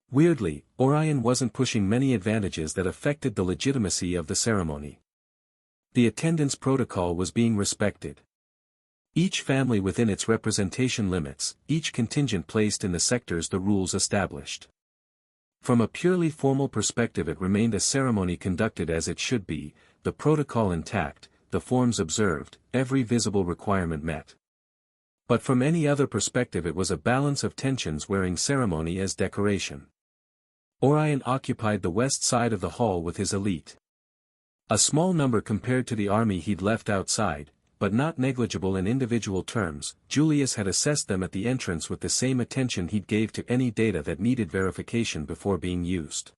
Weirdly, Orion wasn't pushing many advantages that affected the legitimacy of the ceremony. The attendance protocol was being respected. Each family within its representation limits, each contingent placed in the sectors the rules established. From a purely formal perspective, it remained a ceremony conducted as it should be, the protocol intact, the forms observed, every visible requirement met. But from any other perspective, it was a balance of tensions wearing ceremony as decoration. Orion occupied the west side of the hall with his elite. A small number compared to the army he'd left outside, but not negligible in individual terms. Julius had assessed them at the entrance with the same attention he'd gave to any data that needed verification before being used.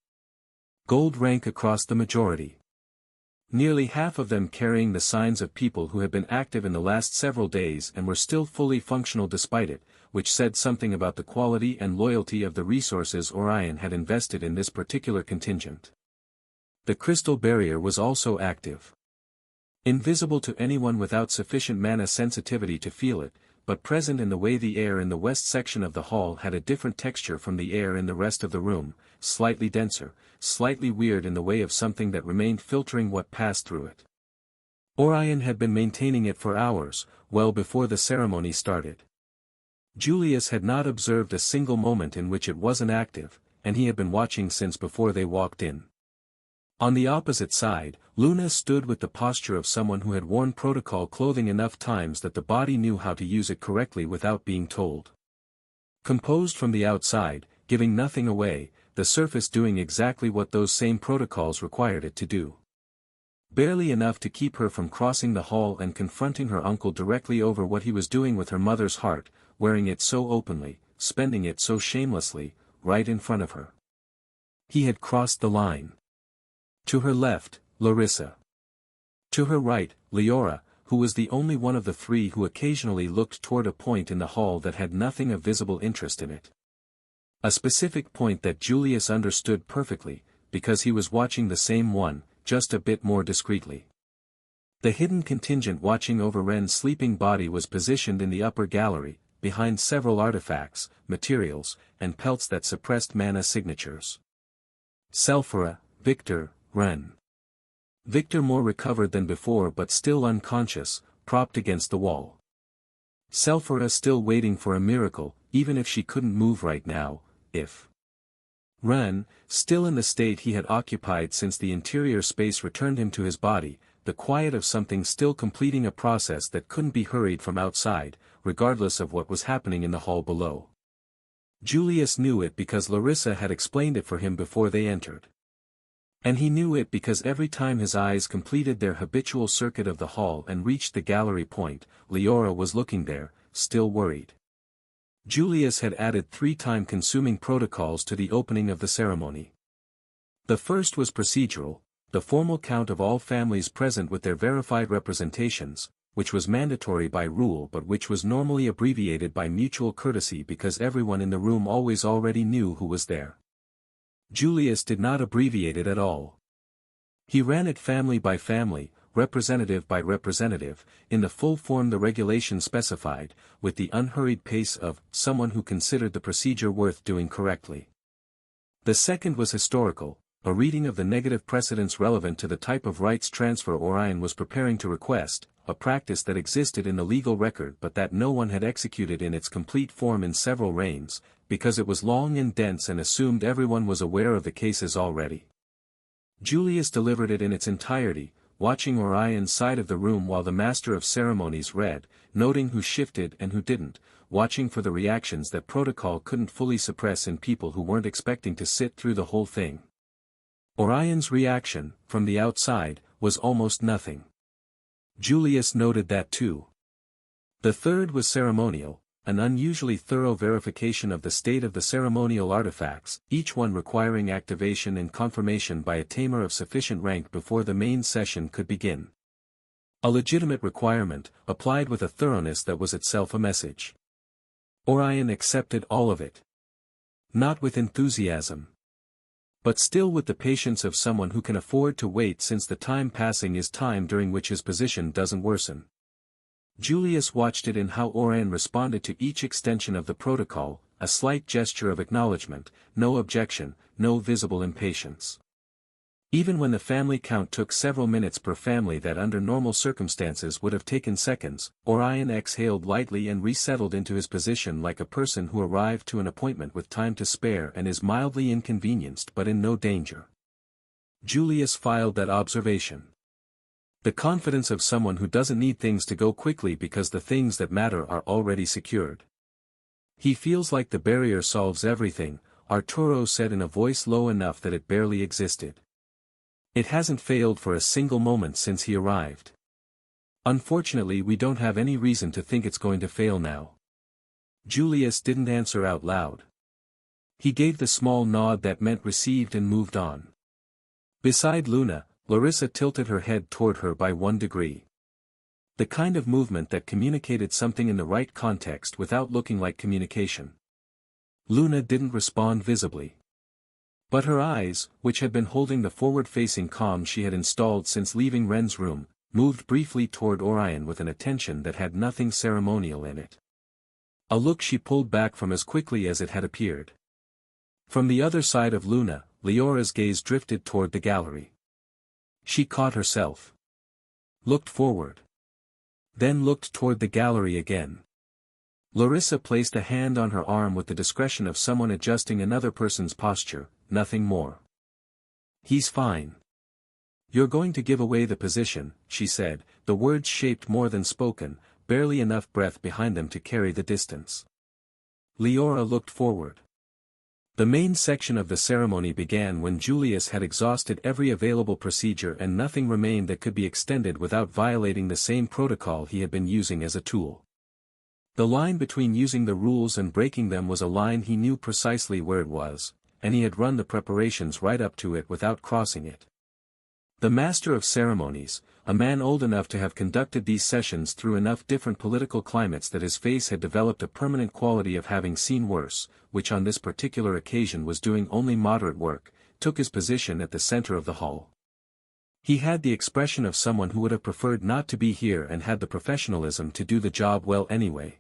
Gold rank across the majority. Nearly half of them carrying the signs of people who had been active in the last several days and were still fully functional despite it, which said something about the quality and loyalty of the resources Orion had invested in this particular contingent. The crystal barrier was also active. Invisible to anyone without sufficient mana sensitivity to feel it, but present in the way the air in the west section of the hall had a different texture from the air in the rest of the room, slightly denser, slightly weird in the way of something that remained filtering what passed through it. Orion had been maintaining it for hours, well before the ceremony started. Julius had not observed a single moment in which it wasn't active, and he had been watching since before they walked in. On the opposite side, Luna stood with the posture of someone who had worn protocol clothing enough times that the body knew how to use it correctly without being told. Composed from the outside, giving nothing away, the surface doing exactly what those same protocols required it to do. Barely enough to keep her from crossing the hall and confronting her uncle directly over what he was doing with her mother's heart, wearing it so openly, spending it so shamelessly, right in front of her. He had crossed the line. To her left, Larissa. To her right, Leora, who was the only one of the three who occasionally looked toward a point in the hall that had nothing of visible interest in it. A specific point that Julius understood perfectly, because he was watching the same one, just a bit more discreetly. The hidden contingent watching over Ren's sleeping body was positioned in the upper gallery, behind several artifacts, materials, and pelts that suppressed mana signatures. Selphora, Victor, Ren. Victor more recovered than before but still unconscious, propped against the wall. Selphora still waiting for a miracle, even if she couldn't move right now, if. Ren, still in the state he had occupied since the interior space returned him to his body, the quiet of something still completing a process that couldn't be hurried from outside, regardless of what was happening in the hall below. Julius knew it because Larissa had explained it for him before they entered. And he knew it because every time his eyes completed their habitual circuit of the hall and reached the gallery point, Leora was looking there, still worried. Julius had added 3 time-consuming protocols to the opening of the ceremony. The first was procedural, the formal count of all families present with their verified representations, which was mandatory by rule but which was normally abbreviated by mutual courtesy because everyone in the room always already knew who was there. Julius did not abbreviate it at all. He ran it family by family, representative by representative, in the full form the regulation specified, with the unhurried pace of someone who considered the procedure worth doing correctly. The second was historical, a reading of the negative precedents relevant to the type of rights transfer Orion was preparing to request, a practice that existed in the legal record but that no one had executed in its complete form in several reigns, because it was long and dense and assumed everyone was aware of the cases already. Julius delivered it in its entirety, watching Orion's side of the room while the master of ceremonies read, noting who shifted and who didn't, watching for the reactions that protocol couldn't fully suppress in people who weren't expecting to sit through the whole thing. Orion's reaction, from the outside, was almost nothing. Julius noted that too. The third was ceremonial, an unusually thorough verification of the state of the ceremonial artifacts, each one requiring activation and confirmation by a Tamer of sufficient rank before the main session could begin. A legitimate requirement, applied with a thoroughness that was itself a message. Orion accepted all of it. Not with enthusiasm. But still with the patience of someone who can afford to wait since the time passing is time during which his position doesn't worsen. Julius watched it in how Orion responded to each extension of the protocol, a slight gesture of acknowledgement, no objection, no visible impatience. Even when the family count took several minutes per family that under normal circumstances would have taken seconds, Orion exhaled lightly and resettled into his position like a person who arrived to an appointment with time to spare and is mildly inconvenienced but in no danger. Julius filed that observation. The confidence of someone who doesn't need things to go quickly because the things that matter are already secured. He feels like the barrier solves everything, Arturo said in a voice low enough that it barely existed. It hasn't failed for a single moment since he arrived. Unfortunately, we don't have any reason to think it's going to fail now. Julius didn't answer out loud. He gave the small nod that meant received and moved on. Beside Luna, Larissa tilted her head toward her by 1 degree. The kind of movement that communicated something in the right context without looking like communication. Luna didn't respond visibly. But her eyes, which had been holding the forward-facing calm she had installed since leaving Ren's room, moved briefly toward Orion with an attention that had nothing ceremonial in it. A look she pulled back from as quickly as it had appeared. From the other side of Luna, Leora's gaze drifted toward the gallery. She caught herself. Looked forward. Then looked toward the gallery again. Larissa placed a hand on her arm with the discretion of someone adjusting another person's posture, nothing more. He's fine. You're going to give away the position, she said, the words shaped more than spoken, barely enough breath behind them to carry the distance. Leora looked forward. The main section of the ceremony began when Julius had exhausted every available procedure and nothing remained that could be extended without violating the same protocol he had been using as a tool. The line between using the rules and breaking them was a line he knew precisely where it was, and he had run the preparations right up to it without crossing it. The master of ceremonies, a man old enough to have conducted these sessions through enough different political climates that his face had developed a permanent quality of having seen worse, which on this particular occasion was doing only moderate work, took his position at the center of the hall. He had the expression of someone who would have preferred not to be here and had the professionalism to do the job well anyway.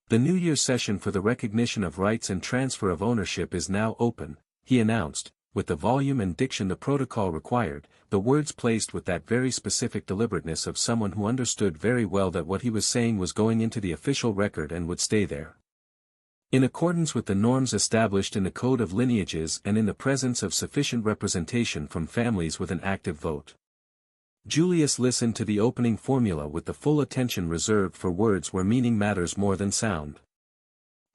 The New Year session for the recognition of rights and transfer of ownership is now open, he announced, with the volume and diction the protocol required, the words placed with that very specific deliberateness of someone who understood very well that what he was saying was going into the official record and would stay there. In accordance with the norms established in the Code of Lineages and in the presence of sufficient representation from families with an active vote. Julius listened to the opening formula with the full attention reserved for words where meaning matters more than sound.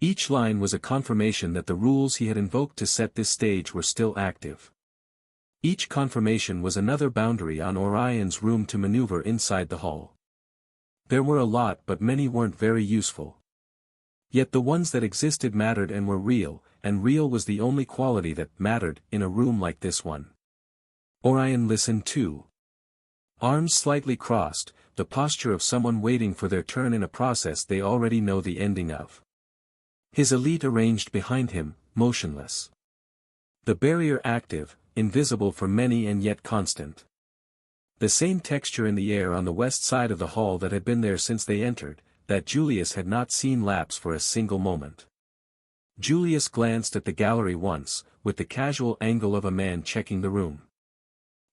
Each line was a confirmation that the rules he had invoked to set this stage were still active. Each confirmation was another boundary on Orion's room to maneuver inside the hall. There were a lot but many weren't very useful. Yet the ones that existed mattered and were real, and real was the only quality that mattered in a room like this one. Orion listened too. Arms slightly crossed, the posture of someone waiting for their turn in a process they already know the ending of. His elite arranged behind him, motionless. The barrier active, invisible for many and yet constant. The same texture in the air on the west side of the hall that had been there since they entered, that Julius had not seen lapse for a single moment. Julius glanced at the gallery once, with the casual angle of a man checking the room.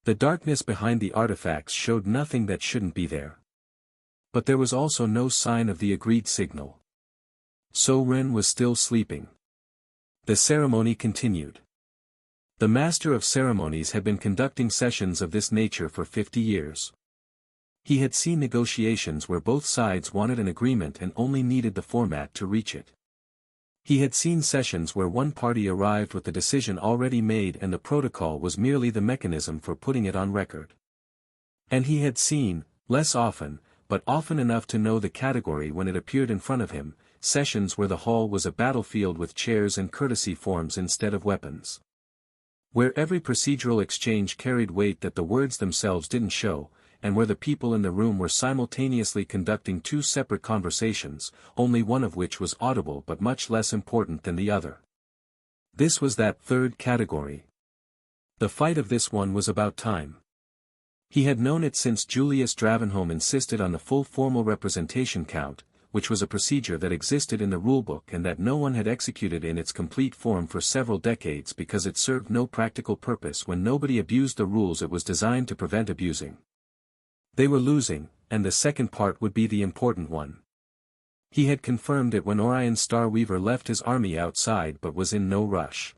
The darkness behind the artifacts showed nothing that shouldn't be there. But there was also no sign of the agreed signal. So Ren was still sleeping. The ceremony continued. The master of ceremonies had been conducting sessions of this nature for 50 years. He had seen negotiations where both sides wanted an agreement and only needed the format to reach it. He had seen sessions where one party arrived with the decision already made and the protocol was merely the mechanism for putting it on record. And he had seen, less often, but often enough to know the category when it appeared in front of him, sessions where the hall was a battlefield with chairs and courtesy forms instead of weapons. Where every procedural exchange carried weight that the words themselves didn't show, and where the people in the room were simultaneously conducting two separate conversations, only one of which was audible but much less important than the other. This was that third category. The fight of this one was about time. He had known it since Julius Dravenholm insisted on the full formal representation count, which was a procedure that existed in the rulebook and that no one had executed in its complete form for several decades because it served no practical purpose when nobody abused the rules it was designed to prevent abusing. They were losing, and the second part would be the important one. He had confirmed it when Orion Starweaver left his army outside but was in no rush.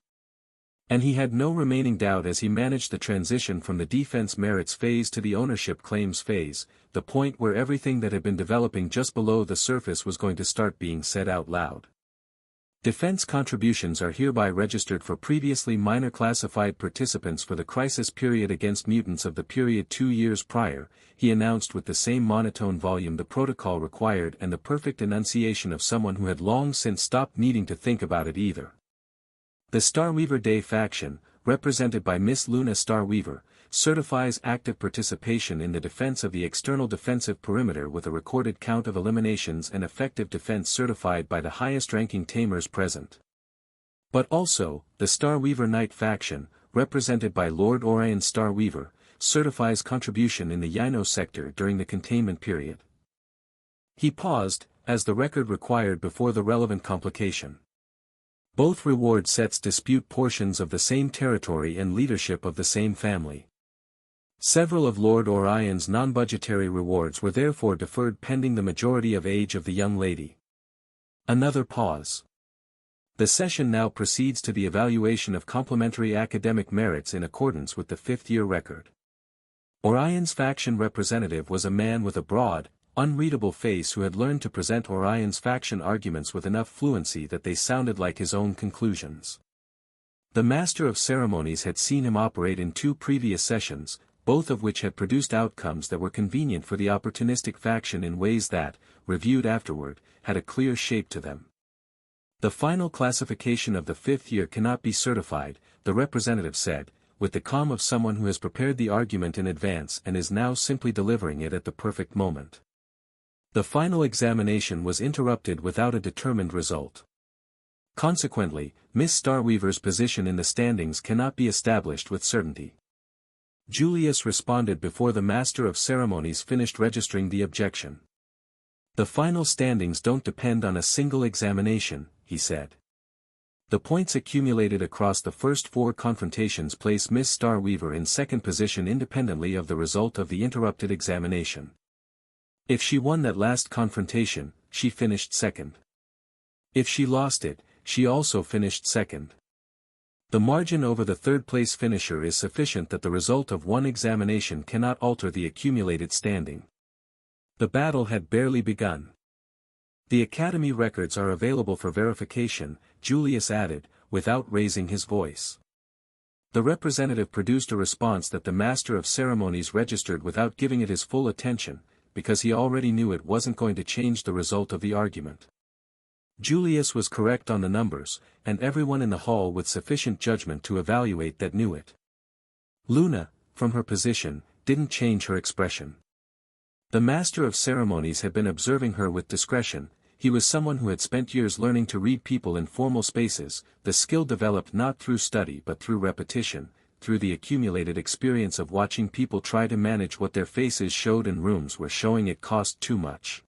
And he had no remaining doubt as he managed the transition from the defense merits phase to the ownership claims phase, the point where everything that had been developing just below the surface was going to start being said out loud. Defense contributions are hereby registered for previously minor classified participants for the crisis period against mutants of the period 2 years prior, he announced with the same monotone volume the protocol required and the perfect enunciation of someone who had long since stopped needing to think about it either. The Starweaver Day faction, represented by Miss Luna Starweaver, certifies active participation in the defense of the external defensive perimeter with a recorded count of eliminations and effective defense certified by the highest-ranking Tamers present. But also, the Starweaver Knight faction, represented by Lord Orion Starweaver, certifies contribution in the Yino sector during the containment period. He paused, as the record required before the relevant complication. Both reward sets dispute portions of the same territory and leadership of the same family. Several of Lord Orion's non-budgetary rewards were therefore deferred pending the majority of age of the young lady. Another pause. The session now proceeds to the evaluation of complementary academic merits in accordance with the fifth-year record. Orion's faction representative was a man with a broad, unreadable face who had learned to present Orion's faction arguments with enough fluency that they sounded like his own conclusions. The Master of Ceremonies had seen him operate in 2 previous sessions, both of which had produced outcomes that were convenient for the opportunistic faction in ways that, reviewed afterward, had a clear shape to them. The final classification of the 5th year cannot be certified, the representative said, with the calm of someone who has prepared the argument in advance and is now simply delivering it at the perfect moment. The final examination was interrupted without a determined result. Consequently, Miss Starweaver's position in the standings cannot be established with certainty. Julius responded before the Master of Ceremonies finished registering the objection. The final standings don't depend on a single examination, he said. The points accumulated across the first 4 confrontations place Miss Starweaver in second position independently of the result of the interrupted examination. If she won that last confrontation, she finished second. If she lost it, she also finished second. The margin over the third-place finisher is sufficient that the result of one examination cannot alter the accumulated standing. The battle had barely begun. The Academy records are available for verification, Julius added, without raising his voice. The representative produced a response that the Master of Ceremonies registered without giving it his full attention, because he already knew it wasn't going to change the result of the argument. Julius was correct on the numbers, and everyone in the hall with sufficient judgment to evaluate that knew it. Luna, from her position, didn't change her expression. The Master of Ceremonies had been observing her with discretion. He was someone who had spent years learning to read people in formal spaces, the skill developed not through study but through repetition, through the accumulated experience of watching people try to manage what their faces showed in rooms where showing it cost too much.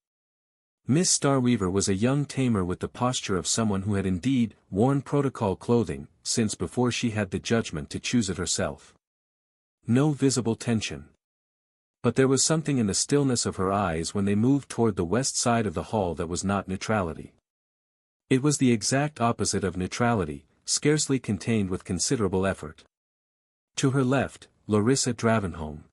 Miss Starweaver was a young tamer with the posture of someone who had indeed worn protocol clothing, since before she had the judgment to choose it herself. No visible tension. But there was something in the stillness of her eyes when they moved toward the west side of the hall that was not neutrality. It was the exact opposite of neutrality, scarcely contained with considerable effort. To her left, Larissa Dravenholm.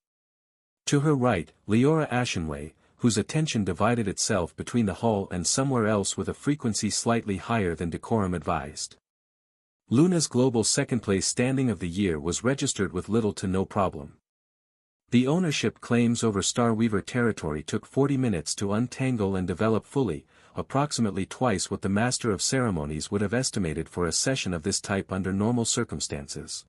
To her right, Leora Ashenway, whose attention divided itself between the hall and somewhere else with a frequency slightly higher than decorum advised. Luna's global second-place standing of the year was registered with little to no problem. The ownership claims over Starweaver territory took 40 minutes to untangle and develop fully, approximately twice what the Master of Ceremonies would have estimated for a session of this type under normal circumstances.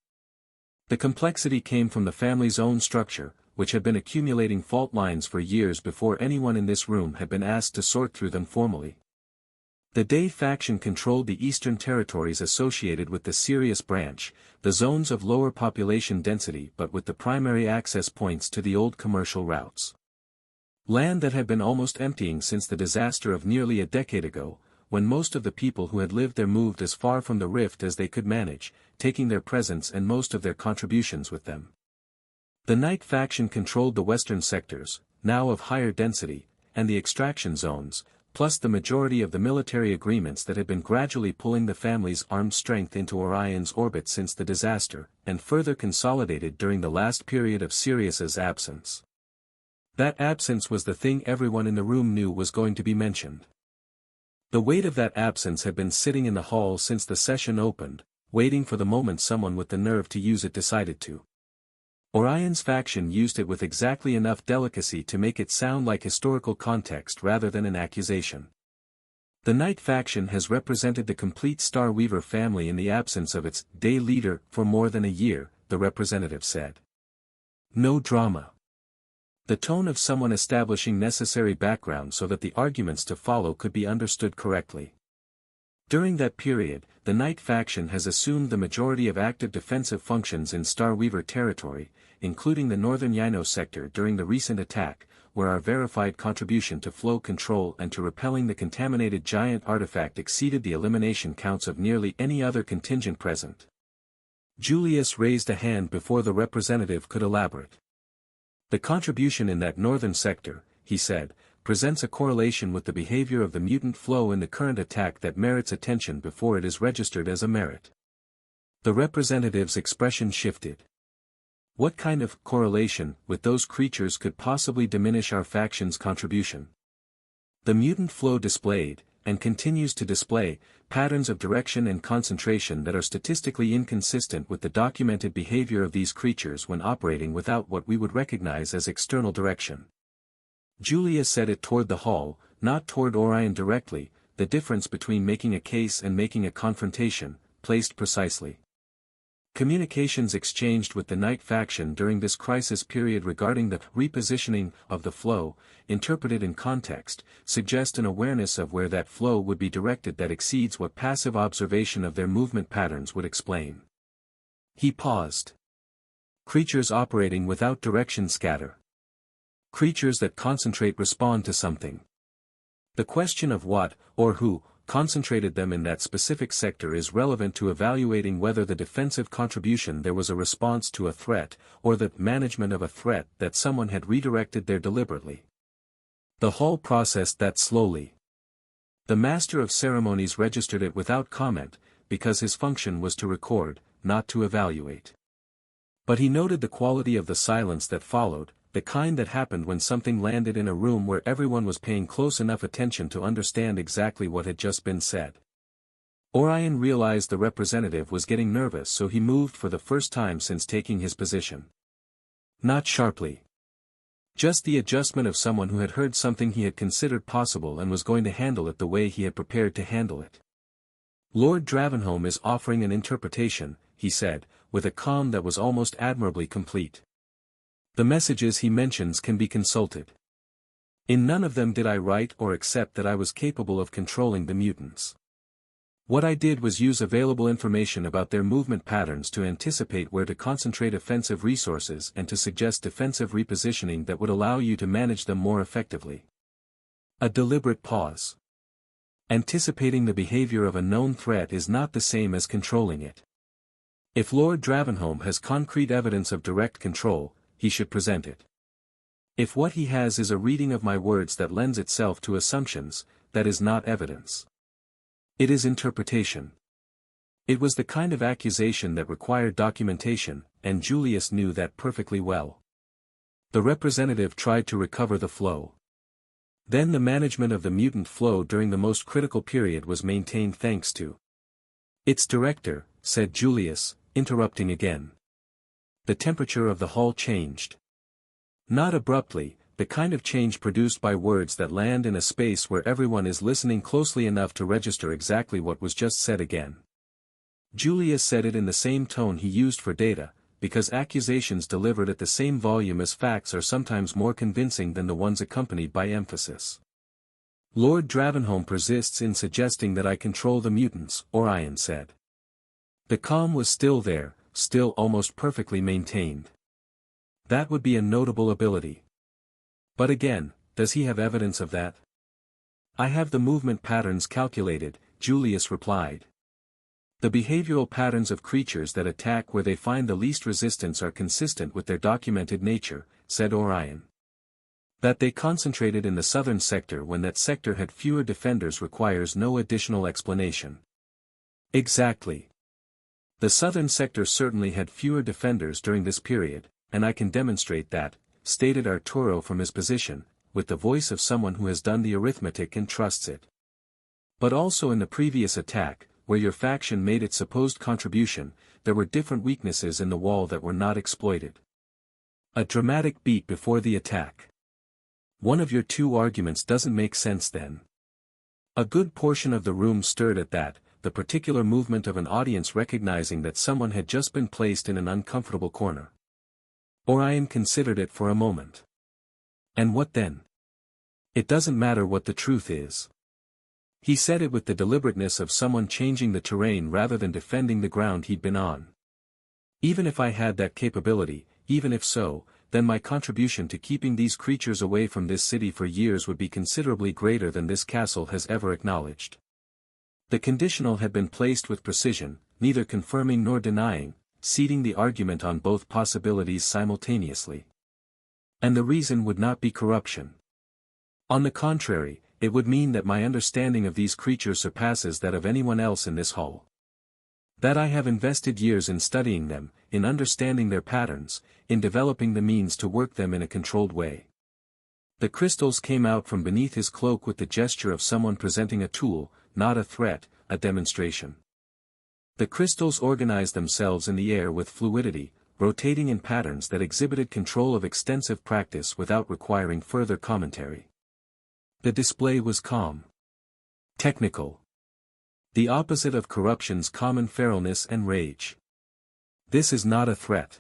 The complexity came from the family's own structure, which had been accumulating fault lines for years before anyone in this room had been asked to sort through them formally. The Day faction controlled the eastern territories associated with the Sirius branch, the zones of lower population density but with the primary access points to the old commercial routes. Land that had been almost emptying since the disaster of nearly a decade ago, when most of the people who had lived there moved as far from the rift as they could manage, taking their presence and most of their contributions with them. The Night faction controlled the western sectors, now of higher density, and the extraction zones, plus the majority of the military agreements that had been gradually pulling the family's armed strength into Orion's orbit since the disaster, and further consolidated during the last period of Sirius's absence. That absence was the thing everyone in the room knew was going to be mentioned. The weight of that absence had been sitting in the hall since the session opened, waiting for the moment someone with the nerve to use it decided to. Orion's faction used it with exactly enough delicacy to make it sound like historical context rather than an accusation. The Night faction has represented the complete Star Weaver family in the absence of its day leader for more than a year, the representative said. No drama. The tone of someone establishing necessary background so that the arguments to follow could be understood correctly. During that period, the Night faction has assumed the majority of active defensive functions in Star Weaver territory, including the northern Yino sector during the recent attack, where our verified contribution to flow control and to repelling the contaminated giant artifact exceeded the elimination counts of nearly any other contingent present. Julius raised a hand before the representative could elaborate. The contribution in that northern sector, he said, presents a correlation with the behavior of the mutant flow in the current attack that merits attention before it is registered as a merit. The representative's expression shifted. What kind of correlation with those creatures could possibly diminish our faction's contribution? The mutant flow displayed, and continues to display, patterns of direction and concentration that are statistically inconsistent with the documented behavior of these creatures when operating without what we would recognize as external direction. Julia said it toward the hall, not toward Orion directly, the difference between making a case and making a confrontation, placed precisely. Communications exchanged with the Night faction during this crisis period regarding the repositioning of the flow, interpreted in context, suggest an awareness of where that flow would be directed that exceeds what passive observation of their movement patterns would explain. He paused. Creatures operating without direction scatter. Creatures that concentrate respond to something. The question of what, or who, concentrated them in that specific sector is relevant to evaluating whether the defensive contribution there was a response to a threat, or the management of a threat that someone had redirected there deliberately. The hall processed that slowly. The Master of Ceremonies registered it without comment, because his function was to record, not to evaluate. But he noted the quality of the silence that followed, the kind that happened when something landed in a room where everyone was paying close enough attention to understand exactly what had just been said. Orion realized the representative was getting nervous, so he moved for the first time since taking his position. Not sharply. Just the adjustment of someone who had heard something he had considered possible and was going to handle it the way he had prepared to handle it. Lord Dravenholm is offering an interpretation, he said, with a calm that was almost admirably complete. The messages he mentions can be consulted. In none of them did I write or accept that I was capable of controlling the mutants. What I did was use available information about their movement patterns to anticipate where to concentrate offensive resources and to suggest defensive repositioning that would allow you to manage them more effectively. A deliberate pause. Anticipating the behavior of a known threat is not the same as controlling it. If Lord Dravenholm has concrete evidence of direct control, he should present it. If what he has is a reading of my words that lends itself to assumptions, that is not evidence. It is interpretation. It was the kind of accusation that required documentation, and Julius knew that perfectly well. The representative tried to recover the flow. Then the management of the mutant flow during the most critical period was maintained thanks to its director, said Julius, interrupting again. The temperature of the hall changed. Not abruptly, the kind of change produced by words that land in a space where everyone is listening closely enough to register exactly what was just said again. Julius said it in the same tone he used for data, because accusations delivered at the same volume as facts are sometimes more convincing than the ones accompanied by emphasis. Lord Dravenholm persists in suggesting that I control the mutants, Orion said. The calm was still there, still almost perfectly maintained. That would be a notable ability. But again, Does he have evidence of that? I have the movement patterns calculated, Julius replied. The behavioral patterns of creatures that attack where they find the least resistance are consistent with their documented nature, said Orion. That they concentrated in the southern sector when that sector had fewer defenders requires no additional explanation. Exactly. The southern sector certainly had fewer defenders during this period, and I can demonstrate that, stated Arturo from his position, with the voice of someone who has done the arithmetic and trusts it. But also in the previous attack, where your faction made its supposed contribution, there were different weaknesses in the wall that were not exploited. A dramatic beat before the attack. One of your two arguments doesn't make sense then. A good portion of the room stirred at that, the particular movement of an audience recognizing that someone had just been placed in an uncomfortable corner. Orion considered it for a moment. And what then? It doesn't matter what the truth is. He said it with the deliberateness of someone changing the terrain rather than defending the ground he'd been on. Even if I had that capability, even if so, then my contribution to keeping these creatures away from this city for years would be considerably greater than this castle has ever acknowledged. The conditional had been placed with precision, neither confirming nor denying, seating the argument on both possibilities simultaneously. And the reason would not be corruption. On the contrary, it would mean that my understanding of these creatures surpasses that of anyone else in this hall. That I have invested years in studying them, in understanding their patterns, in developing the means to work them in a controlled way. The crystals came out from beneath his cloak with the gesture of someone presenting a tool, not a threat, a demonstration. The crystals organized themselves in the air with fluidity, rotating in patterns that exhibited control of extensive practice without requiring further commentary. The display was calm. Technical. The opposite of corruption's common feralness and rage. This is not a threat.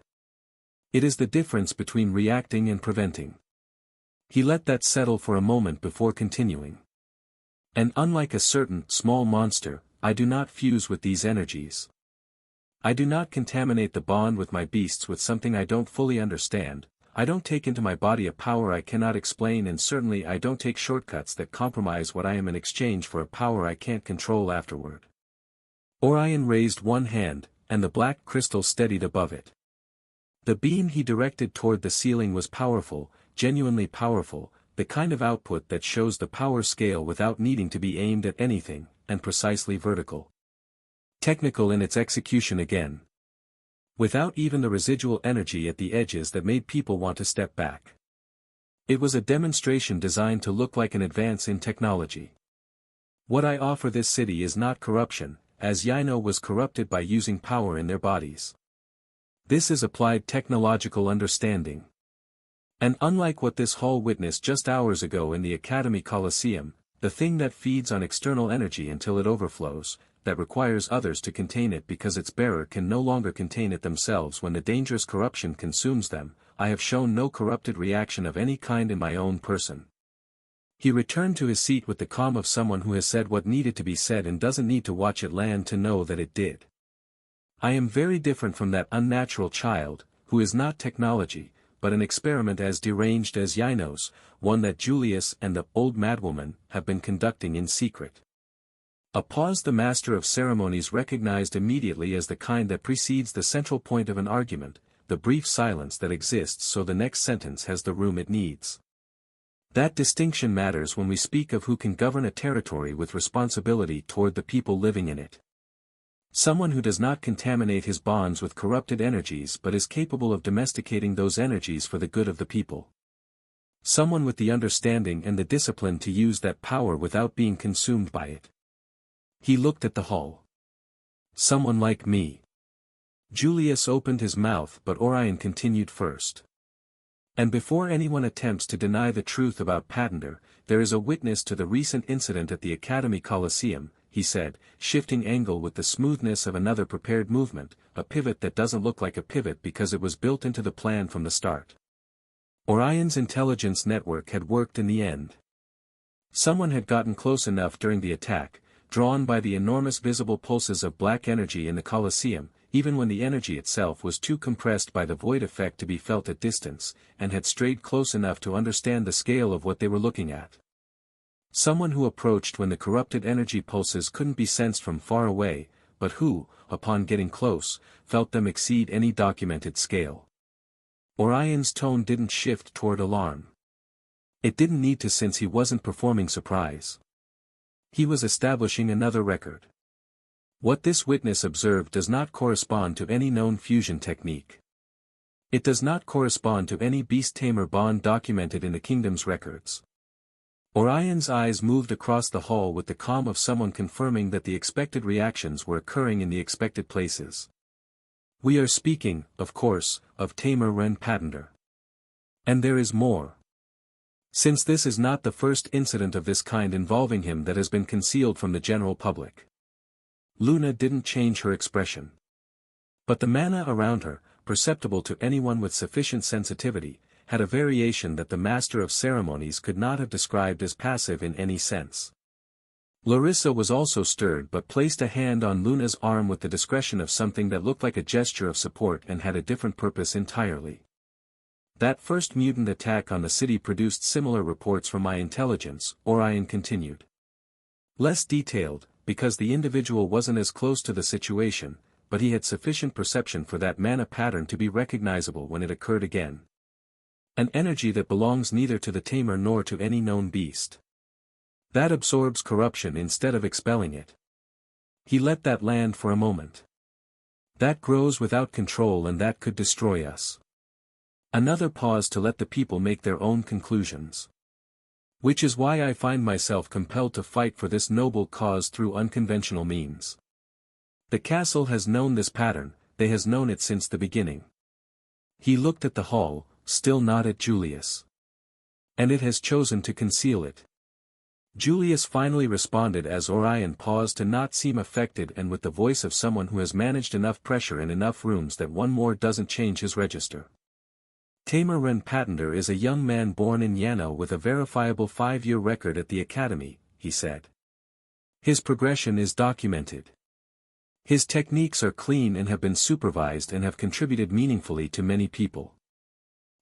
It is the difference between reacting and preventing. He let that settle for a moment before continuing. And unlike a certain small monster, I do not fuse with these energies. I do not contaminate the bond with my beasts with something I don't fully understand. I don't take into my body a power I cannot explain, and certainly I don't take shortcuts that compromise what I am in exchange for a power I can't control afterward. Orion raised one hand, and the black crystal steadied above it. The beam he directed toward the ceiling was powerful, genuinely powerful, the kind of output that shows the power scale without needing to be aimed at anything, and precisely vertical. Technical in its execution again. Without even the residual energy at the edges that made people want to step back. It was a demonstration designed to look like an advance in technology. What I offer this city is not corruption, as Yino was corrupted by using power in their bodies. This is applied technological understanding. And unlike what this hall witnessed just hours ago in the Academy Coliseum, the thing that feeds on external energy until it overflows, that requires others to contain it because its bearer can no longer contain it themselves when the dangerous corruption consumes them, I have shown no corrupted reaction of any kind in my own person. He returned to his seat with the calm of someone who has said what needed to be said and doesn't need to watch it land to know that it did. I am very different from that unnatural child, who is not technology, but an experiment as deranged as Yino's, one that Julius and the old madwoman have been conducting in secret. A pause the master of ceremonies recognized immediately as the kind that precedes the central point of an argument, the brief silence that exists so the next sentence has the room it needs. That distinction matters when we speak of who can govern a territory with responsibility toward the people living in it. Someone who does not contaminate his bonds with corrupted energies but is capable of domesticating those energies for the good of the people. Someone with the understanding and the discipline to use that power without being consumed by it. He looked at the hall. Someone like me. Julius opened his mouth but Orion continued first. And before anyone attempts to deny the truth about Patender, there is a witness to the recent incident at the Academy Coliseum, he said, shifting angle with the smoothness of another prepared movement, a pivot that doesn't look like a pivot because it was built into the plan from the start. Orion's intelligence network had worked in the end. Someone had gotten close enough during the attack, drawn by the enormous visible pulses of black energy in the Colosseum, even when the energy itself was too compressed by the void effect to be felt at distance, and had strayed close enough to understand the scale of what they were looking at. Someone who approached when the corrupted energy pulses couldn't be sensed from far away, but who, upon getting close, felt them exceed any documented scale. Orion's tone didn't shift toward alarm. It didn't need to, since he wasn't performing surprise. He was establishing another record. What this witness observed does not correspond to any known fusion technique. It does not correspond to any beast-tamer bond documented in the kingdom's records. Orion's eyes moved across the hall with the calm of someone confirming that the expected reactions were occurring in the expected places. We are speaking, of course, of Tamer Ren Patender. And there is more. Since this is not the first incident of this kind involving him that has been concealed from the general public. Luna didn't change her expression. But the mana around her, perceptible to anyone with sufficient sensitivity, had a variation that the master of ceremonies could not have described as passive in any sense. Larissa was also stirred, but placed a hand on Luna's arm with the discretion of something that looked like a gesture of support and had a different purpose entirely. That first mutant attack on the city produced similar reports from my intelligence, Orion continued. Less detailed, because the individual wasn't as close to the situation, but he had sufficient perception for that mana pattern to be recognizable when it occurred again. An energy that belongs neither to the tamer nor to any known beast. That absorbs corruption instead of expelling it. He let that land for a moment. That grows without control, and that could destroy us. Another pause to let the people make their own conclusions. Which is why I find myself compelled to fight for this noble cause through unconventional means. The castle has known this pattern, they has known it since the beginning. He looked at the hall, still not at Julius. And it has chosen to conceal it. Julius finally responded as Orion paused to not seem affected, and with the voice of someone who has managed enough pressure in enough rooms that one more doesn't change his register. Tamer Ren Patender is a young man born in Yano with a verifiable 5-year record at the academy, he said. His progression is documented. His techniques are clean and have been supervised and have contributed meaningfully to many people.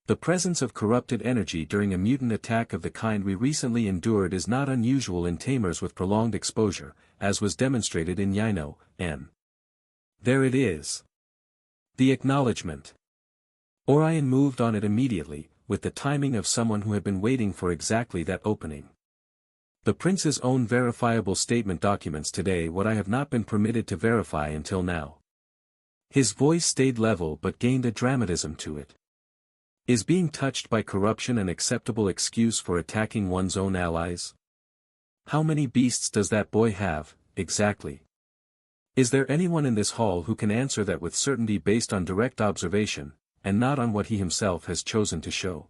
The presence of corrupted energy during a mutant attack of the kind we recently endured is not unusual in tamers with prolonged exposure, as was demonstrated in Yano, and there it is. The acknowledgement. Orion moved on it immediately, with the timing of someone who had been waiting for exactly that opening. The prince's own verifiable statement documents today what I have not been permitted to verify until now. His voice stayed level but gained a dramatism to it. Is being touched by corruption an acceptable excuse for attacking one's own allies? How many beasts does that boy have, exactly? Is there anyone in this hall who can answer that with certainty based on direct observation, and not on what he himself has chosen to show?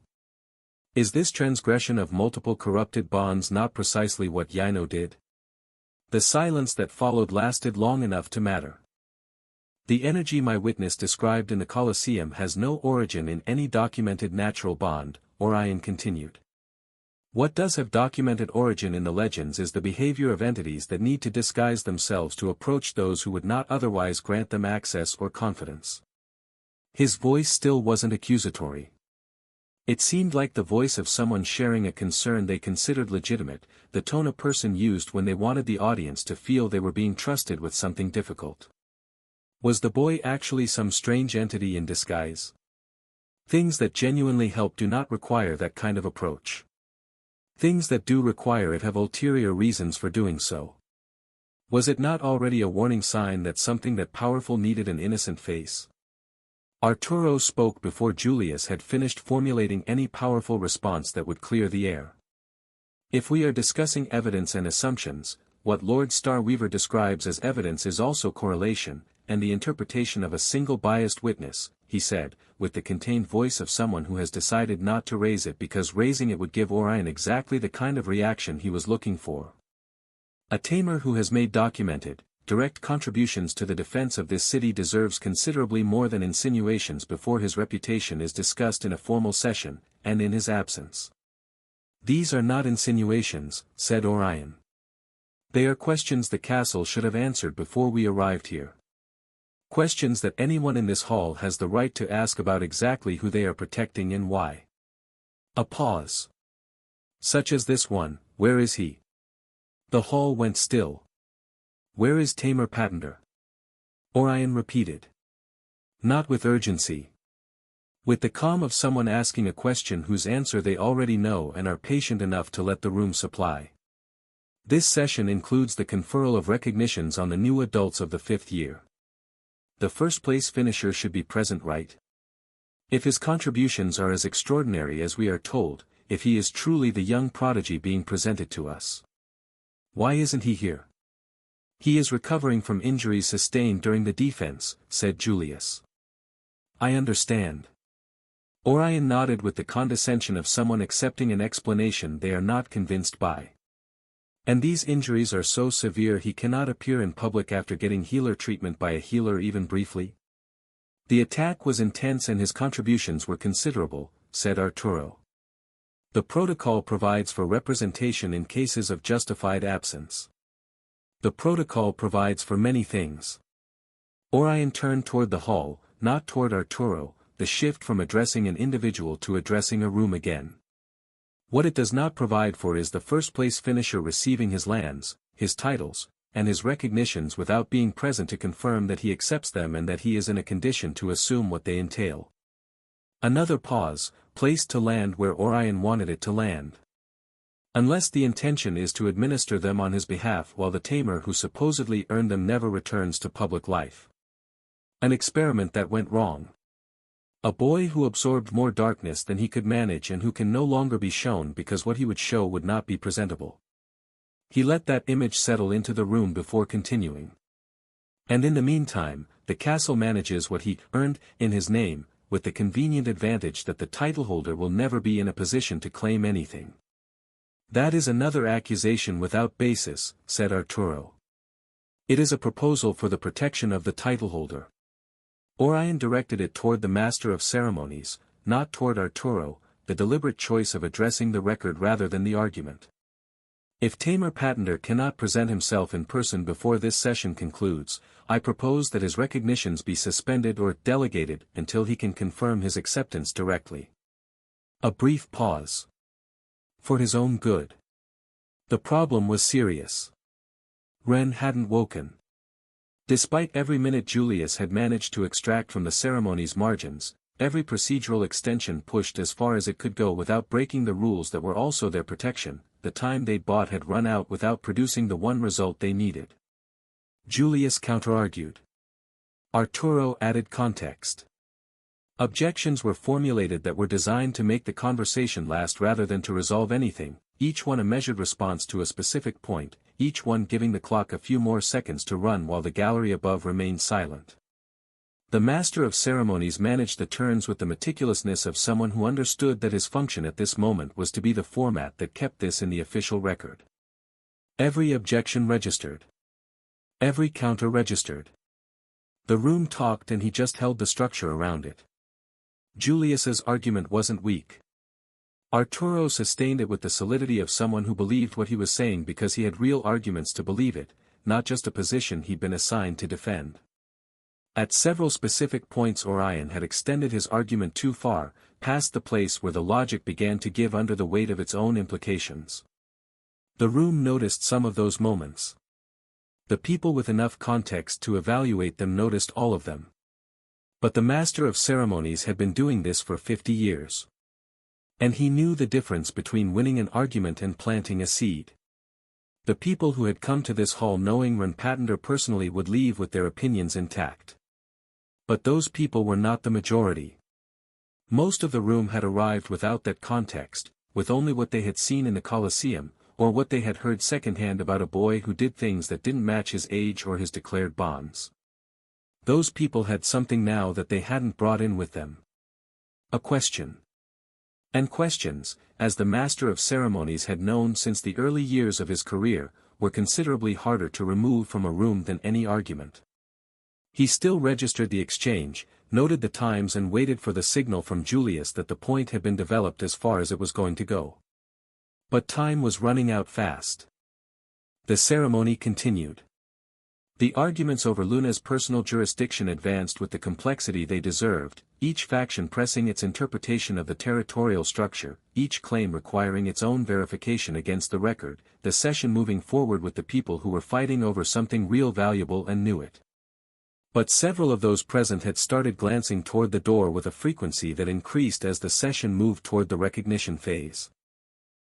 Is this transgression of multiple corrupted bonds not precisely what Yano did? The silence that followed lasted long enough to matter. The energy my witness described in the Colosseum has no origin in any documented natural bond, Orion continued. What does have documented origin in the legends is the behavior of entities that need to disguise themselves to approach those who would not otherwise grant them access or confidence. His voice still wasn't accusatory. It seemed like the voice of someone sharing a concern they considered legitimate, the tone a person used when they wanted the audience to feel they were being trusted with something difficult. Was the boy actually some strange entity in disguise? Things that genuinely help do not require that kind of approach. Things that do require it have ulterior reasons for doing so. Was it not already a warning sign that something that powerful needed an innocent face? Arturo spoke before Julius had finished formulating any powerful response that would clear the air. If we are discussing evidence and assumptions, what Lord Starweaver describes as evidence is also correlation, and the interpretation of a single biased witness, he said, with the contained voice of someone who has decided not to raise it because raising it would give Orion exactly the kind of reaction he was looking for. A tamer who has made documented, direct contributions to the defense of this city deserves considerably more than insinuations before his reputation is discussed in a formal session, and in his absence. These are not insinuations, said Orion. They are questions the castle should have answered before we arrived here. Questions that anyone in this hall has the right to ask about exactly who they are protecting and why. A pause. Such as this one: where is he? The hall went still. Where is Tamer Patender? Orion repeated. Not with urgency. With the calm of someone asking a question whose answer they already know and are patient enough to let the room supply. This session includes the conferral of recognitions on the new adults of the 5th year. The first place finisher should be present, right? If his contributions are as extraordinary as we are told, if he is truly the young prodigy being presented to us. Why isn't he here? He is recovering from injuries sustained during the defense, said Julius. I understand. Orion nodded with the condescension of someone accepting an explanation they are not convinced by. And these injuries are so severe he cannot appear in public after getting healer treatment by a healer even briefly? The attack was intense and his contributions were considerable, said Arturo. The protocol provides for representation in cases of justified absence. The protocol provides for many things. Orion turned toward the hall, not toward Arturo, the shift from addressing an individual to addressing a room again. What it does not provide for is the first-place finisher receiving his lands, his titles, and his recognitions without being present to confirm that he accepts them and that he is in a condition to assume what they entail. Another pause, placed to land where Orion wanted it to land. Unless the intention is to administer them on his behalf while the tamer who supposedly earned them never returns to public life. An experiment that went wrong. A boy who absorbed more darkness than he could manage and who can no longer be shown because what he would show would not be presentable. He let that image settle into the room before continuing. And in the meantime, the castle manages what he earned in his name, with the convenient advantage that the titleholder will never be in a position to claim anything. That is another accusation without basis, said Arturo. It is a proposal for the protection of the titleholder. Orion directed it toward the Master of Ceremonies, not toward Arturo, the deliberate choice of addressing the record rather than the argument. If Tamer Patender cannot present himself in person before this session concludes, I propose that his recognitions be suspended or delegated until he can confirm his acceptance directly. A brief pause. For his own good. The problem was serious. Ren hadn't woken. Despite every minute Julius had managed to extract from the ceremony's margins, every procedural extension pushed as far as it could go without breaking the rules that were also their protection, the time they'd bought had run out without producing the one result they needed. Julius counter-argued. Arturo added context. Objections were formulated that were designed to make the conversation last rather than to resolve anything, each one a measured response to a specific point, each one giving the clock a few more seconds to run while the gallery above remained silent. The Master of Ceremonies managed the turns with the meticulousness of someone who understood that his function at this moment was to be the format that kept this in the official record. Every objection registered. Every counter registered. The room talked and he just held the structure around it. Julius's argument wasn't weak. Arturo sustained it with the solidity of someone who believed what he was saying because he had real arguments to believe it, not just a position he'd been assigned to defend. At several specific points Orion had extended his argument too far, past the place where the logic began to give under the weight of its own implications. The room noticed some of those moments. The people with enough context to evaluate them noticed all of them. But the Master of Ceremonies had been doing this for 50 years. And he knew the difference between winning an argument and planting a seed. The people who had come to this hall knowing Ren Patender personally would leave with their opinions intact. But those people were not the majority. Most of the room had arrived without that context, with only what they had seen in the Colosseum, or what they had heard secondhand about a boy who did things that didn't match his age or his declared bonds. Those people had something now that they hadn't brought in with them. A question. And questions, as the Master of Ceremonies had known since the early years of his career, were considerably harder to remove from a room than any argument. He still registered the exchange, noted the times and waited for the signal from Julius that the point had been developed as far as it was going to go. But time was running out fast. The ceremony continued. The arguments over Luna's personal jurisdiction advanced with the complexity they deserved, each faction pressing its interpretation of the territorial structure, each claim requiring its own verification against the record, the session moving forward with the people who were fighting over something real valuable and knew it. But several of those present had started glancing toward the door with a frequency that increased as the session moved toward the recognition phase.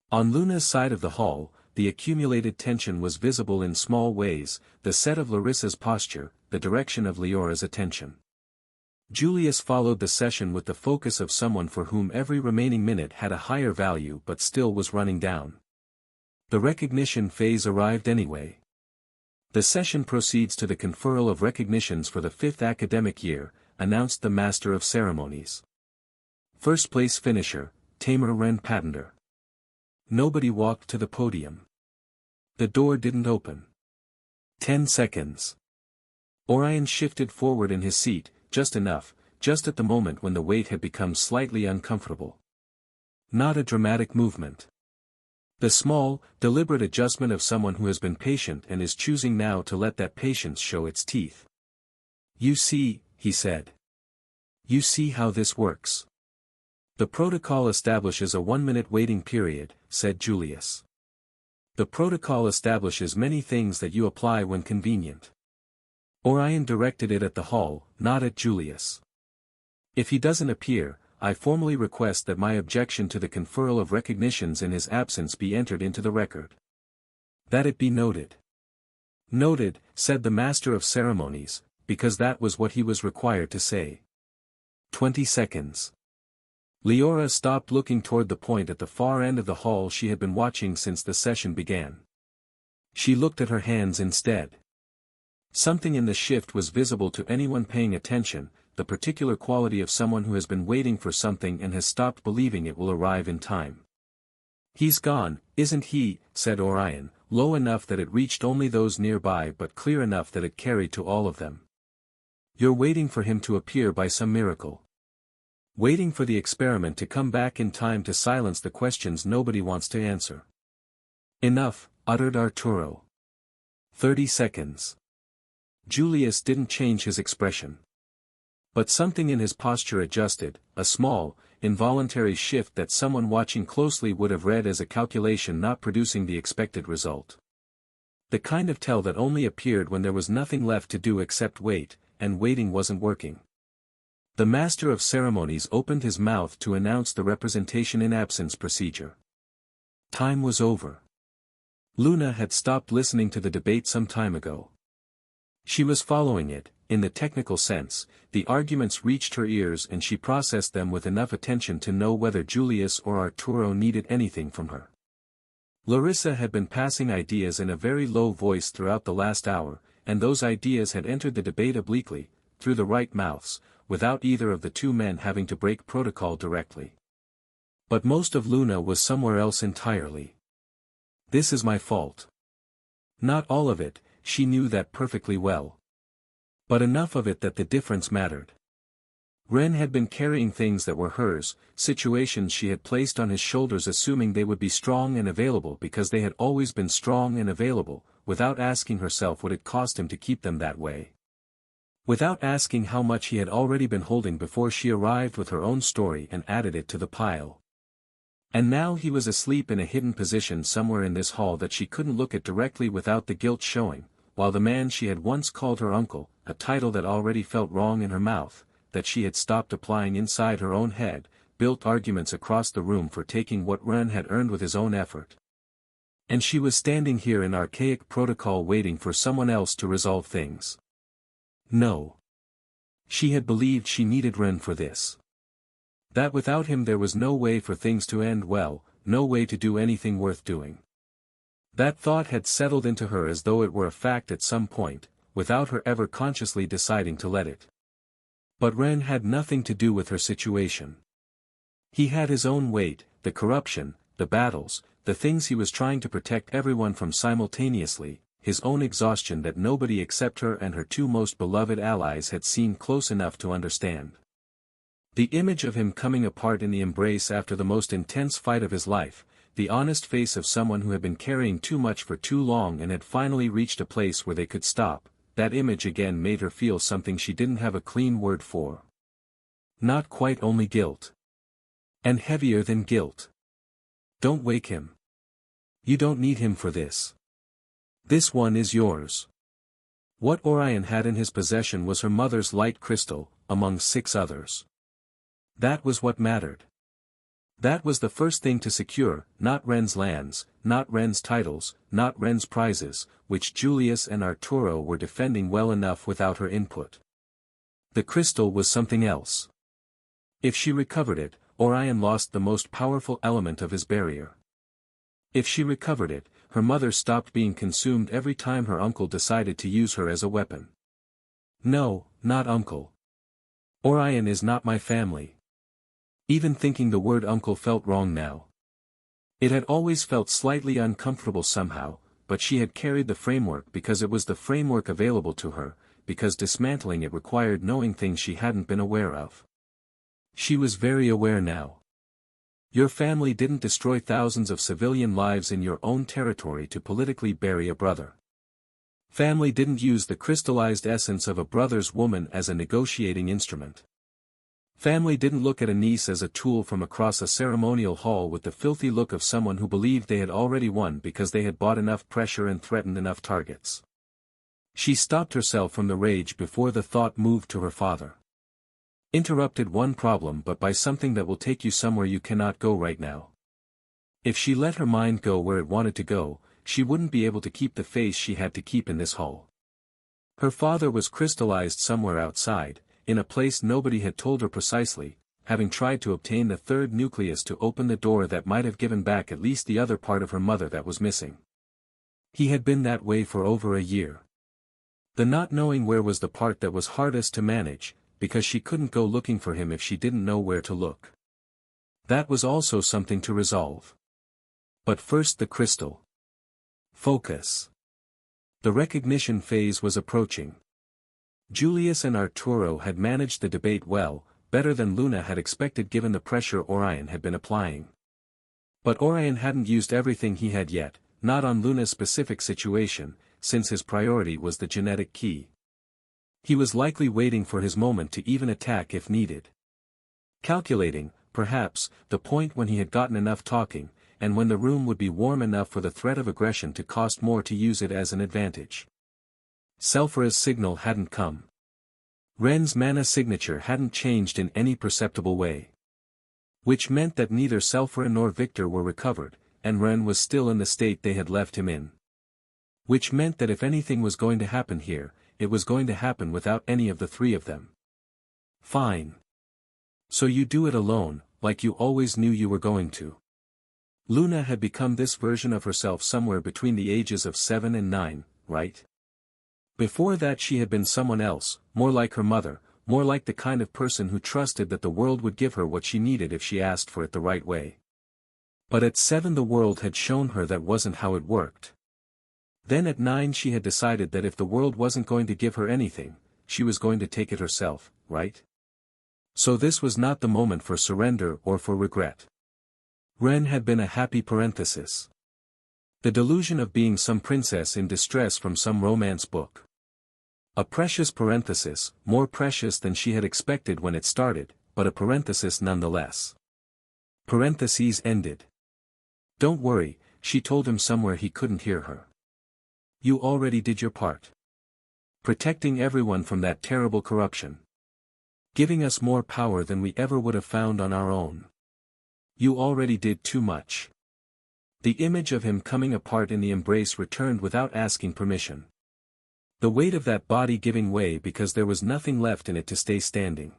On Luna's side of the hall, the accumulated tension was visible in small ways, the set of Larissa's posture, the direction of Leora's attention. Julius followed the session with the focus of someone for whom every remaining minute had a higher value but still was running down. The recognition phase arrived anyway. The session proceeds to the conferral of recognitions for the 5th academic year, announced the Master of Ceremonies. First place finisher, Tamer Ren Patender. Nobody walked to the podium. The door didn't open. 10 seconds. Orion shifted forward in his seat, just enough, just at the moment when the weight had become slightly uncomfortable. Not a dramatic movement. The small, deliberate adjustment of someone who has been patient and is choosing now to let that patience show its teeth. "You see," he said. "You see how this works. The protocol establishes a 1-minute waiting period," said Julius. "The protocol establishes many things that you apply when convenient." Orion directed it at the hall, not at Julius. "If he doesn't appear, I formally request that my objection to the conferral of recognitions in his absence be entered into the record. That it be noted." "Noted," said the Master of Ceremonies, because that was what he was required to say. 20 seconds. Leora stopped looking toward the point at the far end of the hall she had been watching since the session began. She looked at her hands instead. Something in the shift was visible to anyone paying attention, the particular quality of someone who has been waiting for something and has stopped believing it will arrive in time. "He's gone, isn't he?" said Orion, low enough that it reached only those nearby but clear enough that it carried to all of them. "You're waiting for him to appear by some miracle. Waiting for the experiment to come back in time to silence the questions nobody wants to answer." "Enough," uttered Arturo. 30 seconds. Julius didn't change his expression. But something in his posture adjusted, a small, involuntary shift that someone watching closely would have read as a calculation not producing the expected result. The kind of tell that only appeared when there was nothing left to do except wait, and waiting wasn't working. The Master of Ceremonies opened his mouth to announce the representation in absence procedure. Time was over. Luna had stopped listening to the debate some time ago. She was following it, in the technical sense, the arguments reached her ears and she processed them with enough attention to know whether Julius or Arturo needed anything from her. Larissa had been passing ideas in a very low voice throughout the last hour, and those ideas had entered the debate obliquely, through the right mouths, without either of the two men having to break protocol directly. But most of Luna was somewhere else entirely. "This is my fault." Not all of it, she knew that perfectly well. But enough of it that the difference mattered. Ren had been carrying things that were hers, situations she had placed on his shoulders assuming they would be strong and available because they had always been strong and available, without asking herself what it cost him to keep them that way. Without asking how much he had already been holding before she arrived with her own story and added it to the pile. And now he was asleep in a hidden position somewhere in this hall that she couldn't look at directly without the guilt showing, while the man she had once called her uncle, a title that already felt wrong in her mouth, that she had stopped applying inside her own head, built arguments across the room for taking what Ren had earned with his own effort. And she was standing here in archaic protocol waiting for someone else to resolve things. No. She had believed she needed Ren for this. That without him there was no way for things to end well, no way to do anything worth doing. That thought had settled into her as though it were a fact at some point, without her ever consciously deciding to let it. But Ren had nothing to do with her situation. He had his own weight, the corruption, the battles, the things he was trying to protect everyone from simultaneously, his own exhaustion that nobody except her and her two most beloved allies had seen close enough to understand. The image of him coming apart in the embrace after the most intense fight of his life, the honest face of someone who had been carrying too much for too long and had finally reached a place where they could stop, that image again made her feel something she didn't have a clean word for. Not quite only guilt. And heavier than guilt. Don't wake him. You don't need him for this. This one is yours. What Orion had in his possession was her mother's light crystal, among 6 others. That was what mattered. That was the first thing to secure, not Ren's lands, not Ren's titles, not Ren's prizes, which Julius and Arturo were defending well enough without her input. The crystal was something else. If she recovered it, Orion lost the most powerful element of his barrier. If she recovered it, her mother stopped being consumed every time her uncle decided to use her as a weapon. No, not uncle. Orion is not my family. Even thinking the word uncle felt wrong now. It had always felt slightly uncomfortable somehow, but she had carried the framework because it was the framework available to her, because dismantling it required knowing things she hadn't been aware of. She was very aware now. Your family didn't destroy thousands of civilian lives in your own territory to politically bury a brother. Family didn't use the crystallized essence of a brother's woman as a negotiating instrument. Family didn't look at a niece as a tool from across a ceremonial hall with the filthy look of someone who believed they had already won because they had bought enough pressure and threatened enough targets. She stopped herself from the rage before the thought moved to her father. Interrupted one problem but by something that will take you somewhere you cannot go right now. If she let her mind go where it wanted to go, she wouldn't be able to keep the face she had to keep in this hall. Her father was crystallized somewhere outside, in a place nobody had told her precisely, having tried to obtain the third nucleus to open the door that might have given back at least the other part of her mother that was missing. He had been that way for over a year. The not knowing where was the part that was hardest to manage, because she couldn't go looking for him if she didn't know where to look. That was also something to resolve. But first the crystal. Focus. The recognition phase was approaching. Julius and Arturo had managed the debate well, better than Luna had expected given the pressure Orion had been applying. But Orion hadn't used everything he had yet, not on Luna's specific situation, since his priority was the genetic key. He was likely waiting for his moment to even attack if needed. Calculating, perhaps, the point when he had gotten enough talking, and when the room would be warm enough for the threat of aggression to cost more to use it as an advantage. Selphra's signal hadn't come. Ren's mana signature hadn't changed in any perceptible way. Which meant that neither Selphra nor Victor were recovered, and Ren was still in the state they had left him in. Which meant that if anything was going to happen here, it was going to happen without any of the 3 of them. Fine. So you do it alone, like you always knew you were going to. Luna had become this version of herself somewhere between the ages of 7 and 9, right? Before that she had been someone else, more like her mother, more like the kind of person who trusted that the world would give her what she needed if she asked for it the right way. But at 7 the world had shown her that wasn't how it worked. Then at 9 she had decided that if the world wasn't going to give her anything, she was going to take it herself, right? So this was not the moment for surrender or for regret. Ren had been a happy parenthesis. The delusion of being some princess in distress from some romance book. A precious parenthesis, more precious than she had expected when it started, but a parenthesis nonetheless. Parentheses ended. Don't worry, she told him somewhere he couldn't hear her. You already did your part. Protecting everyone from that terrible corruption. Giving us more power than we ever would have found on our own. You already did too much. The image of him coming apart in the embrace returned without asking permission. The weight of that body giving way because there was nothing left in it to stay standing.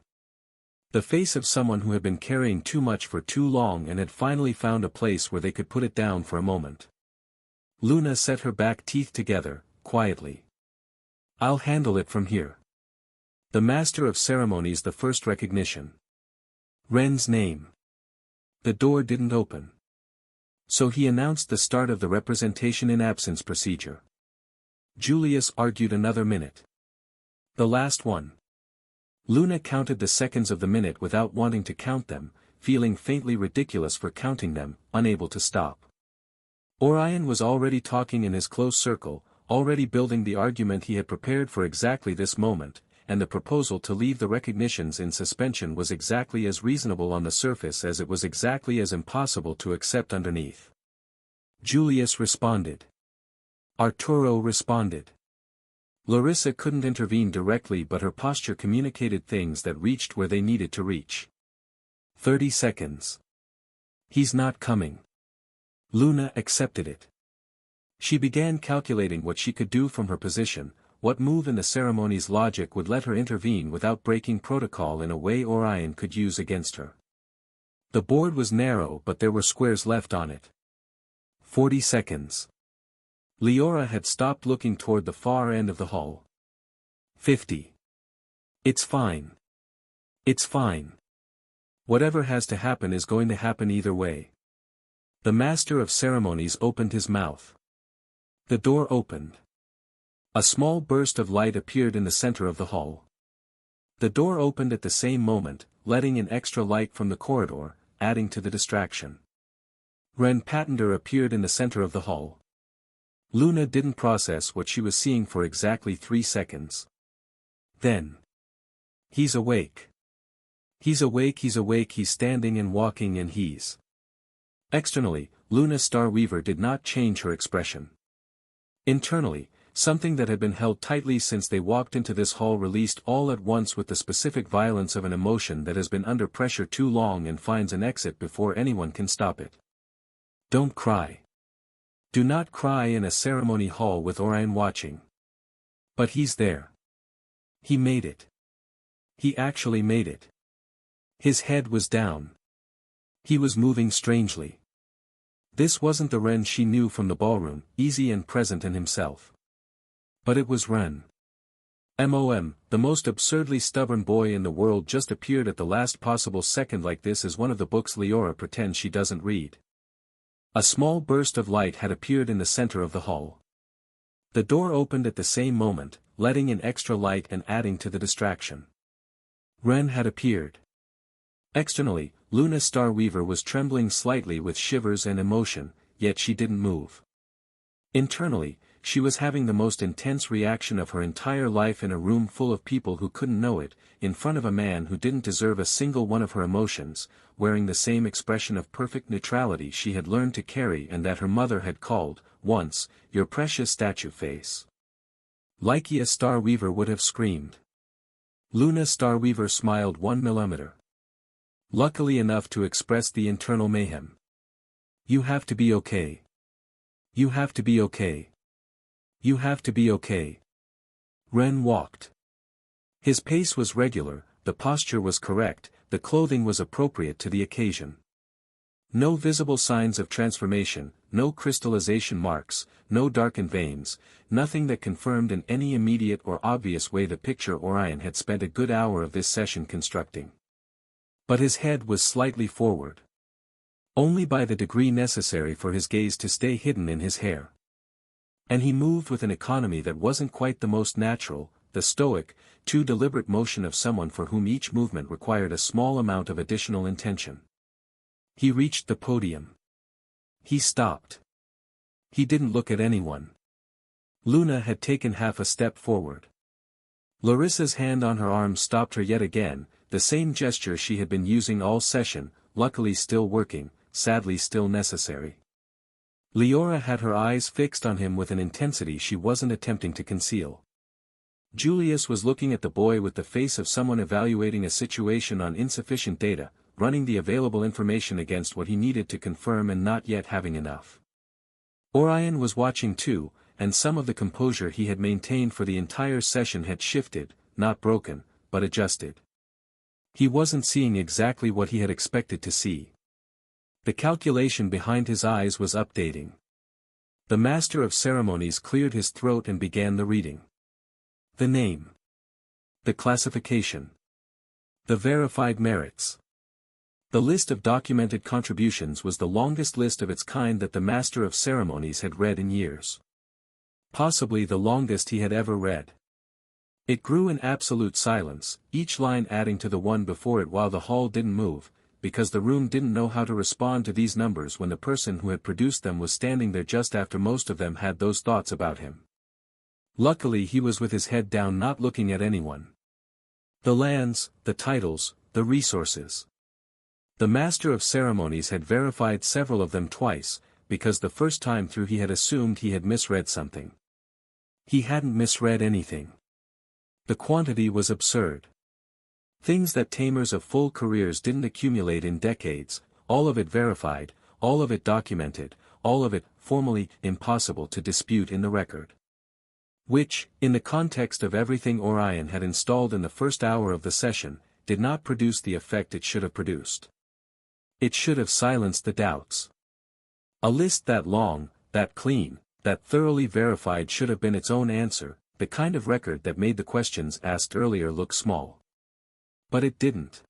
The face of someone who had been carrying too much for too long and had finally found a place where they could put it down for a moment. Luna set her back teeth together, quietly. I'll handle it from here. The master of ceremonies the first recognition. Ren's name. The door didn't open. So he announced the start of the representation in absence procedure. Julius argued another minute. The last one. Luna counted the seconds of the minute without wanting to count them, feeling faintly ridiculous for counting them, unable to stop. Orion was already talking in his close circle, already building the argument he had prepared for exactly this moment, and the proposal to leave the recognitions in suspension was exactly as reasonable on the surface as it was exactly as impossible to accept underneath. Julius responded. Arturo responded. Larissa couldn't intervene directly, but her posture communicated things that reached where they needed to reach. 30 seconds. He's not coming. Luna accepted it. She began calculating what she could do from her position, what move in the ceremony's logic would let her intervene without breaking protocol in a way Orion could use against her. The board was narrow, but there were squares left on it. 40 seconds. Leora had stopped looking toward the far end of the hall. 50. It's fine. It's fine. Whatever has to happen is going to happen either way. The master of ceremonies opened his mouth. The door opened. A small burst of light appeared in the center of the hall. The door opened at the same moment, letting in extra light from the corridor, adding to the distraction. Ren Patender appeared in the center of the hall. Luna didn't process what she was seeing for exactly 3 seconds. Then. He's awake. He's awake, he's standing and walking, and he's. Externally, Luna Starweaver did not change her expression. Internally, something that had been held tightly since they walked into this hall released all at once with the specific violence of an emotion that has been under pressure too long and finds an exit before anyone can stop it. Don't cry. Do not cry in a ceremony hall with Orion watching. But he's there. He made it. He actually made it. His head was down. He was moving strangely. This wasn't the Ren she knew from the ballroom, easy and present in himself. But it was Ren. MOM, the most absurdly stubborn boy in the world, just appeared at the last possible second. Like this is one of the books Leora pretends she doesn't read. A small burst of light had appeared in the center of the hall. The door opened at the same moment, letting in extra light and adding to the distraction. Ren had appeared. Externally, Luna Starweaver was trembling slightly with shivers and emotion, yet she didn't move. Internally, she was having the most intense reaction of her entire life in a room full of people who couldn't know it, in front of a man who didn't deserve a single one of her emotions, wearing the same expression of perfect neutrality she had learned to carry and that her mother had called, once, your precious statue face. Lykia Starweaver would have screamed. Luna Starweaver smiled 1 millimeter. Luckily enough to express the internal mayhem. You have to be okay. You have to be okay. You have to be okay. Ren walked. His pace was regular, the posture was correct, the clothing was appropriate to the occasion. No visible signs of transformation, no crystallization marks, no darkened veins, nothing that confirmed in any immediate or obvious way the picture Orion had spent a good hour of this session constructing. But his head was slightly forward. Only by the degree necessary for his gaze to stay hidden in his hair. And he moved with an economy that wasn't quite the most natural, the stoic, too deliberate motion of someone for whom each movement required a small amount of additional intention. He reached the podium. He stopped. He didn't look at anyone. Luna had taken half a step forward. Larissa's hand on her arm stopped her yet again, the same gesture she had been using all session, luckily still working, sadly still necessary. Leora had her eyes fixed on him with an intensity she wasn't attempting to conceal. Julius was looking at the boy with the face of someone evaluating a situation on insufficient data, running the available information against what he needed to confirm and not yet having enough. Orion was watching too, and some of the composure he had maintained for the entire session had shifted, not broken, but adjusted. He wasn't seeing exactly what he had expected to see. The calculation behind his eyes was updating. The master of ceremonies cleared his throat and began the reading. The name. The classification. The verified merits. The list of documented contributions was the longest list of its kind that the master of ceremonies had read in years. Possibly the longest he had ever read. It grew in absolute silence, each line adding to the one before it while the hall didn't move, because the room didn't know how to respond to these numbers when the person who had produced them was standing there just after most of them had those thoughts about him. Luckily he was with his head down, not looking at anyone. The lands, the titles, the resources. The master of ceremonies had verified several of them twice, because the first time through he had assumed he had misread something. He hadn't misread anything. The quantity was absurd. Things that Tamers of full careers didn't accumulate in decades, all of it verified, all of it documented, all of it, formally, impossible to dispute in the record. Which, in the context of everything Orion had installed in the first hour of the session, did not produce the effect it should have produced. It should have silenced the doubts. A list that long, that clean, that thoroughly verified should have been its own answer, the kind of record that made the questions asked earlier look small. But it didn't.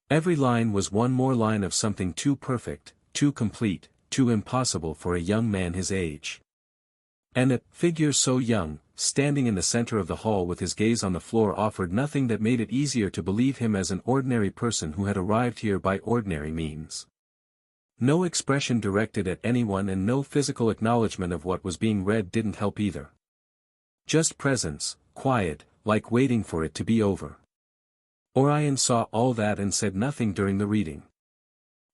Every line was one more line of something too perfect, too complete, too impossible for a young man his age. And a figure so young, standing in the center of the hall with his gaze on the floor, offered nothing that made it easier to believe him as an ordinary person who had arrived here by ordinary means. No expression directed at anyone and no physical acknowledgement of what was being read didn't help either. Just presence, quiet, like waiting for it to be over. Orion saw all that and said nothing during the reading.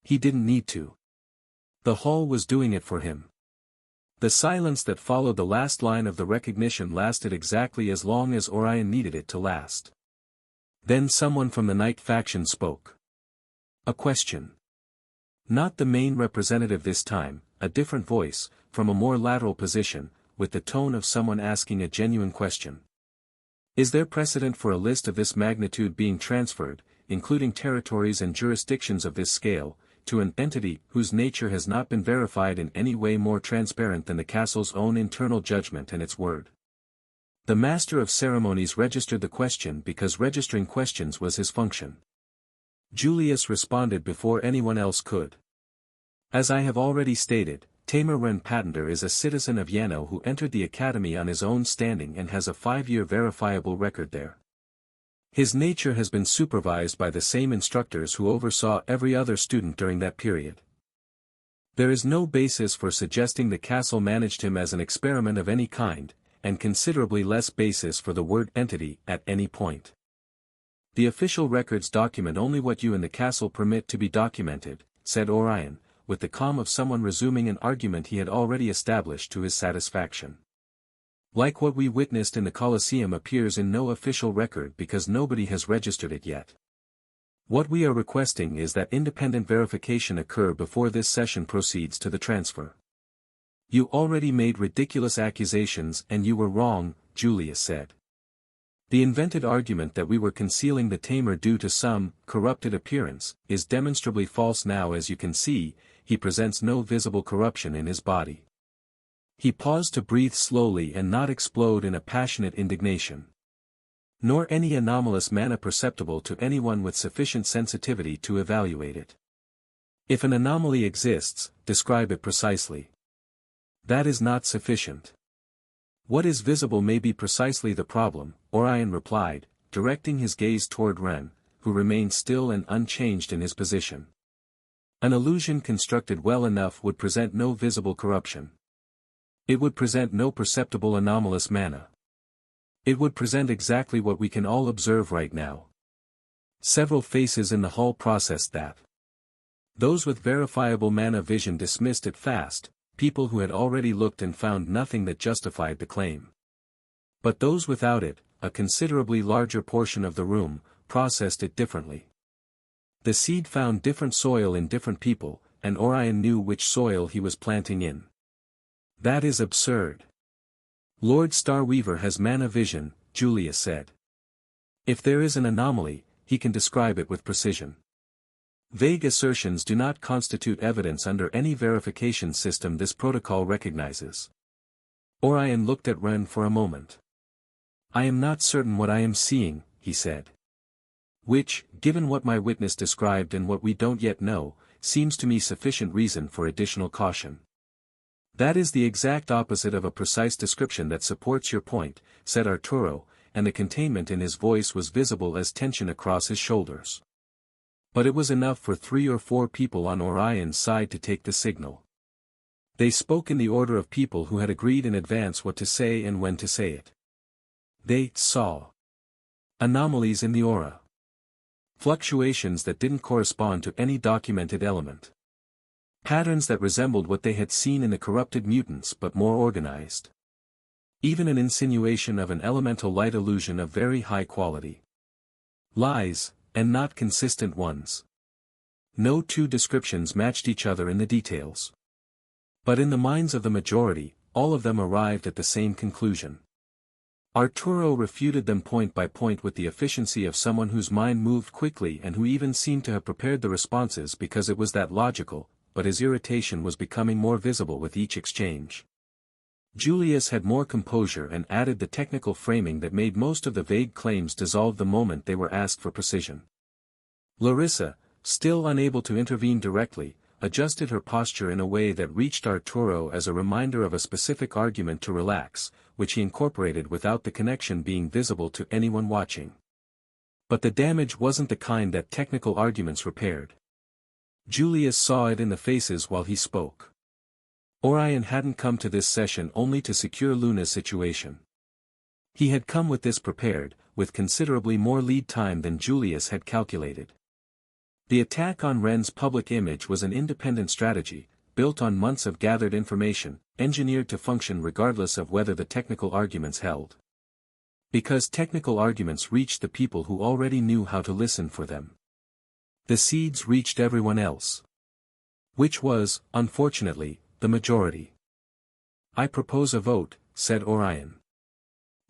He didn't need to. The hall was doing it for him. The silence that followed the last line of the recognition lasted exactly as long as Orion needed it to last. Then someone from the Night faction spoke. A question. Not the main representative this time, a different voice, from a more lateral position, with the tone of someone asking a genuine question. Is there precedent for a list of this magnitude being transferred, including territories and jurisdictions of this scale, to an entity whose nature has not been verified in any way more transparent than the castle's own internal judgment and its word? The master of ceremonies registered the question because registering questions was his function. Julius responded before anyone else could. As I have already stated, Tamer Ren Patenter is a citizen of Yano who entered the academy on his own standing and has a 5-year verifiable record there. His nature has been supervised by the same instructors who oversaw every other student during that period. There is no basis for suggesting the castle managed him as an experiment of any kind, and considerably less basis for the word entity at any point. The official records document only what you and the castle permit to be documented, said Orion, with the calm of someone resuming an argument he had already established to his satisfaction. Like what we witnessed in the Colosseum appears in no official record because nobody has registered it yet. What we are requesting is that independent verification occur before this session proceeds to the transfer. You already made ridiculous accusations and you were wrong, Julius said. The invented argument that we were concealing the Tamer due to some corrupted appearance is demonstrably false now. As you can see, he presents no visible corruption in his body. He paused to breathe slowly and not explode in a passionate indignation. Nor any anomalous mana perceptible to anyone with sufficient sensitivity to evaluate it. If an anomaly exists, describe it precisely. That is not sufficient. What is visible may be precisely the problem, Orion replied, directing his gaze toward Ren, who remained still and unchanged in his position. An illusion constructed well enough would present no visible corruption. It would present no perceptible anomalous mana. It would present exactly what we can all observe right now. Several faces in the hall processed that. Those with verifiable mana vision dismissed it fast, people who had already looked and found nothing that justified the claim. But those without it, a considerably larger portion of the room, processed it differently. The seed found different soil in different people, and Orion knew which soil he was planting in. That is absurd. Lord Starweaver has mana vision, Julius said. If there is an anomaly, he can describe it with precision. Vague assertions do not constitute evidence under any verification system this protocol recognizes. Orion looked at Ren for a moment. I am not certain what I am seeing, he said. Which, given what my witness described and what we don't yet know, seems to me sufficient reason for additional caution. That is the exact opposite of a precise description that supports your point, said Arturo, and the containment in his voice was visible as tension across his shoulders. But it was enough for 3 or 4 people on Orion's side to take the signal. They spoke in the order of people who had agreed in advance what to say and when to say it. They saw anomalies in the aura. Fluctuations that didn't correspond to any documented element. Patterns that resembled what they had seen in the corrupted mutants but more organized. Even an insinuation of an elemental light illusion of very high quality. Lies, and not consistent ones. No two descriptions matched each other in the details. But in the minds of the majority, all of them arrived at the same conclusion. Arturo refuted them point by point with the efficiency of someone whose mind moved quickly and who even seemed to have prepared the responses because it was that logical, but his irritation was becoming more visible with each exchange. Julius had more composure and added the technical framing that made most of the vague claims dissolve the moment they were asked for precision. Larissa, still unable to intervene directly, adjusted her posture in a way that reached Arturo as a reminder of a specific argument to relax, which he incorporated without the connection being visible to anyone watching. But the damage wasn't the kind that technical arguments repaired. Julius saw it in the faces while he spoke. Orion hadn't come to this session only to secure Luna's situation. He had come with this prepared, with considerably more lead time than Julius had calculated. The attack on Ren's public image was an independent strategy, built on months of gathered information, engineered to function regardless of whether the technical arguments held. Because technical arguments reached the people who already knew how to listen for them. The seeds reached everyone else. Which was, unfortunately, the majority. "I propose a vote," said Orion.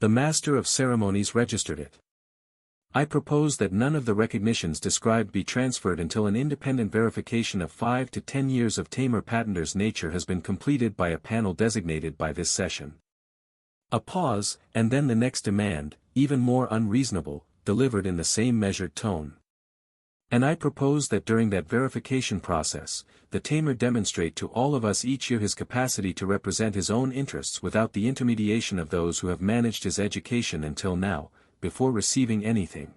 The Master of Ceremonies registered it. "I propose that none of the recognitions described be transferred until an independent verification of 5 to 10 years of Tamer Patenter's nature has been completed by a panel designated by this session." A pause, and then the next demand, even more unreasonable, delivered in the same measured tone. "And I propose that during that verification process, the Tamer demonstrate to all of us each year his capacity to represent his own interests without the intermediation of those who have managed his education until now, before receiving anything."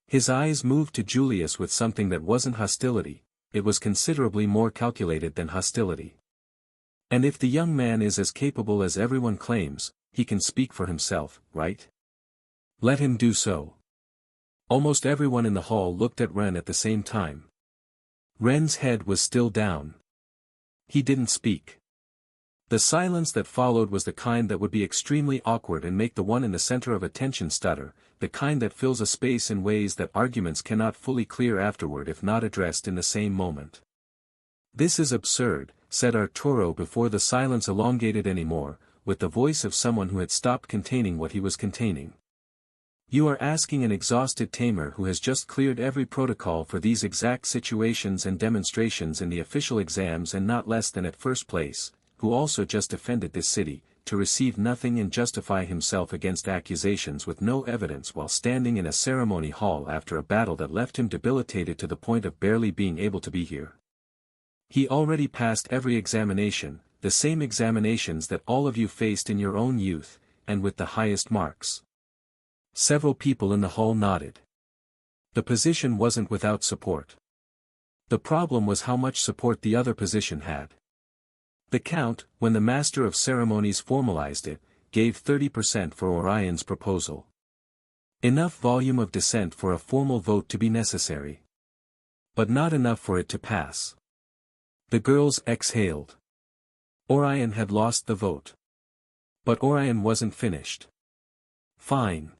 His eyes moved to Julius with something that wasn't hostility, it was considerably more calculated than hostility. "And if the young man is as capable as everyone claims, he can speak for himself, right? Let him do so." Almost everyone in the hall looked at Ren at the same time. Ren's head was still down. He didn't speak. The silence that followed was the kind that would be extremely awkward and make the one in the center of attention stutter, the kind that fills a space in ways that arguments cannot fully clear afterward if not addressed in the same moment. "This is absurd," said Arturo before the silence elongated anymore, with the voice of someone who had stopped containing what he was containing. "You are asking an exhausted Tamer who has just cleared every protocol for these exact situations and demonstrations in the official exams and not less than at first place, who also just defended this city, to receive nothing and justify himself against accusations with no evidence while standing in a ceremony hall after a battle that left him debilitated to the point of barely being able to be here. He already passed every examination, the same examinations that all of you faced in your own youth, and with the highest marks." Several people in the hall nodded. The position wasn't without support. The problem was how much support the other position had. The count, when the Master of Ceremonies formalized it, gave 30% for Orion's proposal. Enough volume of dissent for a formal vote to be necessary. But not enough for it to pass. The girls exhaled. Orion had lost the vote. But Orion wasn't finished. "Fine.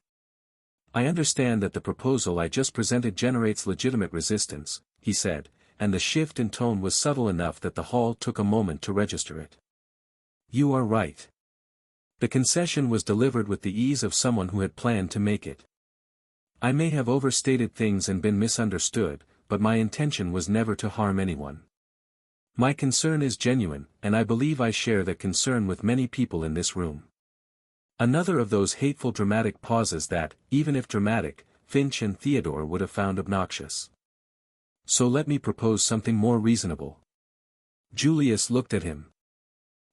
I understand that the proposal I just presented generates legitimate resistance," he said, and the shift in tone was subtle enough that the hall took a moment to register it. "You are right." The concession was delivered with the ease of someone who had planned to make it. "I may have overstated things and been misunderstood, but my intention was never to harm anyone. My concern is genuine, and I believe I share that concern with many people in this room." Another of those hateful dramatic pauses that, even if dramatic, Finch and Theodore would have found obnoxious. "So let me propose something more reasonable." Julius looked at him.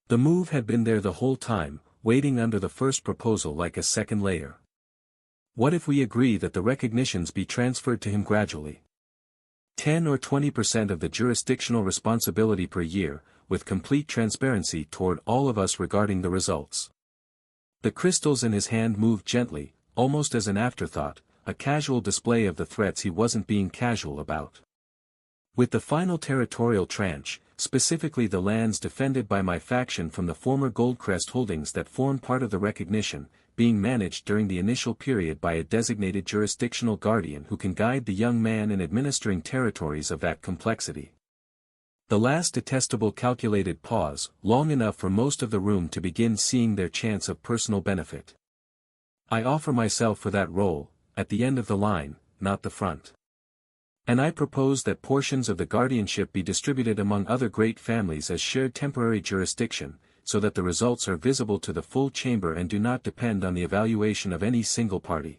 The move had been there the whole time, waiting under the first proposal like a second layer. "What if we agree that the recognitions be transferred to him gradually? 10 or 20% of the jurisdictional responsibility per year, with complete transparency toward all of us regarding the results. The crystals in his hand moved gently, almost as an afterthought, a casual display of the threats he wasn't being casual about. With the final territorial tranche, specifically the lands defended by my faction from the former Goldcrest holdings that form part of the recognition, being managed during the initial period by a designated jurisdictional guardian who can guide the young man in administering territories of that complexity. The last detestable calculated pause, long enough for most of the room to begin seeing their chance of personal benefit. I offer myself for that role, at the end of the line, not the front. And I propose that portions of the guardianship be distributed among other great families as shared temporary jurisdiction, so that the results are visible to the full chamber and do not depend on the evaluation of any single party.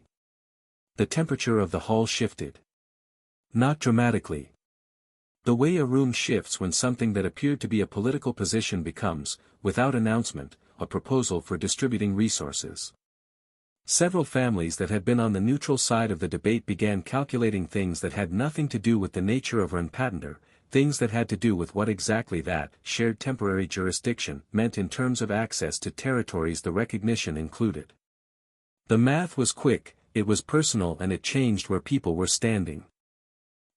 The temperature of the hall shifted. Not dramatically. The way a room shifts when something that appeared to be a political position becomes, without announcement, a proposal for distributing resources. Several families that had been on the neutral side of the debate began calculating things that had nothing to do with the nature of Renpatender, things that had to do with what exactly that shared temporary jurisdiction meant in terms of access to territories the recognition included. The math was quick, it was personal, and it changed where people were standing.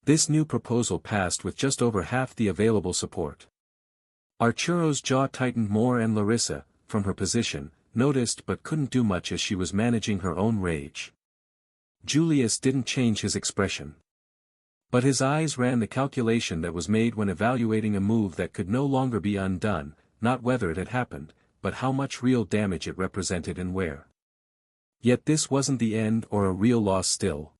This new proposal passed with just over half the available support. Arturo's jaw tightened more, and Larissa, from her position, noticed but couldn't do much as she was managing her own rage. Julius didn't change his expression. But his eyes ran the calculation that was made when evaluating a move that could no longer be undone, not whether it had happened, but how much real damage it represented and where. Yet this wasn't the end or a real loss still.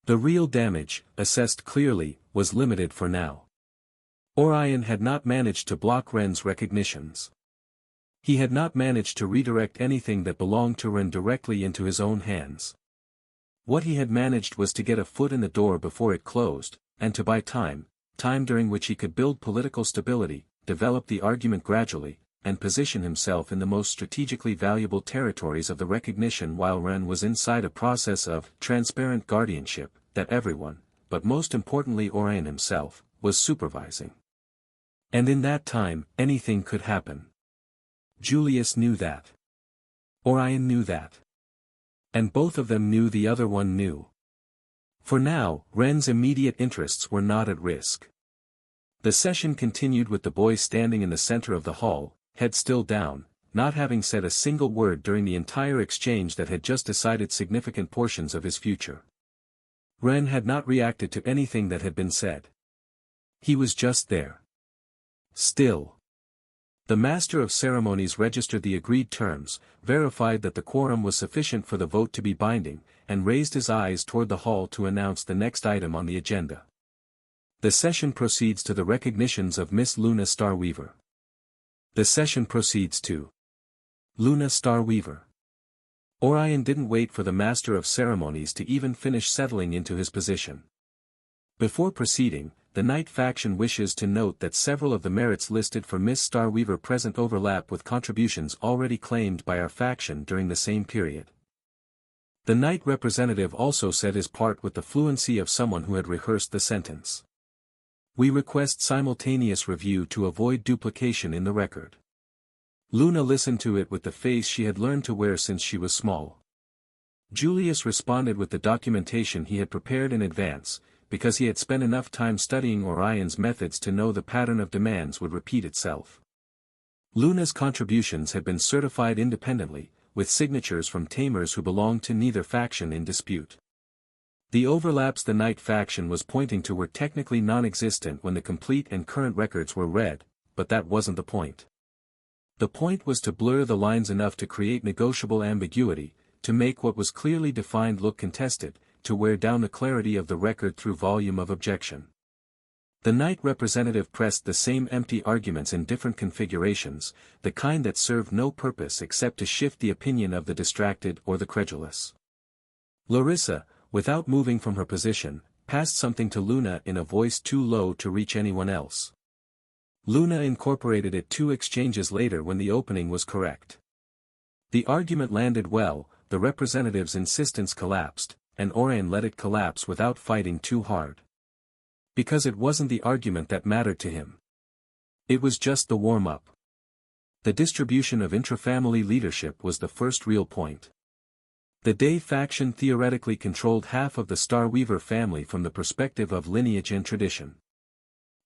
The real damage, assessed clearly, was limited for now. Orion had not managed to block Ren's recognitions. He had not managed to redirect anything that belonged to Ren directly into his own hands. What he had managed was to get a foot in the door before it closed, and to buy time during which he could build political stability, develop the argument gradually, and position himself in the most strategically valuable territories of the recognition while Ren was inside a process of transparent guardianship that everyone, but most importantly Orion himself, was supervising. And in that time, anything could happen. Julius knew that. Orion knew that. And both of them knew the other one knew. For now, Ren's immediate interests were not at risk. The session continued with the boy standing in the center of the hall, head still down, not having said a single word during the entire exchange that had just decided significant portions of his future. Ren had not reacted to anything that had been said. He was just there. Still. The master of ceremonies registered the agreed terms, verified that the quorum was sufficient for the vote to be binding, and raised his eyes toward the hall to announce the next item on the agenda. The session proceeds to the recognitions of Miss Luna Starweaver. The session proceeds to Luna Starweaver. Orion didn't wait for the master of ceremonies to even finish settling into his position. Before proceeding, the Knight faction wishes to note that several of the merits listed for Miss Starweaver present overlap with contributions already claimed by our faction during the same period. The Knight representative also said his part with the fluency of someone who had rehearsed the sentence. We request simultaneous review to avoid duplication in the record. Luna listened to it with the face she had learned to wear since she was small. Julius responded with the documentation he had prepared in advance, because he had spent enough time studying Orion's methods to know the pattern of demands would repeat itself. Luna's contributions had been certified independently, with signatures from Tamers who belonged to neither faction in dispute. The overlaps the Knight faction was pointing to were technically non-existent when the complete and current records were read, but that wasn't the point. The point was to blur the lines enough to create negotiable ambiguity, to make what was clearly defined look contested, to wear down the clarity of the record through volume of objection. The Knight representative pressed the same empty arguments in different configurations, the kind that served no purpose except to shift the opinion of the distracted or the credulous. Larissa, without moving from her position, passed something to Luna in a voice too low to reach anyone else. Luna incorporated it 2 exchanges later when the opening was correct. The argument landed well, the representative's insistence collapsed, and Orion let it collapse without fighting too hard. Because it wasn't the argument that mattered to him. It was just the warm-up. The distribution of intrafamily leadership was the first real point. The Day faction theoretically controlled half of the Starweaver family from the perspective of lineage and tradition.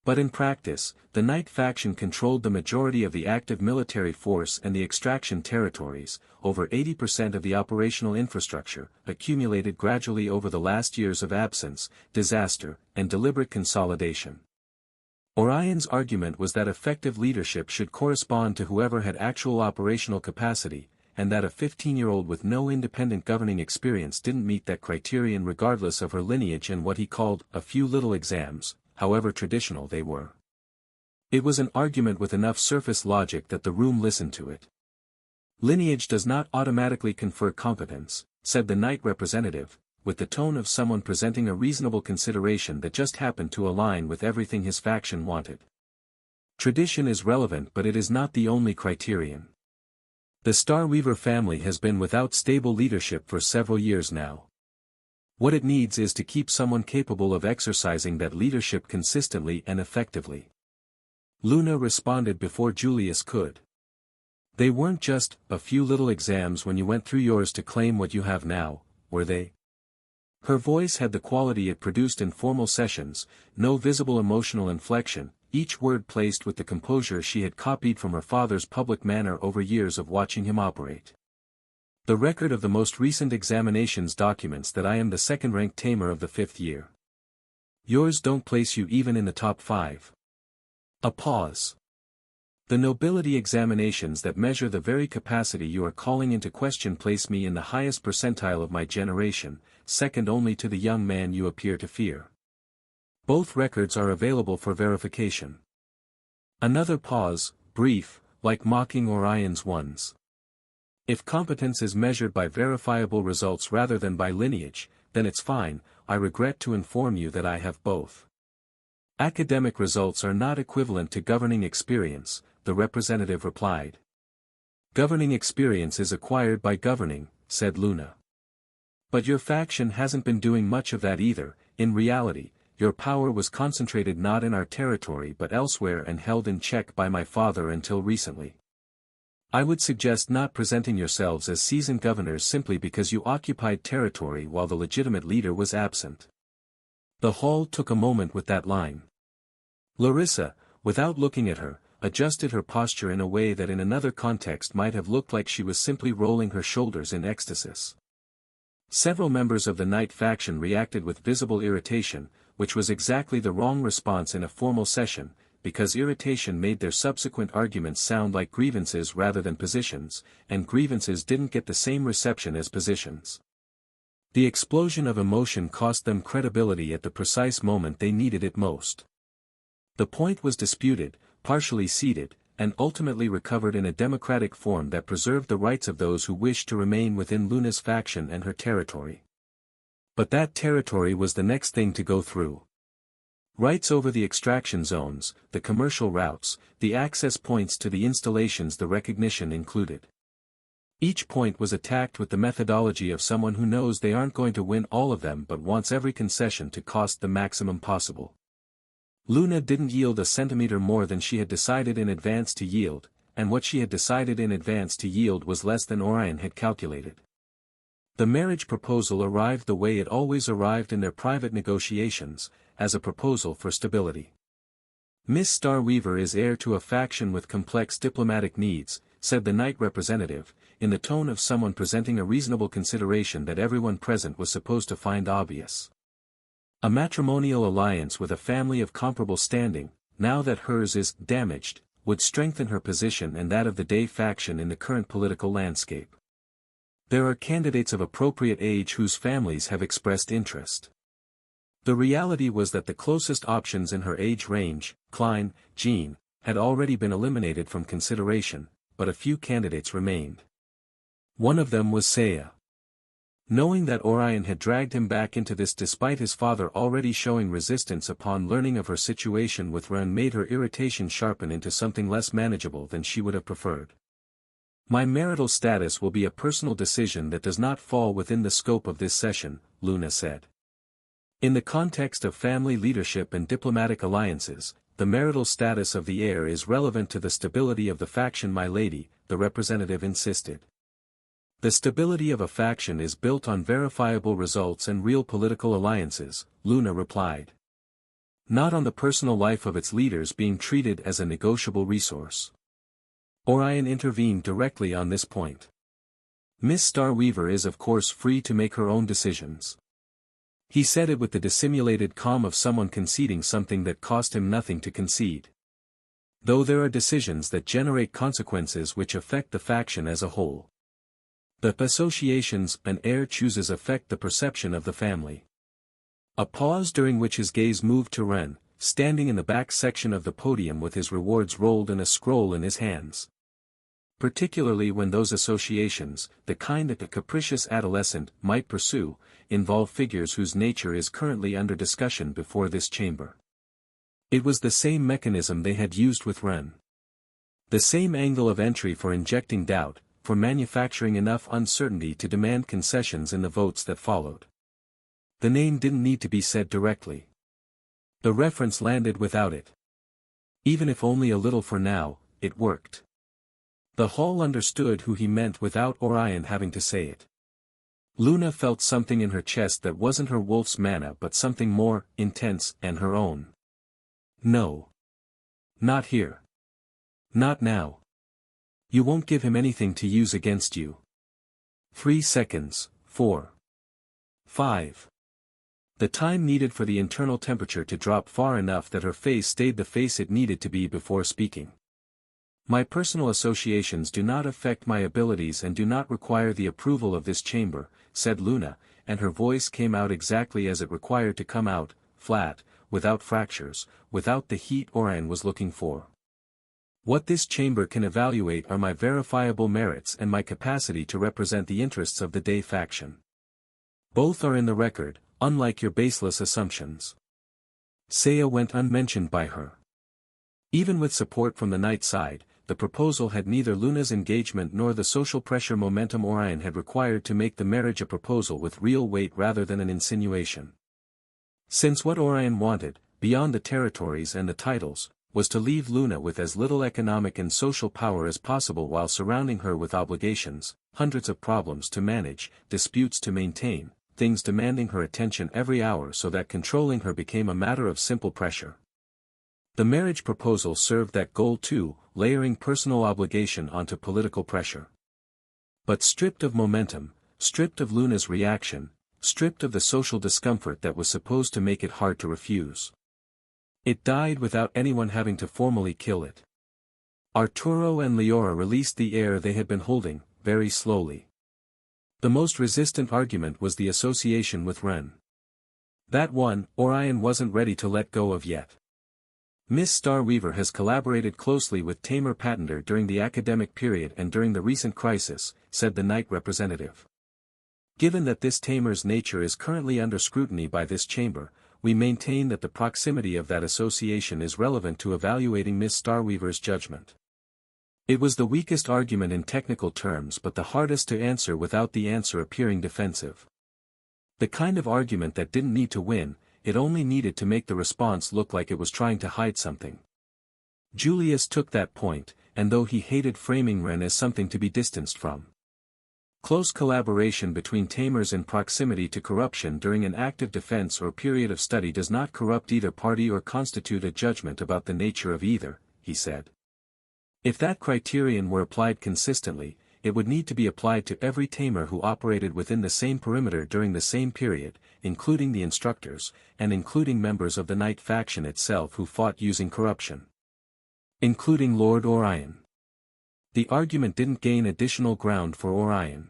But in practice, the Night faction controlled the majority of the active military force and the extraction territories, over 80% of the operational infrastructure, accumulated gradually over the last years of absence, disaster, and deliberate consolidation. Orion's argument was that effective leadership should correspond to whoever had actual operational capacity, and that a 15-year-old with no independent governing experience didn't meet that criterion regardless of her lineage and what he called a few little exams, however traditional they were. It was an argument with enough surface logic that the room listened to it. Lineage does not automatically confer competence, said the Knight representative, with the tone of someone presenting a reasonable consideration that just happened to align with everything his faction wanted. Tradition is relevant, but it is not the only criterion. The Starweaver family has been without stable leadership for several years now. What it needs is to keep someone capable of exercising that leadership consistently and effectively. Luna responded before Julius could. They weren't just a few little exams when you went through yours to claim what you have now, were they? Her voice had the quality it produced in formal sessions, no visible emotional inflection, each word placed with the composure she had copied from her father's public manner over years of watching him operate. The record of the most recent examinations documents that I am the second-ranked Tamer of the 5th year. Yours don't place you even in the top 5. A pause. The nobility examinations that measure the very capacity you are calling into question place me in the highest percentile of my generation, second only to the young man you appear to fear. Both records are available for verification. Another pause, brief, like mocking Orion's ones. If competence is measured by verifiable results rather than by lineage, then it's fine. I regret to inform you that I have both. Academic results are not equivalent to governing experience, the representative replied. Governing experience is acquired by governing, said Luna. But your faction hasn't been doing much of that either. In reality, your power was concentrated not in our territory but elsewhere and held in check by my father until recently. I would suggest not presenting yourselves as seasoned governors simply because you occupied territory while the legitimate leader was absent. The hall took a moment with that line. Larissa, without looking at her, adjusted her posture in a way that in another context might have looked like she was simply rolling her shoulders in ecstasy. Several members of the Knight faction reacted with visible irritation, which was exactly the wrong response in a formal session, because irritation made their subsequent arguments sound like grievances rather than positions, and grievances didn't get the same reception as positions. The explosion of emotion cost them credibility at the precise moment they needed it most. The point was disputed, partially ceded, and ultimately recovered in a democratic form that preserved the rights of those who wished to remain within Luna's faction and her territory. But that territory was the next thing to go through. Rights over the extraction zones, the commercial routes, the access points to the installations the recognition included. Each point was attacked with the methodology of someone who knows they aren't going to win all of them but wants every concession to cost the maximum possible. Luna didn't yield a centimeter more than she had decided in advance to yield, and what she had decided in advance to yield was less than Orion had calculated. The marriage proposal arrived the way it always arrived in their private negotiations, as a proposal for stability. Miss Starweaver is heir to a faction with complex diplomatic needs, said the Knight representative, in the tone of someone presenting a reasonable consideration that everyone present was supposed to find obvious. A matrimonial alliance with a family of comparable standing, now that hers is damaged, would strengthen her position and that of the Day faction in the current political landscape. There are candidates of appropriate age whose families have expressed interest. The reality was that the closest options in her age range, Klein, Jean, had already been eliminated from consideration, but a few candidates remained. One of them was Saya. Knowing that Orion had dragged him back into this despite his father already showing resistance upon learning of her situation with Ren made her irritation sharpen into something less manageable than she would have preferred. My marital status will be a personal decision that does not fall within the scope of this session, Luna said. In the context of family leadership and diplomatic alliances, the marital status of the heir is relevant to the stability of the faction, my lady, the representative insisted. The stability of a faction is built on verifiable results and real political alliances, Luna replied. Not on the personal life of its leaders being treated as a negotiable resource. Orion intervened directly on this point. Miss Starweaver is of course free to make her own decisions. He said it with the dissimulated calm of someone conceding something that cost him nothing to concede. Though there are decisions that generate consequences which affect the faction as a whole. The associations an heir chooses affect the perception of the family. A pause during which his gaze moved to Ren, standing in the back section of the podium with his rewards rolled and a scroll in his hands. Particularly when those associations, the kind that a capricious adolescent might pursue, involve figures whose nature is currently under discussion before this chamber. It was the same mechanism they had used with Ren. The same angle of entry for injecting doubt, for manufacturing enough uncertainty to demand concessions in the votes that followed. The name didn't need to be said directly. The reference landed without it. Even if only a little for now, it worked. The hall understood who he meant without Orion having to say it. Luna felt something in her chest that wasn't her wolf's mana but something more intense and her own. No. Not here. Not now. You won't give him anything to use against you. 3 seconds, 4. 5. The time needed for the internal temperature to drop far enough that her face stayed the face it needed to be before speaking. My personal associations do not affect my abilities and do not require the approval of this chamber, said Luna, and her voice came out exactly as it required to come out, flat, without fractures, without the heat Orion was looking for. What this chamber can evaluate are my verifiable merits and my capacity to represent the interests of the Day faction. Both are in the record, unlike your baseless assumptions. Saya went unmentioned by her. Even with support from the Night side, the proposal had neither Luna's engagement nor the social pressure momentum Orion had required to make the marriage a proposal with real weight rather than an insinuation. Since what Orion wanted, beyond the territories and the titles, was to leave Luna with as little economic and social power as possible while surrounding her with obligations, hundreds of problems to manage, disputes to maintain, things demanding her attention every hour so that controlling her became a matter of simple pressure. The marriage proposal served that goal too, layering personal obligation onto political pressure. But stripped of momentum, stripped of Luna's reaction, stripped of the social discomfort that was supposed to make it hard to refuse. It died without anyone having to formally kill it. Arturo and Leora released the air they had been holding, very slowly. The most resistant argument was the association with Ren. That one, Orion wasn't ready to let go of yet. Miss Starweaver has collaborated closely with Tamer Patender during the academic period and during the recent crisis, said the Knight representative. Given that this Tamer's nature is currently under scrutiny by this chamber, we maintain that the proximity of that association is relevant to evaluating Miss Starweaver's judgment. It was the weakest argument in technical terms but the hardest to answer without the answer appearing defensive. The kind of argument that didn't need to win, it only needed to make the response look like it was trying to hide something. Julius took that point, and though he hated framing Ren as something to be distanced from. Close collaboration between Tamers in proximity to corruption during an active defense or period of study does not corrupt either party or constitute a judgment about the nature of either, he said. If that criterion were applied consistently, it would need to be applied to every Tamer who operated within the same perimeter during the same period, including the instructors, and including members of the Knight faction itself who fought using corruption. Including Lord Orion. The argument didn't gain additional ground for Orion.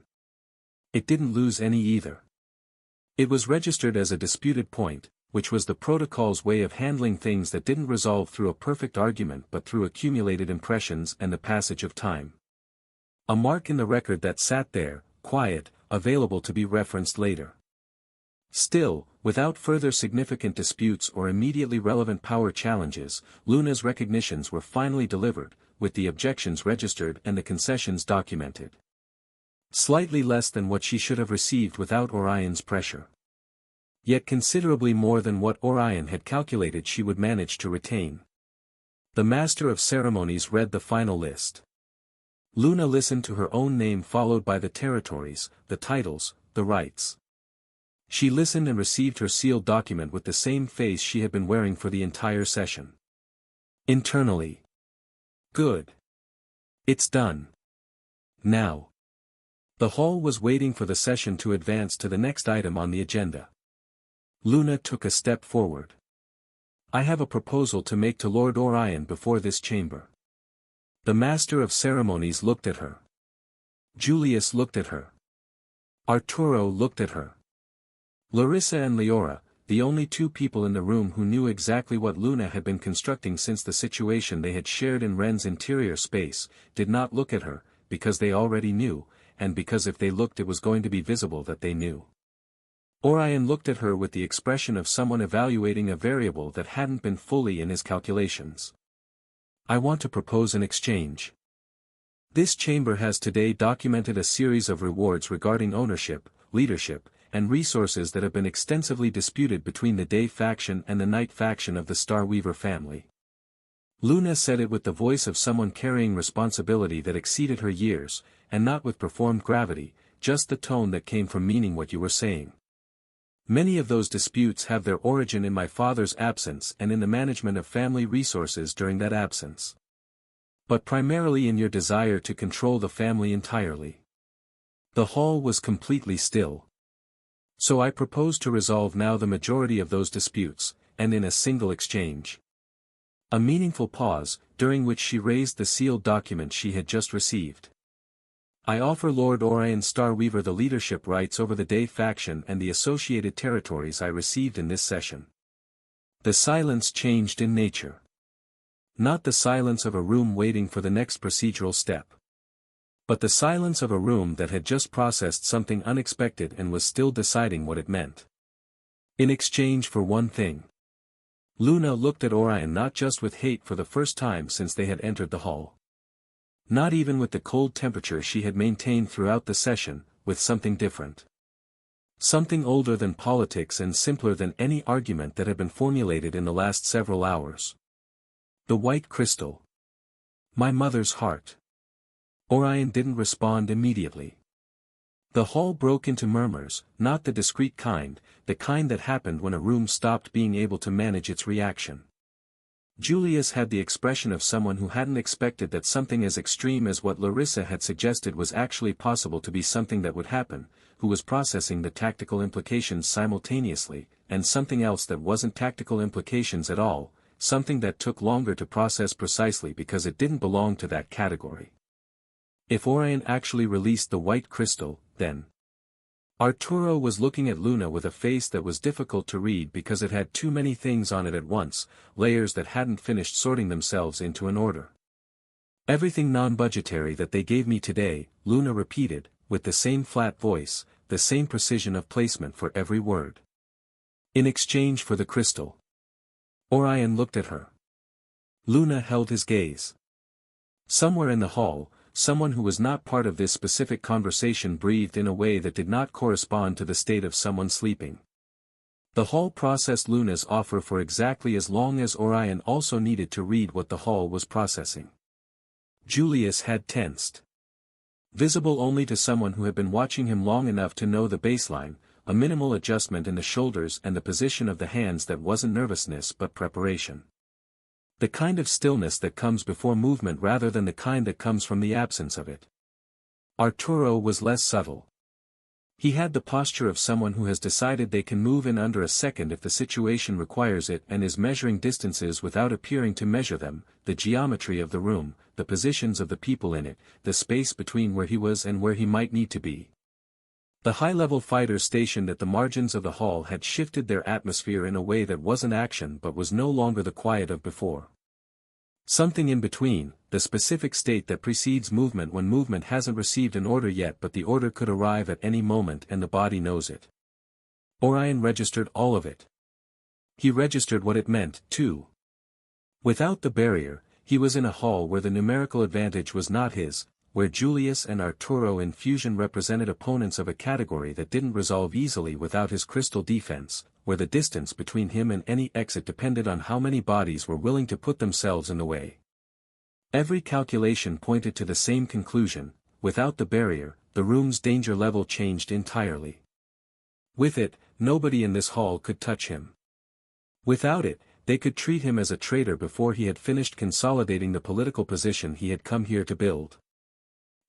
It didn't lose any either. It was registered as a disputed point, which was the protocol's way of handling things that didn't resolve through a perfect argument but through accumulated impressions and the passage of time. A mark in the record that sat there, quiet, available to be referenced later. Still, without further significant disputes or immediately relevant power challenges, Luna's recognitions were finally delivered, with the objections registered and the concessions Yet considerably more than what Orion had calculated she would manage to retain. The Master of Ceremonies read the final list. Luna listened to her own name followed by the territories, the titles, the rights. She listened and received her sealed document with the same face she had been wearing for the entire session. Internally. Good. It's done. Now. The hall was waiting for the session to advance to the next item on the agenda. Luna took a step forward. I have a proposal to make to Lord Orion before this chamber. The Master of Ceremonies looked at her. Julius looked at her. Arturo looked at her. Larissa and Leora, the only two people in the room who knew exactly what Luna had been constructing since the situation they had shared in Ren's interior space, did not look at her, because they already knew, and because if they looked it was going to be visible that they knew. Orion looked at her with the expression of someone evaluating a variable that hadn't been fully in his calculations. I want to propose an exchange. This chamber has today documented a series of rewards regarding ownership, leadership, and resources that have been extensively disputed between the Day faction and the Night faction of the Starweaver family. Luna said it with the voice of someone carrying responsibility that exceeded her years, and not with performed gravity, just the tone that came from meaning what you were saying. Many of those disputes have their origin in my father's absence and in the management of family resources during that absence. But primarily in your desire to control the family entirely. The hall was completely still. So I propose to resolve now the majority of those disputes, and in a single exchange. A meaningful pause, during which she raised the sealed document she had just received. I offer Lord Orion Starweaver the leadership rights over the Day faction and the associated territories I received in this session. The silence changed in nature. Not the silence of a room waiting for the next procedural step. But the silence of a room that had just processed something unexpected and was still deciding what it meant. In exchange for one thing. Luna looked at Orion not just with hate for the first time since they had entered the hall. Not even with the cold temperature she had maintained throughout the session, with something different. Something older than politics and simpler than any argument that had been formulated in the last several hours. The white crystal. My mother's heart. Orion didn't respond immediately. The hall broke into murmurs, not the discreet kind, the kind that happened when a room stopped being able to manage its reaction. Julius had the expression of someone who hadn't expected that something as extreme as what Larissa had suggested was actually possible to be something that would happen, who was processing the tactical implications simultaneously, and something else that wasn't tactical implications at all, something that took longer to process precisely because it didn't belong to that category. If Orion actually released the white crystal, then... Arturo was looking at Luna with a face that was difficult to read because it had too many things on it at once, layers that hadn't finished sorting themselves into an order. Everything non-budgetary that they gave me today, Luna repeated, with the same flat voice, the same precision of placement for every word. In exchange for the crystal. Orion looked at her. Luna held his gaze. Somewhere in the hall, someone who was not part of this specific conversation breathed in a way that did not correspond to the state of someone sleeping. The hall processed Luna's offer for exactly as long as Orion also needed to read what the hall was processing. Julius had tensed. Visible only to someone who had been watching him long enough to know the baseline, a minimal adjustment in the shoulders and the position of the hands that wasn't nervousness but preparation. The kind of stillness that comes before movement rather than the kind that comes from the absence of it. Arturo was less subtle. He had the posture of someone who has decided they can move in under a second if the situation requires it and is measuring distances without appearing to measure them, the geometry of the room, the positions of the people in it, the space between where he was and where he might need to be. The high-level fighters stationed at the margins of the hall had shifted their atmosphere in a way that wasn't action but was no longer the quiet of before. Something in between, the specific state that precedes movement when movement hasn't received an order yet but the order could arrive at any moment and the body knows it. Orion registered all of it. He registered what it meant, too. Without the barrier, he was in a hall where the numerical advantage was not his, where Julius and Arturo in fusion represented opponents of a category that didn't resolve easily without his crystal defense, where the distance between him and any exit depended on how many bodies were willing to put themselves in the way. Every calculation pointed to the same conclusion: without the barrier, the room's danger level changed entirely. With it, nobody in this hall could touch him. Without it, they could treat him as a traitor before he had finished consolidating the political position he had come here to build.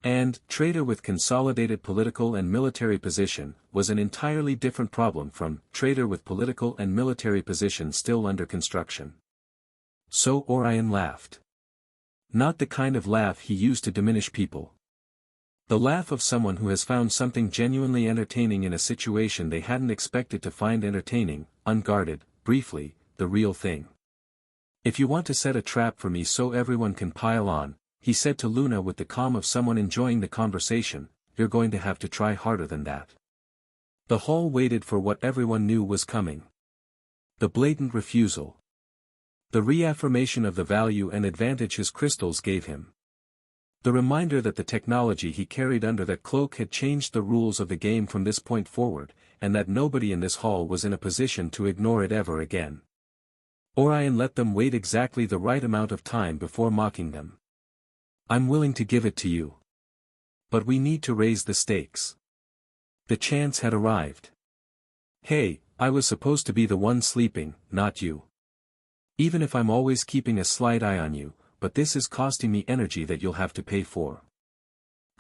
And, traitor with consolidated political and military position, was an entirely different problem from traitor with political and military position still under construction. So Orion laughed. Not the kind of laugh he used to diminish people. The laugh of someone who has found something genuinely entertaining in a situation they hadn't expected to find entertaining, unguarded, briefly, the real thing. "If you want to set a trap for me so everyone can pile on," he said to Luna with the calm of someone enjoying the conversation, "you're going to have to try harder than that." The hall waited for what everyone knew was coming. The blatant refusal. The reaffirmation of the value and advantage his crystals gave him. The reminder that the technology he carried under that cloak had changed the rules of the game from this point forward, and that nobody in this hall was in a position to ignore it ever again. Orion let them wait exactly the right amount of time before mocking them. "I'm willing to give it to you. But we need to raise the stakes." The chance had arrived. "Hey, I was supposed to be the one sleeping, not you. Even if I'm always keeping a slight eye on you, but this is costing me energy that you'll have to pay for.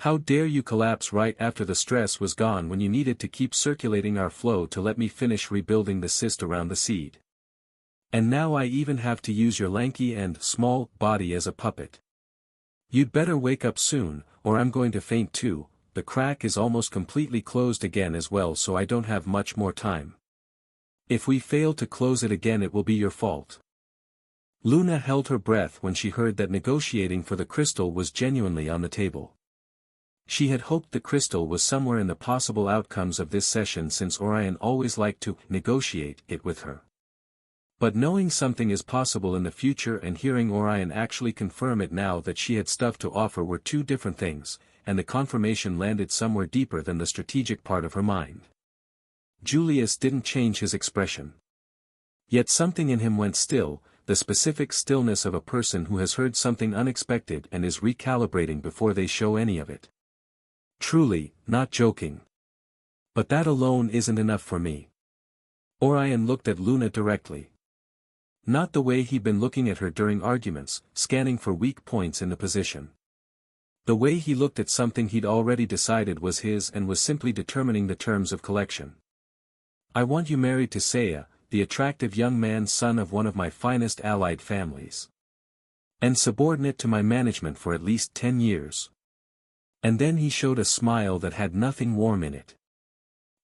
How dare you collapse right after the stress was gone when you needed to keep circulating our flow to let me finish rebuilding the cyst around the seed. And now I even have to use your lanky and small body as a puppet. You'd better wake up soon, or I'm going to faint too. The crack is almost completely closed again as well, so I don't have much more time. If we fail to close it again, it will be your fault." Luna held her breath when she heard that negotiating for the crystal was genuinely on the table. She had hoped the crystal was somewhere in the possible outcomes of this session, since Orion always liked to negotiate it with her. But knowing something is possible in the future and hearing Orion actually confirm it now that she had stuff to offer were two different things, and the confirmation landed somewhere deeper than the strategic part of her mind. Julius didn't change his expression. Yet something in him went still, the specific stillness of a person who has heard something unexpected and is recalibrating before they show any of it. Truly, not joking. But that alone isn't enough for me. Orion looked at Luna directly. Not the way he'd been looking at her during arguments, scanning for weak points in the position. The way he looked at something he'd already decided was his and was simply determining the terms of collection. "I want you married to Saya, the attractive young man's son of one of my finest allied families. And subordinate to my management for at least 10 years. And then he showed a smile that had nothing warm in it.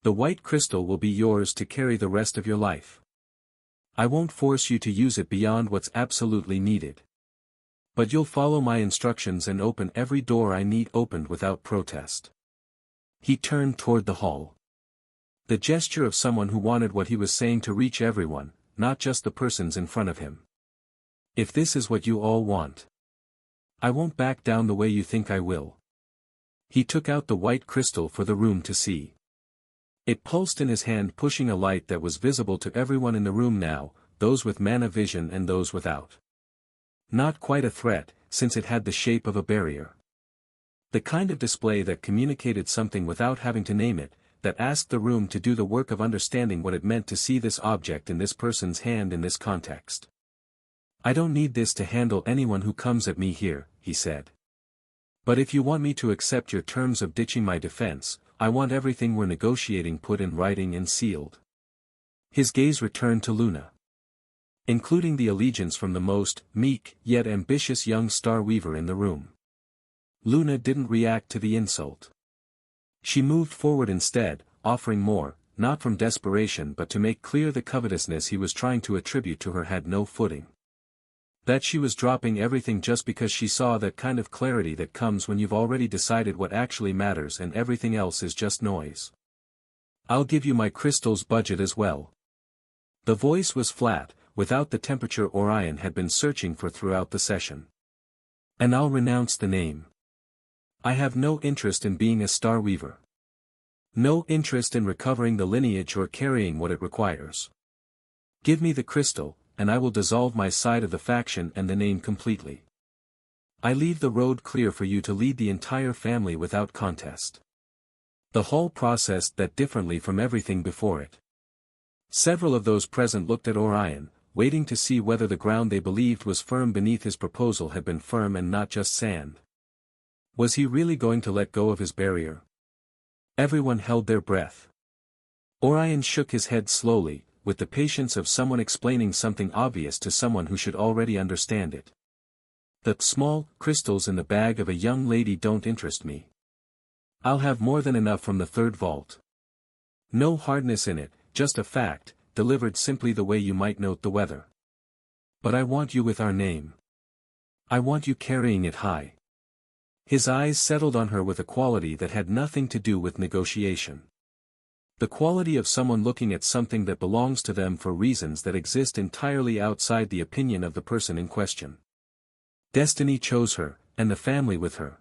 "The white crystal will be yours to carry the rest of your life. I won't force you to use it beyond what's absolutely needed. But you'll follow my instructions and open every door I need opened without protest." He turned toward the hall. The gesture of someone who wanted what he was saying to reach everyone, not just the persons in front of him. "If this is what you all want, I won't back down the way you think I will." He took out the white crystal for the room to see. It pulsed in his hand, pushing a light that was visible to everyone in the room now, those with mana vision and those without. Not quite a threat, since it had the shape of a barrier. The kind of display that communicated something without having to name it, that asked the room to do the work of understanding what it meant to see this object in this person's hand in this context. "I don't need this to handle anyone who comes at me here," he said. "But if you want me to accept your terms of ditching my defense, I want everything we're negotiating put in writing and sealed." His gaze returned to Luna. "Including the allegiance from the most meek yet ambitious young star weaver in the room." Luna didn't react to the insult. She moved forward instead, offering more, not from desperation but to make clear the covetousness he was trying to attribute to her had no footing. That she was dropping everything just because she saw that kind of clarity that comes when you've already decided what actually matters and everything else is just noise. "I'll give you my crystal's budget as well." The voice was flat, without the temperature Orion had been searching for throughout the session. "And I'll renounce the name. I have no interest in being a star weaver. No interest in recovering the lineage or carrying what it requires. Give me the crystal, and I will dissolve my side of the faction and the name completely. I leave the road clear for you to lead the entire family without contest. The whole process that differently from everything before it. Several of those present looked at Orion, waiting to see whether the ground they believed was firm beneath his proposal had been firm and not just sand. Was he really going to let go of his barrier? Everyone held their breath. Orion shook his head slowly, with the patience of someone explaining something obvious to someone who should already understand it. The small crystals in the bag of a young lady don't interest me. I'll have more than enough from the third vault. No hardness in it, just a fact, delivered simply the way you might note the weather. But I want you with our name. I want you carrying it high. His eyes settled on her with a quality that had nothing to do with negotiation. The quality of someone looking at something that belongs to them for reasons that exist entirely outside the opinion of the person in question. Destiny chose her, and the family with her.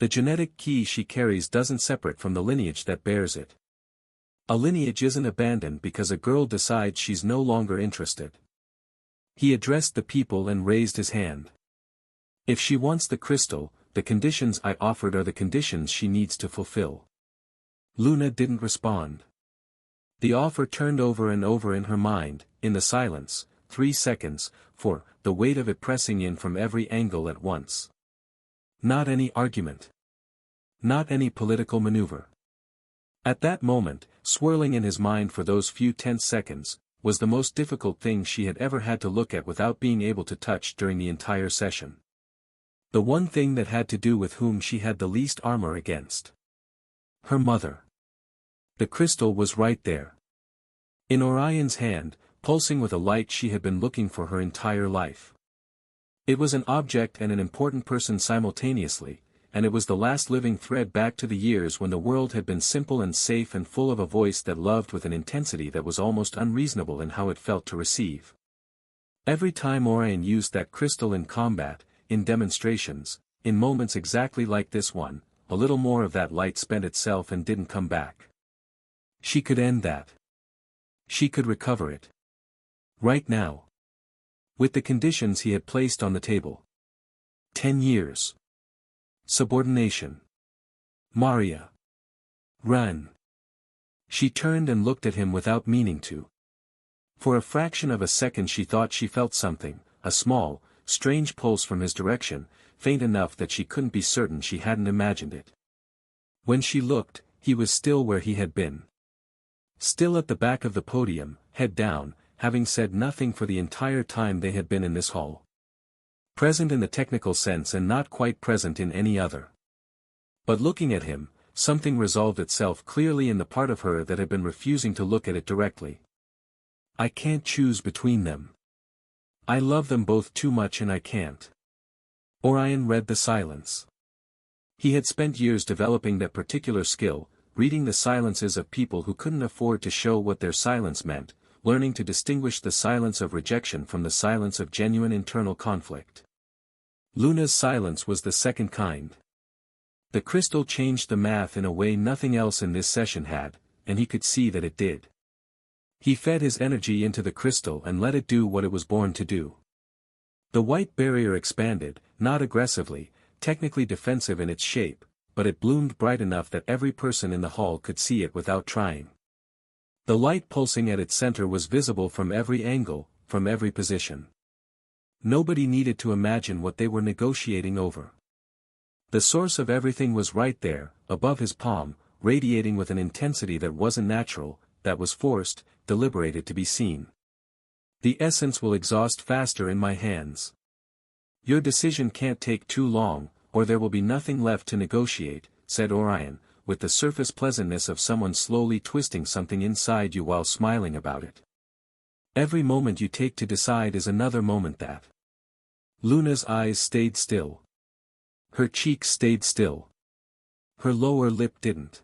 The genetic key she carries doesn't separate from the lineage that bears it. A lineage isn't abandoned because a girl decides she's no longer interested. He addressed the people and raised his hand. If she wants the crystal, the conditions I offered are the conditions she needs to fulfill. Luna didn't respond. The offer turned over and over in her mind, in the silence, 3 seconds, for the weight of it pressing in from every angle at once. Not any argument. Not any political maneuver. At that moment, swirling in his mind for those few tense seconds, was the most difficult thing she had ever had to look at without being able to touch during the entire session. The one thing that had to do with whom she had the least armor against. Her mother. The crystal was right there. In Orion's hand, pulsing with a light she had been looking for her entire life. It was an object and an important person simultaneously, and it was the last living thread back to the years when the world had been simple and safe and full of a voice that loved with an intensity that was almost unreasonable in how it felt to receive. Every time Orion used that crystal in combat, in demonstrations, in moments exactly like this one, a little more of that light spent itself and didn't come back. She could end that. She could recover it. Right now. With the conditions he had placed on the table. 10 years. Subordination. Maria. Run. She turned and looked at him without meaning to. For a fraction of a second she thought she felt something, a small, strange pulse from his direction, faint enough that she couldn't be certain she hadn't imagined it. When she looked, he was still where he had been. Still at the back of the podium, head down, having said nothing for the entire time they had been in this hall. Present in the technical sense and not quite present in any other. But looking at him, something resolved itself clearly in the part of her that had been refusing to look at it directly. I can't choose between them. I love them both too much and I can't. Orion read the silence. He had spent years developing that particular skill, reading the silences of people who couldn't afford to show what their silence meant, learning to distinguish the silence of rejection from the silence of genuine internal conflict. Luna's silence was the second kind. The crystal changed the math in a way nothing else in this session had, and he could see that it did. He fed his energy into the crystal and let it do what it was born to do. The white barrier expanded, not aggressively, technically defensive in its shape, but it bloomed bright enough that every person in the hall could see it without trying. The light pulsing at its center was visible from every angle, from every position. Nobody needed to imagine what they were negotiating over. The source of everything was right there, above his palm, radiating with an intensity that wasn't natural, that was forced, deliberated to be seen. The essence will exhaust faster in my hands. Your decision can't take too long, or there will be nothing left to negotiate, said Orion, with the surface pleasantness of someone slowly twisting something inside you while smiling about it. Every moment you take to decide is another moment that. Luna's eyes stayed still. Her cheeks stayed still. Her lower lip didn't.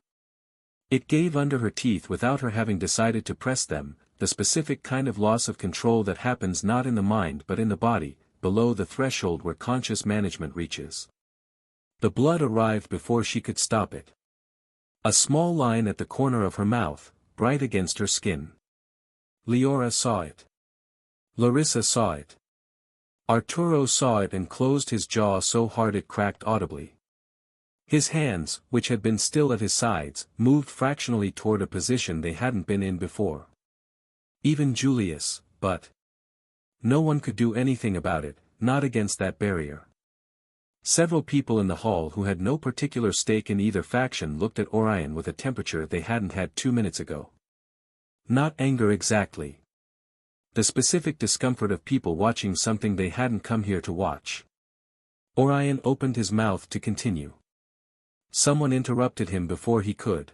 It gave under her teeth without her having decided to press them, the specific kind of loss of control that happens not in the mind but in the body, below the threshold where conscious management reaches. The blood arrived before she could stop it. A small line at the corner of her mouth, bright against her skin. Leora saw it. Larissa saw it. Arturo saw it and closed his jaw so hard it cracked audibly. His hands, which had been still at his sides, moved fractionally toward a position they hadn't been in before. Even Julius, but no one could do anything about it, not against that barrier. Several people in the hall who had no particular stake in either faction looked at Orion with a temperature they hadn't had 2 minutes ago. Not anger exactly. The specific discomfort of people watching something they hadn't come here to watch. Orion opened his mouth to continue. Someone interrupted him before he could.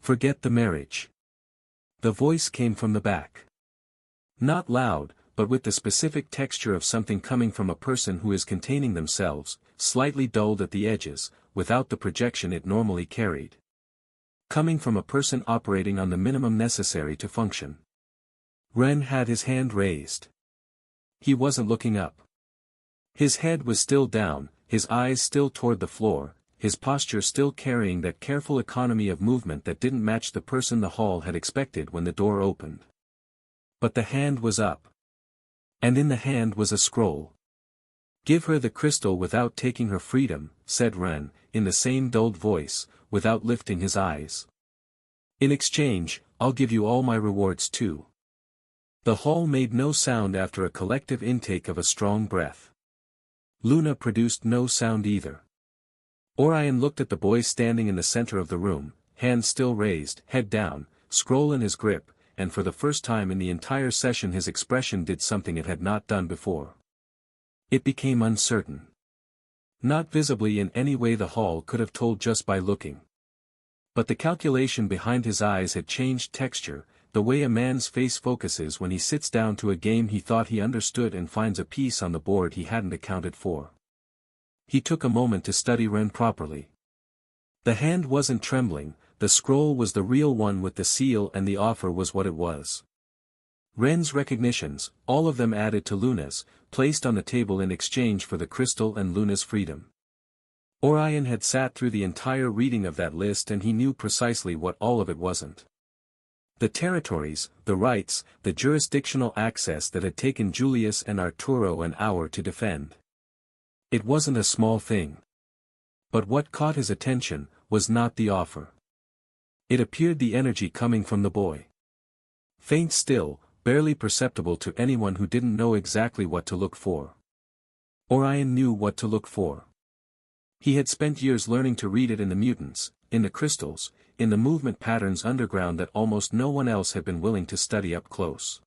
Forget the marriage. The voice came from the back. Not loud, but with the specific texture of something coming from a person who is containing themselves, slightly dulled at the edges, without the projection it normally carried. Coming from a person operating on the minimum necessary to function. Ren had his hand raised. He wasn't looking up. His head was still down, his eyes still toward the floor, his posture still carrying that careful economy of movement that didn't match the person the hall had expected when the door opened. But the hand was up. And in the hand was a scroll. Give her the crystal without taking her freedom, said Ren, in the same dulled voice, without lifting his eyes. In exchange, I'll give you all my rewards too. The hall made no sound after a collective intake of a strong breath. Luna produced no sound either. Orion looked at the boy standing in the center of the room, hand still raised, head down, scroll in his grip, and for the first time in the entire session his expression did something it had not done before. It became uncertain. Not visibly in any way the hall could have told just by looking. But the calculation behind his eyes had changed texture, the way a man's face focuses when he sits down to a game he thought he understood and finds a piece on the board he hadn't accounted for. He took a moment to study Ren properly. The hand wasn't trembling, the scroll was the real one with the seal and the offer was what it was. Ren's recognitions, all of them added to Luna's, placed on the table in exchange for the crystal and Luna's freedom. Orion had sat through the entire reading of that list and he knew precisely what all of it wasn't. The territories, the rights, the jurisdictional access that had taken Julius and Arturo an hour to defend. It wasn't a small thing. But what caught his attention was not the offer. It appeared the energy coming from the boy. Faint still, barely perceptible to anyone who didn't know exactly what to look for. Orion knew what to look for. He had spent years learning to read it in the mutants, in the crystals, in the movement patterns underground that almost no one else had been willing to study up close.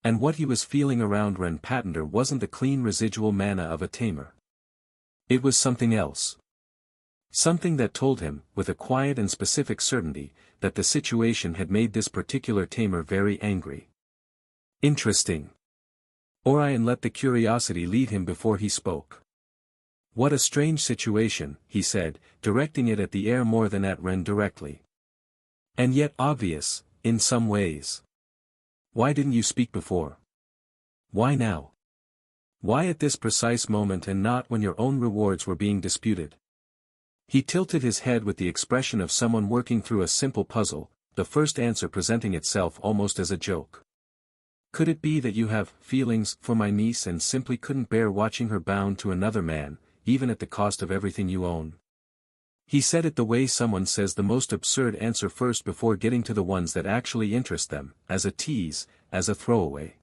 And what he was feeling around Ren Patender wasn't the clean residual mana of a Tamer. It was something else. Something that told him, with a quiet and specific certainty, that the situation had made this particular Tamer very angry. Interesting. Orion let the curiosity lead him before he spoke. What a strange situation, he said, directing it at the air more than at Ren directly. And yet obvious, in some ways. Why didn't you speak before? Why now? Why at this precise moment and not when your own rewards were being disputed? He tilted his head with the expression of someone working through a simple puzzle, the first answer presenting itself almost as a joke. Could it be that you have feelings for my niece and simply couldn't bear watching her bound to another man, even at the cost of everything you own? He said it the way someone says the most absurd answer first before getting to the ones that actually interest them, as a tease, as a throwaway.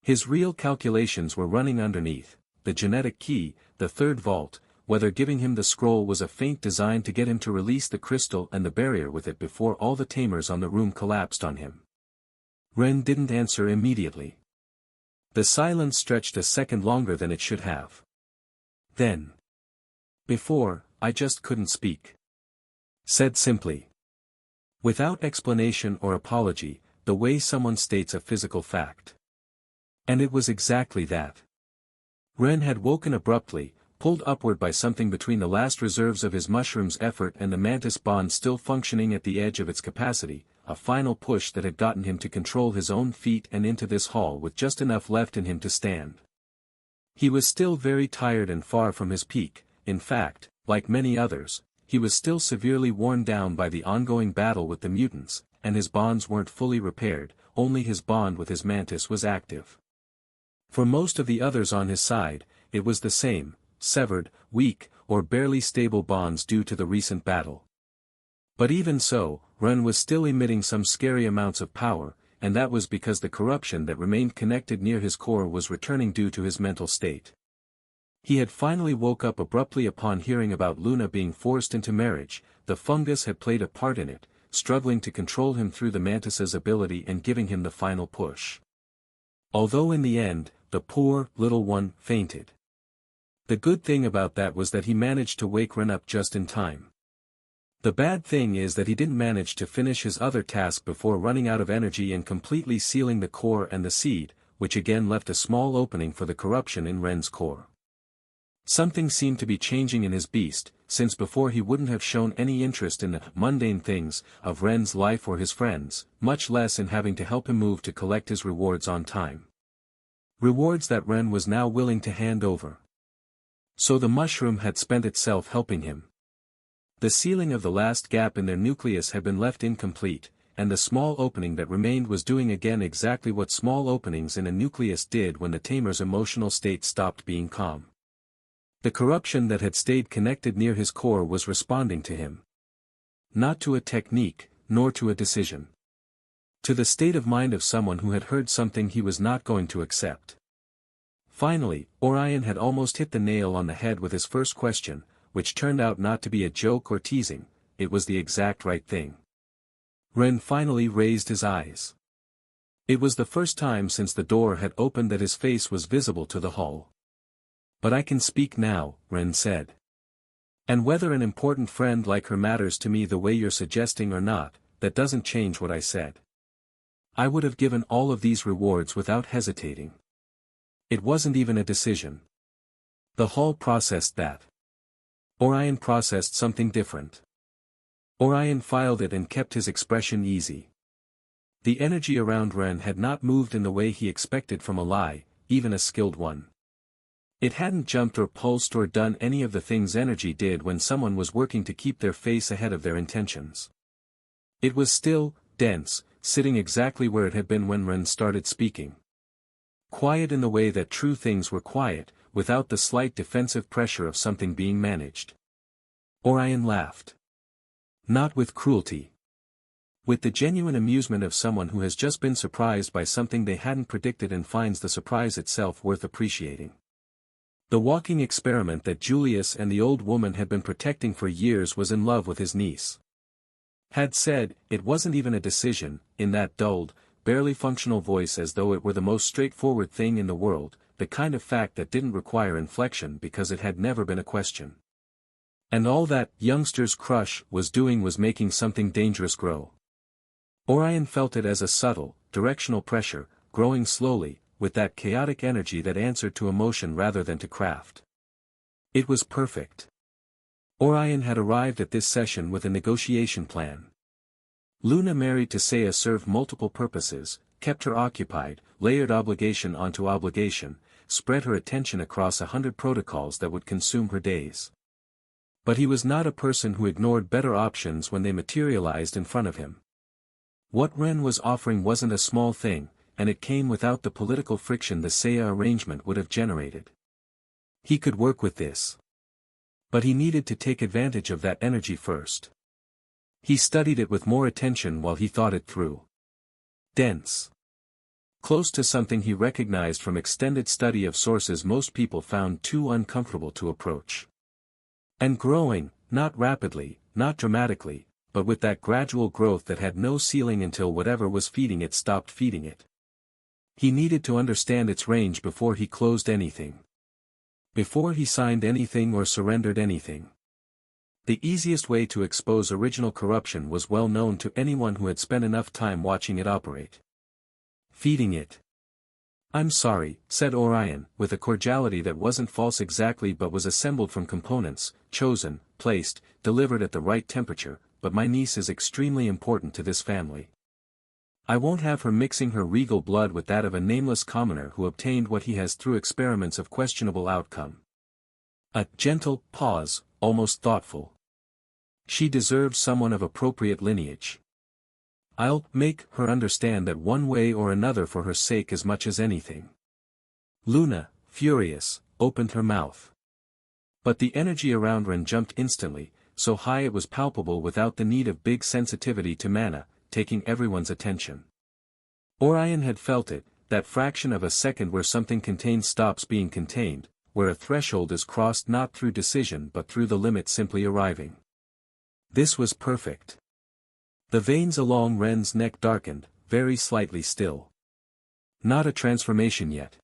His real calculations were running underneath, the genetic key, the third vault, whether giving him the scroll was a feint designed to get him to release the crystal and the barrier with it before all the Tamers on the room collapsed on him. Ren didn't answer immediately. The silence stretched a second longer than it should have. Then. Before, I just couldn't speak. Said simply. Without explanation or apology, the way someone states a physical fact. And it was exactly that. Ren had woken abruptly, pulled upward by something between the last reserves of his mushroom's effort and the mantis bond still functioning at the edge of its capacity, a final push that had gotten him to control his own feet and into this hall with just enough left in him to stand. He was still very tired and far from his peak, in fact, like many others, he was still severely worn down by the ongoing battle with the mutants, and his bonds weren't fully repaired, only his bond with his mantis was active. For most of the others on his side, it was the same, severed, weak, or barely stable bonds due to the recent battle. But even so, Ren was still emitting some scary amounts of power, and that was because the corruption that remained connected near his core was returning due to his mental state. He had finally woke up abruptly upon hearing about Luna being forced into marriage. The fungus had played a part in it, struggling to control him through the mantis's ability and giving him the final push. Although in the end, the poor, little one, fainted. The good thing about that was that he managed to wake Ren up just in time. The bad thing is that he didn't manage to finish his other task before running out of energy and completely sealing the core and the seed, which again left a small opening for the corruption in Ren's core. Something seemed to be changing in his beast, since before he wouldn't have shown any interest in the mundane things of Ren's life or his friends, much less in having to help him move to collect his rewards on time. Rewards that Ren was now willing to hand over. So the mushroom had spent itself helping him. The sealing of the last gap in their nucleus had been left incomplete, and the small opening that remained was doing again exactly what small openings in a nucleus did when the Tamer's emotional state stopped being calm. The corruption that had stayed connected near his core was responding to him. Not to a technique, nor to a decision. To the state of mind of someone who had heard something he was not going to accept. Finally, Orion had almost hit the nail on the head with his first question, which turned out not to be a joke or teasing. It was the exact right thing. Ren finally raised his eyes. It was the first time since the door had opened that his face was visible to the hall. "But I can speak now," Ren said. "And whether an important friend like her matters to me the way you're suggesting or not, that doesn't change what I said. I would have given all of these rewards without hesitating. It wasn't even a decision. The hall processed that. Orion processed something different. Orion filed it and kept his expression easy. The energy around Ren had not moved in the way he expected from a lie, even a skilled one. It hadn't jumped or pulsed or done any of the things energy did when someone was working to keep their face ahead of their intentions. It was still, dense, sitting exactly where it had been when Ren started speaking. Quiet in the way that true things were quiet, without the slight defensive pressure of something being managed. Orion laughed. Not with cruelty. With the genuine amusement of someone who has just been surprised by something they hadn't predicted and finds the surprise itself worth appreciating. The walking experiment that Julius and the old woman had been protecting for years was in love with his niece. Had said, it wasn't even a decision, in that dulled, barely functional voice as though it were the most straightforward thing in the world, the kind of fact that didn't require inflection because it had never been a question. And all that youngster's crush was doing was making something dangerous grow. Orion felt it as a subtle, directional pressure, growing slowly, with that chaotic energy that answered to emotion rather than to craft. It was perfect. Orion had arrived at this session with a negotiation plan. Luna married to Seiya served multiple purposes, kept her occupied, layered obligation onto obligation, spread her attention across 100 protocols that would consume her days. But he was not a person who ignored better options when they materialized in front of him. What Ren was offering wasn't a small thing, and it came without the political friction the Seiya arrangement would have generated. He could work with this. But he needed to take advantage of that energy first. He studied it with more attention while he thought it through. Dense. Close to something he recognized from extended study of sources most people found too uncomfortable to approach. And growing, not rapidly, not dramatically, but with that gradual growth that had no ceiling until whatever was feeding it stopped feeding it. He needed to understand its range before he closed anything. Before he signed anything or surrendered anything. The easiest way to expose original corruption was well known to anyone who had spent enough time watching it operate. Feeding it. "I'm sorry," said Orion, with a cordiality that wasn't false exactly but was assembled from components, chosen, placed, delivered at the right temperature, but my niece is extremely important to this family. I won't have her mixing her regal blood with that of a nameless commoner who obtained what he has through experiments of questionable outcome. A gentle pause, almost thoughtful. She deserves someone of appropriate lineage. I'll make her understand that one way or another for her sake as much as anything. Luna, furious, opened her mouth. But the energy around Ren jumped instantly, so high it was palpable without the need of big sensitivity to mana, taking everyone's attention. Orion had felt it, that fraction of a second where something contained stops being contained, where a threshold is crossed not through decision but through the limit simply arriving. This was perfect. The veins along Ren's neck darkened, very slightly still. Not a transformation yet.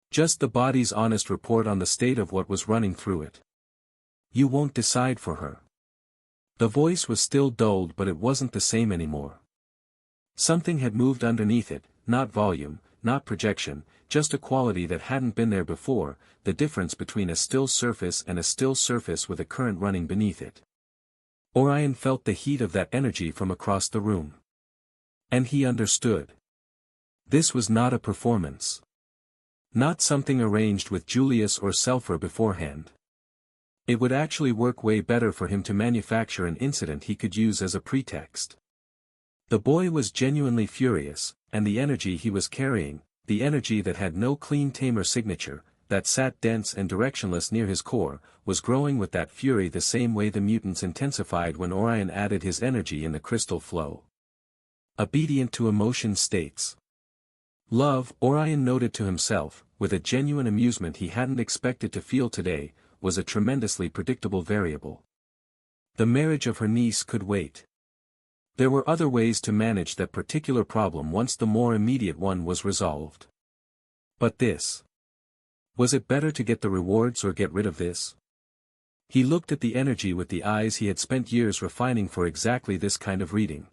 Just the body's honest report on the state of what was running through it. You won't decide for her. The voice was still dulled, but it wasn't the same anymore. Something had moved underneath it, not volume, not projection, just a quality that hadn't been there before, the difference between a still surface and a still surface with a current running beneath it. Orion felt the heat of that energy from across the room. And he understood. This was not a performance. Not something arranged with Julius or Selphra beforehand. It would actually work way better for him to manufacture an incident he could use as a pretext. The boy was genuinely furious, and the energy he was carrying, the energy that had no clean Tamer signature, that sat dense and directionless near his core, was growing with that fury the same way the mutants intensified when Orion added his energy in the crystal flow. Obedient to emotion states. Love, Orion noted to himself, with a genuine amusement he hadn't expected to feel today, was a tremendously predictable variable. The marriage of her niece could wait. There were other ways to manage that particular problem once the more immediate one was resolved. But this. Was it better to get the rewards or get rid of this? He looked at the energy with the eyes he had spent years refining for exactly this kind of reading.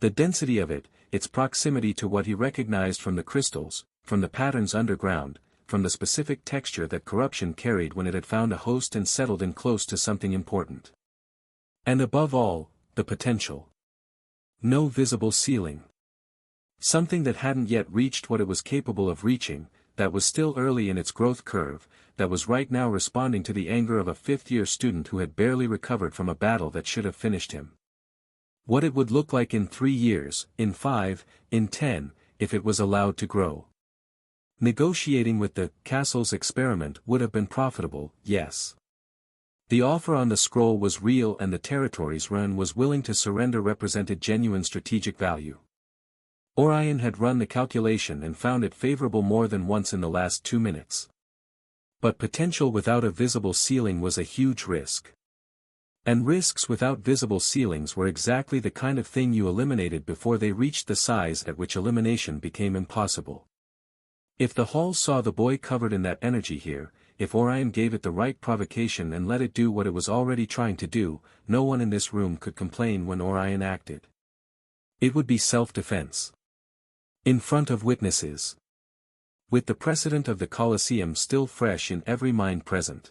The density of it, its proximity to what he recognized from the crystals, from the patterns underground, from the specific texture that corruption carried when it had found a host and settled in close to something important. And above all, the potential. No visible ceiling. Something that hadn't yet reached what it was capable of reaching, that was still early in its growth curve, that was right now responding to the anger of a fifth-year student who had barely recovered from a battle that should have finished him. What it would look like in 3 years, in 5, in 10, if it was allowed to grow. Negotiating with the castle's experiment would have been profitable, yes. The offer on the scroll was real and the territories Ren was willing to surrender represented genuine strategic value. Orion had run the calculation and found it favorable more than once in the last 2 minutes. But potential without a visible ceiling was a huge risk. And risks without visible ceilings were exactly the kind of thing you eliminated before they reached the size at which elimination became impossible. If the hall saw the boy covered in that energy here, if Orion gave it the right provocation and let it do what it was already trying to do, no one in this room could complain when Orion acted. It would be self-defense. In front of witnesses. With the precedent of the Colosseum still fresh in every mind present.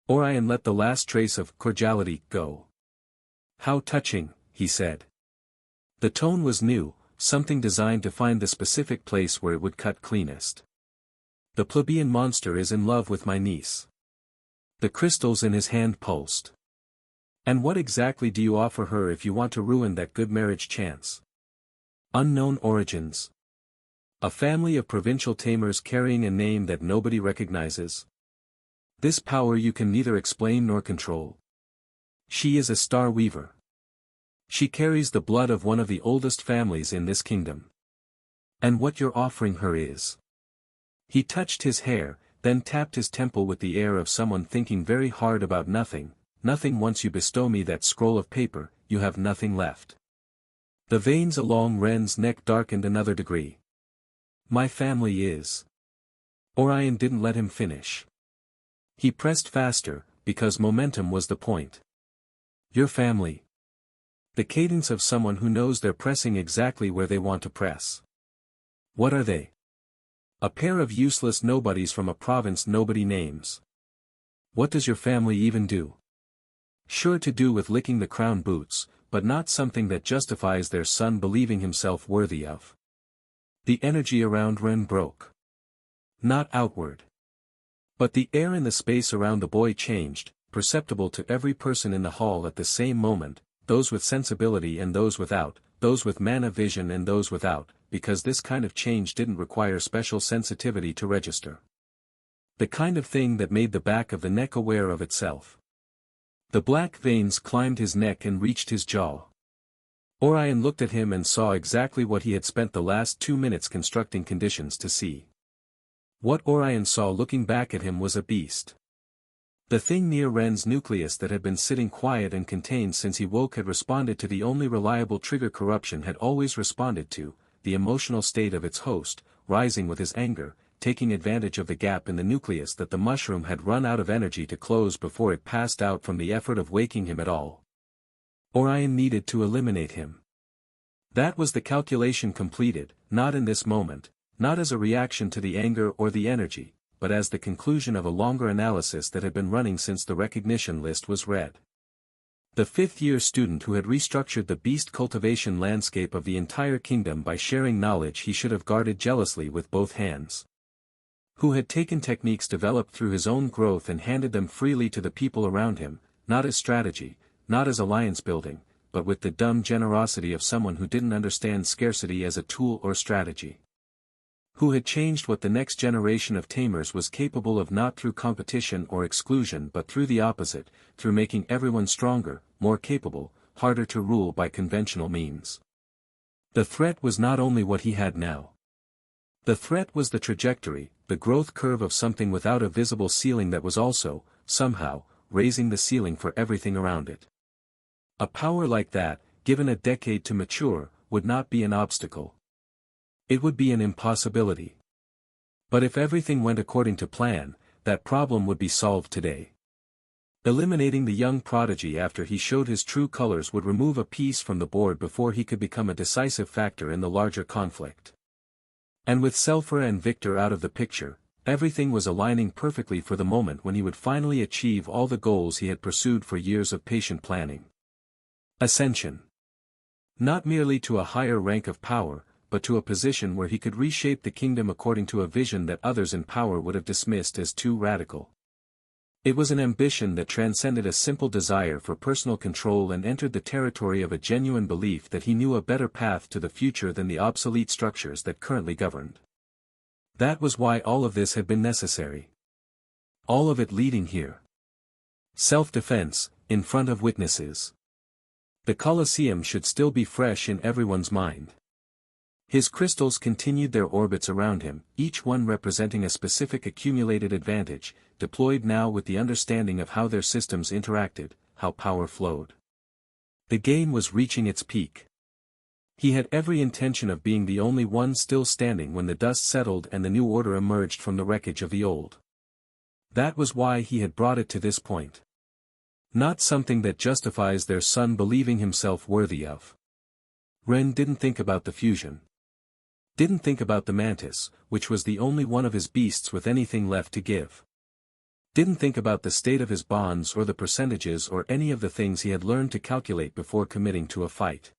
Orion let the last trace of cordiality go. How touching, he said. The tone was new, something designed to find the specific place where it would cut cleanest. The plebeian monster is in love with my niece. The crystals in his hand pulsed. And what exactly do you offer her if you want to ruin that good marriage chance? Unknown origins. A family of provincial tamers carrying a name that nobody recognizes. This power you can neither explain nor control. She is a star weaver. She carries the blood of one of the oldest families in this kingdom. And what you're offering her is. He touched his hair, then tapped his temple with the air of someone thinking very hard about nothing. Nothing. Once you bestow me that scroll of paper, you have nothing left. The veins along Ren's neck darkened another degree. My family is. Orion didn't let him finish. He pressed faster, because momentum was the point. Your family. The cadence of someone who knows they're pressing exactly where they want to press. What are they? A pair of useless nobodies from a province nobody names. What does your family even do? Sure to do with licking the crown boots, but not something that justifies their son believing himself worthy of. The energy around Ren broke. Not outward. But the air in the space around the boy changed, perceptible to every person in the hall at the same moment, those with sensibility and those without, those with mana vision and those without, because this kind of change didn't require special sensitivity to register. The kind of thing that made the back of the neck aware of itself. The black veins climbed his neck and reached his jaw. Orion looked at him and saw exactly what he had spent the last 2 minutes constructing conditions to see. What Orion saw looking back at him was a beast. The thing near Ren's nucleus that had been sitting quiet and contained since he woke had responded to the only reliable trigger corruption had always responded to, the emotional state of its host, rising with his anger, taking advantage of the gap in the nucleus that the mushroom had run out of energy to close before it passed out from the effort of waking him at all. Orion needed to eliminate him. That was the calculation completed, not in this moment, not as a reaction to the anger or the energy, but as the conclusion of a longer analysis that had been running since the recognition list was read. The fifth-year student who had restructured the beast cultivation landscape of the entire kingdom by sharing knowledge he should have guarded jealously with both hands. Who had taken techniques developed through his own growth and handed them freely to the people around him, not as strategy, not as alliance building, but with the dumb generosity of someone who didn't understand scarcity as a tool or strategy. Who had changed what the next generation of tamers was capable of not through competition or exclusion but through the opposite, through making everyone stronger, more capable, harder to rule by conventional means. The threat was not only what he had now. The threat was the trajectory, the growth curve of something without a visible ceiling that was also, somehow, raising the ceiling for everything around it. A power like that, given a decade to mature, would not be an obstacle. It would be an impossibility. But if everything went according to plan, that problem would be solved today. Eliminating the young prodigy after he showed his true colors would remove a piece from the board before he could become a decisive factor in the larger conflict. And with Selphra and Victor out of the picture, everything was aligning perfectly for the moment when he would finally achieve all the goals he had pursued for years of patient planning. Ascension. Not merely to a higher rank of power, but to a position where he could reshape the kingdom according to a vision that others in power would have dismissed as too radical. It was an ambition that transcended a simple desire for personal control and entered the territory of a genuine belief that he knew a better path to the future than the obsolete structures that currently governed. That was why all of this had been necessary. All of it leading here. Self-defense, in front of witnesses. The Colosseum should still be fresh in everyone's mind. His crystals continued their orbits around him, each one representing a specific accumulated advantage, deployed now with the understanding of how their systems interacted, how power flowed. The game was reaching its peak. He had every intention of being the only one still standing when the dust settled and the new order emerged from the wreckage of the old. That was why he had brought it to this point. Not something that justifies their son believing himself worthy of. Ren didn't think about the fusion. Didn't think about the mantis, which was the only one of his beasts with anything left to give. Didn't think about the state of his bonds or the percentages or any of the things he had learned to calculate before committing to a fight.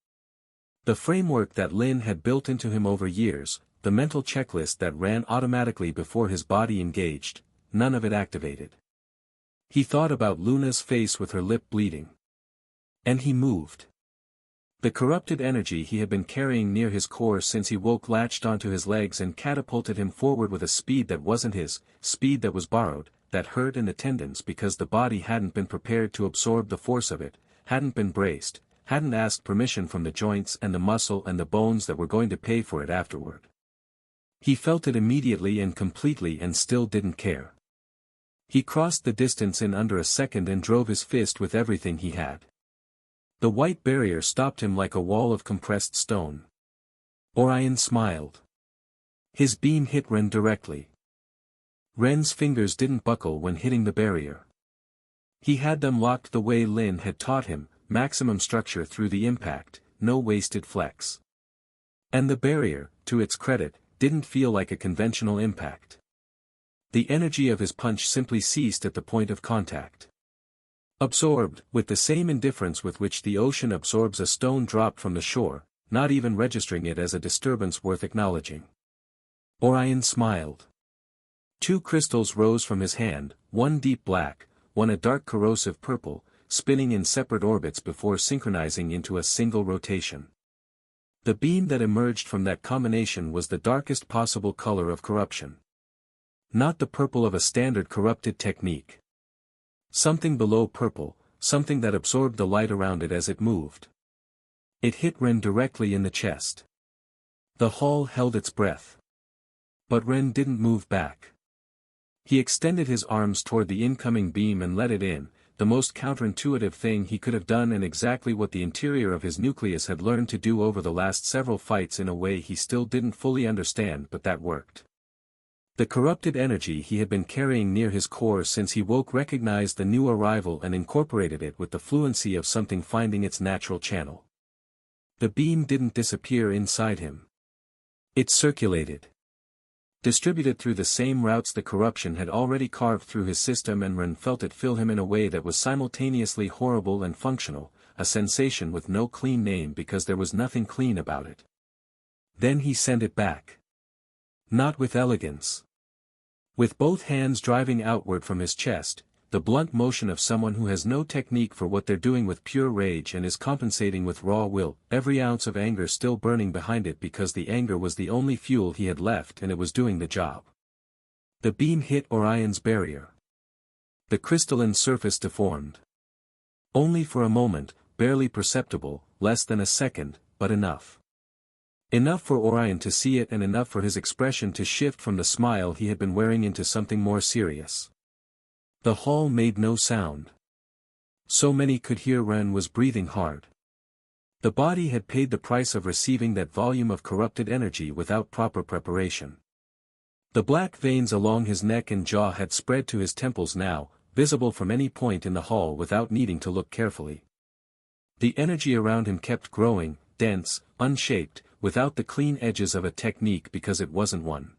The framework that Lin had built into him over years, the mental checklist that ran automatically before his body engaged, none of it activated. He thought about Luna's face with her lip bleeding. And he moved. The corrupted energy he had been carrying near his core since he woke latched onto his legs and catapulted him forward with a speed that wasn't his, speed that was borrowed, that hurt in the tendons because the body hadn't been prepared to absorb the force of it, hadn't been braced, hadn't asked permission from the joints and the muscle and the bones that were going to pay for it afterward. He felt it immediately and completely and still didn't care. He crossed the distance in under a second and drove his fist with everything he had. The white barrier stopped him like a wall of compressed stone. Orion smiled. His beam hit Ren directly. Ren's fingers didn't buckle when hitting the barrier. He had them locked the way Lin had taught him, maximum structure through the impact, no wasted flex. And the barrier, to its credit, didn't feel like a conventional impact. The energy of his punch simply ceased at the point of contact. Absorbed, with the same indifference with which the ocean absorbs a stone dropped from the shore, not even registering it as a disturbance worth acknowledging. Orion smiled. 2 crystals rose from his hand, one deep black, one a dark corrosive purple, spinning in separate orbits before synchronizing into a single rotation. The beam that emerged from that combination was the darkest possible color of corruption. Not the purple of a standard corrupted technique. Something below purple, something that absorbed the light around it as it moved. It hit Ren directly in the chest. The hall held its breath. But Ren didn't move back. He extended his arms toward the incoming beam and let it in, the most counterintuitive thing he could have done and exactly what the interior of his nucleus had learned to do over the last several fights in a way he still didn't fully understand, but that worked. The corrupted energy he had been carrying near his core since he woke recognized the new arrival and incorporated it with the fluency of something finding its natural channel. The beam didn't disappear inside him. It circulated. Distributed through the same routes the corruption had already carved through his system, and Ren felt it fill him in a way that was simultaneously horrible and functional, a sensation with no clean name because there was nothing clean about it. Then he sent it back. Not with elegance. With both hands driving outward from his chest, the blunt motion of someone who has no technique for what they're doing with pure rage and is compensating with raw will, every ounce of anger still burning behind it because the anger was the only fuel he had left and it was doing the job. The beam hit Orion's barrier. The crystalline surface deformed. Only for a moment, barely perceptible, less than a second, but enough. Enough for Orion to see it and enough for his expression to shift from the smile he had been wearing into something more serious. The hall made no sound. So many could hear Ren was breathing hard. The body had paid the price of receiving that volume of corrupted energy without proper preparation. The black veins along his neck and jaw had spread to his temples now, visible from any point in the hall without needing to look carefully. The energy around him kept growing, dense, unshaped, without the clean edges of a technique because it wasn't one.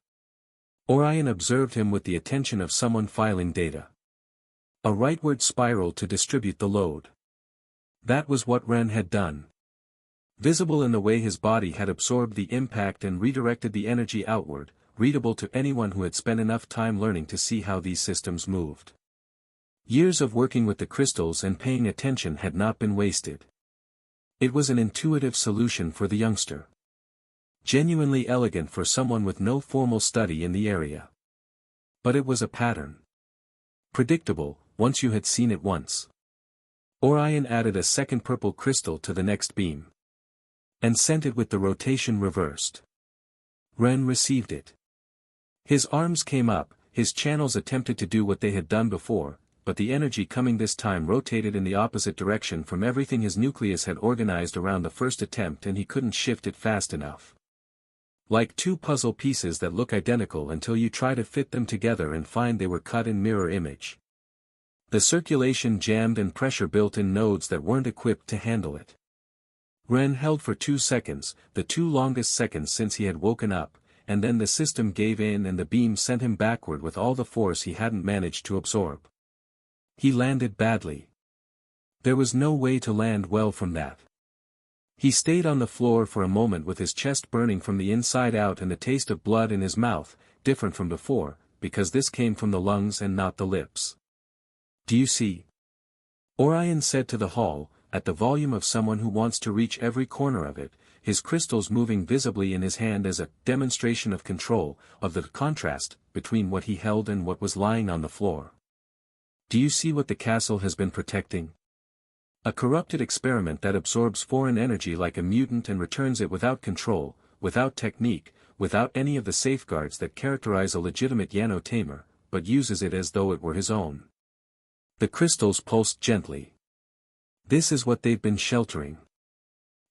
Orion observed him with the attention of someone filing data. A rightward spiral to distribute the load. That was what Ren had done. Visible in the way his body had absorbed the impact and redirected the energy outward, readable to anyone who had spent enough time learning to see how these systems moved. Years of working with the crystals and paying attention had not been wasted. It was an intuitive solution for the youngster. Genuinely elegant for someone with no formal study in the area. But it was a pattern. Predictable, once you had seen it once. Orion added a second purple crystal to the next beam. And sent it with the rotation reversed. Ren received it. His arms came up, his channels attempted to do what they had done before, but the energy coming this time rotated in the opposite direction from everything his nucleus had organized around the first attempt, and he couldn't shift it fast enough. Like two puzzle pieces that look identical until you try to fit them together and find they were cut in mirror image. The circulation jammed and pressure built in nodes that weren't equipped to handle it. Ren held for 2 seconds, the 2 longest seconds since he had woken up, and then the system gave in and the beam sent him backward with all the force he hadn't managed to absorb. He landed badly. There was no way to land well from that. He stayed on the floor for a moment with his chest burning from the inside out and the taste of blood in his mouth, different from before, because this came from the lungs and not the lips. "Do you see?" Orion said to the hall, at the volume of someone who wants to reach every corner of it, his crystals moving visibly in his hand as a demonstration of control, of the contrast between what he held and what was lying on the floor. "Do you see what the castle has been protecting? A corrupted experiment that absorbs foreign energy like a mutant and returns it without control, without technique, without any of the safeguards that characterize a legitimate Tamer, but uses it as though it were his own." The crystals pulsed gently. This is what they've been sheltering.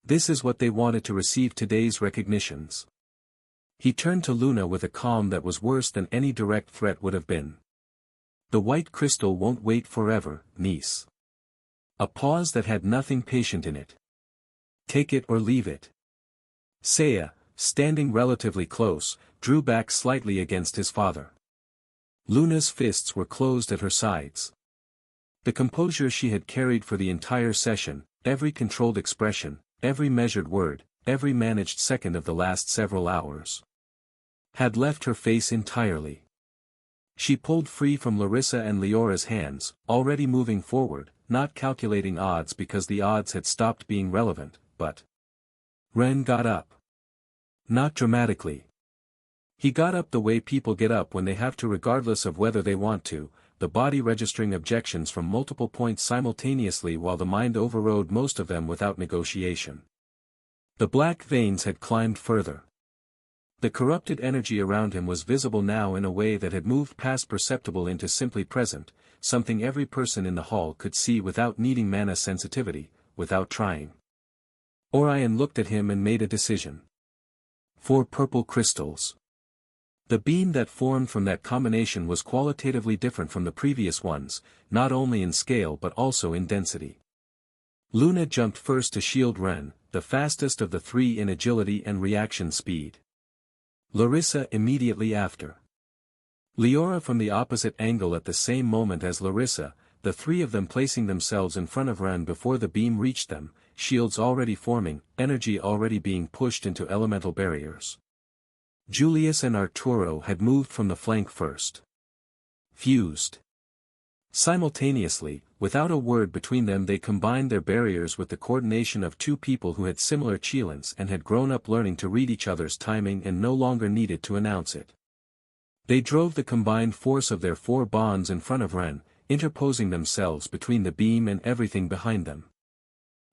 This is what they wanted to receive today's recognitions. He turned to Luna with a calm that was worse than any direct threat would have been. "The white crystal won't wait forever, niece." A pause that had nothing patient in it. "Take it or leave it." Saya, standing relatively close, drew back slightly against his father. Luna's fists were closed at her sides. The composure she had carried for the entire session, every controlled expression, every measured word, every managed second of the last several hours, had left her face entirely. She pulled free from Larissa and Leora's hands, already moving forward, not calculating odds because the odds had stopped being relevant, but Ren got up. Not dramatically. He got up the way people get up when they have to, regardless of whether they want to, the body registering objections from multiple points simultaneously while the mind overrode most of them without negotiation. The black veins had climbed further. The corrupted energy around him was visible now in a way that had moved past perceptible into simply present, something every person in the hall could see without needing mana sensitivity, without trying. Orion looked at him and made a decision. 4 purple crystals. The beam that formed from that combination was qualitatively different from the previous ones, not only in scale but also in density. Luna jumped first to shield Ren, the fastest of the 3 in agility and reaction speed. Larissa immediately after. Leora from the opposite angle at the same moment as Larissa, the 3 of them placing themselves in front of Ren before the beam reached them, shields already forming, energy already being pushed into elemental barriers. Julius and Arturo had moved from the flank first. Fused. Simultaneously, without a word between them, they combined their barriers with the coordination of 2 people who had similar qilins and had grown up learning to read each other's timing and no longer needed to announce it. They drove the combined force of their 4 bonds in front of Ren, interposing themselves between the beam and everything behind them.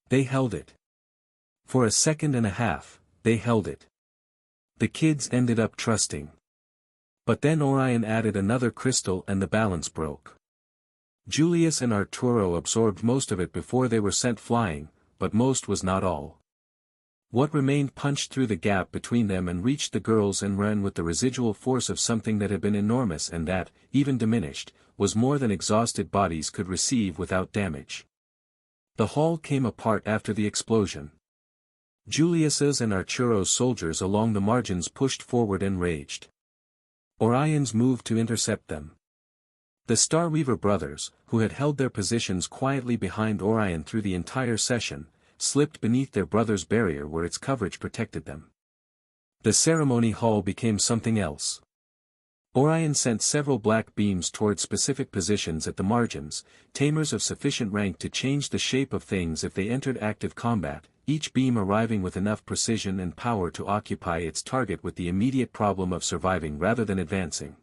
They held it. For a second and a half, they held it. The kids ended up trusting. But then Orion added another crystal and the balance broke. Julius and Arturo absorbed most of it before they were sent flying, but most was not all. What remained punched through the gap between them and reached the girls and Ren with the residual force of something that had been enormous and that, even diminished, was more than exhausted bodies could receive without damage. The hall came apart after the explosion. Julius's and Arturo's soldiers along the margins pushed forward and raged. Orion's moved to intercept them. The Starweaver brothers, who had held their positions quietly behind Orion through the entire session, slipped beneath their brother's barrier where its coverage protected them. The ceremony hall became something else. Orion sent several black beams toward specific positions at the margins, tamers of sufficient rank to change the shape of things if they entered active combat, each beam arriving with enough precision and power to occupy its target with the immediate problem of surviving rather than advancing.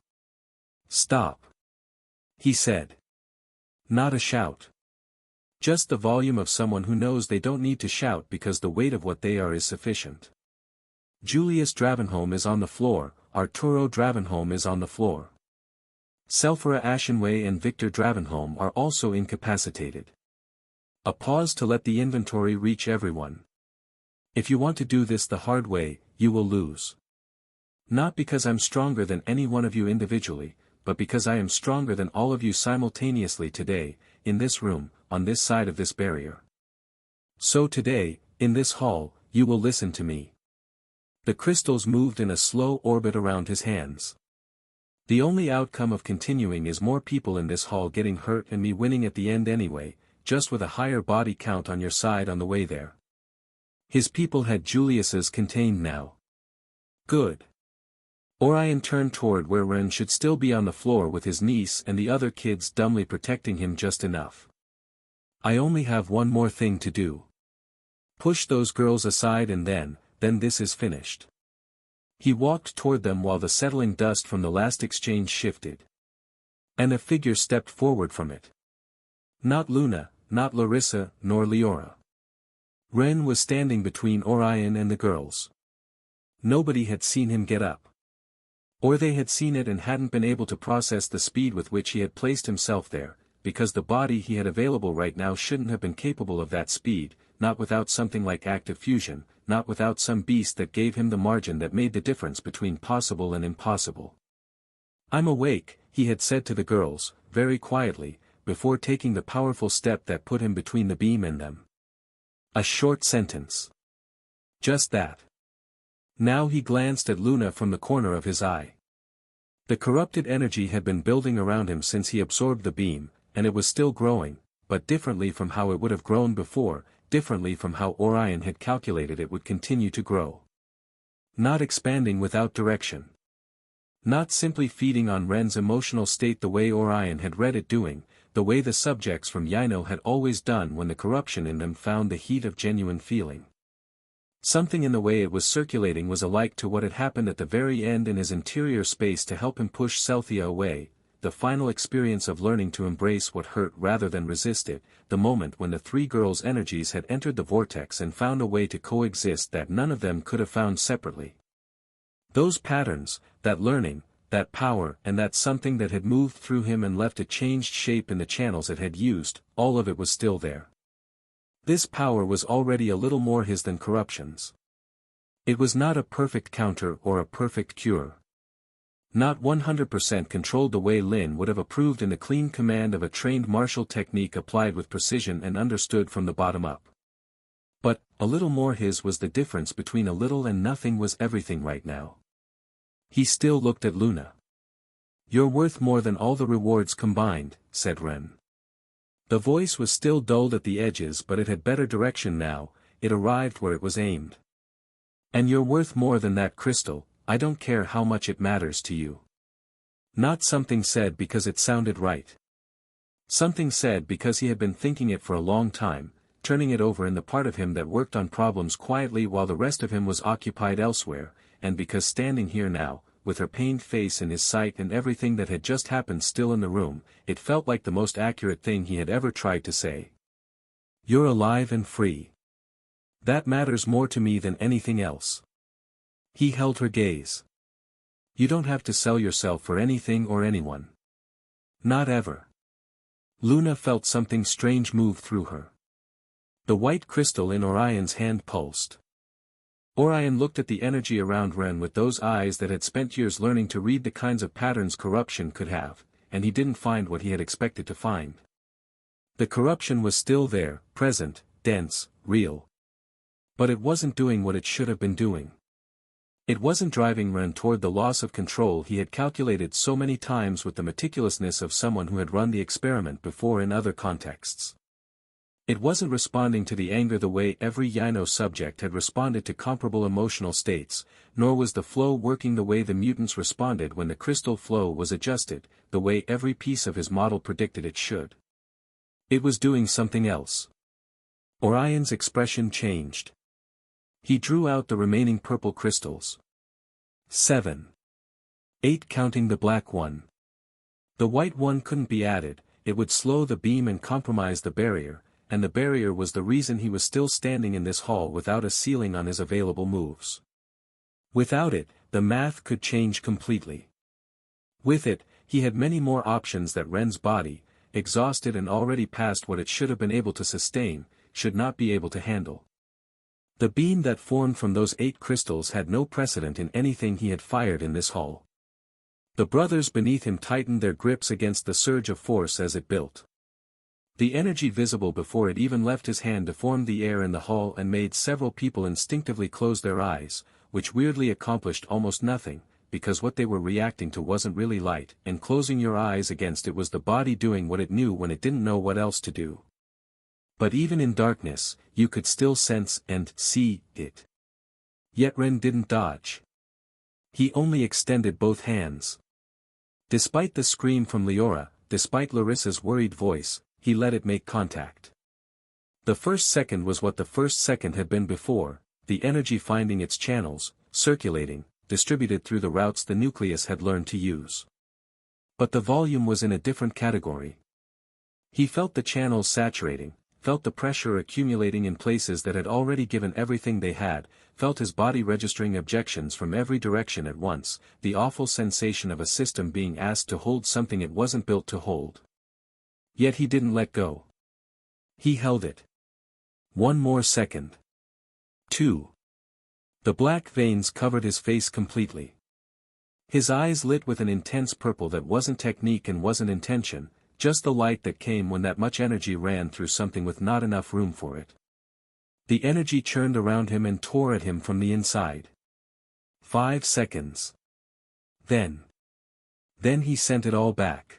"Stop," he said. Not a shout. Just the volume of someone who knows they don't need to shout because the weight of what they are is sufficient. Julius Dravenholm is on the floor, Arturo Dravenholm is on the floor. Selphira Ashenway and Victor Dravenholm are also incapacitated. A pause to let the inventory reach everyone. If you want to do this the hard way, you will lose. Not because I'm stronger than any one of you individually, but because I am stronger than all of you simultaneously today, in this room, on this side of this barrier. So today, in this hall, you will listen to me. The crystals moved in a slow orbit around his hands. The only outcome of continuing is more people in this hall getting hurt and me winning at the end anyway, just with a higher body count on your side on the way there. His people had Julius's contained now. Good. Orion turned toward where Ren should still be on the floor with his niece and the other kids dumbly protecting him just enough. I only have one more thing to do. Push those girls aside and then this is finished. He walked toward them while the settling dust from the last exchange shifted. And a figure stepped forward from it. Not Luna, not Larissa, nor Leora. Ren was standing between Orion and the girls. Nobody had seen him get up. Or they had seen it and hadn't been able to process the speed with which he had placed himself there, because the body he had available right now shouldn't have been capable of that speed, not without something like active fusion, not without some beast that gave him the margin that made the difference between possible and impossible. I'm awake, he had said to the girls, very quietly, before taking the powerful step that put him between the beam and them. A short sentence. Just that. Now he glanced at Luna from the corner of his eye. The corrupted energy had been building around him since he absorbed the beam, and it was still growing, but differently from how it would have grown before, differently from how Orion had calculated it would continue to grow. Not expanding without direction. Not simply feeding on Ren's emotional state the way Orion had read it doing, the way the subjects from Yino had always done when the corruption in them found the heat of genuine feeling. Something in the way it was circulating was alike to what had happened at the very end in his interior space to help him push Celthia away, the final experience of learning to embrace what hurt rather than resist it, the moment when the three girls' energies had entered the vortex and found a way to coexist that none of them could have found separately. Those patterns, that learning, that power and that something that had moved through him and left a changed shape in the channels it had used, all of it was still there. This power was already a little more his than corruption's. It was not a perfect counter or a perfect cure. Not 100% controlled the way Lin would have approved in the clean command of a trained martial technique applied with precision and understood from the bottom up. But, a little more his was the difference between a little and nothing was everything right now. He still looked at Luna. "You're worth more than all the rewards combined," said Ren. The voice was still dulled at the edges but it had better direction now, it arrived where it was aimed. "And you're worth more than that crystal, I don't care how much it matters to you." Not something said because it sounded right. Something said because he had been thinking it for a long time, turning it over in the part of him that worked on problems quietly while the rest of him was occupied elsewhere, and because standing here now, with her pained face in his sight and everything that had just happened still in the room, it felt like the most accurate thing he had ever tried to say. "You're alive and free. That matters more to me than anything else." He held her gaze. "You don't have to sell yourself for anything or anyone. Not ever." Luna felt something strange move through her. The white crystal in Orion's hand pulsed. Orion looked at the energy around Ren with those eyes that had spent years learning to read the kinds of patterns corruption could have, and he didn't find what he had expected to find. The corruption was still there, present, dense, real. But it wasn't doing what it should have been doing. It wasn't driving Ren toward the loss of control he had calculated so many times with the meticulousness of someone who had run the experiment before in other contexts. It wasn't responding to the anger the way every Yino subject had responded to comparable emotional states, nor was the flow working the way the mutants responded when the crystal flow was adjusted, the way every piece of his model predicted it should. It was doing something else. Orion's expression changed. He drew out the remaining purple crystals. 7. 8 counting the black one. The white one couldn't be added, it would slow the beam and compromise the barrier, and the barrier was the reason he was still standing in this hall without a ceiling on his available moves. Without it, the math could change completely. With it, he had many more options that Ren's body, exhausted and already past what it should have been able to sustain, should not be able to handle. The beam that formed from those 8 crystals had no precedent in anything he had fired in this hall. The brothers beneath him tightened their grips against the surge of force as it built. The energy visible before it even left his hand deformed the air in the hall and made several people instinctively close their eyes, which weirdly accomplished almost nothing, because what they were reacting to wasn't really light, and closing your eyes against it was the body doing what it knew when it didn't know what else to do. But even in darkness, you could still sense and see it. Yet Ren didn't dodge. He only extended both hands. Despite the scream from Leora, despite Larissa's worried voice, he let it make contact. The first second was what the first second had been before, the energy finding its channels, circulating, distributed through the routes the nucleus had learned to use. But the volume was in a different category. He felt the channels saturating, felt the pressure accumulating in places that had already given everything they had, felt his body registering objections from every direction at once, the awful sensation of a system being asked to hold something it wasn't built to hold. Yet he didn't let go. He held it. One more second. 2. The black veins covered his face completely. His eyes lit with an intense purple that wasn't technique and wasn't intention, just the light that came when that much energy ran through something with not enough room for it. The energy churned around him and tore at him from the inside. 5 seconds. Then he sent it all back.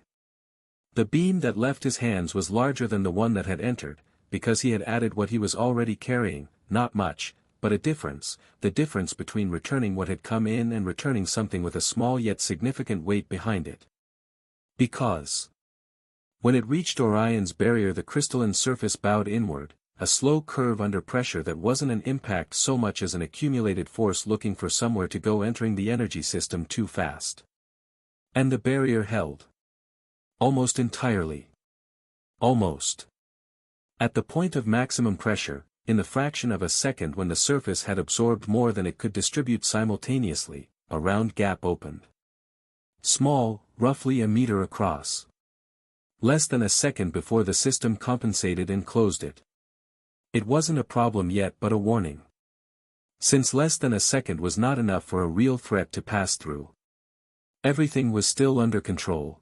The beam that left his hands was larger than the one that had entered, because he had added what he was already carrying, not much, but a difference, the difference between returning what had come in and returning something with a small yet significant weight behind it. Because when it reached Orion's barrier the crystalline surface bowed inward, a slow curve under pressure that wasn't an impact so much as an accumulated force looking for somewhere to go, entering the energy system too fast. And the barrier held. Almost entirely. Almost. At the point of maximum pressure, in the fraction of a second when the surface had absorbed more than it could distribute simultaneously, a round gap opened. Small, roughly a meter across. Less than a second before the system compensated and closed it. It wasn't a problem yet but a warning. Since less than a second was not enough for a real threat to pass through. Everything was still under control.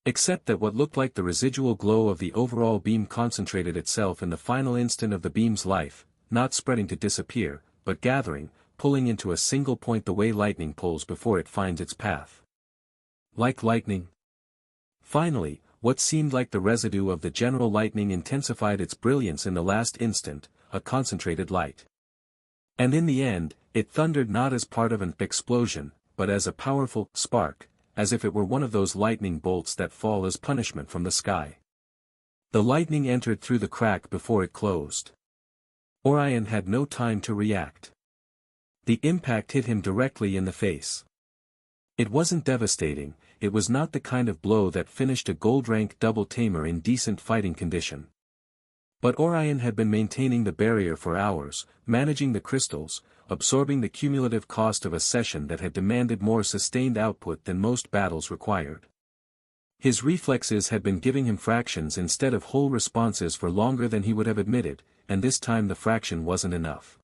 Except that what looked like the residual glow of the overall beam concentrated itself in the final instant of the beam's life, not spreading to disappear, but gathering, pulling into a single point the way lightning pulls before it finds its path. Like lightning? Finally, what seemed like the residue of the general lightning intensified its brilliance in the last instant, a concentrated light. And in the end, it thundered not as part of an explosion, but as a powerful spark, as if it were one of those lightning bolts that fall as punishment from the sky. The lightning entered through the crack before it closed. Orion had no time to react. The impact hit him directly in the face. It wasn't devastating, it was not the kind of blow that finished a gold-rank double Tamer in decent fighting condition. But Orion had been maintaining the barrier for hours, managing the crystals, absorbing the cumulative cost of a session that had demanded more sustained output than most battles required. His reflexes had been giving him fractions instead of whole responses for longer than he would have admitted, and this time the fraction wasn't enough.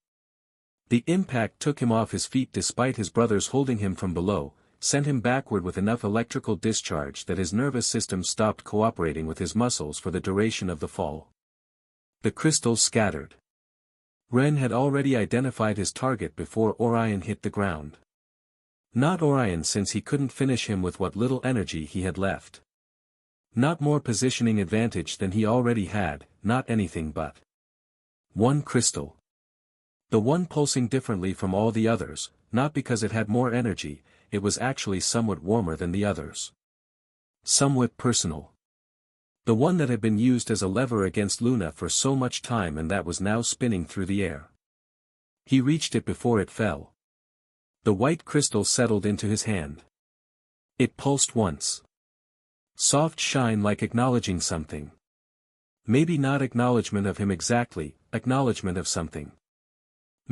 The impact took him off his feet despite his brothers holding him from below, sent him backward with enough electrical discharge that his nervous system stopped cooperating with his muscles for the duration of the fall. The crystals scattered. Ren had already identified his target before Orion hit the ground. Not Orion, since he couldn't finish him with what little energy he had left. Not more positioning advantage than he already had, not anything but one crystal. The one pulsing differently from all the others, not because it had more energy, it was actually somewhat warmer than the others. Somewhat personal. The one that had been used as a lever against Luna for so much time and that was now spinning through the air. He reached it before it fell. The white crystal settled into his hand. It pulsed once. Soft shine like acknowledging something. Maybe not acknowledgement of him exactly, acknowledgement of something.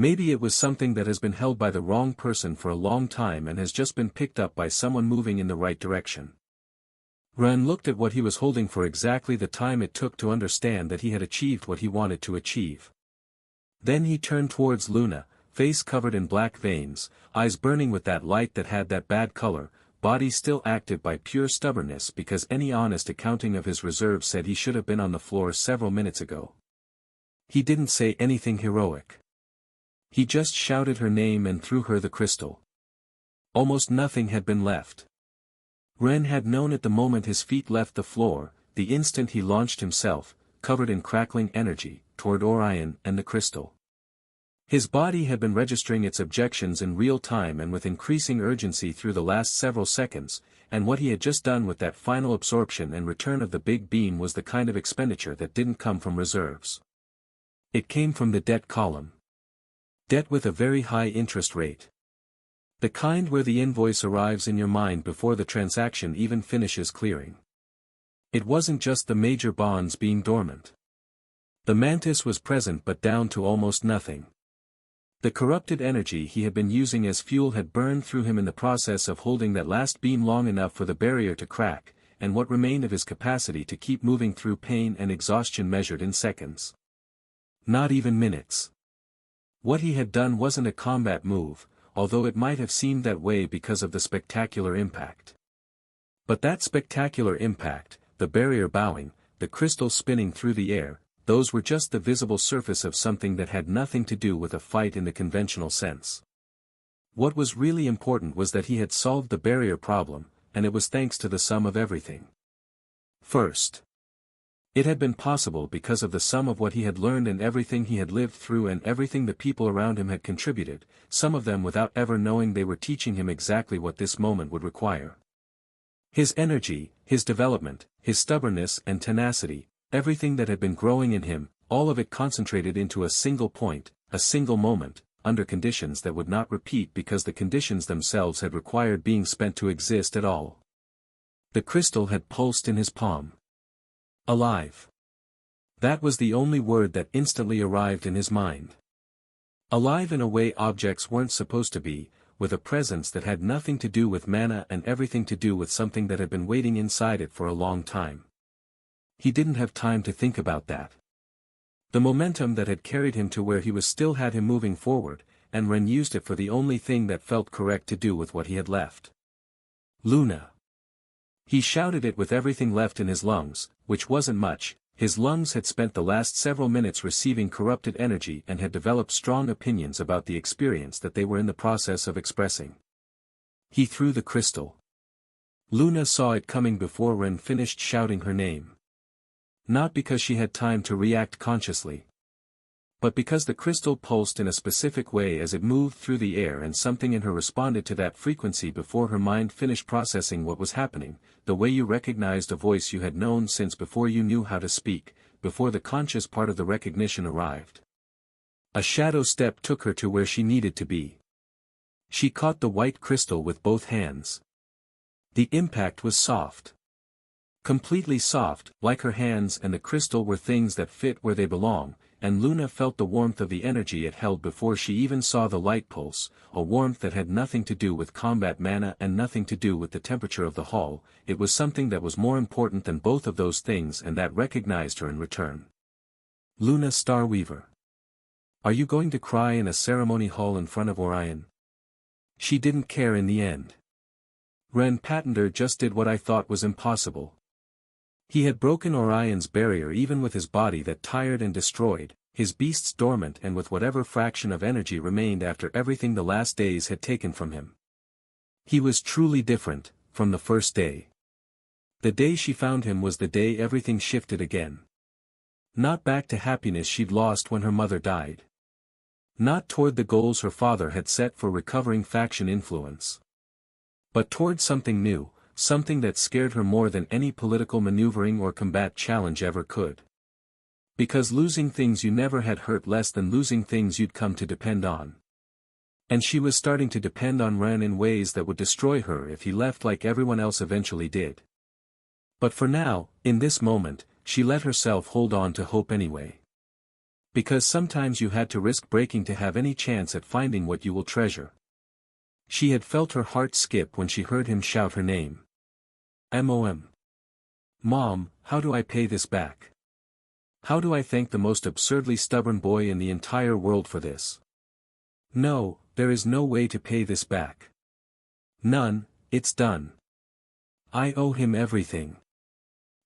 Maybe it was something that has been held by the wrong person for a long time and has just been picked up by someone moving in the right direction. Ren looked at what he was holding for exactly the time it took to understand that he had achieved what he wanted to achieve. Then he turned towards Luna, face covered in black veins, eyes burning with that light that had that bad color, body still active by pure stubbornness because any honest accounting of his reserves said he should have been on the floor several minutes ago. He didn't say anything heroic. He just shouted her name and threw her the crystal. Almost nothing had been left. Ren had known at the moment his feet left the floor, the instant he launched himself, covered in crackling energy, toward Orion and the crystal. His body had been registering its objections in real time and with increasing urgency through the last several seconds, and what he had just done with that final absorption and return of the big beam was the kind of expenditure that didn't come from reserves. It came from the debt column. Debt with a very high interest rate. The kind where the invoice arrives in your mind before the transaction even finishes clearing. It wasn't just the major bonds being dormant. The mantis was present but down to almost nothing. The corrupted energy he had been using as fuel had burned through him in the process of holding that last beam long enough for the barrier to crack, and what remained of his capacity to keep moving through pain and exhaustion measured in seconds. Not even minutes. What he had done wasn't a combat move, although it might have seemed that way because of the spectacular impact. But that spectacular impact, the barrier bowing, the crystal spinning through the air, those were just the visible surface of something that had nothing to do with a fight in the conventional sense. What was really important was that he had solved the barrier problem, and it was thanks to the sum of everything. First, it had been possible because of the sum of what he had learned and everything he had lived through and everything the people around him had contributed, some of them without ever knowing they were teaching him exactly what this moment would require. His energy, his development, his stubbornness and tenacity, everything that had been growing in him, all of it concentrated into a single point, a single moment, under conditions that would not repeat because the conditions themselves had required being spent to exist at all. The crystal had pulsed in his palm. Alive. That was the only word that instantly arrived in his mind. Alive in a way objects weren't supposed to be, with a presence that had nothing to do with mana and everything to do with something that had been waiting inside it for a long time. He didn't have time to think about that. The momentum that had carried him to where he was still had him moving forward, and Ren used it for the only thing that felt correct to do with what he had left. Luna. He shouted it with everything left in his lungs, which wasn't much. His lungs had spent the last several minutes receiving corrupted energy and had developed strong opinions about the experience that they were in the process of expressing. He threw the crystal. Luna saw it coming before Ren finished shouting her name. Not because she had time to react consciously, but because the crystal pulsed in a specific way as it moved through the air and something in her responded to that frequency before her mind finished processing what was happening, the way you recognized a voice you had known since before you knew how to speak, before the conscious part of the recognition arrived. A shadow step took her to where she needed to be. She caught the white crystal with both hands. The impact was soft. Completely soft, like her hands and the crystal were things that fit where they belong, and Luna felt the warmth of the energy it held before she even saw the light pulse, a warmth that had nothing to do with combat mana and nothing to do with the temperature of the hall. It was something that was more important than both of those things and that recognized her in return. Luna Starweaver. Are you going to cry in a ceremony hall in front of Orion? She didn't care in the end. Ren Patender just did what I thought was impossible. He had broken Orion's barrier even with his body that tired and destroyed, his beasts dormant and with whatever fraction of energy remained after everything the last days had taken from him. He was truly different, from the first day. The day she found him was the day everything shifted again. Not back to happiness she'd lost when her mother died. Not toward the goals her father had set for recovering faction influence. But toward something new, something that scared her more than any political maneuvering or combat challenge ever could. Because losing things you never had hurt less than losing things you'd come to depend on. And she was starting to depend on Ren in ways that would destroy her if he left like everyone else eventually did. But for now, in this moment, she let herself hold on to hope anyway. Because sometimes you had to risk breaking to have any chance at finding what you will treasure. She had felt her heart skip when she heard him shout her name. Mom. Mom, how do I pay this back? How do I thank the most absurdly stubborn boy in the entire world for this? No, there is no way to pay this back. None, it's done. I owe him everything.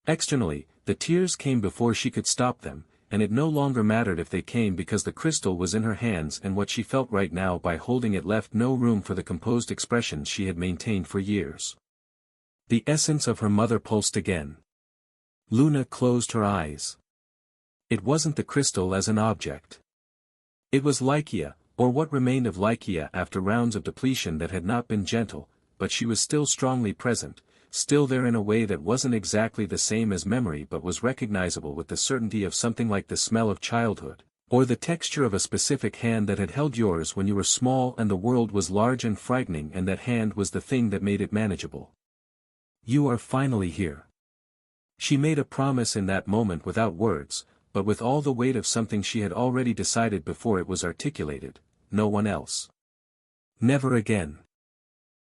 Externally, the tears came before she could stop them, and it no longer mattered if they came because the crystal was in her hands and what she felt right now by holding it left no room for the composed expressions she had maintained for years. The essence of her mother pulsed again. Luna closed her eyes. It wasn't the crystal as an object. It was Lycia, or what remained of Lycia after rounds of depletion that had not been gentle, but she was still strongly present, still there in a way that wasn't exactly the same as memory but was recognizable with the certainty of something like the smell of childhood, or the texture of a specific hand that had held yours when you were small and the world was large and frightening and that hand was the thing that made it manageable. You are finally here. She made a promise in that moment without words, but with all the weight of something she had already decided before it was articulated, no one else. Never again.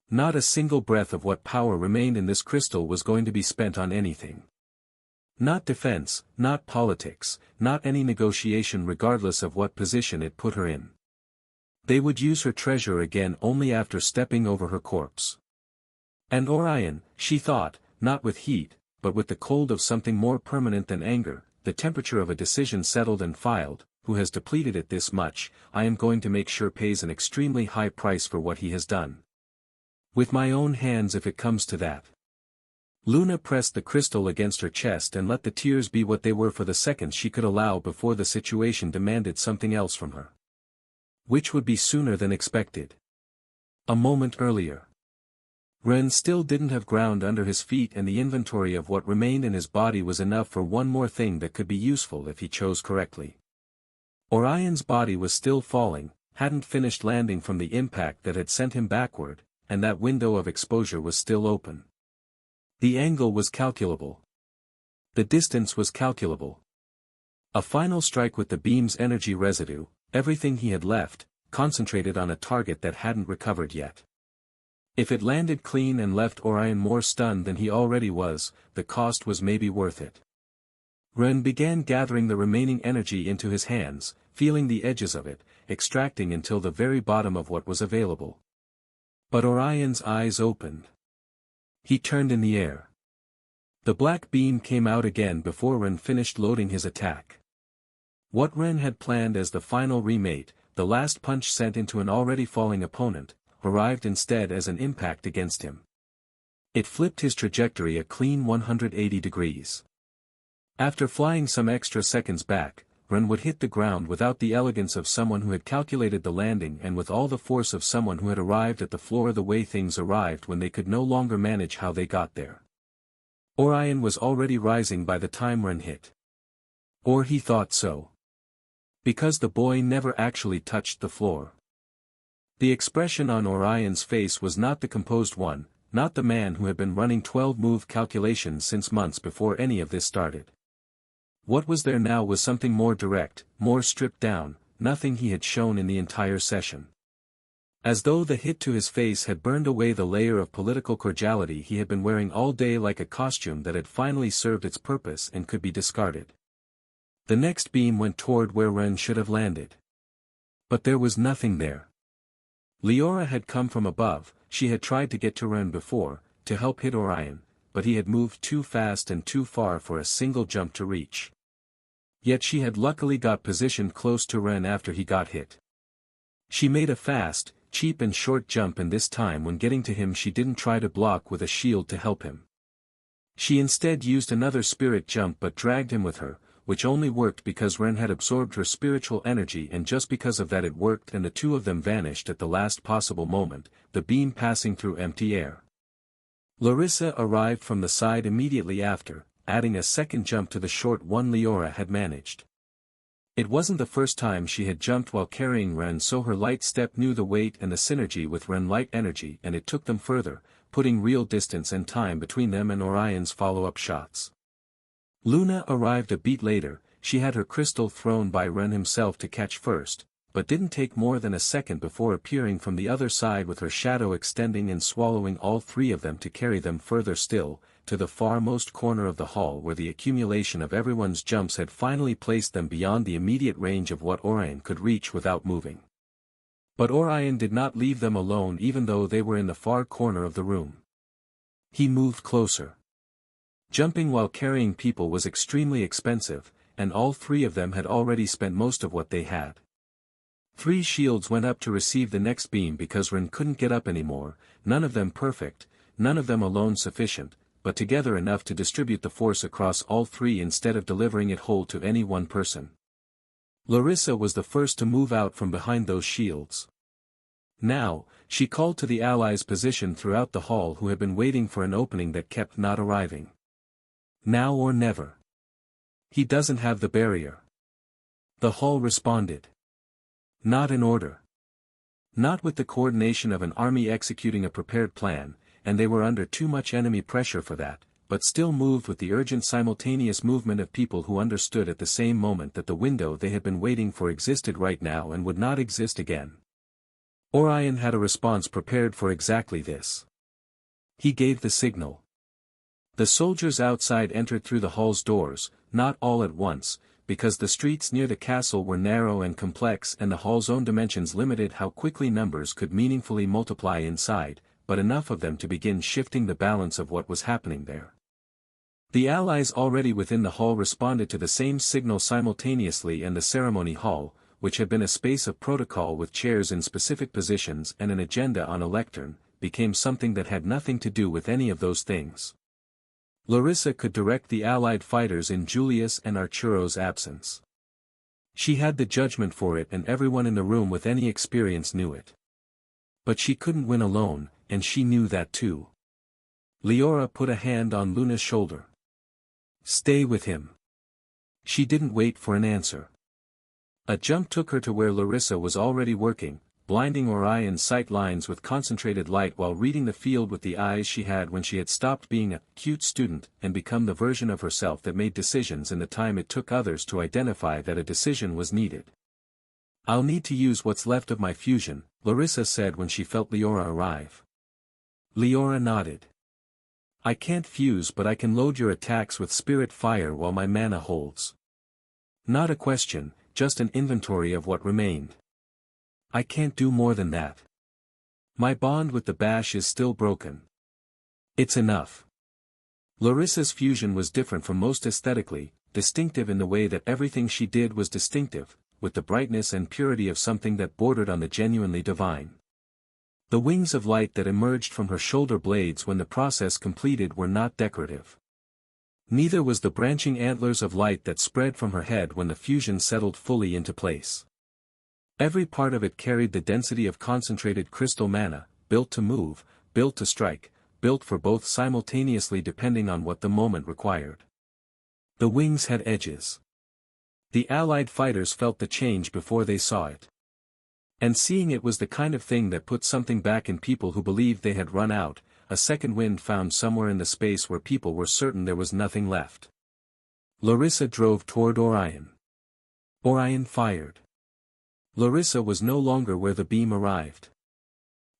Not a single breath of what power remained in this crystal was going to be spent on anything. Not defense, not politics, not any negotiation regardless of what position it put her in. They would use her treasure again only after stepping over her corpse. And Orion, she thought, not with heat, but with the cold of something more permanent than anger, the temperature of a decision settled and filed, who has depleted it this much, I am going to make sure pays an extremely high price for what he has done. With my own hands if it comes to that. Luna pressed the crystal against her chest and let the tears be what they were for the seconds she could allow before the situation demanded something else from her. Which would be sooner than expected. A moment earlier. Ren still didn't have ground under his feet, and the inventory of what remained in his body was enough for one more thing that could be useful if he chose correctly. Orion's body was still falling, hadn't finished landing from the impact that had sent him backward, and that window of exposure was still open. The angle was calculable. The distance was calculable. A final strike with the beam's energy residue, everything he had left, concentrated on a target that hadn't recovered yet. If it landed clean and left Orion more stunned than he already was, the cost was maybe worth it. Ren began gathering the remaining energy into his hands, feeling the edges of it, extracting until the very bottom of what was available. But Orion's eyes opened. He turned in the air. The black beam came out again before Ren finished loading his attack. What Ren had planned as the final remate, the last punch sent into an already falling opponent, arrived instead as an impact against him. It flipped his trajectory a clean 180 degrees. After flying some extra seconds back, Ren would hit the ground without the elegance of someone who had calculated the landing and with all the force of someone who had arrived at the floor the way things arrived when they could no longer manage how they got there. Orion was already rising by the time Ren hit. Or he thought so. Because the boy never actually touched the floor. The expression on Orion's face was not the composed one, not the man who had been running 12-move calculations since months before any of this started. What was there now was something more direct, more stripped down, nothing he had shown in the entire session. As though the hit to his face had burned away the layer of political cordiality he had been wearing all day, like a costume that had finally served its purpose and could be discarded. The next beam went toward where Ren should have landed. But there was nothing there. Leora had come from above, she had tried to get to Ren before, to help hit Orion, but he had moved too fast and too far for a single jump to reach. Yet she had luckily got positioned close to Ren after he got hit. She made a fast, cheap and short jump, and this time when getting to him she didn't try to block with a shield to help him. She instead used another spirit jump but dragged him with her, which only worked because Ren had absorbed her spiritual energy, and just because of that it worked, and the two of them vanished at the last possible moment, the beam passing through empty air. Larissa arrived from the side immediately after, adding a second jump to the short one Leora had managed. It wasn't the first time she had jumped while carrying Ren, so her light step knew the weight and the synergy with Ren light energy, and it took them further, putting real distance and time between them and Orion's follow-up shots. Luna arrived a beat later. She had her crystal thrown by Ren himself to catch first, but didn't take more than a second before appearing from the other side with her shadow extending and swallowing all three of them to carry them further still, to the farmost corner of the hall where the accumulation of everyone's jumps had finally placed them beyond the immediate range of what Orion could reach without moving. But Orion did not leave them alone even though they were in the far corner of the room. He moved closer. Jumping while carrying people was extremely expensive, and all three of them had already spent most of what they had. 3 shields went up to receive the next beam because Ren couldn't get up anymore, none of them perfect, none of them alone sufficient, but together enough to distribute the force across all 3 instead of delivering it whole to any one person. Larissa was the first to move out from behind those shields. Now, she called to the allies positioned throughout the hall who had been waiting for an opening that kept not arriving. Now or never. He doesn't have the barrier. The hall responded. Not in order. Not with the coordination of an army executing a prepared plan, and they were under too much enemy pressure for that, but still moved with the urgent simultaneous movement of people who understood at the same moment that the window they had been waiting for existed right now and would not exist again. Orion had a response prepared for exactly this. He gave the signal. The soldiers outside entered through the hall's doors, not all at once, because the streets near the castle were narrow and complex and the hall's own dimensions limited how quickly numbers could meaningfully multiply inside, but enough of them to begin shifting the balance of what was happening there. The allies already within the hall responded to the same signal simultaneously, and the ceremony hall, which had been a space of protocol with chairs in specific positions and an agenda on a lectern, became something that had nothing to do with any of those things. Larissa could direct the allied fighters in Julius and Arturo's absence. She had the judgment for it, and everyone in the room with any experience knew it. But she couldn't win alone, and she knew that too. Leora put a hand on Luna's shoulder. Stay with him. She didn't wait for an answer. A jump took her to where Larissa was already working, blinding Orion's sight lines with concentrated light while reading the field with the eyes she had when she had stopped being a cute student and become the version of herself that made decisions in the time it took others to identify that a decision was needed. I'll need to use what's left of my fusion, Larissa said when she felt Leora arrive. Leora nodded. I can't fuse, but I can load your attacks with spirit fire while my mana holds. Not a question, just an inventory of what remained. I can't do more than that. My bond with the bash is still broken. It's enough. Larissa's fusion was different from most aesthetically, distinctive in the way that everything she did was distinctive, with the brightness and purity of something that bordered on the genuinely divine. The wings of light that emerged from her shoulder blades when the process completed were not decorative. Neither was the branching antlers of light that spread from her head when the fusion settled fully into place. Every part of it carried the density of concentrated crystal mana, built to move, built to strike, built for both simultaneously depending on what the moment required. The wings had edges. The allied fighters felt the change before they saw it. And seeing it was the kind of thing that put something back in people who believed they had run out, a second wind found somewhere in the space where people were certain there was nothing left. Larissa drove toward Orion. Orion fired. Larissa was no longer where the beam arrived.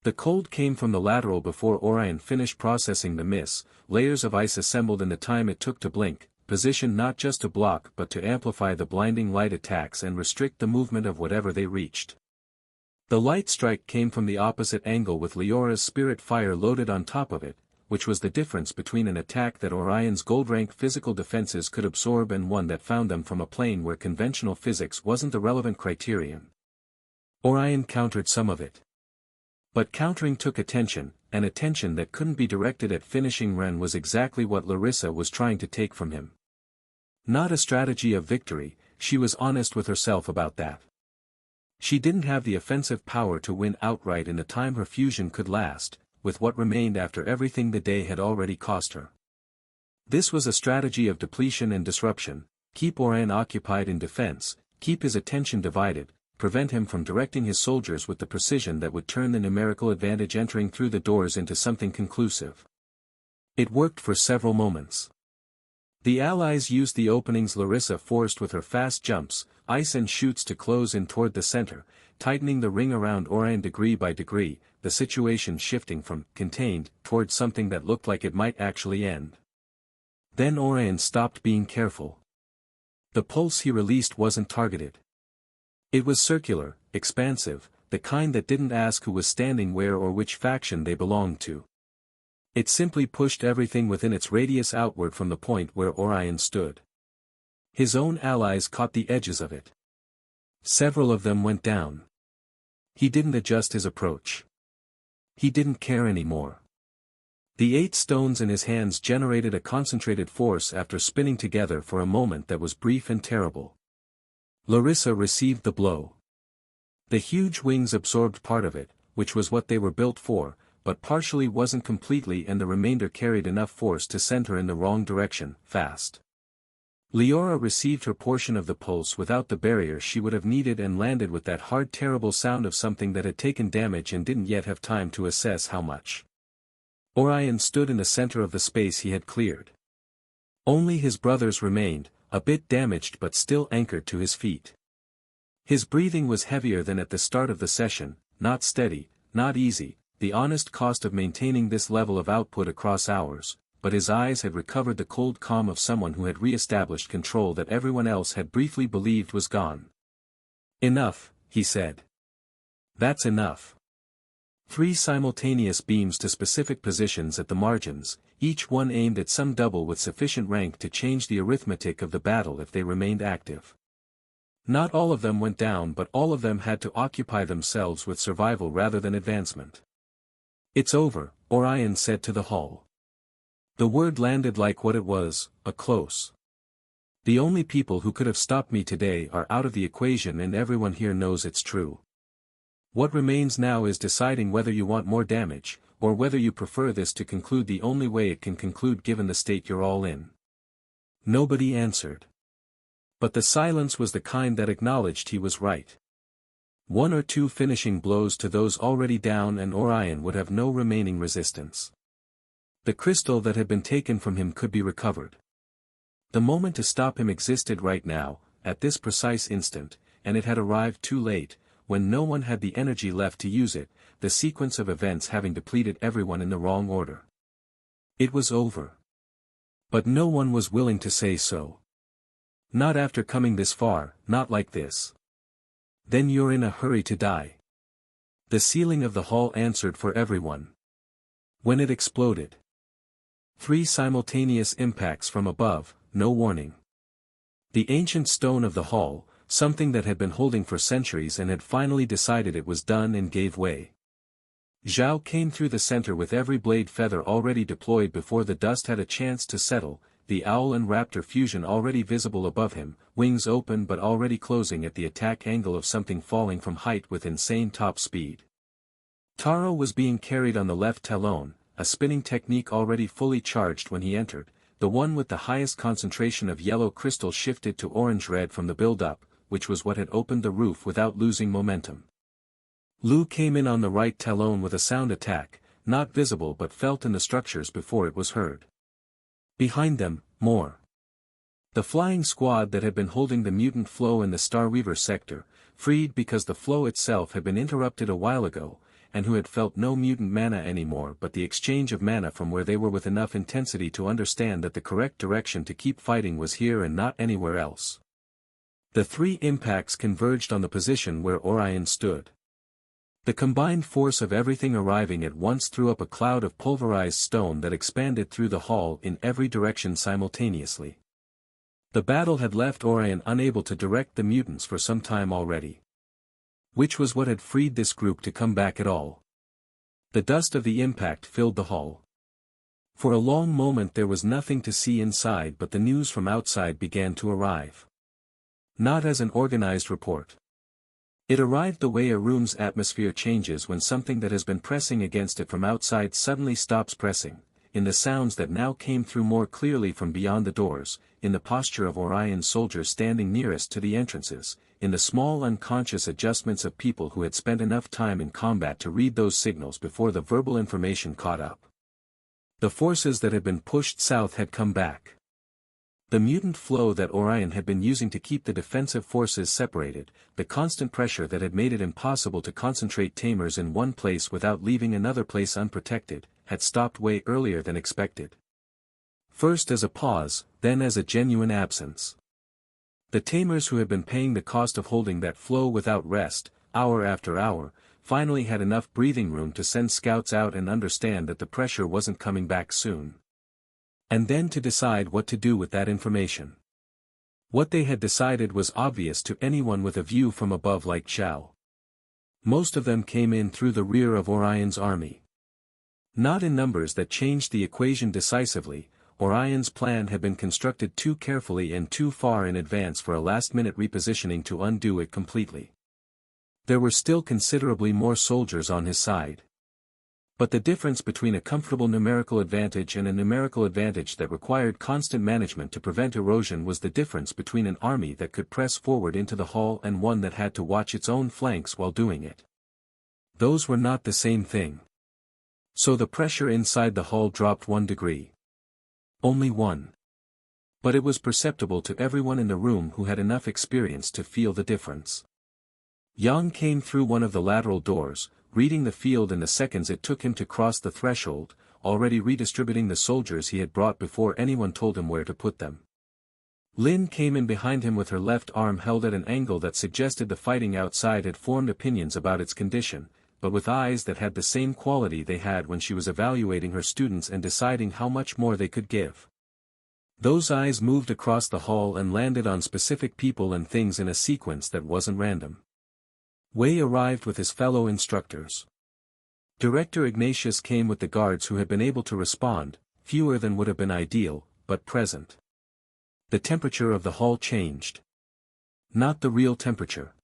The cold came from the lateral before Orion finished processing the miss, layers of ice assembled in the time it took to blink, positioned not just to block but to amplify the blinding light attacks and restrict the movement of whatever they reached. The light strike came from the opposite angle with Leora's spirit fire loaded on top of it, which was the difference between an attack that Orion's gold-rank physical defenses could absorb and one that found them from a plane where conventional physics wasn't the relevant criterion. Orion countered some of it. But countering took attention, and attention that couldn't be directed at finishing Ren was exactly what Larissa was trying to take from him. Not a strategy of victory, she was honest with herself about that. She didn't have the offensive power to win outright in the time her fusion could last, with what remained after everything the day had already cost her. This was a strategy of depletion and disruption: keep Orion occupied in defense, keep his attention divided, prevent him from directing his soldiers with the precision that would turn the numerical advantage entering through the doors into something conclusive. It worked for several moments. The allies used the openings Larissa forced with her fast jumps, ice and shoots to close in toward the center, tightening the ring around Orion degree by degree, the situation shifting from contained toward something that looked like it might actually end. Then Orion stopped being careful. The pulse he released wasn't targeted. It was circular, expansive, the kind that didn't ask who was standing where or which faction they belonged to. It simply pushed everything within its radius outward from the point where Orion stood. His own allies caught the edges of it. Several of them went down. He didn't adjust his approach. He didn't care anymore. The 8 stones in his hands generated a concentrated force after spinning together for a moment that was brief and terrible. Larissa received the blow. The huge wings absorbed part of it, which was what they were built for, but partially wasn't completely, and the remainder carried enough force to send her in the wrong direction, fast. Leora received her portion of the pulse without the barrier she would have needed and landed with that hard terrible sound of something that had taken damage and didn't yet have time to assess how much. Orion stood in the center of the space he had cleared. Only his brothers remained, a bit damaged but still anchored to his feet. His breathing was heavier than at the start of the session, not steady, not easy, the honest cost of maintaining this level of output across hours, but his eyes had recovered the cold calm of someone who had re-established control that everyone else had briefly believed was gone. Enough, he said. That's enough. 3 simultaneous beams to specific positions at the margins, each one aimed at some double with sufficient rank to change the arithmetic of the battle if they remained active. Not all of them went down, but all of them had to occupy themselves with survival rather than advancement. It's over, Orion said to the hull. The word landed like what it was, a close. The only people who could have stopped me today are out of the equation, and everyone here knows it's true. What remains now is deciding whether you want more damage, or whether you prefer this to conclude the only way it can conclude given the state you're all in. Nobody answered. But the silence was the kind that acknowledged he was right. One or two finishing blows to those already down and Orion would have no remaining resistance. The crystal that had been taken from him could be recovered. The moment to stop him existed right now, at this precise instant, and it had arrived too late, when no one had the energy left to use it, the sequence of events having depleted everyone in the wrong order. It was over. But no one was willing to say so. Not after coming this far, not like this. Then you're in a hurry to die. The ceiling of the hall answered for everyone. When it exploded. 3 simultaneous impacts from above, no warning. The ancient stone of the hall, something that had been holding for centuries and had finally decided it was done and gave way. Zhao came through the center with every blade feather already deployed before the dust had a chance to settle, the owl and raptor fusion already visible above him, wings open but already closing at the attack angle of something falling from height with insane top speed. Taro was being carried on the left talon, a spinning technique already fully charged when he entered. The one with the highest concentration of yellow crystal shifted to orange-red from the build-up, which was what had opened the roof without losing momentum. Lu came in on the right talon with a sound attack, not visible but felt in the structures before it was heard. Behind them, more. The flying squad that had been holding the mutant flow in the Starweaver sector, freed because the flow itself had been interrupted a while ago, and who had felt no mutant mana anymore but the exchange of mana from where they were with enough intensity to understand that the correct direction to keep fighting was here and not anywhere else. The 3 impacts converged on the position where Orion stood. The combined force of everything arriving at once threw up a cloud of pulverized stone that expanded through the hall in every direction simultaneously. The battle had left Orion unable to direct the mutants for some time already. Which was what had freed this group to come back at all. The dust of the impact filled the hall. For a long moment there was nothing to see inside but the news from outside began to arrive. Not as an organized report. It arrived the way a room's atmosphere changes when something that has been pressing against it from outside suddenly stops pressing, in the sounds that now came through more clearly from beyond the doors, in the posture of Orion's soldiers standing nearest to the entrances, in the small unconscious adjustments of people who had spent enough time in combat to read those signals before the verbal information caught up. The forces that had been pushed south had come back. The mutant flow that Orion had been using to keep the defensive forces separated, the constant pressure that had made it impossible to concentrate Tamers in one place without leaving another place unprotected, had stopped way earlier than expected. First as a pause, then as a genuine absence. The Tamers who had been paying the cost of holding that flow without rest, hour after hour, finally had enough breathing room to send scouts out and understand that the pressure wasn't coming back soon. And then to decide what to do with that information. What they had decided was obvious to anyone with a view from above like Zhao. Most of them came in through the rear of Orion's army. Not in numbers that changed the equation decisively. Orion's plan had been constructed too carefully and too far in advance for a last-minute repositioning to undo it completely. There were still considerably more soldiers on his side. But the difference between a comfortable numerical advantage and a numerical advantage that required constant management to prevent erosion was the difference between an army that could press forward into the hall and one that had to watch its own flanks while doing it. Those were not the same thing. So the pressure inside the hall dropped 1 degree. Only 1. But it was perceptible to everyone in the room who had enough experience to feel the difference. Yang came through one of the lateral doors, reading the field in the seconds it took him to cross the threshold, already redistributing the soldiers he had brought before anyone told him where to put them. Lin came in behind him with her left arm held at an angle that suggested the fighting outside had formed opinions about its condition, but with eyes that had the same quality they had when she was evaluating her students and deciding how much more they could give. Those eyes moved across the hall and landed on specific people and things in a sequence that wasn't random. Wei arrived with his fellow instructors. Director Ignatius came with the guards who had been able to respond, fewer than would have been ideal, but present. The temperature of the hall changed. Not the real temperature.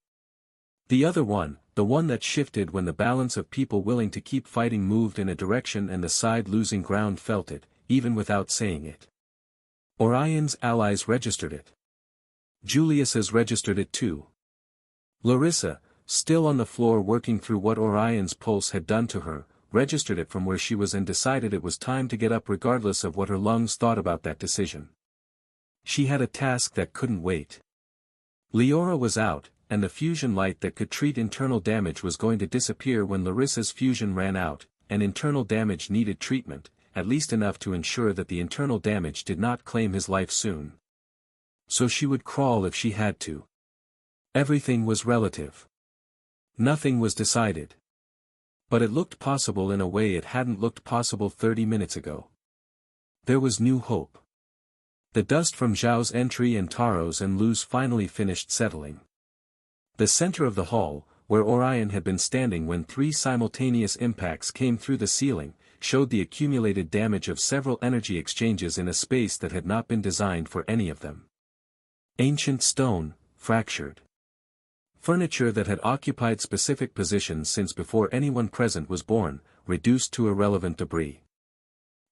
The other one, the one that shifted when the balance of people willing to keep fighting moved in a direction and the side losing ground felt it, even without saying it. Orion's allies registered it. Julius's registered it too. Larissa, still on the floor working through what Orion's pulse had done to her, registered it from where she was and decided it was time to get up regardless of what her lungs thought about that decision. She had a task that couldn't wait. Leora was out, and the fusion light that could treat internal damage was going to disappear when Larissa's fusion ran out, and internal damage needed treatment, at least enough to ensure that the internal damage did not claim his life soon. So she would crawl if she had to. Everything was relative. Nothing was decided. But it looked possible in a way it hadn't looked possible 30 minutes ago. There was new hope. The dust from Zhao's entry and Taro's and Lu's finally finished settling. The center of the hall, where Orion had been standing when 3 simultaneous impacts came through the ceiling, showed the accumulated damage of several energy exchanges in a space that had not been designed for any of them. Ancient stone, fractured. Furniture that had occupied specific positions since before anyone present was born, reduced to irrelevant debris.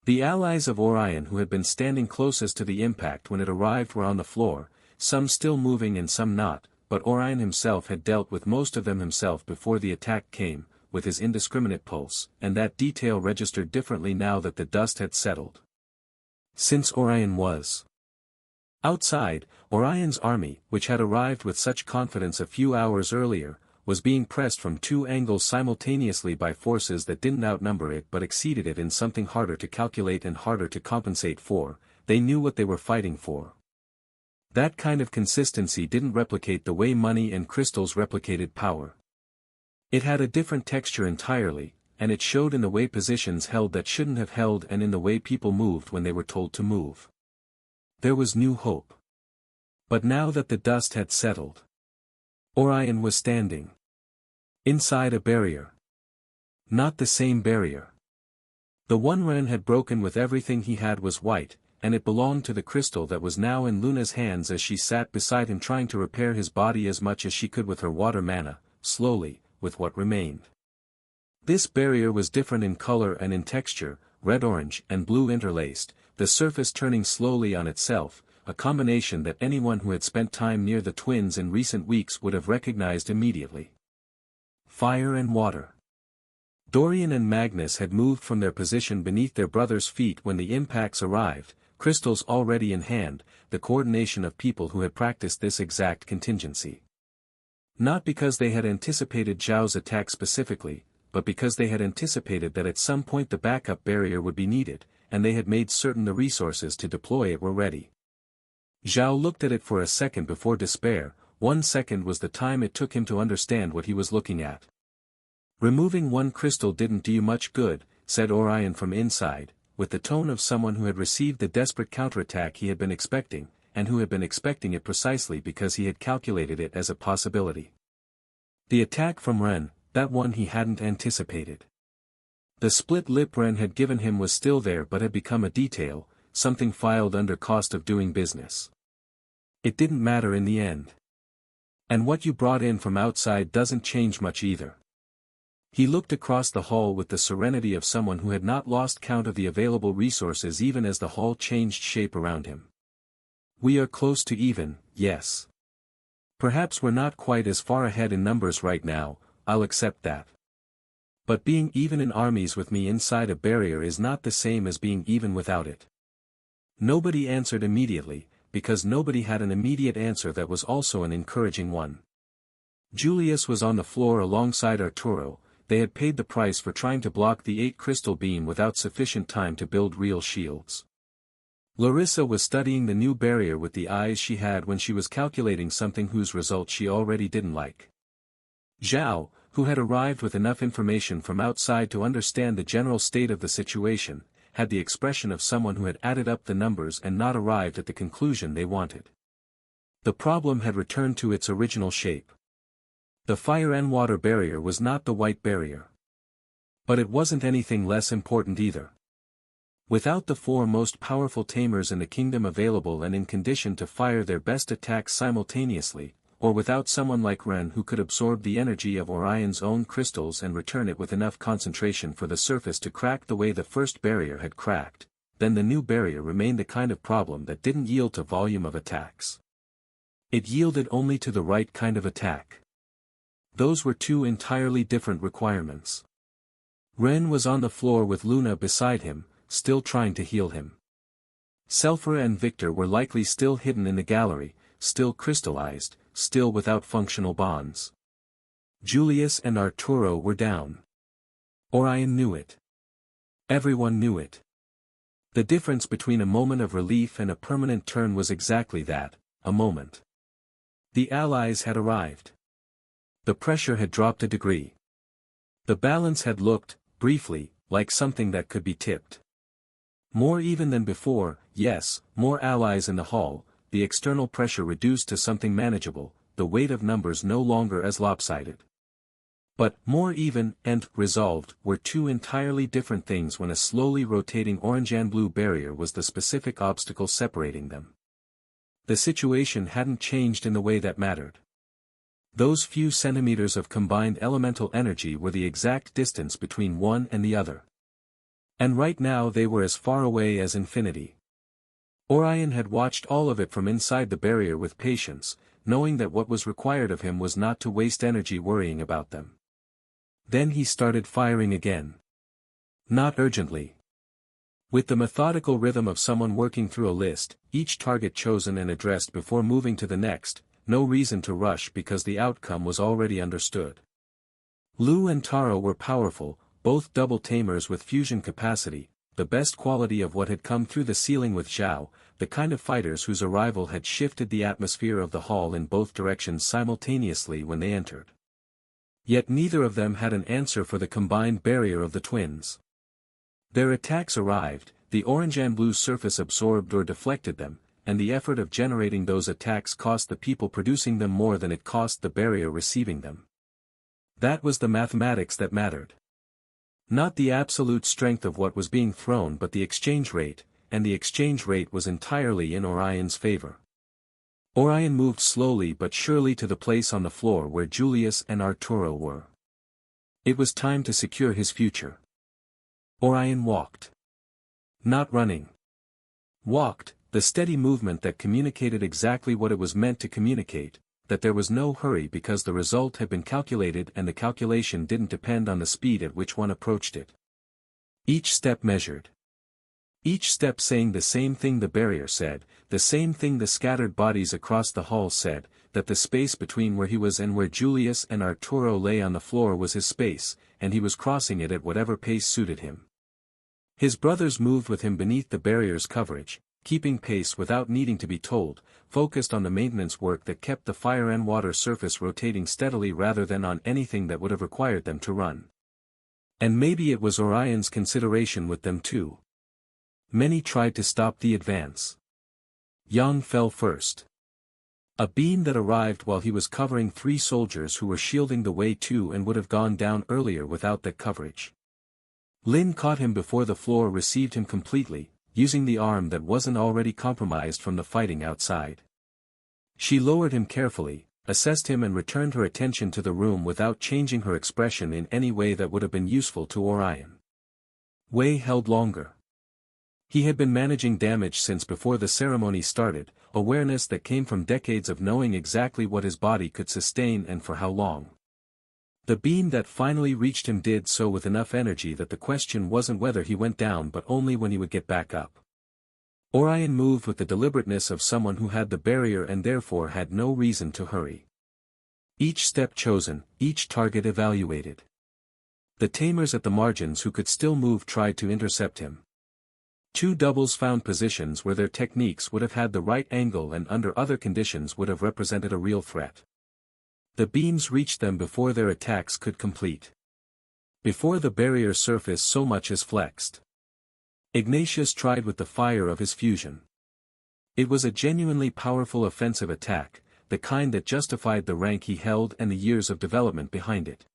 The allies of Orion who had been standing closest to the impact when it arrived were on the floor, some still moving and some not, but Orion himself had dealt with most of them himself before the attack came, with his indiscriminate pulse, and that detail registered differently now that the dust had settled. Since Orion was outside, Orion's army, which had arrived with such confidence a few hours earlier, was being pressed from 2 angles simultaneously by forces that didn't outnumber it but exceeded it in something harder to calculate and harder to compensate for. They knew what they were fighting for. That kind of consistency didn't replicate the way money and crystals replicated power. It had a different texture entirely, and it showed in the way positions held that shouldn't have held and in the way people moved when they were told to move. There was new hope. But now that the dust had settled, Orion was standing inside a barrier. Not the same barrier. The one Ren had broken with everything he had was white, and it belonged to the crystal that was now in Luna's hands as she sat beside him trying to repair his body as much as she could with her water mana, slowly, with what remained. This barrier was different in color and in texture, red-orange and blue interlaced, the surface turning slowly on itself, a combination that anyone who had spent time near the twins in recent weeks would have recognized immediately. Fire and water. Dorian and Magnus had moved from their position beneath their brother's feet when the impacts arrived, crystals already in hand, the coordination of people who had practiced this exact contingency. Not because they had anticipated Zhao's attack specifically, but because they had anticipated that at some point the backup barrier would be needed, and they had made certain the resources to deploy it were ready. Zhao looked at it for a second before despair. 1 second was the time it took him to understand what he was looking at. Removing 1 crystal didn't do you much good, said Orion from inside, with the tone of someone who had received the desperate counterattack he had been expecting, and who had been expecting it precisely because he had calculated it as a possibility. The attack from Ren, that one he hadn't anticipated. The split lip Ren had given him was still there but had become a detail, something filed under cost of doing business. It didn't matter in the end. And what you brought in from outside doesn't change much either. He looked across the hall with the serenity of someone who had not lost count of the available resources even as the hall changed shape around him. We are close to even, yes. Perhaps we're not quite as far ahead in numbers right now, I'll accept that. But being even in armies with me inside a barrier is not the same as being even without it. Nobody answered immediately, because nobody had an immediate answer that was also an encouraging one. Julius was on the floor alongside Arturo. They had paid the price for trying to block the 8 crystal beam without sufficient time to build real shields. Larissa was studying the new barrier with the eyes she had when she was calculating something whose result she already didn't like. Zhao, who had arrived with enough information from outside to understand the general state of the situation, had the expression of someone who had added up the numbers and not arrived at the conclusion they wanted. The problem had returned to its original shape. The fire and water barrier was not the white barrier. But it wasn't anything less important either. Without the 4 most powerful tamers in the kingdom available and in condition to fire their best attacks simultaneously, or without someone like Ren who could absorb the energy of Orion's own crystals and return it with enough concentration for the surface to crack the way the first barrier had cracked, then the new barrier remained the kind of problem that didn't yield to volume of attacks. It yielded only to the right kind of attack. Those were two entirely different requirements. Ren was on the floor with Luna beside him, still trying to heal him. Selphra and Victor were likely still hidden in the gallery, still crystallized, still without functional bonds. Julius and Arturo were down. Orion knew it. Everyone knew it. The difference between a moment of relief and a permanent turn was exactly that, a moment. The allies had arrived. The pressure had dropped a degree. The balance had looked, briefly, like something that could be tipped. More even than before, yes, more allies in the hall, the external pressure reduced to something manageable, the weight of numbers no longer as lopsided. But, more even, and resolved, were two entirely different things when a slowly rotating orange and blue barrier was the specific obstacle separating them. The situation hadn't changed in the way that mattered. Those few centimeters of combined elemental energy were the exact distance between one and the other. And right now they were as far away as infinity. Orion had watched all of it from inside the barrier with patience, knowing that what was required of him was not to waste energy worrying about them. Then he started firing again. Not urgently. With the methodical rhythm of someone working through a list, each target chosen and addressed before moving to the next, no reason to rush because the outcome was already understood. Lu and Taro were powerful, both double Tamers with fusion capacity, the best quality of what had come through the ceiling with Zhao, the kind of fighters whose arrival had shifted the atmosphere of the hall in both directions simultaneously when they entered. Yet neither of them had an answer for the combined barrier of the twins. Their attacks arrived, the orange and blue surface absorbed or deflected them, and the effort of generating those attacks cost the people producing them more than it cost the barrier receiving them. That was the mathematics that mattered. Not the absolute strength of what was being thrown but the exchange rate, and the exchange rate was entirely in Orion's favor. Orion moved slowly but surely to the place on the floor where Julius and Arturo were. It was time to secure his future. Orion walked. Not running. Walked, the steady movement that communicated exactly what it was meant to communicate, that there was no hurry because the result had been calculated and the calculation didn't depend on the speed at which one approached it. Each step measured. Each step saying the same thing the barrier said, the same thing the scattered bodies across the hall said, that the space between where he was and where Julius and Arturo lay on the floor was his space, and he was crossing it at whatever pace suited him. His brothers moved with him beneath the barrier's coverage, keeping pace without needing to be told, focused on the maintenance work that kept the fire and water surface rotating steadily rather than on anything that would have required them to run. And maybe it was Orion's consideration with them too. Many tried to stop the advance. Yang fell first. A beam that arrived while he was covering 3 soldiers who were shielding the way too and would have gone down earlier without that coverage. Lin caught him before the floor received him completely, using the arm that wasn't already compromised from the fighting outside. She lowered him carefully, assessed him and returned her attention to the room without changing her expression in any way that would have been useful to Orion. Wei held longer. He had been managing damage since before the ceremony started, awareness that came from decades of knowing exactly what his body could sustain and for how long. The beam that finally reached him did so with enough energy that the question wasn't whether he went down but only when he would get back up. Orion moved with the deliberateness of someone who had the barrier and therefore had no reason to hurry. Each step chosen, each target evaluated. The tamers at the margins who could still move tried to intercept him. 2 doubles found positions where their techniques would have had the right angle and under other conditions would have represented a real threat. The beams reached them before their attacks could complete. Before the barrier surface so much as flexed. Ignatius tried with the fire of his fusion. It was a genuinely powerful offensive attack, the kind that justified the rank he held and the years of development behind it.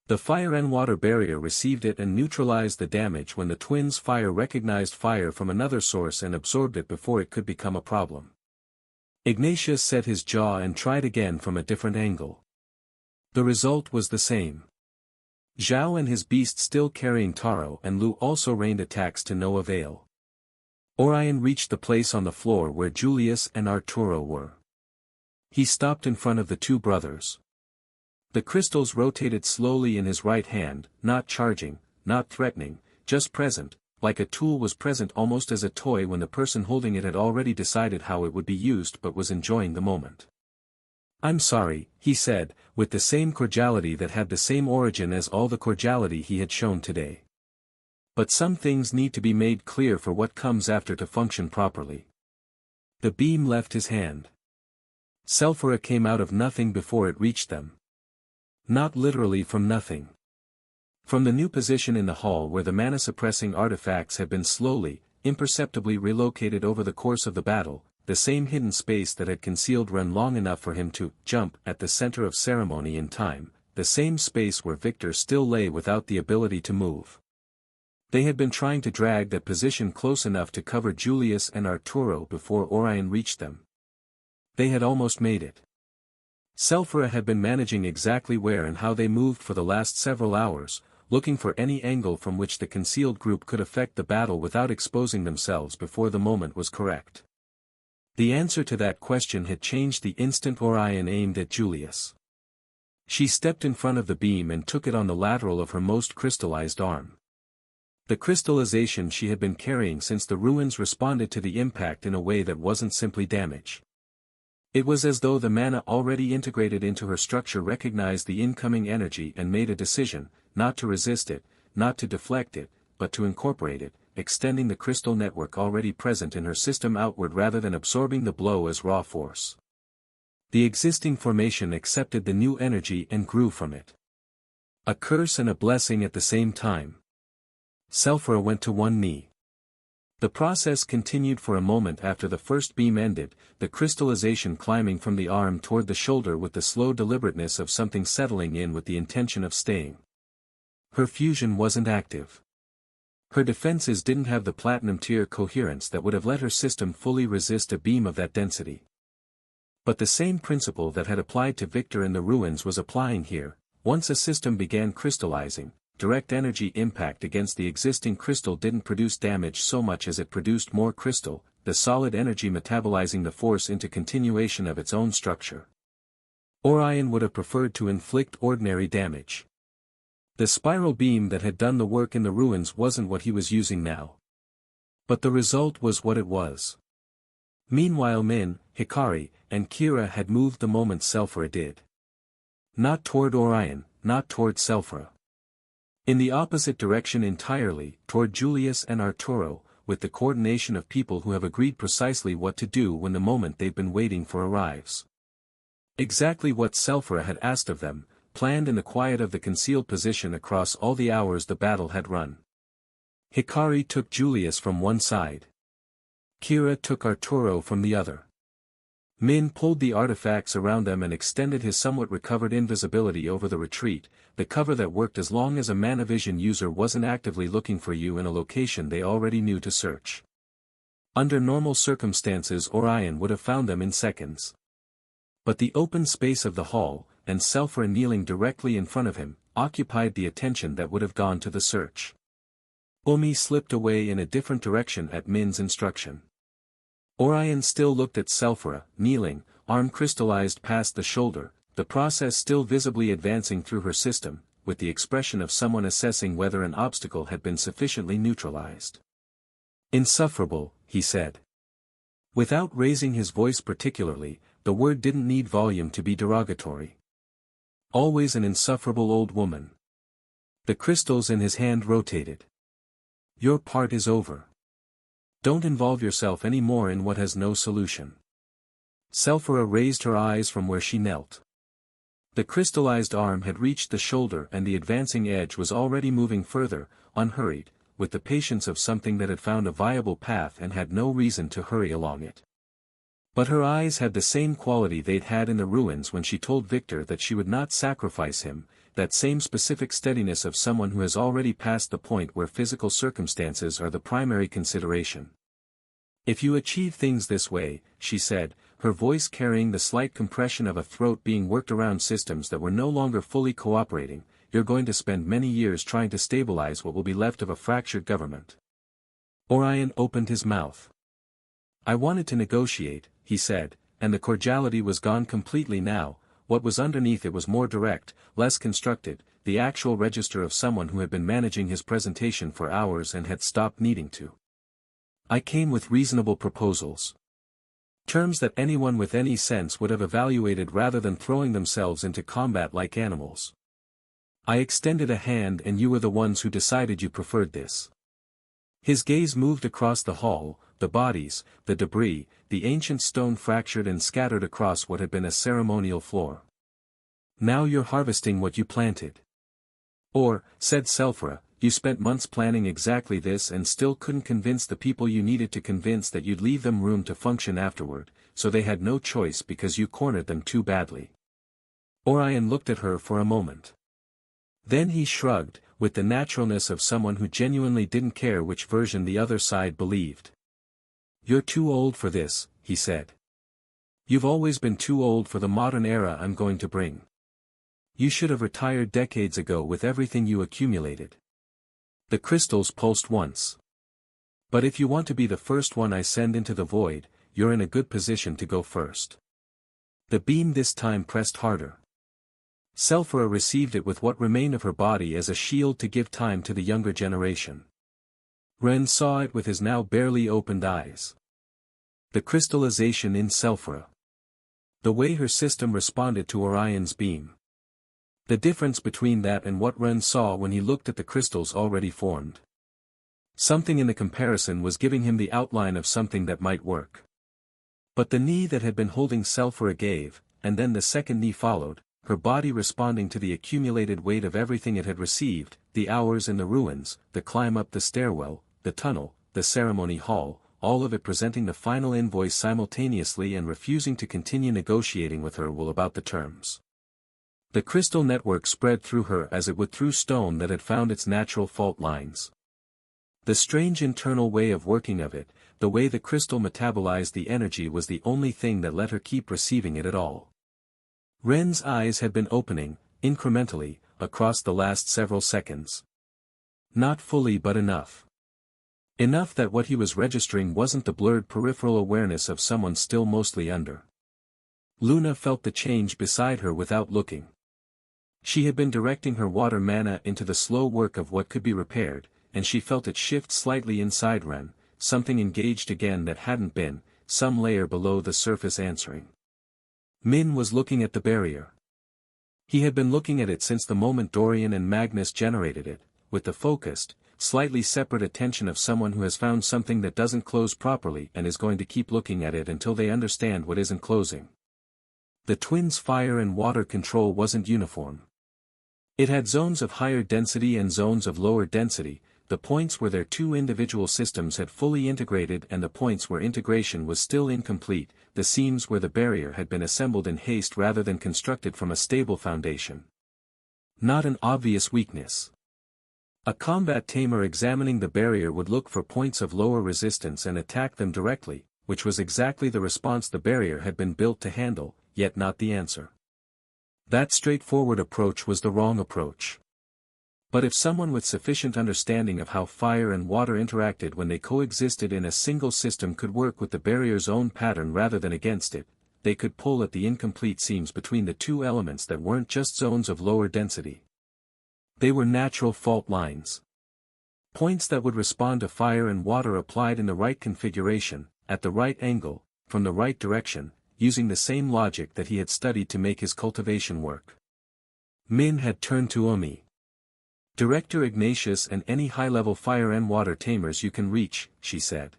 The fire and water barrier received it and neutralized the damage when the twins' fire recognized fire from another source and absorbed it before it could become a problem. Ignatius set his jaw and tried again from a different angle. The result was the same. Zhao and his beast still carrying Taro and Lu also rained attacks to no avail. Orion reached the place on the floor where Julius and Arturo were. He stopped in front of the two brothers. The crystals rotated slowly in his right hand, not charging, not threatening, just present, like a tool was present almost as a toy when the person holding it had already decided how it would be used but was enjoying the moment. "I'm sorry," he said, with the same cordiality that had the same origin as all the cordiality he had shown today. "But some things need to be made clear for what comes after to function properly." The beam left his hand. Sulphura came out of nothing before it reached them. Not literally from nothing. From the new position in the hall where the mana-suppressing artifacts had been slowly, imperceptibly relocated over the course of the battle, the same hidden space that had concealed Ren long enough for him to jump at the center of ceremony in time, the same space where Victor still lay without the ability to move. They had been trying to drag that position close enough to cover Julius and Arturo before Orion reached them. They had almost made it. Sulphura had been managing exactly where and how they moved for the last several hours, looking for any angle from which the concealed group could affect the battle without exposing themselves before the moment was correct. The answer to that question had changed the instant Orion aimed at Julius. She stepped in front of the beam and took it on the lateral of her most crystallized arm. The crystallization she had been carrying since the ruins responded to the impact in a way that wasn't simply damage. It was as though the mana already integrated into her structure recognized the incoming energy and made a decision, not to resist it, not to deflect it, but to incorporate it, extending the crystal network already present in her system outward rather than absorbing the blow as raw force. The existing formation accepted the new energy and grew from it. A curse and a blessing at the same time. Sulphura went to one knee. The process continued for a moment after the first beam ended, the crystallization climbing from the arm toward the shoulder with the slow deliberateness of something settling in with the intention of staying. Her fusion wasn't active. Her defenses didn't have the platinum tier coherence that would have let her system fully resist a beam of that density. But the same principle that had applied to Victor in the ruins was applying here. Once a system began crystallizing, direct energy impact against the existing crystal didn't produce damage so much as it produced more crystal, the solid energy metabolizing the force into continuation of its own structure. Orion would have preferred to inflict ordinary damage. The spiral beam that had done the work in the ruins wasn't what he was using now. But the result was what it was. Meanwhile Min, Hikari, and Kira had moved the moment Sulphura did. Not toward Orion, not toward Sulphura. In the opposite direction entirely, toward Julius and Arturo, with the coordination of people who have agreed precisely what to do when the moment they've been waiting for arrives. Exactly what Sulphura had asked of them, planned in the quiet of the concealed position across all the hours the battle had run. Hikari took Julius from one side. Kira took Arturo from the other. Min pulled the artifacts around them and extended his somewhat recovered invisibility over the retreat, the cover that worked as long as a Manavision user wasn't actively looking for you in a location they already knew to search. Under normal circumstances Orion would have found them in seconds. But the open space of the hall, and Sulphura kneeling directly in front of him, occupied the attention that would have gone to the search. Umi slipped away in a different direction at Min's instruction. Orion still looked at Sulphura, kneeling, arm crystallized past the shoulder, the process still visibly advancing through her system, with the expression of someone assessing whether an obstacle had been sufficiently neutralized. "Insufferable," he said. Without raising his voice particularly, the word didn't need volume to be derogatory. Always an insufferable old woman. The crystals in his hand rotated. "Your part is over. Don't involve yourself any more in what has no solution." Sulphura raised her eyes from where she knelt. The crystallized arm had reached the shoulder and the advancing edge was already moving further, unhurried, with the patience of something that had found a viable path and had no reason to hurry along it. But her eyes had the same quality they'd had in the ruins when she told Victor that she would not sacrifice him, that same specific steadiness of someone who has already passed the point where physical circumstances are the primary consideration. "If you achieve things this way," she said, her voice carrying the slight compression of a throat being worked around systems that were no longer fully cooperating. "You're going to spend many years trying to stabilize what will be left of a fractured government." Orion opened his mouth. "I wanted to negotiate," he said, and the cordiality was gone completely now. What was underneath it was more direct, less constructed, the actual register of someone who had been managing his presentation for hours and had stopped needing to. "I came with reasonable proposals. Terms that anyone with any sense would have evaluated rather than throwing themselves into combat like animals. I extended a hand and you were the ones who decided you preferred this." His gaze moved across the hall, the bodies, the debris, the ancient stone fractured and scattered across what had been a ceremonial floor. "Now you're harvesting what you planted. Or," said Selphra, "you spent months planning exactly this and still couldn't convince the people you needed to convince that you'd leave them room to function afterward, so they had no choice because you cornered them too badly." Orion looked at her for a moment. Then he shrugged, with the naturalness of someone who genuinely didn't care which version the other side believed. "You're too old for this," he said. "You've always been too old for the modern era I'm going to bring. You should have retired decades ago with everything you accumulated." The crystals pulsed once. "But if you want to be the first one I send into the void, you're in a good position to go first." The beam this time pressed harder. Selphra received it with what remained of her body as a shield to give time to the younger generation. Ren saw it with his now barely opened eyes. The crystallization in Selphra. The way her system responded to Orion's beam. The difference between that and what Ren saw when he looked at the crystals already formed. Something in the comparison was giving him the outline of something that might work. But the knee that had been holding Selphra gave, and then the second knee followed, her body responding to the accumulated weight of everything it had received, the hours in the ruins, the climb up the stairwell, the tunnel, the ceremony hall, all of it presenting the final invoice simultaneously and refusing to continue negotiating with her about the terms. The crystal network spread through her as it would through stone that had found its natural fault lines. The strange internal way of working of it, the way the crystal metabolized the energy was the only thing that let her keep receiving it at all. Ren's eyes had been opening, incrementally, across the last several seconds. Not fully but enough. Enough that what he was registering wasn't the blurred peripheral awareness of someone still mostly under. Luna felt the change beside her without looking. She had been directing her water mana into the slow work of what could be repaired, and she felt it shift slightly inside Ren, something engaged again that hadn't been, some layer below the surface answering. Min was looking at the barrier. He had been looking at it since the moment Dorian and Magnus generated it, with the focused, slightly separate attention of someone who has found something that doesn't close properly and is going to keep looking at it until they understand what isn't closing. The twins' fire and water control wasn't uniform. It had zones of higher density and zones of lower density, the points where their two individual systems had fully integrated and the points where integration was still incomplete, the seams where the barrier had been assembled in haste rather than constructed from a stable foundation. Not an obvious weakness. A combat tamer examining the barrier would look for points of lower resistance and attack them directly, which was exactly the response the barrier had been built to handle, yet not the answer. That straightforward approach was the wrong approach. But if someone with sufficient understanding of how fire and water interacted when they coexisted in a single system could work with the barrier's own pattern rather than against it, they could pull at the incomplete seams between the two elements that weren't just zones of lower density. They were natural fault lines. Points that would respond to fire and water applied in the right configuration, at the right angle, from the right direction, using the same logic that he had studied to make his cultivation work. Min had turned to Omi. "Director Ignatius and any high-level fire and water tamers you can reach," she said.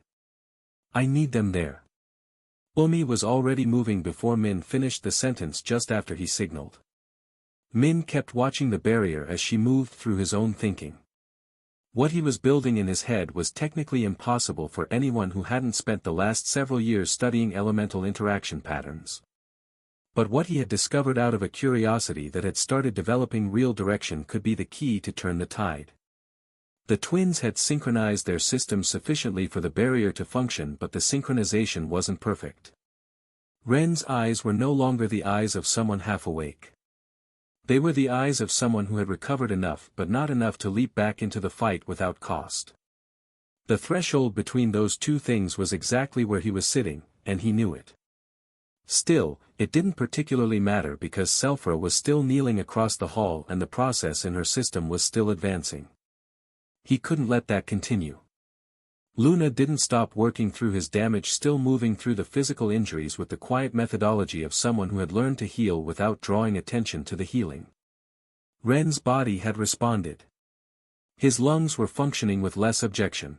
"I need them there." Omi was already moving before Min finished the sentence just after he signaled. Min kept watching the barrier as she moved through his own thinking. What he was building in his head was technically impossible for anyone who hadn't spent the last several years studying elemental interaction patterns. But what he had discovered out of a curiosity that had started developing real direction could be the key to turn the tide. The twins had synchronized their systems sufficiently for the barrier to function, but the synchronization wasn't perfect. Ren's eyes were no longer the eyes of someone half awake. They were the eyes of someone who had recovered enough but not enough to leap back into the fight without cost. The threshold between those two things was exactly where he was sitting, and he knew it. Still, it didn't particularly matter because Selphra was still kneeling across the hall and the process in her system was still advancing. He couldn't let that continue. Luna didn't stop working through his damage, still moving through the physical injuries with the quiet methodology of someone who had learned to heal without drawing attention to the healing. Ren's body had responded. His lungs were functioning with less objection.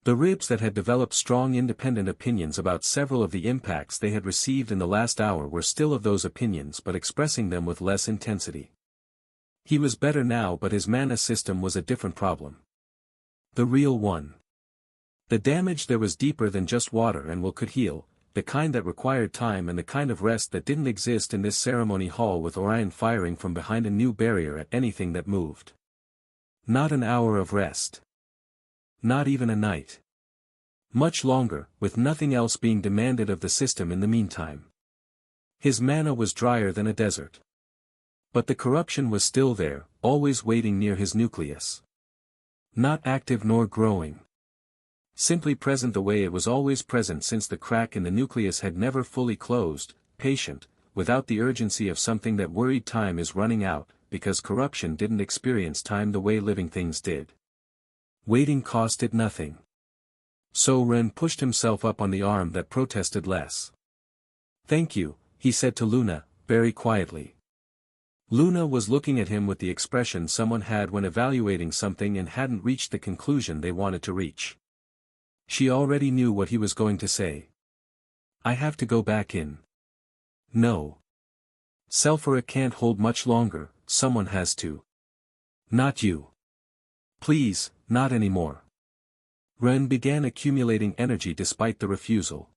The ribs that had developed strong independent opinions about several of the impacts they had received in the last hour were still of those opinions but expressing them with less intensity. He was better now, but his mana system was a different problem. The real one. The damage there was deeper than just water and could heal, the kind that required time and the kind of rest that didn't exist in this ceremony hall with Orion firing from behind a new barrier at anything that moved. Not an hour of rest. Not even a night. Much longer, with nothing else being demanded of the system in the meantime. His mana was drier than a desert. But the corruption was still there, always waiting near his nucleus. Not active nor growing. Simply present the way it was always present since the crack in the nucleus had never fully closed, patient, without the urgency of something that worried time is running out, because corruption didn't experience time the way living things did. Waiting cost it nothing. So Ren pushed himself up on the arm that protested less. "Thank you," he said to Luna, very quietly. Luna was looking at him with the expression someone had when evaluating something and hadn't reached the conclusion they wanted to reach. She already knew what he was going to say. "I have to go back in." "No. Selphra can't hold much longer, someone has to." "Not you. Please, not anymore." Ren began accumulating energy despite the refusal.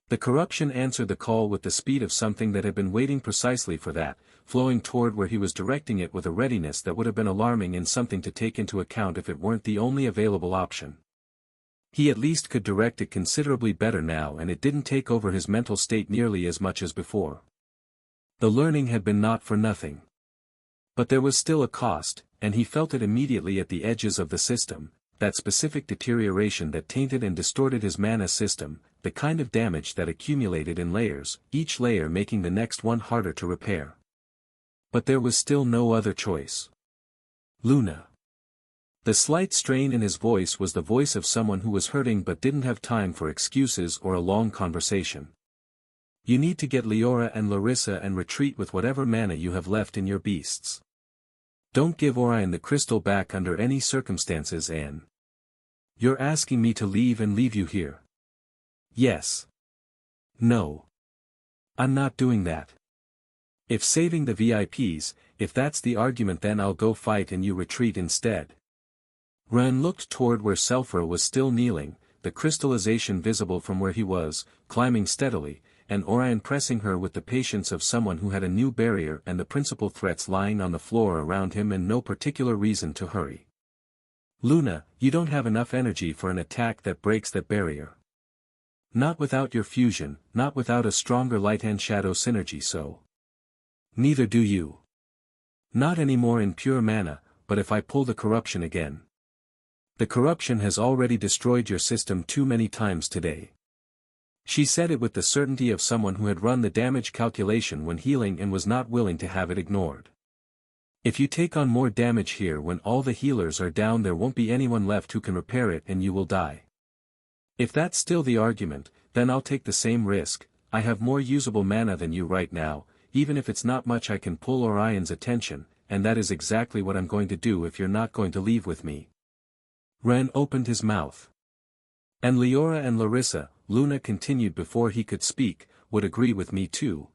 The corruption answered the call with the speed of something that had been waiting precisely for that, flowing toward where he was directing it with a readiness that would have been alarming and something to take into account if it weren't the only available option. He at least could direct it considerably better now, and it didn't take over his mental state nearly as much as before. The learning had been not for nothing. But there was still a cost, and he felt it immediately at the edges of the system, that specific deterioration that tainted and distorted his mana system, the kind of damage that accumulated in layers, each layer making the next one harder to repair. But there was still no other choice. "Luna." The slight strain in his voice was the voice of someone who was hurting but didn't have time for excuses or a long conversation. "You need to get Leora and Larissa and retreat with whatever mana you have left in your beasts. Don't give Orion the crystal back under any circumstances, Anne." "You're asking me to leave and leave you here?" "Yes." "No. I'm not doing that. If saving the VIPs, if that's the argument, then I'll go fight and you retreat instead." Ren looked toward where Selphra was still kneeling, the crystallization visible from where he was, climbing steadily, and Orion pressing her with the patience of someone who had a new barrier and the principal threats lying on the floor around him and no particular reason to hurry. "Luna, you don't have enough energy for an attack that breaks that barrier. Not without your fusion, not without a stronger light and shadow synergy, so. Neither do you. Not anymore in pure mana, but if I pull the corruption again. The corruption has already destroyed your system too many times today." She said it with the certainty of someone who had run the damage calculation when healing and was not willing to have it ignored. "If you take on more damage here when all the healers are down, there won't be anyone left who can repair it and you will die. If that's still the argument, then I'll take the same risk. I have more usable mana than you right now, even if it's not much. I can pull Orion's attention, and that is exactly what I'm going to do if you're not going to leave with me." Ren opened his mouth. "And Leora and Larissa," Luna continued before he could speak, "would agree with me too."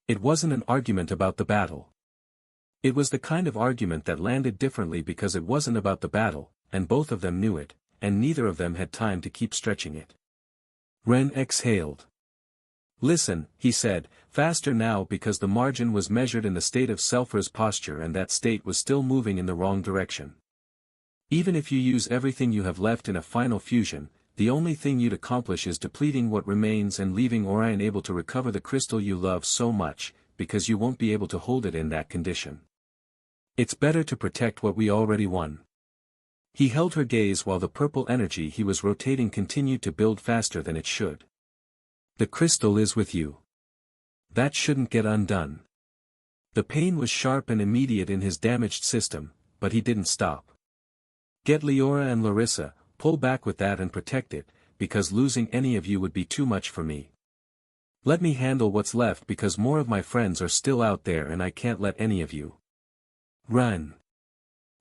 It wasn't an argument about the battle. It was the kind of argument that landed differently because it wasn't about the battle, and both of them knew it, and neither of them had time to keep stretching it. Ren exhaled. "Listen," he said, faster now because the margin was measured in the state of Selphra's posture and that state was still moving in the wrong direction. "Even if you use everything you have left in a final fusion, the only thing you'd accomplish is depleting what remains and leaving Orion able to recover the crystal you love so much, because you won't be able to hold it in that condition. It's better to protect what we already won. He held her gaze while the purple energy he was rotating continued to build faster than it should. The crystal is with you. That shouldn't get undone. The pain was sharp and immediate in his damaged system, but he didn't stop. Get Leora and Larissa, pull back with that and protect it, because losing any of you would be too much for me. Let me handle what's left because more of my friends are still out there and I can't let any of you. Run.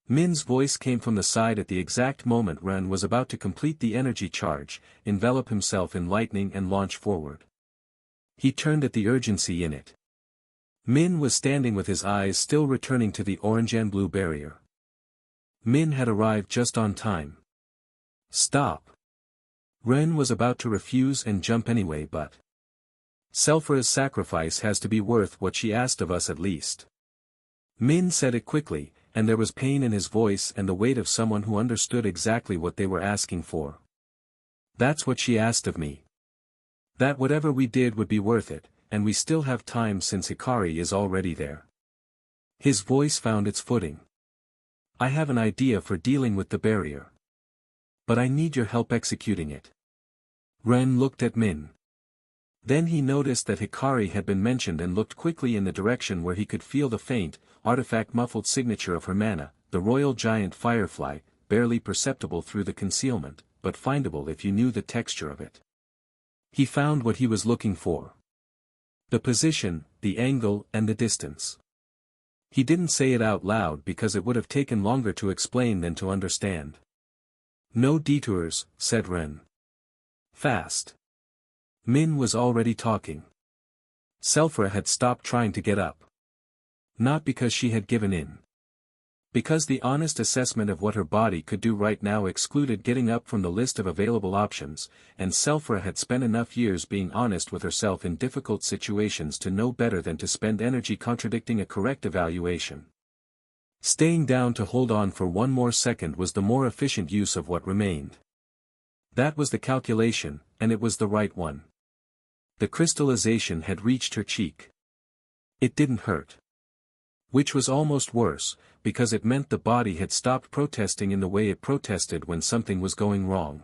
Min's voice came from the side at the exact moment Ren was about to complete the energy charge, envelop himself in lightning and launch forward. He turned at the urgency in it. Min was standing with his eyes still returning to the orange and blue barrier. Min had arrived just on time. Stop. Ren was about to refuse and jump anyway but. Selfra's sacrifice has to be worth what she asked of us at least. Min said it quickly, and there was pain in his voice and the weight of someone who understood exactly what they were asking for. That's what she asked of me. That whatever we did would be worth it, and we still have time since Hikari is already there. His voice found its footing. I have an idea for dealing with the barrier. But I need your help executing it. Ren looked at Min. Then he noticed that Hikari had been mentioned and looked quickly in the direction where he could feel the faint, artifact-muffled signature of her mana, the royal giant firefly, barely perceptible through the concealment, but findable if you knew the texture of it. He found what he was looking for. The position, the angle, and the distance. He didn't say it out loud because it would have taken longer to explain than to understand. No detours, said Ren. Fast. Min was already talking. Selfra had stopped trying to get up. Not because she had given in. Because the honest assessment of what her body could do right now excluded getting up from the list of available options, and Selfra had spent enough years being honest with herself in difficult situations to know better than to spend energy contradicting a correct evaluation. Staying down to hold on for one more second was the more efficient use of what remained. That was the calculation, and it was the right one. The crystallization had reached her cheek. It didn't hurt. Which was almost worse, because it meant the body had stopped protesting in the way it protested when something was going wrong.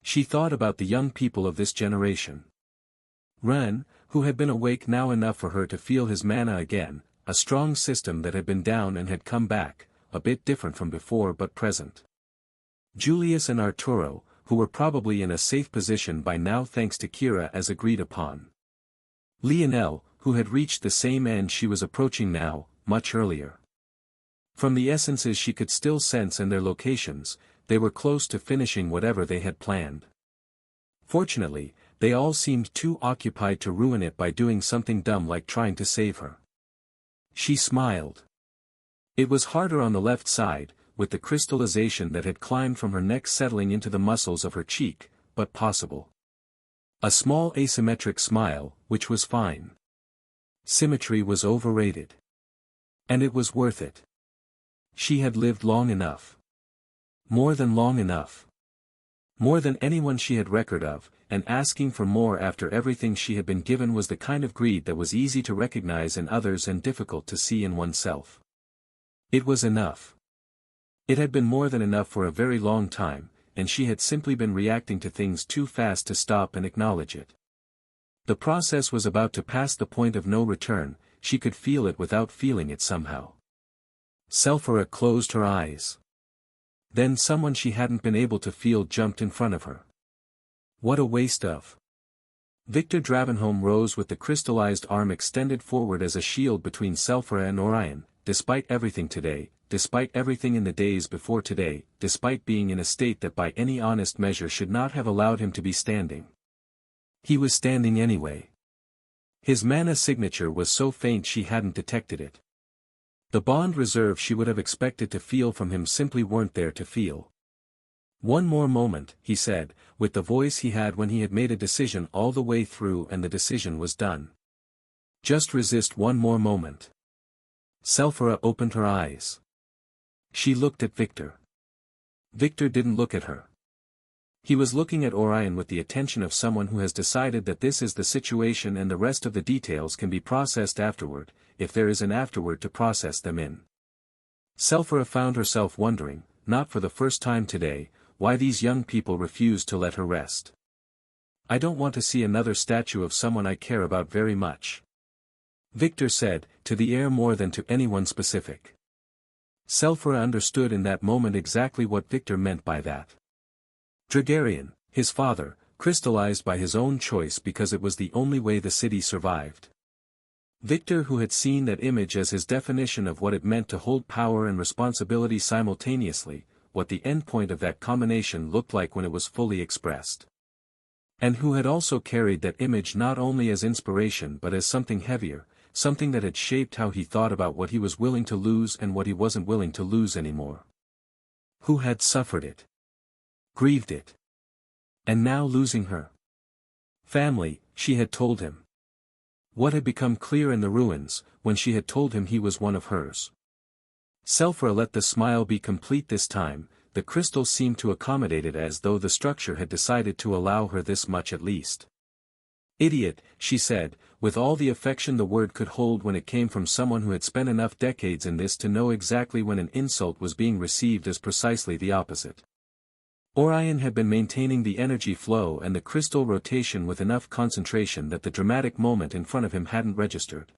She thought about the young people of this generation. Ren, who had been awake now enough for her to feel his mana again, a strong system that had been down and had come back, a bit different from before but present. Julius and Arturo, who were probably in a safe position by now thanks to Kira as agreed upon. Lionel, who had reached the same end she was approaching now, much earlier. From the essences she could still sense and their locations, they were close to finishing whatever they had planned. Fortunately, they all seemed too occupied to ruin it by doing something dumb like trying to save her. She smiled. It was harder on the left side, with the crystallization that had climbed from her neck settling into the muscles of her cheek, but possible. A small asymmetric smile, which was fine. Symmetry was overrated. And it was worth it. She had lived long enough. More than long enough. More than anyone she had record of, and asking for more after everything she had been given was the kind of greed that was easy to recognize in others and difficult to see in oneself. It was enough. It had been more than enough for a very long time, and she had simply been reacting to things too fast to stop and acknowledge it. The process was about to pass the point of no return, she could feel it without feeling it somehow. Selfra closed her eyes. Then someone she hadn't been able to feel jumped in front of her. What a waste of. Victor Dravenholm rose with the crystallized arm extended forward as a shield between Selfra and Orion, despite everything today, despite everything in the days before today, despite being in a state that by any honest measure should not have allowed him to be standing. He was standing anyway. His mana signature was so faint she hadn't detected it. The bond reserve she would have expected to feel from him simply weren't there to feel. One more moment, he said, with the voice he had when he had made a decision all the way through and the decision was done. Just resist one more moment. Selfra opened her eyes. She looked at Victor. Victor didn't look at her. He was looking at Orion with the attention of someone who has decided that this is the situation and the rest of the details can be processed afterward, if there is an afterward to process them in. Selphira found herself wondering, not for the first time today, why these young people refused to let her rest. I don't want to see another statue of someone I care about very much. Victor said, to the air more than to anyone specific. Selphira understood in that moment exactly what Victor meant by that. Dragarian, his father, crystallized by his own choice because it was the only way the city survived. Victor, who had seen that image as his definition of what it meant to hold power and responsibility simultaneously, what the endpoint of that combination looked like when it was fully expressed. And who had also carried that image not only as inspiration but as something heavier, something that had shaped how he thought about what he was willing to lose and what he wasn't willing to lose anymore. Who had suffered it, grieved it, and now losing her family, she had told him. What had become clear in the ruins, when she had told him he was one of hers. Selphira let the smile be complete this time. The crystal seemed to accommodate it as though the structure had decided to allow her this much at least. Idiot, she said, with all the affection the word could hold when it came from someone who had spent enough decades in this to know exactly when an insult was being received as precisely the opposite. Orion had been maintaining the energy flow and the crystal rotation with enough concentration that the dramatic moment in front of him hadn't registered.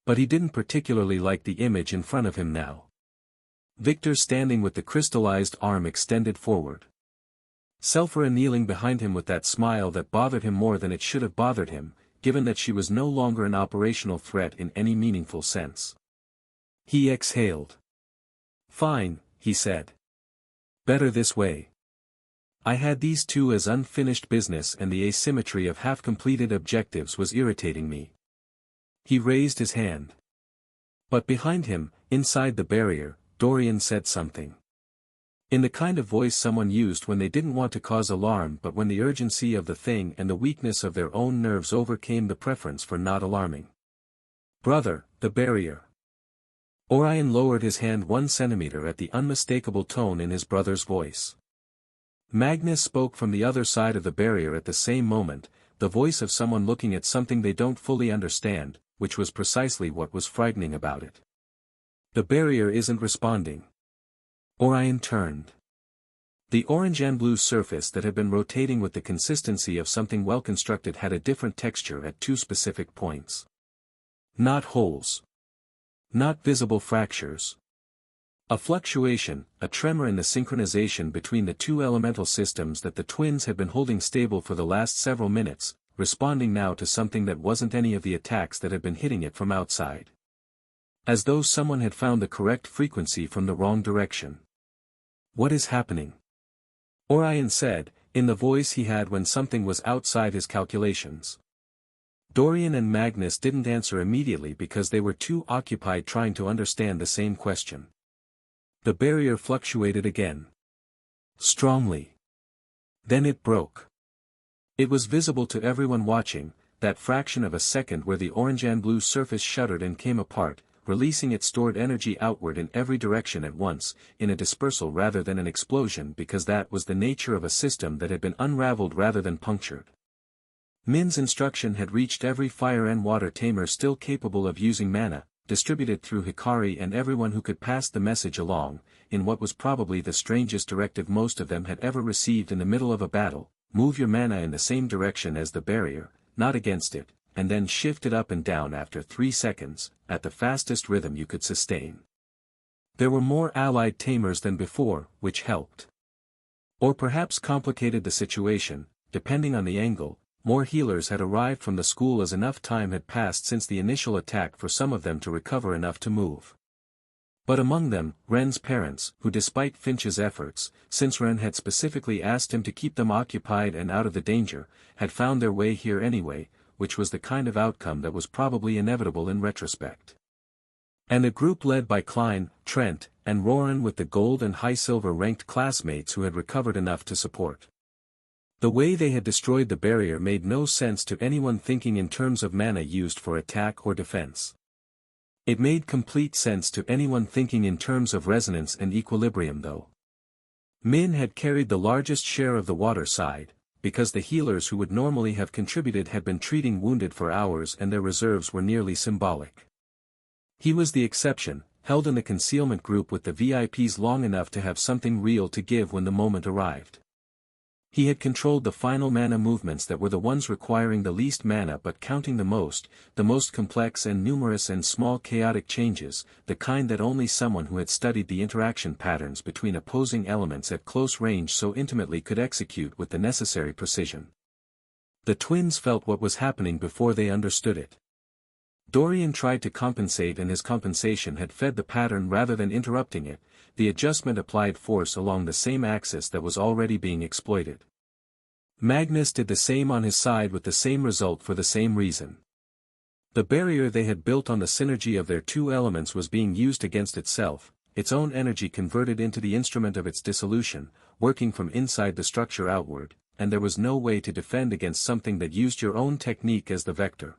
But he didn't particularly like the image in front of him now. Victor standing with the crystallized arm extended forward. Selphira kneeling behind him with that smile that bothered him more than it should have bothered him, given that she was no longer an operational threat in any meaningful sense. He exhaled. Fine, he said. Better this way. I had these two as unfinished business and the asymmetry of half-completed objectives was irritating me. He raised his hand. But behind him, inside the barrier, Dorian said something. In the kind of voice someone used when they didn't want to cause alarm but when the urgency of the thing and the weakness of their own nerves overcame the preference for not alarming. Brother, the barrier. Orion lowered his hand 1 centimeter at the unmistakable tone in his brother's voice. Magnus spoke from the other side of the barrier at the same moment, the voice of someone looking at something they don't fully understand, which was precisely what was frightening about it. The barrier isn't responding. Orion turned. The orange and blue surface that had been rotating with the consistency of something well constructed had a different texture at 2 specific points. Not holes. Not visible fractures. A fluctuation, a tremor in the synchronization between the 2 elemental systems that the twins had been holding stable for the last several minutes, responding now to something that wasn't any of the attacks that had been hitting it from outside. As though someone had found the correct frequency from the wrong direction. What is happening? Orion said, in the voice he had when something was outside his calculations. Dorian and Magnus didn't answer immediately because they were too occupied trying to understand the same question. The barrier fluctuated again. Strongly. Then it broke. It was visible to everyone watching, that fraction of a second where the orange and blue surface shuddered and came apart, releasing its stored energy outward in every direction at once, in a dispersal rather than an explosion because that was the nature of a system that had been unraveled rather than punctured. Min's instruction had reached every fire and water tamer still capable of using mana, distributed through Hikari and everyone who could pass the message along, in what was probably the strangest directive most of them had ever received in the middle of a battle: move your mana in the same direction as the barrier, not against it, and then shift it up and down after 3 seconds, at the fastest rhythm you could sustain. There were more allied tamers than before, which helped. Or perhaps complicated the situation, depending on the angle. More healers had arrived from the school as enough time had passed since the initial attack for some of them to recover enough to move. But among them, Ren's parents, who despite Finch's efforts, since Ren had specifically asked him to keep them occupied and out of the danger, had found their way here anyway, which was the kind of outcome that was probably inevitable in retrospect. And a group led by Klein, Trent, and Roran with the gold and high silver ranked classmates who had recovered enough to support. The way they had destroyed the barrier made no sense to anyone thinking in terms of mana used for attack or defense. It made complete sense to anyone thinking in terms of resonance and equilibrium though. Min had carried the largest share of the water side, because the healers who would normally have contributed had been treating wounded for hours and their reserves were nearly symbolic. He was the exception, held in the concealment group with the VIPs long enough to have something real to give when the moment arrived. He had controlled the final mana movements that were the ones requiring the least mana but counting the most complex and numerous and small chaotic changes, the kind that only someone who had studied the interaction patterns between opposing elements at close range so intimately could execute with the necessary precision. The twins felt what was happening before they understood it. Dorian tried to compensate and his compensation had fed the pattern rather than interrupting it. The adjustment applied force along the same axis that was already being exploited. Magnus did the same on his side with the same result for the same reason. The barrier they had built on the synergy of their two elements was being used against itself, its own energy converted into the instrument of its dissolution, working from inside the structure outward, and there was no way to defend against something that used your own technique as the vector.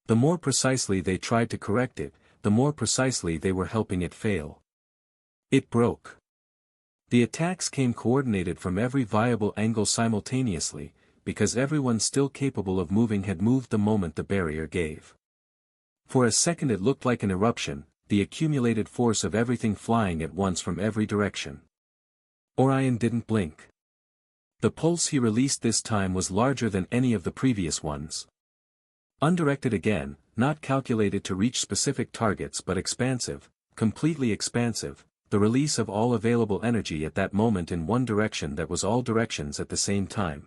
The more precisely they tried to correct it, the more precisely they were helping it fail. It broke. The attacks came coordinated from every viable angle simultaneously, because everyone still capable of moving had moved the moment the barrier gave. For a second it looked like an eruption, the accumulated force of everything flying at once from every direction. Orion didn't blink. The pulse he released this time was larger than any of the previous ones. Undirected again, not calculated to reach specific targets but expansive, completely expansive, the release of all available energy at that moment in one direction that was all directions at the same time.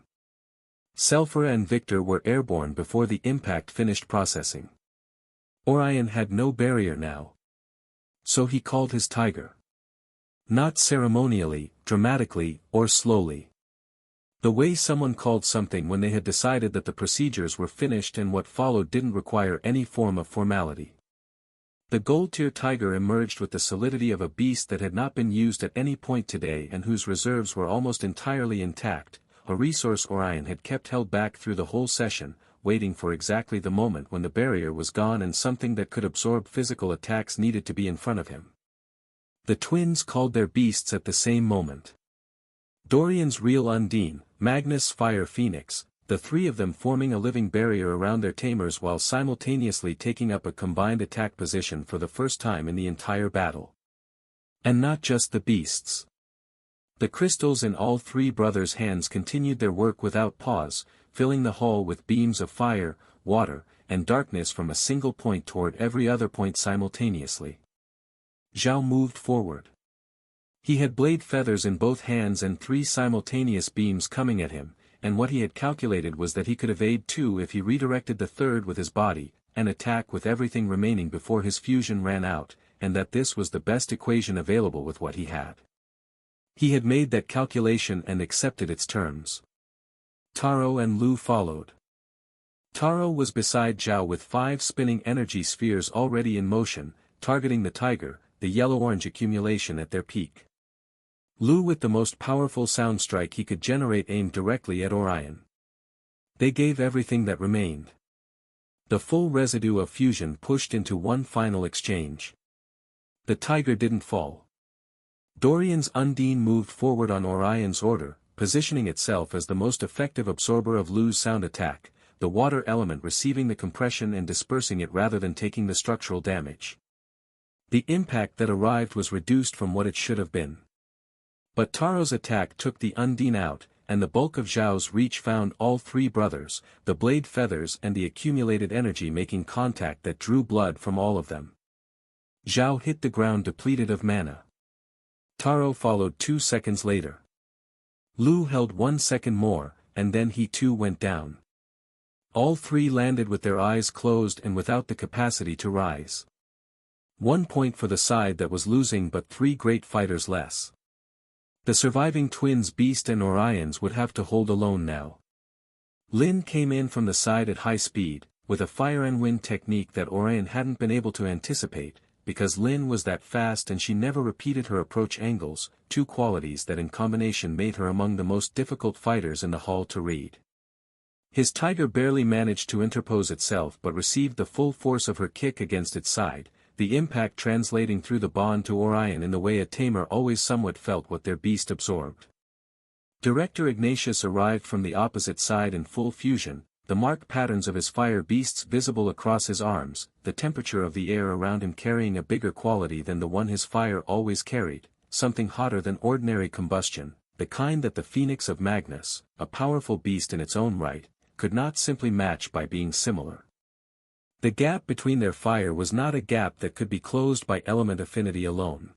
Selphra and Victor were airborne before the impact finished processing. Orion had no barrier now. So he called his tiger. Not ceremonially, dramatically, or slowly. The way someone called something when they had decided that the procedures were finished and what followed didn't require any form of formality. The gold-tier tiger emerged with the solidity of a beast that had not been used at any point today and whose reserves were almost entirely intact, a resource Orion had kept held back through the whole session, waiting for exactly the moment when the barrier was gone and something that could absorb physical attacks needed to be in front of him. The twins called their beasts at the same moment. Dorian's real Undine, Magnus' Fire Phoenix, the three of them forming a living barrier around their tamers while simultaneously taking up a combined attack position for the first time in the entire battle. And not just the beasts. The crystals in all three brothers' hands continued their work without pause, filling the hall with beams of fire, water, and darkness from a single point toward every other point simultaneously. Zhao moved forward. He had blade feathers in both hands and three simultaneous beams coming at him, and what he had calculated was that he could evade two if he redirected the third with his body, and attack with everything remaining before his fusion ran out, and that this was the best equation available with what he had. He had made that calculation and accepted its terms. Taro and Lu followed. Taro was beside Zhao with 5 spinning energy spheres already in motion, targeting the tiger, the yellow-orange accumulation at their peak. Lu with the most powerful sound strike he could generate aimed directly at Orion. They gave everything that remained. The full residue of fusion pushed into one final exchange. The tiger didn't fall. Dorian's Undine moved forward on Orion's order, positioning itself as the most effective absorber of Lu's sound attack, the water element receiving the compression and dispersing it rather than taking the structural damage. The impact that arrived was reduced from what it should have been. But Taro's attack took the Undine out, and the bulk of Zhao's reach found all three brothers, the blade feathers and the accumulated energy making contact that drew blood from all of them. Zhao hit the ground depleted of mana. Taro followed 2 seconds later. Lu held 1 second more, and then he too went down. All three landed with their eyes closed and without the capacity to rise. 1 point for the side that was losing but 3 great fighters less. The surviving twins Beast and Orions would have to hold alone now. Lin came in from the side at high speed, with a fire and wind technique that Orion hadn't been able to anticipate, because Lin was that fast and she never repeated her approach angles, 2 qualities that in combination made her among the most difficult fighters in the hall to read. His tiger barely managed to interpose itself but received the full force of her kick against its side, the impact translating through the bond to Orion in the way a tamer always somewhat felt what their beast absorbed. Director Ignatius arrived from the opposite side in full fusion, the marked patterns of his fire beasts visible across his arms, the temperature of the air around him carrying a bigger quality than the one his fire always carried, something hotter than ordinary combustion, the kind that the Phoenix of Magnus, a powerful beast in its own right, could not simply match by being similar. The gap between their fire was not a gap that could be closed by element affinity alone.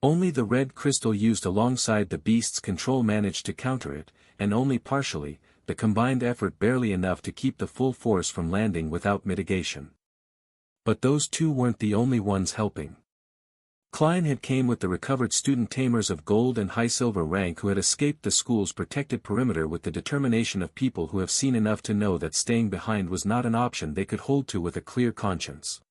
Only the red crystal used alongside the beast's control managed to counter it, and only partially, the combined effort barely enough to keep the full force from landing without mitigation. But those two weren't the only ones helping. Klein had came with the recovered student tamers of gold and high silver rank who had escaped the school's protected perimeter with the determination of people who have seen enough to know that staying behind was not an option they could hold to with a clear conscience.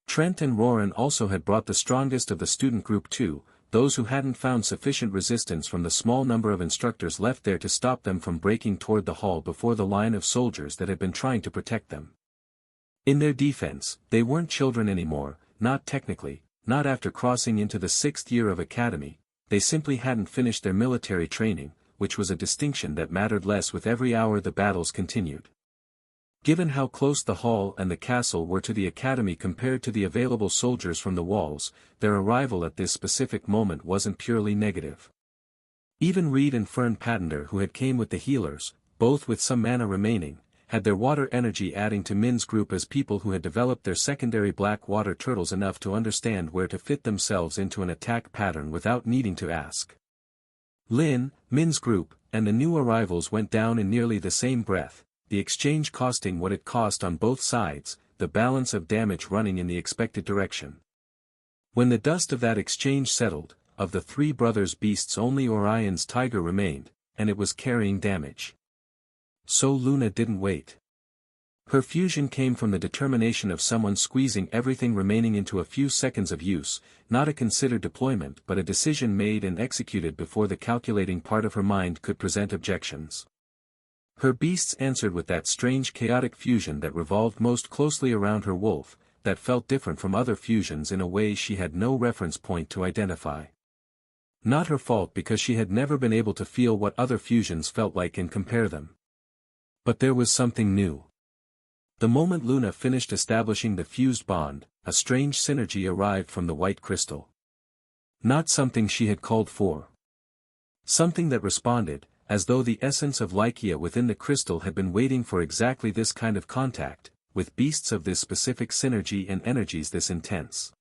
Trent and Roran also had brought the strongest of the student group too, those who hadn't found sufficient resistance from the small number of instructors left there to stop them from breaking toward the hall before the line of soldiers that had been trying to protect them. In their defense, they weren't children anymore, not technically, not after crossing into the 6th year of academy, they simply hadn't finished their military training, which was a distinction that mattered less with every hour the battles continued. Given how close the hall and the castle were to the academy compared to the available soldiers from the walls, their arrival at this specific moment wasn't purely negative. Even Reed and Fern Patender who had came with the healers, both with some mana remaining, had their water energy adding to Min's group as people who had developed their secondary black water turtles enough to understand where to fit themselves into an attack pattern without needing to ask. Lin, Min's group, and the new arrivals went down in nearly the same breath, the exchange costing what it cost on both sides, the balance of damage running in the expected direction. When the dust of that exchange settled, of the three brothers' beasts only Orion's tiger remained, and it was carrying damage. So Luna didn't wait. Her fusion came from the determination of someone squeezing everything remaining into a few seconds of use, not a considered deployment but a decision made and executed before the calculating part of her mind could present objections. Her beasts answered with that strange chaotic fusion that revolved most closely around her wolf, that felt different from other fusions in a way she had no reference point to identify. Not her fault because she had never been able to feel what other fusions felt like and compare them. But there was something new. The moment Luna finished establishing the fused bond, a strange synergy arrived from the white crystal. Not something she had called for. Something that responded, as though the essence of Lycia within the crystal had been waiting for exactly this kind of contact, with beasts of this specific synergy and energies this intense.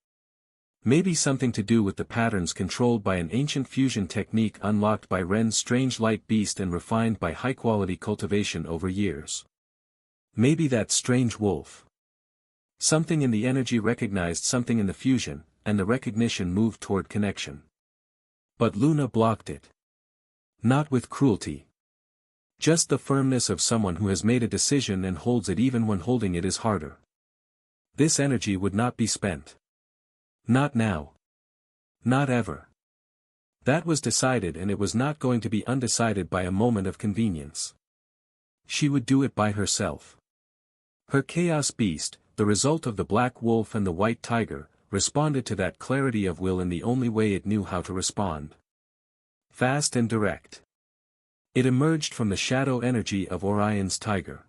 Maybe something to do with the patterns controlled by an ancient fusion technique unlocked by Ren's strange light beast and refined by high-quality cultivation over years. Maybe that strange wolf. Something in the energy recognized something in the fusion, and the recognition moved toward connection. But Luna blocked it. Not with cruelty. Just the firmness of someone who has made a decision and holds it even when holding it is harder. This energy would not be spent. Not now. Not ever. That was decided and it was not going to be undecided by a moment of convenience. She would do it by herself. Her chaos beast, the result of the black wolf and the white tiger, responded to that clarity of will in the only way it knew how to respond. Fast and direct. It emerged from the shadow energy of Orion's tiger.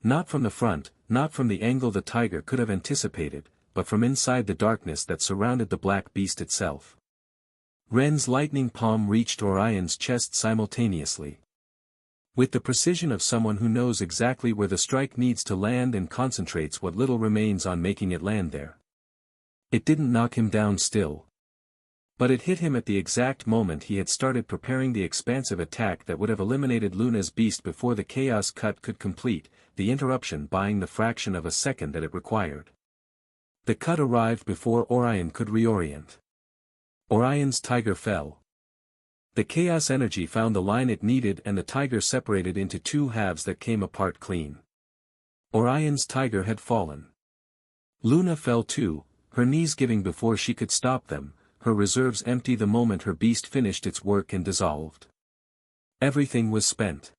Not from the front, not from the angle the tiger could have anticipated, but from inside the darkness that surrounded the black beast itself. Ren's lightning palm reached Orion's chest simultaneously. With the precision of someone who knows exactly where the strike needs to land and concentrates what little remains on making it land there. It didn't knock him down still. But it hit him at the exact moment he had started preparing the expansive attack that would have eliminated Luna's beast before the chaos cut could complete, the interruption buying the fraction of a second that it required. The cut arrived before Orion could reorient. Orion's tiger fell. The chaos energy found the line it needed and the tiger separated into two halves that came apart clean. Orion's tiger had fallen. Luna fell too, her knees giving before she could stop them, her reserves empty the moment her beast finished its work and dissolved. Everything was spent.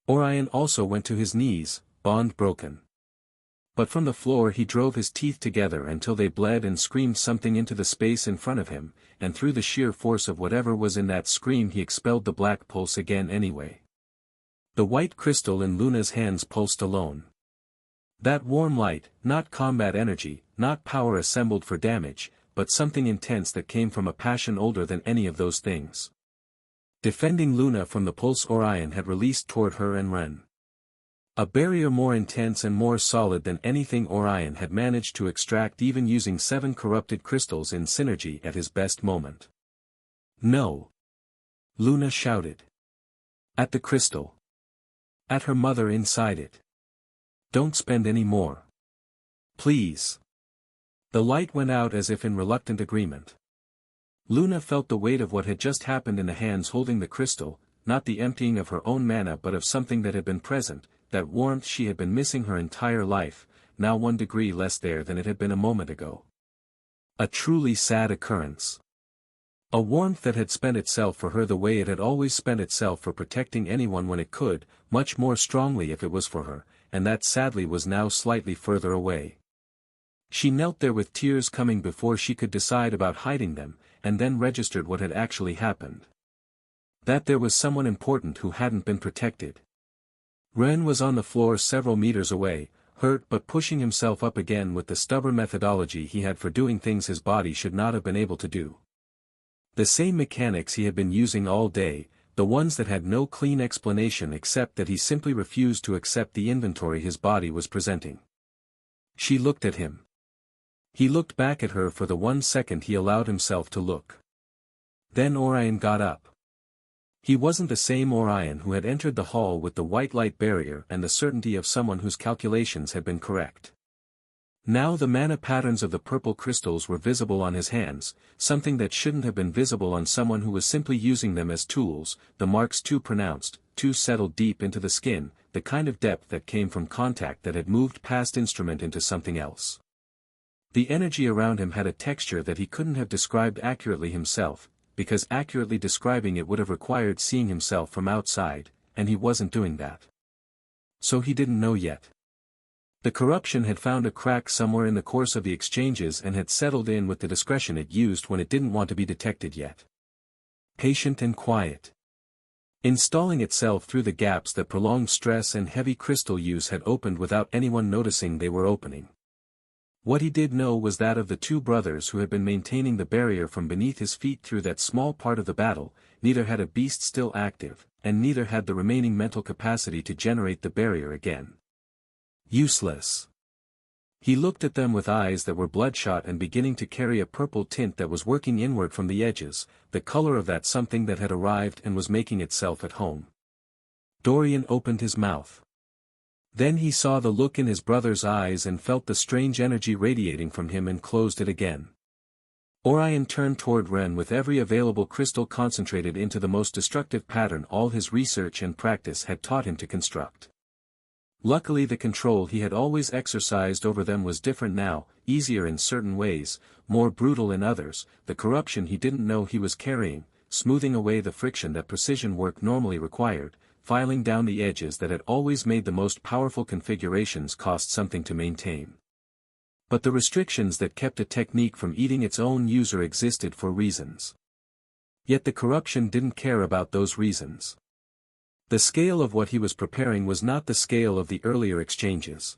Orion also went to his knees, bond broken. But from the floor he drove his teeth together until they bled and screamed something into the space in front of him, and through the sheer force of whatever was in that scream he expelled the black pulse again anyway. The white crystal in Luna's hands pulsed alone. That warm light, not combat energy, not power assembled for damage, but something intense that came from a passion older than any of those things. Defending Luna from the pulse Orion had released toward her and Ren. A barrier more intense and more solid than anything Orion had managed to extract even using 7 corrupted crystals in synergy at his best moment. No! Luna shouted. At the crystal. At her mother inside it. Don't spend any more. Please. The light went out as if in reluctant agreement. Luna felt the weight of what had just happened in the hands holding the crystal, not the emptying of her own mana but of something that had been present, that warmth she had been missing her entire life, now 1 degree less there than it had been a moment ago. A truly sad occurrence. A warmth that had spent itself for her the way it had always spent itself for protecting anyone when it could, much more strongly if it was for her, and that sadly was now slightly further away. She knelt there with tears coming before she could decide about hiding them, and then registered what had actually happened. That there was someone important who hadn't been protected. Ren was on the floor several meters away, hurt but pushing himself up again with the stubborn methodology he had for doing things his body should not have been able to do. The same mechanics he had been using all day, the ones that had no clean explanation except that he simply refused to accept the inventory his body was presenting. She looked at him. He looked back at her for the 1 second he allowed himself to look. Then Orion got up. He wasn't the same Orion who had entered the hall with the white light barrier and the certainty of someone whose calculations had been correct. Now the mana patterns of the purple crystals were visible on his hands, something that shouldn't have been visible on someone who was simply using them as tools, the marks too pronounced, too settled deep into the skin, the kind of depth that came from contact that had moved past instrument into something else. The energy around him had a texture that he couldn't have described accurately himself, because accurately describing it would have required seeing himself from outside, and he wasn't doing that. So he didn't know yet. The corruption had found a crack somewhere in the course of the exchanges and had settled in with the discretion it used when it didn't want to be detected yet. Patient and quiet. Installing itself through the gaps that prolonged stress and heavy crystal use had opened without anyone noticing they were opening. What he did know was that of the 2 brothers who had been maintaining the barrier from beneath his feet through that small part of the battle, neither had a beast still active, and neither had the remaining mental capacity to generate the barrier again. Useless. He looked at them with eyes that were bloodshot and beginning to carry a purple tint that was working inward from the edges, the color of that something that had arrived and was making itself at home. Dorian opened his mouth. Then he saw the look in his brother's eyes and felt the strange energy radiating from him and closed it again. Orion turned toward Ren with every available crystal concentrated into the most destructive pattern all his research and practice had taught him to construct. Luckily the control he had always exercised over them was different now, easier in certain ways, more brutal in others, the corruption he didn't know he was carrying, smoothing away the friction that precision work normally required, filing down the edges that had always made the most powerful configurations cost something to maintain. But the restrictions that kept a technique from eating its own user existed for reasons. Yet the corruption didn't care about those reasons. The scale of what he was preparing was not the scale of the earlier exchanges.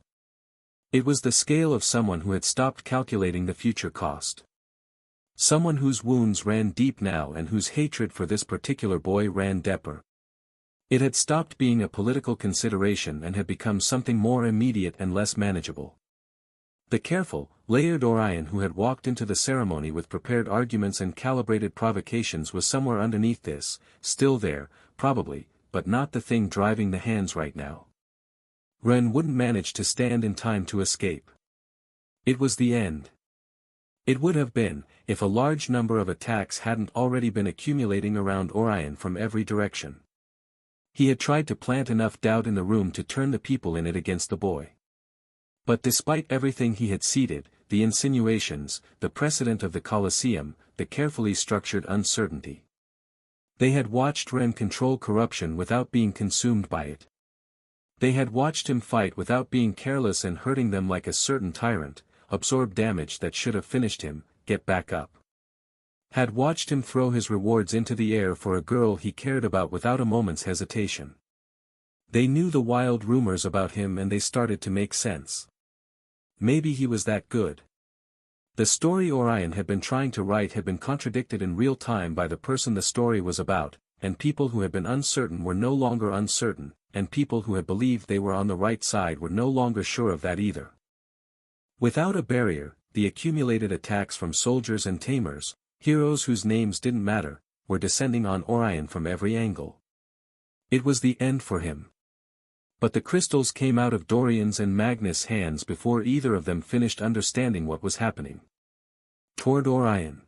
It was the scale of someone who had stopped calculating the future cost. Someone whose wounds ran deep now and whose hatred for this particular boy ran deeper. It had stopped being a political consideration and had become something more immediate and less manageable. The careful, layered Orion who had walked into the ceremony with prepared arguments and calibrated provocations was somewhere underneath this, still there, probably, but not the thing driving the hands right now. Ren wouldn't manage to stand in time to escape. It was the end. It would have been, if a large number of attacks hadn't already been accumulating around Orion from every direction. He had tried to plant enough doubt in the room to turn the people in it against the boy. But despite everything he had seeded, the insinuations, the precedent of the Colosseum, the carefully structured uncertainty. They had watched Ren control corruption without being consumed by it. They had watched him fight without being careless and hurting them like a certain tyrant, absorb damage that should have finished him, get back up. Had watched him throw his rewards into the air for a girl he cared about without a moment's hesitation. They knew the wild rumors about him and they started to make sense. Maybe he was that good. The story Orion had been trying to write had been contradicted in real time by the person the story was about, and people who had been uncertain were no longer uncertain, and people who had believed they were on the right side were no longer sure of that either. Without a barrier, the accumulated attacks from soldiers and tamers, heroes whose names didn't matter, were descending on Orion from every angle. It was the end for him. But the crystals came out of Dorian's and Magnus' hands before either of them finished understanding what was happening. Toward Orion.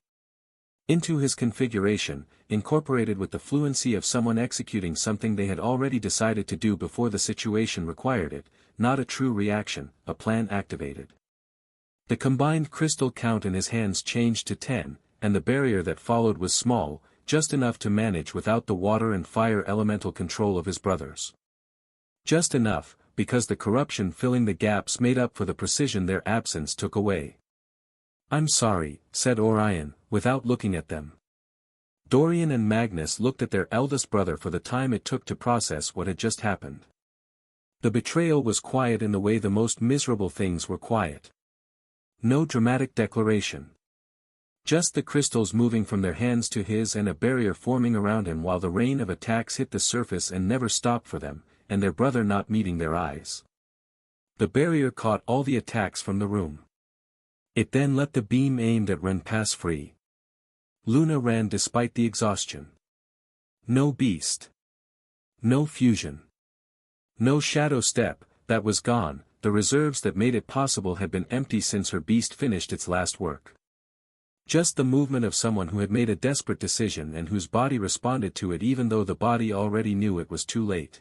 Into his configuration, incorporated with the fluency of someone executing something they had already decided to do before the situation required it, not a true reaction, a plan activated. The combined crystal count in his hands changed to 10, and the barrier that followed was small, just enough to manage without the water and fire elemental control of his brothers. Just enough, because the corruption filling the gaps made up for the precision their absence took away. "I'm sorry," said Orion, without looking at them. Dorian and Magnus looked at their eldest brother for the time it took to process what had just happened. The betrayal was quiet in the way the most miserable things were quiet. No dramatic declaration. Just the crystals moving from their hands to his and a barrier forming around him while the rain of attacks hit the surface and never stopped for them, and their brother not meeting their eyes. The barrier caught all the attacks from the room. It then let the beam aimed at Ren pass free. Luna ran despite the exhaustion. No beast. No fusion. No shadow step, that was gone, the reserves that made it possible had been empty since her beast finished its last work. Just the movement of someone who had made a desperate decision and whose body responded to it even though the body already knew it was too late.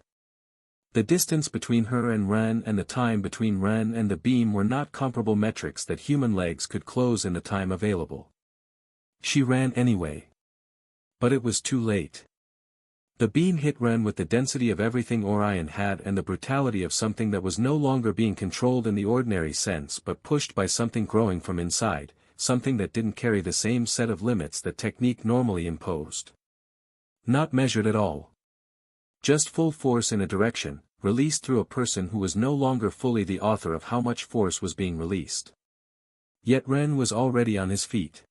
The distance between her and Ren and the time between Ren and the beam were not comparable metrics that human legs could close in the time available. She ran anyway. But it was too late. The beam hit Ren with the density of everything Orion had and the brutality of something that was no longer being controlled in the ordinary sense but pushed by something growing from inside, something that didn't carry the same set of limits that technique normally imposed. Not measured at all. Just full force in a direction, released through a person who was no longer fully the author of how much force was being released. Yet Ren was already on his feet.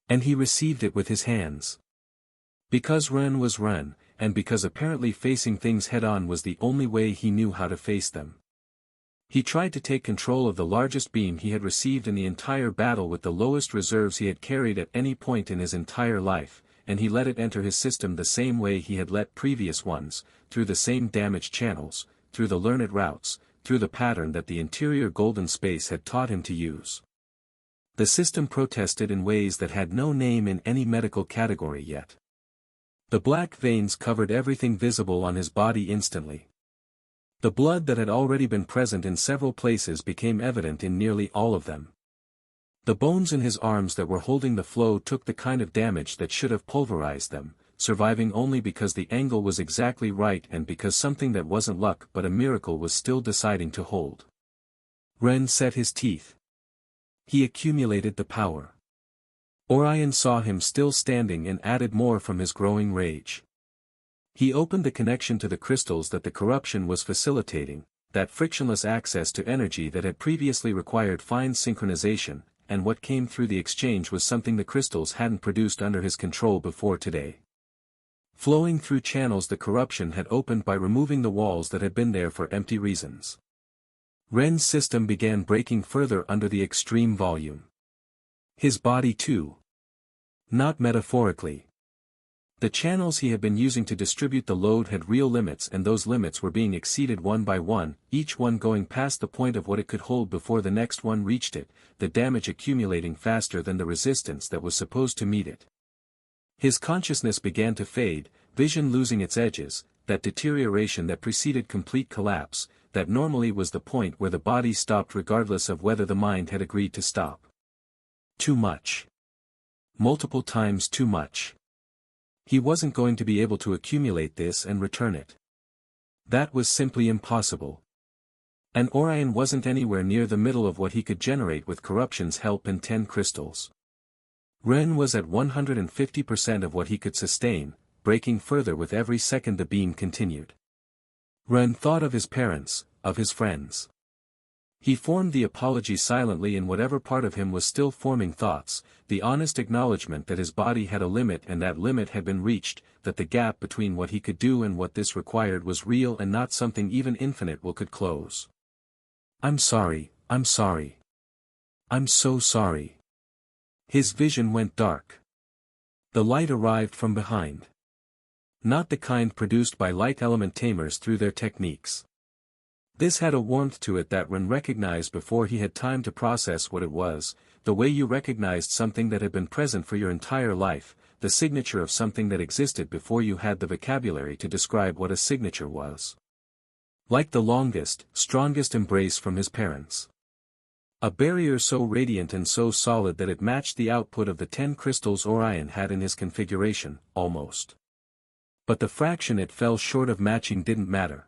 And he received it with his hands. Because Ren was Ren, and because apparently facing things head-on was the only way he knew how to face them. He tried to take control of the largest beam he had received in the entire battle with the lowest reserves he had carried at any point in his entire life, and he let it enter his system the same way he had let previous ones, through the same damaged channels, through the learned routes, through the pattern that the interior golden space had taught him to use. The system protested in ways that had no name in any medical category yet. The black veins covered everything visible on his body instantly. The blood that had already been present in several places became evident in nearly all of them. The bones in his arms that were holding the flow took the kind of damage that should have pulverized them, surviving only because the angle was exactly right and because something that wasn't luck but a miracle was still deciding to hold. Ren set his teeth. He accumulated the power. Orion saw him still standing and added more from his growing rage. He opened the connection to the crystals that the corruption was facilitating, that frictionless access to energy that had previously required fine synchronization, and what came through the exchange was something the crystals hadn't produced under his control before today. Flowing through channels the corruption had opened by removing the walls that had been there for empty reasons. Ren's system began breaking further under the extreme volume. His body too. Not metaphorically. The channels he had been using to distribute the load had real limits and those limits were being exceeded one by one, each one going past the point of what it could hold before the next one reached it, the damage accumulating faster than the resistance that was supposed to meet it. His consciousness began to fade, vision losing its edges, that deterioration that preceded complete collapse, that normally was the point where the body stopped regardless of whether the mind had agreed to stop. Too much. Multiple times too much. He wasn't going to be able to accumulate this and return it. That was simply impossible. And Orion wasn't anywhere near the middle of what he could generate with corruption's help and 10 crystals. Ren was at 150% of what he could sustain, breaking further with every second the beam continued. Ren thought of his parents, of his friends. He formed the apology silently in whatever part of him was still forming thoughts, the honest acknowledgement that his body had a limit and that limit had been reached, that the gap between what he could do and what this required was real and not something even infinite will could close. I'm sorry, I'm sorry. I'm so sorry. His vision went dark. The light arrived from behind. Not the kind produced by light element tamers through their techniques. This had a warmth to it that Ren recognized before he had time to process what it was, the way you recognized something that had been present for your entire life, the signature of something that existed before you had the vocabulary to describe what a signature was. Like the longest, strongest embrace from his parents. A barrier so radiant and so solid that it matched the output of the 10 crystals Orion had in his configuration, almost. But the fraction it fell short of matching didn't matter.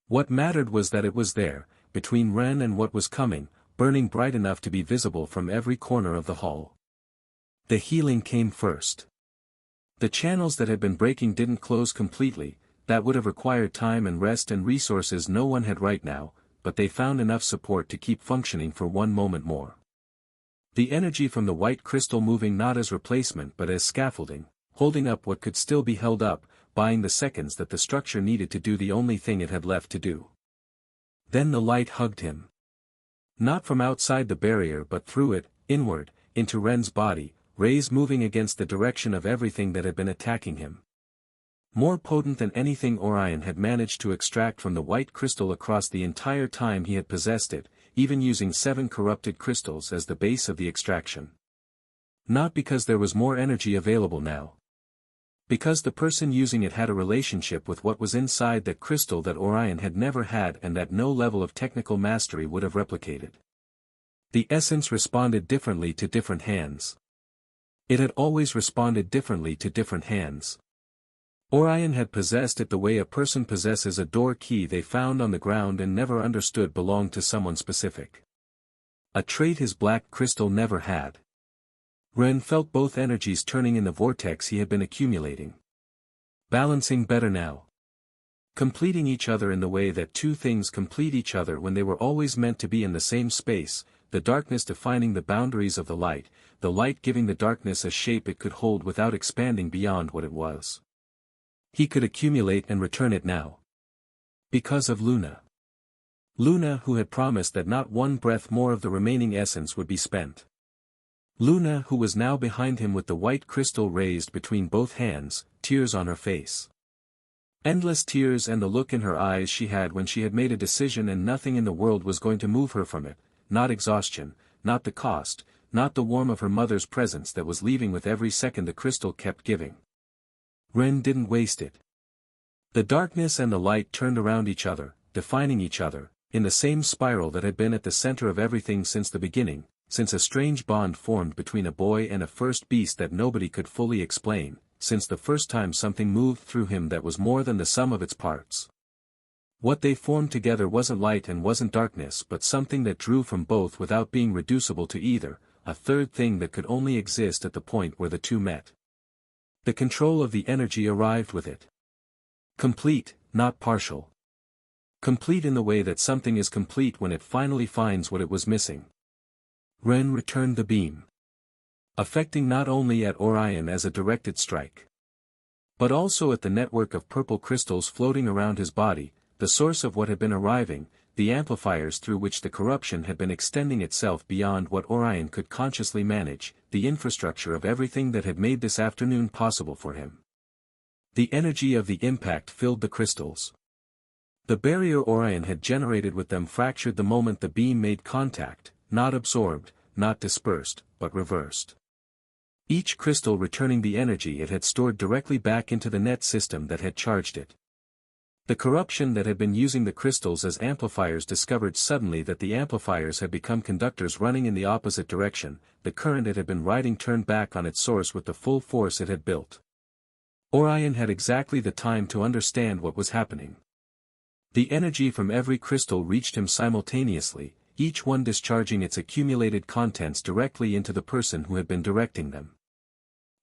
What mattered was that it was there, between Ren and what was coming, burning bright enough to be visible from every corner of the hall. The healing came first. The channels that had been breaking didn't close completely, that would have required time and rest and resources no one had right now, but they found enough support to keep functioning for one moment more. The energy from the white crystal moving not as replacement but as scaffolding, holding up what could still be held up, buying the seconds that the structure needed to do the only thing it had left to do. Then the light hugged him. Not from outside the barrier but through it, inward, into Ren's body, rays moving against the direction of everything that had been attacking him. More potent than anything Orion had managed to extract from the white crystal across the entire time he had possessed it, even using 7 corrupted crystals as the base of the extraction. Not because there was more energy available now. Because the person using it had a relationship with what was inside that crystal that Orion had never had and that no level of technical mastery would have replicated. The essence responded differently to different hands. It had always responded differently to different hands. Orion had possessed it the way a person possesses a door key they found on the ground and never understood belonged to someone specific. A trait his black crystal never had. Ren felt both energies turning in the vortex he had been accumulating. Balancing better now. Completing each other in the way that two things complete each other when they were always meant to be in the same space, the darkness defining the boundaries of the light giving the darkness a shape it could hold without expanding beyond what it was. He could accumulate and return it now. Because of Luna. Luna who had promised that not one breath more of the remaining essence would be spent. Luna who was now behind him with the white crystal raised between both hands, tears on her face. Endless tears and the look in her eyes she had when she had made a decision and nothing in the world was going to move her from it, not exhaustion, not the cost, not the warmth of her mother's presence that was leaving with every second the crystal kept giving. Ren didn't waste it. The darkness and the light turned around each other, defining each other, in the same spiral that had been at the center of everything since the beginning, since a strange bond formed between a boy and a first beast that nobody could fully explain, since the first time something moved through him that was more than the sum of its parts. What they formed together wasn't light and wasn't darkness but something that drew from both without being reducible to either, a third thing that could only exist at the point where the two met. The control of the energy arrived with it. Complete, not partial. Complete in the way that something is complete when it finally finds what it was missing. Ren returned the beam. Affecting not only at Orion as a directed strike, but also at the network of purple crystals floating around his body, the source of what had been arriving, the amplifiers through which the corruption had been extending itself beyond what Orion could consciously manage, the infrastructure of everything that had made this afternoon possible for him. The energy of the impact filled the crystals. The barrier Orion had generated with them fractured the moment the beam made contact, not absorbed, not dispersed, but reversed. Each crystal returning the energy it had stored directly back into the net system that had charged it. The corruption that had been using the crystals as amplifiers discovered suddenly that the amplifiers had become conductors running in the opposite direction, the current it had been riding turned back on its source with the full force it had built. Orion had exactly the time to understand what was happening. The energy from every crystal reached him simultaneously, each one discharging its accumulated contents directly into the person who had been directing them.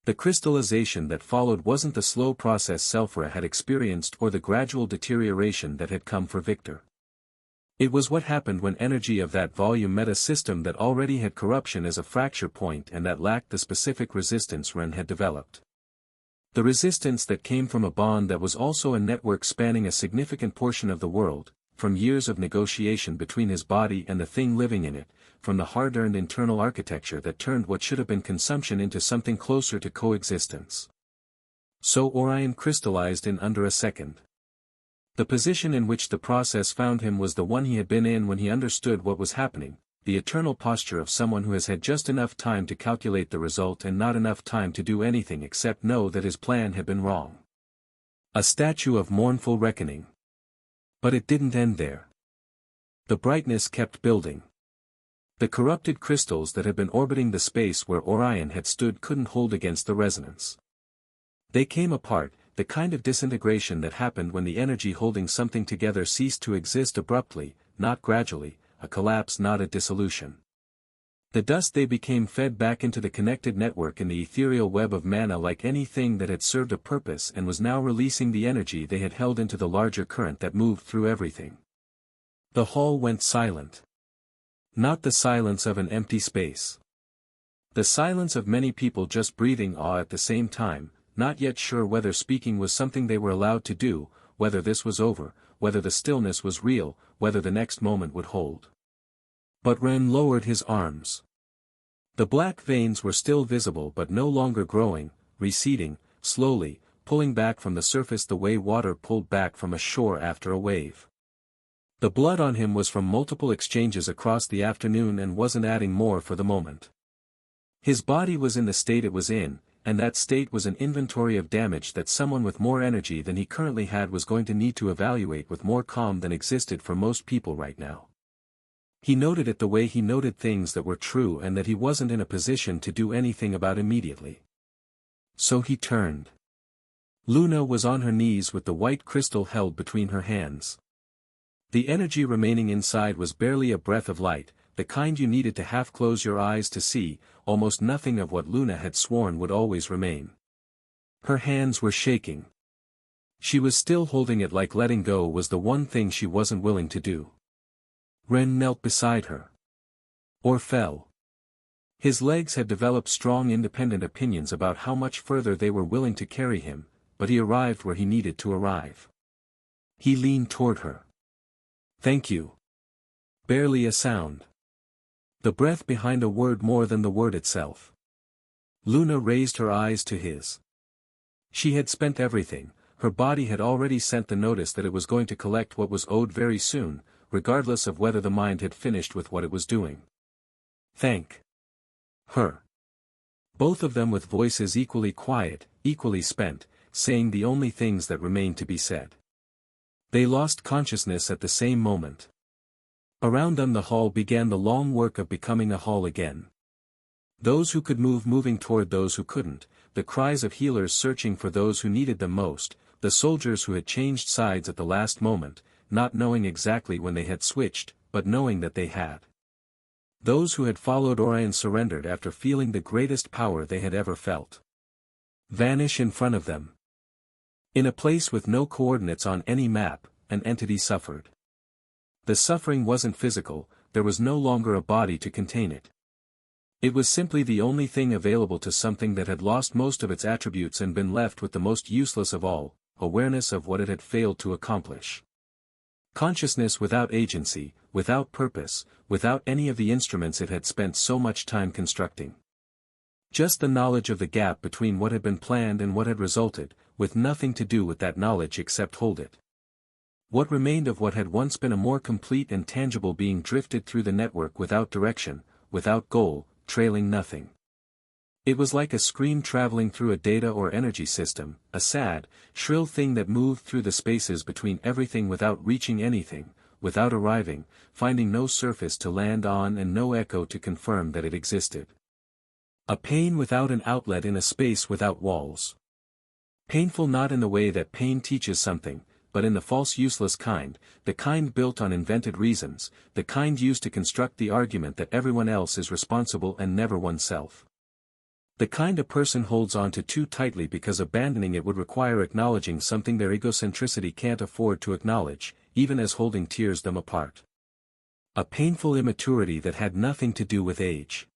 The crystallization that followed wasn't the slow process Selphra had experienced or the gradual deterioration that had come for Victor. It was what happened when energy of that volume met a system that already had corruption as a fracture point and that lacked the specific resistance Ren had developed. The resistance that came from a bond that was also a network spanning a significant portion of the world, from years of negotiation between his body and the thing living in it, from the hard-earned internal architecture that turned what should have been consumption into something closer to coexistence. So Orion crystallized in under a second. The position in which the process found him was the one he had been in when he understood what was happening, the eternal posture of someone who has had just enough time to calculate the result and not enough time to do anything except know that his plan had been wrong. A statue of mournful reckoning. But it didn't end there. The brightness kept building. The corrupted crystals that had been orbiting the space where Orion had stood couldn't hold against the resonance. They came apart, the kind of disintegration that happened when the energy holding something together ceased to exist abruptly, not gradually, a collapse not a dissolution. The dust they became fed back into the connected network in the ethereal web of mana like anything that had served a purpose and was now releasing the energy they had held into the larger current that moved through everything. The hall went silent. Not the silence of an empty space. The silence of many people just breathing awe at the same time, not yet sure whether speaking was something they were allowed to do, whether this was over, whether the stillness was real, whether the next moment would hold. But Ren lowered his arms. The black veins were still visible but no longer growing, receding, slowly, pulling back from the surface the way water pulled back from a shore after a wave. The blood on him was from multiple exchanges across the afternoon and wasn't adding more for the moment. His body was in the state it was in, and that state was an inventory of damage that someone with more energy than he currently had was going to need to evaluate with more calm than existed for most people right now. He noted it the way he noted things that were true and that he wasn't in a position to do anything about immediately. So he turned. Luna was on her knees with the white crystal held between her hands. The energy remaining inside was barely a breath of light, the kind you needed to half close your eyes to see, almost nothing of what Luna had sworn would always remain. Her hands were shaking. She was still holding it like letting go was the one thing she wasn't willing to do. Ren knelt beside her. Or fell. His legs had developed strong independent opinions about how much further they were willing to carry him, but he arrived where he needed to arrive. He leaned toward her. "Thank you." Barely a sound. The breath behind a word more than the word itself. Luna raised her eyes to his. She had spent everything, her body had already sent the notice that it was going to collect what was owed very soon, regardless of whether the mind had finished with what it was doing. Thank her. Both of them with voices equally quiet, equally spent, saying the only things that remained to be said. They lost consciousness at the same moment. Around them the hall began the long work of becoming a hall again. Those who could move moving toward those who couldn't, the cries of healers searching for those who needed them most, the soldiers who had changed sides at the last moment, not knowing exactly when they had switched, but knowing that they had. Those who had followed Orion surrendered after feeling the greatest power they had ever felt. Vanish in front of them. In a place with no coordinates on any map, an entity suffered. The suffering wasn't physical, there was no longer a body to contain it. It was simply the only thing available to something that had lost most of its attributes and been left with the most useless of all, awareness of what it had failed to accomplish. Consciousness without agency, without purpose, without any of the instruments it had spent so much time constructing. Just the knowledge of the gap between what had been planned and what had resulted, with nothing to do with that knowledge except hold it. What remained of what had once been a more complete and tangible being drifted through the network without direction, without goal, trailing nothing. It was like a scream traveling through a data or energy system, a sad, shrill thing that moved through the spaces between everything without reaching anything, without arriving, finding no surface to land on and no echo to confirm that it existed. A pain without an outlet in a space without walls. Painful not in the way that pain teaches something, but in the false useless kind, the kind built on invented reasons, the kind used to construct the argument that everyone else is responsible and never oneself. The kind a person holds on to too tightly because abandoning it would require acknowledging something their egocentricity can't afford to acknowledge, even as holding tears them apart. A painful immaturity that had nothing to do with age.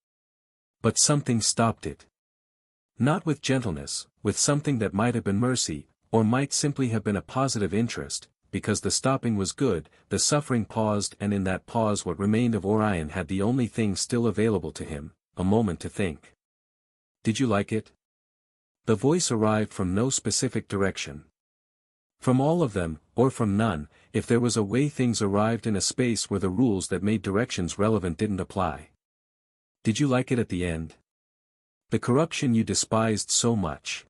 But something stopped it. Not with gentleness, with something that might have been mercy, or might simply have been a positive interest, because the stopping was good, the suffering paused, and in that pause what remained of Orion had the only thing still available to him, a moment to think. Did you like it? The voice arrived from no specific direction. From all of them, or from none, if there was a way things arrived in a space where the rules that made directions relevant didn't apply. Did you like it at the end? The corruption you despised so much.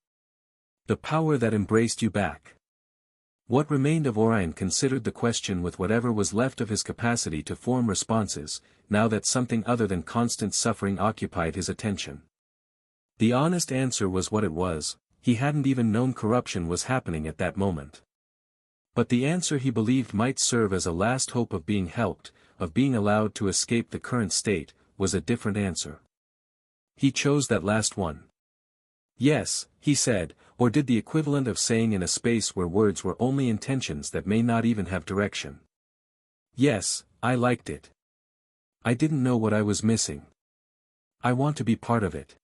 The power that embraced you back. What remained of Orion considered the question with whatever was left of his capacity to form responses, now that something other than constant suffering occupied his attention. The honest answer was what it was, he hadn't even known corruption was happening at that moment. But the answer he believed might serve as a last hope of being helped, of being allowed to escape the current state, was a different answer. He chose that last one. Yes, he said, or did the equivalent of saying in a space where words were only intentions that may not even have direction. Yes, I liked it. I didn't know what I was missing. I want to be part of it.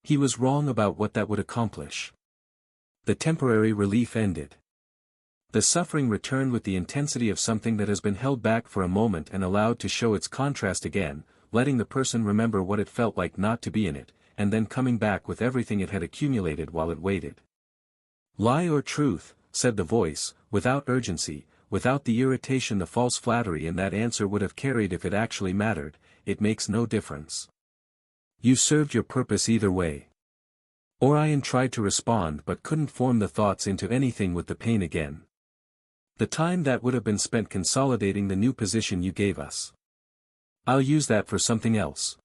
He was wrong about what that would accomplish. The temporary relief ended. The suffering returned with the intensity of something that has been held back for a moment and allowed to show its contrast again, letting the person remember what it felt like not to be in it, and then coming back with everything it had accumulated while it waited. Lie or truth, said the voice, without urgency, without the irritation the false flattery in that answer would have carried if it actually mattered, it makes no difference. You served your purpose either way. Orion tried to respond but couldn't form the thoughts into anything with the pain again. The time that would have been spent consolidating the new position you gave us. I'll use that for something else.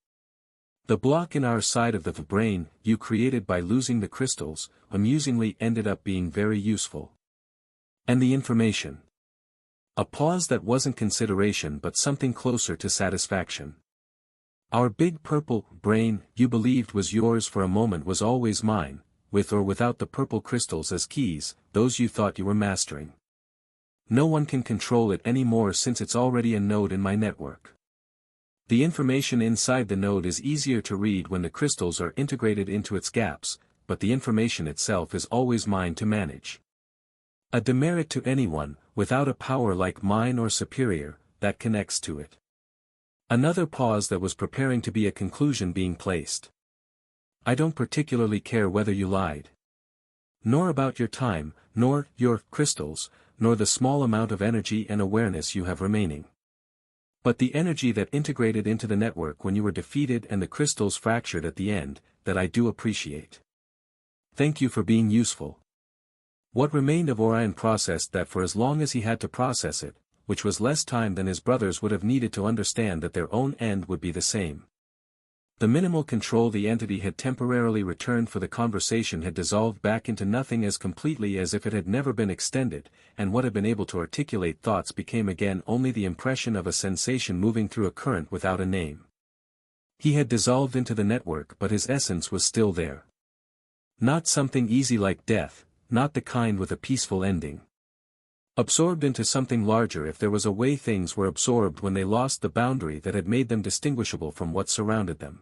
The block in our side of the brain, you created by losing the crystals, amusingly ended up being very useful. And the information. A pause that wasn't consideration but something closer to satisfaction. Our big purple brain, you believed was yours for a moment was always mine, with or without the purple crystals as keys, those you thought you were mastering. No one can control it anymore since it's already a node in my network. The information inside the node is easier to read when the crystals are integrated into its gaps, but the information itself is always mine to manage. A demerit to anyone, without a power like mine or superior, that connects to it. Another pause that was preparing to be a conclusion being placed. I don't particularly care whether you lied. Nor about your time, nor your crystals, nor the small amount of energy and awareness you have remaining. But the energy that integrated into the network when you were defeated and the crystals fractured at the end, that I do appreciate. Thank you for being useful. What remained of Orion processed that for as long as he had to process it, which was less time than his brothers would have needed to understand that their own end would be the same. The minimal control the entity had temporarily returned for the conversation had dissolved back into nothing as completely as if it had never been extended, and what had been able to articulate thoughts became again only the impression of a sensation moving through a current without a name. He had dissolved into the network but his essence was still there. Not something easy like death, not the kind with a peaceful ending. Absorbed into something larger if there was a way things were absorbed when they lost the boundary that had made them distinguishable from what surrounded them.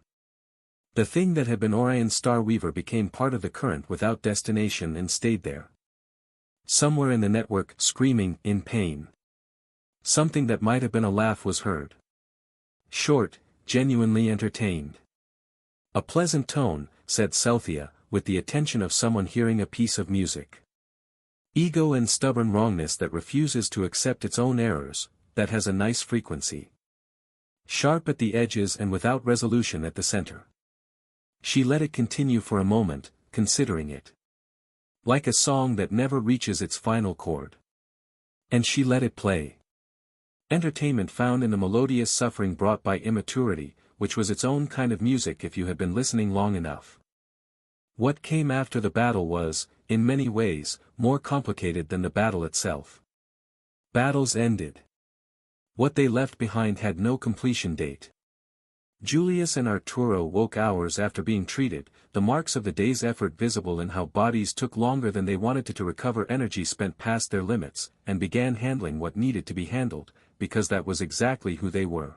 The thing that had been Orion's Star Weaver became part of the current without destination and stayed there. Somewhere in the network, screaming in pain. Something that might have been a laugh was heard. Short, genuinely entertained. A pleasant tone, said Celthea, with the attention of someone hearing a piece of music. Ego and stubborn wrongness that refuses to accept its own errors, that has a nice frequency. Sharp at the edges and without resolution at the center. She let it continue for a moment, considering it. Like a song that never reaches its final chord. And she let it play. Entertainment found in the melodious suffering brought by immaturity, which was its own kind of music if you had been listening long enough. What came after the battle was, in many ways, more complicated than the battle itself. Battles ended. What they left behind had no completion date. Julius and Arturo woke hours after being treated, the marks of the day's effort visible in how bodies took longer than they wanted to recover energy spent past their limits, and began handling what needed to be handled, because that was exactly who they were.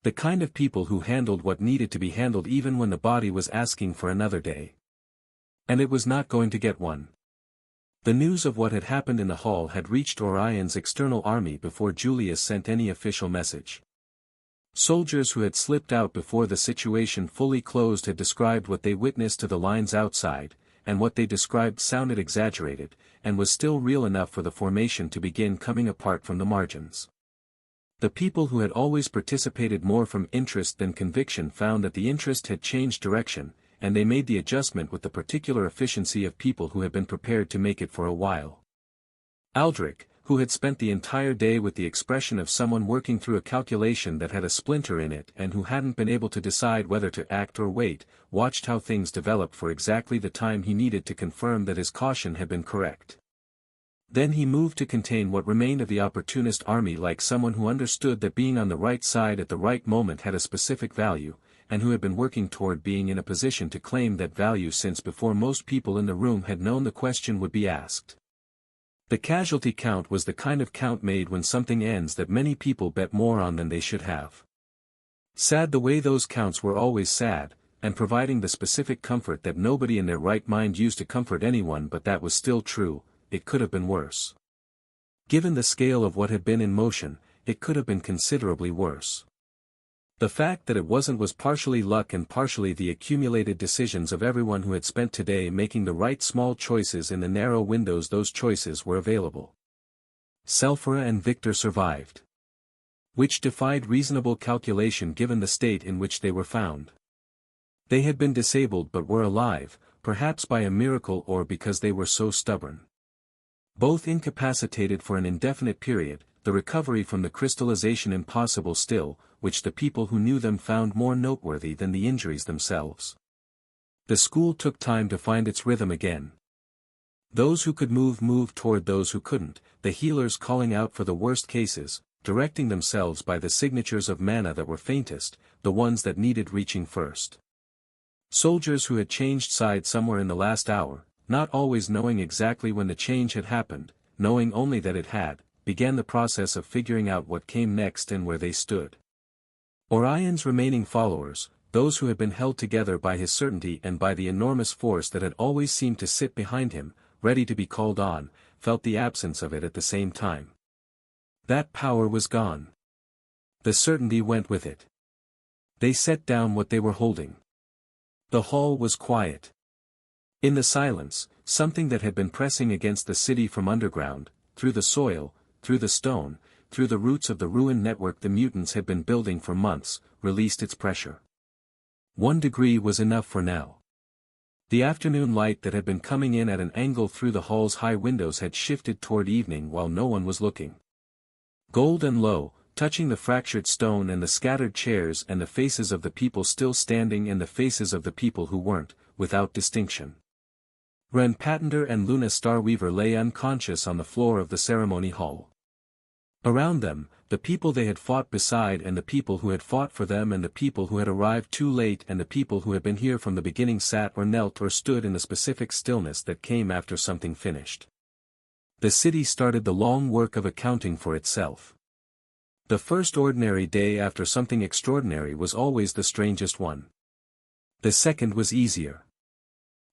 The kind of people who handled what needed to be handled even when the body was asking for another day. And it was not going to get one. The news of what had happened in the hall had reached Orion's external army before Julius sent any official message. Soldiers who had slipped out before the situation fully closed had described what they witnessed to the lines outside, and what they described sounded exaggerated, and was still real enough for the formation to begin coming apart from the margins. The people who had always participated more from interest than conviction found that the interest had changed direction, and they made the adjustment with the particular efficiency of people who had been prepared to make it for a while. Aldrich, who had spent the entire day with the expression of someone working through a calculation that had a splinter in it and who hadn't been able to decide whether to act or wait, watched how things developed for exactly the time he needed to confirm that his caution had been correct. Then he moved to contain what remained of the opportunist army like someone who understood that being on the right side at the right moment had a specific value, and who had been working toward being in a position to claim that value since before most people in the room had known the question would be asked. The casualty count was the kind of count made when something ends that many people bet more on than they should have. Sad the way those counts were always sad, and providing the specific comfort that nobody in their right mind used to comfort anyone, but that was still true, it could have been worse. Given the scale of what had been in motion, it could have been considerably worse. The fact that it wasn't was partially luck and partially the accumulated decisions of everyone who had spent today making the right small choices in the narrow windows those choices were available. Selphora and Victor survived. Which defied reasonable calculation given the state in which they were found. They had been disabled but were alive, perhaps by a miracle or because they were so stubborn. Both incapacitated for an indefinite period, the recovery from the crystallization impossible still, which the people who knew them found more noteworthy than the injuries themselves. The school took time to find its rhythm again. Those who could move moved toward those who couldn't, the healers calling out for the worst cases, directing themselves by the signatures of mana that were faintest, the ones that needed reaching first. Soldiers who had changed sides somewhere in the last hour, not always knowing exactly when the change had happened, knowing only that it had, began the process of figuring out what came next and where they stood. Orion's remaining followers, those who had been held together by his certainty and by the enormous force that had always seemed to sit behind him, ready to be called on, felt the absence of it at the same time. That power was gone. The certainty went with it. They set down what they were holding. The hall was quiet. In the silence, something that had been pressing against the city from underground, through the soil, through the stone, through the roots of the ruined network the mutants had been building for months, released its pressure. 1 degree was enough for now. The afternoon light that had been coming in at an angle through the hall's high windows had shifted toward evening while no one was looking. Gold and low, touching the fractured stone and the scattered chairs and the faces of the people still standing and the faces of the people who weren't, without distinction. Ren Patender and Luna Starweaver lay unconscious on the floor of the ceremony hall. Around them, the people they had fought beside and the people who had fought for them and the people who had arrived too late and the people who had been here from the beginning sat or knelt or stood in the specific stillness that came after something finished. The city started the long work of accounting for itself. The first ordinary day after something extraordinary was always the strangest one. The second was easier.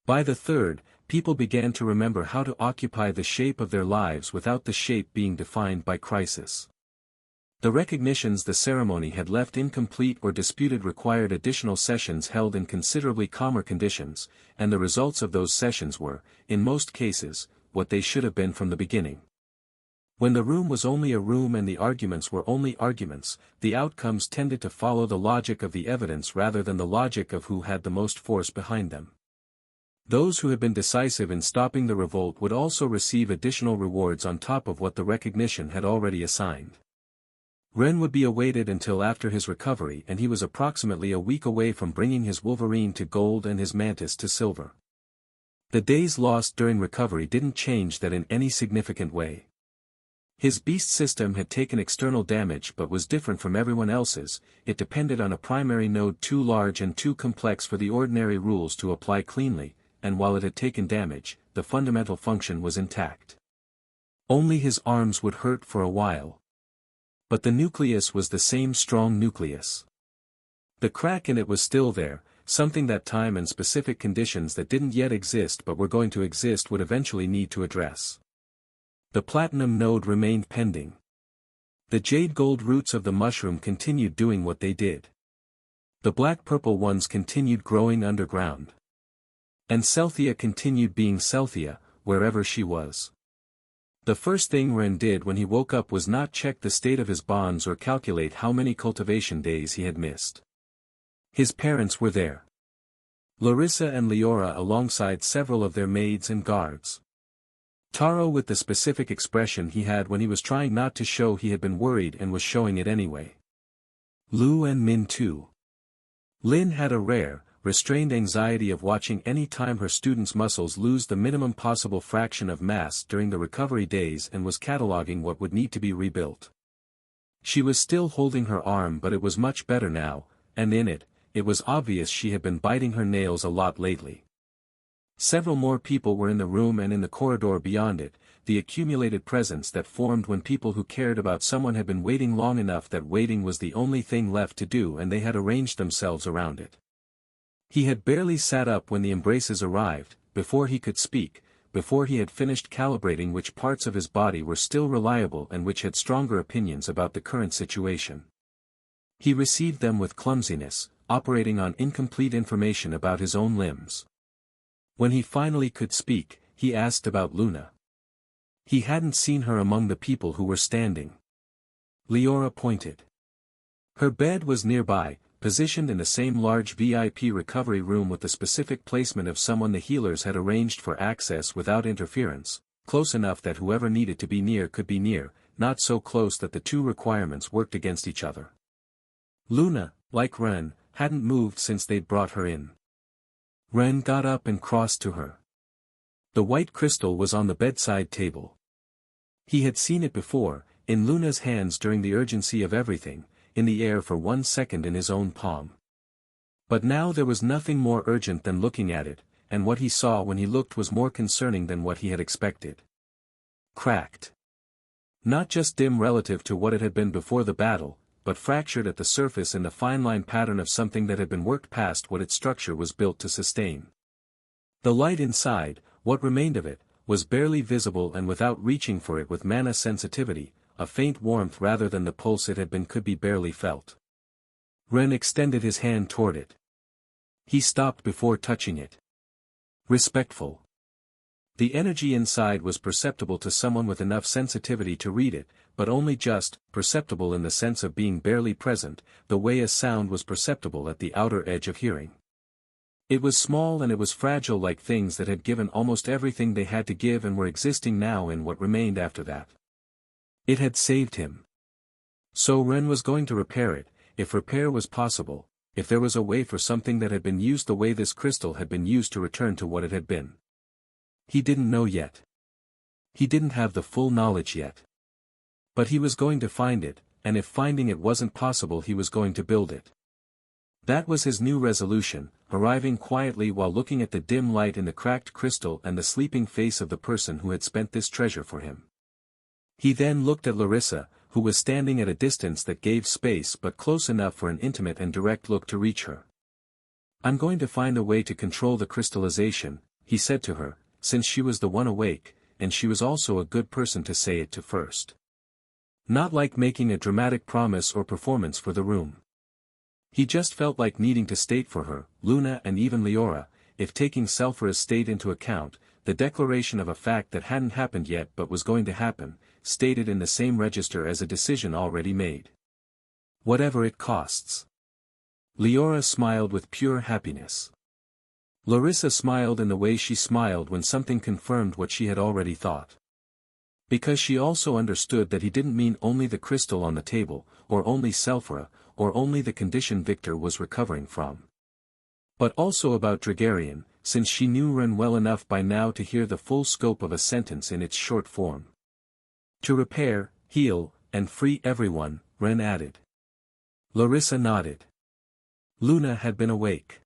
By the third, people began to remember how to occupy the shape of their lives without the shape being defined by crisis. The recognitions the ceremony had left incomplete or disputed required additional sessions held in considerably calmer conditions, and the results of those sessions were, in most cases, what they should have been from the beginning. When the room was only a room and the arguments were only arguments, the outcomes tended to follow the logic of the evidence rather than the logic of who had the most force behind them. Those who had been decisive in stopping the revolt would also receive additional rewards on top of what the recognition had already assigned. Ren would be awaited until after his recovery, and he was approximately a week away from bringing his Wolverine to gold and his Mantis to silver. The days lost during recovery didn't change that in any significant way. His beast system had taken external damage but was different from everyone else's. It depended on a primary node too large and too complex for the ordinary rules to apply cleanly, and while it had taken damage, the fundamental function was intact. Only his arms would hurt for a while. But the nucleus was the same strong nucleus. The crack in it was still there, something that time and specific conditions that didn't yet exist but were going to exist would eventually need to address. The platinum node remained pending. The jade-gold roots of the mushroom continued doing what they did. The black-purple ones continued growing underground. And Celthea continued being Celthea, wherever she was. The first thing Ren did when he woke up was not check the state of his bonds or calculate how many cultivation days he had missed. His parents were there. Larissa and Leora alongside several of their maids and guards. Taro with the specific expression he had when he was trying not to show he had been worried and was showing it anyway. Lu and Min too. Lin had a rare, restrained anxiety of watching any time her students' muscles lose the minimum possible fraction of mass during the recovery days and was cataloging what would need to be rebuilt. She was still holding her arm but it was much better now, and in it was obvious she had been biting her nails a lot lately. Several more people were in the room and in the corridor beyond it, the accumulated presence that formed when people who cared about someone had been waiting long enough that waiting was the only thing left to do and they had arranged themselves around it. He had barely sat up when the embraces arrived, before he could speak, before he had finished calibrating which parts of his body were still reliable and which had stronger opinions about the current situation. He received them with clumsiness, operating on incomplete information about his own limbs. When he finally could speak, he asked about Luna. He hadn't seen her among the people who were standing. Leora pointed. Her bed was nearby, positioned in the same large VIP recovery room with the specific placement of someone the healers had arranged for access without interference, close enough that whoever needed to be near could be near, not so close that the two requirements worked against each other. Luna, like Ren, hadn't moved since they'd brought her in. Ren got up and crossed to her. The white crystal was on the bedside table. He had seen it before, in Luna's hands during the urgency of everything, in the air for 1 second in his own palm. But now there was nothing more urgent than looking at it, and what he saw when he looked was more concerning than what he had expected. Cracked. Not just dim relative to what it had been before the battle, but fractured at the surface in the fine line pattern of something that had been worked past what its structure was built to sustain. The light inside, what remained of it, was barely visible and without reaching for it with mana sensitivity, a faint warmth rather than the pulse it had been could be barely felt. Ren extended his hand toward it. He stopped before touching it. Respectful. The energy inside was perceptible to someone with enough sensitivity to read it, but only just perceptible in the sense of being barely present, the way a sound was perceptible at the outer edge of hearing. It was small and it was fragile like things that had given almost everything they had to give and were existing now in what remained after that. It had saved him. So Ren was going to repair it, if repair was possible, if there was a way for something that had been used the way this crystal had been used to return to what it had been. He didn't know yet. He didn't have the full knowledge yet. But he was going to find it, and if finding it wasn't possible he was going to build it. That was his new resolution, arriving quietly while looking at the dim light in the cracked crystal and the sleeping face of the person who had spent this treasure for him. He then looked at Larissa, who was standing at a distance that gave space but close enough for an intimate and direct look to reach her. "I'm going to find a way to control the crystallization," he said to her, since she was the one awake, and she was also a good person to say it to first. Not like making a dramatic promise or performance for the room. He just felt like needing to state for her, Luna and even Leora, if taking Selphra's state into account, the declaration of a fact that hadn't happened yet but was going to happen, stated in the same register as a decision already made. Whatever it costs. Leora smiled with pure happiness. Larissa smiled in the way she smiled when something confirmed what she had already thought. Because she also understood that he didn't mean only the crystal on the table, or only Selphra, or only the condition Victor was recovering from. But also about Dragarian, since she knew Ren well enough by now to hear the full scope of a sentence in its short form. To repair, heal, and free everyone, Ren added. Larissa nodded. Luna had been awake.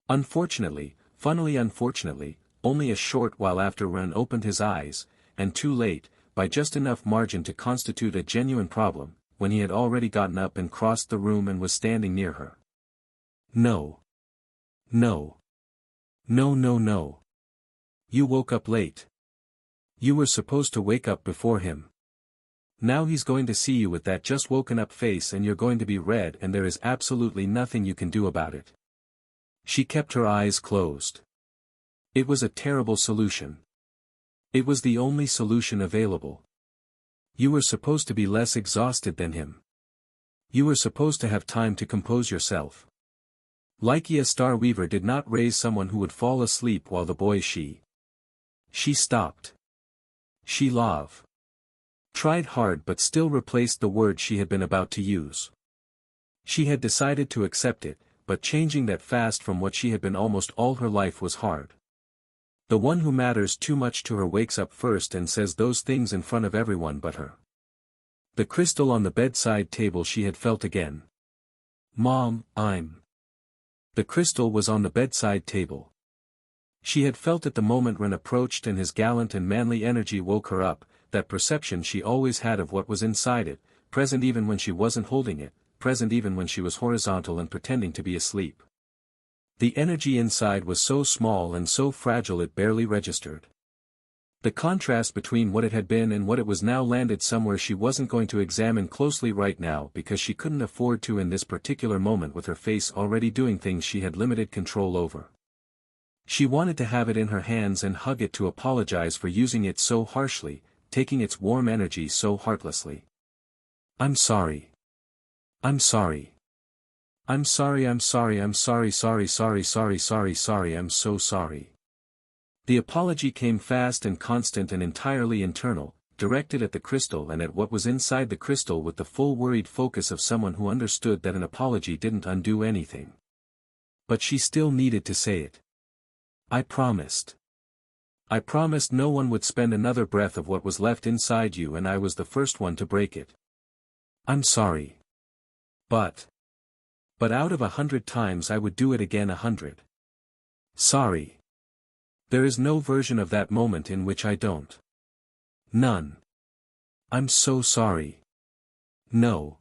Unfortunately, funnily unfortunately, only a short while after Ren opened his eyes, and too late, by just enough margin to constitute a genuine problem, when he had already gotten up and crossed the room and was standing near her. No. No. No, no, no. You woke up late. You were supposed to wake up before him. Now he's going to see you with that just woken up face and you're going to be red and there is absolutely nothing you can do about it. She kept her eyes closed. It was a terrible solution. It was the only solution available. You were supposed to be less exhausted than him. You were supposed to have time to compose yourself. Lykia Starweaver did not raise someone who would fall asleep while the boy She stopped. She love. Tried hard but still replaced the word she had been about to use. She had decided to accept it, but changing that fast from what she had been almost all her life was hard. The one who matters too much to her wakes up first and says those things in front of everyone but her. The crystal on the bedside table she had felt again. Mom, The crystal was on the bedside table. She had felt it the moment Ren approached and his gallant and manly energy woke her up, that perception she always had of what was inside it, present even when she wasn't holding it, present even when she was horizontal and pretending to be asleep. The energy inside was so small and so fragile it barely registered. The contrast between what it had been and what it was now landed somewhere she wasn't going to examine closely right now because she couldn't afford to in this particular moment with her face already doing things she had limited control over. She wanted to have it in her hands and hug it to apologize for using it so harshly, taking its warm energy so heartlessly. I'm sorry. I'm sorry. I'm sorry, I'm sorry, I'm sorry, sorry, sorry, sorry, sorry, sorry, I'm so sorry. The apology came fast and constant and entirely internal, directed at the crystal and at what was inside the crystal with the full worried focus of someone who understood that an apology didn't undo anything. But she still needed to say it. I promised. I promised no one would spend another breath of what was left inside you and I was the first one to break it. I'm sorry. But out of 100 times I would do it again 100. Sorry. There is no version of that moment in which I don't. None. I'm so sorry. No.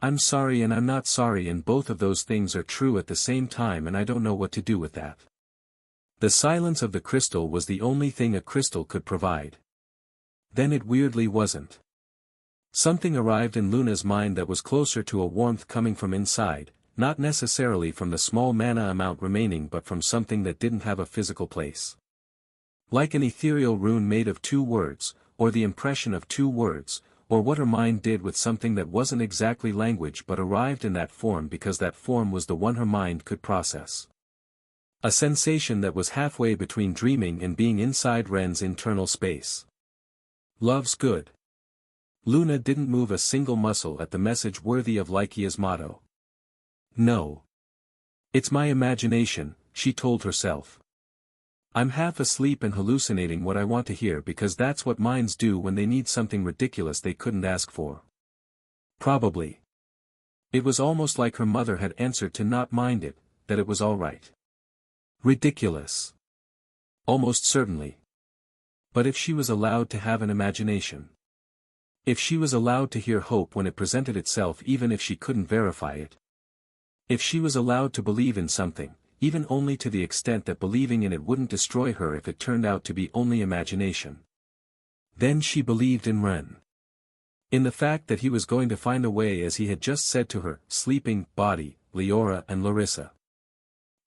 I'm sorry and I'm not sorry and both of those things are true at the same time and I don't know what to do with that. The silence of the crystal was the only thing a crystal could provide. Then it weirdly wasn't. Something arrived in Luna's mind that was closer to a warmth coming from inside, not necessarily from the small mana amount remaining but from something that didn't have a physical place. Like an ethereal rune made of 2 words, or the impression of 2 words, or what her mind did with something that wasn't exactly language but arrived in that form because that form was the one her mind could process. A sensation that was halfway between dreaming and being inside Ren's internal space. Love's good. Luna didn't move a single muscle at the message worthy of Lykia's motto. No. It's my imagination, she told herself. I'm half asleep and hallucinating what I want to hear because that's what minds do when they need something ridiculous they couldn't ask for. Probably. It was almost like her mother had answered to not mind it, that it was all right. Ridiculous. Almost certainly. But if she was allowed to have an imagination. If she was allowed to hear hope when it presented itself even if she couldn't verify it. If she was allowed to believe in something, even only to the extent that believing in it wouldn't destroy her if it turned out to be only imagination. Then she believed in Ren. In the fact that he was going to find a way as he had just said to her, sleeping, body, Leora and Larissa.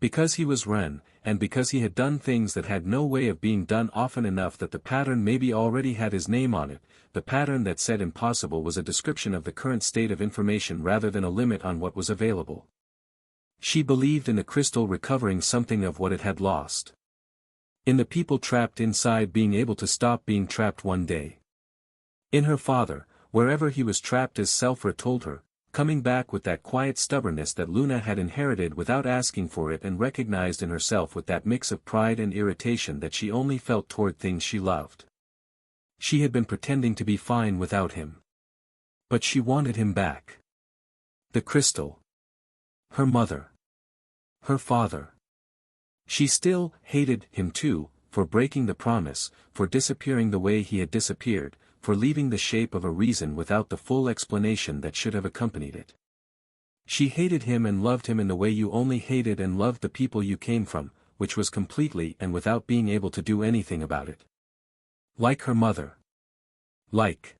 Because he was Ren, and because he had done things that had no way of being done often enough that the pattern maybe already had his name on it, the pattern that said impossible was a description of the current state of information rather than a limit on what was available. She believed in the crystal recovering something of what it had lost. In the people trapped inside being able to stop being trapped one day. In her father, wherever he was trapped as Selfra told her, coming back with that quiet stubbornness that Luna had inherited without asking for it and recognized in herself with that mix of pride and irritation that she only felt toward things she loved. She had been pretending to be fine without him. But she wanted him back. The crystal. Her mother. Her father. She still hated him too, for breaking the promise, for disappearing the way he had disappeared, for leaving the shape of a reason without the full explanation that should have accompanied it. She hated him and loved him in the way you only hated and loved the people you came from, which was completely and without being able to do anything about it. Like her mother. Like.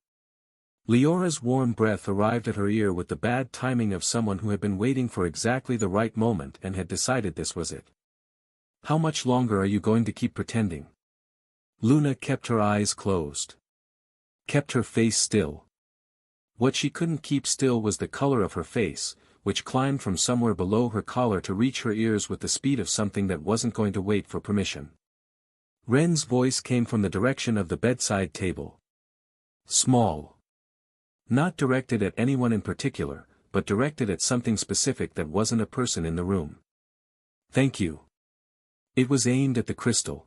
Leora's warm breath arrived at her ear with the bad timing of someone who had been waiting for exactly the right moment and had decided this was it. How much longer are you going to keep pretending? Luna kept her eyes closed. Kept her face still. What she couldn't keep still was the color of her face, which climbed from somewhere below her collar to reach her ears with the speed of something that wasn't going to wait for permission. Ren's voice came from the direction of the bedside table. Small. Not directed at anyone in particular, but directed at something specific that wasn't a person in the room. Thank you. It was aimed at the crystal.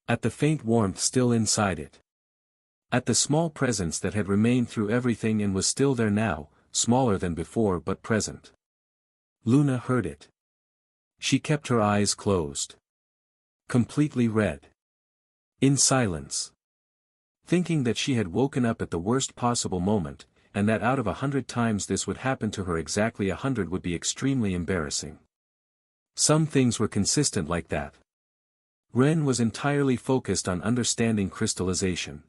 At the faint warmth still inside it. At the small presence that had remained through everything and was still there now, smaller than before but present. Luna heard it. She kept her eyes closed. Completely red. In silence. Thinking that she had woken up at the worst possible moment, and that out of 100 times this would happen to her exactly 100 would be extremely embarrassing. Some things were consistent like that. Ren was entirely focused on understanding crystallization.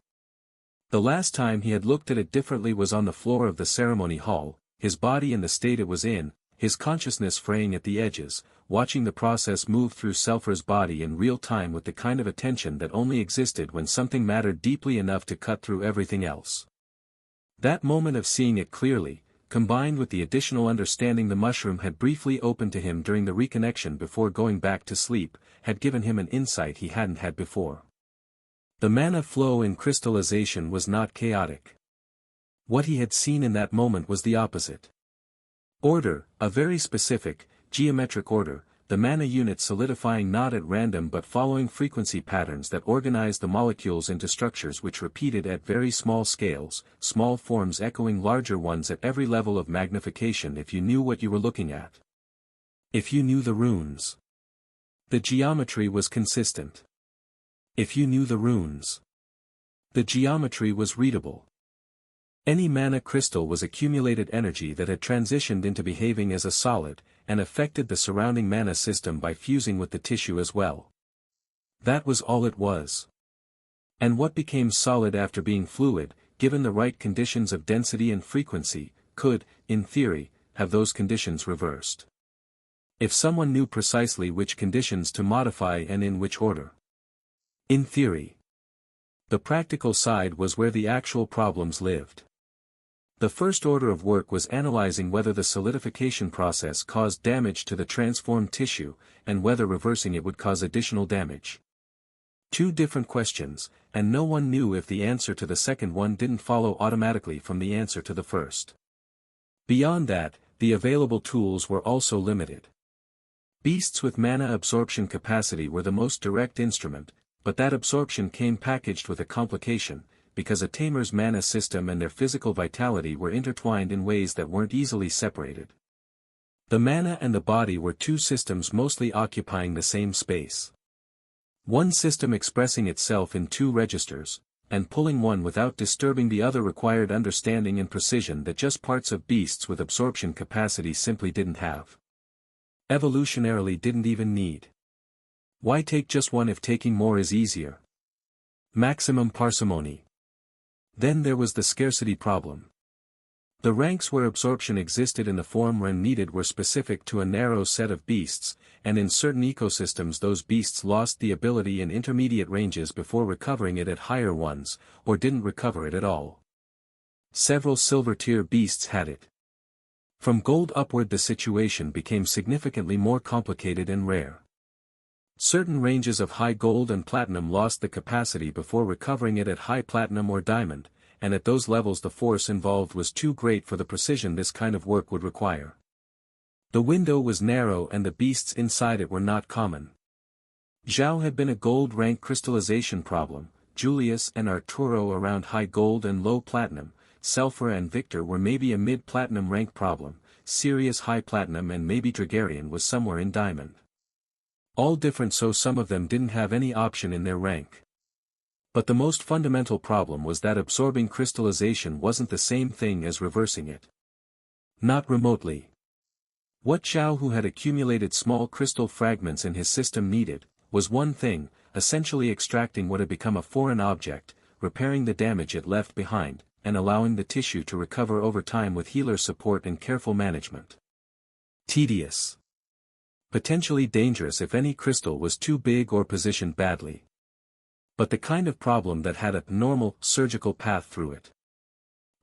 The last time he had looked at it differently was on the floor of the ceremony hall, his body in the state it was in, his consciousness fraying at the edges, watching the process move through Selfer's body in real time with the kind of attention that only existed when something mattered deeply enough to cut through everything else. That moment of seeing it clearly, combined with the additional understanding the mushroom had briefly opened to him during the reconnection before going back to sleep, had given him an insight he hadn't had before. The mana flow in crystallization was not chaotic. What he had seen in that moment was the opposite. Order, a very specific, geometric order, the mana unit solidifying not at random but following frequency patterns that organized the molecules into structures which repeated at very small scales, small forms echoing larger ones at every level of magnification if you knew what you were looking at. If you knew the runes. The geometry was consistent. If you knew the runes. The geometry was readable. Any mana crystal was accumulated energy that had transitioned into behaving as a solid, and affected the surrounding mana system by fusing with the tissue as well. That was all it was. And what became solid after being fluid, given the right conditions of density and frequency, could, in theory, have those conditions reversed. If someone knew precisely which conditions to modify and in which order. In theory. The practical side was where the actual problems lived. The first order of work was analyzing whether the solidification process caused damage to the transformed tissue, and whether reversing it would cause additional damage. Two different questions, and no one knew if the answer to the second one didn't follow automatically from the answer to the first. Beyond that, the available tools were also limited. Beasts with mana absorption capacity were the most direct instrument, but that absorption came packaged with a complication, because a tamer's mana system and their physical vitality were intertwined in ways that weren't easily separated. The mana and the body were two systems mostly occupying the same space. One system expressing itself in two registers, and pulling one without disturbing the other required understanding and precision that just parts of beasts with absorption capacity simply didn't have. Evolutionarily didn't even need. Why take just one if taking more is easier? Maximum parsimony. Then there was the scarcity problem. The ranks where absorption existed in the form Ren needed were specific to a narrow set of beasts, and in certain ecosystems those beasts lost the ability in intermediate ranges before recovering it at higher ones, or didn't recover it at all. Several silver-tier beasts had it. From gold upward the situation became significantly more complicated and rare. Certain ranges of high gold and platinum lost the capacity before recovering it at high platinum or diamond, and at those levels the force involved was too great for the precision this kind of work would require. The window was narrow and the beasts inside it were not common. Zhao had been a gold rank crystallization problem, Julius and Arturo around high gold and low platinum, Selphra and Victor were maybe a mid-platinum rank problem, Sirius high platinum and maybe Dragarian was somewhere in diamond. All different, so some of them didn't have any option in their rank. But the most fundamental problem was that absorbing crystallization wasn't the same thing as reversing it. Not remotely. What Zhao, who had accumulated small crystal fragments in his system, needed, was one thing, essentially extracting what had become a foreign object, repairing the damage it left behind, and allowing the tissue to recover over time with healer support and careful management. Tedious. Potentially dangerous if any crystal was too big or positioned badly. But the kind of problem that had a normal, surgical path through it.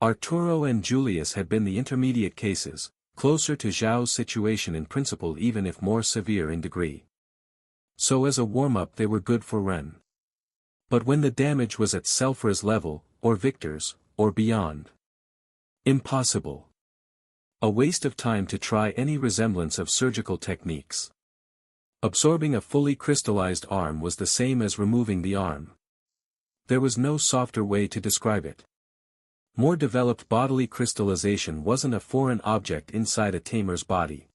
Arturo and Julius had been the intermediate cases, closer to Zhao's situation in principle even if more severe in degree. So as a warm-up they were good for Ren. But when the damage was at Selphra's level, or Victor's, or beyond. Impossible. A waste of time to try any resemblance of surgical techniques. Absorbing a fully crystallized arm was the same as removing the arm. There was no softer way to describe it. More developed bodily crystallization wasn't a foreign object inside a tamer's body.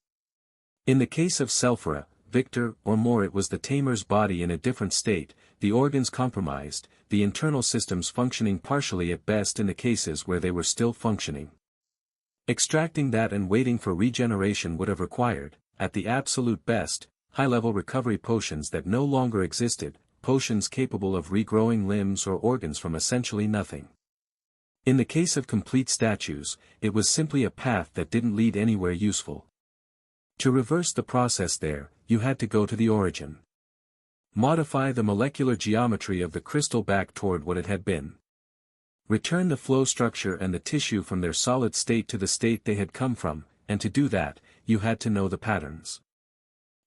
In the case of Selphra, Victor, or more, it was the tamer's body in a different state, the organs compromised, the internal systems functioning partially at best in the cases where they were still functioning. Extracting that and waiting for regeneration would have required, at the absolute best, high-level recovery potions that no longer existed, potions capable of regrowing limbs or organs from essentially nothing. In the case of complete statues, it was simply a path that didn't lead anywhere useful. To reverse the process there, you had to go to the origin. Modify the molecular geometry of the crystal back toward what it had been. Return the flow structure and the tissue from their solid state to the state they had come from, and to do that, you had to know the patterns.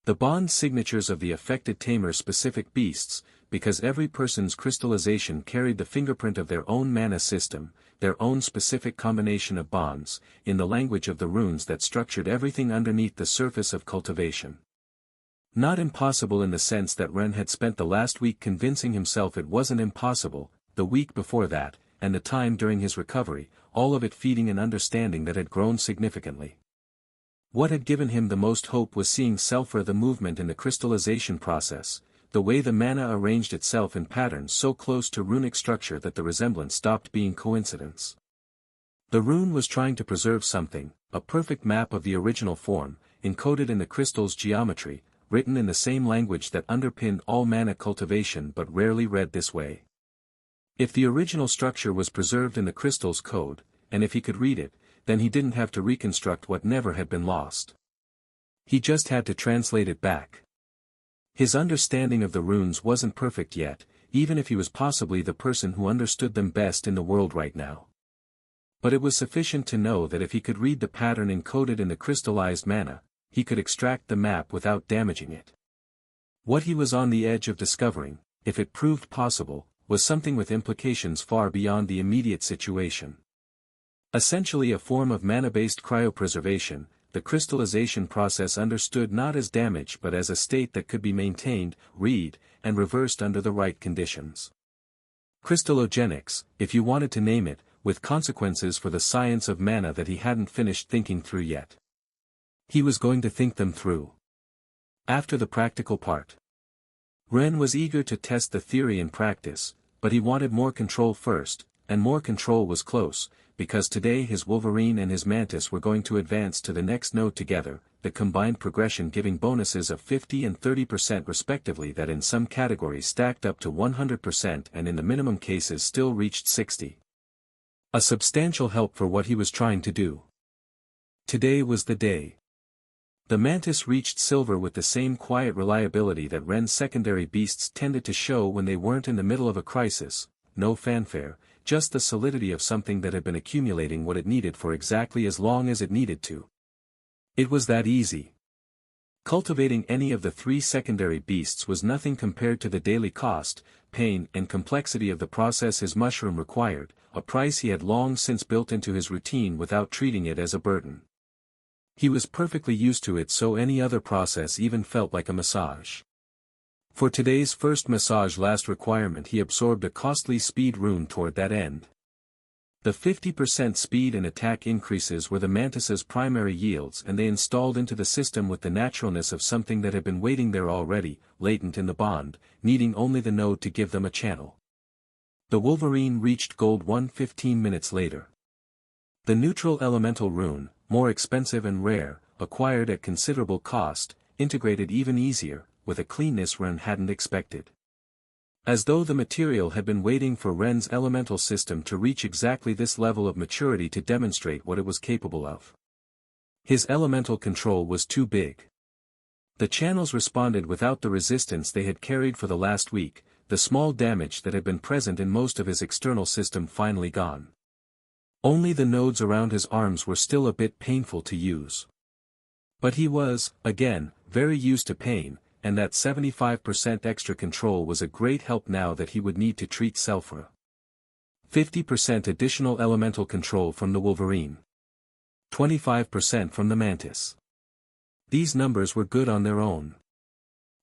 The bond signatures of the affected tamer-specific beasts, because every person's crystallization carried the fingerprint of their own mana system, their own specific combination of bonds, in the language of the runes that structured everything underneath the surface of cultivation. Not impossible in the sense that Ren had spent the last week convincing himself it wasn't impossible, the week before that, and the time during his recovery, all of it feeding an understanding that had grown significantly. What had given him the most hope was seeing Selphra, the movement in the crystallization process, the way the mana arranged itself in patterns so close to runic structure that the resemblance stopped being coincidence. The rune was trying to preserve something, a perfect map of the original form, encoded in the crystal's geometry, written in the same language that underpinned all mana cultivation but rarely read this way. If the original structure was preserved in the crystal's code, and if he could read it, then he didn't have to reconstruct what never had been lost. He just had to translate it back. His understanding of the runes wasn't perfect yet, even if he was possibly the person who understood them best in the world right now. But it was sufficient to know that if he could read the pattern encoded in the crystallized mana, he could extract the map without damaging it. What he was on the edge of discovering, if it proved possible, was something with implications far beyond the immediate situation. Essentially a form of mana-based cryopreservation, the crystallization process understood not as damage but as a state that could be maintained, read, and reversed under the right conditions. Crystallogenics, if you wanted to name it, with consequences for the science of mana that he hadn't finished thinking through yet. He was going to think them through. After the practical part. Ren was eager to test the theory in practice, but he wanted more control first, and more control was close, because today his Wolverine and his Mantis were going to advance to the next node together, the combined progression giving bonuses of 50 and 30% respectively that in some categories stacked up to 100% and in the minimum cases still reached 60. A substantial help for what he was trying to do. Today was the day. The Mantis reached silver with the same quiet reliability that Ren's secondary beasts tended to show when they weren't in the middle of a crisis, no fanfare, just the solidity of something that had been accumulating what it needed for exactly as long as it needed to. It was that easy. Cultivating any of the three secondary beasts was nothing compared to the daily cost, pain and complexity of the process his mushroom required, a price he had long since built into his routine without treating it as a burden. He was perfectly used to it, so any other process even felt like a massage. For today's first massage last requirement, he absorbed a costly speed rune toward that end. The 50% speed and attack increases were the mantis's primary yields, and they installed into the system with the naturalness of something that had been waiting there already, latent in the bond, needing only the node to give them a channel. The Wolverine reached Gold 1 15 minutes later. The neutral elemental rune, more expensive and rare, acquired at considerable cost, integrated even easier, with a cleanness Ren hadn't expected. As though the material had been waiting for Ren's elemental system to reach exactly this level of maturity to demonstrate what it was capable of. His elemental control was too big. The channels responded without the resistance they had carried for the last week, the small damage that had been present in most of his external system finally gone. Only the nodes around his arms were still a bit painful to use. But he was, again, very used to pain, and that 75% extra control was a great help now that he would need to treat Selphra. 50% additional elemental control from the Wolverine. 25% from the Mantis. These numbers were good on their own.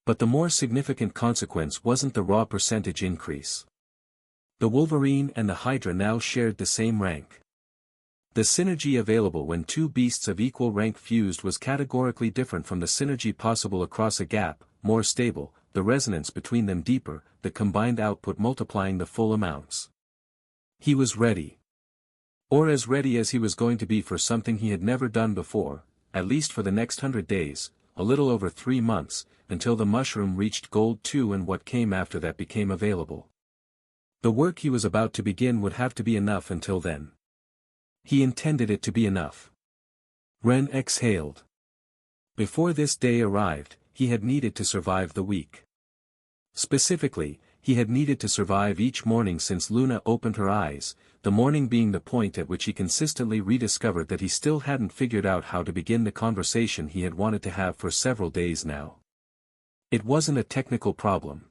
But the more significant consequence wasn't the raw percentage increase. The Wolverine and the Hydra now shared the same rank. The synergy available when two beasts of equal rank fused was categorically different from the synergy possible across a gap, more stable, the resonance between them deeper, the combined output multiplying the full amounts. He was ready. Or as ready as he was going to be for something he had never done before, at least for the next 100 days, a little over 3 months, until the mushroom reached Gold 2 and what came after that became available. The work he was about to begin would have to be enough until then. He intended it to be enough. Ren exhaled. Before this day arrived, he had needed to survive the week. Specifically, he had needed to survive each morning since Luna opened her eyes, the morning being the point at which he consistently rediscovered that he still hadn't figured out how to begin the conversation he had wanted to have for several days now. It wasn't a technical problem.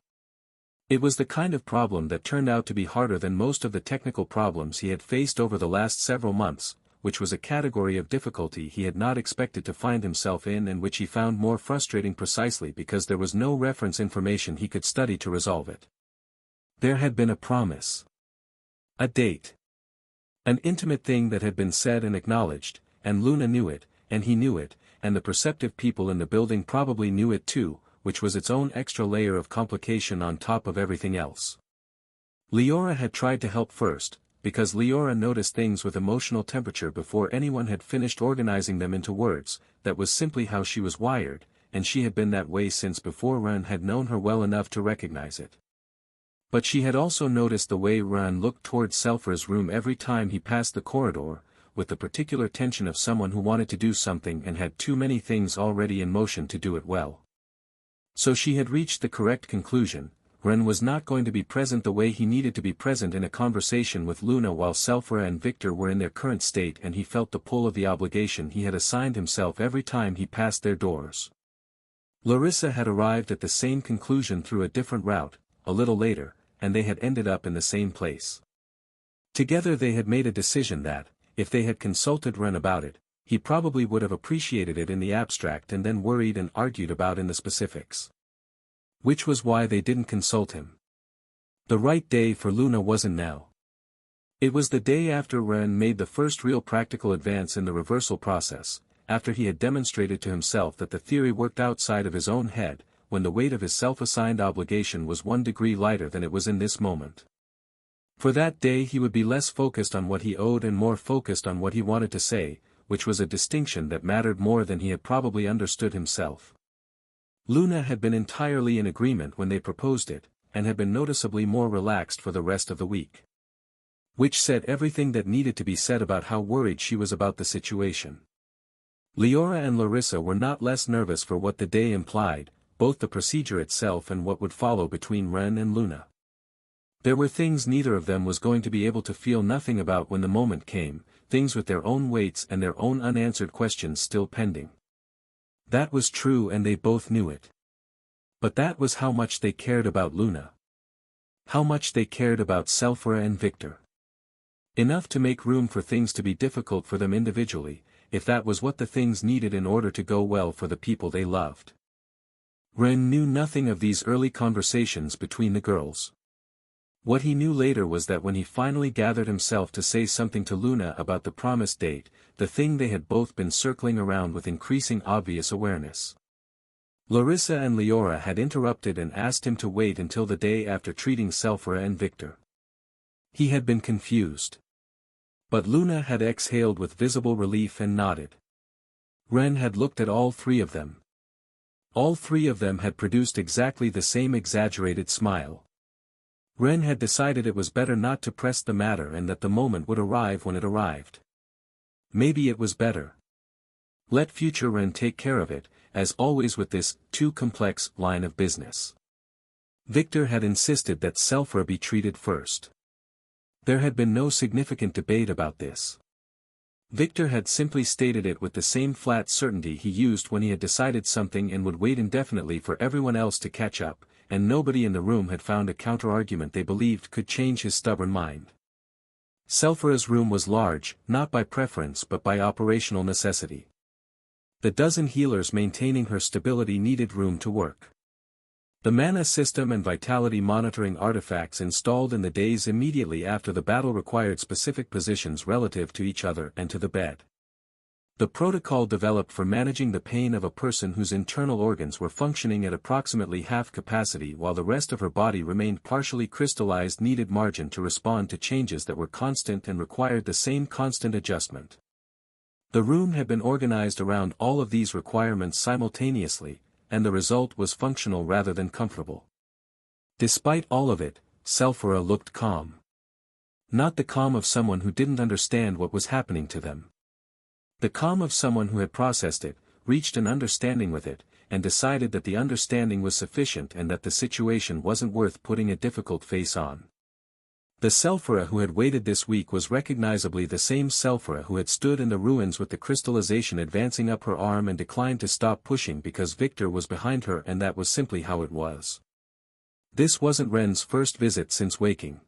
It was the kind of problem that turned out to be harder than most of the technical problems he had faced over the last several months, which was a category of difficulty he had not expected to find himself in and which he found more frustrating precisely because there was no reference information he could study to resolve it. There had been a promise. A date. An intimate thing that had been said and acknowledged, and Luna knew it, and he knew it, and the perceptive people in the building probably knew it too, which was its own extra layer of complication on top of everything else. Leora had tried to help first, because Leora noticed things with emotional temperature before anyone had finished organizing them into words. That was simply how she was wired, and she had been that way since before Ren had known her well enough to recognize it. But she had also noticed the way Ren looked towards Selphra's room every time he passed the corridor, with the particular tension of someone who wanted to do something and had too many things already in motion to do it well. So she had reached the correct conclusion. Ren was not going to be present the way he needed to be present in a conversation with Luna while Selphra and Victor were in their current state, and he felt the pull of the obligation he had assigned himself every time he passed their doors. Larissa had arrived at the same conclusion through a different route, a little later, and they had ended up in the same place. Together they had made a decision that, if they had consulted Ren about it, he probably would have appreciated it in the abstract and then worried and argued about in the specifics. Which was why they didn't consult him. The right day for Luna wasn't now. It was the day after Ren made the first real practical advance in the reversal process, after he had demonstrated to himself that the theory worked outside of his own head, when the weight of his self-assigned obligation was 1 degree lighter than it was in this moment. For that day he would be less focused on what he owed and more focused on what he wanted to say, which was a distinction that mattered more than he had probably understood himself. Luna had been entirely in agreement when they proposed it, and had been noticeably more relaxed for the rest of the week. Which said everything that needed to be said about how worried she was about the situation. Leora and Larissa were not less nervous for what the day implied, both the procedure itself and what would follow between Ren and Luna. There were things neither of them was going to be able to feel nothing about when the moment came, things with their own weights and their own unanswered questions still pending. That was true and they both knew it. But that was how much they cared about Luna. How much they cared about Selphra and Victor. Enough to make room for things to be difficult for them individually, if that was what the things needed in order to go well for the people they loved. Ren knew nothing of these early conversations between the girls. What he knew later was that when he finally gathered himself to say something to Luna about the promised date, the thing they had both been circling around with increasing obvious awareness. Larissa and Leora had interrupted and asked him to wait until the day after treating Selphira and Victor. He had been confused. But Luna had exhaled with visible relief and nodded. Ren had looked at all three of them. All three of them had produced exactly the same exaggerated smile. Ren had decided it was better not to press the matter and that the moment would arrive when it arrived. Maybe it was better. Let future Ren take care of it, as always with this too complex line of business. Victor had insisted that Selphira be treated first. There had been no significant debate about this. Victor had simply stated it with the same flat certainty he used when he had decided something and would wait indefinitely for everyone else to catch up, and nobody in the room had found a counter-argument they believed could change his stubborn mind. Selphira's room was large, not by preference but by operational necessity. The dozen healers maintaining her stability needed room to work. The mana system and vitality monitoring artifacts installed in the days immediately after the battle required specific positions relative to each other and to the bed. The protocol developed for managing the pain of a person whose internal organs were functioning at approximately half capacity while the rest of her body remained partially crystallized needed margin to respond to changes that were constant and required the same constant adjustment. The room had been organized around all of these requirements simultaneously, and the result was functional rather than comfortable. Despite all of it, Selphira looked calm. Not the calm of someone who didn't understand what was happening to them. The calm of someone who had processed it, reached an understanding with it, and decided that the understanding was sufficient and that the situation wasn't worth putting a difficult face on. The Selphira who had waited this week was recognizably the same Selphira who had stood in the ruins with the crystallization advancing up her arm and declined to stop pushing because Victor was behind her and that was simply how it was. This wasn't Ren's first visit since waking.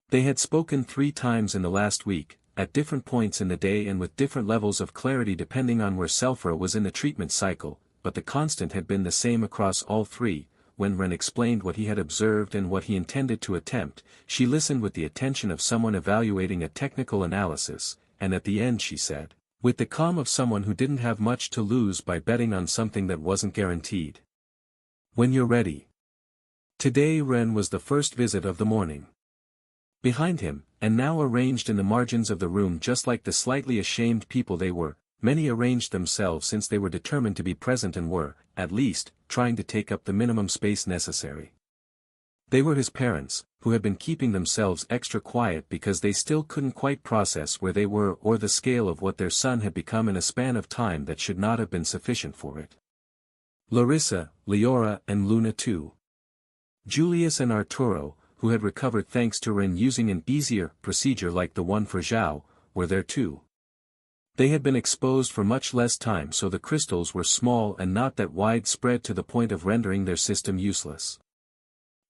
They had spoken 3 times in the last week, at different points in the day and with different levels of clarity depending on where Selphira was in the treatment cycle, but the constant had been the same across all 3. When Ren explained what he had observed and what he intended to attempt, she listened with the attention of someone evaluating a technical analysis, and at the end she said, with the calm of someone who didn't have much to lose by betting on something that wasn't guaranteed. "When you're ready." Today Ren was the first visit of the morning. Behind him, and now arranged in the margins of the room just like the slightly ashamed people they were, many arranged themselves since they were determined to be present and were, at least, trying to take up the minimum space necessary. They were his parents, who had been keeping themselves extra quiet because they still couldn't quite process where they were or the scale of what their son had become in a span of time that should not have been sufficient for it. Larissa, Leora and Luna too. Julius and Arturo, who had recovered thanks to Ren using an easier procedure like the one for Zhao, were there too. They had been exposed for much less time so the crystals were small and not that widespread to the point of rendering their system useless.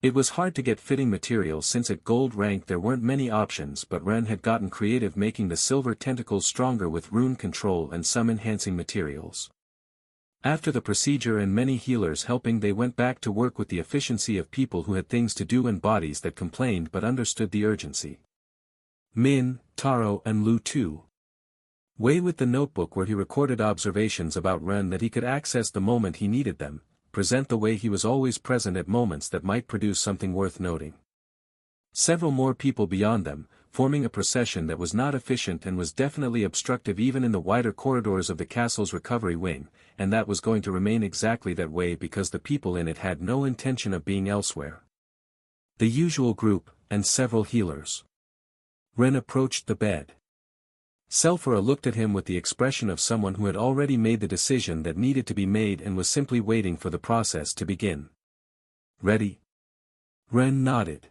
It was hard to get fitting materials since at gold rank there weren't many options but Ren had gotten creative making the silver tentacles stronger with rune control and some enhancing materials. After the procedure and many healers helping they went back to work with the efficiency of people who had things to do and bodies that complained but understood the urgency. Min, Taro and Lu too. Wei with the notebook where he recorded observations about Ren that he could access the moment he needed them, present the way he was always present at moments that might produce something worth noting. Several more people beyond them, forming a procession that was not efficient and was definitely obstructive even in the wider corridors of the castle's recovery wing, and that was going to remain exactly that way because the people in it had no intention of being elsewhere. The usual group, and several healers. Ren approached the bed. Selphira looked at him with the expression of someone who had already made the decision that needed to be made and was simply waiting for the process to begin. "Ready?" Ren nodded.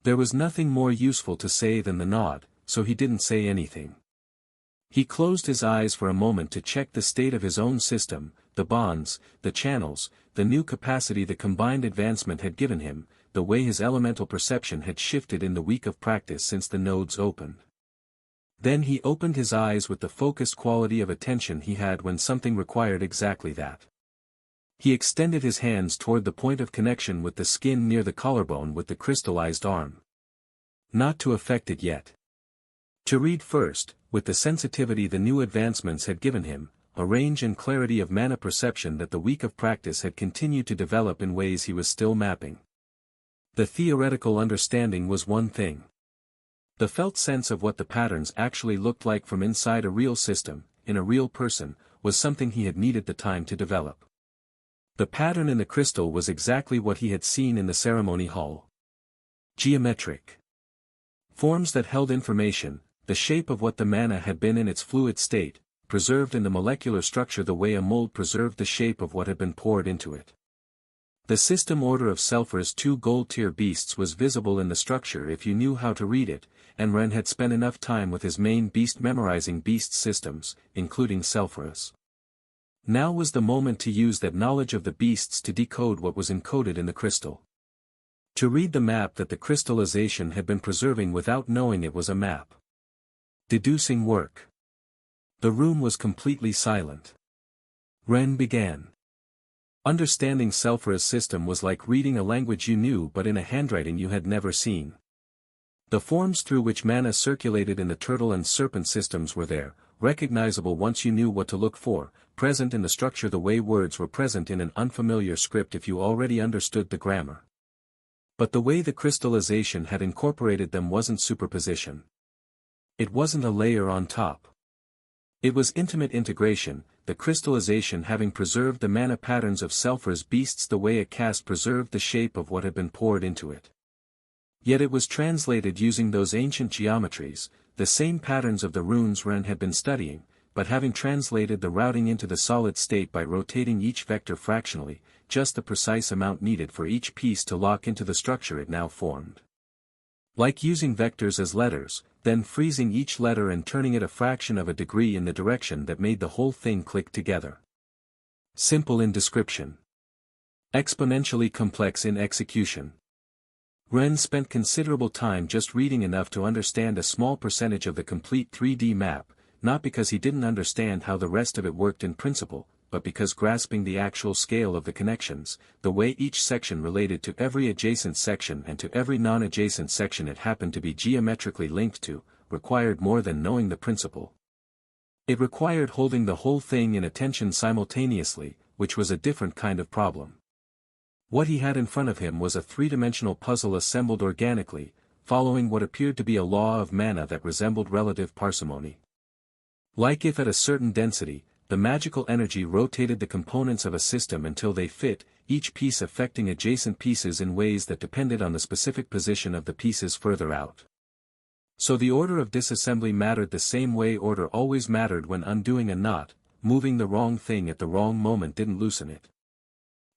There was nothing more useful to say than the nod, so he didn't say anything. He closed his eyes for a moment to check the state of his own system, the bonds, the channels, the new capacity the combined advancement had given him, the way his elemental perception had shifted in the week of practice since the nodes opened. Then he opened his eyes with the focused quality of attention he had when something required exactly that. He extended his hands toward the point of connection with the skin near the collarbone with the crystallized arm. Not to affect it yet. To read first, with the sensitivity the new advancements had given him, a range and clarity of mana perception that the week of practice had continued to develop in ways he was still mapping. The theoretical understanding was one thing. The felt sense of what the patterns actually looked like from inside a real system, in a real person, was something he had needed the time to develop. The pattern in the crystal was exactly what he had seen in the ceremony hall. Geometric forms that held information, the shape of what the mana had been in its fluid state, preserved in the molecular structure the way a mold preserved the shape of what had been poured into it. The system order of Selphir's 2 gold-tier beasts was visible in the structure if you knew how to read it, and Ren had spent enough time with his main beast memorizing beast systems, including Selphir's. Now was the moment to use that knowledge of the beasts to decode what was encoded in the crystal. To read the map that the crystallization had been preserving without knowing it was a map. Deducing work. The room was completely silent. Ren began. Understanding Selphir's system was like reading a language you knew but in a handwriting you had never seen. The forms through which mana circulated in the turtle and serpent systems were there, recognizable once you knew what to look for, present in the structure the way words were present in an unfamiliar script if you already understood the grammar. But the way the crystallization had incorporated them wasn't superposition. It wasn't a layer on top. It was intimate integration, the crystallization having preserved the mana patterns of Selphir's beasts the way a cast preserved the shape of what had been poured into it. Yet it was translated using those ancient geometries, the same patterns of the runes Ren had been studying, but having translated the routing into the solid state by rotating each vector fractionally, just the precise amount needed for each piece to lock into the structure it now formed. Like using vectors as letters, then freezing each letter and turning it a fraction of a degree in the direction that made the whole thing click together. Simple in description. Exponentially complex in execution. Ren spent considerable time just reading enough to understand a small percentage of the complete 3D map, not because he didn't understand how the rest of it worked in principle, but because grasping the actual scale of the connections, the way each section related to every adjacent section and to every non-adjacent section it happened to be geometrically linked to, required more than knowing the principle. It required holding the whole thing in attention simultaneously, which was a different kind of problem. What he had in front of him was a three-dimensional puzzle assembled organically, following what appeared to be a law of mana that resembled relative parsimony. Like if at a certain density, the magical energy rotated the components of a system until they fit, each piece affecting adjacent pieces in ways that depended on the specific position of the pieces further out. So the order of disassembly mattered the same way order always mattered when undoing a knot, moving the wrong thing at the wrong moment didn't loosen it.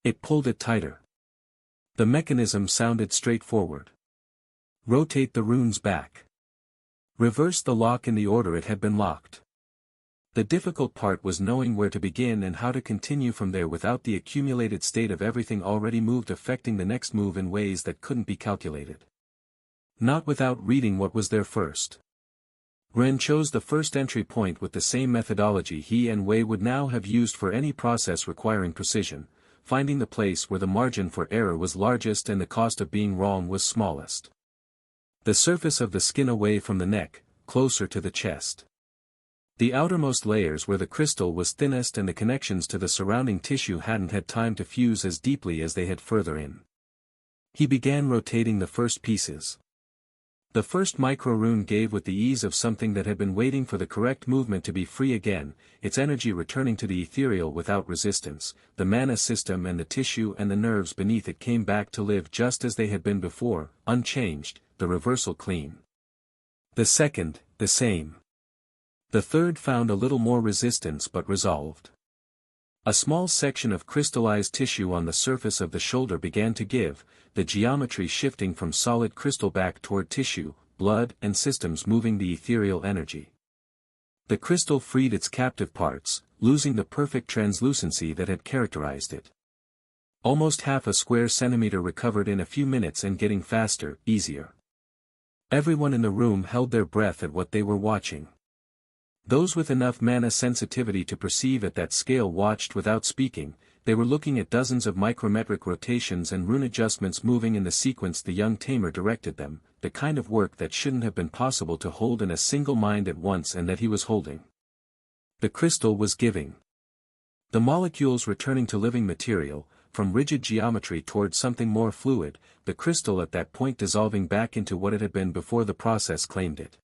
It pulled it tighter. The mechanism sounded straightforward. Rotate the runes back. Reverse the lock in the order it had been locked. The difficult part was knowing where to begin and how to continue from there without the accumulated state of everything already moved affecting the next move in ways that couldn't be calculated. Not without reading what was there first. Ren chose the first entry point with the same methodology he and Wei would now have used for any process requiring precision, finding the place where the margin for error was largest and the cost of being wrong was smallest. The surface of the skin away from the neck, closer to the chest. The outermost layers where the crystal was thinnest and the connections to the surrounding tissue hadn't had time to fuse as deeply as they had further in. He began rotating the first pieces. The first micro-rune gave with the ease of something that had been waiting for the correct movement to be free again, its energy returning to the ethereal without resistance. The mana system and the tissue and the nerves beneath it came back to live just as they had been before, unchanged, the reversal clean. The second, the same. The third found a little more resistance but resolved. A small section of crystallized tissue on the surface of the shoulder began to give, the geometry shifting from solid crystal back toward tissue, blood and systems moving the ethereal energy. The crystal freed its captive parts, losing the perfect translucency that had characterized it. Almost half a square centimeter recovered in a few minutes and getting faster, easier. Everyone in the room held their breath at what they were watching. Those with enough mana sensitivity to perceive at that scale watched without speaking. They were looking at dozens of micrometric rotations and rune adjustments moving in the sequence the young Tamer directed them, the kind of work that shouldn't have been possible to hold in a single mind at once and that he was holding. The crystal was giving. The molecules returning to living material, from rigid geometry towards something more fluid, the crystal at that point dissolving back into what it had been before the process claimed it.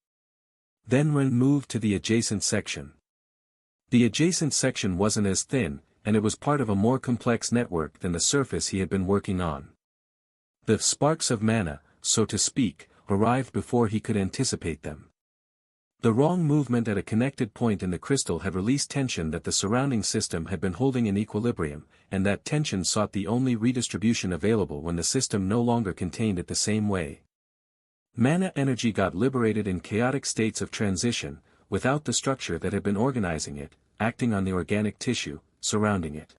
Then Ren moved to the adjacent section. The adjacent section wasn't as thin, and it was part of a more complex network than the surface he had been working on. The sparks of mana, so to speak, arrived before he could anticipate them. The wrong movement at a connected point in the crystal had released tension that the surrounding system had been holding in equilibrium, and that tension sought the only redistribution available when the system no longer contained it the same way. Mana energy got liberated in chaotic states of transition, without the structure that had been organizing it, acting on the organic tissue surrounding it.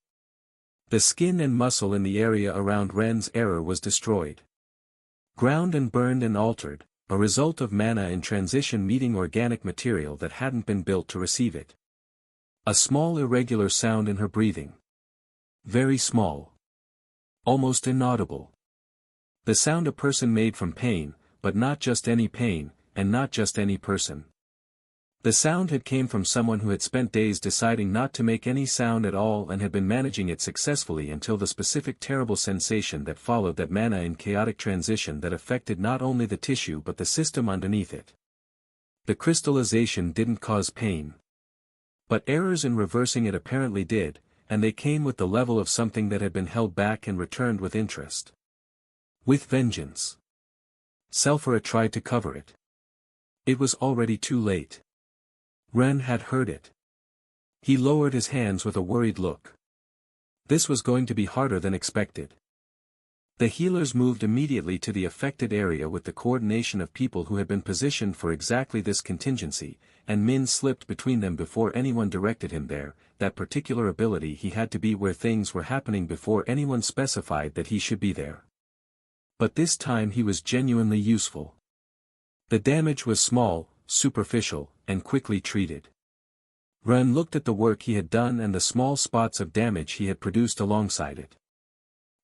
The skin and muscle in the area around Ren's error was destroyed. Ground and burned and altered, a result of mana in transition meeting organic material that hadn't been built to receive it. A small irregular sound in her breathing. Very small. Almost inaudible. The sound a person made from pain, but not just any pain, and not just any person. The sound had came from someone who had spent days deciding not to make any sound at all and had been managing it successfully until the specific terrible sensation that followed that mana in chaotic transition that affected not only the tissue but the system underneath it. The crystallization didn't cause pain. But errors in reversing it apparently did, and they came with the level of something that had been held back and returned with interest. With vengeance. Selphara tried to cover it. It was already too late. Ren had heard it. He lowered his hands with a worried look. This was going to be harder than expected. The healers moved immediately to the affected area with the coordination of people who had been positioned for exactly this contingency, and Min slipped between them before anyone directed him there. That particular ability he had to be where things were happening before anyone specified that he should be there. But this time he was genuinely useful. The damage was small, superficial, and quickly treated. Ren looked at the work he had done and the small spots of damage he had produced alongside it.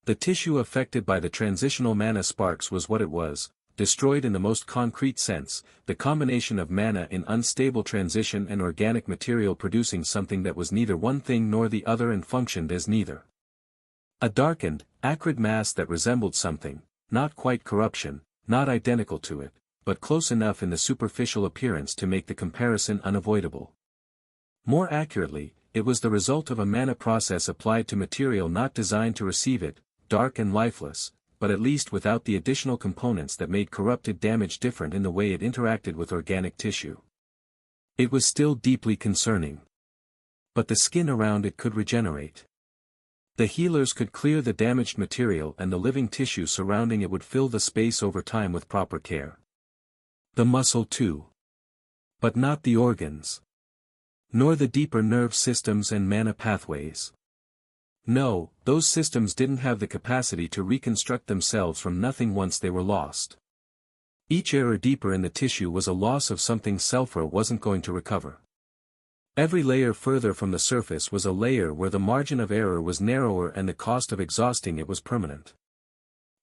The tissue affected by the transitional mana sparks was what it was, destroyed in the most concrete sense, the combination of mana in unstable transition and organic material producing something that was neither one thing nor the other and functioned as neither. A darkened, acrid mass that resembled something, not quite corruption, not identical to it, but close enough in the superficial appearance to make the comparison unavoidable. More accurately, it was the result of a mana process applied to material not designed to receive it, dark and lifeless, but at least without the additional components that made corrupted damage different in the way it interacted with organic tissue. It was still deeply concerning. But the skin around it could regenerate. The healers could clear the damaged material and the living tissue surrounding it would fill the space over time with proper care. The muscle too. But not the organs. Nor the deeper nerve systems and mana pathways. No, those systems didn't have the capacity to reconstruct themselves from nothing once they were lost. Each error deeper in the tissue was a loss of something Selphara wasn't going to recover. Every layer further from the surface was a layer where the margin of error was narrower and the cost of exhausting it was permanent.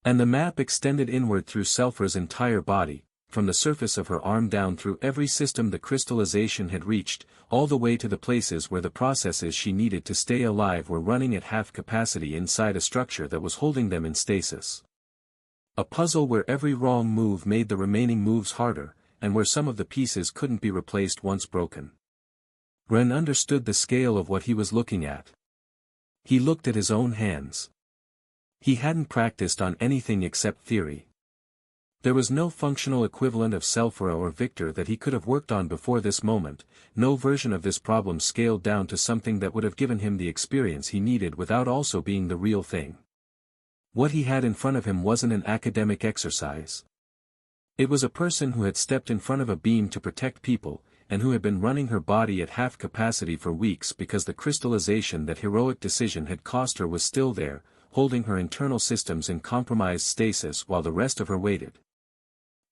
And the map extended inward through Selphara's entire body, from the surface of her arm down through every system the crystallization had reached, all the way to the places where the processes she needed to stay alive were running at half capacity inside a structure that was holding them in stasis. A puzzle where every wrong move made the remaining moves harder, and where some of the pieces couldn't be replaced once broken. Ren understood the scale of what he was looking at. He looked at his own hands. He hadn't practiced on anything except theory. There was no functional equivalent of Selphara or Victor that he could have worked on before this moment, no version of this problem scaled down to something that would have given him the experience he needed without also being the real thing. What he had in front of him wasn't an academic exercise. It was a person who had stepped in front of a beam to protect people, and who had been running her body at half capacity for weeks because the crystallization that heroic decision had cost her was still there, holding her internal systems in compromised stasis while the rest of her waited.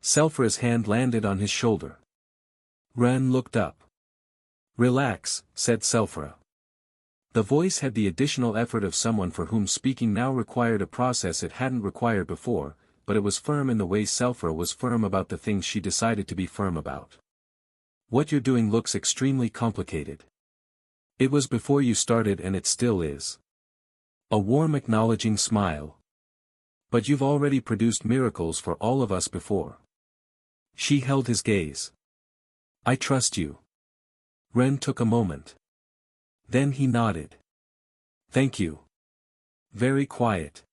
Selfra's hand landed on his shoulder. Ren looked up. "Relax," said Selfra. The voice had the additional effort of someone for whom speaking now required a process it hadn't required before, but it was firm in the way Selfra was firm about the things she decided to be firm about. "What you're doing looks extremely complicated. It was before you started and it still is." A warm acknowledging smile. "But you've already produced miracles for all of us before." She held his gaze. "I trust you." Ren took a moment. Then he nodded. "Thank you." Very quiet.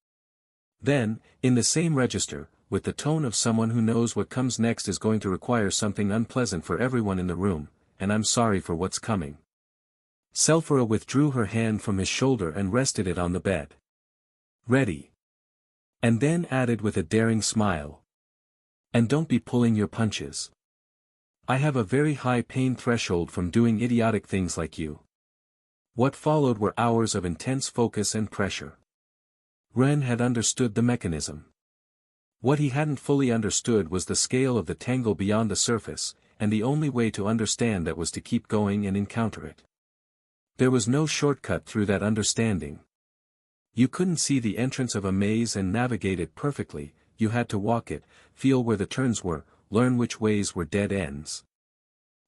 Then, in the same register, with the tone of someone who knows what comes next is going to require something unpleasant for everyone in the room, "and I'm sorry for what's coming." Selfra withdrew her hand from his shoulder and rested it on the bed. "Ready." And then added with a daring smile. "And don't be pulling your punches. I have a very high pain threshold from doing idiotic things like you." What followed were hours of intense focus and pressure. Ren had understood the mechanism. What he hadn't fully understood was the scale of the tangle beyond the surface, and the only way to understand that was to keep going and encounter it. There was no shortcut through that understanding. You couldn't see the entrance of a maze and navigate it perfectly, you had to walk it, feel where the turns were, learn which ways were dead ends.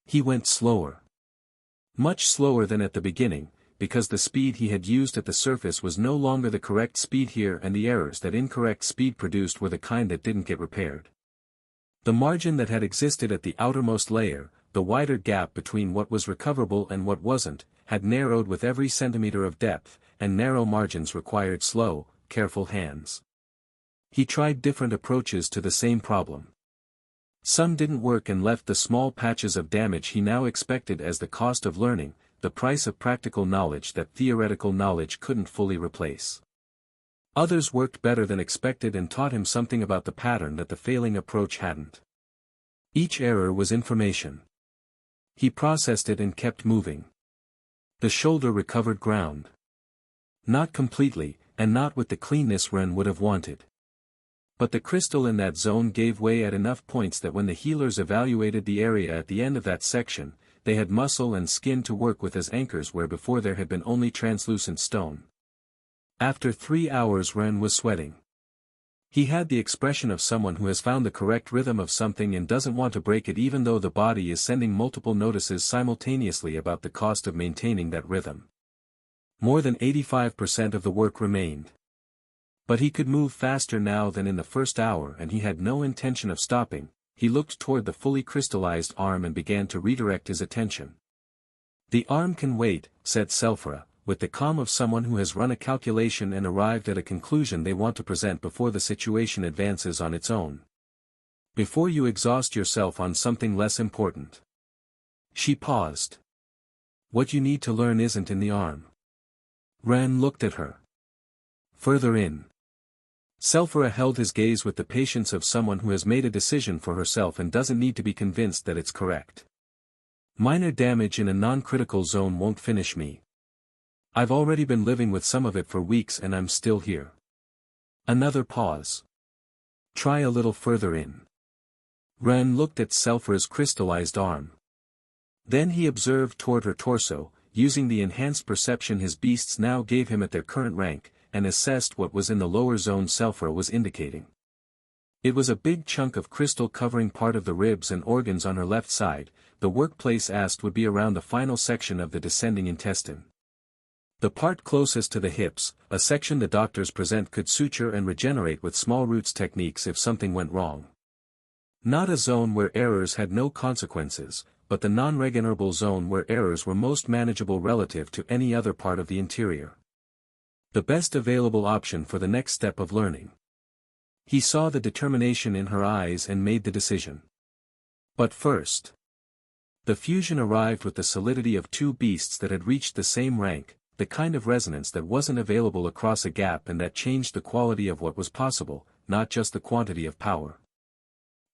He went slower. Much slower than at the beginning, because the speed he had used at the surface was no longer the correct speed here and the errors that incorrect speed produced were the kind that didn't get repaired. The margin that had existed at the outermost layer, the wider gap between what was recoverable and what wasn't, had narrowed with every centimeter of depth, and narrow margins required slow, careful hands. He tried different approaches to the same problem. Some didn't work and left the small patches of damage he now expected as the cost of learning, the price of practical knowledge that theoretical knowledge couldn't fully replace. Others worked better than expected and taught him something about the pattern that the failing approach hadn't. Each error was information. He processed it and kept moving. The shoulder recovered ground. Not completely, and not with the cleanness Ren would have wanted. But the crystal in that zone gave way at enough points that when the healers evaluated the area at the end of that section, they had muscle and skin to work with as anchors where before there had been only translucent stone. After 3 hours Ren was sweating. He had the expression of someone who has found the correct rhythm of something and doesn't want to break it even though the body is sending multiple notices simultaneously about the cost of maintaining that rhythm. More than 85% of the work remained. But he could move faster now than in the first hour and he had no intention of stopping. He looked toward the fully crystallized arm and began to redirect his attention. "The arm can wait," said Selfra, with the calm of someone who has run a calculation and arrived at a conclusion they want to present before the situation advances on its own. "Before you exhaust yourself on something less important." She paused. "What you need to learn isn't in the arm." Ren looked at her. "Further in." Selfra held his gaze with the patience of someone who has made a decision for herself and doesn't need to be convinced that it's correct. "Minor damage in a non-critical zone won't finish me. I've already been living with some of it for weeks and I'm still here." Another pause. "Try a little further in." Ren looked at Selfra's crystallized arm. Then he observed toward her torso, using the enhanced perception his beasts now gave him at their current rank, and assessed what was in the lower zone Selfra was indicating. It was a big chunk of crystal covering part of the ribs and organs on her left side. The workplace asked would be around the final section of the descending intestine. The part closest to the hips, a section the doctors present could suture and regenerate with small roots techniques if something went wrong. Not a zone where errors had no consequences, but the non-regenerable zone where errors were most manageable relative to any other part of the interior. The best available option for the next step of learning. He saw the determination in her eyes and made the decision. But first. The fusion arrived with the solidity of two beasts that had reached the same rank, the kind of resonance that wasn't available across a gap and that changed the quality of what was possible, not just the quantity of power.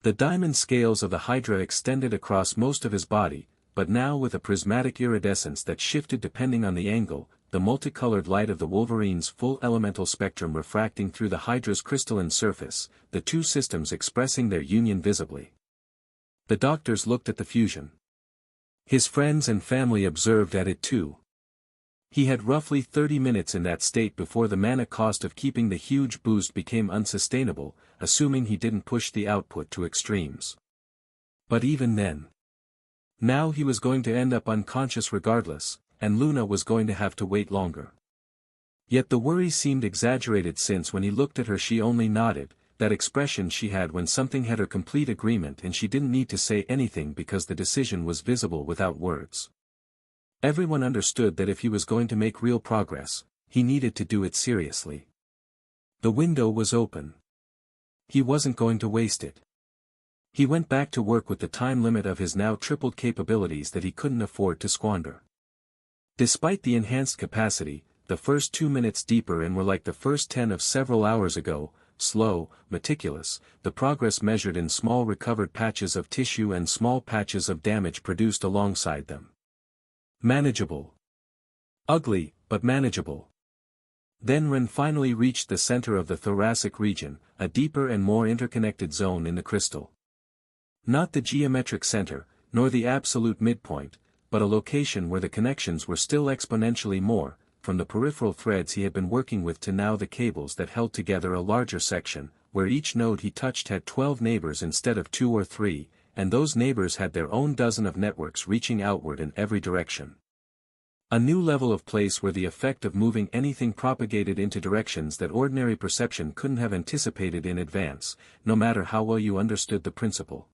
The diamond scales of the Hydra extended across most of his body, but now with a prismatic iridescence that shifted depending on the angle, the multicolored light of the Wolverine's full elemental spectrum refracting through the Hydra's crystalline surface, the two systems expressing their union visibly. The doctors looked at the fusion. His friends and family observed at it too. He had roughly 30 minutes in that state before the mana cost of keeping the huge boost became unsustainable, assuming he didn't push the output to extremes. But even then. Now he was going to end up unconscious regardless, and Luna was going to have to wait longer. Yet the worry seemed exaggerated since when he looked at her she only nodded, that expression she had when something had her complete agreement and she didn't need to say anything because the decision was visible without words. Everyone understood that if he was going to make real progress, he needed to do it seriously. The window was open. He wasn't going to waste it. He went back to work with the time limit of his now tripled capabilities that he couldn't afford to squander. Despite the enhanced capacity, the first 2 minutes deeper and were like the first 10 of several hours ago, slow, meticulous, the progress measured in small recovered patches of tissue and small patches of damage produced alongside them. Manageable. Ugly, but manageable. Then Ren finally reached the center of the thoracic region, a deeper and more interconnected zone in the crystal. Not the geometric center, nor the absolute midpoint, but a location where the connections were still exponentially more, from the peripheral threads he had been working with to now the cables that held together a larger section, where each node he touched had 12 neighbors instead of 2 or 3, and those neighbors had their own dozen of networks reaching outward in every direction. A new level of place where the effect of moving anything propagated into directions that ordinary perception couldn't have anticipated in advance, no matter how well you understood the principle.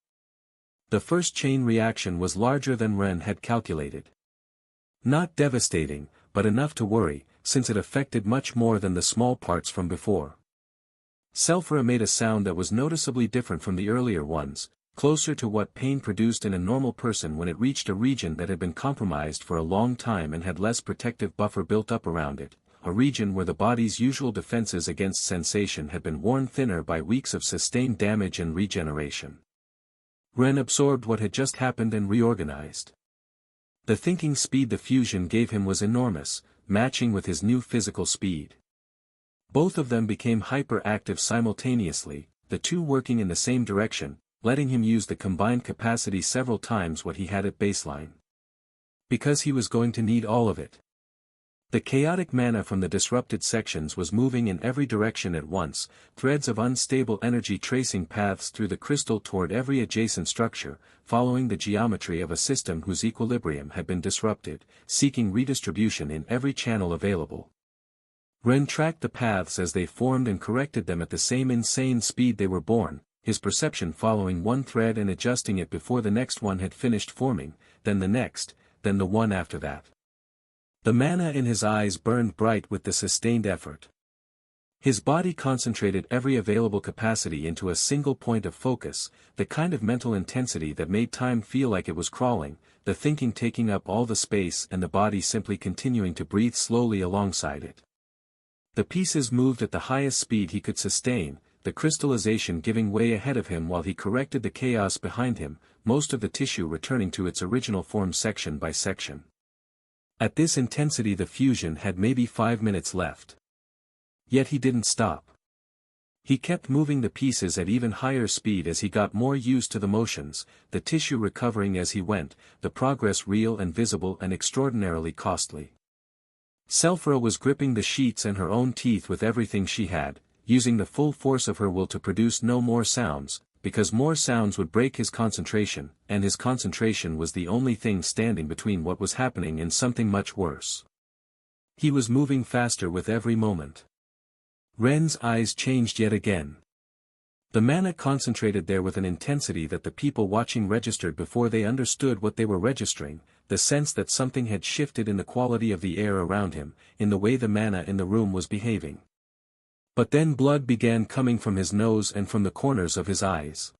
The first chain reaction was larger than Ren had calculated. Not devastating, but enough to worry, since it affected much more than the small parts from before. Sulfura made a sound that was noticeably different from the earlier ones, closer to what pain produced in a normal person when it reached a region that had been compromised for a long time and had less protective buffer built up around it, a region where the body's usual defenses against sensation had been worn thinner by weeks of sustained damage and regeneration. Ren absorbed what had just happened and reorganized. The thinking speed the fusion gave him was enormous, matching with his new physical speed. Both of them became hyperactive simultaneously, the two working in the same direction, letting him use the combined capacity several times what he had at baseline. Because he was going to need all of it. The chaotic mana from the disrupted sections was moving in every direction at once, threads of unstable energy tracing paths through the crystal toward every adjacent structure, following the geometry of a system whose equilibrium had been disrupted, seeking redistribution in every channel available. Ren tracked the paths as they formed and corrected them at the same insane speed they were born, his perception following one thread and adjusting it before the next one had finished forming, then the next, then the one after that. The mana in his eyes burned bright with the sustained effort. His body concentrated every available capacity into a single point of focus, the kind of mental intensity that made time feel like it was crawling, the thinking taking up all the space and the body simply continuing to breathe slowly alongside it. The pieces moved at the highest speed he could sustain, the crystallization giving way ahead of him while he corrected the chaos behind him, most of the tissue returning to its original form section by section. At this intensity the fusion had maybe 5 minutes left. Yet he didn't stop. He kept moving the pieces at even higher speed as he got more used to the motions, the tissue recovering as he went, the progress real and visible and extraordinarily costly. Sulfura was gripping the sheets and her own teeth with everything she had, using the full force of her will to produce no more sounds, because more sounds would break his concentration, and his concentration was the only thing standing between what was happening and something much worse. He was moving faster with every moment. Ren's eyes changed yet again. The mana concentrated there with an intensity that the people watching registered before they understood what they were registering, the sense that something had shifted in the quality of the air around him, in the way the mana in the room was behaving. But then blood began coming from his nose and from the corners of his eyes.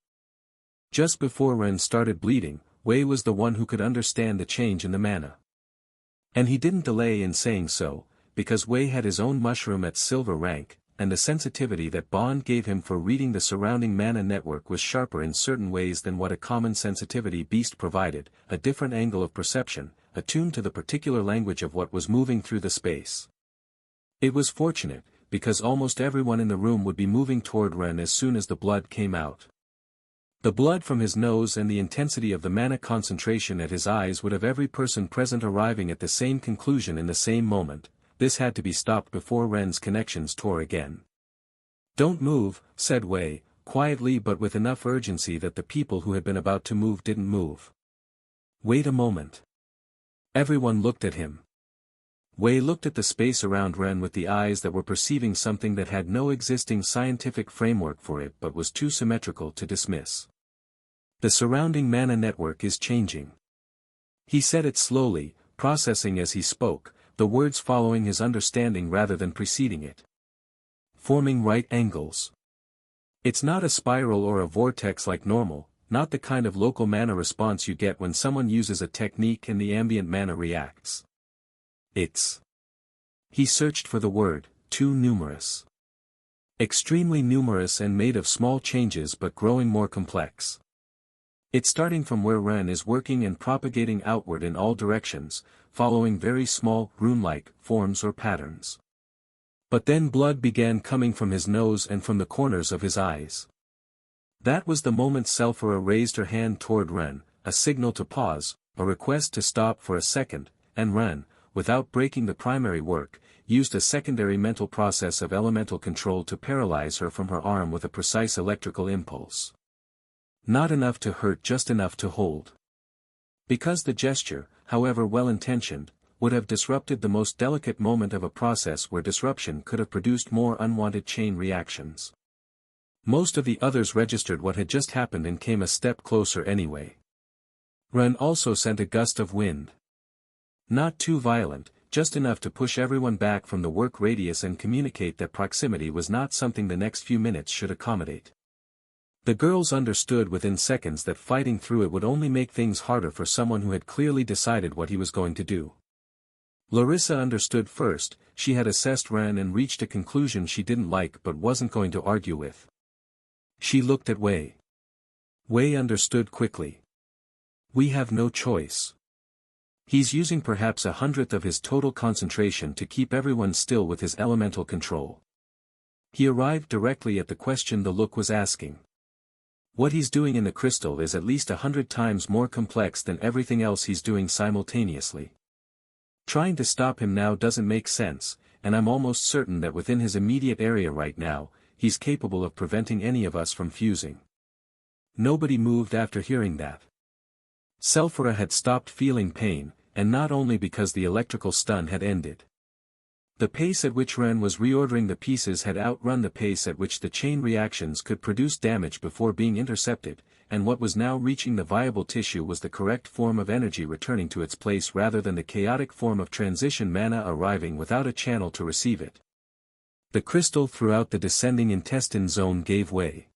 Just before Ren started bleeding, Wei was the one who could understand the change in the mana. And he didn't delay in saying so, because Wei had his own mushroom at silver rank, and the sensitivity that Bond gave him for reading the surrounding mana network was sharper in certain ways than what a common sensitivity beast provided, a different angle of perception, attuned to the particular language of what was moving through the space. It was fortunate, because almost everyone in the room would be moving toward Ren as soon as the blood came out. The blood from his nose and the intensity of the mana concentration at his eyes would have every person present arriving at the same conclusion in the same moment. This had to be stopped before Ren's connections tore again. "Don't move," said Wei, quietly but with enough urgency that the people who had been about to move didn't move. "Wait a moment." Everyone looked at him. Wei looked at the space around Ren with the eyes that were perceiving something that had no existing scientific framework for it but was too symmetrical to dismiss. "The surrounding mana network is changing." He said it slowly, processing as he spoke, the words following his understanding rather than preceding it. "Forming right angles. It's not a spiral or a vortex like normal, not the kind of local mana response you get when someone uses a technique and the ambient mana reacts. It's..." He searched for the word, "too numerous." "Extremely numerous and made of small changes but growing more complex. It's starting from where Ren is working and propagating outward in all directions, following very small, rune-like, forms or patterns. But then blood began coming from his nose and from the corners of his eyes." That was the moment Selphira raised her hand toward Ren, a signal to pause, a request to stop for a second, and Ren, without breaking the primary work, used a secondary mental process of elemental control to paralyze her from her arm with a precise electrical impulse. Not enough to hurt, just enough to hold. Because the gesture, however well-intentioned, would have disrupted the most delicate moment of a process where disruption could have produced more unwanted chain reactions. Most of the others registered what had just happened and came a step closer anyway. Ren also sent a gust of wind. Not too violent, just enough to push everyone back from the work radius and communicate that proximity was not something the next few minutes should accommodate. The girls understood within seconds that fighting through it would only make things harder for someone who had clearly decided what he was going to do. Larissa understood first. She had assessed Ren and reached a conclusion she didn't like but wasn't going to argue with. She looked at Wei. Wei understood quickly. "We have no choice. He's using perhaps 1/100th of his total concentration to keep everyone still with his elemental control." He arrived directly at the question the look was asking. What he's doing in the crystal is at least 100 times more complex than everything else he's doing simultaneously. Trying to stop him now doesn't make sense, and I'm almost certain that within his immediate area right now, he's capable of preventing any of us from fusing. Nobody moved after hearing that. Selphira had stopped feeling pain, and not only because the electrical stun had ended. The pace at which Ren was reordering the pieces had outrun the pace at which the chain reactions could produce damage before being intercepted, and what was now reaching the viable tissue was the correct form of energy returning to its place rather than the chaotic form of transition mana arriving without a channel to receive it. The crystal throughout the descending intestine zone gave way.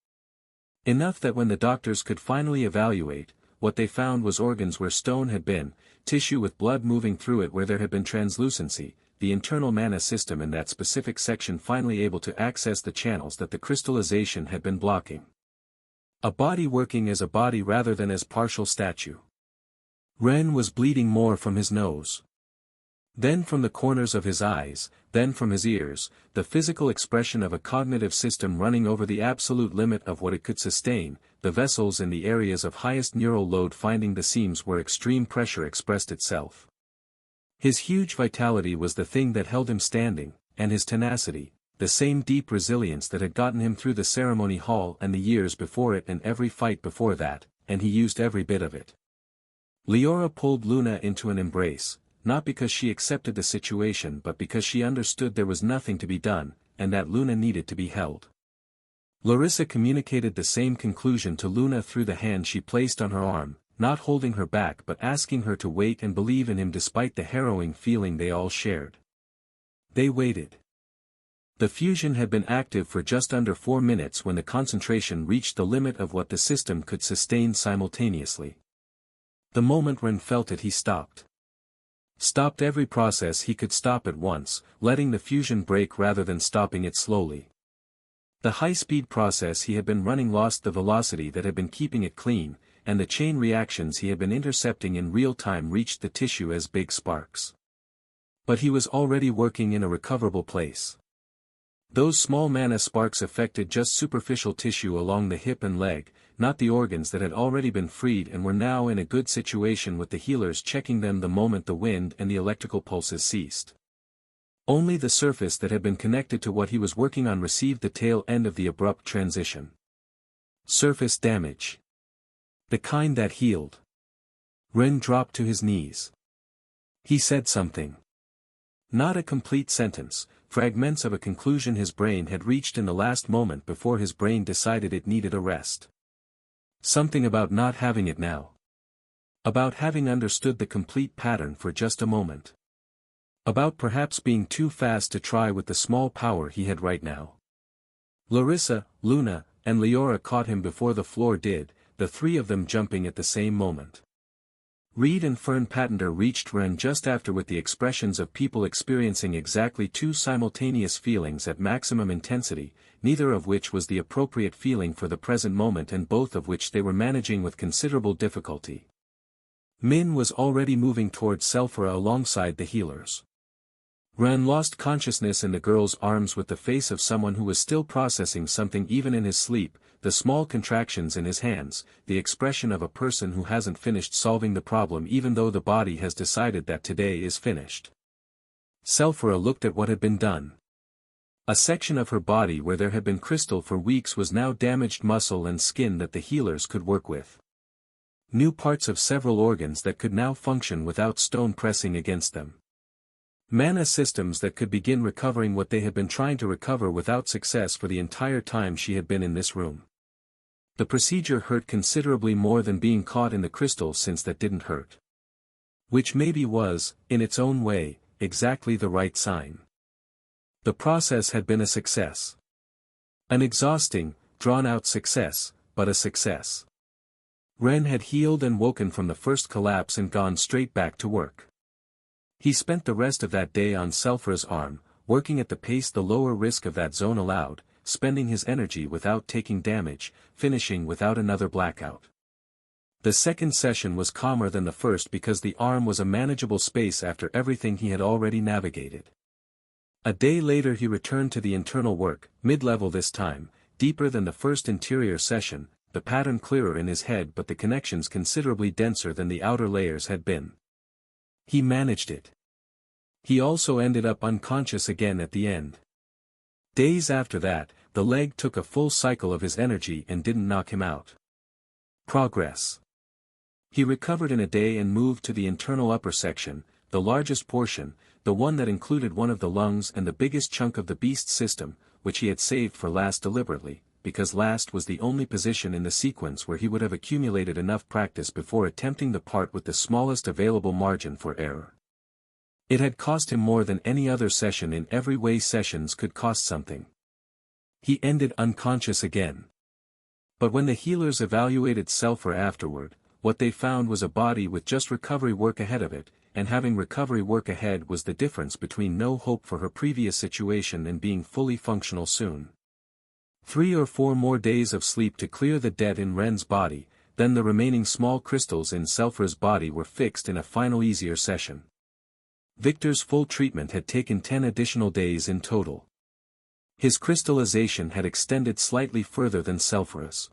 Enough that when the doctors could finally evaluate, what they found was organs where stone had been, tissue with blood moving through it where there had been translucency, the internal mana system in that specific section finally able to access the channels that the crystallization had been blocking. A body working as a body rather than as partial statue. Ren was bleeding more from his nose. Then from the corners of his eyes, then from his ears, the physical expression of a cognitive system running over the absolute limit of what it could sustain, the vessels in the areas of highest neural load finding the seams where extreme pressure expressed itself. His huge vitality was the thing that held him standing, and his tenacity, the same deep resilience that had gotten him through the ceremony hall and the years before it and every fight before that, and he used every bit of it. Leora pulled Luna into an embrace, not because she accepted the situation but because she understood there was nothing to be done, and that Luna needed to be held. Larissa communicated the same conclusion to Luna through the hand she placed on her arm, not holding her back but asking her to wait and believe in him despite the harrowing feeling they all shared. They waited. The fusion had been active for just under 4 minutes when the concentration reached the limit of what the system could sustain simultaneously. The moment Ren felt it he stopped. Stopped every process he could stop at once, letting the fusion break rather than stopping it slowly. The high-speed process he had been running lost the velocity that had been keeping it clean, and the chain reactions he had been intercepting in real time reached the tissue as big sparks. But he was already working in a recoverable place. Those small mana sparks affected just superficial tissue along the hip and leg, not the organs that had already been freed and were now in a good situation with the healers checking them the moment the wind and the electrical pulses ceased. Only the surface that had been connected to what he was working on received the tail end of the abrupt transition. Surface damage. The kind that healed. Ren dropped to his knees. He said something. Not a complete sentence, fragments of a conclusion his brain had reached in the last moment before his brain decided it needed a rest. Something about not having it now. About having understood the complete pattern for just a moment. About perhaps being too fast to try with the small power he had right now. Larissa, Luna, and Leora caught him before the floor did, the three of them jumping at the same moment. Reed and Fern Patenter reached Ren just after with the expressions of people experiencing exactly two simultaneous feelings at maximum intensity, neither of which was the appropriate feeling for the present moment and both of which they were managing with considerable difficulty. Min was already moving towards Selphra alongside the healers. Ren lost consciousness in the girl's arms with the face of someone who was still processing something even in his sleep, the small contractions in his hands, the expression of a person who hasn't finished solving the problem even though the body has decided that today is finished. Selphra looked at what had been done. A section of her body where there had been crystal for weeks was now damaged muscle and skin that the healers could work with. New parts of several organs that could now function without stone pressing against them. Mana systems that could begin recovering what they had been trying to recover without success for the entire time she had been in this room. The procedure hurt considerably more than being caught in the crystal since that didn't hurt. Which maybe was, in its own way, exactly the right sign. The process had been a success. An exhausting, drawn-out success, but a success. Ren had healed and woken from the first collapse and gone straight back to work. He spent the rest of that day on Selphra's arm, working at the pace the lower risk of that zone allowed, spending his energy without taking damage, finishing without another blackout. The second session was calmer than the first because the arm was a manageable space after everything he had already navigated. A day later he returned to the internal work, mid-level this time, deeper than the first interior session, the pattern clearer in his head but the connections considerably denser than the outer layers had been. He managed it. He also ended up unconscious again at the end. Days after that, the leg took a full cycle of his energy and didn't knock him out. Progress. He recovered in a day and moved to the internal upper section, the largest portion, the one that included one of the lungs and the biggest chunk of the beast system, which he had saved for last deliberately, because last was the only position in the sequence where he would have accumulated enough practice before attempting the part with the smallest available margin for error. It had cost him more than any other session in every way sessions could cost something. He ended unconscious again. But when the healers evaluated Selphra afterward, what they found was a body with just recovery work ahead of it, and having recovery work ahead was the difference between no hope for her previous situation and being fully functional soon. 3 or 4 more days of sleep to clear the debt in Ren's body, then the remaining small crystals in Selphra's body were fixed in a final easier session. Victor's full treatment had taken 10 additional days in total. His crystallization had extended slightly further than Selphra's.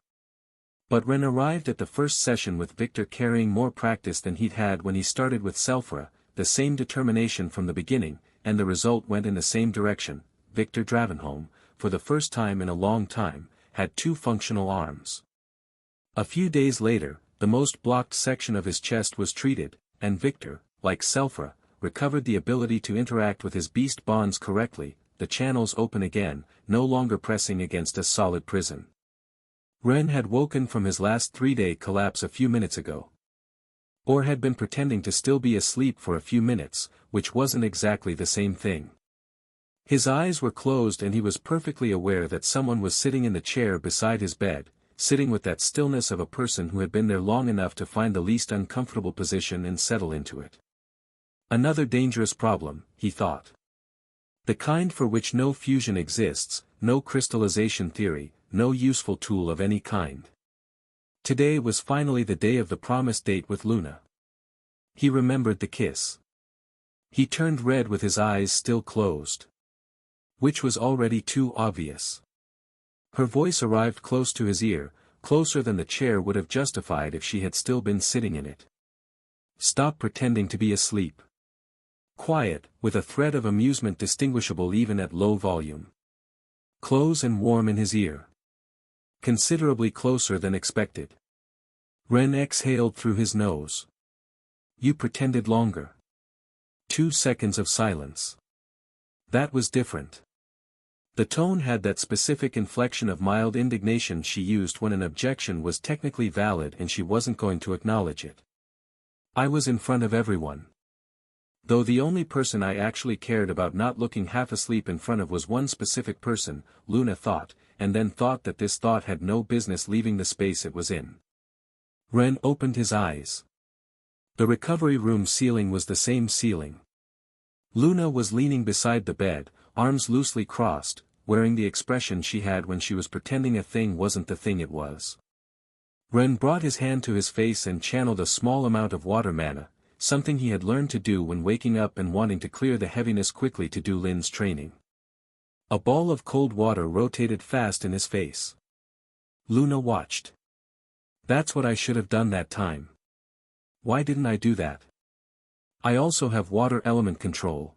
But Ren arrived at the first session with Victor carrying more practice than he'd had when he started with Selphra, the same determination from the beginning, and the result went in the same direction. Victor Dravenholm, for the first time in a long time, had 2 functional arms. A few days later, the most blocked section of his chest was treated, and Victor, like Selphra, recovered the ability to interact with his beast bonds correctly, the channels open again, no longer pressing against a solid prison. Ren had woken from his last 3-day collapse a few minutes ago. Or had been pretending to still be asleep for a few minutes, which wasn't exactly the same thing. His eyes were closed and he was perfectly aware that someone was sitting in the chair beside his bed, sitting with that stillness of a person who had been there long enough to find the least uncomfortable position and settle into it. Another dangerous problem, he thought. The kind for which no fusion exists, no crystallization theory, no useful tool of any kind. Today was finally the day of the promised date with Luna. He remembered the kiss. He turned red with his eyes still closed. Which was already too obvious. Her voice arrived close to his ear, closer than the chair would have justified if she had still been sitting in it. Stop pretending to be asleep. Quiet, with a thread of amusement distinguishable even at low volume. Close and warm in his ear. Considerably closer than expected. Ren exhaled through his nose. You pretended longer. 2 seconds of silence. That was different. The tone had that specific inflection of mild indignation she used when an objection was technically valid and she wasn't going to acknowledge it. I was in front of everyone. Though the only person I actually cared about not looking half asleep in front of was one specific person, Luna thought, and then thought that this thought had no business leaving the space it was in. Ren opened his eyes. The recovery room ceiling was the same ceiling. Luna was leaning beside the bed, arms loosely crossed, wearing the expression she had when she was pretending a thing wasn't the thing it was. Ren brought his hand to his face and channeled a small amount of water mana, something he had learned to do when waking up and wanting to clear the heaviness quickly to do Lin's training. A ball of cold water rotated fast in his face. Luna watched. That's what I should have done that time. Why didn't I do that? I also have water element control.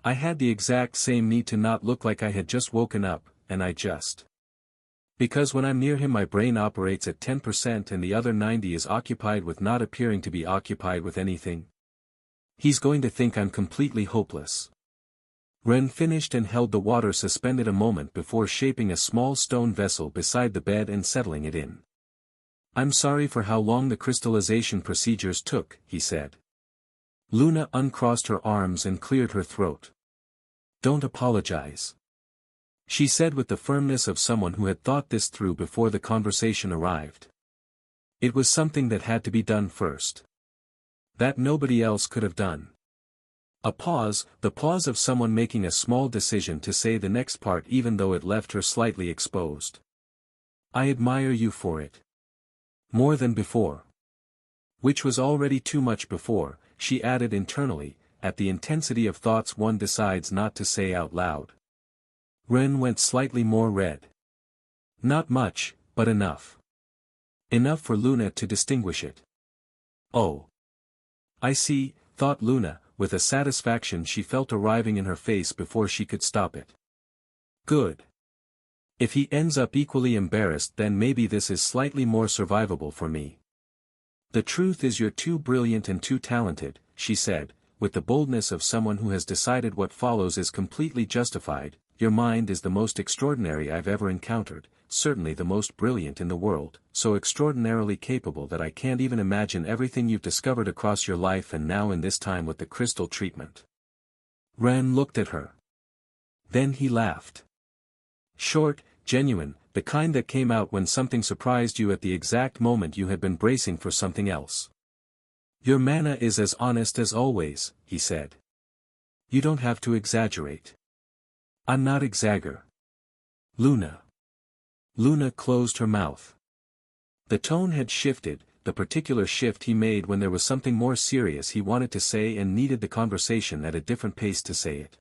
I had the exact same need to not look like I had just woken up, and I just. Because when I'm near him my brain operates at 10% and the other 90% is occupied with not appearing to be occupied with anything. He's going to think I'm completely hopeless. Ren finished and held the water suspended a moment before shaping a small stone vessel beside the bed and settling it in. I'm sorry for how long the crystallization procedures took, he said. Luna uncrossed her arms and cleared her throat. Don't apologize. She said with the firmness of someone who had thought this through before the conversation arrived. It was something that had to be done first. That nobody else could have done. A pause, the pause of someone making a small decision to say the next part even though it left her slightly exposed. I admire you for it. More than before. Which was already too much before, she added internally, at the intensity of thoughts one decides not to say out loud. Ren went slightly more red. Not much, but enough. Enough for Luna to distinguish it. Oh. I see, thought Luna, with a satisfaction she felt arriving in her face before she could stop it. Good. If he ends up equally embarrassed then maybe this is slightly more survivable for me. The truth is you're too brilliant and too talented, she said, with the boldness of someone who has decided what follows is completely justified. Your mind is the most extraordinary I've ever encountered, certainly the most brilliant in the world, so extraordinarily capable that I can't even imagine everything you've discovered across your life and now in this time with the crystal treatment. Ren looked at her. Then he laughed. Short, genuine, the kind that came out when something surprised you at the exact moment you had been bracing for something else. Your mana is as honest as always, he said. You don't have to exaggerate. I'm not exagger. Luna. Luna closed her mouth. The tone had shifted, the particular shift he made when there was something more serious he wanted to say and needed the conversation at a different pace to say it.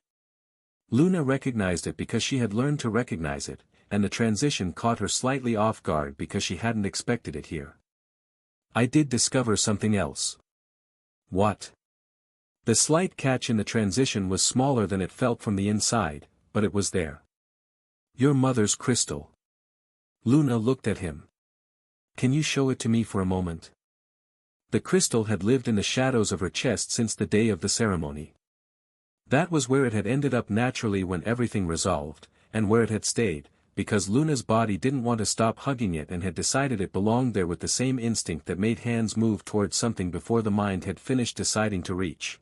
Luna recognized it because she had learned to recognize it, and the transition caught her slightly off guard because she hadn't expected it here. I did discover something else. What? The slight catch in the transition was smaller than it felt from the inside, but it was there. Your mother's crystal. Luna looked at him. Can you show it to me for a moment? The crystal had lived in the shadows of her chest since the day of the ceremony. That was where it had ended up naturally when everything resolved, and where it had stayed, because Luna's body didn't want to stop hugging it and had decided it belonged there with the same instinct that made hands move towards something before the mind had finished deciding to reach.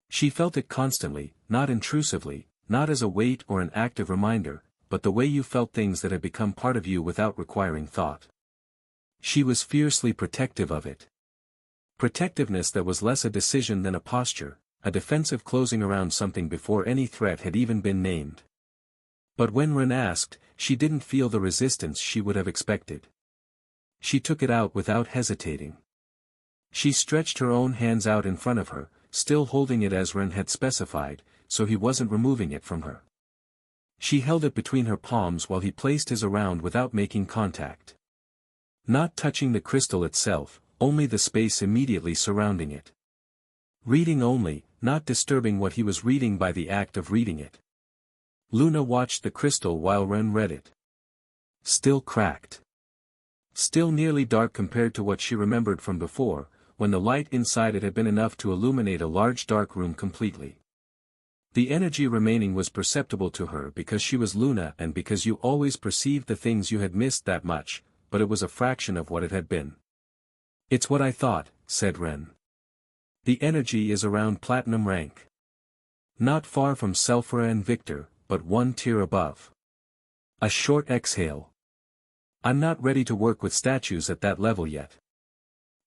She felt it constantly, not intrusively, not as a weight or an active reminder, but the way you felt things that had become part of you without requiring thought. She was fiercely protective of it. Protectiveness that was less a decision than a posture, a defensive closing around something before any threat had even been named. But when Ren asked, she didn't feel the resistance she would have expected. She took it out without hesitating. She stretched her own hands out in front of her, still holding it as Ren had specified, so he wasn't removing it from her. She held it between her palms while he placed his around without making contact. Not touching the crystal itself, only the space immediately surrounding it. Reading only, not disturbing what he was reading by the act of reading it. Luna watched the crystal while Ren read it. Still cracked. Still nearly dark compared to what she remembered from before, when the light inside it had been enough to illuminate a large dark room completely. The energy remaining was perceptible to her because she was Luna and because you always perceived the things you had missed that much, but it was a fraction of what it had been. It's what I thought, said Ren. The energy is around platinum rank. Not far from Sulfura and Victor, but one tier above. A short exhale. I'm not ready to work with statues at that level yet.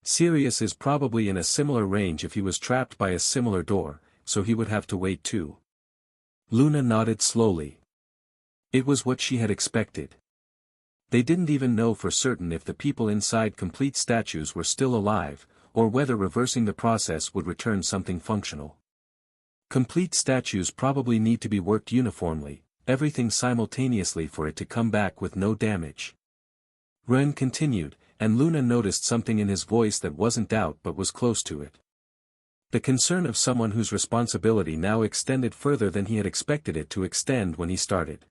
Sirius is probably in a similar range if he was trapped by a similar door, so he would have to wait too. Luna nodded slowly. It was what she had expected. They didn't even know for certain if the people inside complete statues were still alive, or whether reversing the process would return something functional. Complete statues probably need to be worked uniformly, everything simultaneously for it to come back with no damage. Ren continued, and Luna noticed something in his voice that wasn't doubt but was close to it. The concern of someone whose responsibility now extended further than he had expected it to extend when he started.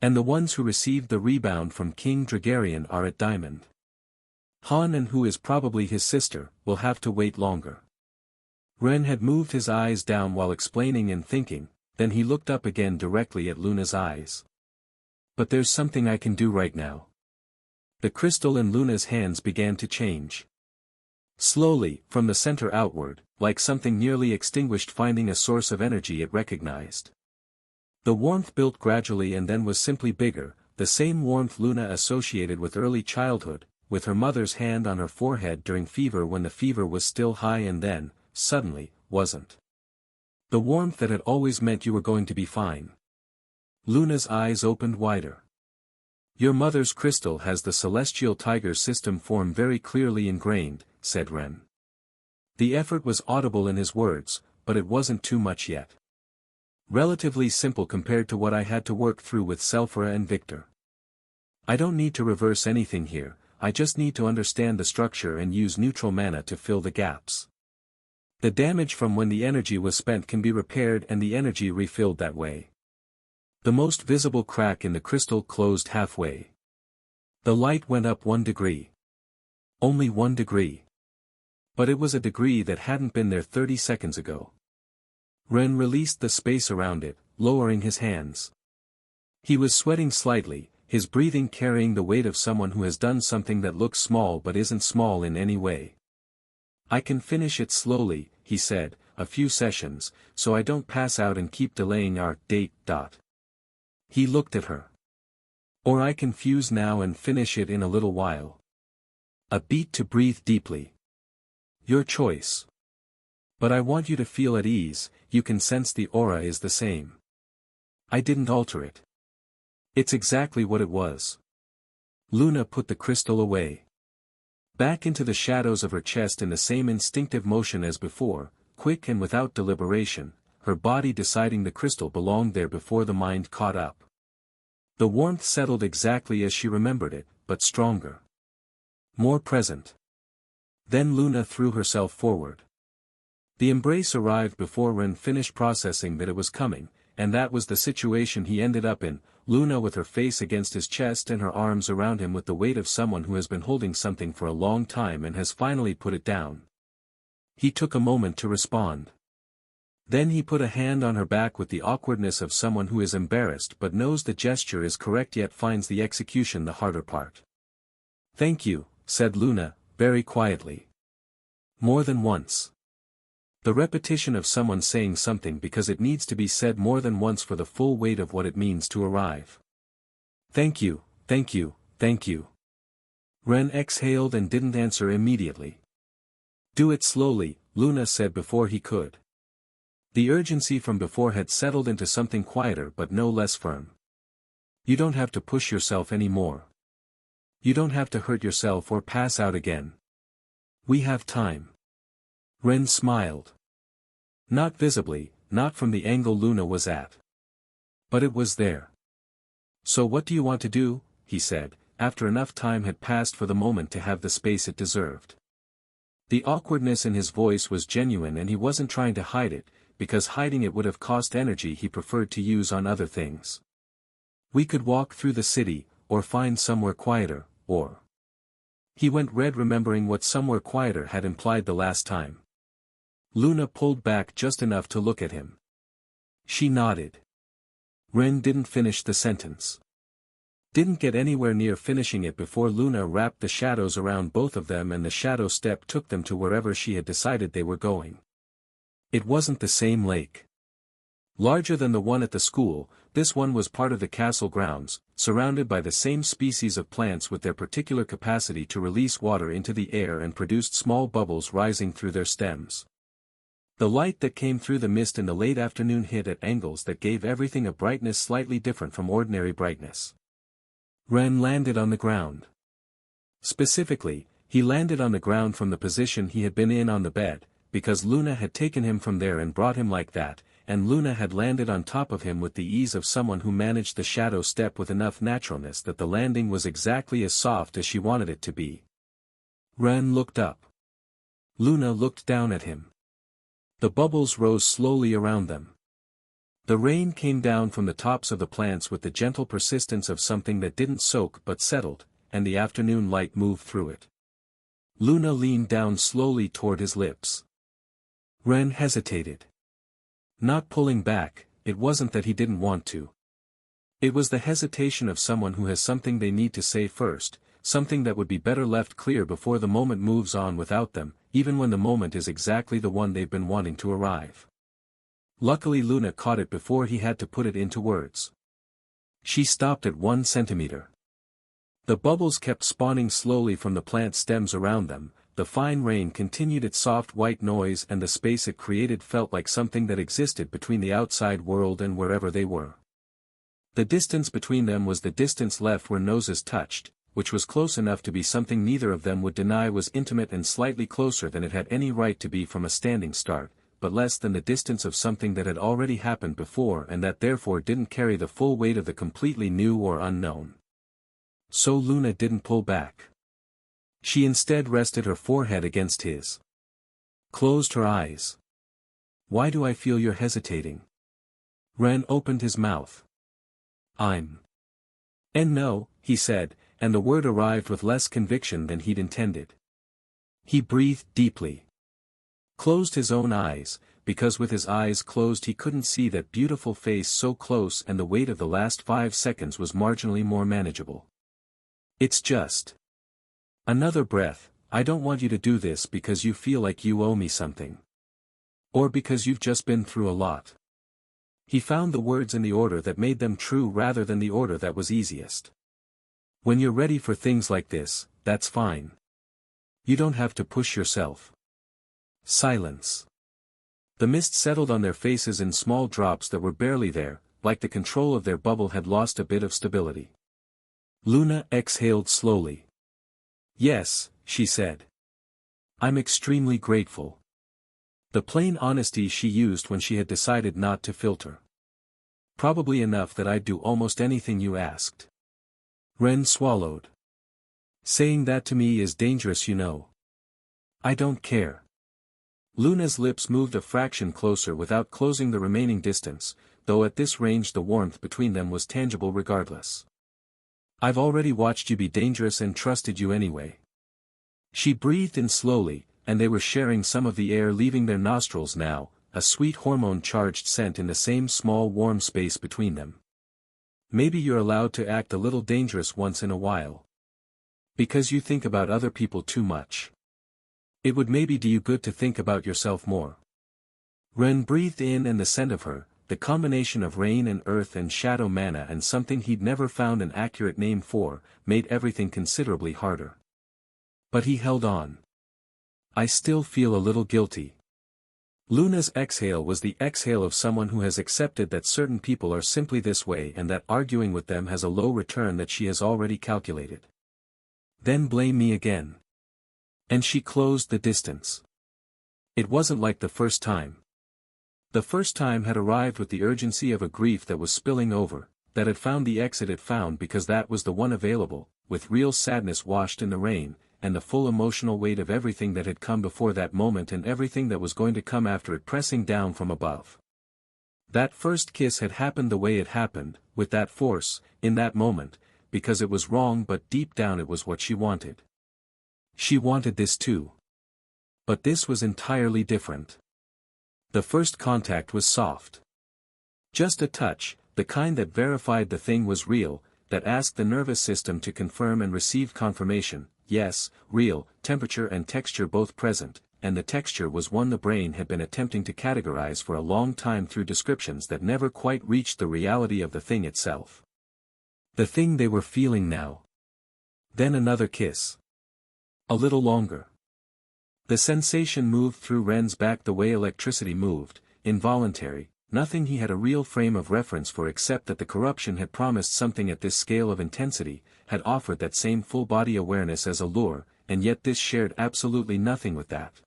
And the ones who received the rebound from King Dragarian are at Diamond. Han, and who is probably his sister, will have to wait longer. Ren had moved his eyes down while explaining and thinking, then he looked up again directly at Luna's eyes. But there's something I can do right now. The crystal in Luna's hands began to change. Slowly, from the center outward, like something nearly extinguished finding a source of energy it recognized. The warmth built gradually and then was simply bigger, the same warmth Luna associated with early childhood, with her mother's hand on her forehead during fever when the fever was still high and then, suddenly, wasn't. The warmth that had always meant you were going to be fine. Luna's eyes opened wider. Your mother's crystal has the celestial tiger system form very clearly ingrained, said Ren. The effort was audible in his words, but it wasn't too much yet. Relatively simple compared to what I had to work through with Sulfura and Victor. I don't need to reverse anything here, I just need to understand the structure and use neutral mana to fill the gaps. The damage from when the energy was spent can be repaired and the energy refilled that way. The most visible crack in the crystal closed halfway. The light went up 1 degree. Only 1 degree. But it was a degree that hadn't been there 30 seconds ago. Ren released the space around it, lowering his hands. He was sweating slightly, his breathing carrying the weight of someone who has done something that looks small but isn't small in any way. I can finish it slowly, he said, a few sessions, so I don't pass out and keep delaying our date. He looked at her. Or I can fuse now and finish it in a little while. A beat to breathe deeply. Your choice. But I want you to feel at ease, you can sense the aura is the same. I didn't alter it. It's exactly what it was. Luna put the crystal away. Back into the shadows of her chest in the same instinctive motion as before, quick and without deliberation, her body deciding the crystal belonged there before the mind caught up. The warmth settled exactly as she remembered it, but stronger. More present. Then Luna threw herself forward. The embrace arrived before Ren finished processing that it was coming, and that was the situation he ended up in, Luna with her face against his chest and her arms around him with the weight of someone who has been holding something for a long time and has finally put it down. He took a moment to respond. Then he put a hand on her back with the awkwardness of someone who is embarrassed but knows the gesture is correct yet finds the execution the harder part. Thank you, said Luna, very quietly. More than once. The repetition of someone saying something because it needs to be said more than once for the full weight of what it means to arrive. Thank you, thank you, thank you. Ren exhaled and didn't answer immediately. Do it slowly, Luna said before he could. The urgency from before had settled into something quieter but no less firm. You don't have to push yourself anymore. You don't have to hurt yourself or pass out again. We have time. Ren smiled. Not visibly, not from the angle Luna was at. But it was there. So what do you want to do? He said, after enough time had passed for the moment to have the space it deserved. The awkwardness in his voice was genuine and he wasn't trying to hide it, because hiding it would have cost energy he preferred to use on other things. We could walk through the city, or find somewhere quieter, or... He went red remembering what somewhere quieter had implied the last time. Luna pulled back just enough to look at him. She nodded. Ren didn't finish the sentence. Didn't get anywhere near finishing it before Luna wrapped the shadows around both of them and the shadow step took them to wherever she had decided they were going. It wasn't the same lake. Larger than the one at the school, this one was part of the castle grounds, surrounded by the same species of plants with their particular capacity to release water into the air and produced small bubbles rising through their stems. The light that came through the mist in the late afternoon hit at angles that gave everything a brightness slightly different from ordinary brightness. Ren landed on the ground. Specifically, he landed on the ground from the position he had been in on the bed, because Luna had taken him from there and brought him like that, and Luna had landed on top of him with the ease of someone who managed the shadow step with enough naturalness that the landing was exactly as soft as she wanted it to be. Ren looked up. Luna looked down at him. The bubbles rose slowly around them. The rain came down from the tops of the plants with the gentle persistence of something that didn't soak but settled, and the afternoon light moved through it. Luna leaned down slowly toward his lips. Ren hesitated. Not pulling back, it wasn't that he didn't want to. It was the hesitation of someone who has something they need to say first, something that would be better left clear before the moment moves on without them, even when the moment is exactly the one they've been wanting to arrive. Luckily Luna caught it before he had to put it into words. She stopped at 1 centimeter. The bubbles kept spawning slowly from the plant stems around them, the fine rain continued its soft white noise and the space it created felt like something that existed between the outside world and wherever they were. The distance between them was the distance left where noses touched, which was close enough to be something neither of them would deny was intimate and slightly closer than it had any right to be from a standing start, but less than the distance of something that had already happened before and that therefore didn't carry the full weight of the completely new or unknown. So Luna didn't pull back. She instead rested her forehead against his. Closed her eyes. Why do I feel you're hesitating? Ren opened his mouth. And no, he said, and the word arrived with less conviction than he'd intended. He breathed deeply. Closed his own eyes, because with his eyes closed he couldn't see that beautiful face so close and the weight of the last 5 seconds was marginally more manageable. It's just. Another breath, I don't want you to do this because you feel like you owe me something. Or because you've just been through a lot. He found the words in the order that made them true rather than the order that was easiest. When you're ready for things like this, that's fine. You don't have to push yourself. Silence. The mist settled on their faces in small drops that were barely there, like the control of their bubble had lost a bit of stability. Luna exhaled slowly. Yes, she said. I'm extremely grateful. The plain honesty she used when she had decided not to filter. Probably enough that I'd do almost anything you asked. Ren swallowed. Saying that to me is dangerous, you know. I don't care. Luna's lips moved a fraction closer without closing the remaining distance, though at this range the warmth between them was tangible regardless. I've already watched you be dangerous and trusted you anyway. She breathed in slowly, and they were sharing some of the air leaving their nostrils now, a sweet hormone-charged scent in the same small warm space between them. Maybe you're allowed to act a little dangerous once in a while. Because you think about other people too much. It would maybe do you good to think about yourself more. Ren breathed in, and the scent of her, the combination of rain and earth and shadow mana and something he'd never found an accurate name for, made everything considerably harder. But he held on. I still feel a little guilty. Luna's exhale was the exhale of someone who has accepted that certain people are simply this way and that arguing with them has a low return that she has already calculated. Then blame me again. And she closed the distance. It wasn't like the first time. The first time had arrived with the urgency of a grief that was spilling over, that had found the exit it found because that was the one available, with real sadness washed in the rain, and the full emotional weight of everything that had come before that moment and everything that was going to come after it pressing down from above. That first kiss had happened the way it happened, with that force, in that moment, because it was wrong but deep down it was what she wanted. She wanted this too. But this was entirely different. The first contact was soft. Just a touch, the kind that verified the thing was real, that asked the nervous system to confirm and receive confirmation, yes, real, temperature and texture both present, and the texture was one the brain had been attempting to categorize for a long time through descriptions that never quite reached the reality of the thing itself. The thing they were feeling now. Then another kiss. A little longer. The sensation moved through Ren's back the way electricity moved, involuntary, nothing he had a real frame of reference for except that the corruption had promised something at this scale of intensity, had offered that same full-body awareness as a lure, and yet this shared absolutely nothing with that.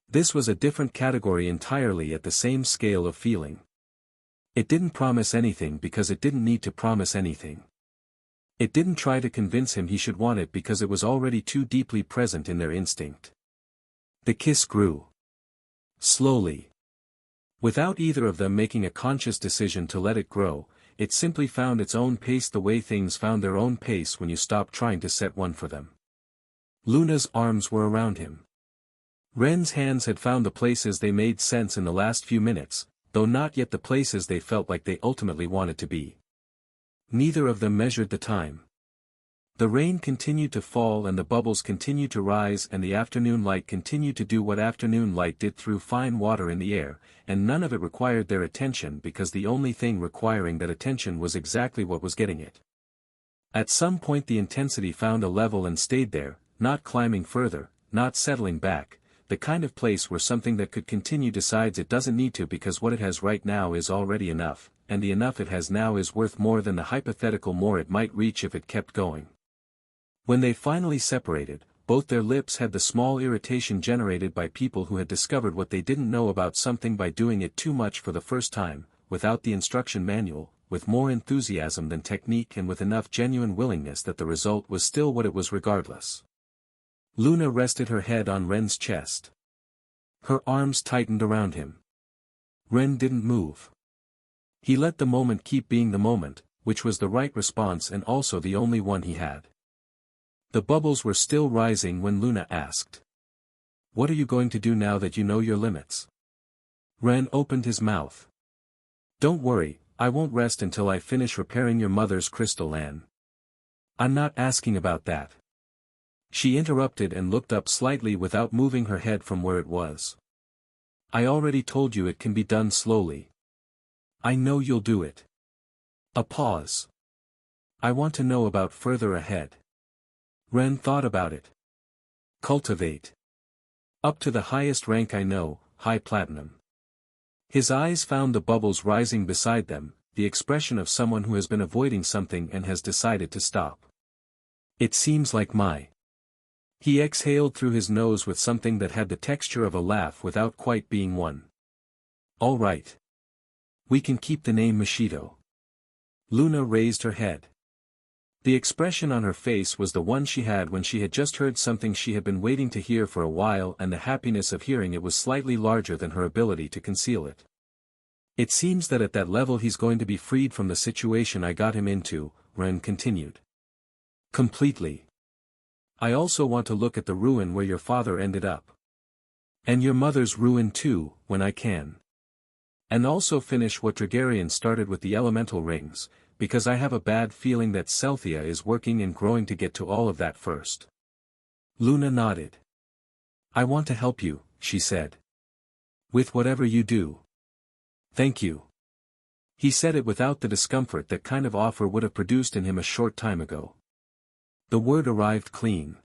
This was a different category entirely at the same scale of feeling. It didn't promise anything because it didn't need to promise anything. It didn't try to convince him he should want it because it was already too deeply present in their instinct. The kiss grew. Slowly. Without either of them making a conscious decision to let it grow, it simply found its own pace the way things found their own pace when you stopped trying to set one for them. Luna's arms were around him. Ren's hands had found the places they made sense in the last few minutes, though not yet the places they felt like they ultimately wanted to be. Neither of them measured the time. The rain continued to fall and the bubbles continued to rise and the afternoon light continued to do what afternoon light did through fine water in the air, and none of it required their attention because the only thing requiring that attention was exactly what was getting it. At some point the intensity found a level and stayed there, not climbing further, not settling back, the kind of place where something that could continue decides it doesn't need to because what it has right now is already enough, and the enough it has now is worth more than the hypothetical more it might reach if it kept going. When they finally separated, both their lips had the small irritation generated by people who had discovered what they didn't know about something by doing it too much for the first time, without the instruction manual, with more enthusiasm than technique and with enough genuine willingness that the result was still what it was regardless. Luna rested her head on Ren's chest. Her arms tightened around him. Ren didn't move. He let the moment keep being the moment, which was the right response and also the only one he had. The bubbles were still rising when Luna asked. "What are you going to do now that you know your limits?" Ren opened his mouth. "Don't worry, I won't rest until I finish repairing your mother's crystal, Anne." "I'm not asking about that." She interrupted and looked up slightly without moving her head from where it was. "I already told you it can be done slowly. I know you'll do it." A pause. "I want to know about further ahead." Ren thought about it. "Cultivate. Up to the highest rank I know, high platinum." His eyes found the bubbles rising beside them, the expression of someone who has been avoiding something and has decided to stop. "It seems like my..." He exhaled through his nose with something that had the texture of a laugh without quite being one. "All right. We can keep the name Machito." Luna raised her head. The expression on her face was the one she had when she had just heard something she had been waiting to hear for a while, and the happiness of hearing it was slightly larger than her ability to conceal it. "It seems that at that level he's going to be freed from the situation I got him into," Ren continued. "Completely. I also want to look at the ruin where your father ended up. And your mother's ruin too, when I can. And also finish what Dragarian started with the elemental rings, because I have a bad feeling that Celthia is working and growing to get to all of that first." Luna nodded. "I want to help you," she said. "With whatever you do." "Thank you." He said it without the discomfort that kind of offer would have produced in him a short time ago. The word arrived clean.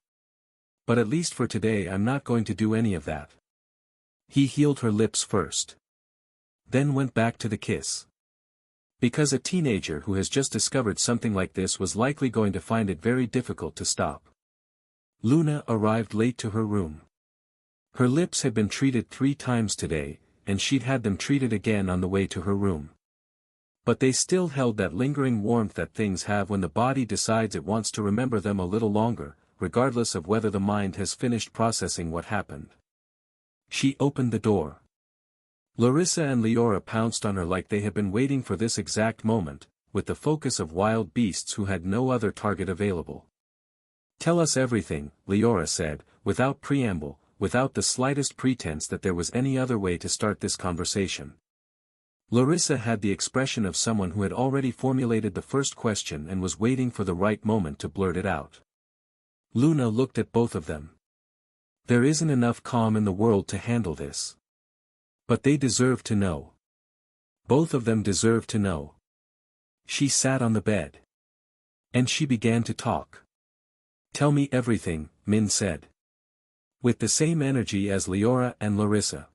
"But at least for today I'm not going to do any of that." He healed her lips first. Then went back to the kiss. Because a teenager who has just discovered something like this was likely going to find it very difficult to stop. Luna arrived late to her room. Her lips had been treated 3 times today, and she'd had them treated again on the way to her room. But they still held that lingering warmth that things have when the body decides it wants to remember them a little longer, regardless of whether the mind has finished processing what happened. She opened the door. Larissa and Leora pounced on her like they had been waiting for this exact moment, with the focus of wild beasts who had no other target available. "Tell us everything," Leora said, without preamble, without the slightest pretense that there was any other way to start this conversation. Larissa had the expression of someone who had already formulated the first question and was waiting for the right moment to blurt it out. Luna looked at both of them. There isn't enough calm in the world to handle this. But they deserve to know. Both of them deserve to know. She sat on the bed. And she began to talk. "Tell me everything," Min said. With the same energy as Leora and Larissa.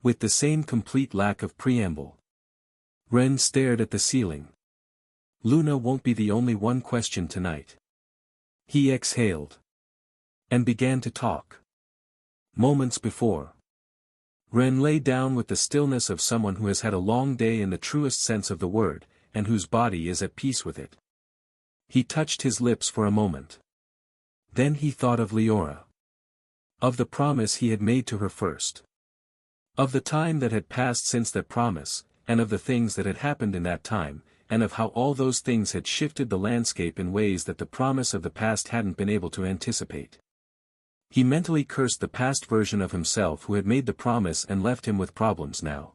With the same complete lack of preamble. Ren stared at the ceiling. "Luna won't be the only one question tonight." He exhaled. And began to talk. Moments before. Ren lay down with the stillness of someone who has had a long day in the truest sense of the word, and whose body is at peace with it. He touched his lips for a moment. Then he thought of Leora. Of the promise he had made to her first. Of the time that had passed since that promise, and of the things that had happened in that time, and of how all those things had shifted the landscape in ways that the promise of the past hadn't been able to anticipate. He mentally cursed the past version of himself who had made the promise and left him with problems now.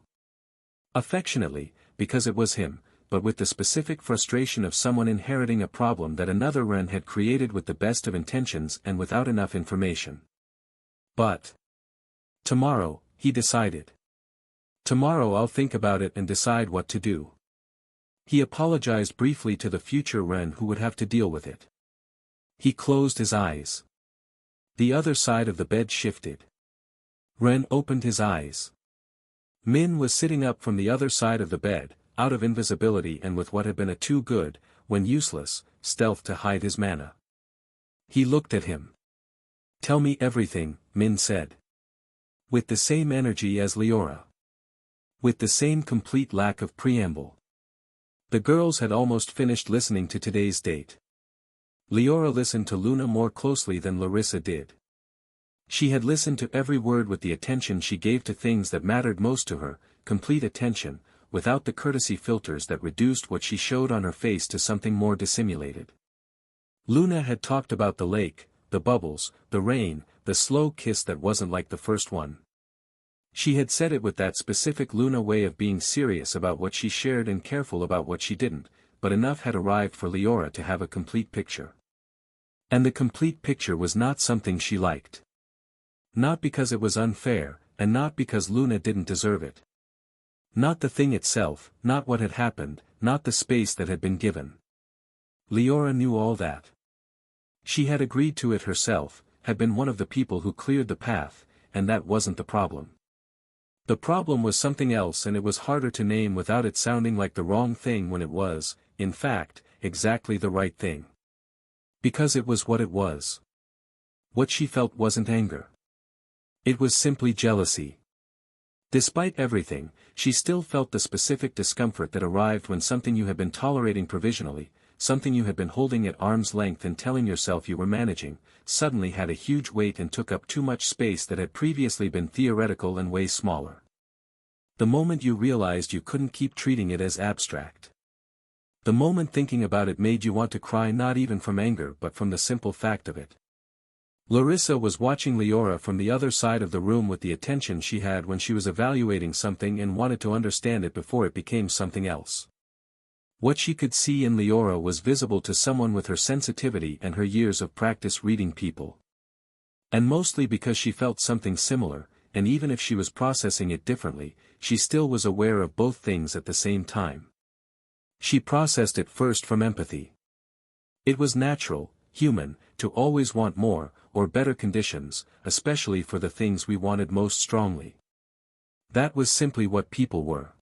Affectionately, because it was him, but with the specific frustration of someone inheriting a problem that another Ren had created with the best of intentions and without enough information. But tomorrow, he decided. Tomorrow I'll think about it and decide what to do. He apologized briefly to the future Ren who would have to deal with it. He closed his eyes. The other side of the bed shifted. Ren opened his eyes. Min was sitting up from the other side of the bed, out of invisibility and with what had been a too good, when useless, stealth to hide his mana. He looked at him. "Tell me everything," Min said. With the same energy as Leora. With the same complete lack of preamble. The girls had almost finished listening to today's date. Leora listened to Luna more closely than Larissa did. She had listened to every word with the attention she gave to things that mattered most to her, complete attention, without the courtesy filters that reduced what she showed on her face to something more dissimulated. Luna had talked about the lake, the bubbles, the rain, the slow kiss that wasn't like the first one. She had said it with that specific Luna way of being serious about what she shared and careful about what she didn't, but enough had arrived for Leora to have a complete picture. And the complete picture was not something she liked. Not because it was unfair, and not because Luna didn't deserve it. Not the thing itself, not what had happened, not the space that had been given. Leora knew all that. She had agreed to it herself, had been one of the people who cleared the path, and that wasn't the problem. The problem was something else, and it was harder to name without it sounding like the wrong thing when it was, in fact, exactly the right thing. Because it was what it was. What she felt wasn't anger. It was simply jealousy. Despite everything, she still felt the specific discomfort that arrived when something you had been tolerating provisionally, something you had been holding at arm's length and telling yourself you were managing, suddenly had a huge weight and took up too much space that had previously been theoretical and way smaller. The moment you realized you couldn't keep treating it as abstract. The moment thinking about it made you want to cry, not even from anger but from the simple fact of it. Larissa was watching Leora from the other side of the room with the attention she had when she was evaluating something and wanted to understand it before it became something else. What she could see in Leora was visible to someone with her sensitivity and her years of practice reading people. And mostly because she felt something similar, and even if she was processing it differently, she still was aware of both things at the same time. She processed it first from empathy. It was natural, human, to always want more, or better conditions, especially for the things we wanted most strongly. That was simply what people were.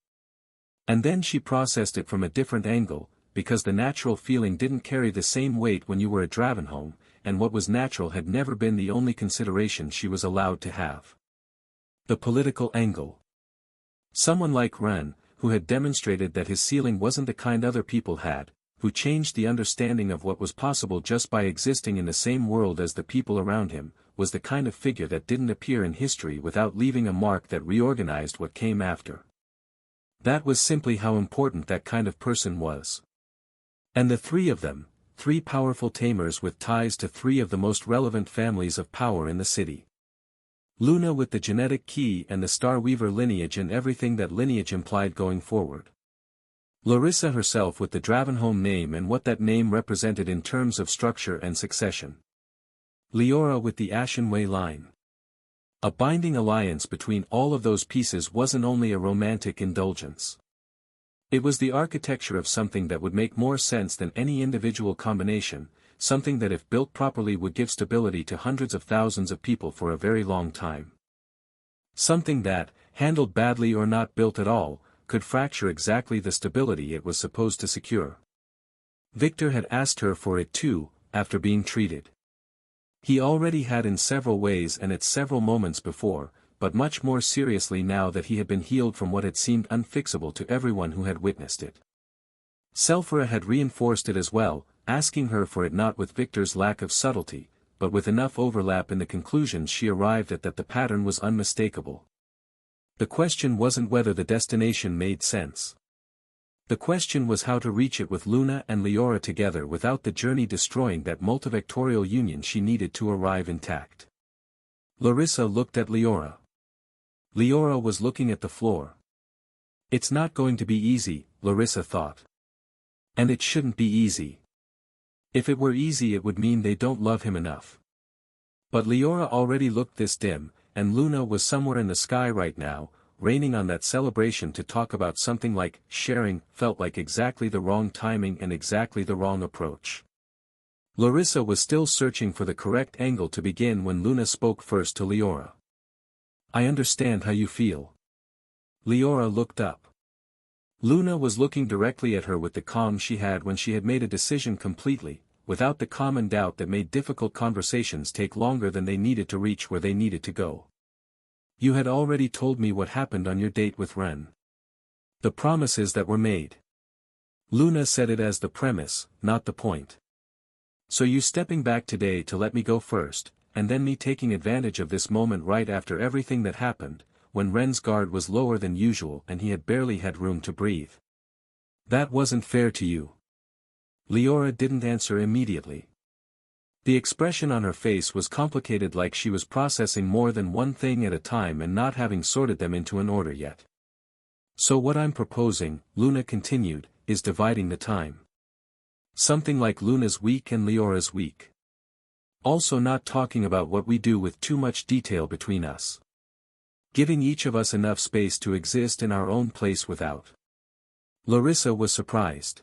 And then she processed it from a different angle, because the natural feeling didn't carry the same weight when you were at Dravenholm, and what was natural had never been the only consideration she was allowed to have. The political angle. Someone like Ren, who had demonstrated that his ceiling wasn't the kind other people had, who changed the understanding of what was possible just by existing in the same world as the people around him, was the kind of figure that didn't appear in history without leaving a mark that reorganized what came after. That was simply how important that kind of person was. And the three of them, three powerful tamers with ties to three of the most relevant families of power in the city. Luna with the genetic key and the Starweaver lineage and everything that lineage implied going forward. Larissa herself with the Dravenholm name and what that name represented in terms of structure and succession. Leora with the Ashenway line. A binding alliance between all of those pieces wasn't only a romantic indulgence. It was the architecture of something that would make more sense than any individual combination, something that if built properly would give stability to hundreds of thousands of people for a very long time. Something that, handled badly or not built at all, could fracture exactly the stability it was supposed to secure. Victor had asked her for it too, after being treated. He already had in several ways and at several moments before, but much more seriously now that he had been healed from what had seemed unfixable to everyone who had witnessed it. Selphira had reinforced it as well, asking her for it not with Victor's lack of subtlety, but with enough overlap in the conclusions she arrived at that the pattern was unmistakable. The question wasn't whether the destination made sense. The question was how to reach it with Luna and Leora together without the journey destroying that multivectorial union she needed to arrive intact. Larissa looked at Leora. Leora was looking at the floor. It's not going to be easy, Larissa thought. And it shouldn't be easy. If it were easy it would mean they don't love him enough. But Leora already looked this dim, and Luna was somewhere in the sky right now, raining on that celebration to talk about something like sharing felt like exactly the wrong timing and exactly the wrong approach. Larissa was still searching for the correct angle to begin when Luna spoke first to Leora. I understand how you feel. Leora looked up. Luna was looking directly at her with the calm she had when she had made a decision completely, without the common doubt that made difficult conversations take longer than they needed to reach where they needed to go. You had already told me what happened on your date with Ren. The promises that were made. Luna said it as the premise, not the point. So you stepping back today to let me go first, and then me taking advantage of this moment right after everything that happened, when Ren's guard was lower than usual and he had barely had room to breathe. That wasn't fair to you. Leora didn't answer immediately. The expression on her face was complicated, like she was processing more than one thing at a time and not having sorted them into an order yet. So what I'm proposing, Luna continued, is dividing the time. Something like Luna's week and Leora's week. Also not talking about what we do with too much detail between us. Giving each of us enough space to exist in our own place without. Larissa was surprised.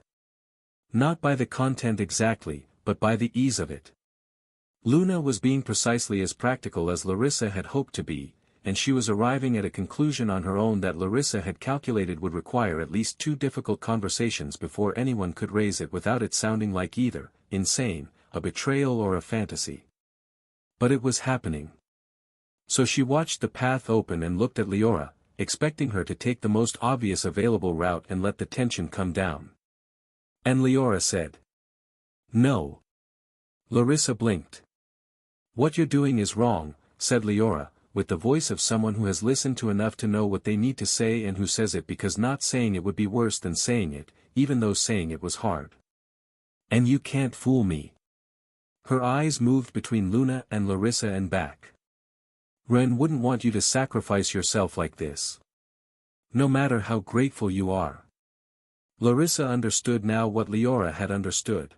Not by the content exactly, but by the ease of it. Luna was being precisely as practical as Larissa had hoped to be, and she was arriving at a conclusion on her own that Larissa had calculated would require at least 2 difficult conversations before anyone could raise it without it sounding like either insane, a betrayal or a fantasy. But it was happening. So she watched the path open and looked at Leora, expecting her to take the most obvious available route and let the tension come down. And Leora said, "No." Larissa blinked. "What you're doing is wrong," said Leora, with the voice of someone who has listened to enough to know what they need to say and who says it because not saying it would be worse than saying it, even though saying it was hard. "And you can't fool me." Her eyes moved between Luna and Larissa and back. "Ren wouldn't want you to sacrifice yourself like this. No matter how grateful you are." Larissa understood now what Leora had understood.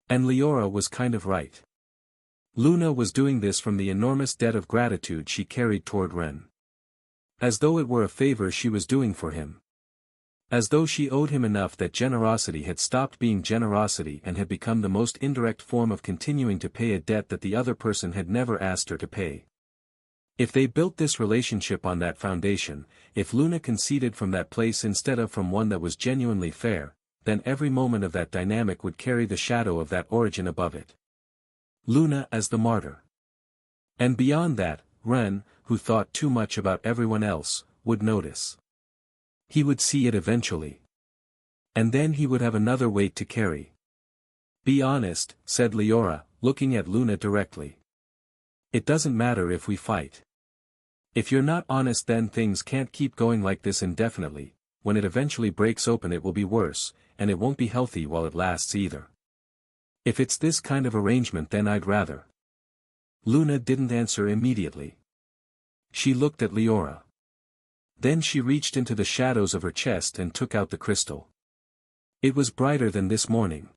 And Leora was kind of right. Luna was doing this from the enormous debt of gratitude she carried toward Ren. As though it were a favor she was doing for him. As though she owed him enough that generosity had stopped being generosity and had become the most indirect form of continuing to pay a debt that the other person had never asked her to pay. If they built this relationship on that foundation, if Luna conceded from that place instead of from one that was genuinely fair, then every moment of that dynamic would carry the shadow of that origin above it. Luna as the martyr. And beyond that, Ren, who thought too much about everyone else, would notice. He would see it eventually. And then he would have another weight to carry. Be honest, said Leora, looking at Luna directly. It doesn't matter if we fight. If you're not honest, then things can't keep going like this indefinitely. When it eventually breaks open it will be worse, and it won't be healthy while it lasts either. If it's this kind of arrangement then I'd rather. Luna didn't answer immediately. She looked at Leora. Then she reached into the shadows of her chest and took out the crystal. It was brighter than this morning.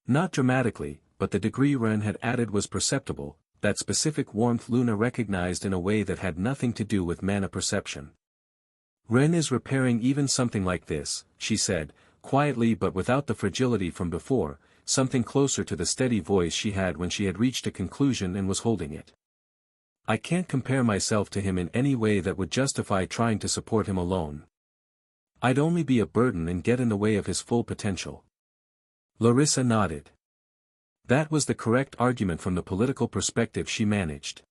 Not dramatically, but the degree Ren had added was perceptible, that specific warmth Luna recognized in a way that had nothing to do with mana perception. Ren is repairing even something like this, she said, quietly but without the fragility from before, something closer to the steady voice she had when she had reached a conclusion and was holding it. I can't compare myself to him in any way that would justify trying to support him alone. I'd only be a burden and get in the way of his full potential. Larissa nodded. That was the correct argument from the political perspective she managed.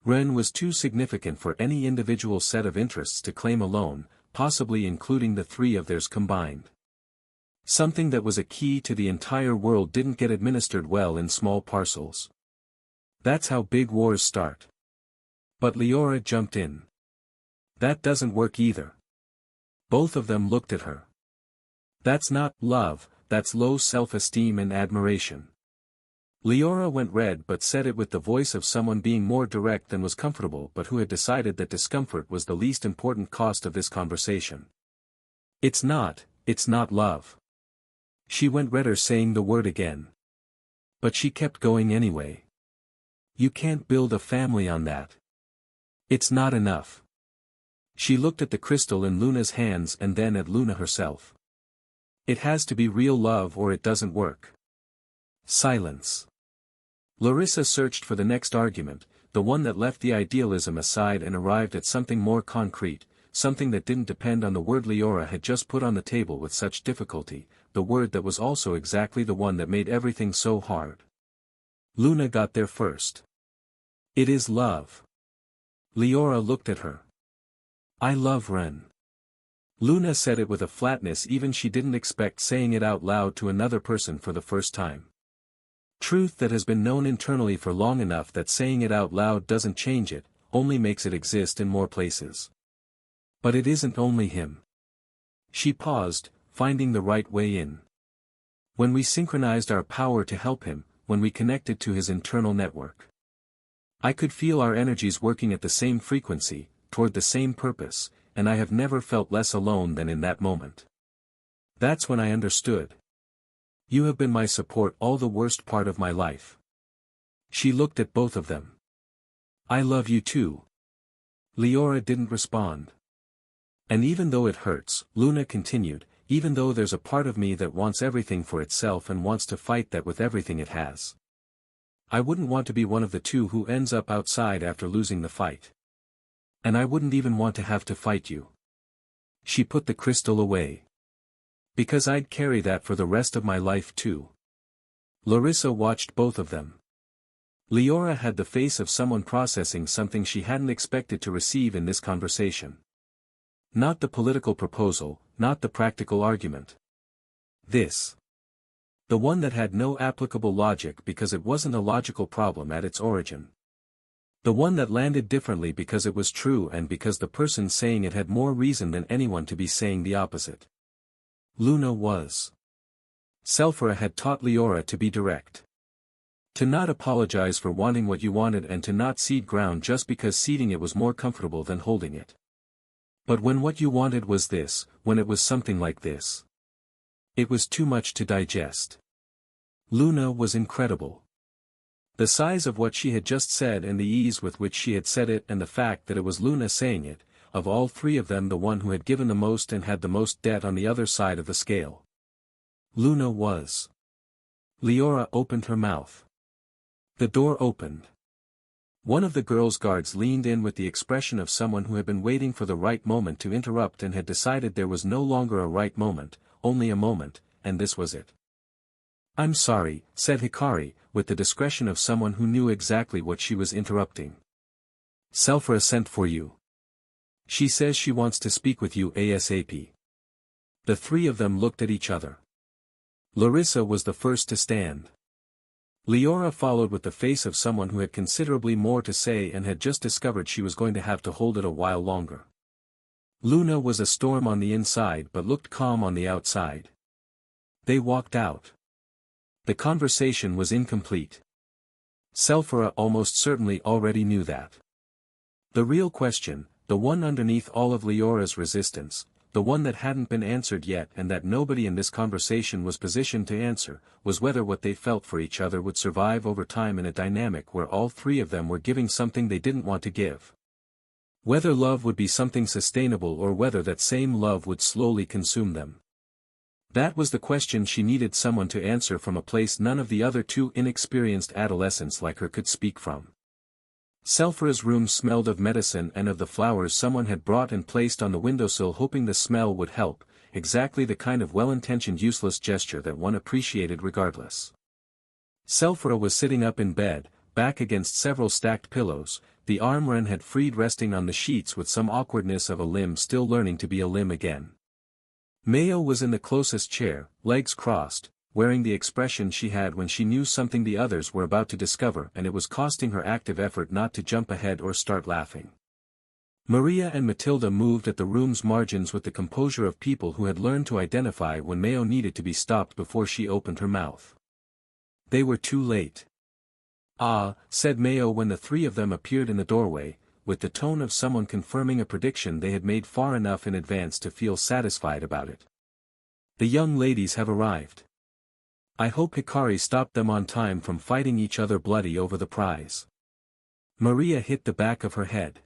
Ren was too significant for any individual set of interests to claim alone, possibly including the three of theirs combined. Something that was a key to the entire world didn't get administered well in small parcels. That's how big wars start. But Leora jumped in. That doesn't work either. Both of them looked at her. That's not love, that's low self-esteem and admiration. Leora went red but said it with the voice of someone being more direct than was comfortable but who had decided that discomfort was the least important cost of this conversation. It's not love. She went redder saying the word again. But she kept going anyway. You can't build a family on that. It's not enough. She looked at the crystal in Luna's hands and then at Luna herself. It has to be real love or it doesn't work. Silence. Larissa searched for the next argument, the one that left the idealism aside and arrived at something more concrete, something that didn't depend on the word Leora had just put on the table with such difficulty, the word that was also exactly the one that made everything so hard. Luna got there first. It is love. Leora looked at her. I love Ren. Luna said it with a flatness even she didn't expect, saying it out loud to another person for the first time. Truth that has been known internally for long enough that saying it out loud doesn't change it, only makes it exist in more places. But it isn't only him. She paused, finding the right way in. When we synchronized our power to help him, when we connected to his internal network. I could feel our energies working at the same frequency, toward the same purpose, and I have never felt less alone than in that moment. That's when I understood. You have been my support all the worst part of my life. She looked at both of them. I love you too. Leora didn't respond. And even though it hurts, Luna continued, even though there's a part of me that wants everything for itself and wants to fight that with everything it has. I wouldn't want to be one of the two who ends up outside after losing the fight. And I wouldn't even want to have to fight you. She put the crystal away. Because I'd carry that for the rest of my life too. Larissa watched both of them. Leora had the face of someone processing something she hadn't expected to receive in this conversation. Not the political proposal, not the practical argument. This. The one that had no applicable logic because it wasn't a logical problem at its origin. The one that landed differently because it was true and because the person saying it had more reason than anyone to be saying the opposite. Luna was. Selphra had taught Leora to be direct. To not apologize for wanting what you wanted and to not cede ground just because ceding it was more comfortable than holding it. But when what you wanted was this, when it was something like this. It was too much to digest. Luna was incredible. The size of what she had just said and the ease with which she had said it and the fact that it was Luna saying it, of all three of them the one who had given the most and had the most debt on the other side of the scale. Luna was. Leora opened her mouth. The door opened. One of the girls' guards leaned in with the expression of someone who had been waiting for the right moment to interrupt and had decided there was no longer a right moment, only a moment, and this was it. I'm sorry, said Hikari, with the discretion of someone who knew exactly what she was interrupting. Selphra sent for you. She says she wants to speak with you ASAP. The three of them looked at each other. Larissa was the first to stand. Leora followed with the face of someone who had considerably more to say and had just discovered she was going to have to hold it a while longer. Luna was a storm on the inside but looked calm on the outside. They walked out. The conversation was incomplete. Selphra almost certainly already knew that. The real question, the one underneath all of Leora's resistance, the one that hadn't been answered yet and that nobody in this conversation was positioned to answer, was whether what they felt for each other would survive over time in a dynamic where all three of them were giving something they didn't want to give. Whether love would be something sustainable or whether that same love would slowly consume them. That was the question she needed someone to answer from a place none of the other two inexperienced adolescents like her could speak from. Selphra's room smelled of medicine and of the flowers someone had brought and placed on the windowsill hoping the smell would help, exactly the kind of well-intentioned useless gesture that one appreciated regardless. Selphra was sitting up in bed, back against several stacked pillows, the arm Ren had freed resting on the sheets with some awkwardness of a limb still learning to be a limb again. Mayo was in the closest chair, legs crossed, wearing the expression she had when she knew something the others were about to discover and it was costing her active effort not to jump ahead or start laughing. Maria and Matilda moved at the room's margins with the composure of people who had learned to identify when Mayo needed to be stopped before she opened her mouth. They were too late. Ah, said Mayo when the three of them appeared in the doorway, with the tone of someone confirming a prediction they had made far enough in advance to feel satisfied about it. The young ladies have arrived. I hope Hikari stopped them on time from fighting each other bloody over the prize. Maria hit the back of her head.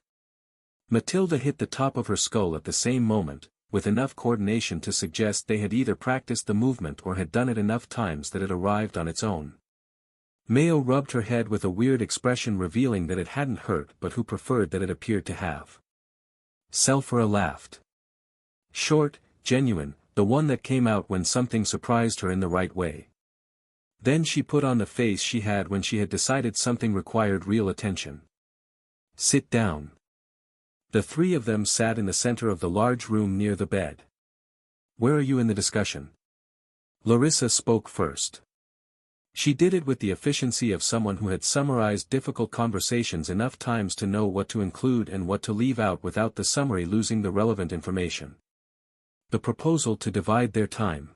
Matilda hit the top of her skull at the same moment, with enough coordination to suggest they had either practiced the movement or had done it enough times that it arrived on its own. Mayo rubbed her head with a weird expression revealing that it hadn't hurt but who preferred that it appeared to have. Selphra laughed. Short, genuine, the one that came out when something surprised her in the right way. Then she put on the face she had when she had decided something required real attention. Sit down. The three of them sat in the center of the large room near the bed. Where are you in the discussion? Larissa spoke first. She did it with the efficiency of someone who had summarized difficult conversations enough times to know what to include and what to leave out without the summary losing the relevant information. The proposal to divide their time.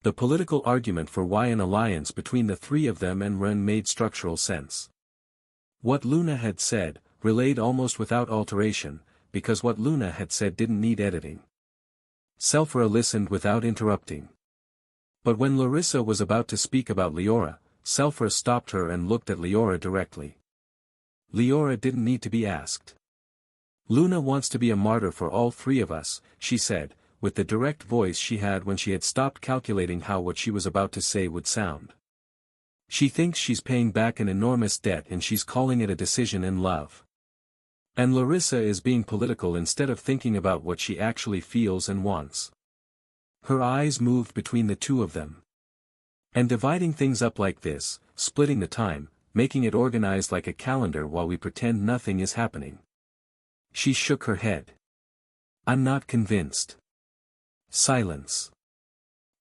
The political argument for why an alliance between the three of them and Ren made structural sense. What Luna had said, relayed almost without alteration, because what Luna had said didn't need editing. Selphra listened without interrupting. But when Larissa was about to speak about Leora, Selphra stopped her and looked at Leora directly. Leora didn't need to be asked. Luna wants to be a martyr for all three of us, she said, with the direct voice she had when she had stopped calculating how what she was about to say would sound. She thinks she's paying back an enormous debt and she's calling it a decision in love. And Larissa is being political instead of thinking about what she actually feels and wants. Her eyes moved between the two of them. And dividing things up like this, splitting the time, making it organized like a calendar while we pretend nothing is happening. She shook her head. I'm not convinced. Silence.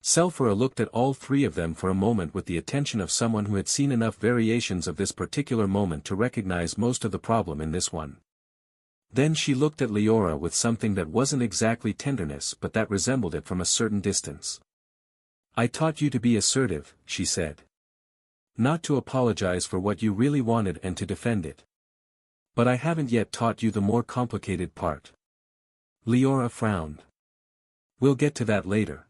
Selphra looked at all three of them for a moment with the attention of someone who had seen enough variations of this particular moment to recognize most of the problem in this one. Then she looked at Leora with something that wasn't exactly tenderness but that resembled it from a certain distance. I taught you to be assertive, she said. Not to apologize for what you really wanted and to defend it. But I haven't yet taught you the more complicated part. Leora frowned. We'll get to that later.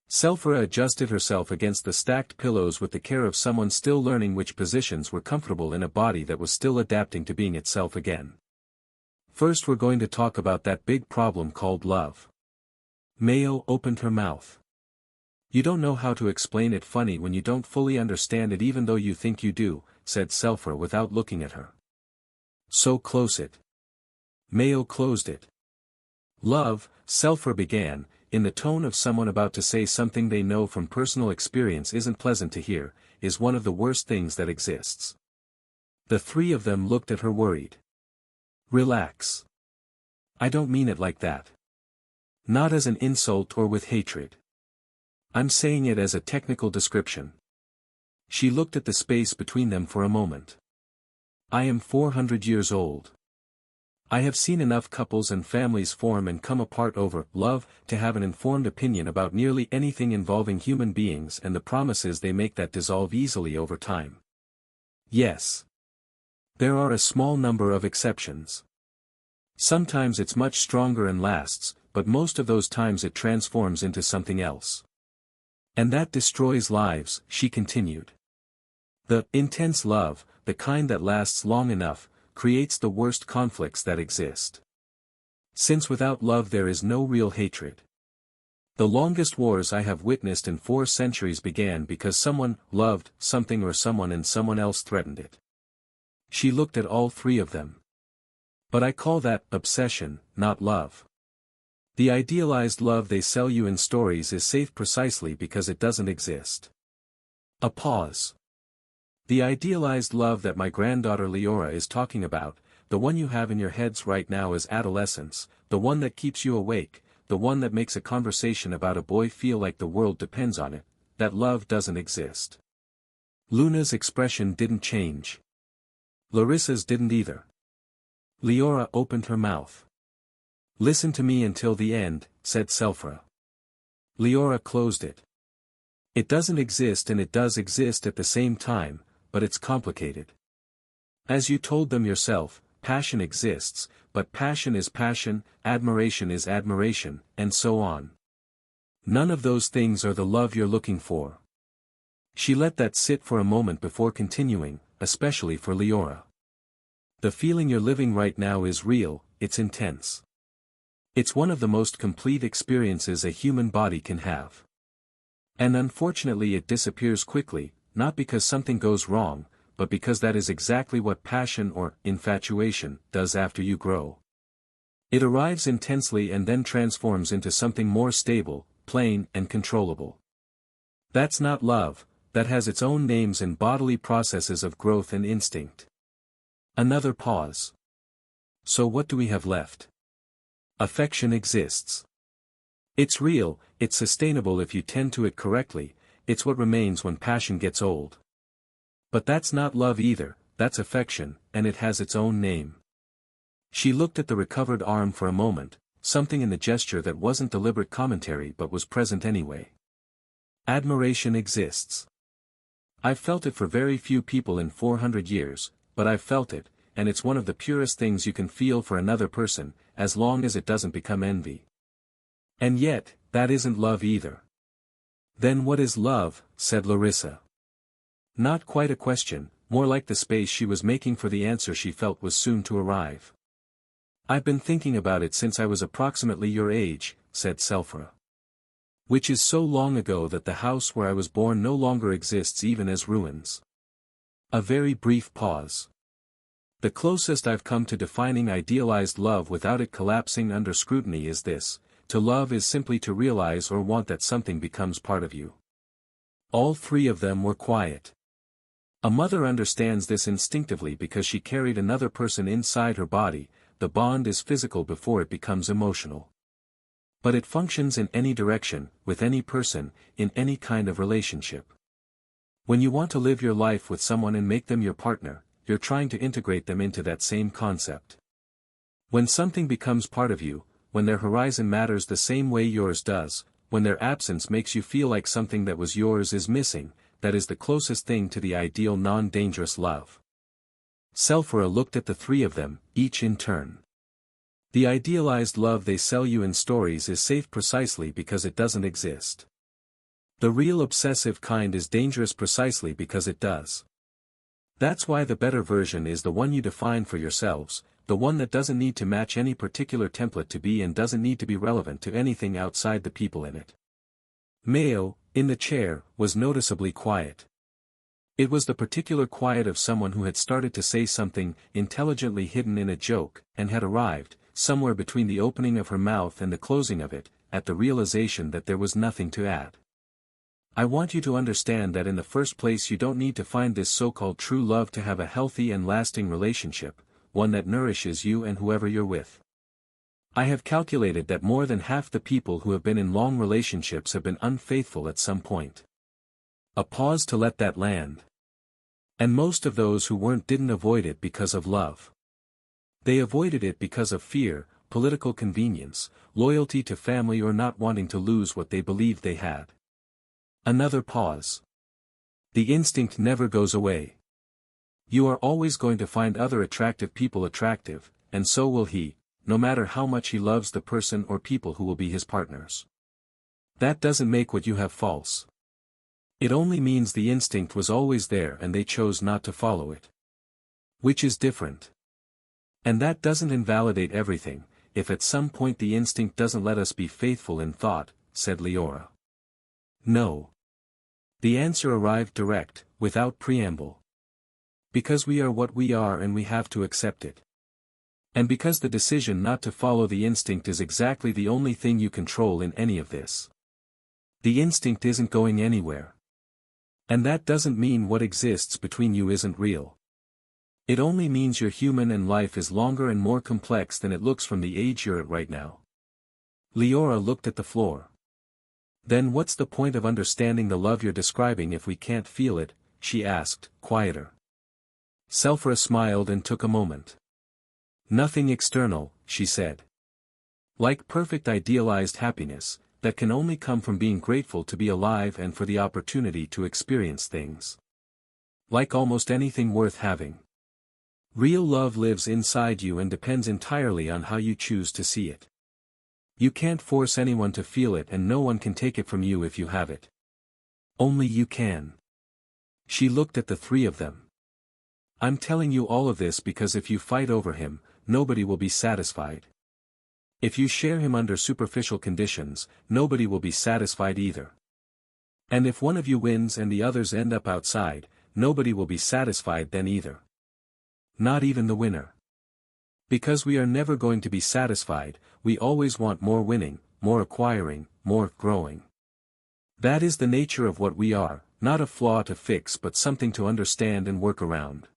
Selphra adjusted herself against the stacked pillows with the care of someone still learning which positions were comfortable in a body that was still adapting to being itself again. First we're going to talk about that big problem called love. Mayo opened her mouth. You don't know how to explain it funny when you don't fully understand it even though you think you do, said Selphra without looking at her. So close it. Mayo closed it. Love, Selphra began, in the tone of someone about to say something they know from personal experience isn't pleasant to hear, is one of the worst things that exists. The three of them looked at her worried. Relax. I don't mean it like that. Not as an insult or with hatred. I'm saying it as a technical description. She looked at the space between them for a moment. I am 400 years old. I have seen enough couples and families form and come apart over love to have an informed opinion about nearly anything involving human beings and the promises they make that dissolve easily over time. Yes. There are a small number of exceptions. Sometimes it's much stronger and lasts, but most of those times it transforms into something else. And that destroys lives, she continued. The intense love, the kind that lasts long enough, creates the worst conflicts that exist. Since without love there is no real hatred. The longest wars I have witnessed in 4 centuries began because someone loved something or someone and someone else threatened it. She looked at all three of them. But I call that obsession, not love. The idealized love they sell you in stories is safe precisely because it doesn't exist. A pause. The idealized love that my granddaughter Leora is talking about, the one you have in your heads right now is adolescence, the one that keeps you awake, the one that makes a conversation about a boy feel like the world depends on it, that love doesn't exist. Luna's expression didn't change. Larissa's didn't either. Leora opened her mouth. Listen to me until the end, said Selfra. Leora closed it. It doesn't exist and it does exist at the same time, but it's complicated. As you told them yourself, passion exists, but passion is passion, admiration is admiration, and so on. None of those things are the love you're looking for. She let that sit for a moment before continuing, especially for Leora. The feeling you're living right now is real, it's intense. It's one of the most complete experiences a human body can have. And unfortunately it disappears quickly, not because something goes wrong, but because that is exactly what passion or infatuation does after you grow. It arrives intensely and then transforms into something more stable, plain and controllable. That's not love, that has its own names and bodily processes of growth and instinct. Another pause. So what do we have left? Affection exists. It's real, it's sustainable if you tend to it correctly, it's what remains when passion gets old. But that's not love either, that's affection, and it has its own name. She looked at the recovered arm for a moment, something in the gesture that wasn't deliberate commentary but was present anyway. Admiration exists. I've felt it for very few people in 400 years, but I've felt it, and it's one of the purest things you can feel for another person, as long as it doesn't become envy. And yet, that isn't love either. Then what is love, said Larissa. Not quite a question, more like the space she was making for the answer she felt was soon to arrive. I've been thinking about it since I was approximately your age, said Selfra. Which is so long ago that the house where I was born no longer exists even as ruins. A very brief pause. The closest I've come to defining idealized love without it collapsing under scrutiny is this: to love is simply to realize or want that something becomes part of you. All three of them were quiet. A mother understands this instinctively because she carried another person inside her body. The bond is physical before it becomes emotional. But it functions in any direction, with any person, in any kind of relationship. When you want to live your life with someone and make them your partner, you're trying to integrate them into that same concept. When something becomes part of you, when their horizon matters the same way yours does, when their absence makes you feel like something that was yours is missing, that is the closest thing to the ideal non-dangerous love. Selfra looked at the three of them, each in turn. The idealized love they sell you in stories is safe precisely because it doesn't exist. The real obsessive kind is dangerous precisely because it does. That's why the better version is the one you define for yourselves, the one that doesn't need to match any particular template to be and doesn't need to be relevant to anything outside the people in it. Mayo, in the chair, was noticeably quiet. It was the particular quiet of someone who had started to say something intelligently hidden in a joke, and had arrived, somewhere between the opening of her mouth and the closing of it, at the realization that there was nothing to add. I want you to understand that in the first place you don't need to find this so-called true love to have a healthy and lasting relationship, one that nourishes you and whoever you're with. I have calculated that more than half the people who have been in long relationships have been unfaithful at some point. A pause to let that land. And most of those who weren't didn't avoid it because of love. They avoided it because of fear, political convenience, loyalty to family, or not wanting to lose what they believed they had. Another pause. The instinct never goes away. You are always going to find other attractive people attractive, and so will he, no matter how much he loves the person or people who will be his partners. That doesn't make what you have false. It only means the instinct was always there and they chose not to follow it. Which is different. And that doesn't invalidate everything, if at some point the instinct doesn't let us be faithful in thought, said Leora. No. The answer arrived direct, without preamble. Because we are what we are and we have to accept it. And because the decision not to follow the instinct is exactly the only thing you control in any of this. The instinct isn't going anywhere. And that doesn't mean what exists between you isn't real. It only means you're human and life is longer and more complex than it looks from the age you're at right now. Leora looked at the floor. Then what's the point of understanding the love you're describing if we can't feel it? She asked, quieter. Selphra smiled and took a moment. Nothing external, she said. Like perfect idealized happiness, that can only come from being grateful to be alive and for the opportunity to experience things. Like almost anything worth having. Real love lives inside you and depends entirely on how you choose to see it. You can't force anyone to feel it and no one can take it from you if you have it. Only you can. She looked at the three of them. I'm telling you all of this because if you fight over him, nobody will be satisfied. If you share him under superficial conditions, nobody will be satisfied either. And if one of you wins and the others end up outside, nobody will be satisfied then either. Not even the winner. Because we are never going to be satisfied, we always want more winning, more acquiring, more growing. That is the nature of what we are, not a flaw to fix but something to understand and work around.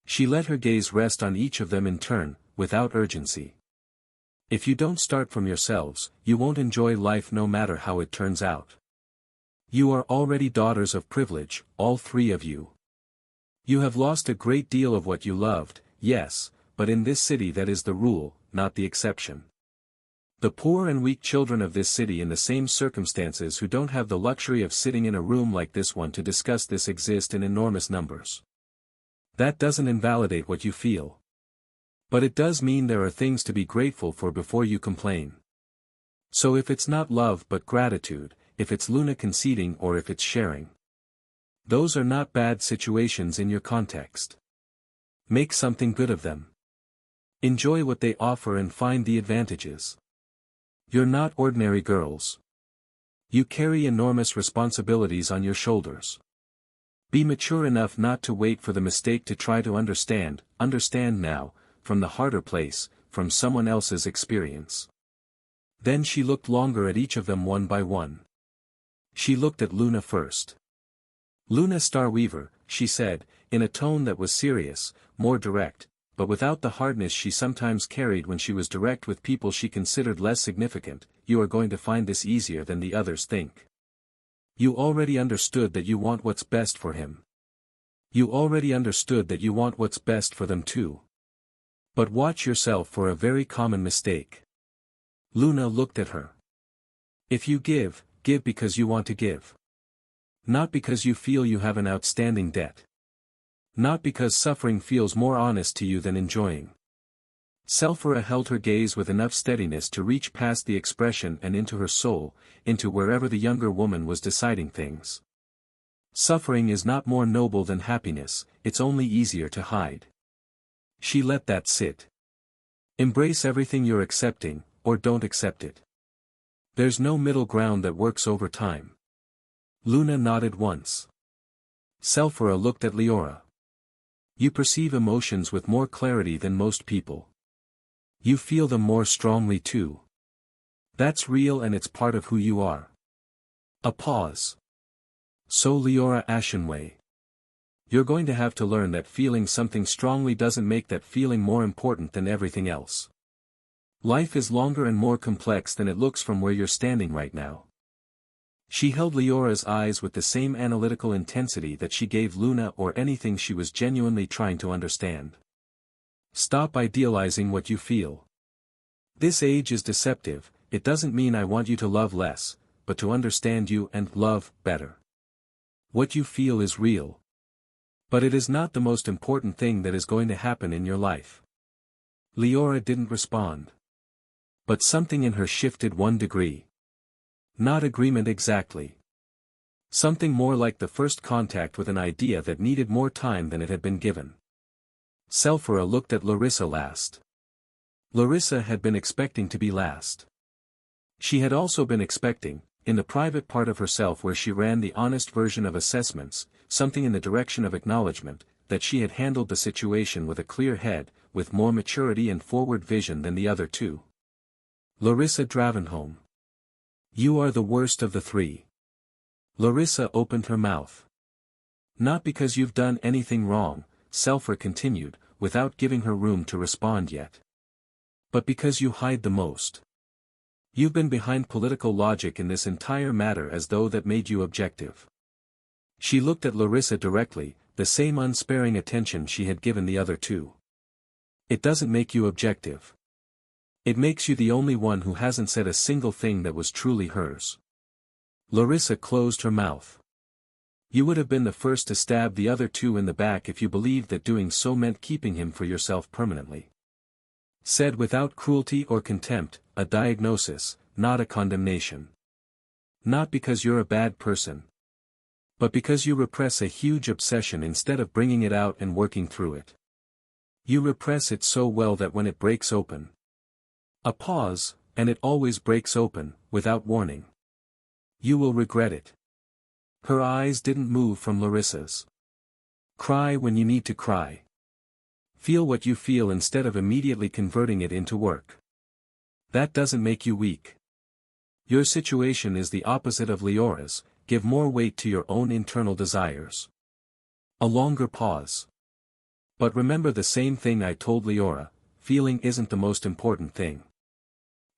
She let her gaze rest on each of them in turn, without urgency. If you don't start from yourselves, you won't enjoy life no matter how it turns out. You are already daughters of privilege, all three of you. You have lost a great deal of what you loved, yes, but in this city that is the rule, not the exception. The poor and weak children of this city in the same circumstances who don't have the luxury of sitting in a room like this one to discuss this exist in enormous numbers. That doesn't invalidate what you feel. But it does mean there are things to be grateful for before you complain. So if it's not love but gratitude, if it's Luna conceding or if it's sharing. Those are not bad situations in your context. Make something good of them. Enjoy what they offer and find the advantages. You're not ordinary girls. You carry enormous responsibilities on your shoulders. Be mature enough not to wait for the mistake to try to understand now, from the harder place, from someone else's experience. Then she looked longer at each of them one by one. She looked at Luna first. Luna Starweaver, she said, in a tone that was serious, more direct, but without the hardness she sometimes carried when she was direct with people she considered less significant, you are going to find this easier than the others think. You already understood that you want what's best for him. You already understood that you want what's best for them too. But watch yourself for a very common mistake. Luna looked at her. If you give because you want to give. Not because you feel you have an outstanding debt. Not because suffering feels more honest to you than enjoying. Selphra held her gaze with enough steadiness to reach past the expression and into her soul, into wherever the younger woman was deciding things. Suffering is not more noble than happiness, it's only easier to hide. She let that sit. Embrace everything you're accepting, or don't accept it. There's no middle ground that works over time. Luna nodded once. Selphra looked at Leora. You perceive emotions with more clarity than most people. You feel them more strongly too. That's real and it's part of who you are. A pause. So Leora Ashenway. You're going to have to learn that feeling something strongly doesn't make that feeling more important than everything else. Life is longer and more complex than it looks from where you're standing right now. She held Leora's eyes with the same analytical intensity that she gave Luna or anything she was genuinely trying to understand. Stop idealizing what you feel. This age is deceptive. It doesn't mean I want you to love less, but to understand you and love better. What you feel is real. But it is not the most important thing that is going to happen in your life. Leora didn't respond. But something in her shifted 1 degree. Not agreement exactly. Something more like the first contact with an idea that needed more time than it had been given. Selphora looked at Larissa last. Larissa had been expecting to be last. She had also been expecting, in the private part of herself where she ran the honest version of assessments, something in the direction of acknowledgement, that she had handled the situation with a clear head, with more maturity and forward vision than the other two. Larissa Dravenholm. You are the worst of the three. Larissa opened her mouth. Not because you've done anything wrong, Selphora continued, without giving her room to respond yet. But because you hide the most. You've been behind political logic in this entire matter as though that made you objective. She looked at Larissa directly, the same unsparing attention she had given the other two. It doesn't make you objective. It makes you the only one who hasn't said a single thing that was truly hers. Larissa closed her mouth. You would have been the first to stab the other two in the back if you believed that doing so meant keeping him for yourself permanently. Said without cruelty or contempt, a diagnosis, not a condemnation. Not because you're a bad person. But because you repress a huge obsession instead of bringing it out and working through it. You repress it so well that when it breaks open. A pause, and it always breaks open, without warning. You will regret it. Her eyes didn't move from Larissa's. Cry when you need to cry. Feel what you feel instead of immediately converting it into work. That doesn't make you weak. Your situation is the opposite of Leora's, give more weight to your own internal desires. A longer pause. But remember the same thing I told Leora, feeling isn't the most important thing.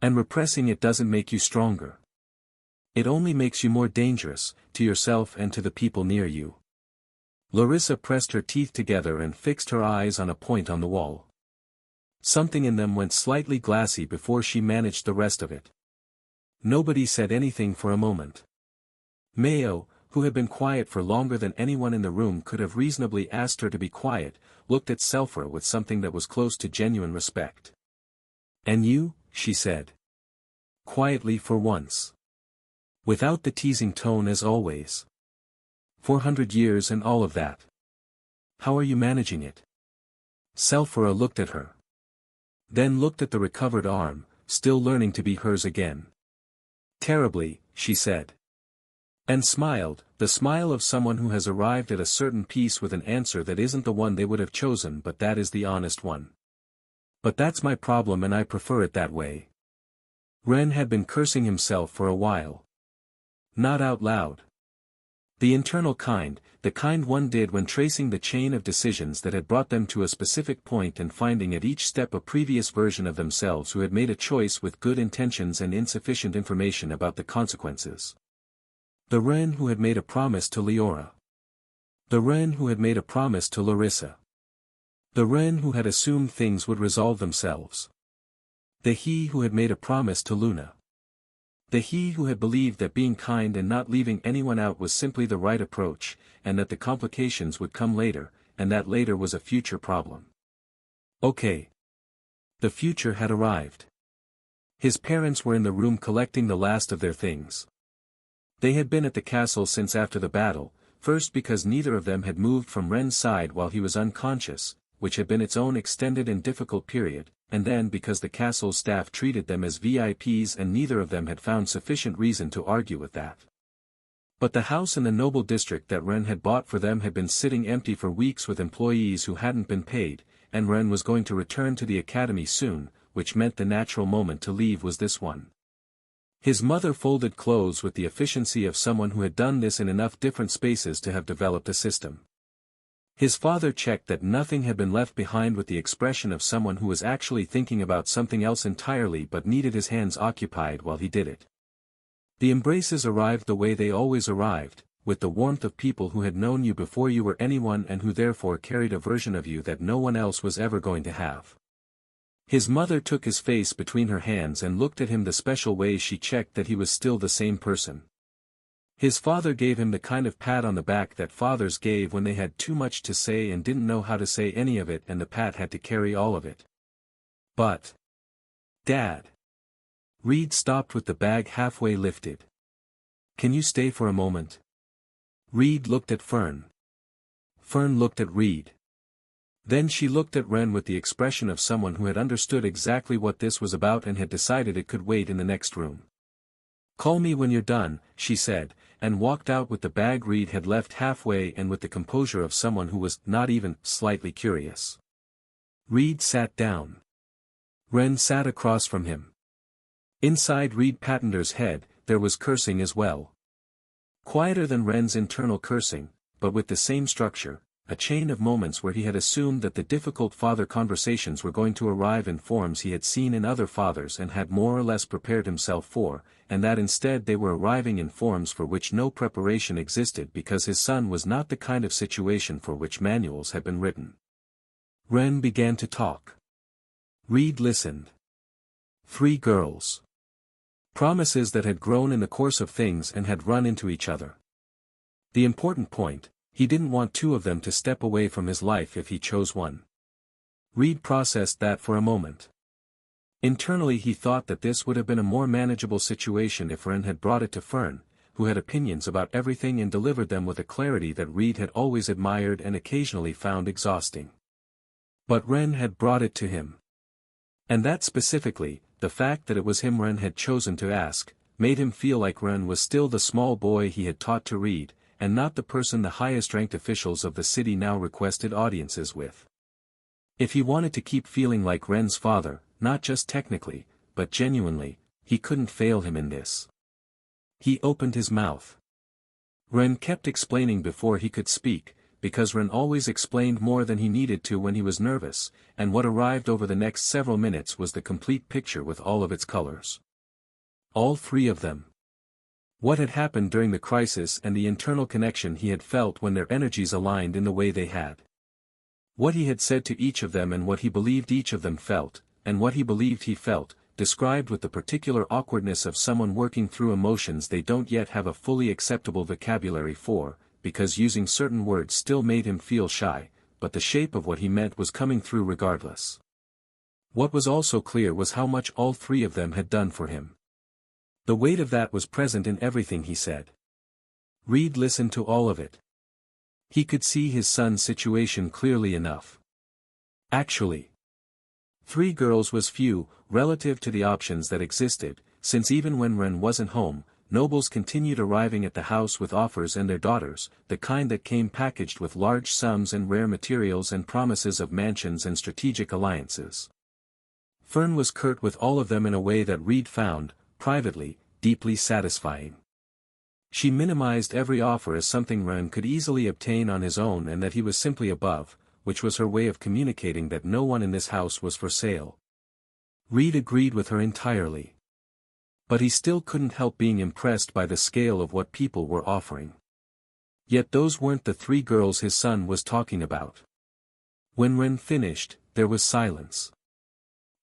And repressing it doesn't make you stronger. It only makes you more dangerous, to yourself and to the people near you. Larissa pressed her teeth together and fixed her eyes on a point on the wall. Something in them went slightly glassy before she managed the rest of it. Nobody said anything for a moment. Mayo, who had been quiet for longer than anyone in the room could have reasonably asked her to be quiet, looked at Selphora with something that was close to genuine respect. And you, she said. Quietly for once. Without the teasing tone as always. 400 years and all of that. How are you managing it? Selphora looked at her. Then looked at the recovered arm, still learning to be hers again. Terribly, she said. And smiled, the smile of someone who has arrived at a certain peace with an answer that isn't the one they would have chosen but that is the honest one. But that's my problem and I prefer it that way. Ren had been cursing himself for a while. Not out loud. The internal kind, the kind one did when tracing the chain of decisions that had brought them to a specific point and finding at each step a previous version of themselves who had made a choice with good intentions and insufficient information about the consequences. The Ren who had made a promise to Leora. The Ren who had made a promise to Larissa. The Ren who had assumed things would resolve themselves. The he who had made a promise to Luna. The he who had believed that being kind and not leaving anyone out was simply the right approach, and that the complications would come later, and that later was a future problem. Okay. The future had arrived. His parents were in the room collecting the last of their things. They had been at the castle since after the battle, first because neither of them had moved from Ren's side while he was unconscious, which had been its own extended and difficult period, and then because the castle's staff treated them as VIPs and neither of them had found sufficient reason to argue with that. But the house in the noble district that Ren had bought for them had been sitting empty for weeks with employees who hadn't been paid, and Ren was going to return to the academy soon, which meant the natural moment to leave was this one. His mother folded clothes with the efficiency of someone who had done this in enough different spaces to have developed a system. His father checked that nothing had been left behind with the expression of someone who was actually thinking about something else entirely but needed his hands occupied while he did it. The embraces arrived the way they always arrived, with the warmth of people who had known you before you were anyone and who therefore carried a version of you that no one else was ever going to have. His mother took his face between her hands and looked at him the special way she checked that he was still the same person. His father gave him the kind of pat on the back that fathers gave when they had too much to say and didn't know how to say any of it, and the pat had to carry all of it. But, Dad. Reed stopped with the bag halfway lifted. Can you stay for a moment? Reed looked at Fern. Fern looked at Reed. Then she looked at Ren with the expression of someone who had understood exactly what this was about and had decided it could wait in the next room. Call me when you're done, she said, and walked out with the bag Reed had left halfway and with the composure of someone who was not even slightly curious. Reed sat down. Ren sat across from him. Inside Reed Pattender's head, there was cursing as well. Quieter than Ren's internal cursing, but with the same structure, a chain of moments where he had assumed that the difficult father conversations were going to arrive in forms he had seen in other fathers and had more or less prepared himself for, and that instead they were arriving in forms for which no preparation existed because his son was not the kind of situation for which manuals had been written. Ren began to talk. Reed listened. 3 girls. Promises that had grown in the course of things and had run into each other. The important point, he didn't want 2 of them to step away from his life if he chose one. Reed processed that for a moment. Internally he thought that this would have been a more manageable situation if Ren had brought it to Fern, who had opinions about everything and delivered them with a clarity that Reed had always admired and occasionally found exhausting. But Ren had brought it to him. And that specifically, the fact that it was him Ren had chosen to ask, made him feel like Ren was still the small boy he had taught to read, and not the person the highest-ranked officials of the city now requested audiences with. If he wanted to keep feeling like Ren's father, not just technically, but genuinely, he couldn't fail him in this. He opened his mouth. Ren kept explaining before he could speak, because Ren always explained more than he needed to when he was nervous, and what arrived over the next several minutes was the complete picture with all of its colors. All 3 of them. What had happened during the crisis and the internal connection he had felt when their energies aligned in the way they had. What he had said to each of them and what he believed each of them felt, and what he believed he felt, described with the particular awkwardness of someone working through emotions they don't yet have a fully acceptable vocabulary for, because using certain words still made him feel shy, but the shape of what he meant was coming through regardless. What was also clear was how much all 3 of them had done for him. The weight of that was present in everything he said. Reed listened to all of it. He could see his son's situation clearly enough. Actually, 3 girls was few, relative to the options that existed, since even when Ren wasn't home, nobles continued arriving at the house with offers and their daughters, the kind that came packaged with large sums and rare materials and promises of mansions and strategic alliances. Fern was curt with all of them in a way that Reed found, privately, deeply satisfying. She minimized every offer as something Ren could easily obtain on his own and that he was simply above, which was her way of communicating that no one in this house was for sale. Reed agreed with her entirely. But he still couldn't help being impressed by the scale of what people were offering. Yet those weren't the 3 girls his son was talking about. When Ren finished, there was silence.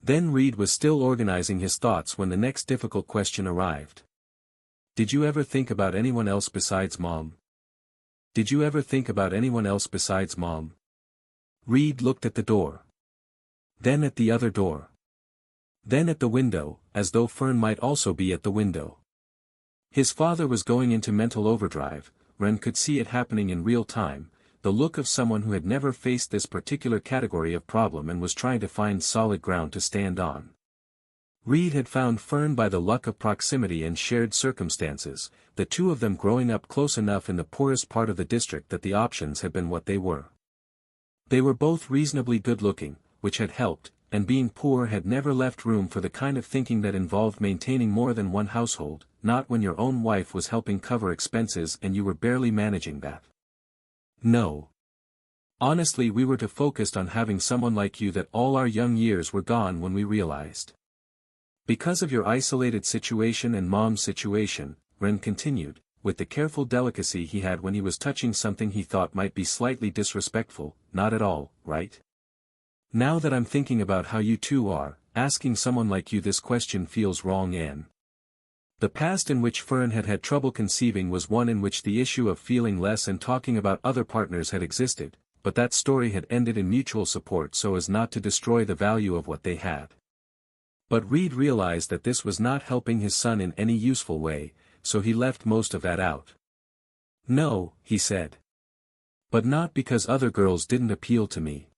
Then Reed was still organizing his thoughts when the next difficult question arrived. Did you ever think about anyone else besides Mom? Did you ever think about anyone else besides Mom? Reed looked at the door. Then at the other door. Then at the window, as though Fern might also be at the window. His father was going into mental overdrive. Ren could see it happening in real time, the look of someone who had never faced this particular category of problem and was trying to find solid ground to stand on. Reed had found Fern by the luck of proximity and shared circumstances, the 2 of them growing up close enough in the poorest part of the district that the options had been what they were. They were both reasonably good-looking, which had helped, and being poor had never left room for the kind of thinking that involved maintaining more than one household, not when your own wife was helping cover expenses and you were barely managing that. No. Honestly, we were too focused on having someone like you that all our young years were gone when we realized. Because of your isolated situation and Mom's situation, Ren continued, with the careful delicacy he had when he was touching something he thought might be slightly disrespectful, not at all, right? Now that I'm thinking about how you two are, asking someone like you this question feels wrong. And the past in which Fern had had trouble conceiving was one in which the issue of feeling less and talking about other partners had existed, but that story had ended in mutual support so as not to destroy the value of what they had. But Reed realized that this was not helping his son in any useful way, so he left most of that out. No, he said. But not because other girls didn't appeal to me.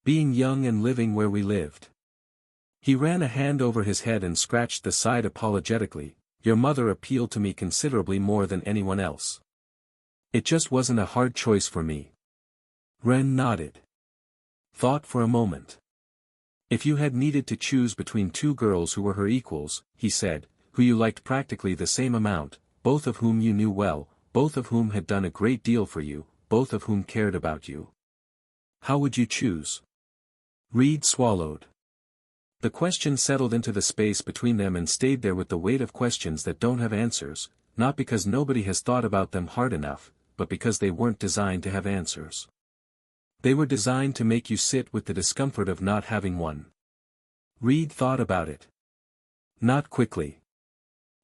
Being young and living where we lived. He ran a hand over his head and scratched the side apologetically. Your mother appealed to me considerably more than anyone else. It just wasn't a hard choice for me. Ren nodded. Thought for a moment. If you had needed to choose between two girls who were her equals, he said, who you liked practically the same amount, both of whom you knew well, both of whom had done a great deal for you, both of whom cared about you. How would you choose? Reed swallowed. The question settled into the space between them and stayed there with the weight of questions that don't have answers, not because nobody has thought about them hard enough, but because they weren't designed to have answers. They were designed to make you sit with the discomfort of not having one. Reed thought about it. Not quickly.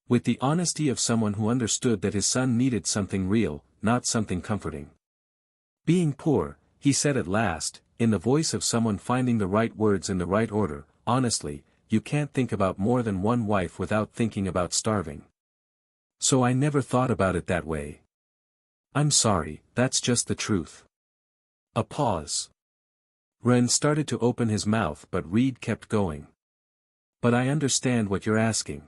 With the honesty of someone who understood that his son needed something real, not something comforting. Being poor, he said at last, in the voice of someone finding the right words in the right order, honestly, you can't think about more than one wife without thinking about starving. So I never thought about it that way. I'm sorry, that's just the truth. A pause. Ren started to open his mouth but Reed kept going. But I understand what you're asking.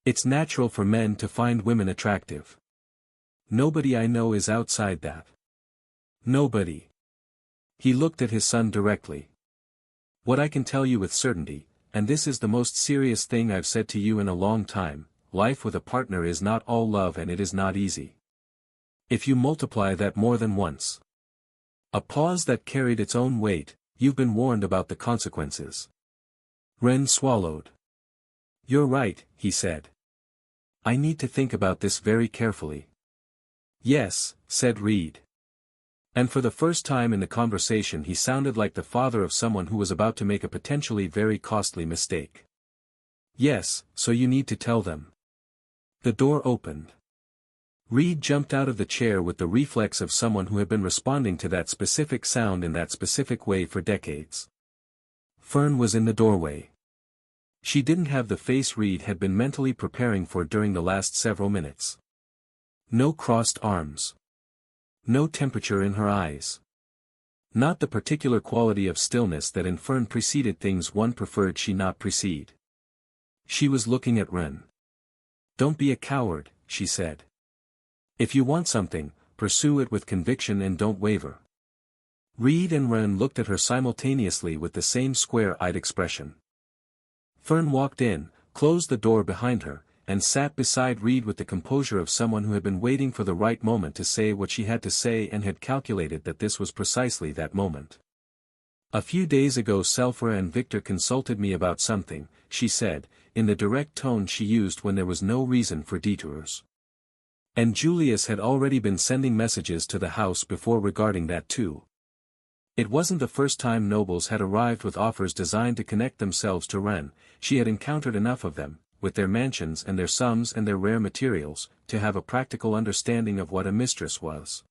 It's natural for men to find women attractive. Nobody I know is outside that. Nobody. He looked at his son directly. What I can tell you with certainty, and this is the most serious thing I've said to you in a long time, life with a partner is not all love and it is not easy. If you multiply that more than once. A pause that carried its own weight, you've been warned about the consequences. Ren swallowed. You're right, he said. I need to think about this very carefully. Yes, said Reed. And for the first time in the conversation he sounded like the father of someone who was about to make a potentially very costly mistake. Yes, so you need to tell them. The door opened. Reed jumped out of the chair with the reflex of someone who had been responding to that specific sound in that specific way for decades. Fern was in the doorway. She didn't have the face Reed had been mentally preparing for during the last several minutes. No crossed arms. No temperature in her eyes. Not the particular quality of stillness that in Fern preceded things one preferred she not precede. She was looking at Ren. Don't be a coward, she said. If you want something, pursue it with conviction and don't waver. Reed and Ren looked at her simultaneously with the same square-eyed expression. Fern walked in, closed the door behind her, and sat beside Reed with the composure of someone who had been waiting for the right moment to say what she had to say and had calculated that this was precisely that moment. A few days ago Selphra and Victor consulted me about something, she said, in the direct tone she used when there was no reason for detours. And Julius had already been sending messages to the house before regarding that too. It wasn't the first time nobles had arrived with offers designed to connect themselves to Ren, she had encountered enough of them, with their mansions and their sums and their rare materials, to have a practical understanding of what a mistress was.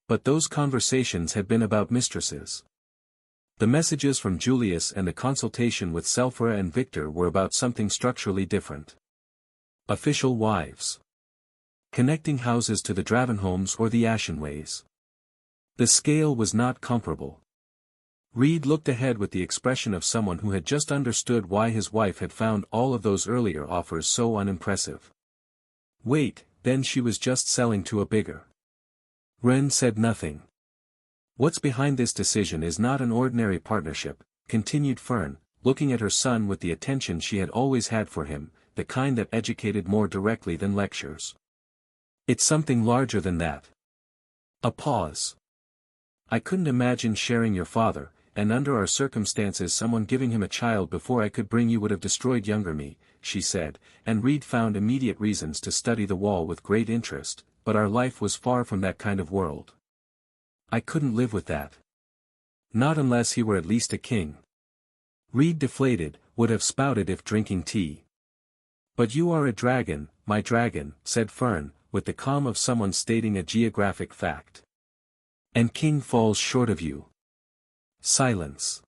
But those conversations had been about mistresses. The messages from Julius and the consultation with Selphra and Victor were about something structurally different. Official wives. Connecting houses to the Dravenholms or the Ashenways. The scale was not comparable. Reed looked ahead with the expression of someone who had just understood why his wife had found all of those earlier offers so unimpressive. Wait, then she was just selling to a bigger. Ren said nothing. What's behind this decision is not an ordinary partnership, continued Fern, looking at her son with the attention she had always had for him, the kind that educated more directly than lectures. It's something larger than that. A pause. I couldn't imagine sharing your father, and under our circumstances someone giving him a child before I could bring you would have destroyed younger me, she said, and Reed found immediate reasons to study the wall with great interest, but our life was far from that kind of world. I couldn't live with that. Not unless he were at least a king. Reed, deflated, would have spouted if drinking tea. But you are a dragon, my dragon, said Fern, with the calm of someone stating a geographic fact. And king falls short of you. Silence.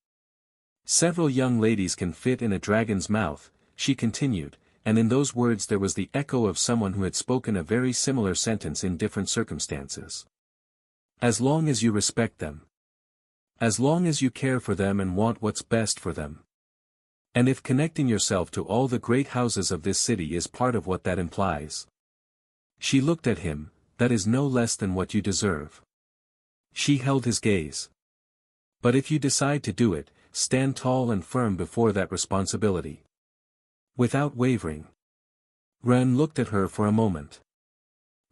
Several young ladies can fit in a dragon's mouth, she continued, and in those words there was the echo of someone who had spoken a very similar sentence in different circumstances. As long as you respect them. As long as you care for them and want what's best for them. And if connecting yourself to all the great houses of this city is part of what that implies. She looked at him, that is no less than what you deserve. She held his gaze. But if you decide to do it, stand tall and firm before that responsibility. Without wavering. Ren looked at her for a moment.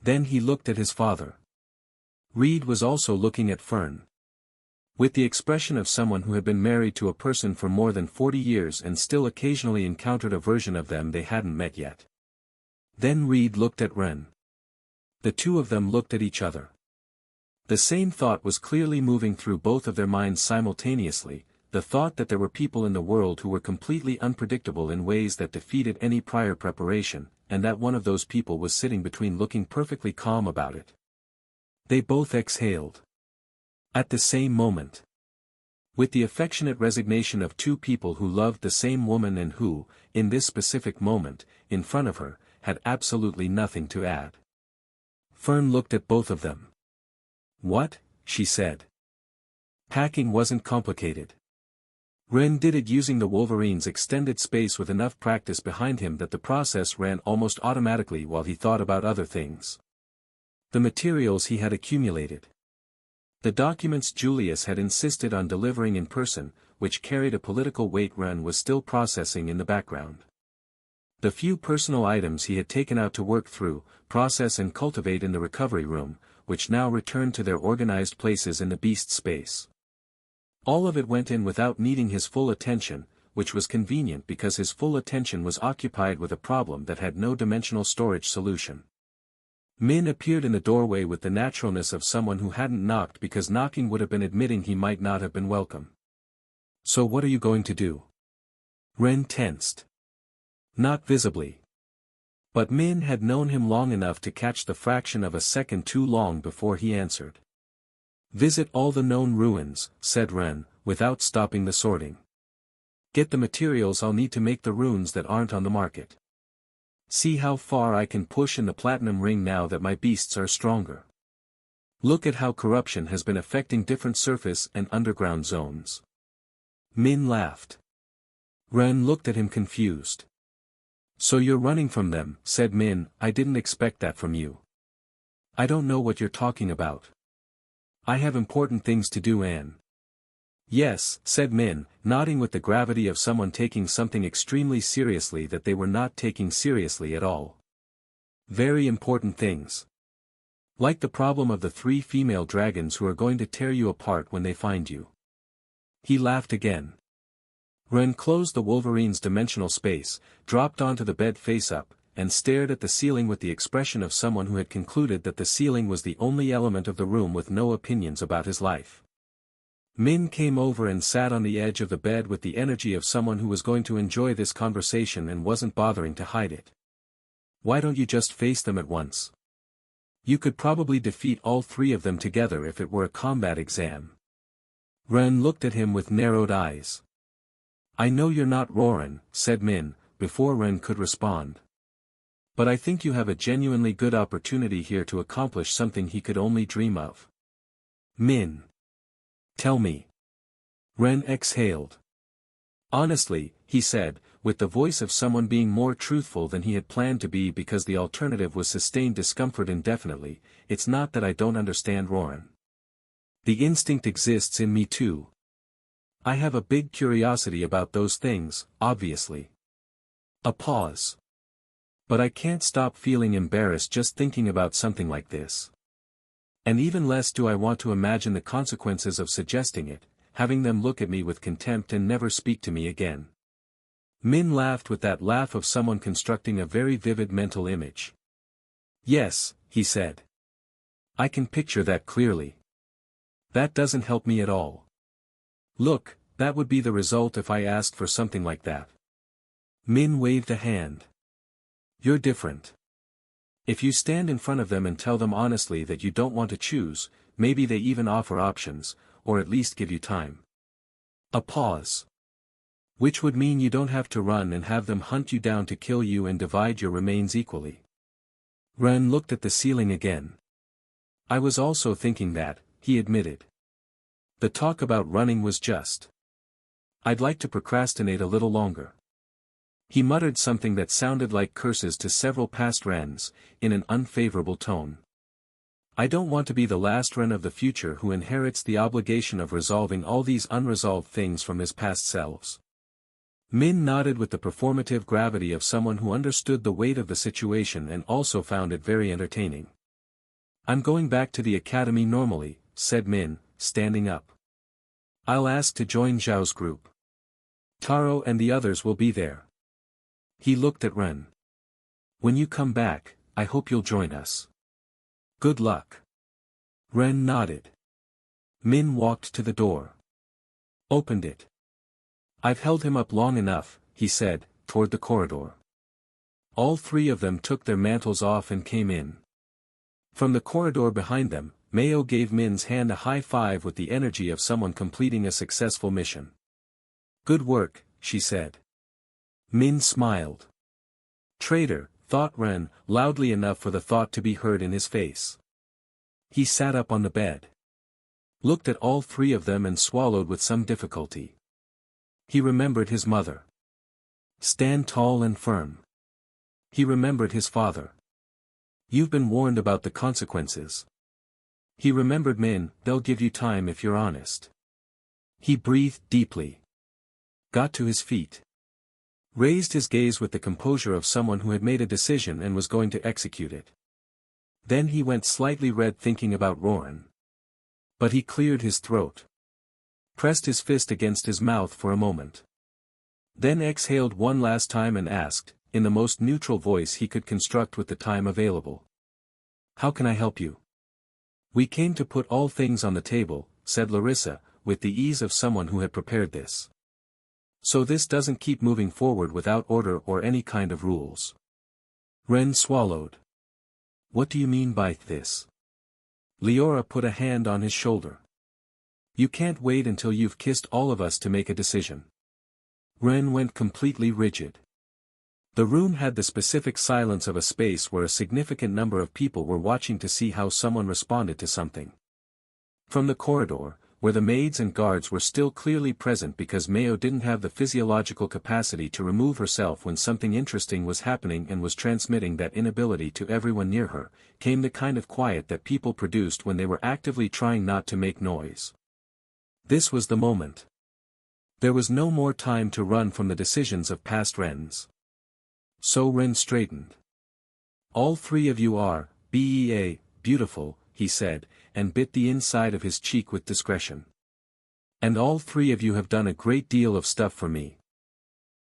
Then he looked at his father. Reed was also looking at Fern. With the expression of someone who had been married to a person for more than 40 years and still occasionally encountered a version of them they hadn't met yet. Then Reed looked at Ren. The two of them looked at each other. The same thought was clearly moving through both of their minds simultaneously, the thought that there were people in the world who were completely unpredictable in ways that defeated any prior preparation, and that one of those people was sitting between looking perfectly calm about it. They both exhaled. At the same moment. With the affectionate resignation of two people who loved the same woman and who, in this specific moment, in front of her, had absolutely nothing to add. Fern looked at both of them. What? She said. Packing wasn't complicated. Ren did it using the Wolverine's extended space with enough practice behind him that the process ran almost automatically while he thought about other things. The materials he had accumulated. The documents Julius had insisted on delivering in person, which carried a political weight Ren was still processing in the background. The few personal items he had taken out to work through, process and cultivate in the recovery room, which now returned to their organized places in the beast space. All of it went in without needing his full attention, which was convenient because his full attention was occupied with a problem that had no dimensional storage solution. Min appeared in the doorway with the naturalness of someone who hadn't knocked because knocking would have been admitting he might not have been welcome. So what are you going to do? Ren tensed. Not visibly. But Min had known him long enough to catch the fraction of a second too long before he answered. Visit all the known ruins, said Ren, without stopping the sorting. Get the materials I'll need to make the runes that aren't on the market. See how far I can push in the platinum ring now that my beasts are stronger. Look at how corruption has been affecting different surface and underground zones. Min laughed. Ren looked at him confused. So you're running from them, said Min, I didn't expect that from you. I don't know what you're talking about. I have important things to do, Anne. Yes, said Min, nodding with the gravity of someone taking something extremely seriously that they were not taking seriously at all. Very important things. Like the problem of the 3 female dragons who are going to tear you apart when they find you. He laughed again. Ren closed the Wolverine's dimensional space, dropped onto the bed face up, and stared at the ceiling with the expression of someone who had concluded that the ceiling was the only element of the room with no opinions about his life. Min came over and sat on the edge of the bed with the energy of someone who was going to enjoy this conversation and wasn't bothering to hide it. Why don't you just face them at once? You could probably defeat all 3 of them together if it were a combat exam. Ren looked at him with narrowed eyes. I know you're not Roran, said Min, before Ren could respond. But I think you have a genuinely good opportunity here to accomplish something he could only dream of. Min. Tell me. Ren exhaled. Honestly, he said, with the voice of someone being more truthful than he had planned to be because the alternative was sustained discomfort indefinitely, it's not that I don't understand Roran. The instinct exists in me too. I have a big curiosity about those things, obviously. A pause. But I can't stop feeling embarrassed just thinking about something like this. And even less do I want to imagine the consequences of suggesting it, having them look at me with contempt and never speak to me again. Min laughed with that laugh of someone constructing a very vivid mental image. Yes, he said. I can picture that clearly. That doesn't help me at all. Look, that would be the result if I asked for something like that. Min waved a hand. You're different. If you stand in front of them and tell them honestly that you don't want to choose, maybe they even offer options, or at least give you time. A pause. Which would mean you don't have to run and have them hunt you down to kill you and divide your remains equally. Ren looked at the ceiling again. I was also thinking that, he admitted. The talk about running was just. I'd like to procrastinate a little longer. He muttered something that sounded like curses to several past Rens, in an unfavorable tone. I don't want to be the last Ren of the future who inherits the obligation of resolving all these unresolved things from his past selves. Min nodded with the performative gravity of someone who understood the weight of the situation and also found it very entertaining. I'm going back to the academy normally, said Min, standing up. I'll ask to join Zhao's group. Taro and the others will be there. He looked at Ren. When you come back, I hope you'll join us. Good luck. Ren nodded. Min walked to the door. Opened it. I've held him up long enough, he said, toward the corridor. All three of them took their mantles off and came in. From the corridor behind them, Mayo gave Min's hand a high five with the energy of someone completing a successful mission. Good work, she said. Min smiled. Traitor, thought Ren, loudly enough for the thought to be heard in his face. He sat up on the bed. Looked at all three of them and swallowed with some difficulty. He remembered his mother. Stand tall and firm. He remembered his father. You've been warned about the consequences. He remembered Min, they'll give you time if you're honest. He breathed deeply. Got to his feet. Raised his gaze with the composure of someone who had made a decision and was going to execute it. Then he went slightly red thinking about Roran. But he cleared his throat. Pressed his fist against his mouth for a moment. Then exhaled one last time and asked, in the most neutral voice he could construct with the time available. How can I help you? We came to put all things on the table, said Larissa, with the ease of someone who had prepared this. So this doesn't keep moving forward without order or any kind of rules. Ren swallowed. What do you mean by this? Leora put a hand on his shoulder. You can't wait until you've kissed all of us to make a decision. Ren went completely rigid. The room had the specific silence of a space where a significant number of people were watching to see how someone responded to something. From the corridor, where the maids and guards were still clearly present because Mayo didn't have the physiological capacity to remove herself when something interesting was happening and was transmitting that inability to everyone near her, came the kind of quiet that people produced when they were actively trying not to make noise. This was the moment. There was no more time to run from the decisions of past Rens. So Ren straightened. All three of you are, beautiful, he said, and bit the inside of his cheek with discretion. And all three of you have done a great deal of stuff for me.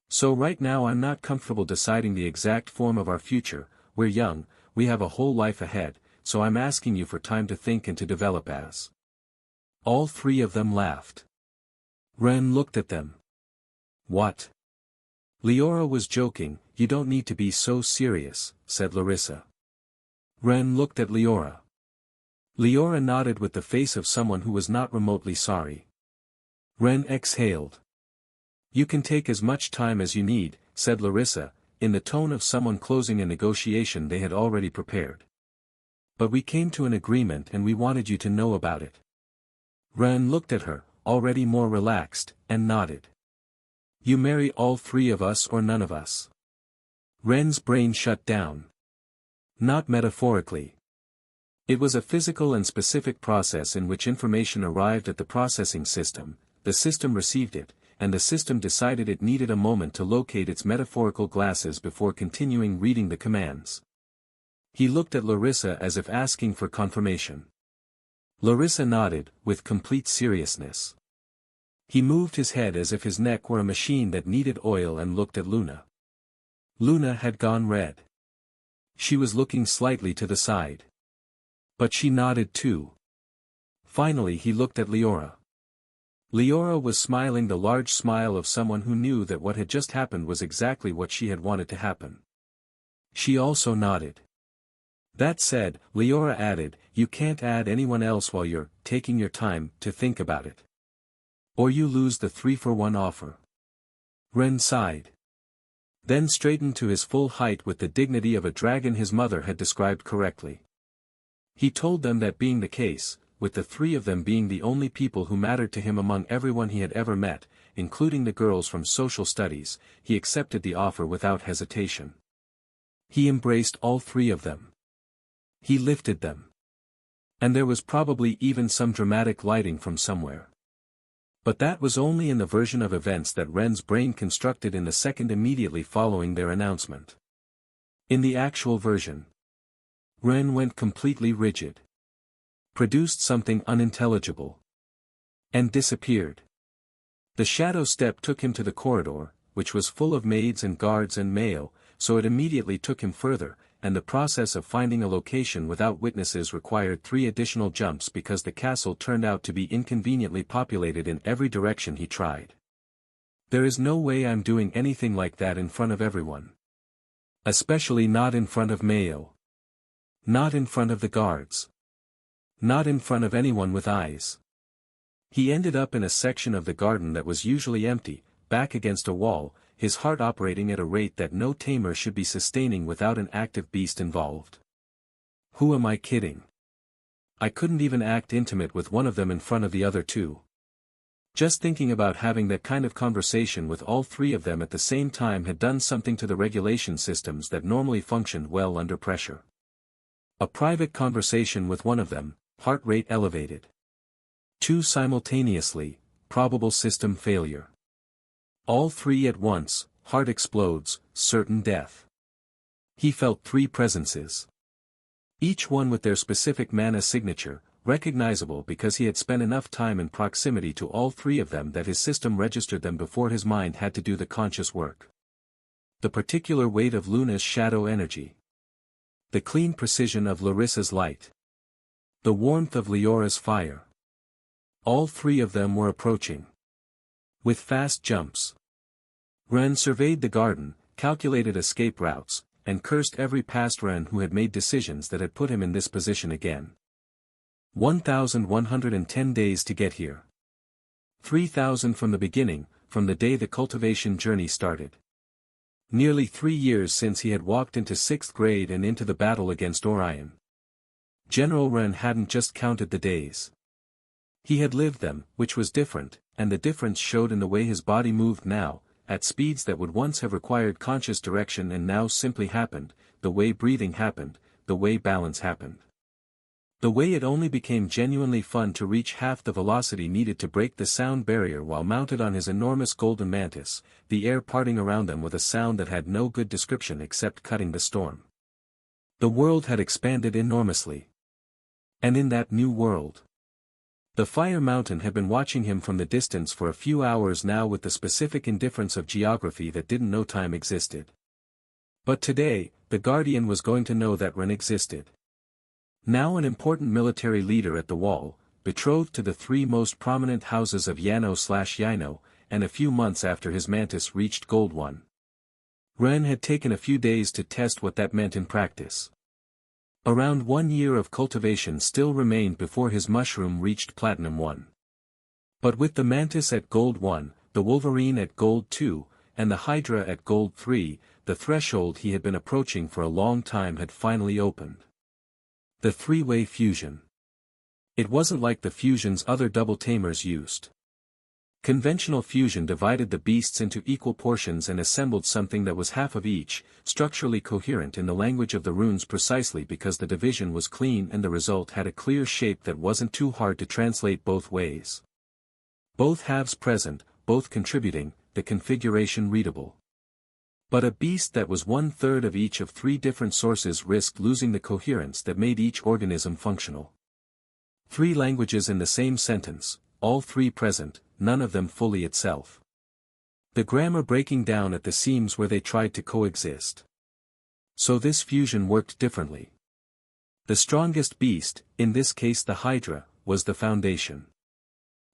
So right now I'm not comfortable deciding the exact form of our future. We're young, we have a whole life ahead, so I'm asking you for time to think and to develop as. All three of them laughed. Ren looked at them. What? Leora was joking, you don't need to be so serious, said Larissa. Ren looked at Leora. Leora nodded with the face of someone who was not remotely sorry. Ren exhaled. You can take as much time as you need, said Larissa, in the tone of someone closing a negotiation they had already prepared. But we came to an agreement and we wanted you to know about it. Ren looked at her, already more relaxed, and nodded. You marry all three of us or none of us. Ren's brain shut down. Not metaphorically. It was a physical and specific process in which information arrived at the processing system, the system received it, and the system decided it needed a moment to locate its metaphorical glasses before continuing reading the commands. He looked at Larissa as if asking for confirmation. Larissa nodded, with complete seriousness. He moved his head as if his neck were a machine that needed oil and looked at Luna. Luna had gone red. She was looking slightly to the side. But she nodded too. Finally he looked at Leora. Leora was smiling the large smile of someone who knew that what had just happened was exactly what she had wanted to happen. She also nodded. That said, Leora added, you can't add anyone else while you're taking your time to think about it. Or you lose the 3-for-1 offer. Ren sighed. Then straightened to his full height with the dignity of a dragon his mother had described correctly. He told them that being the case, with the three of them being the only people who mattered to him among everyone he had ever met, including the girls from social studies, he accepted the offer without hesitation. He embraced all three of them. He lifted them. And there was probably even some dramatic lighting from somewhere. But that was only in the version of events that Ren's brain constructed in the second immediately following their announcement. In the actual version, Ren went completely rigid. Produced something unintelligible. And disappeared. The shadow step took him to the corridor, which was full of maids and guards and mail, so it immediately took him further, and the process of finding a location without witnesses required 3 additional jumps because the castle turned out to be inconveniently populated in every direction he tried. There is no way I'm doing anything like that in front of everyone. Especially not in front of Mayo. Not in front of the guards. Not in front of anyone with eyes. He ended up in a section of the garden that was usually empty, back against a wall, his heart operating at a rate that no tamer should be sustaining without an active beast involved. Who am I kidding? I couldn't even act intimate with one of them in front of the other two. Just thinking about having that kind of conversation with all three of them at the same time had done something to the regulation systems that normally functioned well under pressure. A private conversation with one of them, heart rate elevated. 2 simultaneously, probable system failure. All 3 at once, heart explodes, certain death. He felt 3 presences. Each one with their specific mana signature, recognizable because he had spent enough time in proximity to all 3 of them that his system registered them before his mind had to do the conscious work. The particular weight of Luna's shadow energy. The clean precision of Larissa's light. The warmth of Leora's fire. All 3 of them were approaching. With fast jumps. Ren surveyed the garden, calculated escape routes, and cursed every past Ren who had made decisions that had put him in this position again. 1,110 days to get here. 3,000 from the beginning, from the day the cultivation journey started. Nearly 3 years since he had walked into 6th grade and into the battle against Orion. General Ren hadn't just counted the days. He had lived them, which was different, and the difference showed in the way his body moved now, at speeds that would once have required conscious direction and now simply happened, the way breathing happened, the way balance happened. The way it only became genuinely fun to reach half the velocity needed to break the sound barrier while mounted on his enormous golden mantis, the air parting around them with a sound that had no good description except cutting the storm. The world had expanded enormously. And in that new world, the Fire Mountain had been watching him from the distance for a few hours now with the specific indifference of geography that didn't know time existed. But today, the Guardian was going to know that Ren existed. Now an important military leader at the wall, betrothed to the 3 most prominent houses of Yano/Yino, and a few months after his mantis reached Gold 1. Ren had taken a few days to test what that meant in practice. Around 1 year of cultivation still remained before his mushroom reached Platinum 1. But with the mantis at Gold 1, the Wolverine at Gold 2, and the Hydra at Gold 3, the threshold he had been approaching for a long time had finally opened. The 3-way fusion. It wasn't like the fusions other double tamers used. Conventional fusion divided the beasts into equal portions and assembled something that was half of each, structurally coherent in the language of the runes precisely because the division was clean and the result had a clear shape that wasn't too hard to translate both ways. Both halves present, both contributing, the configuration readable. But a beast that was 1/3 of each of three different sources risked losing the coherence that made each organism functional. Three languages in the same sentence, all three present, none of them fully itself. The grammar breaking down at the seams where they tried to coexist. So this fusion worked differently. The strongest beast, in this case the Hydra, was the foundation.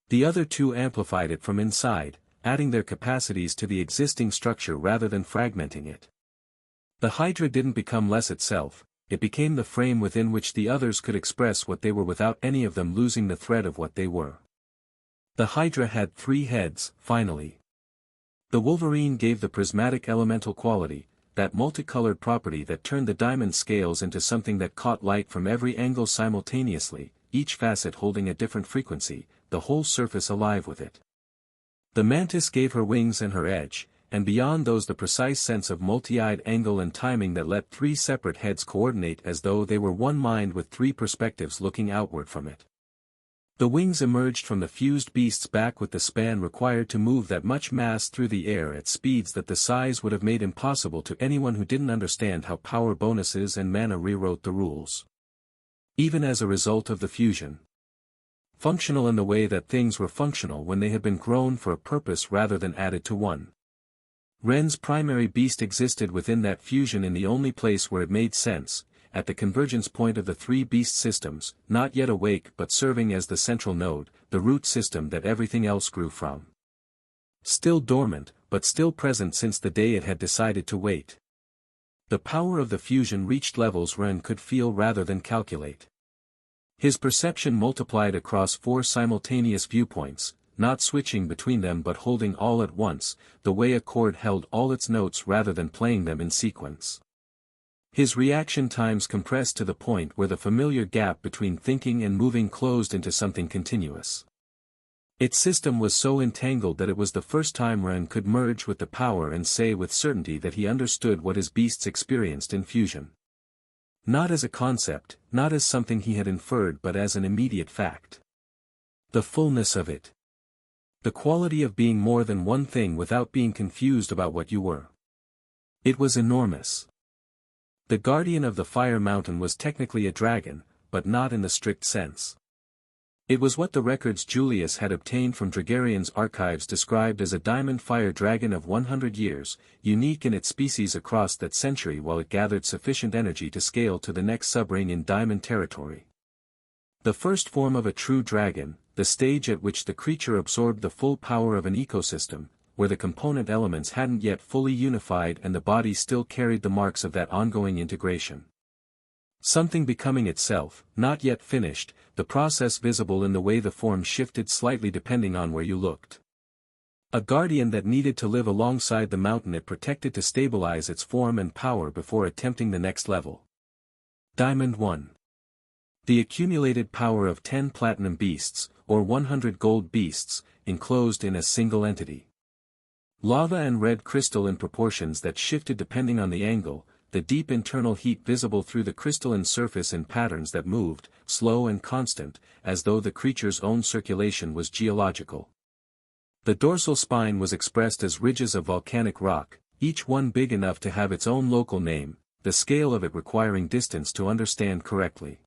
The other two amplified it from inside, adding their capacities to the existing structure rather than fragmenting it. The Hydra didn't become less itself, it became the frame within which the others could express what they were without any of them losing the thread of what they were. The Hydra had 3 heads, finally. The Wolverine gave the prismatic elemental quality, that multicolored property that turned the diamond scales into something that caught light from every angle simultaneously, each facet holding a different frequency, the whole surface alive with it. The Mantis gave her wings and her edge, and beyond those the precise sense of multi-eyed angle and timing that let 3 separate heads coordinate as though they were one mind with 3 perspectives looking outward from it. The wings emerged from the fused beast's back with the span required to move that much mass through the air at speeds that the size would have made impossible to anyone who didn't understand how power bonuses and mana rewrote the rules. Even as a result of the fusion. Functional in the way that things were functional when they had been grown for a purpose rather than added to one. Ren's primary beast existed within that fusion in the only place where it made sense, at the convergence point of the 3 beast systems, not yet awake but serving as the central node, the root system that everything else grew from. Still dormant, but still present since the day it had decided to wait. The power of the fusion reached levels Ren could feel rather than calculate. His perception multiplied across 4 simultaneous viewpoints, not switching between them but holding all at once, the way a chord held all its notes rather than playing them in sequence. His reaction times compressed to the point where the familiar gap between thinking and moving closed into something continuous. Its system was so entangled that it was the first time Ren could merge with the power and say with certainty that he understood what his beasts experienced in fusion. Not as a concept, not as something he had inferred but as an immediate fact. The fullness of it. The quality of being more than one thing without being confused about what you were. It was enormous. The guardian of the Fire Mountain was technically a dragon, but not in the strict sense. It was what the records Julius had obtained from Dragarian's archives described as a diamond fire dragon of 100 years, unique in its species across that century while it gathered sufficient energy to scale to the next subring in diamond territory. The first form of a true dragon, the stage at which the creature absorbed the full power of an ecosystem, where the component elements hadn't yet fully unified and the body still carried the marks of that ongoing integration. Something becoming itself, not yet finished, the process visible in the way the form shifted slightly depending on where you looked. A guardian that needed to live alongside the mountain it protected to stabilize its form and power before attempting the next level. Diamond 1. The accumulated power of 10 platinum beasts, or 100 gold beasts, enclosed in a single entity. Lava and red crystal in proportions that shifted depending on the angle, the deep internal heat visible through the crystalline surface in patterns that moved, slow and constant, as though the creature's own circulation was geological. The dorsal spine was expressed as ridges of volcanic rock, each one big enough to have its own local name, the scale of it requiring distance to understand correctly.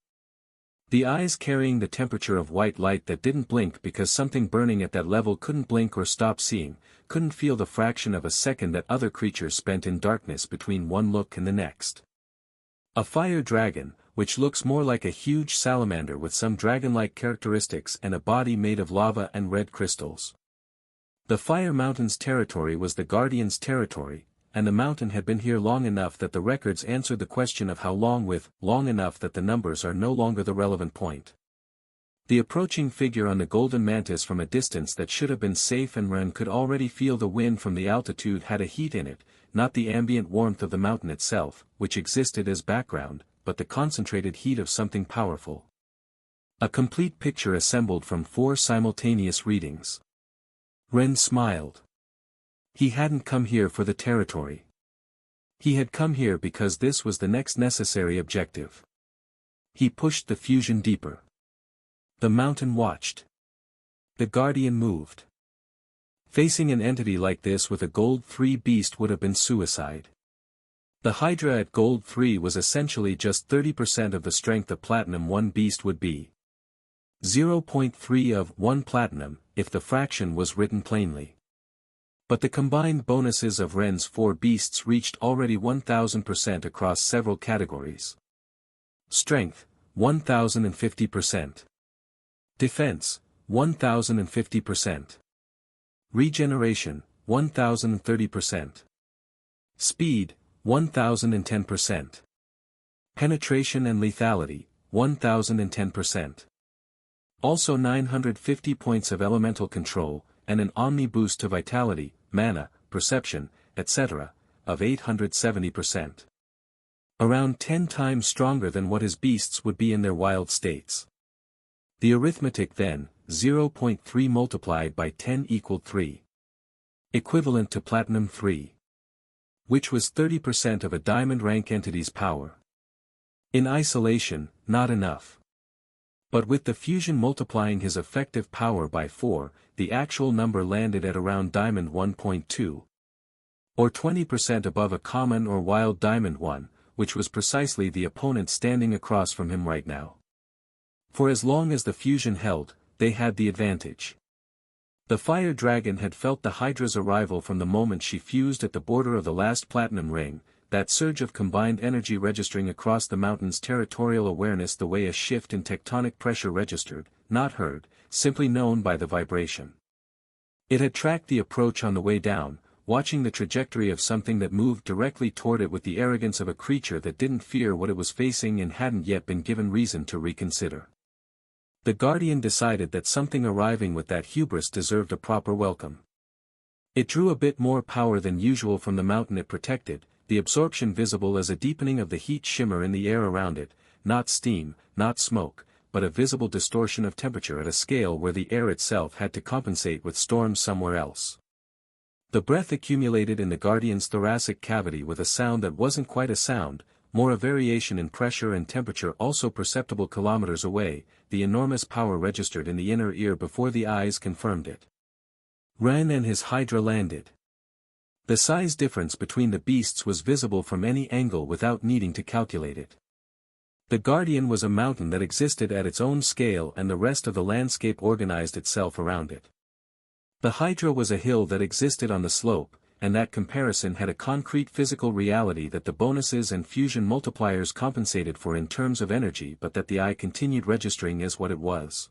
The eyes carrying the temperature of white light that didn't blink because something burning at that level couldn't blink or stop seeing, couldn't feel the fraction of a second that other creatures spent in darkness between one look and the next. A fire dragon, which looks more like a huge salamander with some dragon-like characteristics and a body made of lava and red crystals. The Fire Mountain's territory was the Guardian's territory, and the mountain had been here long enough that the records answered the question of how long with long enough that the numbers are no longer the relevant point. The approaching figure on the golden mantis from a distance that should have been safe and Ren could already feel the wind from the altitude had a heat in it, not the ambient warmth of the mountain itself, which existed as background, but the concentrated heat of something powerful. A complete picture assembled from 4 simultaneous readings. Ren smiled. He hadn't come here for the territory. He had come here because this was the next necessary objective. He pushed the fusion deeper. The mountain watched. The Guardian moved. Facing an entity like this with a Gold 3 beast would have been suicide. The Hydra at Gold 3 was essentially just 30% of the strength a Platinum 1 beast would be. 0.3 of 1 Platinum, if the fraction was written plainly. But the combined bonuses of Ren's 4 beasts reached already 1000% across several categories. Strength, 1050%. Defense, 1050%. Regeneration, 1030%. Speed, 1010%. Penetration and lethality, 1010%. Also 950 points of elemental control, and an omni boost to vitality, mana, perception, etc., of 870%. Around 10 times stronger than what his beasts would be in their wild states. The arithmetic then, 0.3 multiplied by 10 equaled 3. Equivalent to Platinum 3. Which was 30% of a Diamond rank entity's power. In isolation, not enough. But with the fusion multiplying his effective power by 4, the actual number landed at around Diamond 1.2. Or 20% above a common or wild Diamond 1, which was precisely the opponent standing across from him right now. For as long as the fusion held, they had the advantage. The Fire Dragon had felt the Hydra's arrival from the moment she fused at the border of the last Platinum ring, that surge of combined energy registering across the mountain's territorial awareness the way a shift in tectonic pressure registered, not heard, simply known by the vibration. It had tracked the approach on the way down, watching the trajectory of something that moved directly toward it with the arrogance of a creature that didn't fear what it was facing and hadn't yet been given reason to reconsider. The Guardian decided that something arriving with that hubris deserved a proper welcome. It drew a bit more power than usual from the mountain it protected, the absorption visible as a deepening of the heat shimmer in the air around it, not steam, not smoke, but a visible distortion of temperature at a scale where the air itself had to compensate with storms somewhere else. The breath accumulated in the Guardian's thoracic cavity with a sound that wasn't quite a sound, more a variation in pressure and temperature also perceptible kilometers away, the enormous power registered in the inner ear before the eyes confirmed it. Ren and his Hydra landed. The size difference between the beasts was visible from any angle without needing to calculate it. The Guardian was a mountain that existed at its own scale and the rest of the landscape organized itself around it. The Hydra was a hill that existed on the slope, and that comparison had a concrete physical reality that the bonuses and fusion multipliers compensated for in terms of energy but that the eye continued registering as what it was.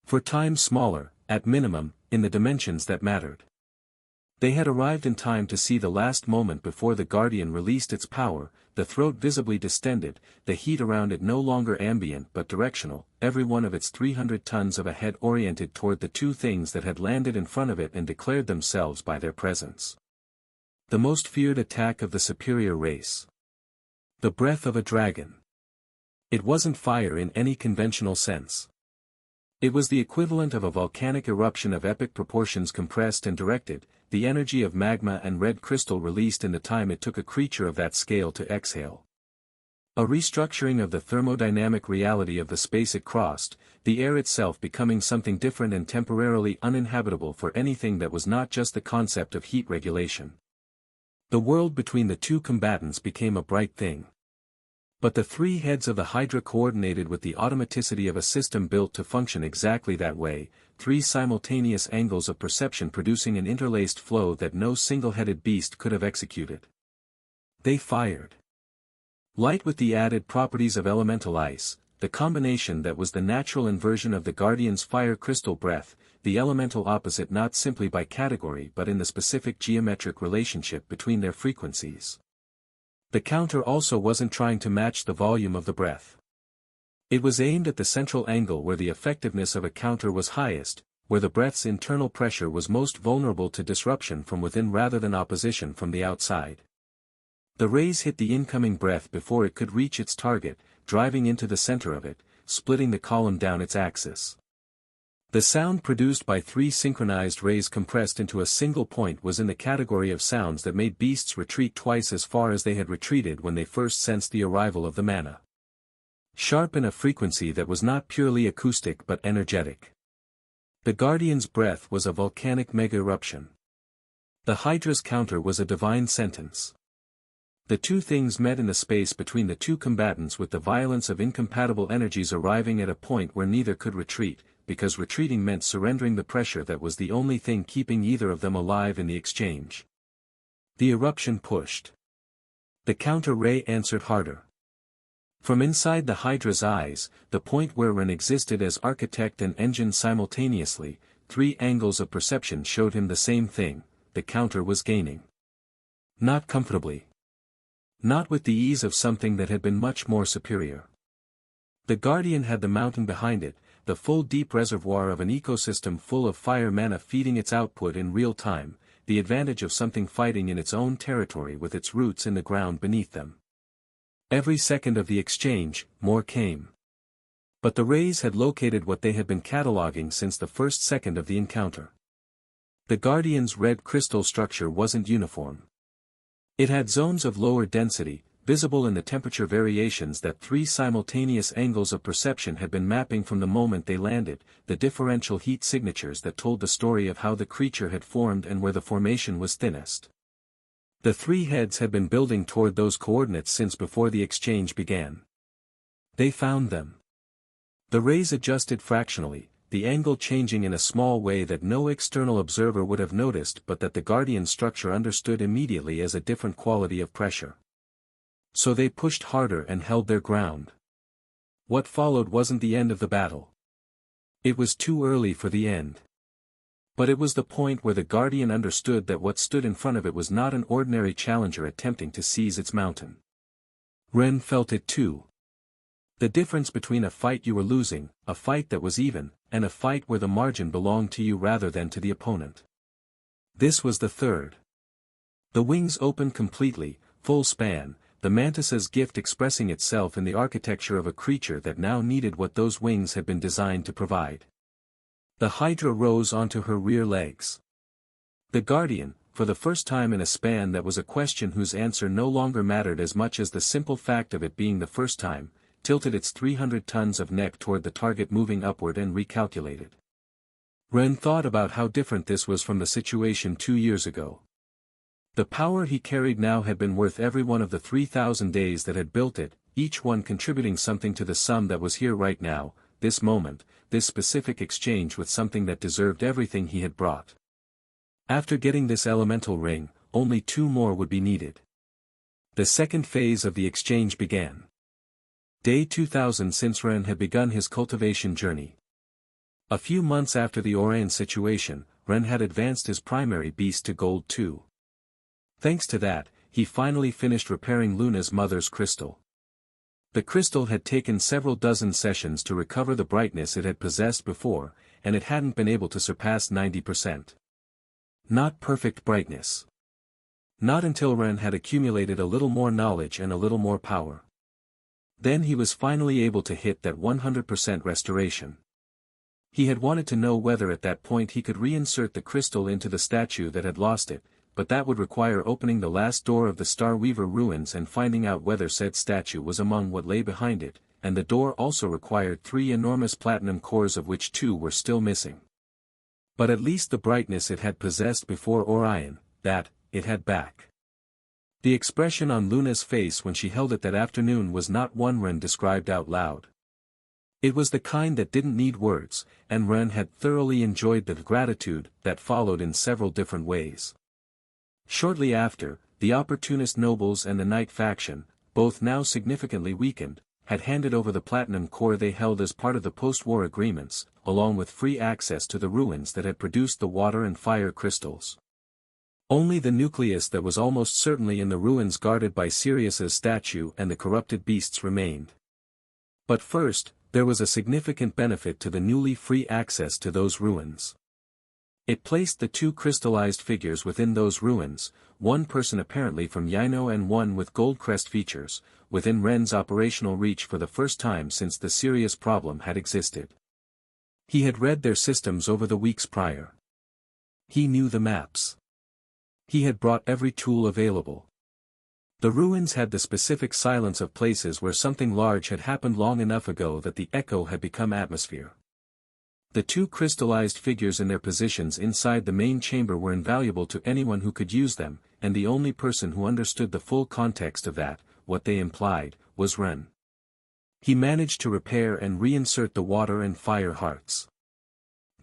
For time smaller, at minimum, in the dimensions that mattered. They had arrived in time to see the last moment before the Guardian released its power, the throat visibly distended, the heat around it no longer ambient but directional, every one of its 300 tons of a head oriented toward the two things that had landed in front of it and declared themselves by their presence. The most feared attack of the superior race. The breath of a dragon. It wasn't fire in any conventional sense. It was the equivalent of a volcanic eruption of epic proportions compressed and directed, the energy of magma and red crystal released in the time it took a creature of that scale to exhale. A restructuring of the thermodynamic reality of the space it crossed, the air itself becoming something different and temporarily uninhabitable for anything that was not just the concept of heat regulation. The world between the two combatants became a bright thing. But the three heads of the Hydra coordinated with the automaticity of a system built to function exactly that way, three simultaneous angles of perception producing an interlaced flow that no single-headed beast could have executed. They fired. Light with the added properties of elemental ice, the combination that was the natural inversion of the Guardian's fire crystal breath, the elemental opposite not simply by category but in the specific geometric relationship between their frequencies. The counter also wasn't trying to match the volume of the breath. It was aimed at the central angle where the effectiveness of a counter was highest, where the breath's internal pressure was most vulnerable to disruption from within rather than opposition from the outside. The rays hit the incoming breath before it could reach its target, driving into the center of it, splitting the column down its axis. The sound produced by three synchronized rays compressed into a single point was in the category of sounds that made beasts retreat twice as far as they had retreated when they first sensed the arrival of the mana. Sharp in a frequency that was not purely acoustic but energetic. The Guardian's breath was a volcanic mega-eruption. The Hydra's counter was a divine sentence. The two things met in the space between the two combatants with the violence of incompatible energies arriving at a point where neither could retreat, because retreating meant surrendering the pressure that was the only thing keeping either of them alive in the exchange. The eruption pushed. The counter ray answered harder. From inside the Hydra's eyes, the point where Ren existed as architect and engine simultaneously, three angles of perception showed him the same thing: the counter was gaining. Not comfortably. Not with the ease of something that had been much more superior. The Guardian had the mountain behind it, the full deep reservoir of an ecosystem full of fire mana feeding its output in real time, the advantage of something fighting in its own territory with its roots in the ground beneath them. Every second of the exchange, more came. But the rays had located what they had been cataloging since the first second of the encounter. The Guardian's red crystal structure wasn't uniform. It had zones of lower density, visible in the temperature variations that three simultaneous angles of perception had been mapping from the moment they landed, the differential heat signatures that told the story of how the creature had formed and where the formation was thinnest. The three heads had been building toward those coordinates since before the exchange began. They found them. The rays adjusted fractionally, the angle changing in a small way that no external observer would have noticed but that the Guardian structure understood immediately as a different quality of pressure. So they pushed harder and held their ground. What followed wasn't the end of the battle. It was too early for the end. But it was the point where the Guardian understood that what stood in front of it was not an ordinary challenger attempting to seize its mountain. Ren felt it too. The difference between a fight you were losing, a fight that was even, and a fight where the margin belonged to you rather than to the opponent. This was the third. The wings opened completely, full span, the mantis's gift expressing itself in the architecture of a creature that now needed what those wings had been designed to provide. The Hydra rose onto her rear legs. The Guardian, for the first time in a span that was a question whose answer no longer mattered as much as the simple fact of it being the first time, tilted its 300 tons of neck toward the target moving upward and recalculated. Ren thought about how different this was from the situation 2 years ago. The power he carried now had been worth every one of the 3,000 days that had built it, each one contributing something to the sum that was here right now, this moment, this specific exchange with something that deserved everything he had brought. After getting this elemental ring, only 2 more would be needed. The second phase of the exchange began. Day 2000 since Ren had begun his cultivation journey. A few months after the Orion situation, Ren had advanced his primary beast to Gold 2. Thanks to that, he finally finished repairing Luna's mother's crystal. The crystal had taken several dozen sessions to recover the brightness it had possessed before, and it hadn't been able to surpass 90%. Not perfect brightness. Not until Ren had accumulated a little more knowledge and a little more power. Then he was finally able to hit that 100% restoration. He had wanted to know whether at that point he could reinsert the crystal into the statue that had lost it, but that would require opening the last door of the Star Weaver ruins and finding out whether said statue was among what lay behind it, and the door also required 3 enormous platinum cores of which 2 were still missing. But at least the brightness it had possessed before Orion, that, it had back. The expression on Luna's face when she held it that afternoon was not one Ren described out loud. It was the kind that didn't need words, and Ren had thoroughly enjoyed the gratitude that followed in several different ways. Shortly after, the opportunist nobles and the Knight faction, both now significantly weakened, had handed over the platinum core they held as part of the post-war agreements, along with free access to the ruins that had produced the water and fire crystals. Only the nucleus that was almost certainly in the ruins guarded by Sirius's statue and the corrupted beasts remained. But first, there was a significant benefit to the newly free access to those ruins. It placed the 2 crystallized figures within those ruins, one person apparently from Yino and one with Goldcrest features, within Ren's operational reach for the first time since the Sirius problem had existed. He had read their systems over the weeks prior. He knew the maps. He had brought every tool available. The ruins had the specific silence of places where something large had happened long enough ago that the echo had become atmosphere. The two crystallized figures in their positions inside the main chamber were invaluable to anyone who could use them, and the only person who understood the full context of that, what they implied, was Ren. He managed to repair and reinsert the water and fire hearts.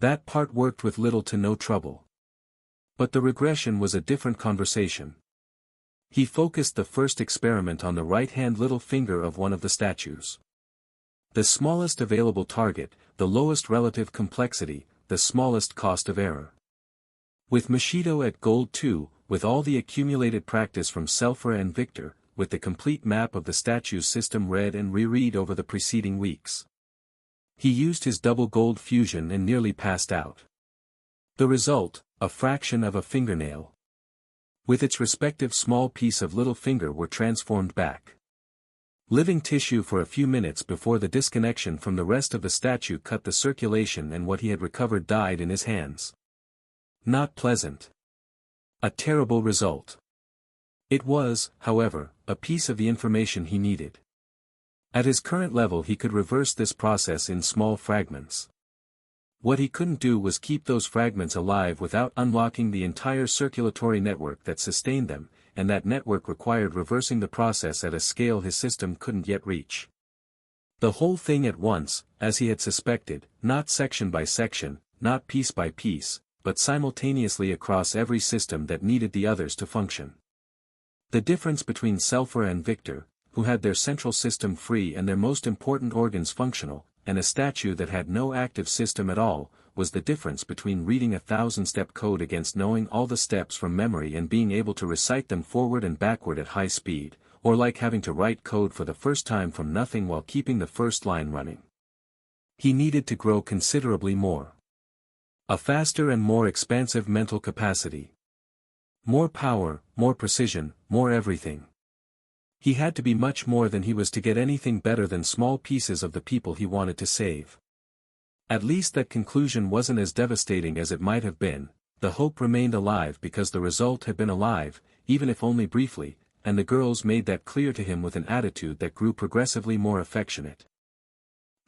That part worked with little to no trouble. But the regression was a different conversation. He focused the first experiment on the right-hand little finger of one of the statues. The smallest available target, the lowest relative complexity, the smallest cost of error. With Machido at gold 2, with all the accumulated practice from Selfer and Victor, with the complete map of the statue's system read and reread over the preceding weeks. He used his double gold fusion and nearly passed out. The result, a fraction of a fingernail. With its respective small piece of little finger were transformed back. Living tissue for a few minutes before the disconnection from the rest of the statue cut the circulation and what he had recovered died in his hands. Not pleasant. A terrible result. It was, however, a piece of the information he needed. At his current level he could reverse this process in small fragments. What he couldn't do was keep those fragments alive without unlocking the entire circulatory network that sustained them, and that network required reversing the process at a scale his system couldn't yet reach. The whole thing at once, as he had suspected, not section by section, not piece by piece, but simultaneously across every system that needed the others to function. The difference between Selfer and Victor, who had their central system free and their most important organs functional, and a statue that had no active system at all, was the difference between reading 1,000-step code against knowing all the steps from memory and being able to recite them forward and backward at high speed, or like having to write code for the first time from nothing while keeping the first line running. He needed to grow considerably more. A faster and more expansive mental capacity. More power, more precision, more everything. He had to be much more than he was to get anything better than small pieces of the people he wanted to save. At least that conclusion wasn't as devastating as it might have been. The hope remained alive because the result had been alive, even if only briefly, and the girls made that clear to him with an attitude that grew progressively more affectionate.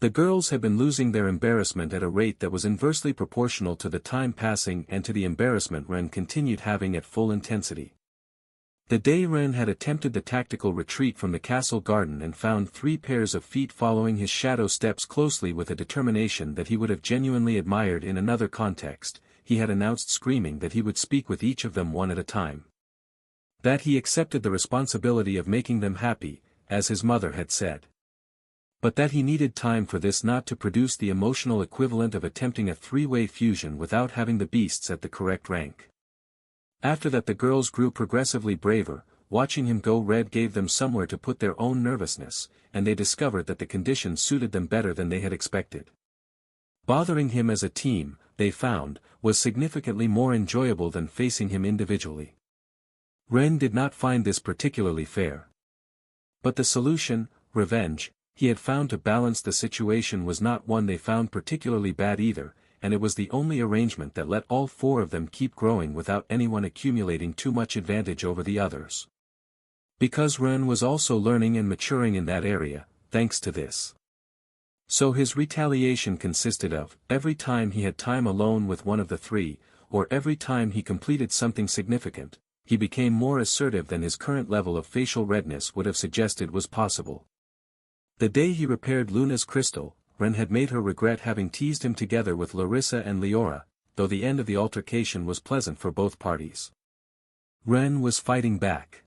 The girls had been losing their embarrassment at a rate that was inversely proportional to the time passing and to the embarrassment Ren continued having at full intensity. The day Ren had attempted the tactical retreat from the castle garden and found 3 pairs of feet following his shadow steps closely with a determination that he would have genuinely admired in another context, he had announced screaming that he would speak with each of them one at a time. That he accepted the responsibility of making them happy, as his mother had said. But that he needed time for this not to produce the emotional equivalent of attempting a 3-way fusion without having the beasts at the correct rank. After that the girls grew progressively braver, watching him go red gave them somewhere to put their own nervousness, and they discovered that the conditions suited them better than they had expected. Bothering him as a team, they found, was significantly more enjoyable than facing him individually. Ren did not find this particularly fair. But the solution, revenge, he had found to balance the situation was not one they found particularly bad either, and it was the only arrangement that let all 4 of them keep growing without anyone accumulating too much advantage over the others. Because Ren was also learning and maturing in that area, thanks to this. So his retaliation consisted of, every time he had time alone with one of the 3, or every time he completed something significant, he became more assertive than his current level of facial redness would have suggested was possible. The day he repaired Luna's crystal, Ren had made her regret having teased him together with Larissa and Leora, though the end of the altercation was pleasant for both parties. Ren was fighting back.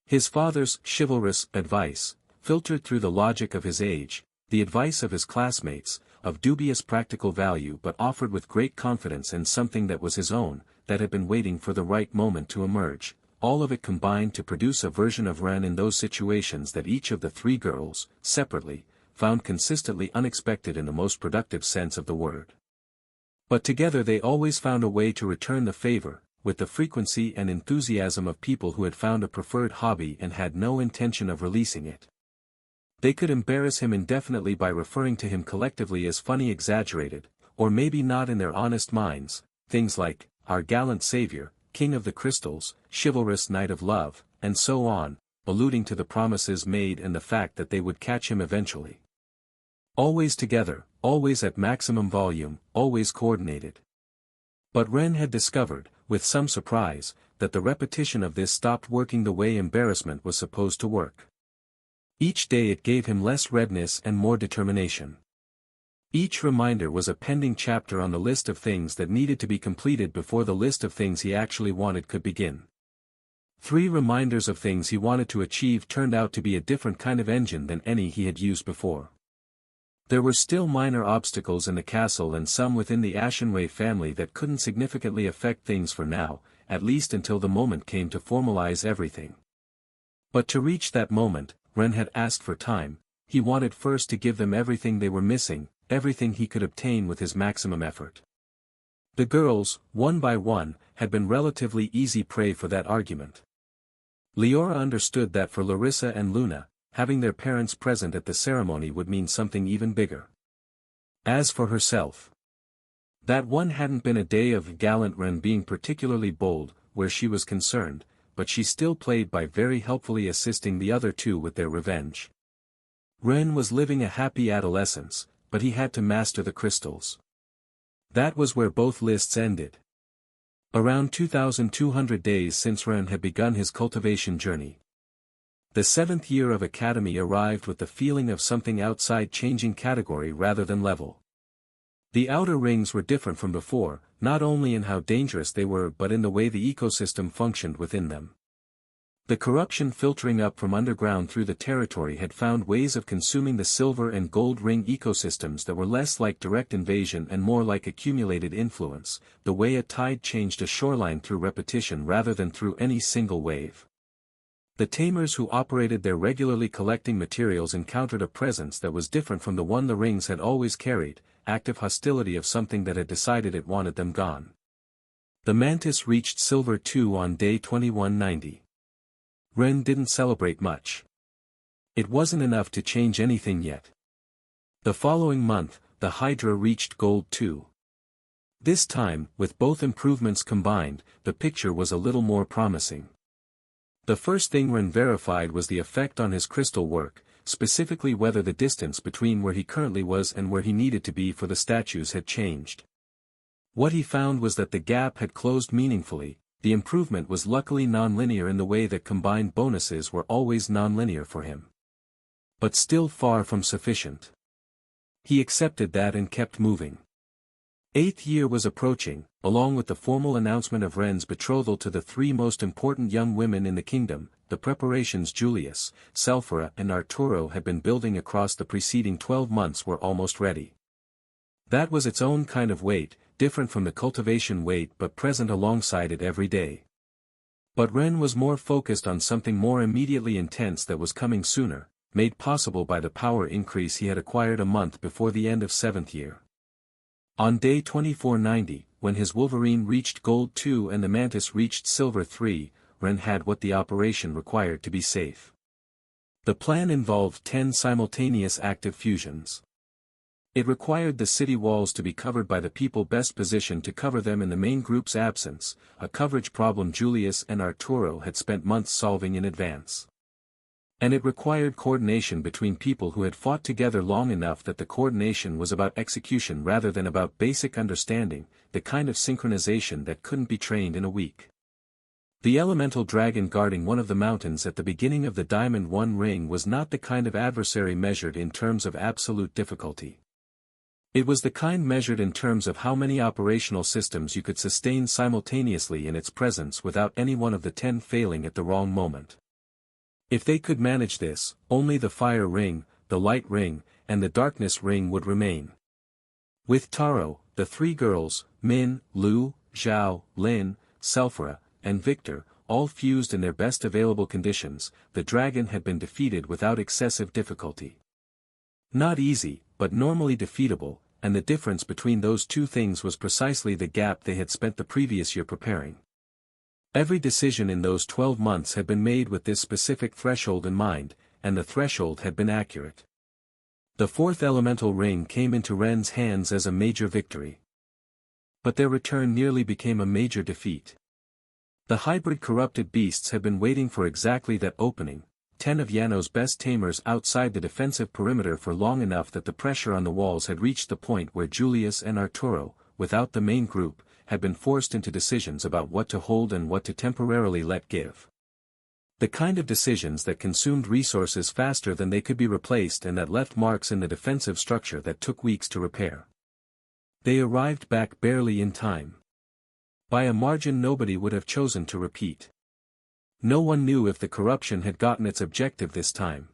His father's chivalrous advice, filtered through the logic of his age, the advice of his classmates, of dubious practical value but offered with great confidence and something that was his own, that had been waiting for the right moment to emerge, all of it combined to produce a version of Ren in those situations that each of the 3 girls, separately, found consistently unexpected in the most productive sense of the word. But together they always found a way to return the favor, with the frequency and enthusiasm of people who had found a preferred hobby and had no intention of releasing it. They could embarrass him indefinitely by referring to him collectively as funny exaggerated, or maybe not in their honest minds, things like, our gallant savior, king of the crystals, chivalrous knight of love, and so on, alluding to the promises made and the fact that they would catch him eventually. Always together, always at maximum volume, always coordinated. But Ren had discovered, with some surprise, that the repetition of this stopped working the way embarrassment was supposed to work. Each day it gave him less redness and more determination. Each reminder was a pending chapter on the list of things that needed to be completed before the list of things he actually wanted could begin. 3 reminders of things he wanted to achieve turned out to be a different kind of engine than any he had used before. There were still minor obstacles in the castle and some within the Ashenway family that couldn't significantly affect things for now, at least until the moment came to formalize everything. But to reach that moment, Ren had asked for time. He wanted first to give them everything they were missing, everything he could obtain with his maximum effort. The girls, one by one, had been relatively easy prey for that argument. Leora understood that for Larissa and Luna, having their parents present at the ceremony would mean something even bigger. As for herself, that one hadn't been a day of gallant Ren being particularly bold, where she was concerned, but she still played by very helpfully assisting the other 2 with their revenge. Ren was living a happy adolescence, but he had to master the crystals. That was where both lists ended. Around 2,200 days since Ren had begun his cultivation journey. The 7th year of academy arrived with the feeling of something outside changing category rather than level. The outer rings were different from before, not only in how dangerous they were but in the way the ecosystem functioned within them. The corruption filtering up from underground through the territory had found ways of consuming the silver and gold ring ecosystems that were less like direct invasion and more like accumulated influence, the way a tide changed a shoreline through repetition rather than through any single wave. The Tamers who operated there regularly collecting materials encountered a presence that was different from the one the rings had always carried, active hostility of something that had decided it wanted them gone. The Mantis reached Silver 2 on day 2190. Ren didn't celebrate much. It wasn't enough to change anything yet. The following month, the Hydra reached Gold 2. This time, with both improvements combined, the picture was a little more promising. The first thing Ren verified was the effect on his crystal work, specifically whether the distance between where he currently was and where he needed to be for the statues had changed. What he found was that the gap had closed meaningfully. The improvement was luckily nonlinear in the way that combined bonuses were always nonlinear for him. But still far from sufficient. He accepted that and kept moving. 8th year was approaching, along with the formal announcement of Ren's betrothal to the 3 most important young women in the kingdom. The preparations Julius, Selphira and Arturo had been building across the preceding 12 months were almost ready. That was its own kind of weight, different from the cultivation weight but present alongside it every day. But Ren was more focused on something more immediately intense that was coming sooner, made possible by the power increase he had acquired a month before the end of 7th year. On day 2490, when his Wolverine reached Gold 2 and the Mantis reached Silver 3, Ren had what the operation required to be safe. The plan involved 10 simultaneous active fusions. It required the city walls to be covered by the people best positioned to cover them in the main group's absence, a coverage problem Julius and Arturo had spent months solving in advance. And it required coordination between people who had fought together long enough that the coordination was about execution rather than about basic understanding, the kind of synchronization that couldn't be trained in a week. The elemental dragon guarding one of the mountains at the beginning of the Diamond 1 ring was not the kind of adversary measured in terms of absolute difficulty. It was the kind measured in terms of how many operational systems you could sustain simultaneously in its presence without any one of the 10 failing at the wrong moment. If they could manage this, only the fire ring, the light ring, and the darkness ring would remain. With Taro, the 3 girls, Min, Lu, Zhao, Lin, Selphira, and Victor, all fused in their best available conditions, the dragon had been defeated without excessive difficulty. Not easy, but normally defeatable, and the difference between those 2 things was precisely the gap they had spent the previous year preparing. Every decision in those 12 months had been made with this specific threshold in mind, and the threshold had been accurate. The 4th elemental ring came into Ren's hands as a major victory. But their return nearly became a major defeat. The hybrid corrupted beasts had been waiting for exactly that opening, 10 of Yano's best tamers outside the defensive perimeter for long enough that the pressure on the walls had reached the point where Julius and Arturo, without the main group, had been forced into decisions about what to hold and what to temporarily let give. The kind of decisions that consumed resources faster than they could be replaced and that left marks in the defensive structure that took weeks to repair. They arrived back barely in time. By a margin nobody would have chosen to repeat. No one knew if the corruption had gotten its objective this time.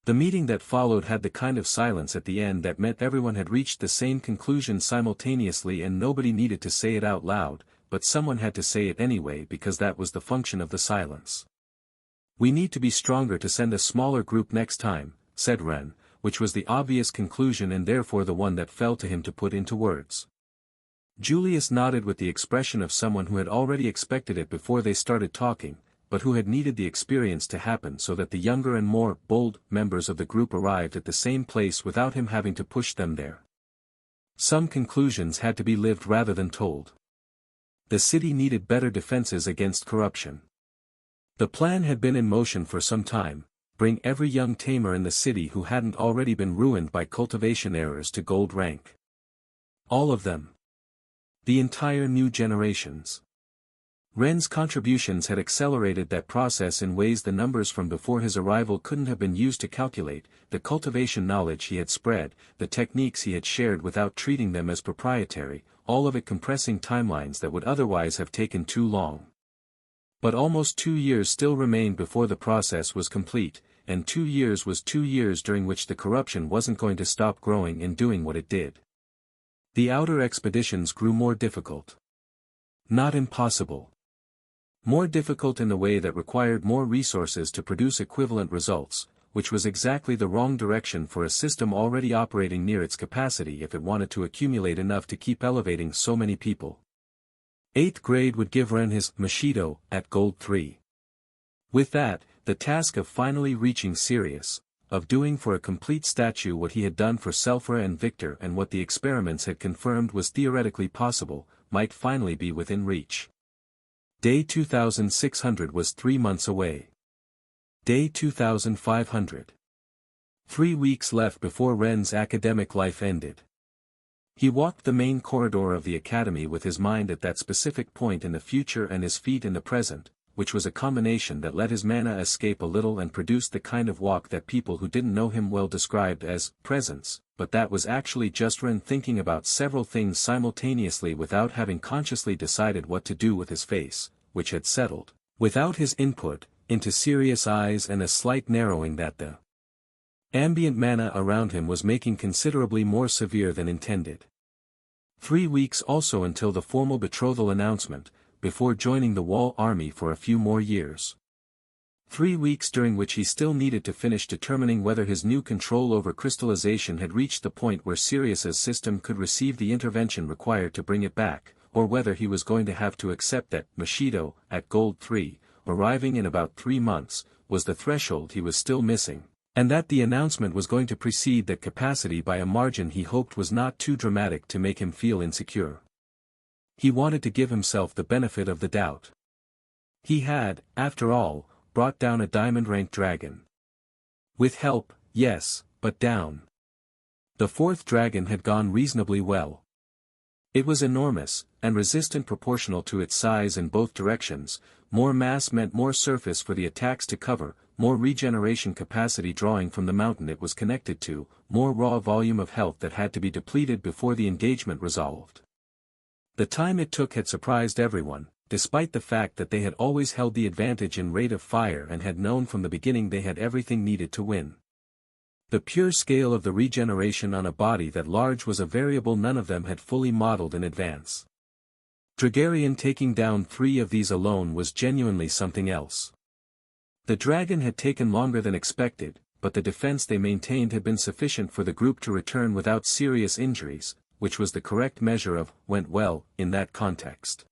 The meeting that followed had the kind of silence at the end that meant everyone had reached the same conclusion simultaneously and nobody needed to say it out loud, but someone had to say it anyway because that was the function of the silence. "We need to be stronger to send a smaller group next time," said Ren, which was the obvious conclusion and therefore the one that fell to him to put into words. Julius nodded with the expression of someone who had already expected it before they started talking, but who had needed the experience to happen so that the younger and more bold members of the group arrived at the same place without him having to push them there. Some conclusions had to be lived rather than told. The city needed better defenses against corruption. The plan had been in motion for some time: bring every young tamer in the city who hadn't already been ruined by cultivation errors to gold rank. All of them. The entire new generations. Ren's contributions had accelerated that process in ways the numbers from before his arrival couldn't have been used to calculate, the cultivation knowledge he had spread, the techniques he had shared without treating them as proprietary, all of it compressing timelines that would otherwise have taken too long. But almost 2 years still remained before the process was complete, and 2 years was 2 years during which the corruption wasn't going to stop growing and doing what it did. The outer expeditions grew more difficult. Not impossible. More difficult in the way that required more resources to produce equivalent results, which was exactly the wrong direction for a system already operating near its capacity if it wanted to accumulate enough to keep elevating so many people. 8th grade would give Ren his Bushido at Gold 3. With that, the task of finally reaching Sirius, of doing for a complete statue what he had done for Selphra and Victor and what the experiments had confirmed was theoretically possible, might finally be within reach. Day 2600 was 3 months away. Day 2500. 3 weeks left before Ren's academic life ended. He walked the main corridor of the academy with his mind at that specific point in the future and his feet in the present, which was a combination that let his mana escape a little and produced the kind of walk that people who didn't know him well described as presence, but that was actually just Ren thinking about several things simultaneously without having consciously decided what to do with his face, which had settled, without his input, into serious eyes and a slight narrowing that the ambient mana around him was making considerably more severe than intended. 3 weeks also until the formal betrothal announcement, before joining the Wall Army for a few more years. 3 weeks during which he still needed to finish determining whether his new control over crystallization had reached the point where Sirius's system could receive the intervention required to bring it back, or whether he was going to have to accept that Bushido, at Gold 3, arriving in about 3 months, was the threshold he was still missing, and that the announcement was going to precede that capacity by a margin he hoped was not too dramatic to make him feel insecure. He wanted to give himself the benefit of the doubt. He had, after all, brought down a diamond-ranked dragon. With help, yes, but down. The 4th dragon had gone reasonably well. It was enormous, and resistant proportional to its size in both directions. More mass meant more surface for the attacks to cover, more regeneration capacity drawing from the mountain it was connected to, more raw volume of health that had to be depleted before the engagement resolved. The time it took had surprised everyone, despite the fact that they had always held the advantage in rate of fire and had known from the beginning they had everything needed to win. The pure scale of the regeneration on a body that large was a variable none of them had fully modeled in advance. Dragarian taking down 3 of these alone was genuinely something else. The dragon had taken longer than expected, but the defense they maintained had been sufficient for the group to return without serious injuries, which was the correct measure of went well in that context.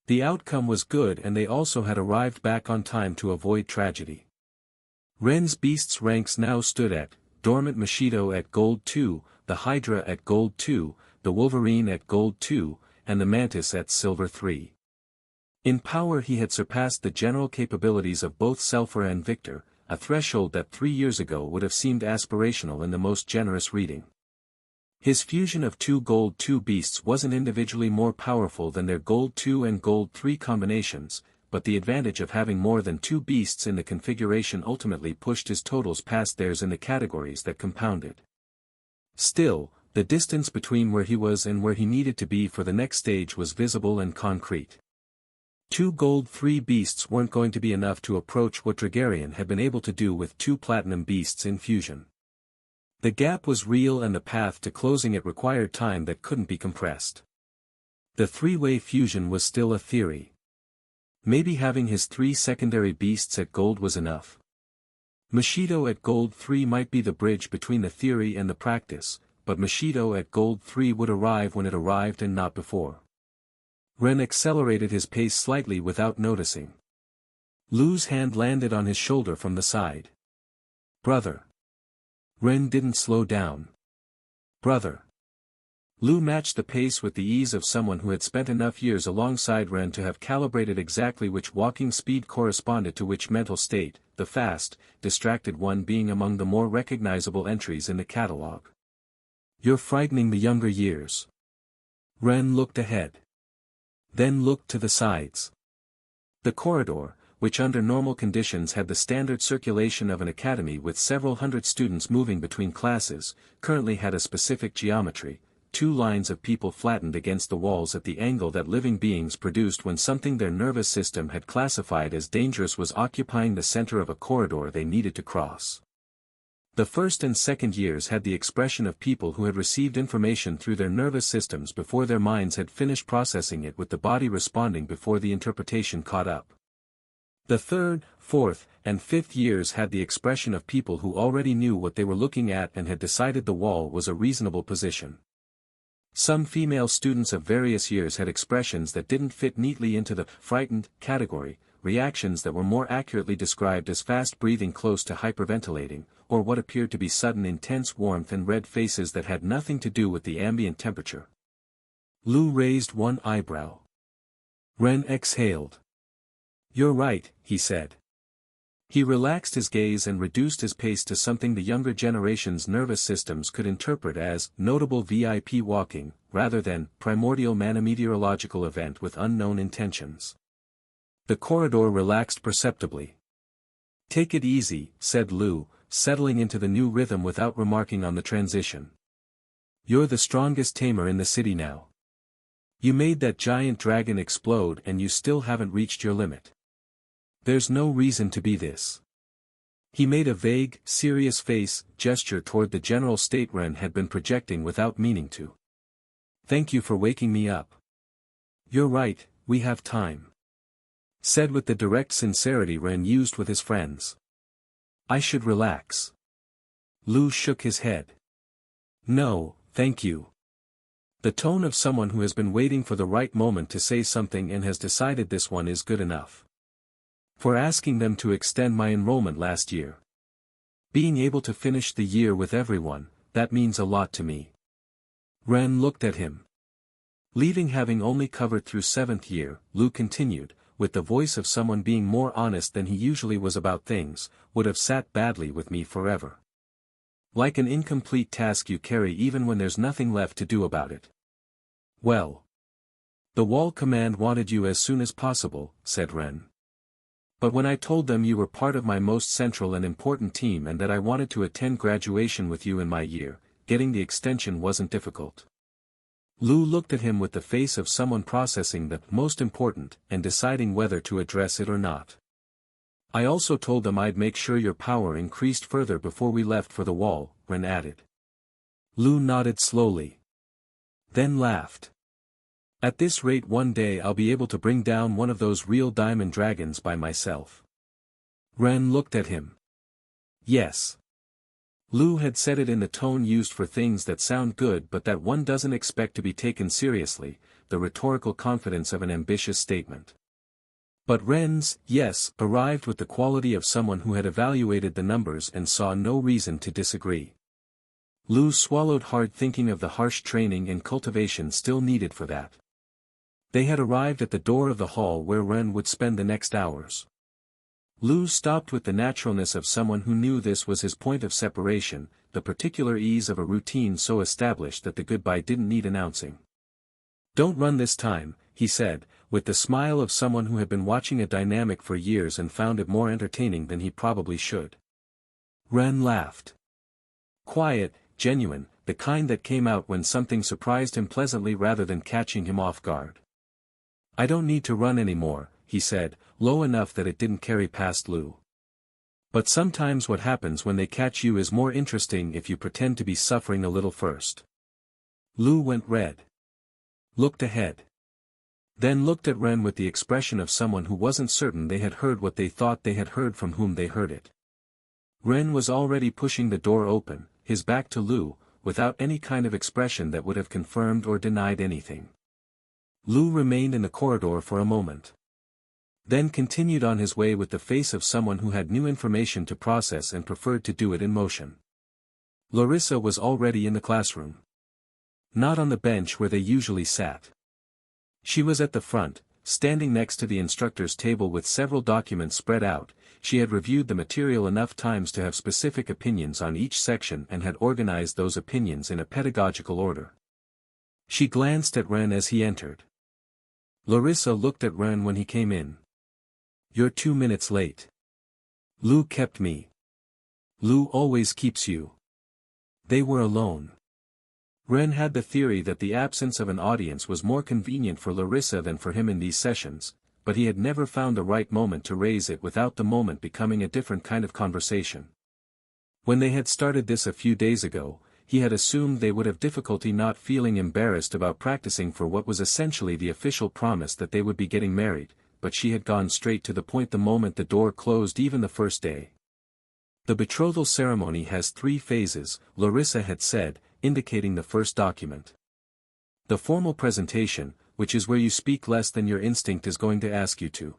The outcome was good and they also had arrived back on time to avoid tragedy. Ren's beasts ranks now stood at Dormant Bushido at Gold 2, the Hydra at Gold 2, the Wolverine at Gold 2, and the Mantis at Silver 3. In power he had surpassed the general capabilities of both Selphra and Victor, a threshold that 3 years ago would have seemed aspirational in the most generous reading. His fusion of two Gold 2 beasts wasn't individually more powerful than their Gold 2 and Gold 3 combinations, but the advantage of having more than two beasts in the configuration ultimately pushed his totals past theirs in the categories that compounded. Still, the distance between where he was and where he needed to be for the next stage was visible and concrete. Two Gold 3 beasts weren't going to be enough to approach what Dragarian had been able to do with two Platinum beasts in fusion. The gap was real and the path to closing it required time that couldn't be compressed. The three-way fusion was still a theory. Maybe having his 3 secondary beasts at Gold was enough. Mashido at Gold 3 might be the bridge between the theory and the practice, but Mashido at Gold 3 would arrive when it arrived and not before. Ren accelerated his pace slightly without noticing. Lu's hand landed on his shoulder from the side. "Brother." Ren didn't slow down. "Brother." Lu matched the pace with the ease of someone who had spent enough years alongside Ren to have calibrated exactly which walking speed corresponded to which mental state, the fast, distracted one being among the more recognizable entries in the catalog. "You're frightening the younger years." Ren looked ahead. Then looked to the sides. The corridor, which under normal conditions had the standard circulation of an academy with several hundred students moving between classes, currently had a specific geometry, 2 lines of people flattened against the walls at the angle that living beings produced when something their nervous system had classified as dangerous was occupying the center of a corridor they needed to cross. The first and second years had the expression of people who had received information through their nervous systems before their minds had finished processing it with the body responding before the interpretation caught up. The third, fourth, and fifth years had the expression of people who already knew what they were looking at and had decided the wall was a reasonable position. Some female students of various years had expressions that didn't fit neatly into the frightened category, reactions that were more accurately described as fast breathing close to hyperventilating, or what appeared to be sudden intense warmth and red faces that had nothing to do with the ambient temperature. Lu raised one eyebrow. Ren exhaled. "You're right," he said. He relaxed his gaze and reduced his pace to something the younger generation's nervous systems could interpret as notable VIP walking, rather than primordial manometeorological event with unknown intentions. The corridor relaxed perceptibly. "Take it easy," said Lu, settling into the new rhythm without remarking on the transition. "You're the strongest tamer in the city now. You made that giant dragon explode and you still haven't reached your limit. There's no reason to be this." He made a vague, serious face gesture toward the general state Ren had been projecting without meaning to. "Thank you for waking me up." "You're right, we have time," said with the direct sincerity Ren used with his friends. "I should relax." Lu shook his head. "No, thank you." The tone of someone who has been waiting for the right moment to say something and has decided this one is good enough. "For asking them to extend my enrollment last year. Being able to finish the year with everyone, that means a lot to me." Ren looked at him. Leaving having only covered through 7th year, Lu continued, with the voice of someone being more honest than he usually was about things, would have sat badly with me forever. Like an incomplete task you carry even when there's nothing left to do about it. "Well. The Wall Command wanted you as soon as possible," said Ren. "But when I told them you were part of my most central and important team and that I wanted to attend graduation with you in my year, getting the extension wasn't difficult." Lu looked at him with the face of someone processing the most important and deciding whether to address it or not. "I also told them I'd make sure your power increased further before we left for the wall," Ren added. Lu nodded slowly. Then laughed. "At this rate one day I'll be able to bring down one of those real diamond dragons by myself." Ren looked at him. "Yes." Lu had said it in the tone used for things that sound good but that one doesn't expect to be taken seriously, the rhetorical confidence of an ambitious statement. But Ren's "yes" arrived with the quality of someone who had evaluated the numbers and saw no reason to disagree. Lu swallowed hard thinking of the harsh training and cultivation still needed for that. They had arrived at the door of the hall where Ren would spend the next hours. Lou stopped with the naturalness of someone who knew this was his point of separation, the particular ease of a routine so established that the goodbye didn't need announcing. "Don't run this time," he said, with the smile of someone who had been watching a dynamic for years and found it more entertaining than he probably should. Ren laughed. Quiet, genuine, the kind that came out when something surprised him pleasantly rather than catching him off guard. "I don't need to run anymore," he said, low enough that it didn't carry past Lou. "But sometimes what happens when they catch you is more interesting if you pretend to be suffering a little first." Lou went red. Looked ahead. Then looked at Ren with the expression of someone who wasn't certain they had heard what they thought they had heard from whom they heard it. Ren was already pushing the door open, his back to Lou, without any kind of expression that would have confirmed or denied anything. Lou remained in the corridor for a moment. Then continued on his way with the face of someone who had new information to process and preferred to do it in motion. Larissa was already in the classroom. Not on the bench where they usually sat. She was at the front, standing next to the instructor's table with several documents spread out. She had reviewed the material enough times to have specific opinions on each section and had organized those opinions in a pedagogical order. She glanced at Ren as he entered. Larissa looked at Ren when he came in. "You're 2 minutes late." "Lou kept me." "Lou always keeps you." They were alone. Ren had the theory that the absence of an audience was more convenient for Larissa than for him in these sessions, but he had never found the right moment to raise it without the moment becoming a different kind of conversation. When they had started this a few days ago, he had assumed they would have difficulty not feeling embarrassed about practicing for what was essentially the official promise that they would be getting married, but she had gone straight to the point the moment the door closed, even the first day. "The betrothal ceremony has 3 phases, Larissa had said, indicating the first document. "The formal presentation, which is where you speak less than your instinct is going to ask you to.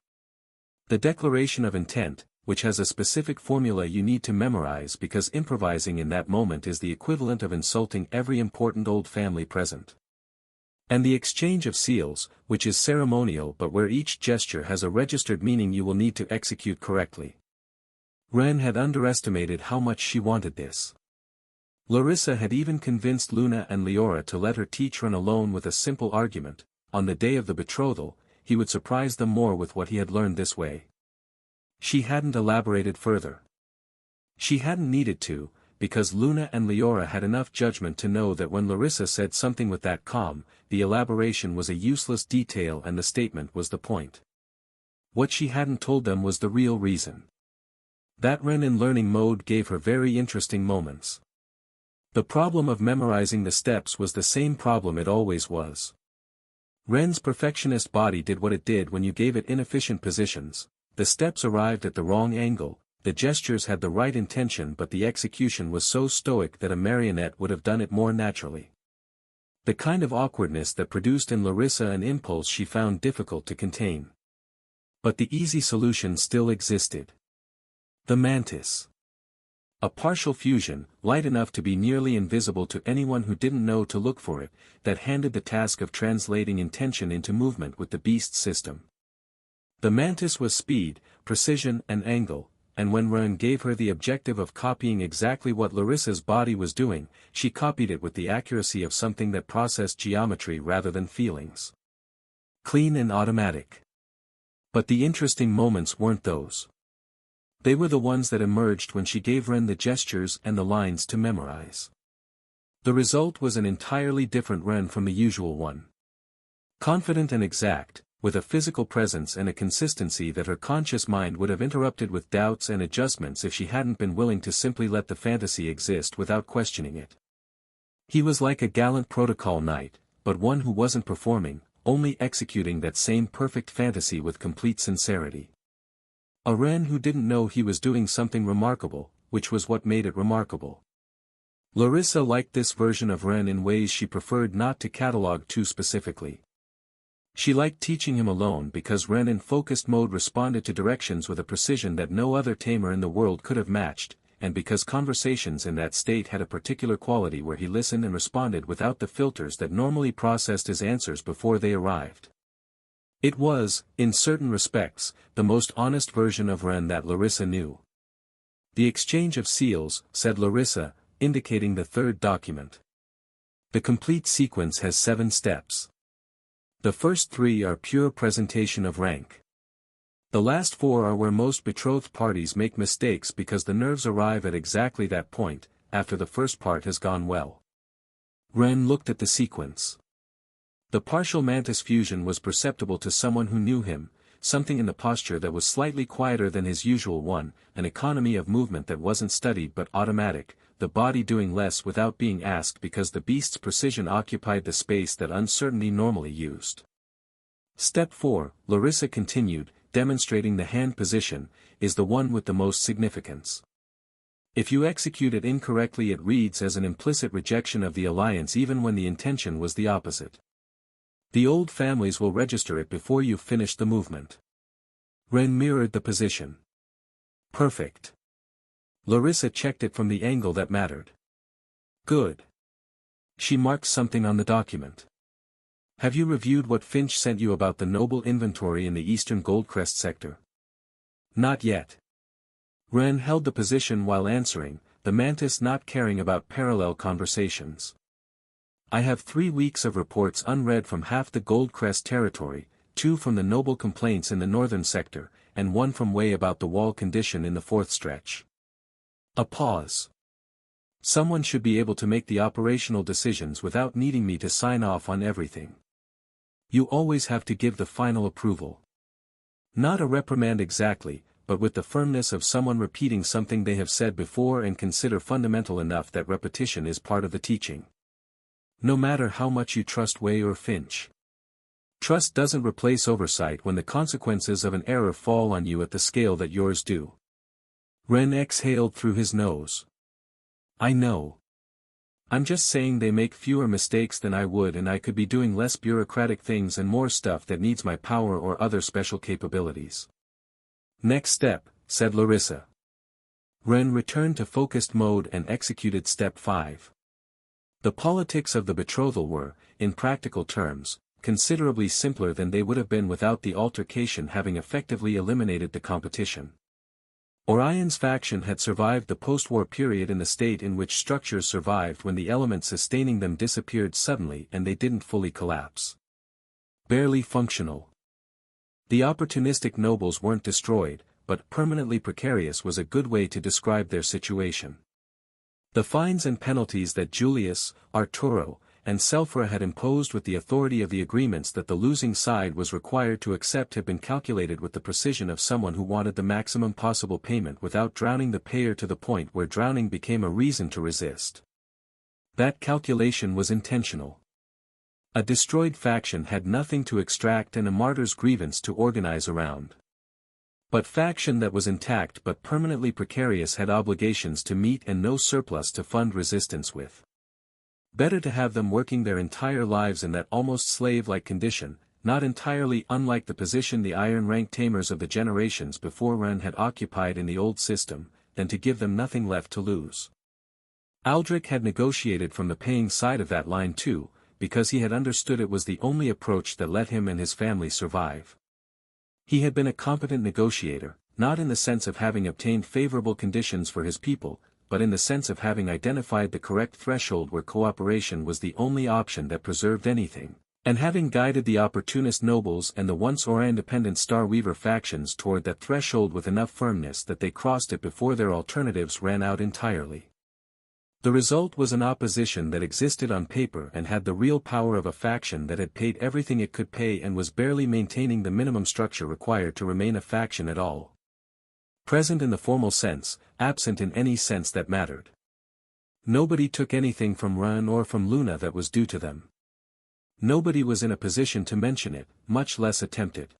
The declaration of intent, which has a specific formula you need to memorize because improvising in that moment is the equivalent of insulting every important old family present. And the exchange of seals, which is ceremonial but where each gesture has a registered meaning you will need to execute correctly." Ren had underestimated how much she wanted this. Larissa had even convinced Luna and Leora to let her teach Ren alone with a simple argument: on the day of the betrothal, he would surprise them more with what he had learned this way. She hadn't elaborated further. She hadn't needed to, because Luna and Leora had enough judgment to know that when Larissa said something with that calm, the elaboration was a useless detail and the statement was the point. What she hadn't told them was the real reason. That Ren in learning mode gave her very interesting moments. The problem of memorizing the steps was the same problem it always was. Ren's perfectionist body did what it did when you gave it inefficient positions. The steps arrived at the wrong angle, the gestures had the right intention, but the execution was so stoic that a marionette would have done it more naturally. The kind of awkwardness that produced in Larissa an impulse she found difficult to contain. But the easy solution still existed. The mantis. A partial fusion, light enough to be nearly invisible to anyone who didn't know to look for it, that handed the task of translating intention into movement with the beast system. The mantis was speed, precision and angle, and when Ren gave her the objective of copying exactly what Larissa's body was doing, she copied it with the accuracy of something that processed geometry rather than feelings. Clean and automatic. But the interesting moments weren't those. They were the ones that emerged when she gave Ren the gestures and the lines to memorize. The result was an entirely different Ren from the usual one. Confident and exact, with a physical presence and a consistency that her conscious mind would have interrupted with doubts and adjustments if she hadn't been willing to simply let the fantasy exist without questioning it. He was like a gallant protocol knight, but one who wasn't performing, only executing that same perfect fantasy with complete sincerity. A Ren who didn't know he was doing something remarkable, which was what made it remarkable. Larissa liked this version of Ren in ways she preferred not to catalog too specifically. She liked teaching him alone because Ren in focused mode responded to directions with a precision that no other tamer in the world could have matched, and because conversations in that state had a particular quality where he listened and responded without the filters that normally processed his answers before they arrived. It was, in certain respects, the most honest version of Ren that Larissa knew. The exchange of seals, said Larissa, indicating the third document. The complete sequence has 7 steps. The first 3 are pure presentation of rank. The last 4 are where most betrothed parties make mistakes because the nerves arrive at exactly that point, after the first part has gone well. Ren looked at the sequence. The partial mantis fusion was perceptible to someone who knew him, something in the posture that was slightly quieter than his usual one, an economy of movement that wasn't studied but automatic, the body doing less without being asked because the beast's precision occupied the space that uncertainty normally used. Step 4, Larissa continued, demonstrating the hand position, is the one with the most significance. If you execute it incorrectly, it reads as an implicit rejection of the alliance even when the intention was the opposite. The old families will register it before you've finished the movement. Ren mirrored the position. Perfect. Larissa checked it from the angle that mattered. Good. She marked something on the document. Have you reviewed what Finch sent you about the noble inventory in the eastern Goldcrest sector? Not yet. Ren held the position while answering, the mantis not caring about parallel conversations. I have 3 weeks of reports unread from half the Goldcrest territory, 2 from the noble complaints in the northern sector, and 1 from way about the wall condition in the 4th stretch. A pause. Someone should be able to make the operational decisions without needing me to sign off on everything. You always have to give the final approval. Not a reprimand exactly, but with the firmness of someone repeating something they have said before and consider fundamental enough that repetition is part of the teaching. No matter how much you trust Wei or Finch. Trust doesn't replace oversight when the consequences of an error fall on you at the scale that yours do. Ren exhaled through his nose. I know. I'm just saying they make fewer mistakes than I would, and I could be doing less bureaucratic things and more stuff that needs my power or other special capabilities. Next step, said Larissa. Ren returned to focused mode and executed step 5. The politics of the betrothal were, in practical terms, considerably simpler than they would have been without the altercation having effectively eliminated the competition. Orion's faction had survived the post-war period in the state in which structures survived when the elements sustaining them disappeared suddenly and they didn't fully collapse. Barely functional. The opportunistic nobles weren't destroyed, but permanently precarious was a good way to describe their situation. The fines and penalties that Julius, Arturo, and Selphra had imposed with the authority of the agreements that the losing side was required to accept had been calculated with the precision of someone who wanted the maximum possible payment without drowning the payer to the point where drowning became a reason to resist. That calculation was intentional. A destroyed faction had nothing to extract and a martyr's grievance to organize around. But faction that was intact but permanently precarious had obligations to meet and no surplus to fund resistance with. Better to have them working their entire lives in that almost slave-like condition, not entirely unlike the position the iron-ranked tamers of the generations before Ren had occupied in the old system, than to give them nothing left to lose. Aldrich had negotiated from the paying side of that line too, because he had understood it was the only approach that let him and his family survive. He had been a competent negotiator, not in the sense of having obtained favorable conditions for his people, but in the sense of having identified the correct threshold where cooperation was the only option that preserved anything, and having guided the opportunist nobles and the once Orion-dependent Star Weaver factions toward that threshold with enough firmness that they crossed it before their alternatives ran out entirely. The result was an opposition that existed on paper and had the real power of a faction that had paid everything it could pay and was barely maintaining the minimum structure required to remain a faction at all. Present in the formal sense, absent in any sense that mattered. Nobody took anything from Ren or from Luna that was due to them. Nobody was in a position to mention it, much less attempt it.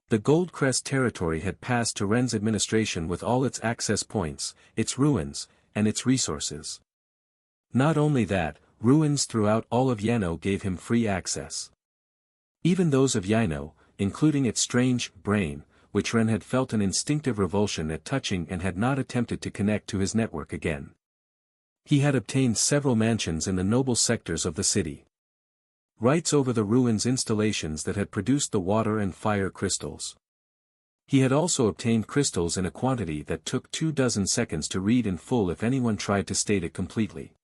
The Goldcrest territory had passed to Ren's administration with all its access points, its ruins, and its resources. Not only that, ruins throughout all of Yano gave him free access. Even those of Yano, including its strange brain, which Ren had felt an instinctive revulsion at touching and had not attempted to connect to his network again. He had obtained several mansions in the noble sectors of the city. Rights over the ruins installations that had produced the water and fire crystals. He had also obtained crystals in a quantity that took 24 seconds to read in full if anyone tried to state it completely.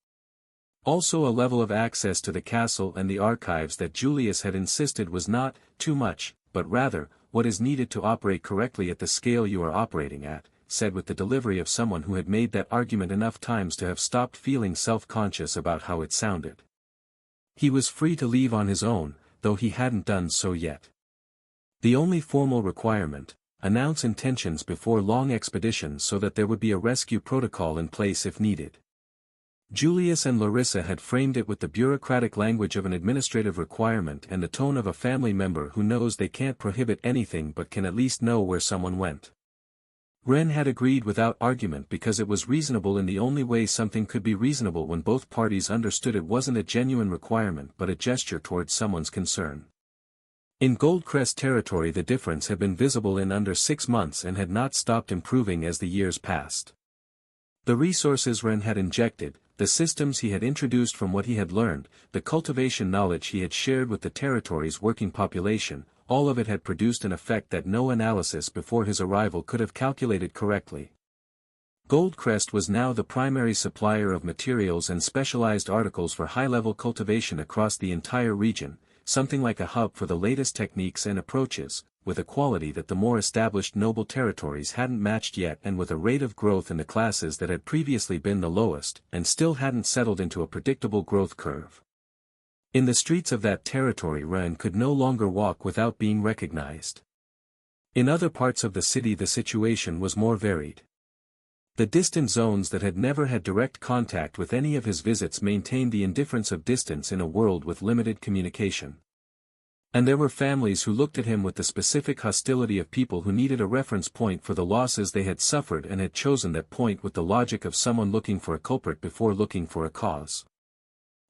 Also a level of access to the castle and the archives that Julius had insisted was not too much, but rather, what is needed to operate correctly at the scale you are operating at, said with the delivery of someone who had made that argument enough times to have stopped feeling self-conscious about how it sounded. He was free to leave on his own, though he hadn't done so yet. The only formal requirement, announce intentions before long expeditions so that there would be a rescue protocol in place if needed. Julius and Larissa had framed it with the bureaucratic language of an administrative requirement and the tone of a family member who knows they can't prohibit anything but can at least know where someone went. Ren had agreed without argument because it was reasonable in the only way something could be reasonable when both parties understood it wasn't a genuine requirement but a gesture towards someone's concern. In Goldcrest territory the difference had been visible in under 6 months and had not stopped improving as the years passed. The resources Ren had injected, the systems he had introduced from what he had learned, the cultivation knowledge he had shared with the territory's working population, all of it had produced an effect that no analysis before his arrival could have calculated correctly. Goldcrest was now the primary supplier of materials and specialized articles for high-level cultivation across the entire region, something like a hub for the latest techniques and approaches, with a quality that the more established noble territories hadn't matched yet and with a rate of growth in the classes that had previously been the lowest and still hadn't settled into a predictable growth curve. In the streets of that territory Ren could no longer walk without being recognized. In other parts of the city the situation was more varied. The distant zones that had never had direct contact with any of his visits maintained the indifference of distance in a world with limited communication. And there were families who looked at him with the specific hostility of people who needed a reference point for the losses they had suffered and had chosen that point with the logic of someone looking for a culprit before looking for a cause.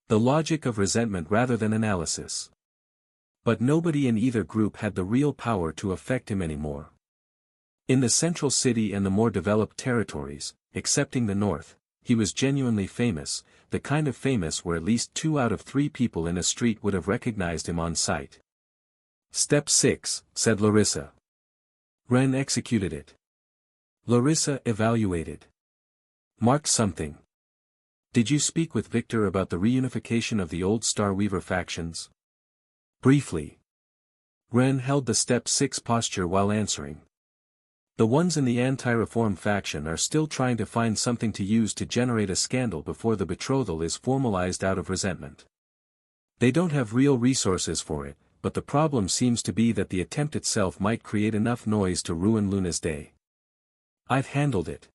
The logic of resentment rather than analysis. But nobody in either group had the real power to affect him anymore. In the central city and the more developed territories, excepting the north, he was genuinely famous, the kind of famous where at least 2 out of 3 people in a street would have recognized him on sight. Step 6, said Larissa. Ren executed it. Larissa evaluated. Mark something. Did you speak with Victor about the reunification of the old Starweaver factions? Briefly. Ren held the Step 6 posture while answering. The ones in the anti-reform faction are still trying to find something to use to generate a scandal before the betrothal is formalized out of resentment. They don't have real resources for it, but the problem seems to be that the attempt itself might create enough noise to ruin Luna's day. I've handled it.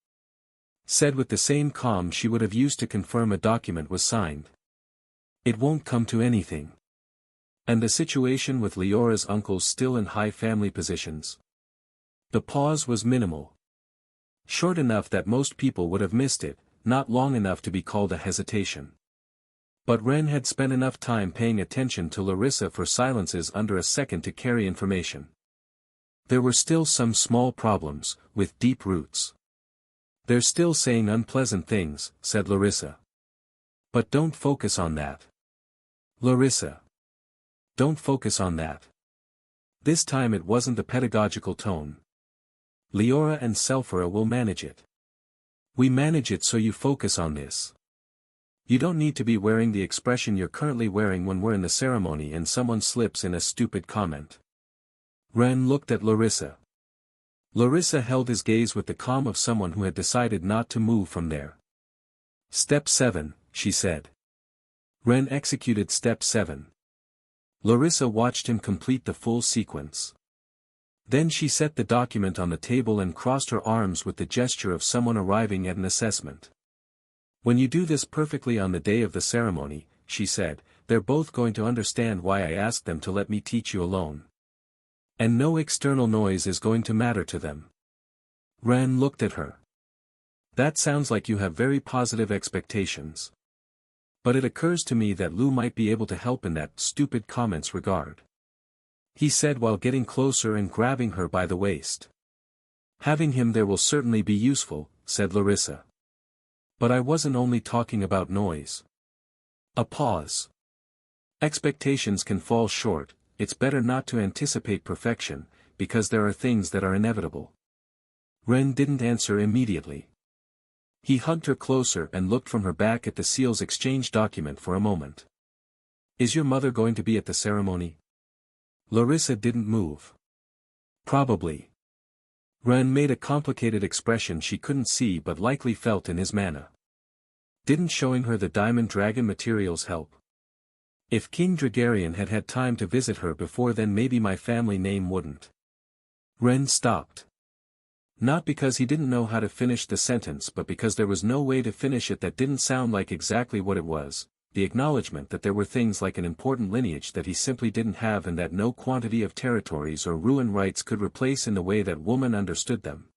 Said with the same calm she would have used to confirm a document was signed. It won't come to anything. And the situation with Leora's uncles still in high family positions. The pause was minimal. Short enough that most people would have missed it, not long enough to be called a hesitation. But Ren had spent enough time paying attention to Larissa for silences under a second to carry information. There were still some small problems, with deep roots. They're still saying unpleasant things, said Larissa. But don't focus on that. Larissa. Don't focus on that. This time it wasn't the pedagogical tone. Leora and Selphira will manage it. We manage it so you focus on this. You don't need to be wearing the expression you're currently wearing when we're in the ceremony and someone slips in a stupid comment. Ren looked at Larissa. Larissa held his gaze with the calm of someone who had decided not to move from there. Step 7, she said. Ren executed Step 7. Larissa watched him complete the full sequence. Then she set the document on the table and crossed her arms with the gesture of someone arriving at an assessment. When you do this perfectly on the day of the ceremony, she said, they're both going to understand why I asked them to let me teach you alone. And no external noise is going to matter to them. Ren looked at her. That sounds like you have very positive expectations. But it occurs to me that Lou might be able to help in that stupid comments regard. He said while getting closer and grabbing her by the waist. Having him there will certainly be useful, said Larissa. But I wasn't only talking about noise. A pause. Expectations can fall short, it's better not to anticipate perfection, because there are things that are inevitable. Ren didn't answer immediately. He hugged her closer and looked from her back at the seals exchange document for a moment. Is your mother going to be at the ceremony? Larissa didn't move. Probably. Ren made a complicated expression she couldn't see but likely felt in his manner. Didn't showing her the diamond dragon materials help? If King Dragarian had had time to visit her before then maybe my family name wouldn't. Ren stopped. Not because he didn't know how to finish the sentence but because there was no way to finish it that didn't sound like exactly what it was, the acknowledgement that there were things like an important lineage that he simply didn't have and that no quantity of territories or ruin rights could replace in the way that woman understood them.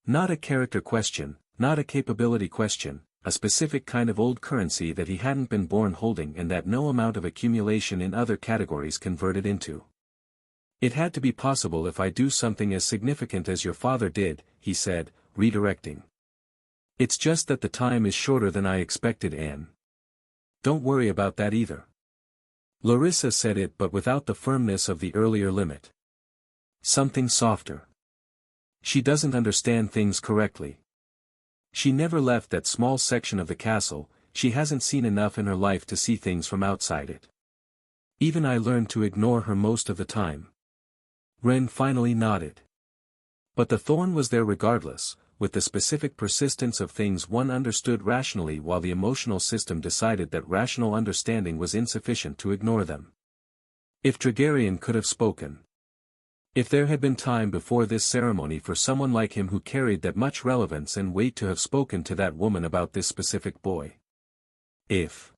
Not a character question, not a capability question, a specific kind of old currency that he hadn't been born holding and that no amount of accumulation in other categories converted into. It had to be possible if I do something as significant as your father did, he said, redirecting. It's just that the time is shorter than I expected, Anne. Don't worry about that either. Larissa said it but without the firmness of the earlier limit. Something softer. She doesn't understand things correctly. She never left that small section of the castle, she hasn't seen enough in her life to see things from outside it. Even I learned to ignore her most of the time. Ren finally nodded. But the thorn was there regardless, with the specific persistence of things one understood rationally while the emotional system decided that rational understanding was insufficient to ignore them. If Dragarian could have spoken. If there had been time before this ceremony for someone like him who carried that much relevance and weight to have spoken to that woman about this specific boy. If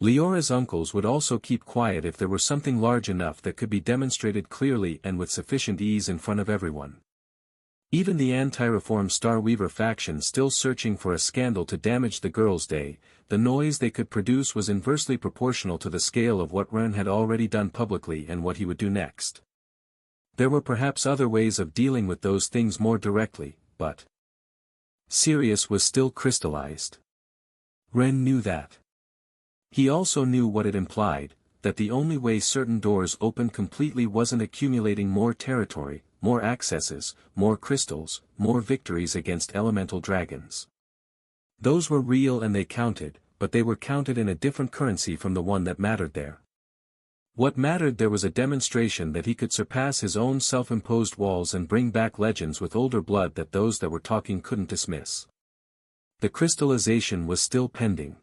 Leora's uncles would also keep quiet if there were something large enough that could be demonstrated clearly and with sufficient ease in front of everyone. Even the anti-reform Starweaver faction still searching for a scandal to damage the girls' day, the noise they could produce was inversely proportional to the scale of what Ren had already done publicly and what he would do next. There were perhaps other ways of dealing with those things more directly, but Sirius was still crystallized. Ren knew that. He also knew what it implied, that the only way certain doors opened completely wasn't accumulating more territory, more accesses, more crystals, more victories against elemental dragons. Those were real and they counted, but they were counted in a different currency from the one that mattered there. What mattered there was a demonstration that he could surpass his own self-imposed walls and bring back legends with older blood that those that were talking couldn't dismiss. The crystallization was still pending.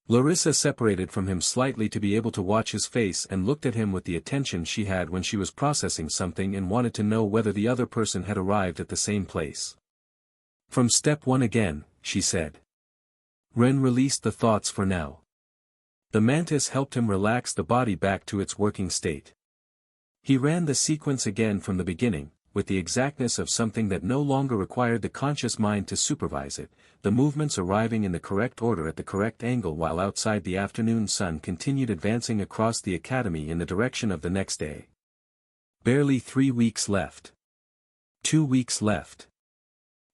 Larissa separated from him slightly to be able to watch his face and looked at him with the attention she had when she was processing something and wanted to know whether the other person had arrived at the same place. From step one again, she said. Ren released the thoughts for now. The mantis helped him relax the body back to its working state. He ran the sequence again from the beginning, with the exactness of something that no longer required the conscious mind to supervise it, the movements arriving in the correct order at the correct angle while outside the afternoon sun continued advancing across the academy in the direction of the next day. Barely 3 weeks left. 2 weeks left.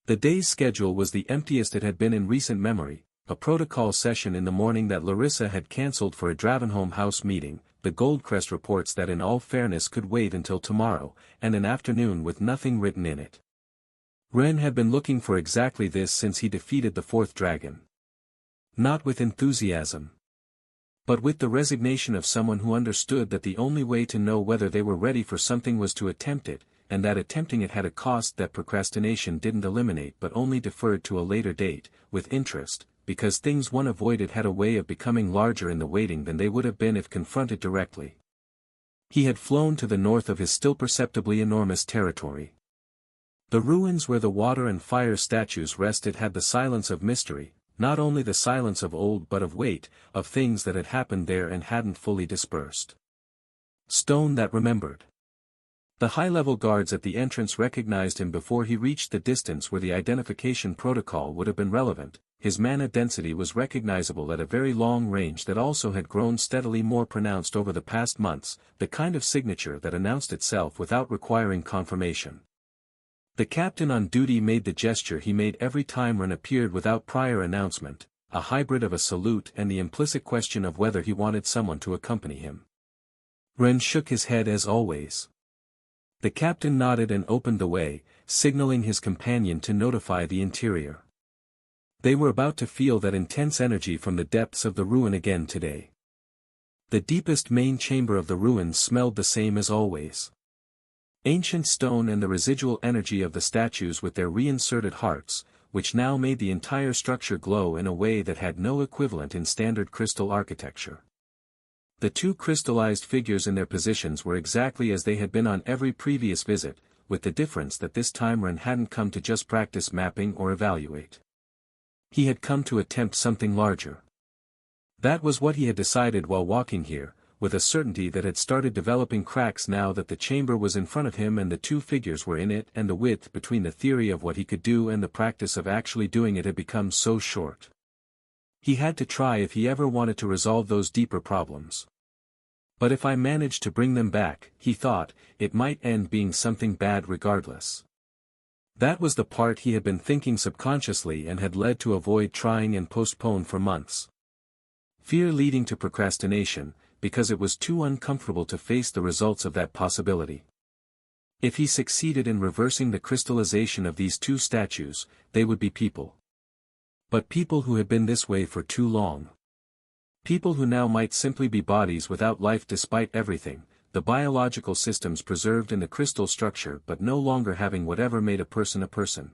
The day's schedule was the emptiest it had been in recent memory, a protocol session in the morning that Larissa had cancelled for a Dravenholm House meeting, the Goldcrest reports that in all fairness could wait until tomorrow, and an afternoon with nothing written in it. Ren had been looking for exactly this since he defeated the fourth dragon. Not with enthusiasm, but with the resignation of someone who understood that the only way to know whether they were ready for something was to attempt it, and that attempting it had a cost that procrastination didn't eliminate but only deferred to a later date, with interest, because things one avoided had a way of becoming larger in the waiting than they would have been if confronted directly. He had flown to the north of his still perceptibly enormous territory. The ruins where the water and fire statues rested had the silence of mystery, not only the silence of old but of weight, of things that had happened there and hadn't fully dispersed. Stone that remembered. The high-level guards at the entrance recognized him before he reached the distance where the identification protocol would have been relevant. His mana density was recognizable at a very long range that also had grown steadily more pronounced over the past months, the kind of signature that announced itself without requiring confirmation. The captain on duty made the gesture he made every time Ren appeared without prior announcement, a hybrid of a salute and the implicit question of whether he wanted someone to accompany him. Ren shook his head as always. The captain nodded and opened the way, signaling his companion to notify the interior. They were about to feel that intense energy from the depths of the ruin again today. The deepest main chamber of the ruins smelled the same as always. Ancient stone and the residual energy of the statues with their reinserted hearts, which now made the entire structure glow in a way that had no equivalent in standard crystal architecture. The two crystallized figures in their positions were exactly as they had been on every previous visit, with the difference that this time Ren hadn't come to just practice mapping or evaluate. He had come to attempt something larger. That was what he had decided while walking here, with a certainty that had started developing cracks now that the chamber was in front of him and the two figures were in it, and the width between the theory of what he could do and the practice of actually doing it had become so short. He had to try if he ever wanted to resolve those deeper problems. But if I managed to bring them back, he thought, it might end being something bad regardless. That was the part he had been thinking subconsciously and had led to avoid trying and postpone for months. Fear leading to procrastination, because it was too uncomfortable to face the results of that possibility. If he succeeded in reversing the crystallization of these two statues, they would be people. But people who had been this way for too long. People who now might simply be bodies without life despite everything, the biological systems preserved in the crystal structure but no longer having whatever made a person a person.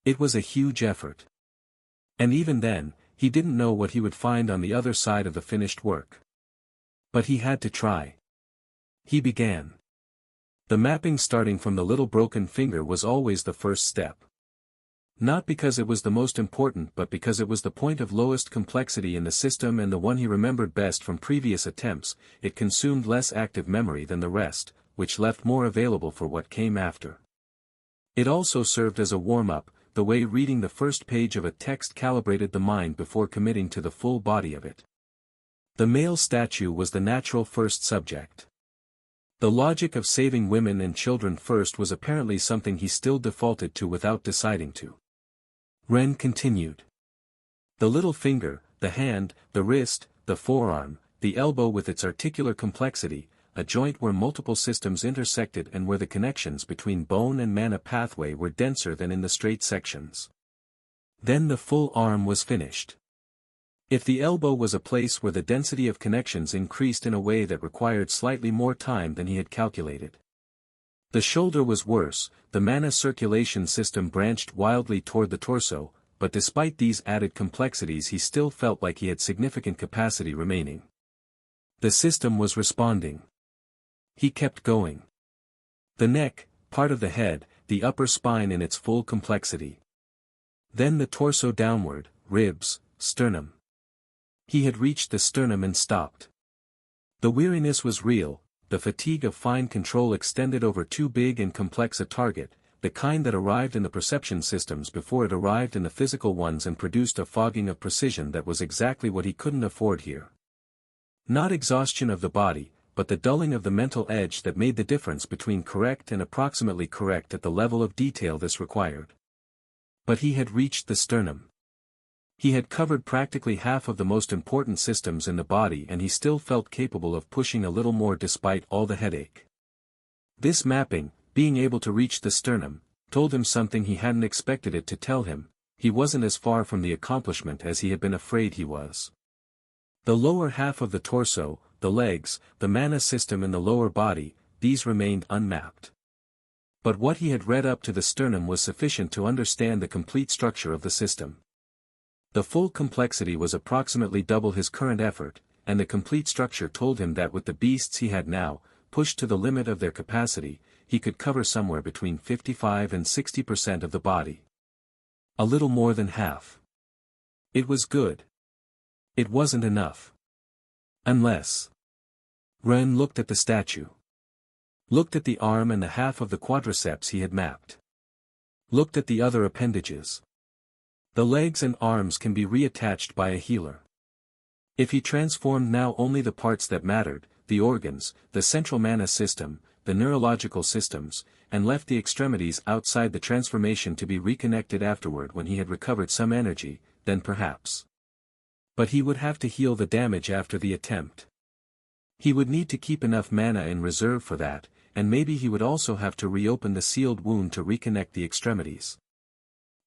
It was a huge effort. And even then, he didn't know what he would find on the other side of the finished work. But he had to try. He began. The mapping starting from the little broken finger was always the first step. Not because it was the most important but because it was the point of lowest complexity in the system and the one he remembered best from previous attempts. It consumed less active memory than the rest, which left more available for what came after. It also served as a warm-up, the way reading the first page of a text calibrated the mind before committing to the full body of it. The male statue was the natural first subject. The logic of saving women and children first was apparently something he still defaulted to without deciding to. Ren continued. The little finger, the hand, the wrist, the forearm, the elbow with its articular complexity, a joint where multiple systems intersected and where the connections between bone and mana pathway were denser than in the straight sections. Then the full arm was finished. If the elbow was a place where the density of connections increased in a way that required slightly more time than he had calculated. The shoulder was worse, the mana circulation system branched wildly toward the torso, but despite these added complexities he still felt like he had significant capacity remaining. The system was responding. He kept going. The neck, part of the head, the upper spine in its full complexity. Then the torso downward, ribs, sternum. He had reached the sternum and stopped. The weariness was real. The fatigue of fine control extended over too big and complex a target, the kind that arrived in the perception systems before it arrived in the physical ones and produced a fogging of precision that was exactly what he couldn't afford here. Not exhaustion of the body, but the dulling of the mental edge that made the difference between correct and approximately correct at the level of detail this required. But he had reached the sternum. He had covered practically half of the most important systems in the body and he still felt capable of pushing a little more despite all the headache. This mapping, being able to reach the sternum, told him something he hadn't expected it to tell him. He wasn't as far from the accomplishment as he had been afraid he was. The lower half of the torso, the legs, the mana system in the lower body, these remained unmapped. But what he had read up to the sternum was sufficient to understand the complete structure of the system. The full complexity was approximately double his current effort, and the complete structure told him that with the beasts he had now, pushed to the limit of their capacity, he could cover somewhere between 55 and 60% of the body. A little more than half. It was good. It wasn't enough. Unless. Ren looked at the statue. Looked at the arm and the half of the quadriceps he had mapped. Looked at the other appendages. The legs and arms can be reattached by a healer. If he transformed now only the parts that mattered, the organs, the central mana system, the neurological systems, and left the extremities outside the transformation to be reconnected afterward when he had recovered some energy, then perhaps. But he would have to heal the damage after the attempt. He would need to keep enough mana in reserve for that, and maybe he would also have to reopen the sealed wound to reconnect the extremities.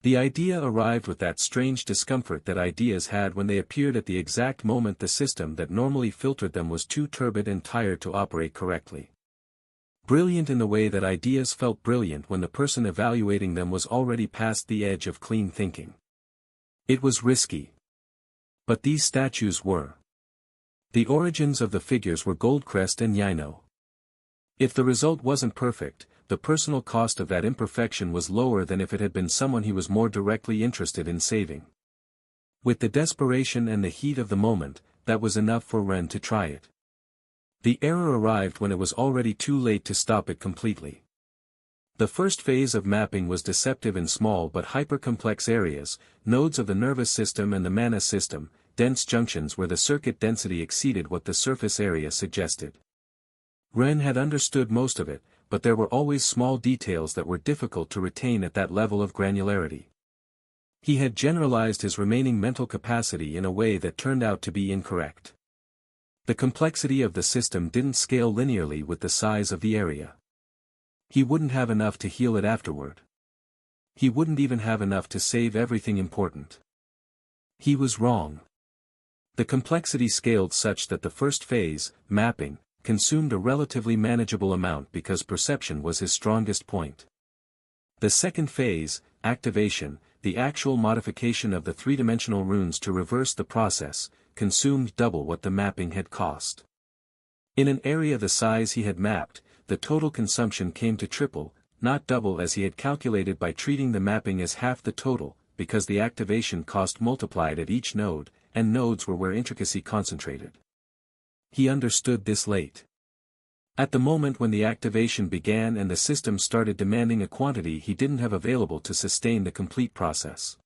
The idea arrived with that strange discomfort that ideas had when they appeared at the exact moment the system that normally filtered them was too turbid and tired to operate correctly. Brilliant in the way that ideas felt brilliant when the person evaluating them was already past the edge of clean thinking. It was risky. But these statues were. The origins of the figures were Goldcrest and Yino. If the result wasn't perfect, the personal cost of that imperfection was lower than if it had been someone he was more directly interested in saving. With the desperation and the heat of the moment, that was enough for Ren to try it. The error arrived when it was already too late to stop it completely. The first phase of mapping was deceptive in small but hyper-complex areas, nodes of the nervous system and the mana system, dense junctions where the circuit density exceeded what the surface area suggested. Ren had understood most of it, but there were always small details that were difficult to retain at that level of granularity. He had generalized his remaining mental capacity in a way that turned out to be incorrect. The complexity of the system didn't scale linearly with the size of the area. He wouldn't have enough to heal it afterward. He wouldn't even have enough to save everything important. He was wrong. The complexity scaled such that the first phase, mapping, consumed a relatively manageable amount because perception was his strongest point. The second phase, activation, the actual modification of the three-dimensional runes to reverse the process, consumed double what the mapping had cost. In an area the size he had mapped, the total consumption came to triple, not double as he had calculated by treating the mapping as half the total, because the activation cost multiplied at each node, and nodes were where intricacy concentrated. He understood this late. At the moment when the activation began and the system started demanding a quantity he didn't have available to sustain the complete process.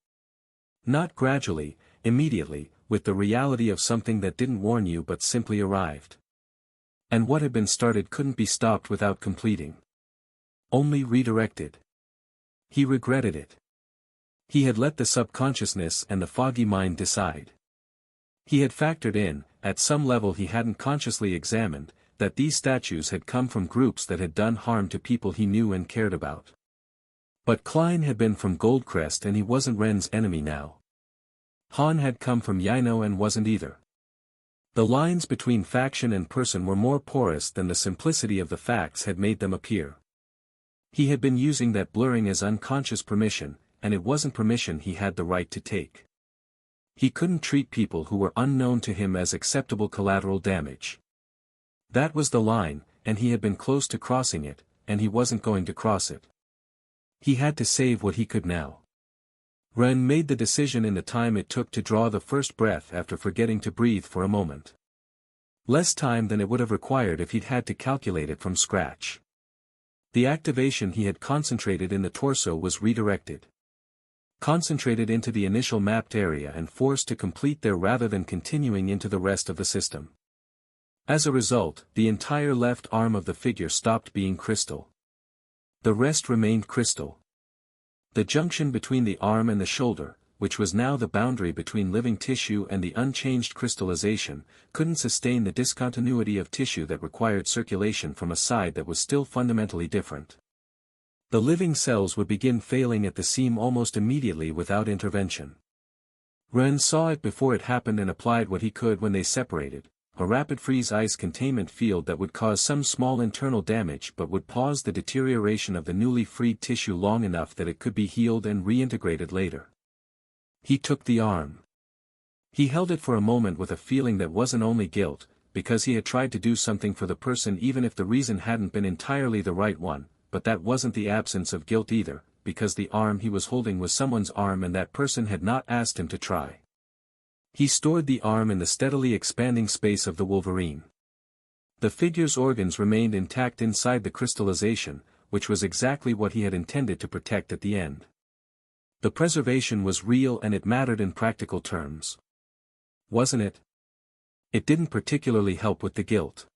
Not gradually, immediately, with the reality of something that didn't warn you but simply arrived. And what had been started couldn't be stopped without completing. Only redirected. He regretted it. He had let the subconsciousness and the foggy mind decide. He had factored in, at some level he hadn't consciously examined, that these statues had come from groups that had done harm to people he knew and cared about. But Klein had been from Goldcrest and he wasn't Ren's enemy now. Han had come from Yino and wasn't either. The lines between faction and person were more porous than the simplicity of the facts had made them appear. He had been using that blurring as unconscious permission, and it wasn't permission he had the right to take. He couldn't treat people who were unknown to him as acceptable collateral damage. That was the line, and he had been close to crossing it, and he wasn't going to cross it. He had to save what he could now. Ren made the decision in the time it took to draw the first breath after forgetting to breathe for a moment. Less time than it would have required if he'd had to calculate it from scratch. The activation he had concentrated in the torso was redirected. Concentrated into the initial mapped area and forced to complete there rather than continuing into the rest of the system. As a result, the entire left arm of the figure stopped being crystal. The rest remained crystal. The junction between the arm and the shoulder, which was now the boundary between living tissue and the unchanged crystallization, couldn't sustain the discontinuity of tissue that required circulation from a side that was still fundamentally different. The living cells would begin failing at the seam almost immediately without intervention. Ren saw it before it happened and applied what he could when they separated, a rapid freeze ice containment field that would cause some small internal damage but would pause the deterioration of the newly freed tissue long enough that it could be healed and reintegrated later. He took the arm. He held it for a moment with a feeling that wasn't only guilt, because he had tried to do something for the person even if the reason hadn't been entirely the right one, but that wasn't the absence of guilt either, because the arm he was holding was someone's arm and that person had not asked him to try. He stored the arm in the steadily expanding space of the Wolverine. The figure's organs remained intact inside the crystallization, which was exactly what he had intended to protect at the end. The preservation was real and it mattered in practical terms. Wasn't it? It didn't particularly help with the guilt.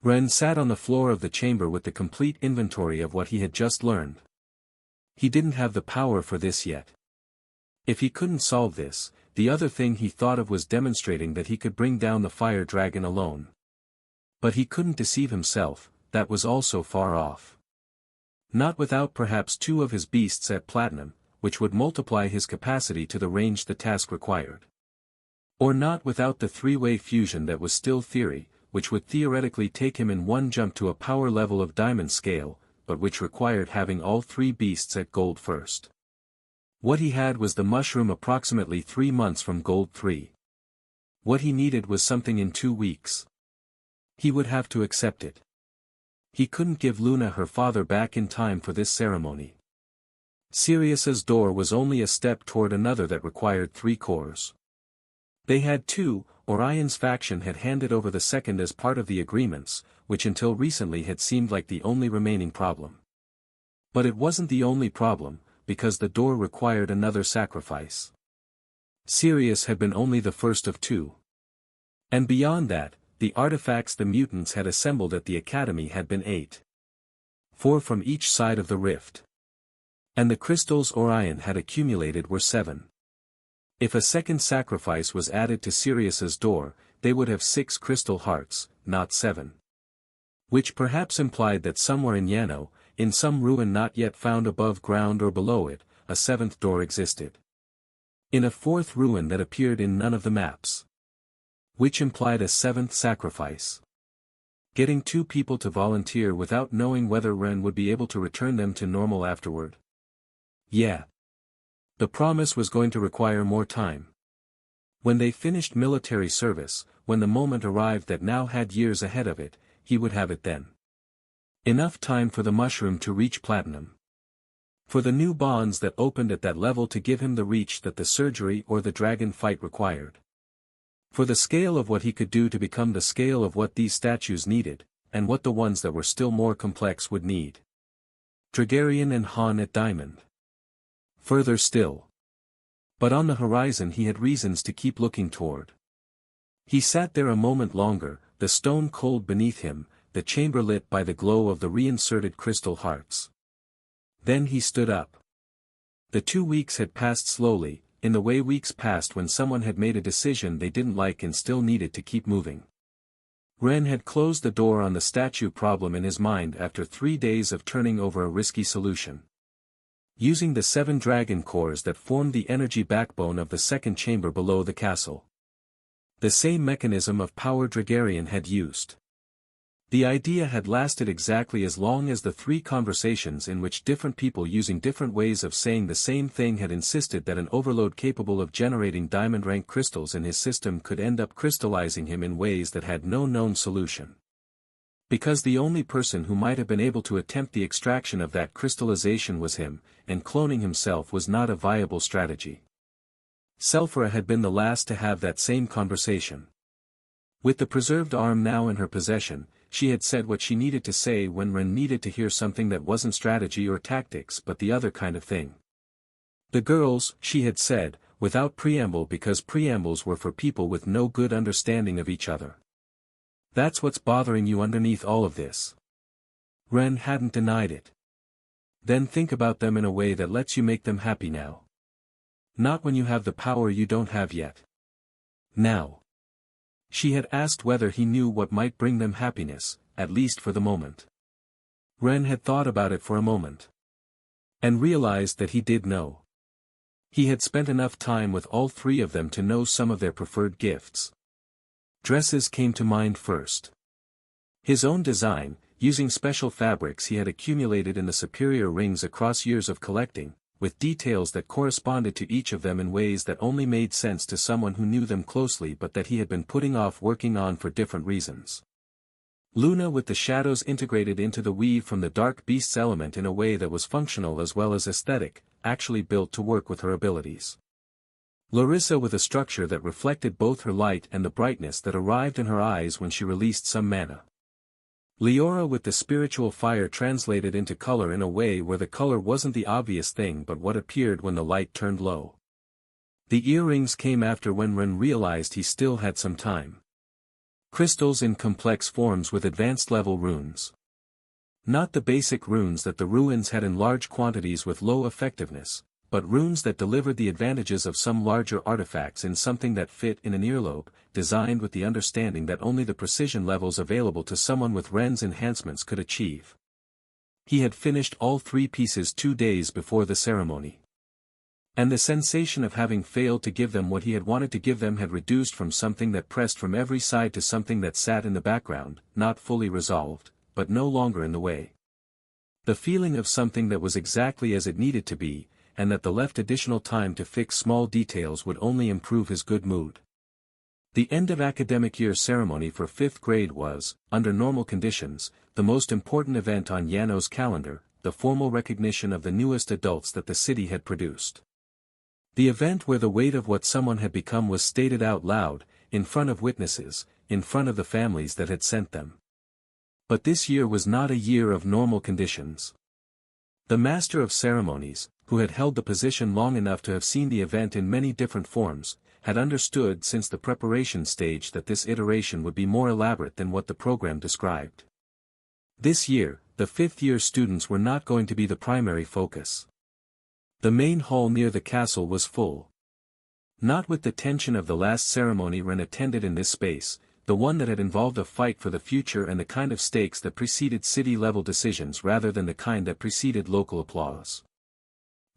Ren sat on the floor of the chamber with the complete inventory of what he had just learned. He didn't have the power for this yet. If he couldn't solve this, the other thing he thought of was demonstrating that he could bring down the fire dragon alone. But he couldn't deceive himself, that was also far off. Not without perhaps 2 of his beasts at platinum, which would multiply his capacity to the range the task required. Or not without the 3-way fusion that was still theory, which would theoretically take him in one jump to a power level of diamond scale, but which required having all 3 beasts at gold first. What he had was the mushroom approximately 3 months from gold 3. What he needed was something in 2 weeks. He would have to accept it. He couldn't give Luna her father back in time for this ceremony. Sirius's door was only a step toward another that required 3 cores. They had 2, Orion's faction had handed over the second as part of the agreements, which until recently had seemed like the only remaining problem. But it wasn't the only problem, because the door required another sacrifice. Sirius had been only the first of 2. And beyond that, the artifacts the mutants had assembled at the Academy had been 8. 4 from each side of the rift. And the crystals Orion had accumulated were 7. If a second sacrifice was added to Sirius's door, they would have 6 crystal hearts, not 7. Which perhaps implied that somewhere in Yano, in some ruin not yet found above ground or below it, a 7th door existed. In a 4th ruin that appeared in none of the maps. Which implied a 7th sacrifice. Getting 2 people to volunteer without knowing whether Ren would be able to return them to normal afterward. Yeah. The promise was going to require more time. When they finished military service, when the moment arrived that now had years ahead of it, he would have it then. Enough time for the mushroom to reach platinum. For the new bonds that opened at that level to give him the reach that the surgery or the dragon fight required. For the scale of what he could do to become the scale of what these statues needed, and what the ones that were still more complex would need. Dragarian and Han at Diamond. Further still. But on the horizon he had reasons to keep looking toward. He sat there a moment longer, the stone cold beneath him, the chamber lit by the glow of the reinserted crystal hearts. Then he stood up. The 2 weeks had passed slowly, in the way weeks passed when someone had made a decision they didn't like and still needed to keep moving. Ren had closed the door on the statue problem in his mind after 3 days of turning over a risky solution. Using the 7 dragon cores that formed the energy backbone of the second chamber below the castle. The same mechanism of power Dragarian had used. The idea had lasted exactly as long as the 3 conversations in which different people using different ways of saying the same thing had insisted that an overload capable of generating diamond-rank crystals in his system could end up crystallizing him in ways that had no known solution. Because the only person who might have been able to attempt the extraction of that crystallization was him, and cloning himself was not a viable strategy. Selphira had been the last to have that same conversation. With the preserved arm now in her possession, she had said what she needed to say when Ren needed to hear something that wasn't strategy or tactics but the other kind of thing. The girls, she had said, without preamble because preambles were for people with no good understanding of each other. That's what's bothering you underneath all of this. Ren hadn't denied it. Then think about them in a way that lets you make them happy now. Not when you have the power you don't have yet. Now. She had asked whether he knew what might bring them happiness, at least for the moment. Ren had thought about it for a moment. And realized that he did know. He had spent enough time with all 3 of them to know some of their preferred gifts. Dresses came to mind first. His own design, using special fabrics he had accumulated in the superior rings across years of collecting, with details that corresponded to each of them in ways that only made sense to someone who knew them closely but that he had been putting off working on for different reasons. Luna with the shadows integrated into the weave from the dark beast's element in a way that was functional as well as aesthetic, actually built to work with her abilities. Larissa with a structure that reflected both her light and the brightness that arrived in her eyes when she released some mana. Leora with the spiritual fire translated into color in a way where the color wasn't the obvious thing but what appeared when the light turned low. The earrings came after when Ren realized he still had some time. Crystals in complex forms with advanced level runes. Not the basic runes that the ruins had in large quantities with low effectiveness, but runes that delivered the advantages of some larger artifacts in something that fit in an earlobe, designed with the understanding that only the precision levels available to someone with Ren's enhancements could achieve. He had finished all 3 pieces 2 days before the ceremony. And the sensation of having failed to give them what he had wanted to give them had reduced from something that pressed from every side to something that sat in the background, not fully resolved, but no longer in the way. The feeling of something that was exactly as it needed to be, and that the left additional time to fix small details would only improve his good mood. The end of academic year ceremony for 5th grade was, under normal conditions, the most important event on Yano's calendar, the formal recognition of the newest adults that the city had produced. The event where the weight of what someone had become was stated out loud, in front of witnesses, in front of the families that had sent them. But this year was not a year of normal conditions. The Master of Ceremonies, who had held the position long enough to have seen the event in many different forms, had understood since the preparation stage that this iteration would be more elaborate than what the program described. This year, the 5th-year students were not going to be the primary focus. The main hall near the castle was full. Not with the tension of the last ceremony Ren attended in this space, the one that had involved a fight for the future and the kind of stakes that preceded city-level decisions rather than the kind that preceded local applause.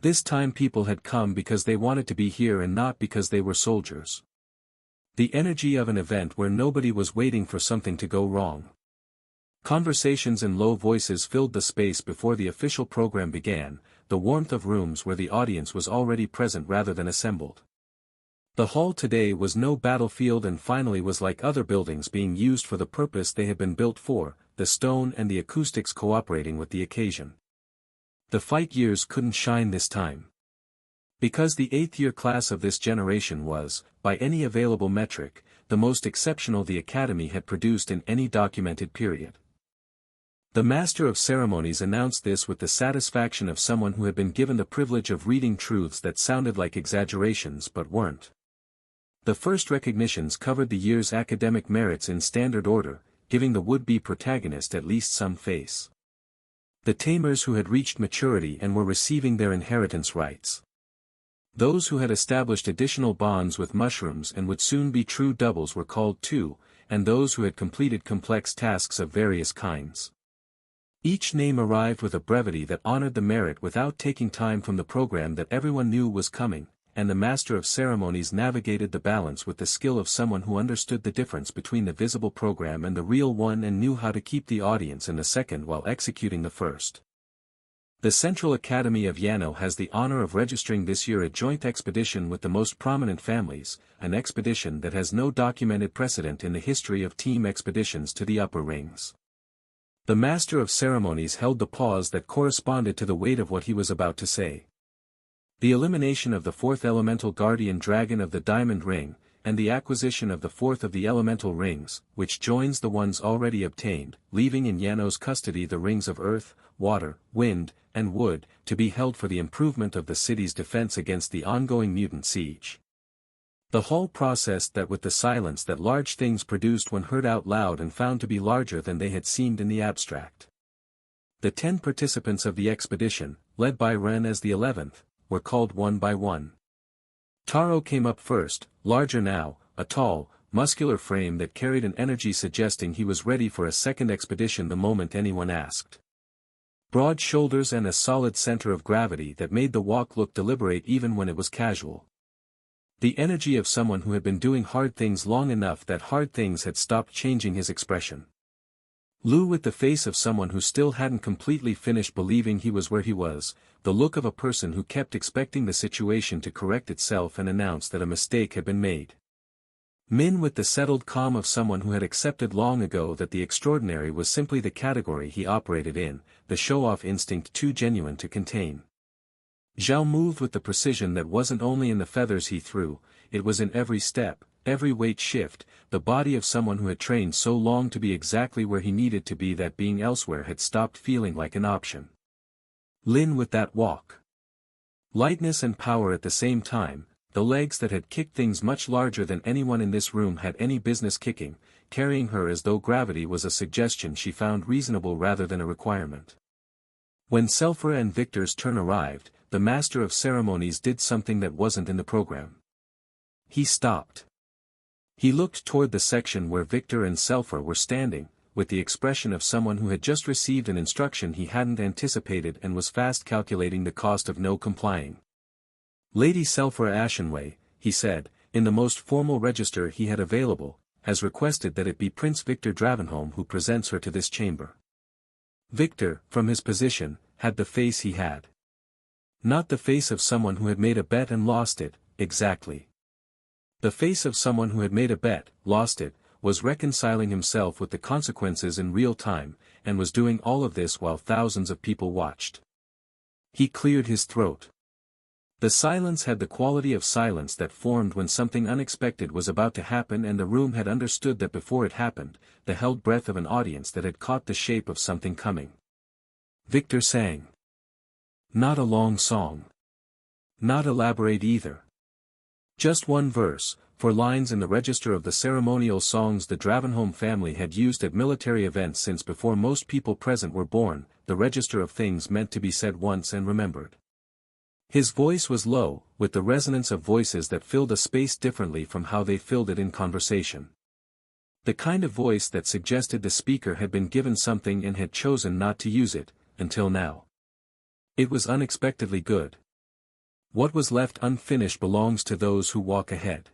This time people had come because they wanted to be here and not because they were soldiers. The energy of an event where nobody was waiting for something to go wrong. Conversations in low voices filled the space before the official program began, the warmth of rooms where the audience was already present rather than assembled. The hall today was no battlefield and finally was like other buildings being used for the purpose they had been built for, the stone and the acoustics cooperating with the occasion. The fight years couldn't shine this time. Because the 8th-year class of this generation was, by any available metric, the most exceptional the Academy had produced in any documented period. The Master of Ceremonies announced this with the satisfaction of someone who had been given the privilege of reading truths that sounded like exaggerations but weren't. The first recognitions covered the year's academic merits in standard order, giving the would-be protagonist at least some face. The Tamers who had reached maturity and were receiving their inheritance rights. Those who had established additional bonds with mushrooms and would soon be true doubles were called too, and those who had completed complex tasks of various kinds. Each name arrived with a brevity that honored the merit without taking time from the program that everyone knew was coming, and the Master of Ceremonies navigated the balance with the skill of someone who understood the difference between the visible program and the real one and knew how to keep the audience in the second while executing the first. The Central Academy of Yano has the honor of registering this year a joint expedition with the most prominent families, an expedition that has no documented precedent in the history of team expeditions to the upper rings. The Master of Ceremonies held the pause that corresponded to the weight of what he was about to say. The elimination of the 4th elemental guardian dragon of the Diamond Ring, and the acquisition of the 4th of the elemental rings, which joins the ones already obtained, leaving in Yano's custody the rings of earth, water, wind, and wood, to be held for the improvement of the city's defense against the ongoing mutant siege. The hall processed that with the silence that large things produced when heard out loud and found to be larger than they had seemed in the abstract. The 10 participants of the expedition, led by Ren as the 11th, were called one by one. Taro came up first, larger now, a tall, muscular frame that carried an energy suggesting he was ready for a second expedition the moment anyone asked. Broad shoulders and a solid center of gravity that made the walk look deliberate even when it was casual. The energy of someone who had been doing hard things long enough that hard things had stopped changing his expression. Lu with the face of someone who still hadn't completely finished believing he was where he was, the look of a person who kept expecting the situation to correct itself and announce that a mistake had been made. Min with the settled calm of someone who had accepted long ago that the extraordinary was simply the category he operated in, the show-off instinct too genuine to contain. Zhao moved with the precision that wasn't only in the feathers he threw, it was in every step, every weight shift, the body of someone who had trained so long to be exactly where he needed to be that being elsewhere had stopped feeling like an option. Lin with that walk. Lightness and power at the same time, the legs that had kicked things much larger than anyone in this room had any business kicking, carrying her as though gravity was a suggestion she found reasonable rather than a requirement. When Selphra and Victor's turn arrived, the master of ceremonies did something that wasn't in the program. He stopped. He looked toward the section where Victor and Selphra were standing, with the expression of someone who had just received an instruction he hadn't anticipated and was fast calculating the cost of no complying. Lady Selphra Ashenway, he said, in the most formal register he had available, has requested that it be Prince Victor Dravenholm who presents her to this chamber. Victor, from his position, had the face he had. Not the face of someone who had made a bet and lost it, exactly. The face of someone who had made a bet, lost it, was reconciling himself with the consequences in real time, and was doing all of this while thousands of people watched. He cleared his throat. The silence had the quality of silence that formed when something unexpected was about to happen and the room had understood that before it happened, the held breath of an audience that had caught the shape of something coming. Victor sang. Not a long song. Not elaborate either. Just one verse, 4 lines in the register of the ceremonial songs the Dravenholm family had used at military events since before most people present were born, the register of things meant to be said once and remembered. His voice was low, with the resonance of voices that filled a space differently from how they filled it in conversation. The kind of voice that suggested the speaker had been given something and had chosen not to use it, until now. It was unexpectedly good. What was left unfinished belongs to those who walk ahead.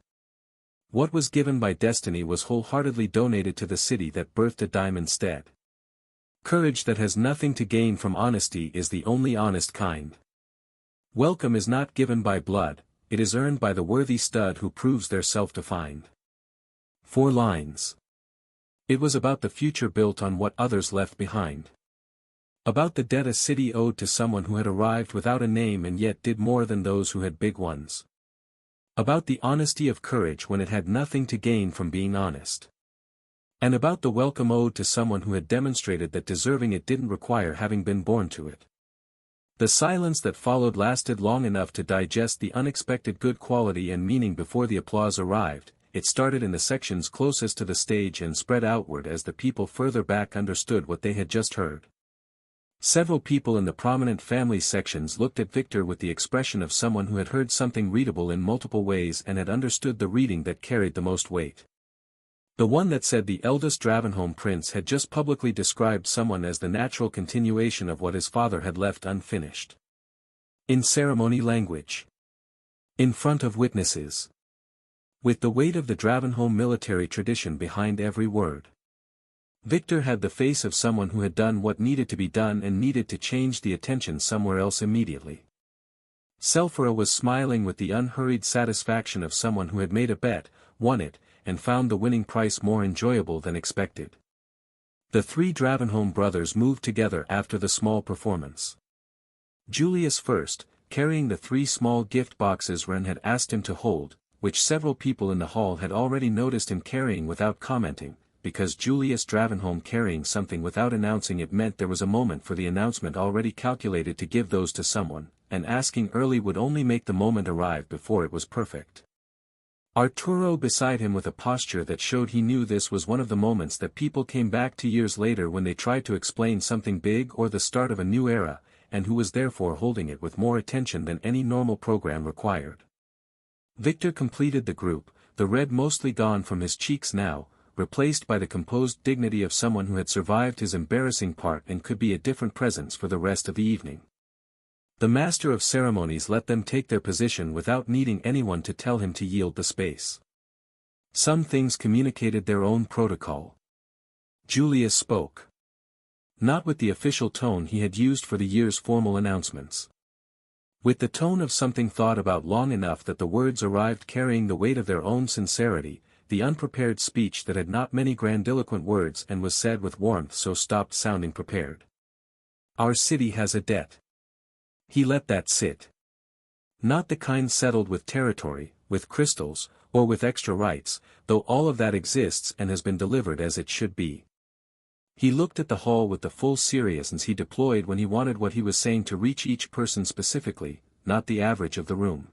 What was given by destiny was wholeheartedly donated to the city that birthed a dime instead. Courage that has nothing to gain from honesty is the only honest kind. Welcome is not given by blood, it is earned by the worthy stud who proves their self-defined. 4 lines. It was about the future built on what others left behind. About the debt a city owed to someone who had arrived without a name and yet did more than those who had big ones. About the honesty of courage when it had nothing to gain from being honest. And about the welcome owed to someone who had demonstrated that deserving it didn't require having been born to it. The silence that followed lasted long enough to digest the unexpected good quality and meaning before the applause arrived. It started in the sections closest to the stage and spread outward as the people further back understood what they had just heard. Several people in the prominent family sections looked at Victor with the expression of someone who had heard something readable in multiple ways and had understood the reading that carried the most weight. The one that said the eldest Dravenholm prince had just publicly described someone as the natural continuation of what his father had left unfinished. In ceremony language. In front of witnesses. With the weight of the Dravenholm military tradition behind every word. Victor had the face of someone who had done what needed to be done and needed to change the attention somewhere else immediately. Selphra was smiling with the unhurried satisfaction of someone who had made a bet, won it, and found the winning price more enjoyable than expected. The 3 Dravenholm brothers moved together after the small performance. Julius first, carrying the 3 small gift boxes Wren had asked him to hold, which several people in the hall had already noticed him carrying without commenting. Because Julius Dravenholm carrying something without announcing it meant there was a moment for the announcement already calculated to give those to someone, and asking early would only make the moment arrive before it was perfect. Arturo beside him with a posture that showed he knew this was one of the moments that people came back to years later when they tried to explain something big or the start of a new era, and who was therefore holding it with more attention than any normal program required. Victor completed the group, the red mostly gone from his cheeks now, replaced by the composed dignity of someone who had survived his embarrassing part and could be a different presence for the rest of the evening. The master of ceremonies let them take their position without needing anyone to tell him to yield the space. Some things communicated their own protocol. Julius spoke. Not with the official tone he had used for the year's formal announcements. With the tone of something thought about long enough that the words arrived carrying the weight of their own sincerity, the unprepared speech that had not many grandiloquent words and was said with warmth so stopped sounding prepared. Our city has a debt. He let that sit. Not the kind settled with territory, with crystals, or with extra rights, though all of that exists and has been delivered as it should be. He looked at the hall with the full seriousness he deployed when he wanted what he was saying to reach each person specifically, not the average of the room.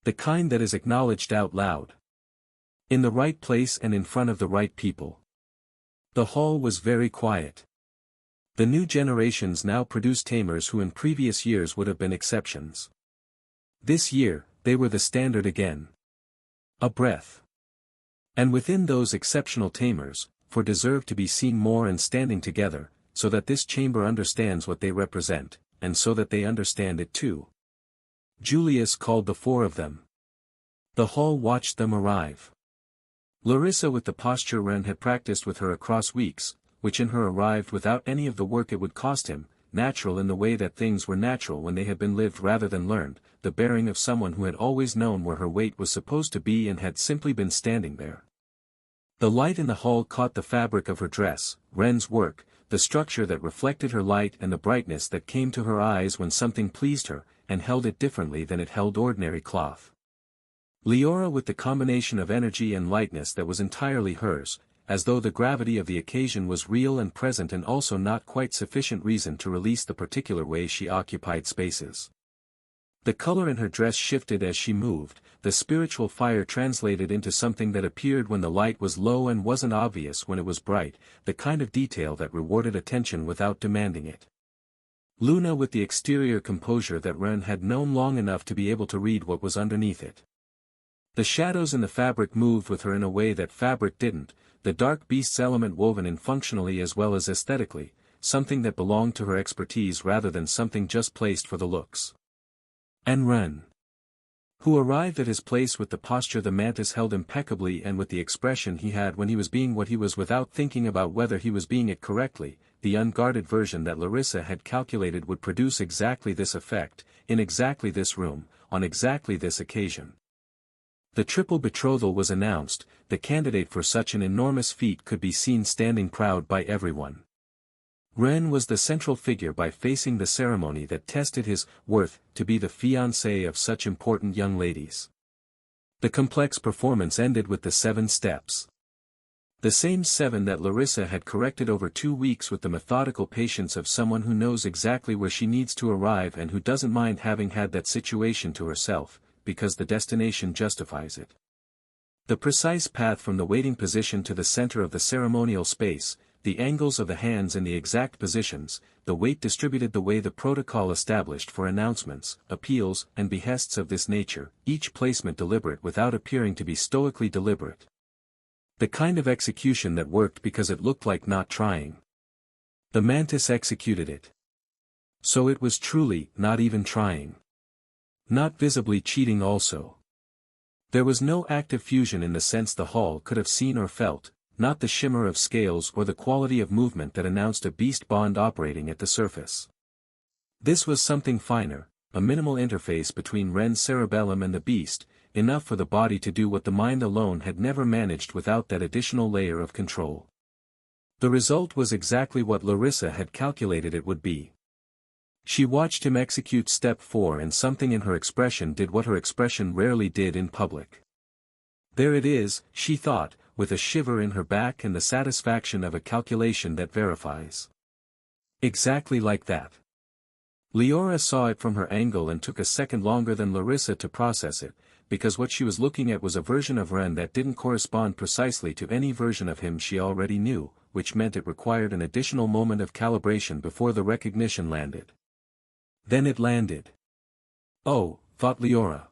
The kind that is acknowledged out loud. In the right place and in front of the right people. The hall was very quiet. The new generations now produce tamers who in previous years would have been exceptions. This year, they were the standard again. A breath. And within those exceptional tamers, for deserve to be seen more and standing together, so that this chamber understands what they represent, and so that they understand it too. Julius called the four of them. The hall watched them arrive. Larissa with the posture Ren had practiced with her across weeks, which in her arrived without any of the work it would cost him, natural in the way that things were natural when they had been lived rather than learned, the bearing of someone who had always known where her weight was supposed to be and had simply been standing there. The light in the hall caught the fabric of her dress, Ren's work, the structure that reflected her light and the brightness that came to her eyes when something pleased her, and held it differently than it held ordinary cloth. Leora with the combination of energy and lightness that was entirely hers, as though the gravity of the occasion was real and present and also not quite sufficient reason to release the particular way she occupied spaces. The color in her dress shifted as she moved, the spiritual fire translated into something that appeared when the light was low and wasn't obvious when it was bright, the kind of detail that rewarded attention without demanding it. Luna with the exterior composure that Ren had known long enough to be able to read what was underneath it. The shadows in the fabric moved with her in a way that fabric didn't, the dark beast's element woven in functionally as well as aesthetically, something that belonged to her expertise rather than something just placed for the looks. And Ren, who arrived at his place with the posture the mantis held impeccably and with the expression he had when he was being what he was without thinking about whether he was being it correctly, the unguarded version that Larissa had calculated would produce exactly this effect, in exactly this room, on exactly this occasion. The triple betrothal was announced, the candidate for such an enormous feat could be seen standing proud by everyone. Ren was the central figure by facing the ceremony that tested his worth to be the fiancé of such important young ladies. The complex performance ended with the 7 steps. The same 7 that Larissa had corrected over 2 weeks with the methodical patience of someone who knows exactly where she needs to arrive and who doesn't mind having had that situation to herself, because the destination justifies it. The precise path from the waiting position to the center of the ceremonial space, the angles of the hands in the exact positions, the weight distributed the way the protocol established for announcements, appeals, and behests of this nature, each placement deliberate without appearing to be stoically deliberate. The kind of execution that worked because it looked like not trying. The mantis executed it. So it was truly not even trying. Not visibly cheating also. There was no active fusion in the sense the hall could have seen or felt, not the shimmer of scales or the quality of movement that announced a beast bond operating at the surface. This was something finer, a minimal interface between Ren's cerebellum and the beast, enough for the body to do what the mind alone had never managed without that additional layer of control. The result was exactly what Larissa had calculated it would be. She watched him execute step 4 and something in her expression did what her expression rarely did in public. There it is, she thought, with a shiver in her back and the satisfaction of a calculation that verifies. Exactly like that. Leora saw it from her angle and took a second longer than Larissa to process it, because what she was looking at was a version of Ren that didn't correspond precisely to any version of him she already knew, which meant it required an additional moment of calibration before the recognition landed. Then it landed. Oh, thought Leora.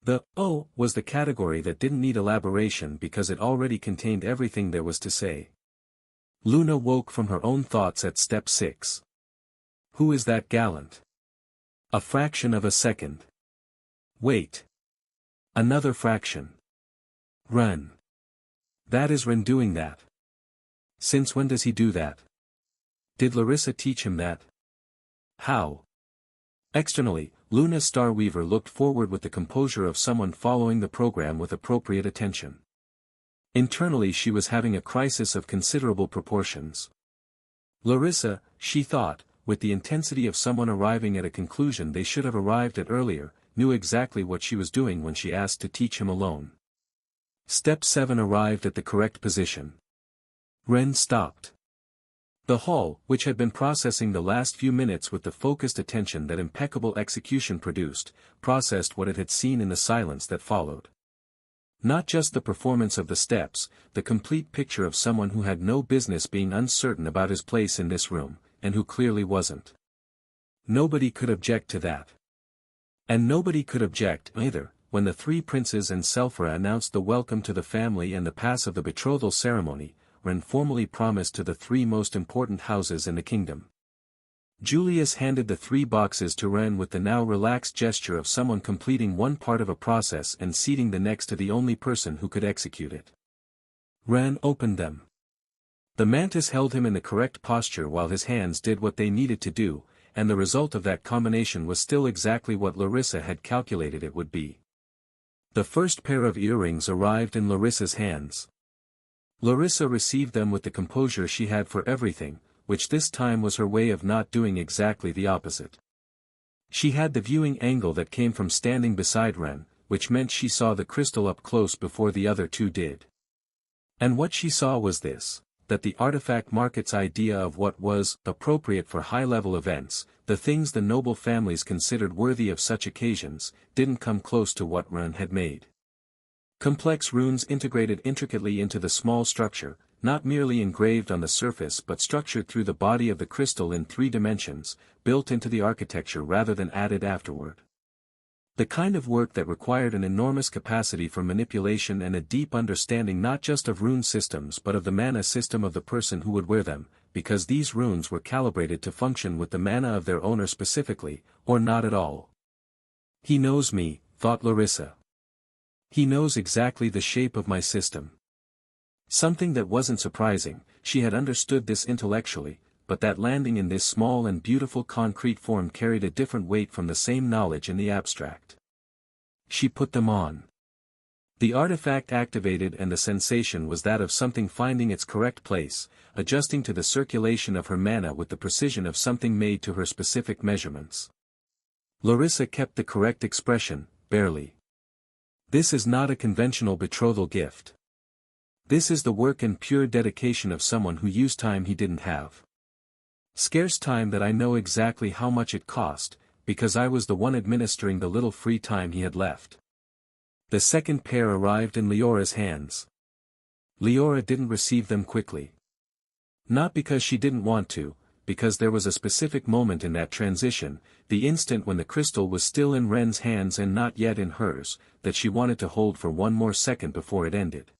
The "oh" was the category that didn't need elaboration because it already contained everything there was to say. Luna woke from her own thoughts at step 6. Who is that gallant? A fraction of a second. Wait. Another fraction. Ren. That is Ren doing that. Since when does he do that? Did Larissa teach him that? How? Externally, Luna Starweaver looked forward with the composure of someone following the program with appropriate attention. Internally she was having a crisis of considerable proportions. Larissa, she thought, with the intensity of someone arriving at a conclusion they should have arrived at earlier, knew exactly what she was doing when she asked to teach him alone. Step 7 arrived at the correct position. Ren stopped. The hall, which had been processing the last few minutes with the focused attention that impeccable execution produced, processed what it had seen in the silence that followed. Not just the performance of the steps, the complete picture of someone who had no business being uncertain about his place in this room, and who clearly wasn't. Nobody could object to that. And nobody could object, either, when the three princes and Selphra announced the welcome to the family and the pass of the betrothal ceremony, Ren formally promised to the three most important houses in the kingdom. Julius handed the 3 boxes to Ren with the now relaxed gesture of someone completing one part of a process and ceding the next to the only person who could execute it. Ren opened them. The mantis held him in the correct posture while his hands did what they needed to do, and the result of that combination was still exactly what Larissa had calculated it would be. The first pair of earrings arrived in Larissa's hands. Larissa received them with the composure she had for everything, which this time was her way of not doing exactly the opposite. She had the viewing angle that came from standing beside Ren, which meant she saw the crystal up close before the other two did. And what she saw was this, that the artifact market's idea of what was appropriate for high-level events, the things the noble families considered worthy of such occasions, didn't come close to what Ren had made. Complex runes integrated intricately into the small structure, not merely engraved on the surface but structured through the body of the crystal in 3 dimensions, built into the architecture rather than added afterward. The kind of work that required an enormous capacity for manipulation and a deep understanding not just of rune systems but of the mana system of the person who would wear them, because these runes were calibrated to function with the mana of their owner specifically, or not at all. He knows me, thought Larissa. He knows exactly the shape of my system. Something that wasn't surprising, she had understood this intellectually, but that landing in this small and beautiful concrete form carried a different weight from the same knowledge in the abstract. She put them on. The artifact activated and the sensation was that of something finding its correct place, adjusting to the circulation of her mana with the precision of something made to her specific measurements. Larissa kept the correct expression, barely. This is not a conventional betrothal gift. This is the work and pure dedication of someone who used time he didn't have. Scarce time that I know exactly how much it cost, because I was the one administering the little free time he had left. The second pair arrived in Leora's hands. Leora didn't receive them quickly. Not because she didn't want to, because there was a specific moment in that transition, the instant when the crystal was still in Ren's hands and not yet in hers, that she wanted to hold for one more second before it ended.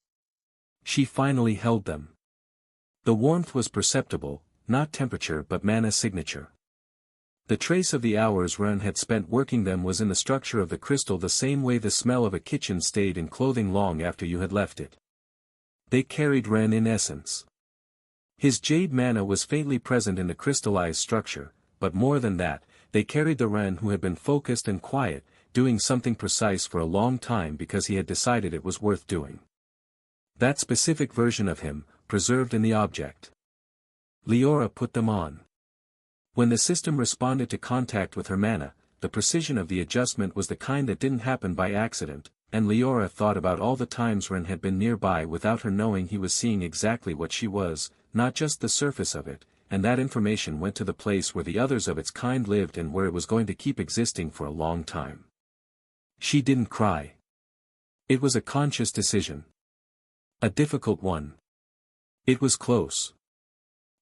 She finally held them. The warmth was perceptible, not temperature but mana signature. The trace of the hours Ren had spent working them was in the structure of the crystal the same way the smell of a kitchen stayed in clothing long after you had left it. They carried Ren in essence. His jade mana was faintly present in the crystallized structure, but more than that, they carried the Ren who had been focused and quiet, doing something precise for a long time because he had decided it was worth doing. That specific version of him, preserved in the object. Leora put them on. When the system responded to contact with her mana, the precision of the adjustment was the kind that didn't happen by accident, and Leora thought about all the times Ren had been nearby without her knowing he was seeing exactly what she was, not just the surface of it, and that information went to the place where the others of its kind lived and where it was going to keep existing for a long time. She didn't cry. It was a conscious decision. A difficult one. It was close.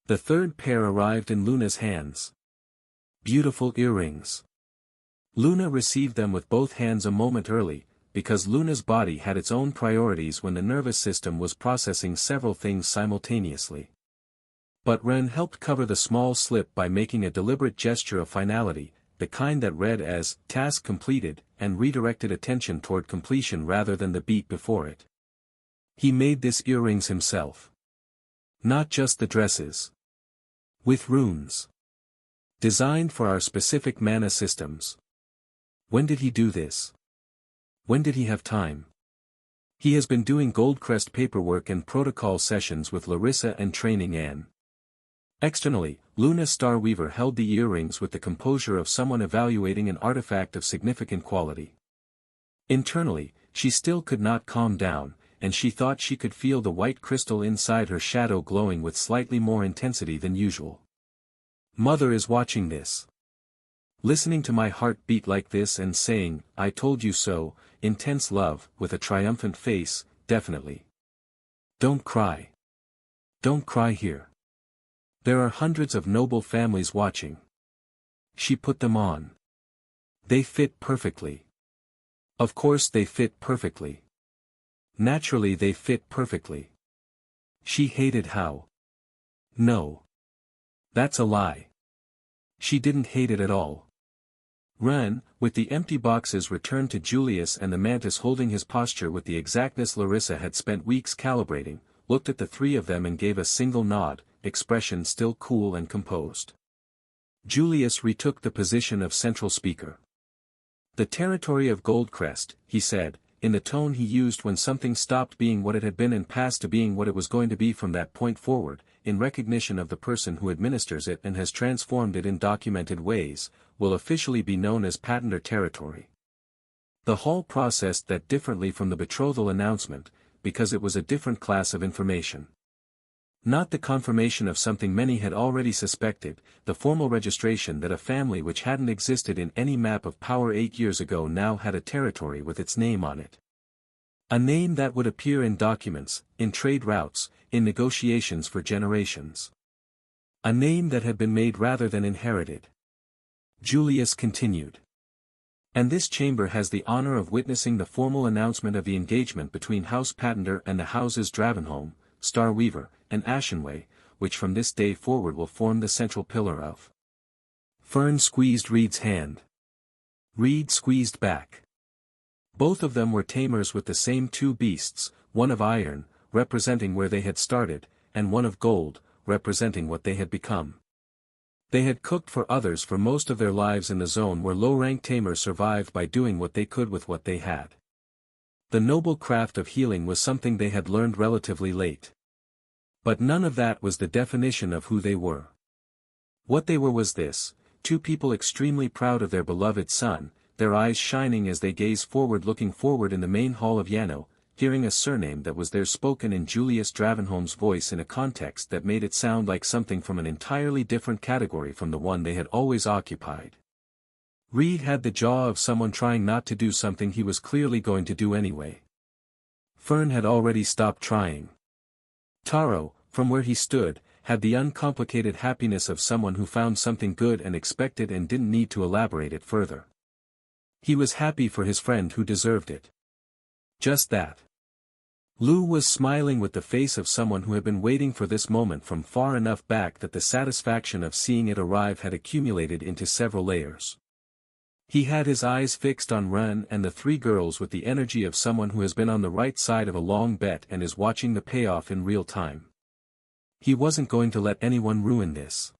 The third pair arrived in Luna's hands. Beautiful earrings. Luna received them with both hands a moment early, because Luna's body had its own priorities when the nervous system was processing several things simultaneously. But Ren helped cover the small slip by making a deliberate gesture of finality, the kind that read as task completed and redirected attention toward completion rather than the beat before it. He made this earrings himself. Not just the dresses. With runes. Designed for our specific mana systems. When did he do this? When did he have time? He has been doing Goldcrest paperwork and protocol sessions with Larissa and training Anne. Externally, Luna Starweaver held the earrings with the composure of someone evaluating an artifact of significant quality. Internally, she still could not calm down, and she thought she could feel the white crystal inside her shadow glowing with slightly more intensity than usual. Mother is watching this. Listening to my heart beat like this and saying, "I told you so," intense love, with a triumphant face, definitely. Don't cry. Don't cry here. There are hundreds of noble families watching. She put them on. They fit perfectly. Of course they fit perfectly. Naturally they fit perfectly. She hated how. No. That's a lie. She didn't hate it at all. Ran, with the empty boxes returned to Julius and the mantis holding his posture with the exactness Larissa had spent weeks calibrating, looked at the three of them and gave a single nod, expression still cool and composed. Julius retook the position of central speaker. "The territory of Goldcrest," he said, in the tone he used when something stopped being what it had been and passed to being what it was going to be from that point forward, in recognition of the person who administers it and has transformed it in documented ways, will officially be known as Patenter territory. The hall processed that differently from the betrothal announcement, because it was a different class of information. Not the confirmation of something many had already suspected, the formal registration that a family which hadn't existed in any map of power 8 years ago now had a territory with its name on it. A name that would appear in documents, in trade routes, in negotiations for generations. A name that had been made rather than inherited. Julius continued. And this chamber has the honor of witnessing the formal announcement of the engagement between House Patenter and the houses Dravenholm, Starweaver, and Ashenway, which from this day forward will form the central pillar of. Fern squeezed Reed's hand. Reed squeezed back. Both of them were tamers with the same two beasts, one of iron, representing where they had started, and one of gold, representing what they had become. They had cooked for others for most of their lives in the zone where low-rank tamers survived by doing what they could with what they had. The noble craft of healing was something they had learned relatively late. But none of that was the definition of who they were. What they were was this: two people extremely proud of their beloved son, their eyes shining as they gazed forward, looking forward in the main hall of Yano, hearing a surname that was theirs spoken in Julius Dravenholm's voice in a context that made it sound like something from an entirely different category from the one they had always occupied. Reed had the jaw of someone trying not to do something he was clearly going to do anyway. Fern had already stopped trying. Taro, from where he stood, had the uncomplicated happiness of someone who found something good and expected and didn't need to elaborate it further. He was happy for his friend who deserved it. Just that. Lou was smiling with the face of someone who had been waiting for this moment from far enough back that the satisfaction of seeing it arrive had accumulated into several layers. He had his eyes fixed on Ren and the three girls with the energy of someone who has been on the right side of a long bet and is watching the payoff in real time. He wasn't going to let anyone ruin this.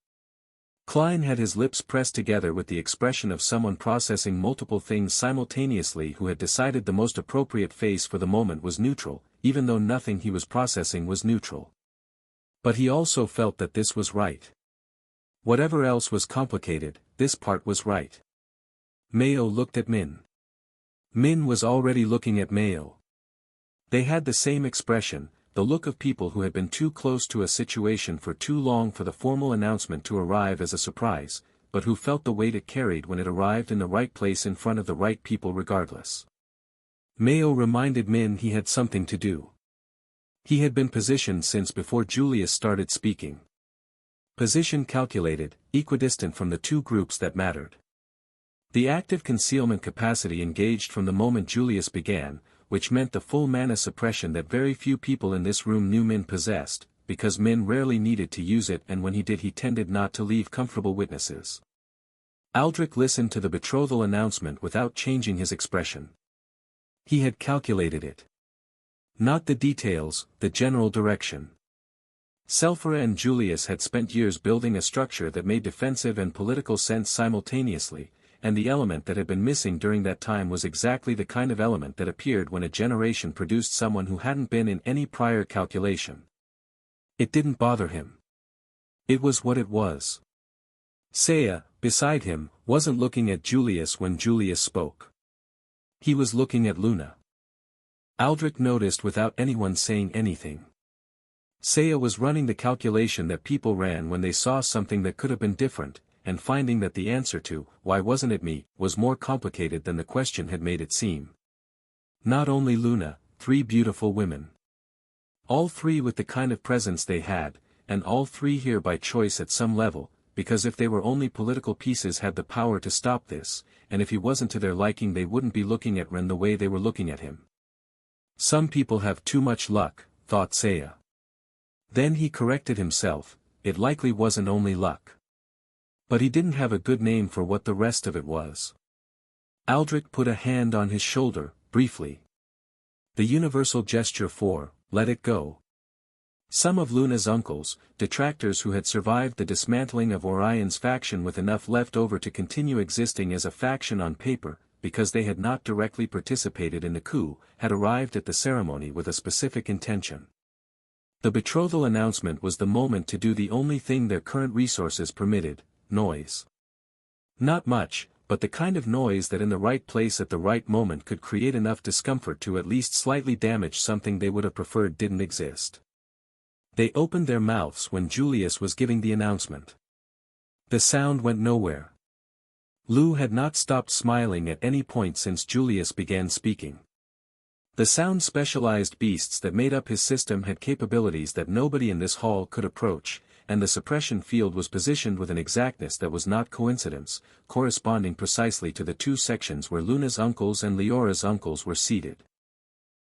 Klein had his lips pressed together with the expression of someone processing multiple things simultaneously who had decided the most appropriate face for the moment was neutral, even though nothing he was processing was neutral. But he also felt that this was right. Whatever else was complicated, this part was right. Mayo looked at Min. Min was already looking at Mayo. They had the same expression, the look of people who had been too close to a situation for too long for the formal announcement to arrive as a surprise, but who felt the weight it carried when it arrived in the right place in front of the right people regardless. Mayo reminded Min he had something to do. He had been positioned since before Julius started speaking. Position calculated, equidistant from the two groups that mattered. The active concealment capacity engaged from the moment Julius began, which meant the full mana suppression that very few people in this room knew Min possessed, because Min rarely needed to use it, and when he did he tended not to leave comfortable witnesses. Aldrich listened to the betrothal announcement without changing his expression. He had calculated it. Not the details, the general direction. Selphora and Julius had spent years building a structure that made defensive and political sense simultaneously, and the element that had been missing during that time was exactly the kind of element that appeared when a generation produced someone who hadn't been in any prior calculation. It didn't bother him. It was what it was. Saya, beside him, wasn't looking at Julius when Julius spoke. He was looking at Luna. Aldrich noticed without anyone saying anything. Saya was running the calculation that people ran when they saw something that could have been different, and finding that the answer to, "Why wasn't it me?" was more complicated than the question had made it seem. Not only Luna, 3 beautiful women. All 3 with the kind of presence they had, and all 3 here by choice at some level, because if they were only political pieces had the power to stop this, and if he wasn't to their liking they wouldn't be looking at Ren the way they were looking at him. Some people have too much luck, thought Saya. Then he corrected himself, it likely wasn't only luck. But he didn't have a good name for what the rest of it was. Aldrich put a hand on his shoulder, briefly. The universal gesture for, let it go. Some of Luna's uncles, detractors who had survived the dismantling of Orion's faction with enough left over to continue existing as a faction on paper, because they had not directly participated in the coup, had arrived at the ceremony with a specific intention. The betrothal announcement was the moment to do the only thing their current resources permitted, noise. Not much, but the kind of noise that in the right place at the right moment could create enough discomfort to at least slightly damage something they would have preferred didn't exist. They opened their mouths when Julius was giving the announcement. The sound went nowhere. Lou had not stopped smiling at any point since Julius began speaking. The sound-specialized beasts that made up his system had capabilities that nobody in this hall could approach, and the suppression field was positioned with an exactness that was not coincidence, corresponding precisely to the 2 sections where Luna's uncles and Leora's uncles were seated.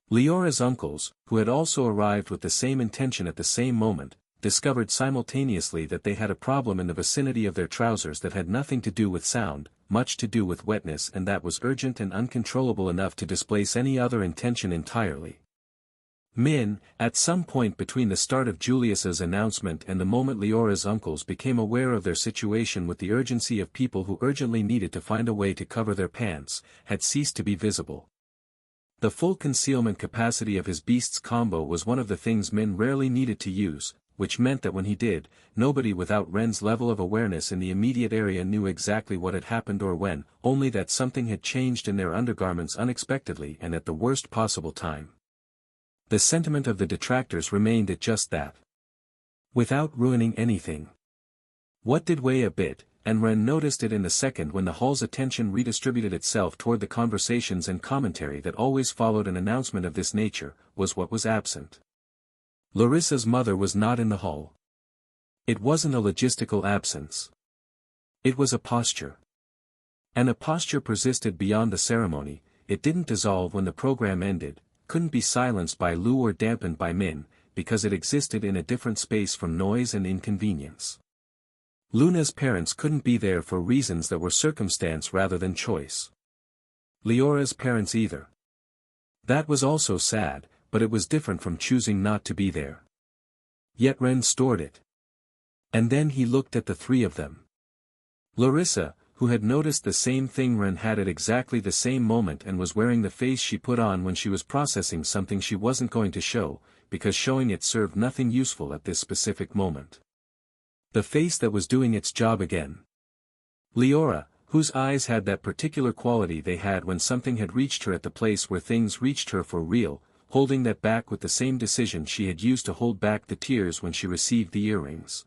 Leora's uncles, who had also arrived with the same intention at the same moment, discovered simultaneously that they had a problem in the vicinity of their trousers that had nothing to do with sound, much to do with wetness, and that was urgent and uncontrollable enough to displace any other intention entirely. Min, at some point between the start of Julius's announcement and the moment Leora's uncles became aware of their situation with the urgency of people who urgently needed to find a way to cover their pants, had ceased to be visible. The full concealment capacity of his beast's combo was one of the things Min rarely needed to use, which meant that when he did, nobody without Ren's level of awareness in the immediate area knew exactly what had happened or when, only that something had changed in their undergarments unexpectedly and at the worst possible time. The sentiment of the detractors remained at just that. Without ruining anything. What did weigh a bit, and Ren noticed it in the second when the hall's attention redistributed itself toward the conversations and commentary that always followed an announcement of this nature, was what was absent. Larissa's mother was not in the hall. It wasn't a logistical absence. It was a posture. And a posture persisted beyond the ceremony, it didn't dissolve when the program ended, couldn't be silenced by Lou or dampened by Min, because it existed in a different space from noise and inconvenience. Luna's parents couldn't be there for reasons that were circumstance rather than choice. Leora's parents either. That was also sad, but it was different from choosing not to be there. Yet Ren stored it. And then he looked at the 3 of them. Larissa, who had noticed the same thing Ren had at exactly the same moment and was wearing the face she put on when she was processing something she wasn't going to show, because showing it served nothing useful at this specific moment. The face that was doing its job again. Leora, whose eyes had that particular quality they had when something had reached her at the place where things reached her for real, holding that back with the same decision she had used to hold back the tears when she received the earrings.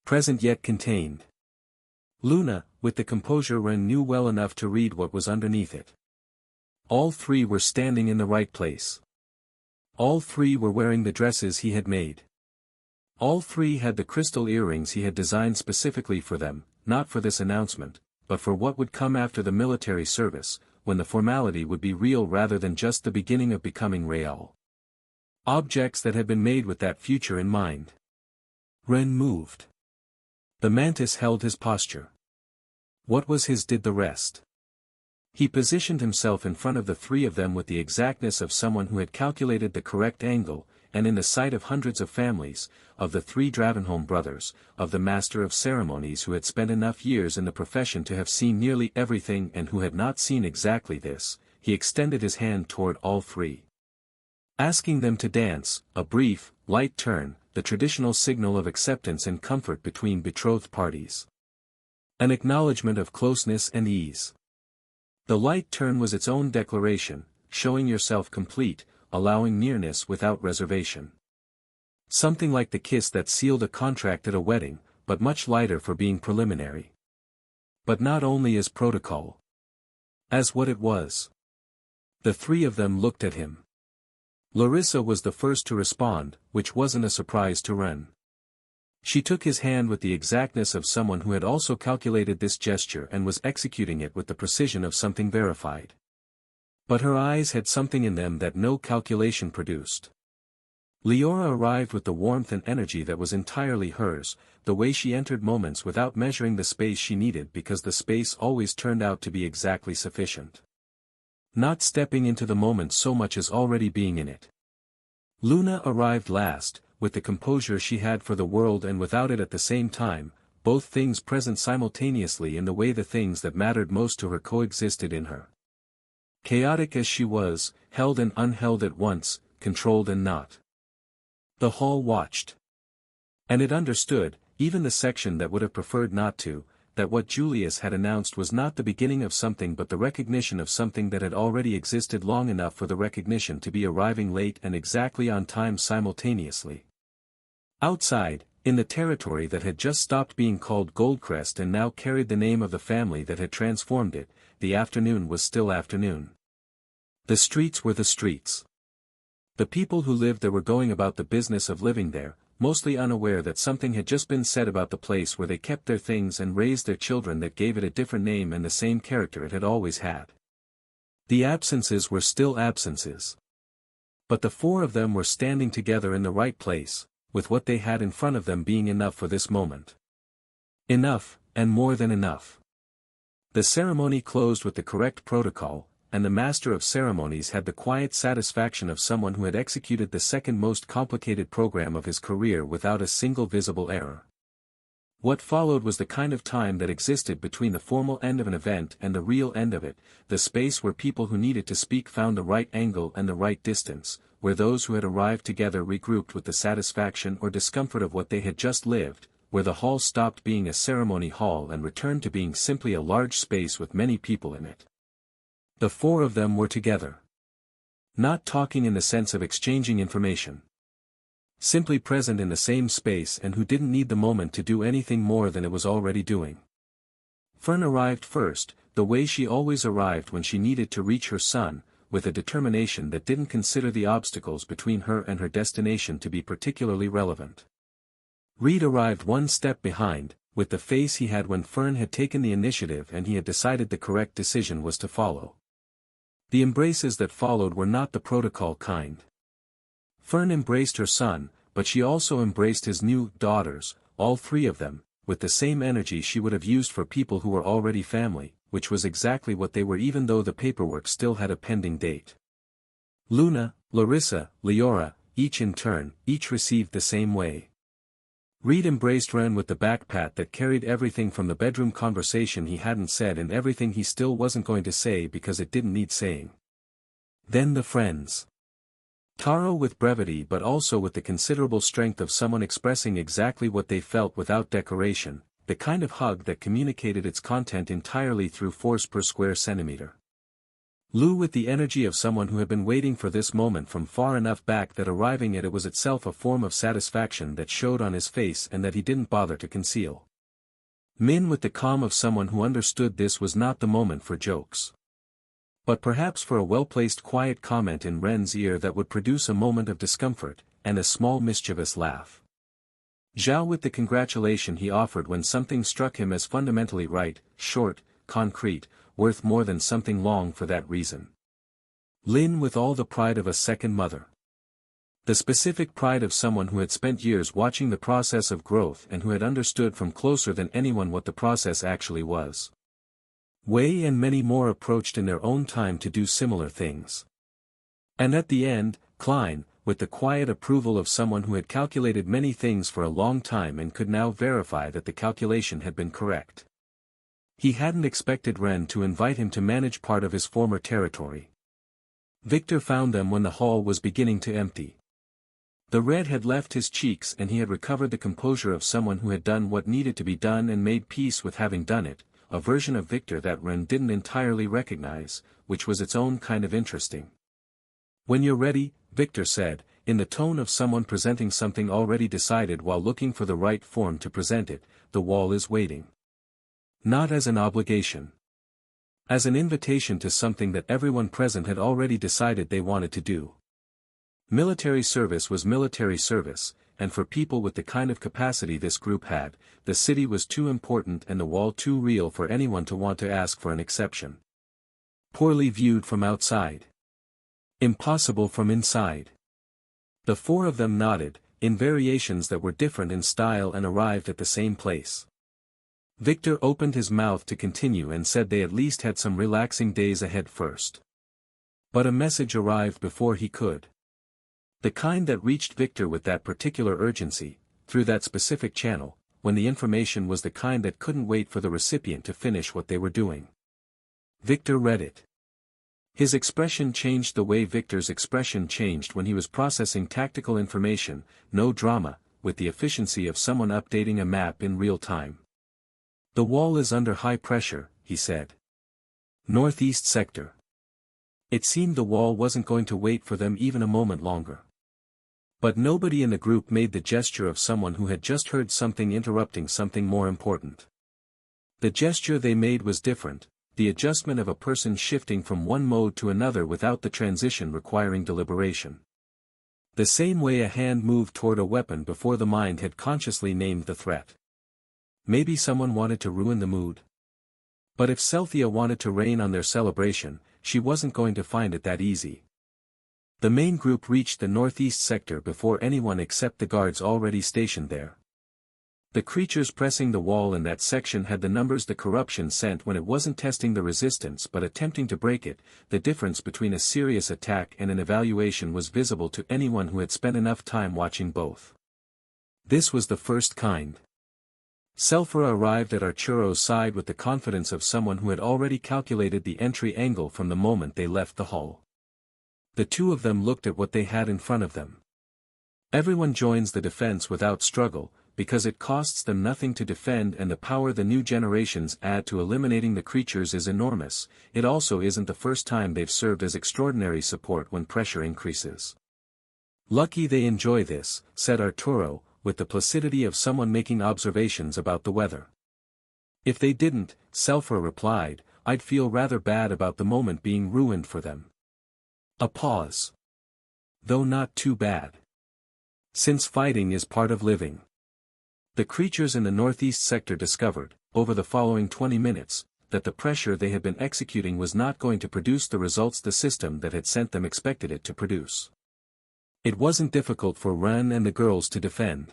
Present yet contained. Luna, with the composure Ren knew well enough to read what was underneath it. All 3 were standing in the right place. All 3 were wearing the dresses he had made. All 3 had the crystal earrings he had designed specifically for them, not for this announcement, but for what would come after the military service, when the formality would be real rather than just the beginning of becoming real. Objects that had been made with that future in mind. Ren moved. The mantis held his posture. What was his did the rest. He positioned himself in front of the 3 of them with the exactness of someone who had calculated the correct angle, and in the sight of hundreds of families, of the 3 Dravenholm brothers, of the master of ceremonies who had spent enough years in the profession to have seen nearly everything and who had not seen exactly this, he extended his hand toward all 3. Asking them to dance, a brief, light turn, the traditional signal of acceptance and comfort between betrothed parties. An acknowledgement of closeness and ease. The light turn was its own declaration, showing yourself complete, allowing nearness without reservation. Something like the kiss that sealed a contract at a wedding, but much lighter for being preliminary. But not only as protocol. As what it was. The three of them looked at him. Larissa was the first to respond, which wasn't a surprise to Ren. She took his hand with the exactness of someone who had also calculated this gesture and was executing it with the precision of something verified. But her eyes had something in them that no calculation produced. Leora arrived with the warmth and energy that was entirely hers, the way she entered moments without measuring the space she needed because the space always turned out to be exactly sufficient. Not stepping into the moment so much as already being in it. Luna arrived last, with the composure she had for the world and without it at the same time, both things present simultaneously in the way the things that mattered most to her coexisted in her. Chaotic as she was, held and unheld at once, controlled and not. The hall watched. And it understood, even the section that would have preferred not to, that what Julius had announced was not the beginning of something but the recognition of something that had already existed long enough for the recognition to be arriving late and exactly on time simultaneously. Outside, in the territory that had just stopped being called Goldcrest and now carried the name of the family that had transformed it, the afternoon was still afternoon. The streets were the streets. The people who lived there were going about the business of living there, mostly unaware that something had just been said about the place where they kept their things and raised their children that gave it a different name and the same character it had always had. The absences were still absences. But the four of them were standing together in the right place, with what they had in front of them being enough for this moment. Enough, and more than enough. The ceremony closed with the correct protocol, and the master of ceremonies had the quiet satisfaction of someone who had executed the second most complicated program of his career without a single visible error. What followed was the kind of time that existed between the formal end of an event and the real end of it, the space where people who needed to speak found the right angle and the right distance, where those who had arrived together regrouped with the satisfaction or discomfort of what they had just lived, where the hall stopped being a ceremony hall and returned to being simply a large space with many people in it. The four of them were together. Not talking in the sense of exchanging information. Simply present in the same space and who didn't need the moment to do anything more than it was already doing. Fern arrived first, the way she always arrived when she needed to reach her son, with a determination that didn't consider the obstacles between her and her destination to be particularly relevant. Reed arrived one step behind, with the face he had when Fern had taken the initiative and he had decided the correct decision was to follow. The embraces that followed were not the protocol kind. Fern embraced her son, but she also embraced his new daughters, all three of them, with the same energy she would have used for people who were already family, which was exactly what they were even though the paperwork still had a pending date. Luna, Larissa, Leora, each in turn, each received the same way. Reed embraced Ren with the back pat that carried everything from the bedroom conversation he hadn't said and everything he still wasn't going to say because it didn't need saying. Then the friends. Taro with brevity but also with the considerable strength of someone expressing exactly what they felt without decoration, the kind of hug that communicated its content entirely through force per square centimeter. Lou with the energy of someone who had been waiting for this moment from far enough back that arriving at it was itself a form of satisfaction that showed on his face and that he didn't bother to conceal. Min with the calm of someone who understood this was not the moment for jokes. But perhaps for a well-placed quiet comment in Ren's ear that would produce a moment of discomfort, and a small mischievous laugh. Zhao with the congratulation he offered when something struck him as fundamentally right, short, concrete, worth more than something long for that reason. Lin with all the pride of a second mother. The specific pride of someone who had spent years watching the process of growth and who had understood from closer than anyone what the process actually was. Wei and many more approached in their own time to do similar things. And at the end, Klein, with the quiet approval of someone who had calculated many things for a long time and could now verify that the calculation had been correct. He hadn't expected Ren to invite him to manage part of his former territory. Victor found them when the hall was beginning to empty. The red had left his cheeks and he had recovered the composure of someone who had done what needed to be done and made peace with having done it, a version of Victor that Ren didn't entirely recognize, which was its own kind of interesting. "When you're ready," Victor said, in the tone of someone presenting something already decided while looking for the right form to present it, the wall is waiting. Not as an obligation. As an invitation to something that everyone present had already decided they wanted to do. Military service was military service, and for people with the kind of capacity this group had, the city was too important and the wall too real for anyone to want to ask for an exception. Poorly viewed from outside. Impossible from inside. The four of them nodded, in variations that were different in style, and arrived at the same place. Victor opened his mouth to continue and said they at least had some relaxing days ahead first. But a message arrived before he could. The kind that reached Victor with that particular urgency, through that specific channel, when the information was the kind that couldn't wait for the recipient to finish what they were doing. Victor read it. His expression changed the way Victor's expression changed when he was processing tactical information, no drama, with the efficiency of someone updating a map in real time. The wall is under high pressure, he said. Northeast sector. It seemed the wall wasn't going to wait for them even a moment longer. But nobody in the group made the gesture of someone who had just heard something interrupting something more important. The gesture they made was different, the adjustment of a person shifting from one mode to another without the transition requiring deliberation. The same way a hand moved toward a weapon before the mind had consciously named the threat. Maybe someone wanted to ruin the mood. But if Celthea wanted to rain on their celebration, she wasn't going to find it that easy. The main group reached the northeast sector before anyone except the guards already stationed there. The creatures pressing the wall in that section had the numbers the corruption sent when it wasn't testing the resistance but attempting to break it. The difference between a serious attack and an evaluation was visible to anyone who had spent enough time watching both. This was the first kind. Celthea arrived at Arturo's side with the confidence of someone who had already calculated the entry angle from the moment they left the hall. The two of them looked at what they had in front of them. Everyone joins the defense without struggle, because it costs them nothing to defend, and the power the new generations add to eliminating the creatures is enormous. It also isn't the first time they've served as extraordinary support when pressure increases. Lucky they enjoy this, said Arturo, with the placidity of someone making observations about the weather. If they didn't, Celthea replied, I'd feel rather bad about the moment being ruined for them. A pause. Though not too bad. Since fighting is part of living. The creatures in the northeast sector discovered, over the following 20 minutes, that the pressure they had been executing was not going to produce the results the system that had sent them expected it to produce. It wasn't difficult for Ren and the girls to defend.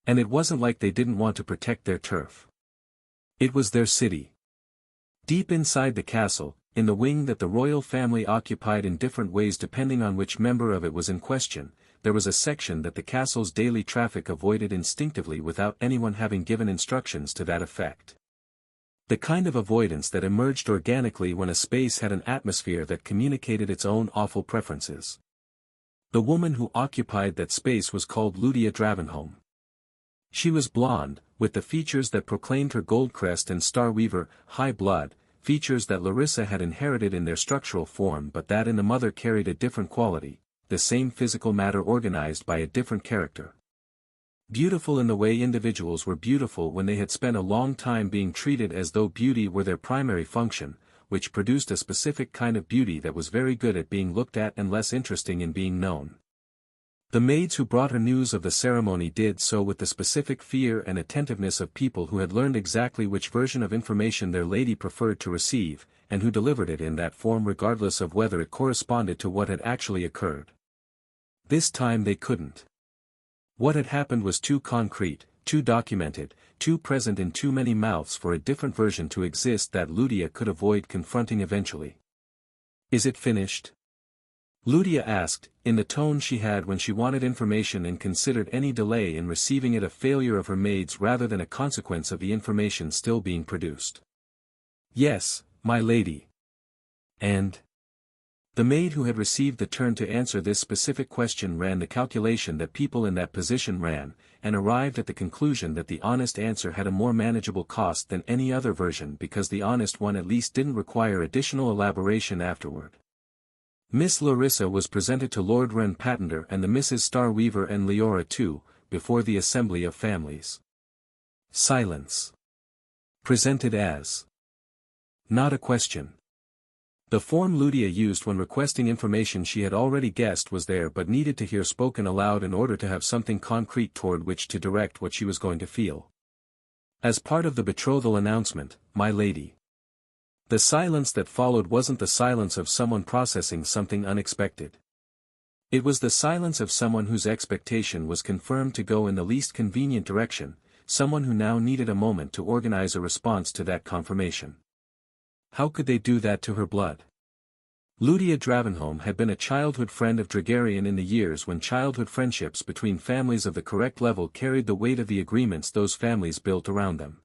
And it wasn't like they didn't want to protect their turf. It was their city. Deep inside the castle, in the wing that the royal family occupied in different ways depending on which member of it was in question, there was a section that the castle's daily traffic avoided instinctively without anyone having given instructions to that effect. The kind of avoidance that emerged organically when a space had an atmosphere that communicated its own awful preferences. The woman who occupied that space was called Ludia Dravenholm. She was blonde, with the features that proclaimed her gold crest and starweaver, high blood, features that Larissa had inherited in their structural form but that in the mother carried a different quality, the same physical matter organized by a different character. Beautiful in the way individuals were beautiful when they had spent a long time being treated as though beauty were their primary function, which produced a specific kind of beauty that was very good at being looked at and less interesting in being known. The maids who brought her news of the ceremony did so with the specific fear and attentiveness of people who had learned exactly which version of information their lady preferred to receive, and who delivered it in that form regardless of whether it corresponded to what had actually occurred. This time they couldn't. What had happened was too concrete, too documented, too present in too many mouths for a different version to exist that Ludia could avoid confronting eventually. Is it finished? Ludia asked, in the tone she had when she wanted information and considered any delay in receiving it a failure of her maids rather than a consequence of the information still being produced. Yes, my lady. And? The maid who had received the turn to answer this specific question ran the calculation that people in that position ran, and arrived at the conclusion that the honest answer had a more manageable cost than any other version because the honest one at least didn't require additional elaboration afterward. Miss Larissa was presented to Lord Wren Pattender and the Misses Starweaver and Leora too, before the Assembly of Families. Silence. Presented as. Not a question. The form Ludia used when requesting information she had already guessed was there but needed to hear spoken aloud in order to have something concrete toward which to direct what she was going to feel. As part of the betrothal announcement, my lady. The silence that followed wasn't the silence of someone processing something unexpected. It was the silence of someone whose expectation was confirmed to go in the least convenient direction, someone who now needed a moment to organize a response to that confirmation. How could they do that to her blood? Ludia Dravenholm had been a childhood friend of Dregarian in the years when childhood friendships between families of the correct level carried the weight of the agreements those families built around them.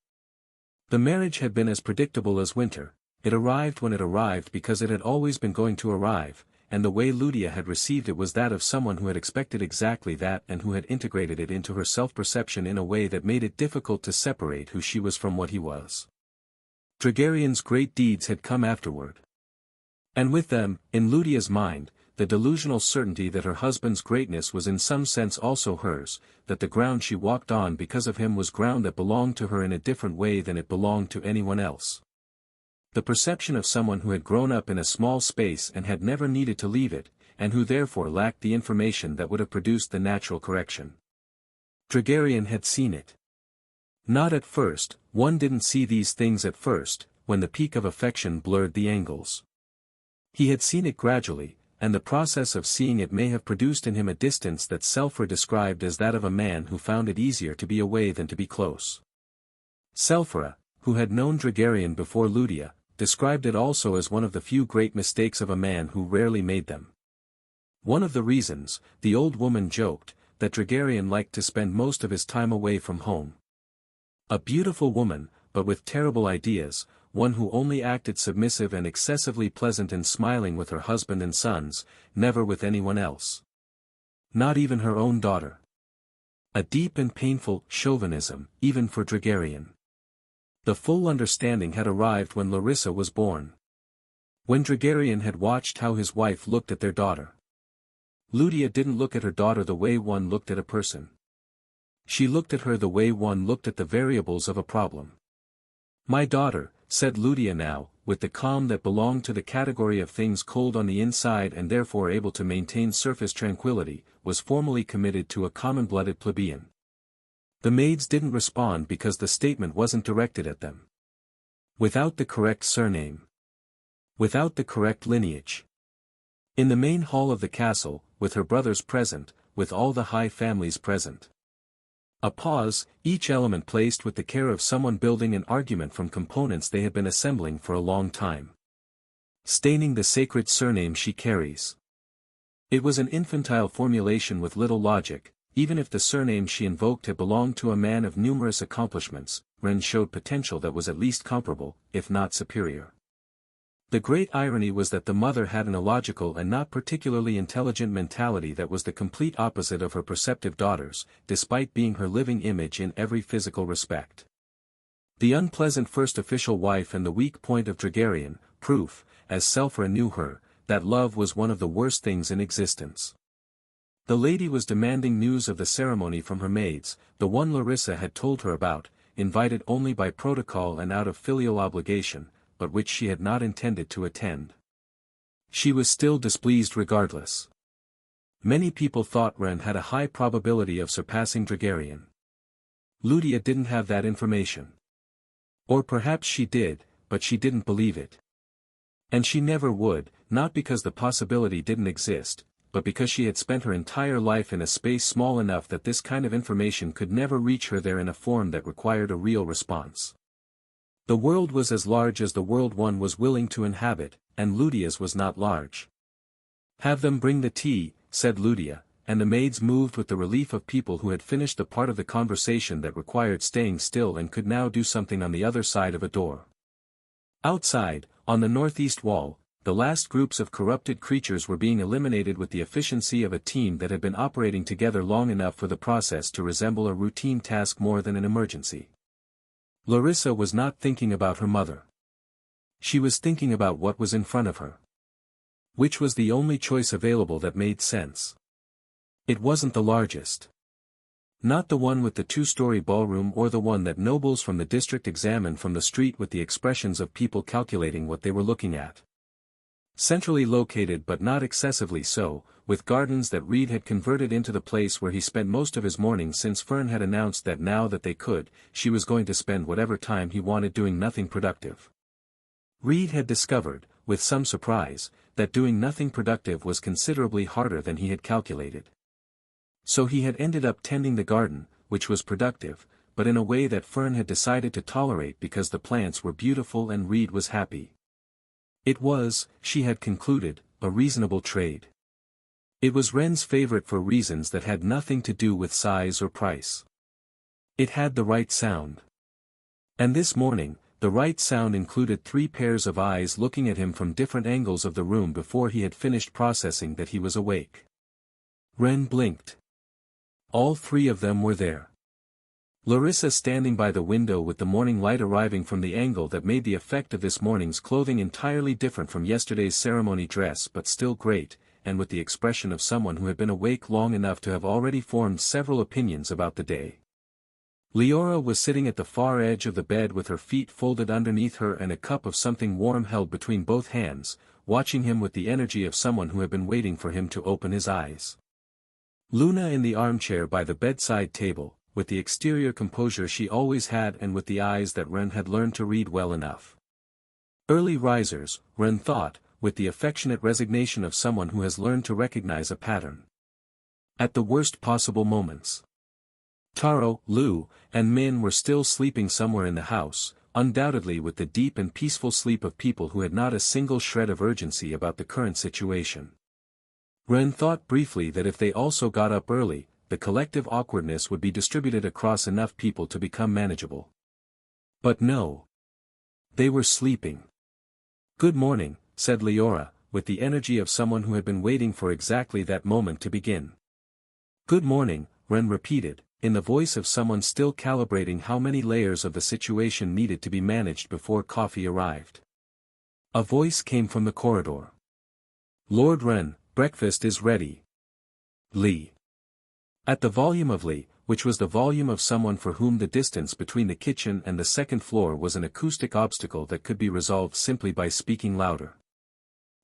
The marriage had been as predictable as winter. It arrived when it arrived because it had always been going to arrive, and the way Ludia had received it was that of someone who had expected exactly that and who had integrated it into her self-perception in a way that made it difficult to separate who she was from what he was. Dregarian's great deeds had come afterward. And with them, in Ludia's mind, the delusional certainty that her husband's greatness was in some sense also hers, that the ground she walked on because of him was ground that belonged to her in a different way than it belonged to anyone else. The perception of someone who had grown up in a small space and had never needed to leave it, and who therefore lacked the information that would have produced the natural correction. Dregarian had seen it. Not at first, one didn't see these things at first, when the peak of affection blurred the angles. He had seen it gradually, and the process of seeing it may have produced in him a distance that Selfra described as that of a man who found it easier to be away than to be close. Selfra, who had known Dregarian before Ludia, described it also as one of the few great mistakes of a man who rarely made them. One of the reasons, the old woman joked, that Dregarian liked to spend most of his time away from home. A beautiful woman, but with terrible ideas, one who only acted submissive and excessively pleasant and smiling with her husband and sons, never with anyone else. Not even her own daughter. A deep and painful chauvinism, even for Dregarian. The full understanding had arrived when Larissa was born. When Dregarian had watched how his wife looked at their daughter. Ludia didn't look at her daughter the way one looked at a person. She looked at her the way one looked at the variables of a problem. My daughter, said Ludia now, with the calm that belonged to the category of things cold on the inside and therefore able to maintain surface tranquility, was formally committed to a common-blooded plebeian. The maids didn't respond because the statement wasn't directed at them. Without the correct surname. Without the correct lineage. In the main hall of the castle, with her brothers present, with all the high families present. A pause, each element placed with the care of someone building an argument from components they had been assembling for a long time. Staining the sacred surname she carries. It was an infantile formulation with little logic. Even if the surname she invoked had belonged to a man of numerous accomplishments, Wren showed potential that was at least comparable, if not superior. The great irony was that the mother had an illogical and not particularly intelligent mentality that was the complete opposite of her perceptive daughter's, despite being her living image in every physical respect. The unpleasant first official wife and the weak point of Dregarian, proof, as Selfra knew her, that love was one of the worst things in existence. The lady was demanding news of the ceremony from her maids, the one Larissa had told her about, invited only by protocol and out of filial obligation, but which she had not intended to attend. She was still displeased regardless. Many people thought Wren had a high probability of surpassing Dregarian. Ludia didn't have that information. Or perhaps she did, but she didn't believe it. And she never would, not because the possibility didn't exist, but because she had spent her entire life in a space small enough that this kind of information could never reach her there in a form that required a real response. The world was as large as the world one was willing to inhabit, and Ludia's was not large. Have them bring the tea, said Ludia, and the maids moved with the relief of people who had finished the part of the conversation that required staying still and could now do something on the other side of a door. Outside, on the northeast wall, the last groups of corrupted creatures were being eliminated with the efficiency of a team that had been operating together long enough for the process to resemble a routine task more than an emergency. Larissa was not thinking about her mother. She was thinking about what was in front of her. Which was the only choice available that made sense. It wasn't the largest. Not the one with the two-story ballroom or the one that nobles from the district examined from the street with the expressions of people calculating what they were looking at. Centrally located but not excessively so, with gardens that Reed had converted into the place where he spent most of his mornings since Fern had announced that now that they could, she was going to spend whatever time he wanted doing nothing productive. Reed had discovered, with some surprise, that doing nothing productive was considerably harder than he had calculated. So he had ended up tending the garden, which was productive, but in a way that Fern had decided to tolerate because the plants were beautiful and Reed was happy. It was, she had concluded, a reasonable trade. It was Wren's favorite for reasons that had nothing to do with size or price. It had the right sound. And this morning, the right sound included 3 pairs of eyes looking at him from different angles of the room before he had finished processing that he was awake. Wren blinked. All 3 of them were there. Larissa standing by the window with the morning light arriving from the angle that made the effect of this morning's clothing entirely different from yesterday's ceremony dress but still great, and with the expression of someone who had been awake long enough to have already formed several opinions about the day. Leora was sitting at the far edge of the bed with her feet folded underneath her and a cup of something warm held between both hands, watching him with the energy of someone who had been waiting for him to open his eyes. Luna in the armchair by the bedside table, with the exterior composure she always had and with the eyes that Wren had learned to read well enough. Early risers, Wren thought, with the affectionate resignation of someone who has learned to recognize a pattern. At the worst possible moments. Taro, Lou, and Min were still sleeping somewhere in the house, undoubtedly with the deep and peaceful sleep of people who had not a single shred of urgency about the current situation. Wren thought briefly that if they also got up early, the collective awkwardness would be distributed across enough people to become manageable. But no. They were sleeping. "Good morning," said Leora, with the energy of someone who had been waiting for exactly that moment to begin. "Good morning," Wren repeated, in the voice of someone still calibrating how many layers of the situation needed to be managed before coffee arrived. A voice came from the corridor. "Lord Wren, breakfast is ready." Lee. At the volume of Lee, which was the volume of someone for whom the distance between the kitchen and the second floor was an acoustic obstacle that could be resolved simply by speaking louder.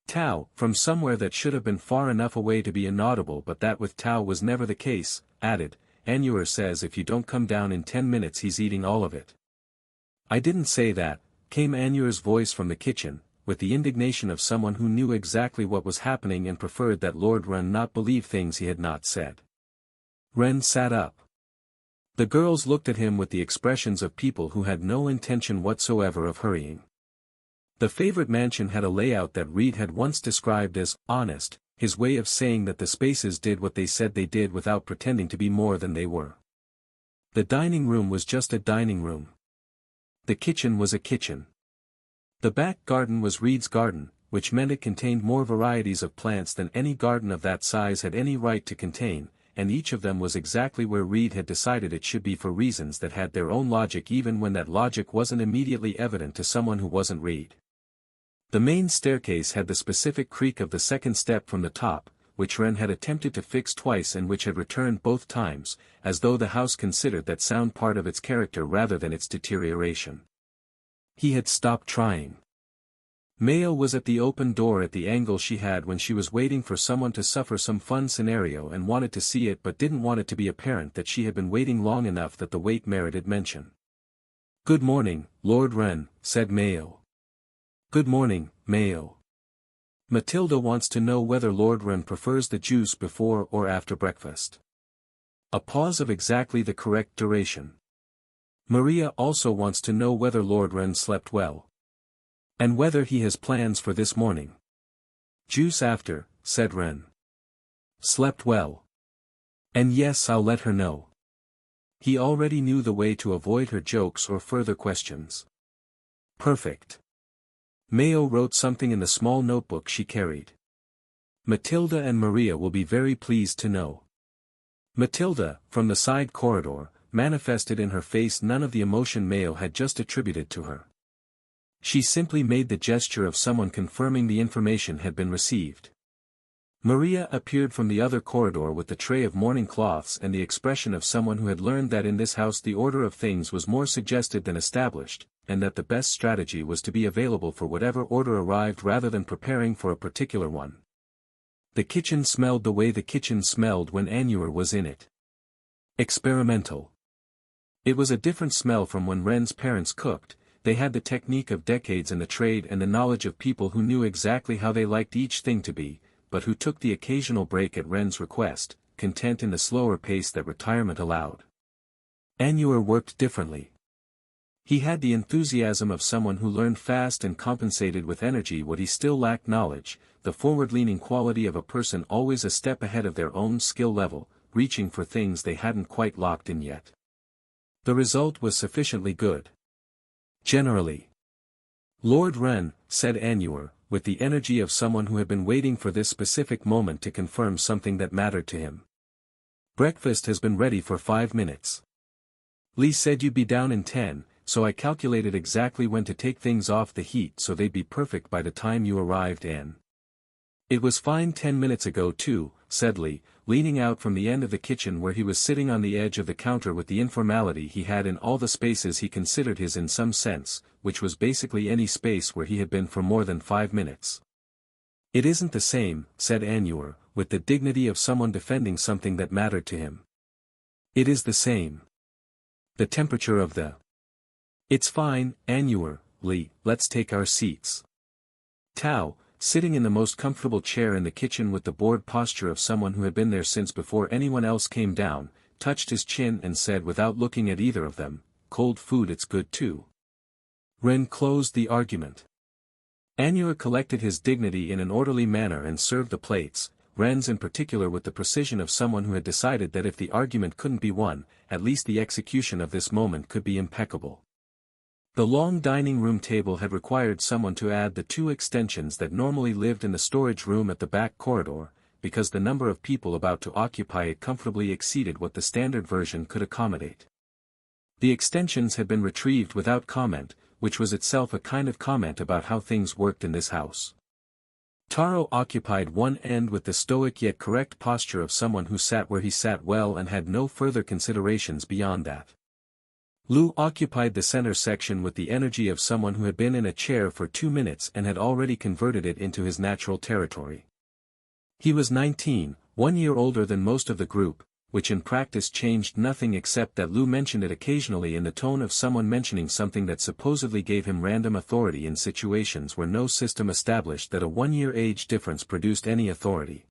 Tao, from somewhere that should have been far enough away to be inaudible but that with Tao was never the case, added, "Annuar says if you don't come down in 10 minutes he's eating all of it." "I didn't say that," came Annuar's voice from the kitchen, with the indignation of someone who knew exactly what was happening and preferred that Lord Wren not believe things he had not said. Wren sat up. The girls looked at him with the expressions of people who had no intention whatsoever of hurrying. The favorite mansion had a layout that Reed had once described as honest, his way of saying that the spaces did what they said they did without pretending to be more than they were. The dining room was just a dining room. The kitchen was a kitchen. The back garden was Reed's garden, which meant it contained more varieties of plants than any garden of that size had any right to contain, and each of them was exactly where Reed had decided it should be for reasons that had their own logic even when that logic wasn't immediately evident to someone who wasn't Reed. The main staircase had the specific creak of the second step from the top, which Wren had attempted to fix twice and which had returned both times, as though the house considered that sound part of its character rather than its deterioration. He had stopped trying. Mayo was at the open door at the angle she had when she was waiting for someone to suffer some fun scenario and wanted to see it but didn't want it to be apparent that she had been waiting long enough that the wait merited mention. "Good morning, Lord Wren," said Mayo. "Good morning, Mayo. Matilda wants to know whether Lord Wren prefers the juice before or after breakfast." A pause of exactly the correct duration. "Maria also wants to know whether Lord Wren slept well. And whether he has plans for this morning." "Juice after," said Wren. "Slept well. And yes, I'll let her know." He already knew the way to avoid her jokes or further questions. "Perfect." Mayo wrote something in the small notebook she carried. "Matilda and Maria will be very pleased to know." Matilda, from the side corridor, manifested in her face none of the emotion Mayo had just attributed to her. She simply made the gesture of someone confirming the information had been received. Maria appeared from the other corridor with the tray of morning cloths and the expression of someone who had learned that in this house the order of things was more suggested than established, and that the best strategy was to be available for whatever order arrived rather than preparing for a particular one. The kitchen smelled the way the kitchen smelled when Annuar was in it. Experimental. It was a different smell from when Ren's parents cooked. They had the technique of decades in the trade and the knowledge of people who knew exactly how they liked each thing to be, but who took the occasional break at Ren's request, content in the slower pace that retirement allowed. Annuar worked differently. He had the enthusiasm of someone who learned fast and compensated with energy what he still lacked knowledge, the forward-leaning quality of a person always a step ahead of their own skill level, reaching for things they hadn't quite locked in yet. The result was sufficiently good. Generally. Lord Ren, said Annuar, with the energy of someone who had been waiting for this specific moment to confirm something that mattered to him. Breakfast has been ready for 5 minutes. Lee said you'd be down in 10, so I calculated exactly when to take things off the heat so they'd be perfect by the time you arrived, Anne. It was fine 10 minutes ago too, said Lee, leaning out from the end of the kitchen where he was sitting on the edge of the counter with the informality he had in all the spaces he considered his in some sense, which was basically any space where he had been for more than 5 minutes. It isn't the same, said Annuar, with the dignity of someone defending something that mattered to him. It is the same. The temperature of the... It's fine, Annuar, Lee, let's take our seats. Tao, sitting in the most comfortable chair in the kitchen with the bored posture of someone who had been there since before anyone else came down, touched his chin and said without looking at either of them, cold food it's good too. Ren closed the argument. Annuar collected his dignity in an orderly manner and served the plates, Ren's in particular with the precision of someone who had decided that if the argument couldn't be won, at least the execution of this moment could be impeccable. The long dining room table had required someone to add the 2 extensions that normally lived in the storage room at the back corridor, because the number of people about to occupy it comfortably exceeded what the standard version could accommodate. The extensions had been retrieved without comment, which was itself a kind of comment about how things worked in this house. Taro occupied one end with the stoic yet correct posture of someone who sat where he sat well and had no further considerations beyond that. Lu occupied the center section with the energy of someone who had been in a chair for 2 minutes and had already converted it into his natural territory. He was 19, 1 year older than most of the group, which in practice changed nothing except that Lu mentioned it occasionally in the tone of someone mentioning something that supposedly gave him random authority in situations where no system established that a 1-year age difference produced any authority.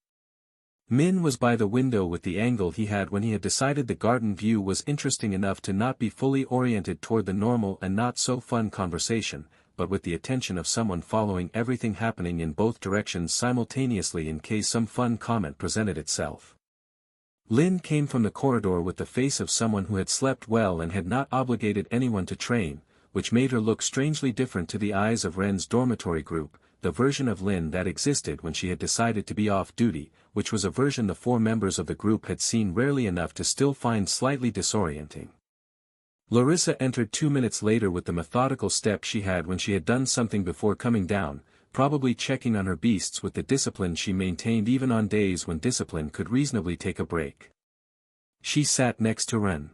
Min was by the window with the angle he had when he had decided the garden view was interesting enough to not be fully oriented toward the normal and not so fun conversation, but with the attention of someone following everything happening in both directions simultaneously in case some fun comment presented itself. Lin came from the corridor with the face of someone who had slept well and had not obligated anyone to train, which made her look strangely different to the eyes of Ren's dormitory group, the version of Lin that existed when she had decided to be off duty, which was a version the 4 members of the group had seen rarely enough to still find slightly disorienting. Larissa entered 2 minutes later with the methodical step she had when she had done something before coming down, probably checking on her beasts with the discipline she maintained even on days when discipline could reasonably take a break. She sat next to Ren.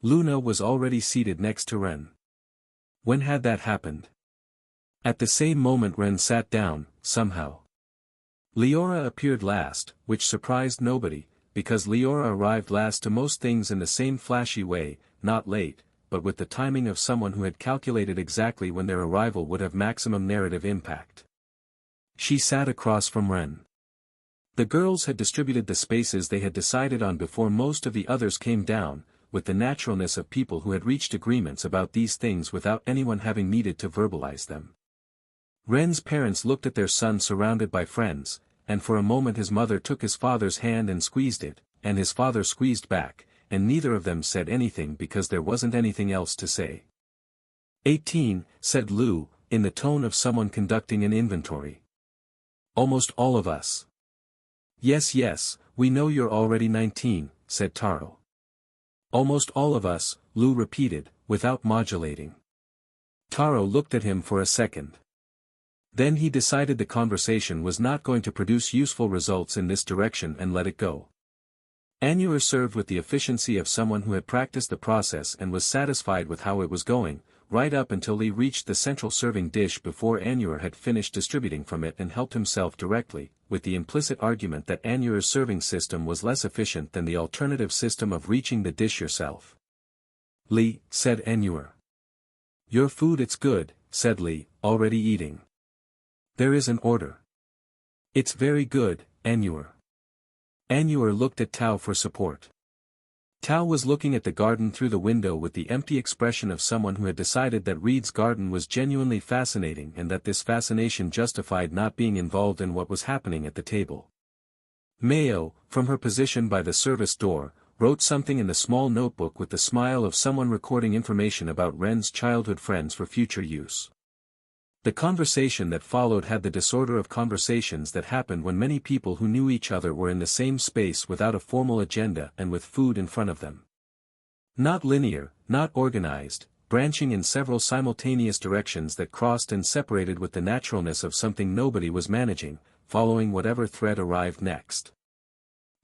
Luna was already seated next to Ren. When had that happened? At the same moment Ren sat down, somehow. Leora appeared last, which surprised nobody, because Leora arrived last to most things in the same flashy way, not late, but with the timing of someone who had calculated exactly when their arrival would have maximum narrative impact. She sat across from Ren. The girls had distributed the spaces they had decided on before most of the others came down, with the naturalness of people who had reached agreements about these things without anyone having needed to verbalize them. Ren's parents looked at their son surrounded by friends, and for a moment his mother took his father's hand and squeezed it, and his father squeezed back, and neither of them said anything because there wasn't anything else to say. 18, said Lu, in the tone of someone conducting an inventory. Almost all of us. Yes, we know you're already 19, said Taro. Almost all of us, Lu repeated, without modulating. Taro looked at him for a second. Then he decided the conversation was not going to produce useful results in this direction and let it go. Annuar served with the efficiency of someone who had practiced the process and was satisfied with how it was going, right up until Lee reached the central serving dish before Annuar had finished distributing from it and helped himself directly, with the implicit argument that Annuar's serving system was less efficient than the alternative system of reaching the dish yourself. "Lee," said Annuar. "Your food it's good," said Lee, already eating. "There is an order." "It's very good, Annuar." Annuar looked at Tao for support. Tao was looking at the garden through the window with the empty expression of someone who had decided that Reed's garden was genuinely fascinating and that this fascination justified not being involved in what was happening at the table. Mayo, from her position by the service door, wrote something in the small notebook with the smile of someone recording information about Ren's childhood friends for future use. The conversation that followed had the disorder of conversations that happened when many people who knew each other were in the same space without a formal agenda and with food in front of them. Not linear, not organized, branching in several simultaneous directions that crossed and separated with the naturalness of something nobody was managing, following whatever thread arrived next.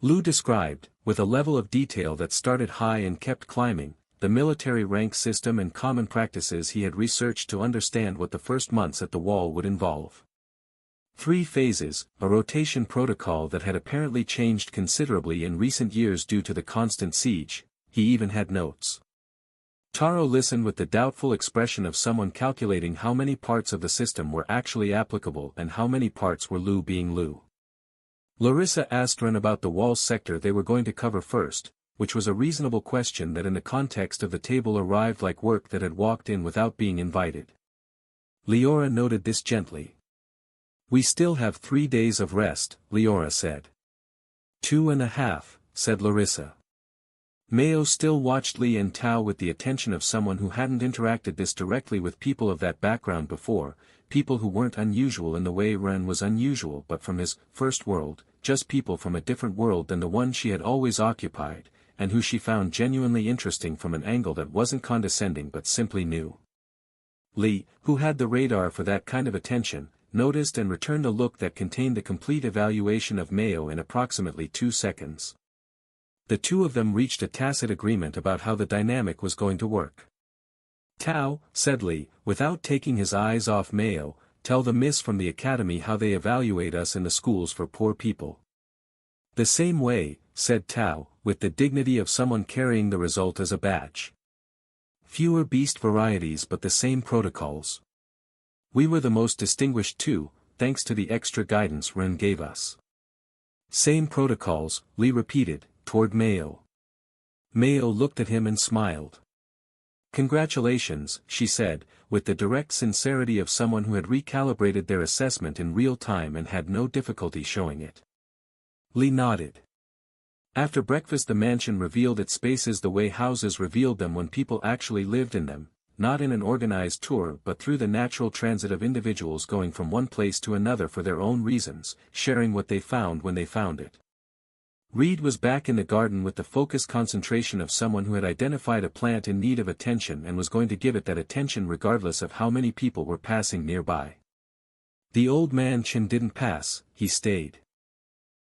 Liu described, with a level of detail that started high and kept climbing, the military rank system and common practices he had researched to understand what the first months at the wall would involve. 3 phases, a rotation protocol that had apparently changed considerably in recent years due to the constant siege. He even had notes. Taro listened with the doubtful expression of someone calculating how many parts of the system were actually applicable and how many parts were Liu being Liu. Larissa asked Ren about the wall sector they were going to cover first, which was a reasonable question that in the context of the table arrived like work that had walked in without being invited. Leora noted this gently. "We still have 3 days of rest," Leora said. 2.5, said Larissa. Mayo still watched Lee and Tao with the attention of someone who hadn't interacted this directly with people of that background before, people who weren't unusual in the way Ren was unusual but from his first world, just people from a different world than the one she had always occupied, and who she found genuinely interesting from an angle that wasn't condescending but simply new. Lee, who had the radar for that kind of attention, noticed and returned a look that contained the complete evaluation of Mayo in approximately 2 seconds. The two of them reached a tacit agreement about how the dynamic was going to work. "Tao," said Lee, without taking his eyes off Mayo, "tell the miss from the academy how they evaluate us in the schools for poor people." "The same way," said Tao, with the dignity of someone carrying the result as a badge. "Fewer beast varieties but the same protocols. We were the most distinguished too, thanks to the extra guidance Ren gave us." "Same protocols," Lee repeated, toward Mayo. Mayo looked at him and smiled. "Congratulations," she said, with the direct sincerity of someone who had recalibrated their assessment in real time and had no difficulty showing it. Lee nodded. After breakfast the mansion revealed its spaces the way houses revealed them when people actually lived in them, not in an organized tour but through the natural transit of individuals going from one place to another for their own reasons, sharing what they found when they found it. Reed was back in the garden with the focused concentration of someone who had identified a plant in need of attention and was going to give it that attention regardless of how many people were passing nearby. The old man Chin didn't pass, he stayed.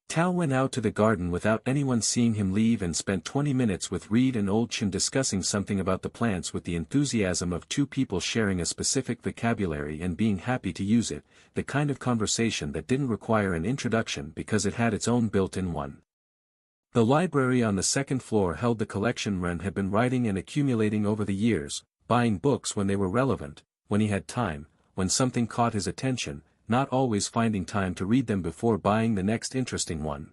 Tao went out to the garden without anyone seeing him leave and spent 20 minutes with Reed and old Chin discussing something about the plants with the enthusiasm of two people sharing a specific vocabulary and being happy to use it, the kind of conversation that didn't require an introduction because it had its own built-in one. The library on the 2nd floor held the collection Ren had been writing and accumulating over the years, buying books when they were relevant, when he had time, when something caught his attention, not always finding time to read them before buying the next interesting one.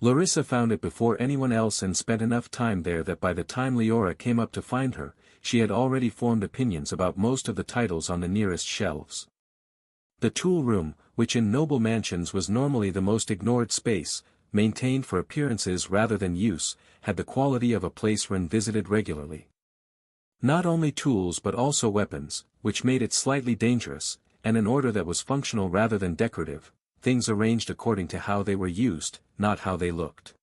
Larissa found it before anyone else and spent enough time there that by the time Leora came up to find her, she had already formed opinions about most of the titles on the nearest shelves. The tool room, which in noble mansions was normally the most ignored space, maintained for appearances rather than use, had the quality of a place Ren visited regularly. Not only tools but also weapons, which made it slightly dangerous, and an order that was functional rather than decorative, things arranged according to how they were used, not how they looked.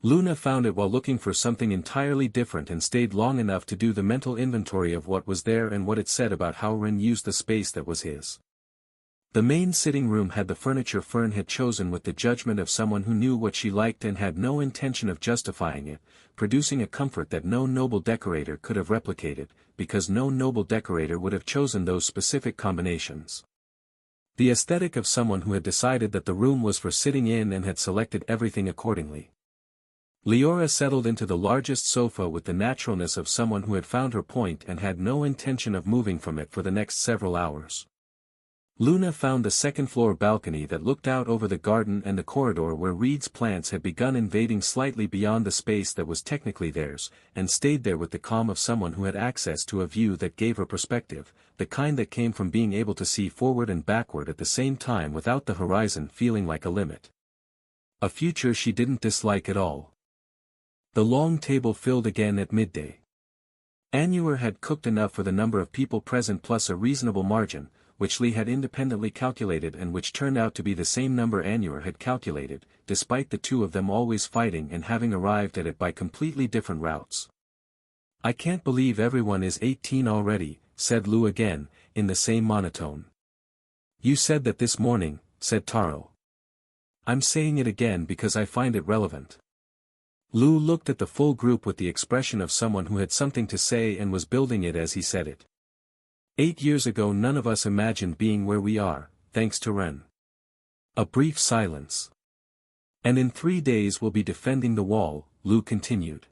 Luna found it while looking for something entirely different and stayed long enough to do the mental inventory of what was there and what it said about how Ren used the space that was his. The main sitting room had the furniture Fern had chosen with the judgment of someone who knew what she liked and had no intention of justifying it, producing a comfort that no noble decorator could have replicated, because no noble decorator would have chosen those specific combinations. The aesthetic of someone who had decided that the room was for sitting in and had selected everything accordingly. Leora settled into the largest sofa with the naturalness of someone who had found her point and had no intention of moving from it for the next several hours. Luna found the second-floor balcony that looked out over the garden and the corridor where Reed's plants had begun invading slightly beyond the space that was technically theirs, and stayed there with the calm of someone who had access to a view that gave her perspective, the kind that came from being able to see forward and backward at the same time without the horizon feeling like a limit. A future she didn't dislike at all. The long table filled again at midday. Annuar had cooked enough for the number of people present plus a reasonable margin, which Lee had independently calculated and which turned out to be the same number Annuar had calculated, despite the two of them always fighting and having arrived at it by completely different routes. "I can't believe everyone is 18 already," said Lou again, in the same monotone. "You said that this morning," said Taro. "I'm saying it again because I find it relevant." Lou looked at the full group with the expression of someone who had something to say and was building it as he said it. 8 years ago none of us imagined being where we are, thanks to Ren. A brief silence. "And in 3 days we'll be defending the wall," Lou continued.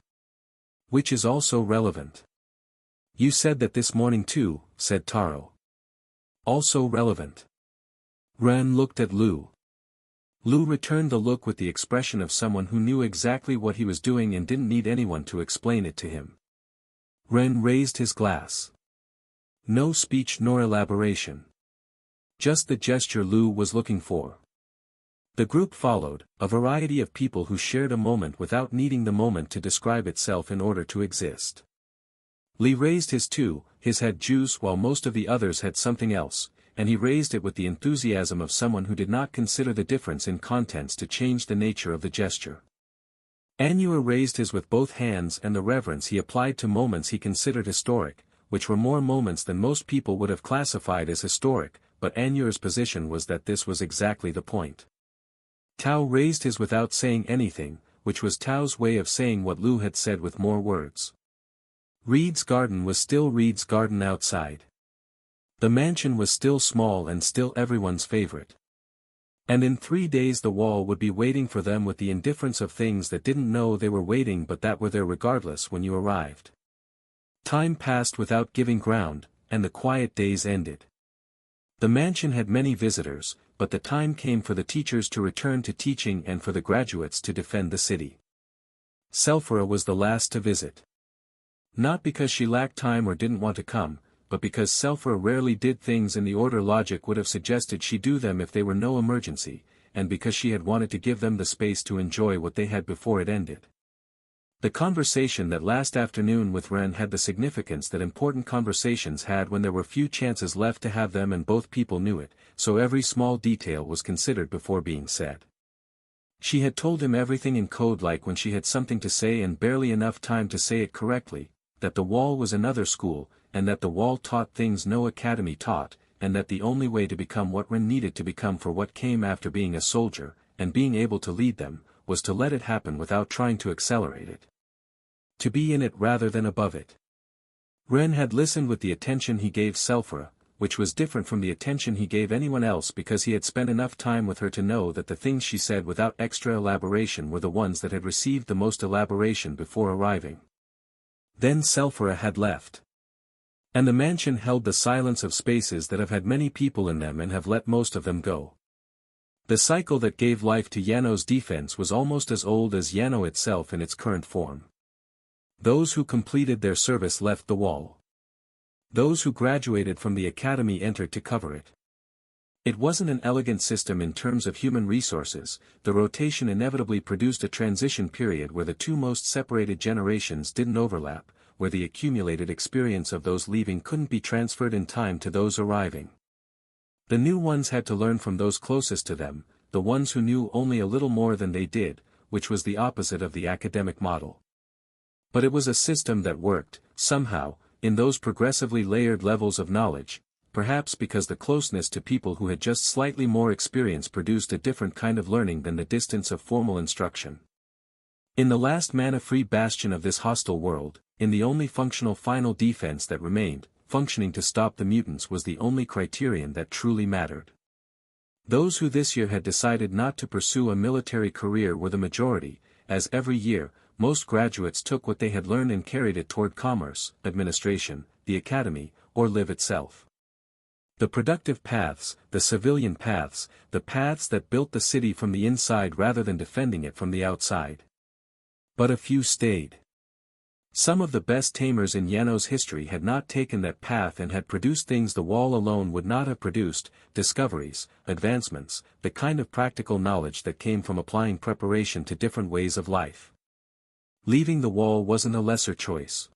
"Which is also relevant." "You said that this morning too," said Taro. "Also relevant." Ren looked at Lou. Lou returned the look with the expression of someone who knew exactly what he was doing and didn't need anyone to explain it to him. Ren raised his glass. No speech nor elaboration. Just the gesture Lou was looking for. The group followed, a variety of people who shared a moment without needing the moment to describe itself in order to exist. Lee raised his too, his had juice while most of the others had something else, and he raised it with the enthusiasm of someone who did not consider the difference in contents to change the nature of the gesture. Annuar raised his with both hands and the reverence he applied to moments he considered historic, which were more moments than most people would have classified as historic, but Annuar's position was that this was exactly the point. Tao raised his without saying anything, which was Tao's way of saying what Lou had said with more words. Reed's garden was still Reed's garden outside. The mansion was still small and still everyone's favorite. And in 3 days the wall would be waiting for them with the indifference of things that didn't know they were waiting but that were there regardless when you arrived. Time passed without giving ground, and the quiet days ended. The mansion had many visitors, but the time came for the teachers to return to teaching and for the graduates to defend the city. Selphira was the last to visit. Not because she lacked time or didn't want to come, but because Selphira rarely did things in the order logic would have suggested she do them if they were no emergency, and because she had wanted to give them the space to enjoy what they had before it ended. The conversation that last afternoon with Ren had the significance that important conversations had when there were few chances left to have them and both people knew it, so every small detail was considered before being said. She had told him everything in code like when she had something to say and barely enough time to say it correctly, that the wall was another school, and that the wall taught things no academy taught, and that the only way to become what Ren needed to become for what came after being a soldier, and being able to lead them, was to let it happen without trying to accelerate it. To be in it rather than above it. Ren had listened with the attention he gave Selphira, which was different from the attention he gave anyone else because he had spent enough time with her to know that the things she said without extra elaboration were the ones that had received the most elaboration before arriving. Then Selphira had left. And the mansion held the silence of spaces that have had many people in them and have let most of them go. The cycle that gave life to Yano's defense was almost as old as Yano itself in its current form. Those who completed their service left the wall. Those who graduated from the academy entered to cover it. It wasn't an elegant system in terms of human resources, the rotation inevitably produced a transition period where the two most separated generations didn't overlap, where the accumulated experience of those leaving couldn't be transferred in time to those arriving. The new ones had to learn from those closest to them, the ones who knew only a little more than they did, which was the opposite of the academic model. But it was a system that worked, somehow, in those progressively layered levels of knowledge, perhaps because the closeness to people who had just slightly more experience produced a different kind of learning than the distance of formal instruction. In the last mana-free bastion of this hostile world, in the only functional final defense that remained, functioning to stop the mutants was the only criterion that truly mattered. Those who this year had decided not to pursue a military career were the majority, as every year, most graduates took what they had learned and carried it toward commerce, administration, the academy, or live itself. The productive paths, the civilian paths, the paths that built the city from the inside rather than defending it from the outside. But a few stayed. Some of the best tamers in Yano's history had not taken that path and had produced things the wall alone would not have produced, discoveries, advancements, the kind of practical knowledge that came from applying preparation to different ways of life. Leaving the wall wasn't a lesser choice.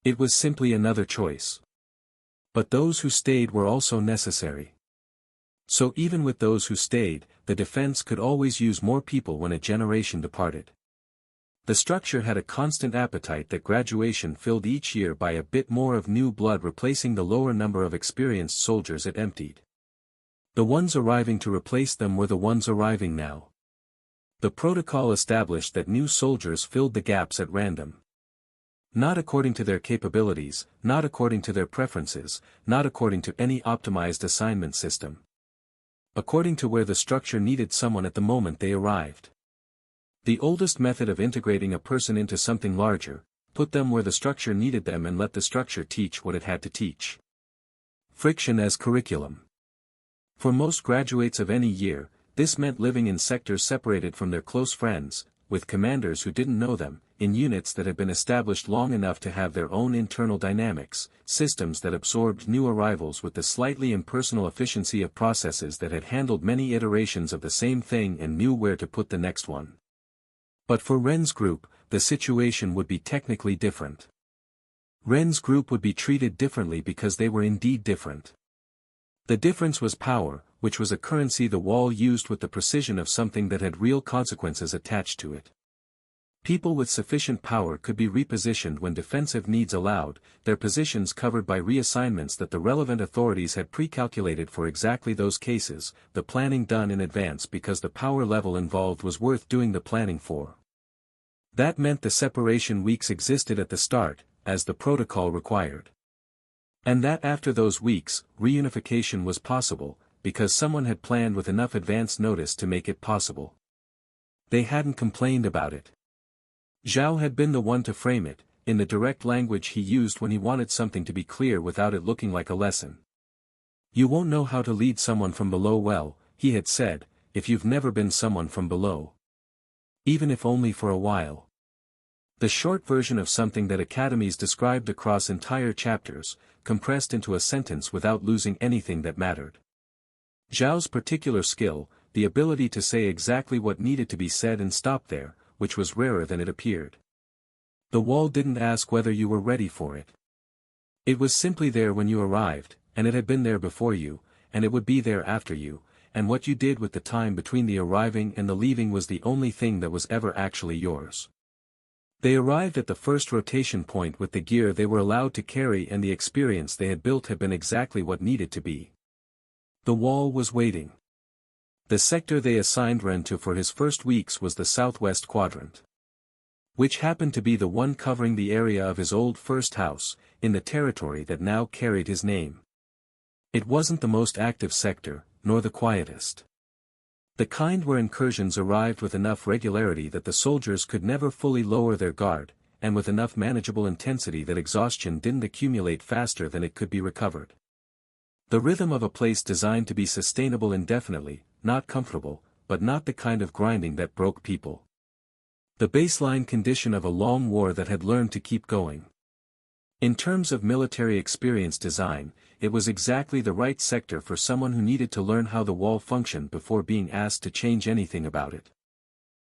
It was simply another choice. But those who stayed were also necessary. So even with those who stayed, the defense could always use more people when a generation departed. The structure had a constant appetite that graduation filled each year by a bit more of new blood replacing the lower number of experienced soldiers it emptied. The ones arriving to replace them were the ones arriving now. The protocol established that new soldiers filled the gaps at random. Not according to their capabilities, not according to their preferences, not according to any optimized assignment system. According to where the structure needed someone at the moment they arrived. The oldest method of integrating a person into something larger, put them where the structure needed them and let the structure teach what it had to teach. Friction as curriculum. For most graduates of any year, this meant living in sectors separated from their close friends, with commanders who didn't know them, in units that had been established long enough to have their own internal dynamics, systems that absorbed new arrivals with the slightly impersonal efficiency of processes that had handled many iterations of the same thing and knew where to put the next one. But for Ren's group, the situation would be technically different. Ren's group would be treated differently because they were indeed different. The difference was power, which was a currency the wall used with the precision of something that had real consequences attached to it. People with sufficient power could be repositioned when defensive needs allowed, their positions covered by reassignments that the relevant authorities had pre-calculated for exactly those cases, the planning done in advance because the power level involved was worth doing the planning for. That meant the separation weeks existed at the start, as the protocol required. And that after those weeks, reunification was possible, because someone had planned with enough advance notice to make it possible. They hadn't complained about it. Zhao had been the one to frame it, in the direct language he used when he wanted something to be clear without it looking like a lesson. You won't know how to lead someone from below well, he had said, if you've never been someone from below. Even if only for a while. The short version of something that academies described across entire chapters, compressed into a sentence without losing anything that mattered. Zhao's particular skill, the ability to say exactly what needed to be said and stop there, which was rarer than it appeared. The wall didn't ask whether you were ready for it. It was simply there when you arrived, and it had been there before you, and it would be there after you, and what you did with the time between the arriving and the leaving was the only thing that was ever actually yours. They arrived at the first rotation point with the gear they were allowed to carry and the experience they had built had been exactly what needed to be. The wall was waiting. The sector they assigned Ren to for his first weeks was the southwest quadrant. Which happened to be the one covering the area of his old first house, in the territory that now carried his name. It wasn't the most active sector, nor the quietest. The kind where incursions arrived with enough regularity that the soldiers could never fully lower their guard, and with enough manageable intensity that exhaustion didn't accumulate faster than it could be recovered. The rhythm of a place designed to be sustainable indefinitely, not comfortable, but not the kind of grinding that broke people. The baseline condition of a long war that had learned to keep going. In terms of military experience design, it was exactly the right sector for someone who needed to learn how the wall functioned before being asked to change anything about it.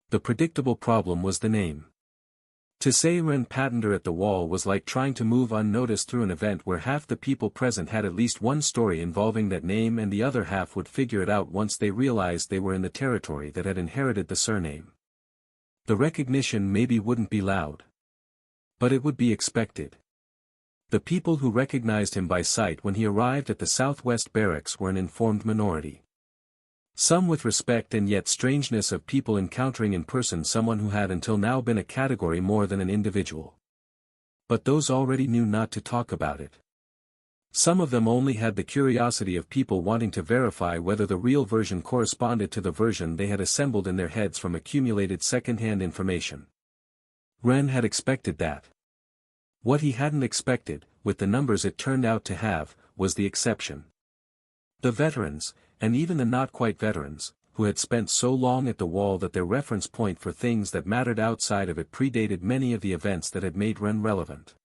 The predictable problem was the name. To say Ren Patender at the wall was like trying to move unnoticed through an event where half the people present had at least one story involving that name and the other half would figure it out once they realized they were in the territory that had inherited the surname. The recognition maybe wouldn't be loud. But it would be expected. The people who recognized him by sight when he arrived at the Southwest Barracks were an informed minority. Some with respect and yet strangeness of people encountering in person someone who had until now been a category more than an individual. But those already knew not to talk about it. Some of them only had the curiosity of people wanting to verify whether the real version corresponded to the version they had assembled in their heads from accumulated second-hand information. Ren had expected that. What he hadn't expected, with the numbers it turned out to have, was the exception. The veterans, and even the not-quite veterans, who had spent so long at the wall that their reference point for things that mattered outside of it predated many of the events that had made Ren relevant.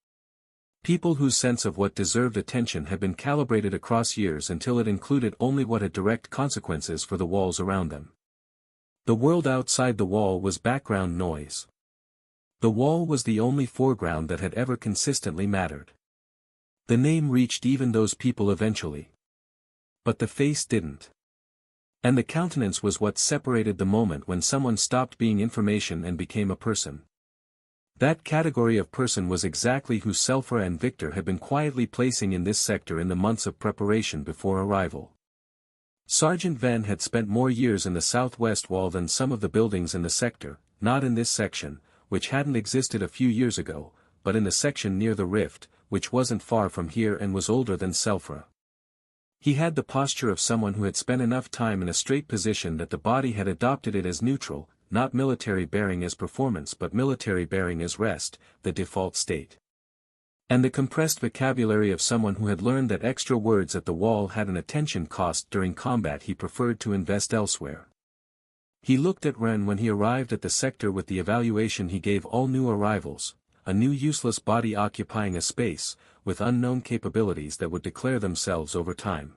People whose sense of what deserved attention had been calibrated across years until it included only what had direct consequences for the walls around them. The world outside the wall was background noise. The wall was the only foreground that had ever consistently mattered. The name reached even those people eventually. But the face didn't. And the countenance was what separated the moment when someone stopped being information and became a person. That category of person was exactly who Selfra and Victor had been quietly placing in this sector in the months of preparation before arrival. Sergeant Venn had spent more years in the southwest wall than some of the buildings in the sector, not in this section, which hadn't existed a few years ago, but in the section near the rift, which wasn't far from here and was older than Selfra. He had the posture of someone who had spent enough time in a straight position that the body had adopted it as neutral, not military bearing as performance but military bearing as rest, the default state. And the compressed vocabulary of someone who had learned that extra words at the wall had an attention cost during combat he preferred to invest elsewhere. He looked at Ren when he arrived at the sector with the evaluation he gave all new arrivals, a new useless body occupying a space, with unknown capabilities that would declare themselves over time.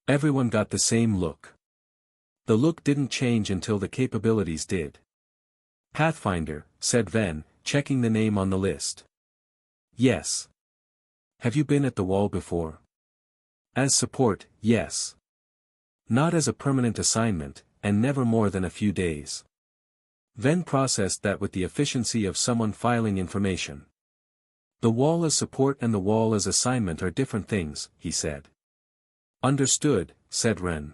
Everyone got the same look. The look didn't change until the capabilities did. Pathfinder, said Venn, checking the name on the list. Yes. Have you been at the wall before? As support, yes. Not as a permanent assignment, and never more than a few days. Venn processed that with the efficiency of someone filing information. The wall as support and the wall as assignment are different things, he said. Understood, said Ren.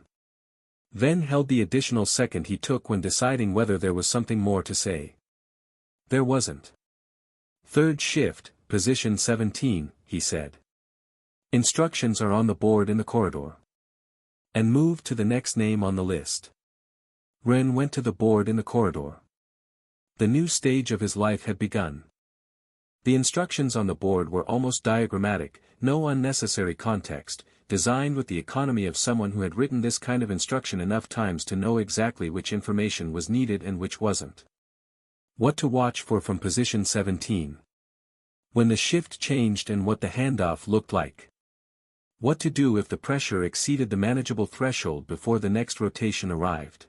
Venn held the additional second he took when deciding whether there was something more to say. There wasn't. Third shift, position 17, he said. Instructions are on the board in the corridor. And moved to the next name on the list. Ren went to the board in the corridor. The new stage of his life had begun. The instructions on the board were almost diagrammatic, no unnecessary context, designed with the economy of someone who had written this kind of instruction enough times to know exactly which information was needed and which wasn't. What to watch for from position 17. When the shift changed and what the handoff looked like. What to do if the pressure exceeded the manageable threshold before the next rotation arrived.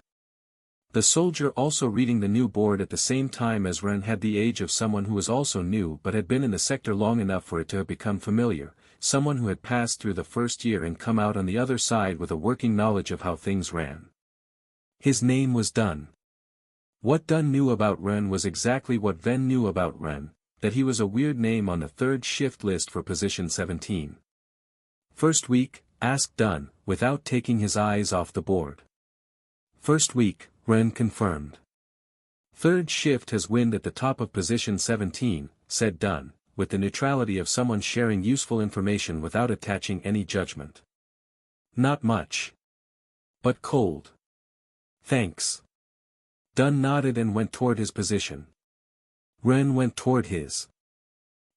The soldier also reading the new board at the same time as Ren had the age of someone who was also new but had been in the sector long enough for it to have become familiar, someone who had passed through the first year and come out on the other side with a working knowledge of how things ran. His name was Dunn. What Dunn knew about Ren was exactly what Venn knew about Ren, that he was a weird name on the third shift list for position 17. First week, asked Dunn, without taking his eyes off the board. First week, Ren confirmed. Third shift has wind at the top of position 17, said Dunn, with the neutrality of someone sharing useful information without attaching any judgment. Not much. But cold. Thanks. Dunn nodded and went toward his position. Ren went toward his.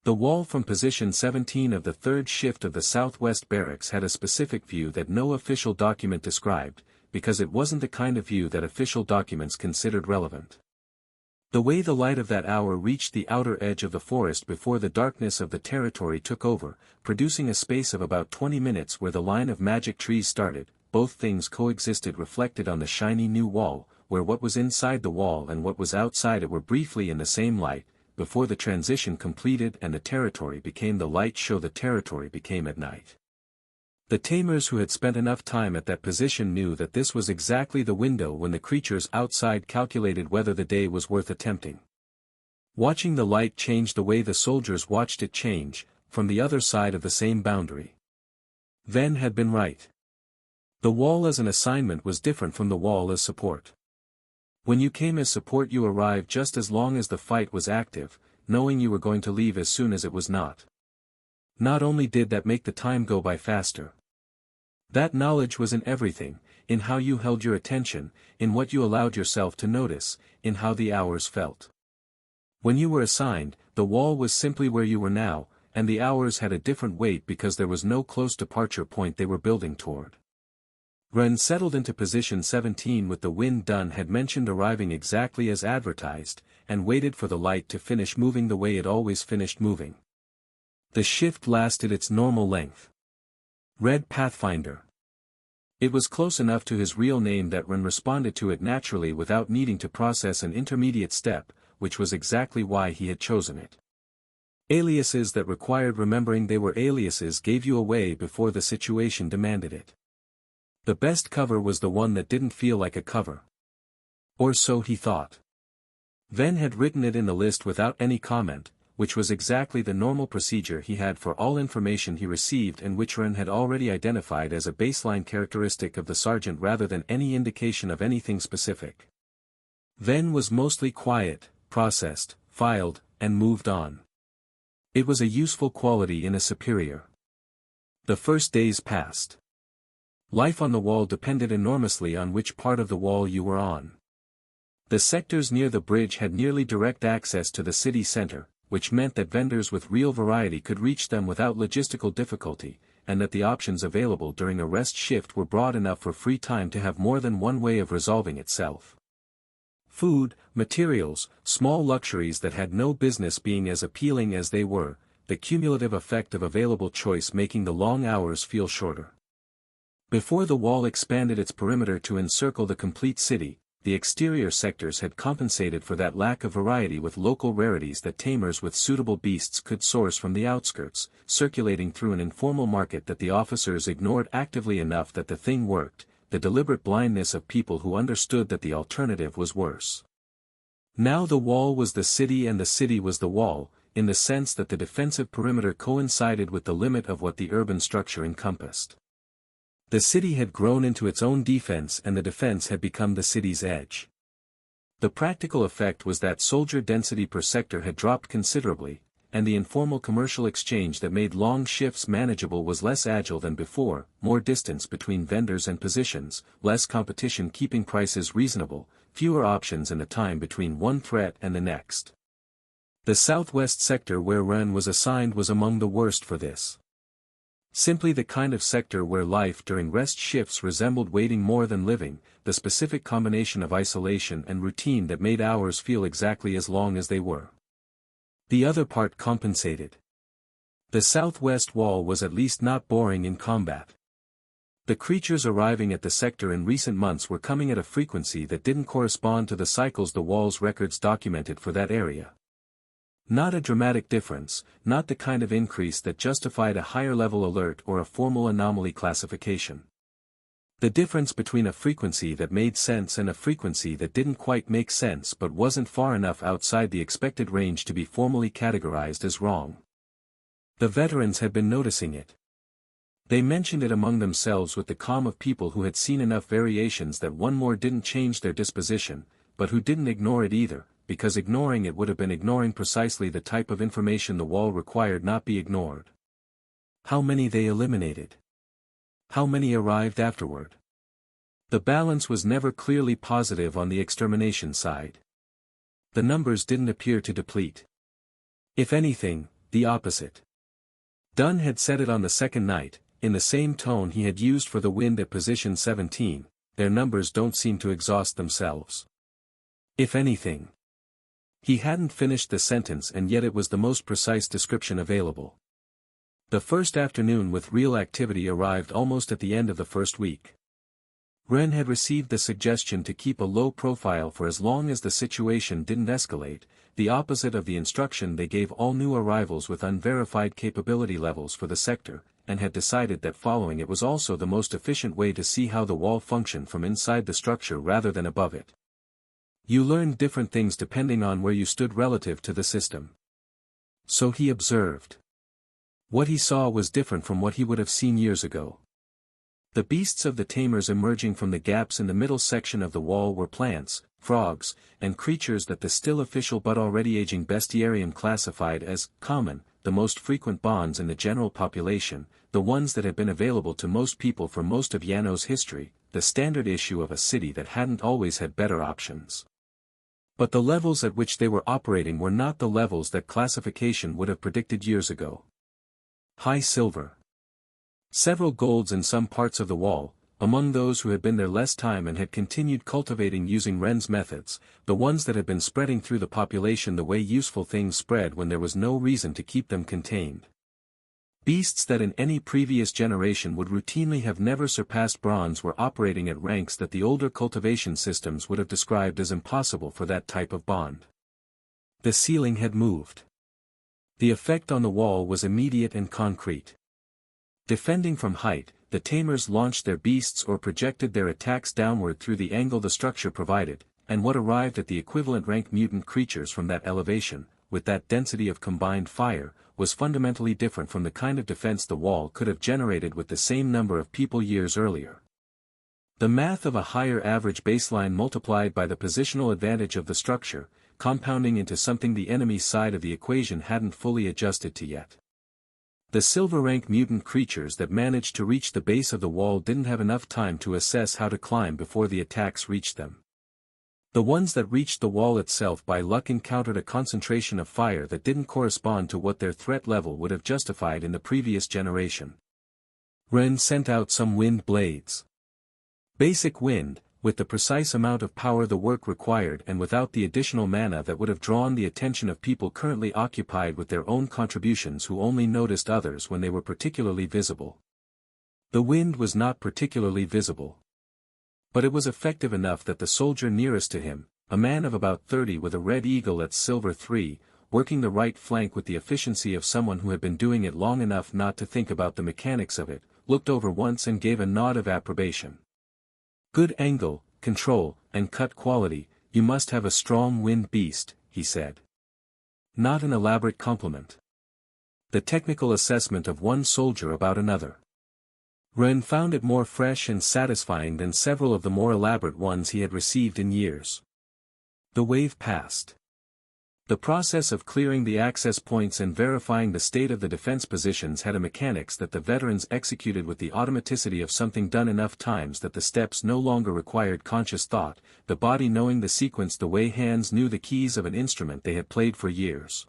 The wall from position 17 of the third shift of the Southwest Barracks had a specific view that no official document described, because it wasn't the kind of view that official documents considered relevant. The way the light of that hour reached the outer edge of the forest before the darkness of the territory took over, producing a space of about 20 minutes where the line of magic trees started, both things coexisted reflected on the shiny new wall, where what was inside the wall and what was outside it were briefly in the same light, before the transition completed and the territory became the light show the territory became at night. The tamers who had spent enough time at that position knew that this was exactly the window when the creatures outside calculated whether the day was worth attempting. Watching the light change the way the soldiers watched it change, from the other side of the same boundary. Ven had been right. The wall as an assignment was different from the wall as support. When you came as support you arrived just as long as the fight was active, knowing you were going to leave as soon as it was not. Not only did that make the time go by faster. That knowledge was in everything, in how you held your attention, in what you allowed yourself to notice, in how the hours felt. When you were assigned, the wall was simply where you were now, and the hours had a different weight because there was no close departure point they were building toward. Ren settled into position 17 with the wind Dunn had mentioned arriving exactly as advertised, and waited for the light to finish moving the way it always finished moving. The shift lasted its normal length. Red Pathfinder. It was close enough to his real name that Ren responded to it naturally without needing to process an intermediate step, which was exactly why he had chosen it. Aliases that required remembering they were aliases gave you away before the situation demanded it. The best cover was the one that didn't feel like a cover. Or so he thought. Ven had written it in the list without any comment, which was exactly the normal procedure he had for all information he received and which Ren had already identified as a baseline characteristic of the sergeant rather than any indication of anything specific. Ven was mostly quiet, processed, filed, and moved on. It was a useful quality in a superior. The first days passed. Life on the wall depended enormously on which part of the wall you were on. The sectors near the bridge had nearly direct access to the city center, which meant that vendors with real variety could reach them without logistical difficulty, and that the options available during a rest shift were broad enough for free time to have more than one way of resolving itself. Food, materials, small luxuries that had no business being as appealing as they were, the cumulative effect of available choice making the long hours feel shorter. Before the wall expanded its perimeter to encircle the complete city, the exterior sectors had compensated for that lack of variety with local rarities that tamers with suitable beasts could source from the outskirts, circulating through an informal market that the officers ignored actively enough that the thing worked, the deliberate blindness of people who understood that the alternative was worse. Now the wall was the city and the city was the wall, in the sense that the defensive perimeter coincided with the limit of what the urban structure encompassed. The city had grown into its own defense and the defense had become the city's edge. The practical effect was that soldier density per sector had dropped considerably, and the informal commercial exchange that made long shifts manageable was less agile than before, more distance between vendors and positions, less competition keeping prices reasonable, fewer options and the time between one threat and the next. The southwest sector where Ren was assigned was among the worst for this. Simply the kind of sector where life during rest shifts resembled waiting more than living, the specific combination of isolation and routine that made hours feel exactly as long as they were. The other part compensated. The southwest wall was at least not boring in combat. The creatures arriving at the sector in recent months were coming at a frequency that didn't correspond to the cycles the wall's records documented for that area. Not a dramatic difference, not the kind of increase that justified a higher-level alert or a formal anomaly classification. The difference between a frequency that made sense and a frequency that didn't quite make sense but wasn't far enough outside the expected range to be formally categorized as wrong. The veterans had been noticing it. They mentioned it among themselves with the calm of people who had seen enough variations that one more didn't change their disposition, but who didn't ignore it either, because ignoring it would have been ignoring precisely the type of information the wall required not be ignored. How many they eliminated? How many arrived afterward? The balance was never clearly positive on the extermination side. The numbers didn't appear to deplete. If anything, the opposite. Dunn had said it on the second night, in the same tone he had used for the wind at position 17, their numbers don't seem to exhaust themselves. If anything. He hadn't finished the sentence and yet it was the most precise description available. The first afternoon with real activity arrived almost at the end of the first week. Ren had received the suggestion to keep a low profile for as long as the situation didn't escalate, the opposite of the instruction they gave all new arrivals with unverified capability levels for the sector, and had decided that following it was also the most efficient way to see how the wall functioned from inside the structure rather than above it. You learned different things depending on where you stood relative to the system. So he observed. What he saw was different from what he would have seen years ago. The beasts of the Tamers emerging from the gaps in the middle section of the wall were plants, frogs, and creatures that the still official but already aging bestiarium classified as common, the most frequent bonds in the general population, the ones that had been available to most people for most of Yano's history, the standard issue of a city that hadn't always had better options. But the levels at which they were operating were not the levels that classification would have predicted years ago. High silver. Several golds in some parts of the wall, among those who had been there less time and had continued cultivating using Ren's methods, the ones that had been spreading through the population the way useful things spread when there was no reason to keep them contained. Beasts that in any previous generation would routinely have never surpassed bronze were operating at ranks that the older cultivation systems would have described as impossible for that type of bond. The ceiling had moved. The effect on the wall was immediate and concrete. Defending from height, the Tamers launched their beasts or projected their attacks downward through the angle the structure provided, and what arrived at the equivalent rank mutant creatures from that elevation, with that density of combined fire, was fundamentally different from the kind of defense the wall could have generated with the same number of people years earlier. The math of a higher average baseline multiplied by the positional advantage of the structure, compounding into something the enemy's side of the equation hadn't fully adjusted to yet. The silver rank mutant creatures that managed to reach the base of the wall didn't have enough time to assess how to climb before the attacks reached them. The ones that reached the wall itself by luck encountered a concentration of fire that didn't correspond to what their threat level would have justified in the previous generation. Ren sent out some wind blades. Basic wind, with the precise amount of power the work required and without the additional mana that would have drawn the attention of people currently occupied with their own contributions who only noticed others when they were particularly visible. The wind was not particularly visible. But it was effective enough that the soldier nearest to him, a man of about 30 with a red eagle at silver 3, working the right flank with the efficiency of someone who had been doing it long enough not to think about the mechanics of it, looked over once and gave a nod of approbation. Good angle, control, and cut quality, you must have a strong wind beast, he said. Not an elaborate compliment. The technical assessment of one soldier about another. Ren found it more fresh and satisfying than several of the more elaborate ones he had received in years. The wave passed. The process of clearing the access points and verifying the state of the defense positions had a mechanics that the veterans executed with the automaticity of something done enough times that the steps no longer required conscious thought, the body knowing the sequence the way hands knew the keys of an instrument they had played for years.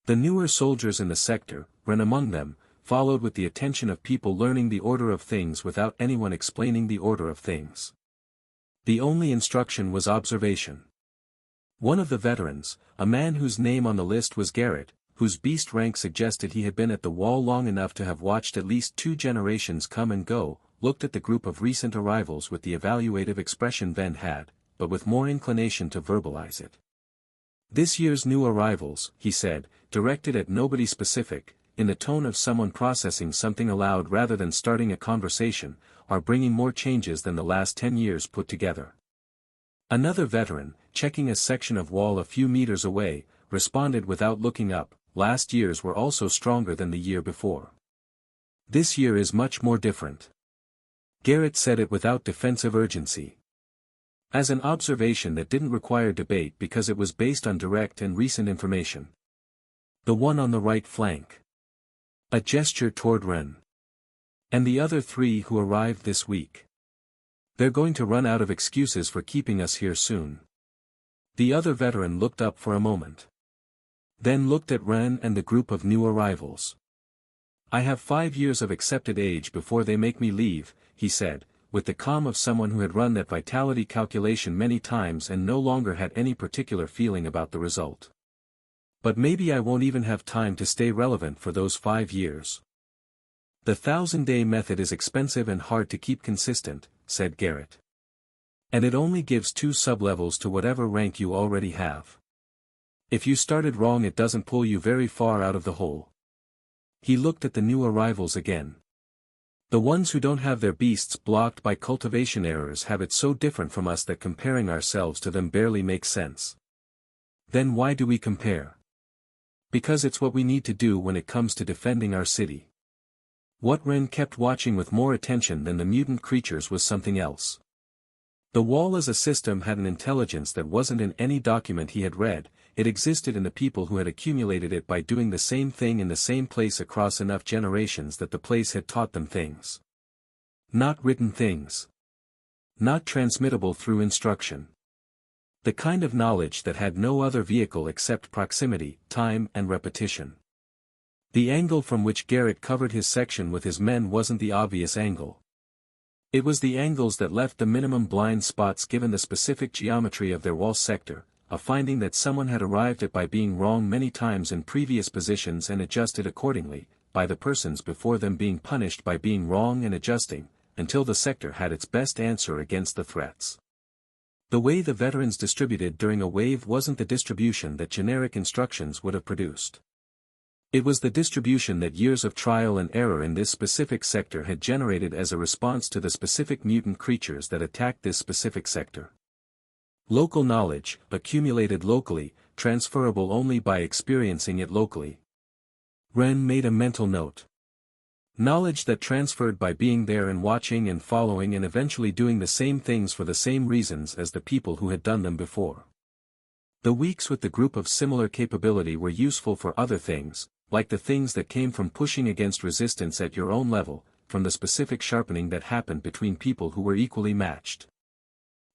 The newer soldiers in the sector, Ren among them, followed with the attention of people learning the order of things without anyone explaining the order of things. The only instruction was observation. One of the veterans, a man whose name on the list was Garrett, whose beast rank suggested he had been at the wall long enough to have watched at least 2 generations come and go, looked at the group of recent arrivals with the evaluative expression Ven had, but with more inclination to verbalize it. This year's new arrivals, he said, directed at nobody specific, in the tone of someone processing something aloud rather than starting a conversation, are bringing more changes than the last 10 years put together. Another veteran, checking a section of wall a few meters away, responded without looking up, last year's were also stronger than the year before. This year is much more different. Garrett said it without defensive urgency. As an observation that didn't require debate because it was based on direct and recent information. The one on the right flank. A gesture toward Ren. And the other 3 who arrived this week. They're going to run out of excuses for keeping us here soon. The other veteran looked up for a moment. Then looked at Ren and the group of new arrivals. I have 5 years of accepted age before they make me leave, he said, with the calm of someone who had run that vitality calculation many times and no longer had any particular feeling about the result. But maybe I won't even have time to stay relevant for those 5 years. The 1,000-day method is expensive and hard to keep consistent, said Garrett. And it only gives 2 sublevels to whatever rank you already have. If you started wrong it doesn't pull you very far out of the hole. He looked at the new arrivals again. The ones who don't have their beasts blocked by cultivation errors have it so different from us that comparing ourselves to them barely makes sense. Then why do we compare? Because it's what we need to do when it comes to defending our city. What Ren kept watching with more attention than the mutant creatures was something else. The wall as a system had an intelligence that wasn't in any document he had read. It existed in the people who had accumulated it by doing the same thing in the same place across enough generations that the place had taught them things. Not written things. Not transmittable through instruction. The kind of knowledge that had no other vehicle except proximity, time and repetition. The angle from which Garrett covered his section with his men wasn't the obvious angle. It was the angles that left the minimum blind spots given the specific geometry of their wall sector, a finding that someone had arrived at by being wrong many times in previous positions and adjusted accordingly, by the persons before them being punished by being wrong and adjusting, until the sector had its best answer against the threats. The way the veterans distributed during a wave wasn't the distribution that generic instructions would have produced. It was the distribution that years of trial and error in this specific sector had generated as a response to the specific mutant creatures that attacked this specific sector. Local knowledge, accumulated locally, transferable only by experiencing it locally. Ren made a mental note. Knowledge that transferred by being there and watching and following and eventually doing the same things for the same reasons as the people who had done them before. The weeks with the group of similar capability were useful for other things, like the things that came from pushing against resistance at your own level, from the specific sharpening that happened between people who were equally matched.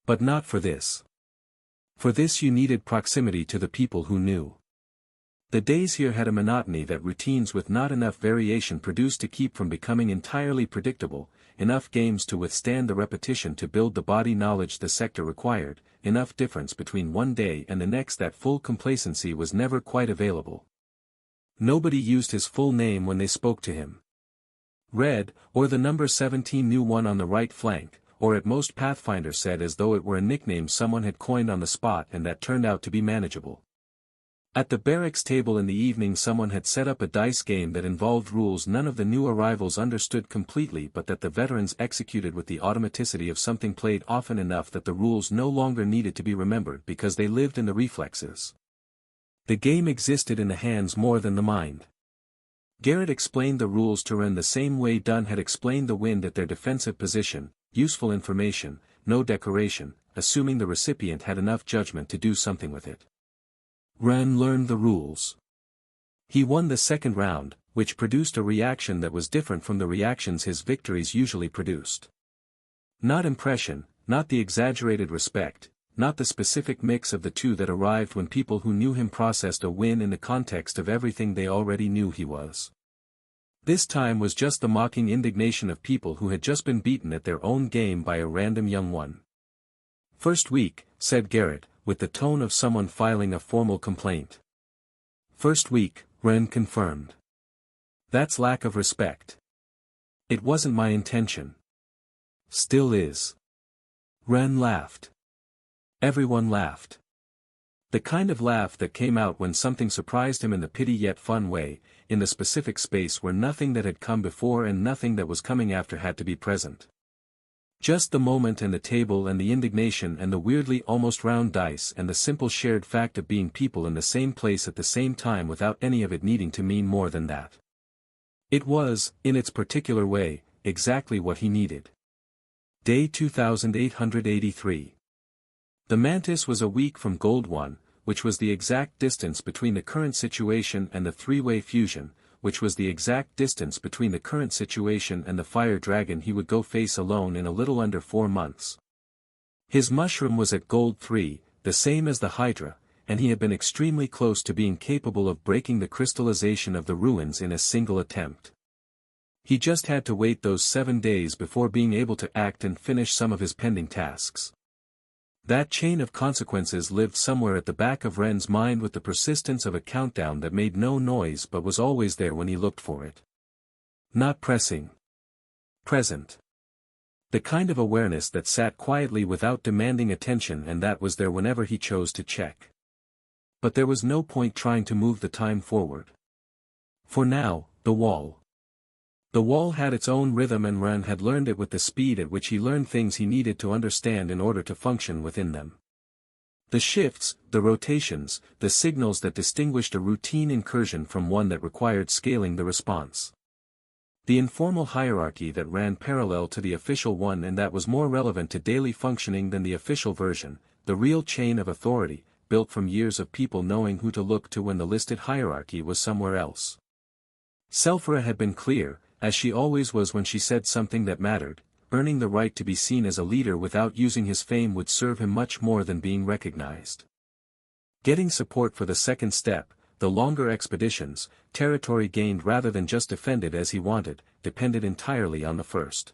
But not for this. For this you needed proximity to the people who knew. The days here had a monotony that routines with not enough variation produced to keep from becoming entirely predictable, enough games to withstand the repetition to build the body knowledge the sector required, enough difference between one day and the next that full complacency was never quite available. Nobody used his full name when they spoke to him. Red, or the number 17 new one on the right flank, or at most Pathfinder said as though it were a nickname someone had coined on the spot and that turned out to be manageable. At the barracks table in the evening someone had set up a dice game that involved rules none of the new arrivals understood completely but that the veterans executed with the automaticity of something played often enough that the rules no longer needed to be remembered because they lived in the reflexes. The game existed in the hands more than the mind. Garrett explained the rules to Ren the same way Dunn had explained the wind at their defensive position, useful information, no decoration, assuming the recipient had enough judgment to do something with it. Ren learned the rules. He won the second round, which produced a reaction that was different from the reactions his victories usually produced. Not impression, not the exaggerated respect, not the specific mix of the two that arrived when people who knew him processed a win in the context of everything they already knew he was. This time was just the mocking indignation of people who had just been beaten at their own game by a random young one. "First week," said Garrett, with the tone of someone filing a formal complaint. "First week," Ren confirmed. "That's lack of respect." "It wasn't my intention." "Still is." Ren laughed. Everyone laughed. The kind of laugh that came out when something surprised him in the pity yet fun way, in the specific space where nothing that had come before and nothing that was coming after had to be present. Just the moment and the table and the indignation and the weirdly almost round dice and the simple shared fact of being people in the same place at the same time without any of it needing to mean more than that. It was, in its particular way, exactly what he needed. Day 2883. The Mantis was a week from Gold 1, which was the exact distance between the current situation and the three-way fusion, which was the exact distance between the current situation and the fire dragon he would go face alone in a little under 4 months. His mushroom was at Gold 3, the same as the Hydra, and he had been extremely close to being capable of breaking the crystallization of the ruins in a single attempt. He just had to wait those 7 days before being able to act and finish some of his pending tasks. That chain of consequences lived somewhere at the back of Ren's mind with the persistence of a countdown that made no noise but was always there when he looked for it. Not pressing. Present. The kind of awareness that sat quietly without demanding attention and that was there whenever he chose to check. But there was no point trying to move the time forward. For now, The wall. The wall had its own rhythm and Ren had learned it with the speed at which he learned things he needed to understand in order to function within them. The shifts, the rotations, the signals that distinguished a routine incursion from one that required scaling the response. The informal hierarchy that ran parallel to the official one and that was more relevant to daily functioning than the official version, the real chain of authority, built from years of people knowing who to look to when the listed hierarchy was somewhere else. Selphra had been clear, as she always was when she said something that mattered. Earning the right to be seen as a leader without using his fame would serve him much more than being recognized. Getting support for the second step, the longer expeditions, territory gained rather than just defended as he wanted, depended entirely on the first.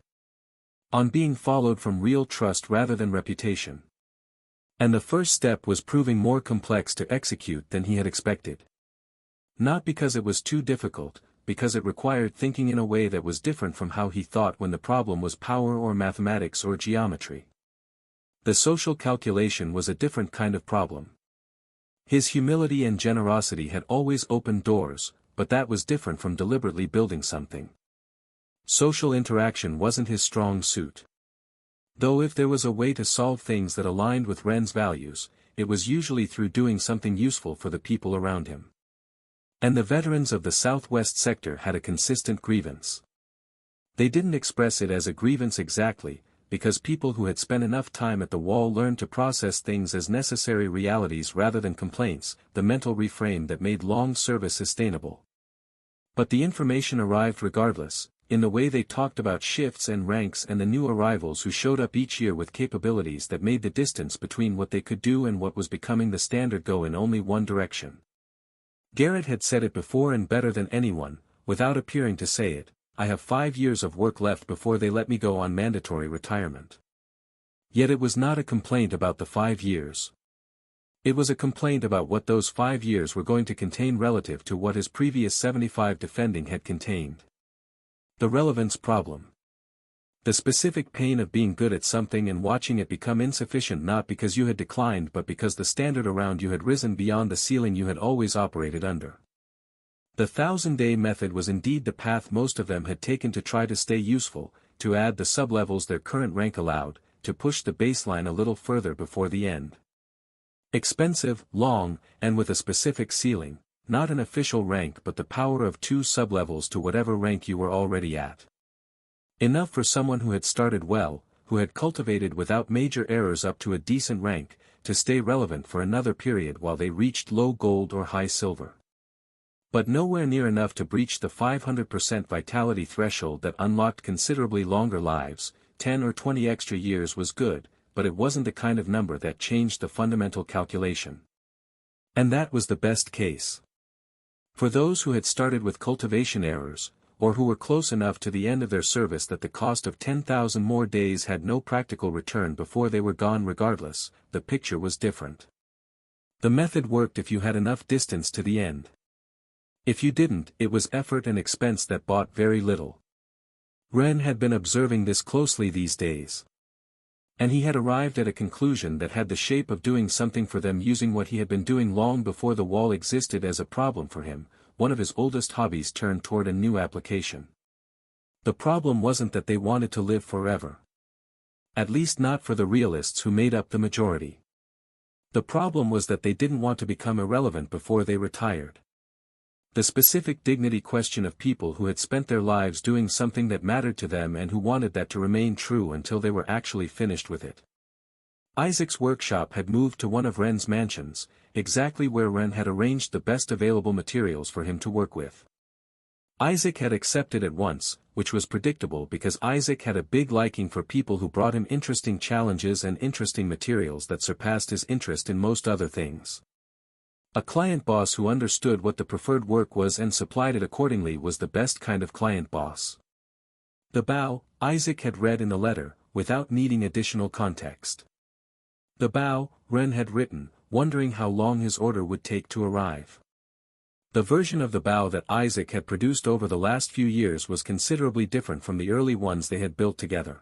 On being followed from real trust rather than reputation. And the first step was proving more complex to execute than he had expected. Not because it was too difficult, because it required thinking in a way that was different from how he thought when the problem was power or mathematics or geometry. The social calculation was a different kind of problem. His humility and generosity had always opened doors, but that was different from deliberately building something. Social interaction wasn't his strong suit. Though if there was a way to solve things that aligned with Ren's values, it was usually through doing something useful for the people around him. And the veterans of the Southwest sector had a consistent grievance. They didn't express it as a grievance exactly, because people who had spent enough time at the wall learned to process things as necessary realities rather than complaints, the mental reframe that made long service sustainable. But the information arrived regardless, in the way they talked about shifts and ranks and the new arrivals who showed up each year with capabilities that made the distance between what they could do and what was becoming the standard go in only one direction. Garrett had said it before and better than anyone, without appearing to say it, I have 5 years of work left before they let me go on mandatory retirement. Yet it was not a complaint about the 5 years. It was a complaint about what those 5 years were going to contain relative to what his previous 75 defending had contained. The relevance problem. The specific pain of being good at something and watching it become insufficient not because you had declined but because the standard around you had risen beyond the ceiling you had always operated under. The 1,000-day method was indeed the path most of them had taken to try to stay useful, to add the sublevels their current rank allowed, to push the baseline a little further before the end. Expensive, long, and with a specific ceiling, not an official rank but the power of 2 sublevels to whatever rank you were already at. Enough for someone who had started well, who had cultivated without major errors up to a decent rank, to stay relevant for another period while they reached low gold or high silver. But nowhere near enough to breach the 500% vitality threshold that unlocked considerably longer lives. 10 or 20 extra years was good, but it wasn't the kind of number that changed the fundamental calculation. And that was the best case. For those who had started with cultivation errors, or who were close enough to the end of their service that the cost of 10,000 more days had no practical return before they were gone regardless, the picture was different. The method worked if you had enough distance to the end. If you didn't, it was effort and expense that bought very little. Ren had been observing this closely these days. And he had arrived at a conclusion that had the shape of doing something for them using what he had been doing long before the wall existed as a problem for him. One of his oldest hobbies turned toward a new application. The problem wasn't that they wanted to live forever. At least not for the realists who made up the majority. The problem was that they didn't want to become irrelevant before they retired. The specific dignity question of people who had spent their lives doing something that mattered to them and who wanted that to remain true until they were actually finished with it. Isaac's workshop had moved to one of Ren's mansions, exactly where Ren had arranged the best available materials for him to work with. Isaac had accepted at once, which was predictable because Isaac had a big liking for people who brought him interesting challenges and interesting materials that surpassed his interest in most other things. A client boss who understood what the preferred work was and supplied it accordingly was the best kind of client boss. The bow, Isaac had read in the letter, without needing additional context. The bow, Ren had written, wondering how long his order would take to arrive. The version of the bow that Isaac had produced over the last few years was considerably different from the early ones they had built together.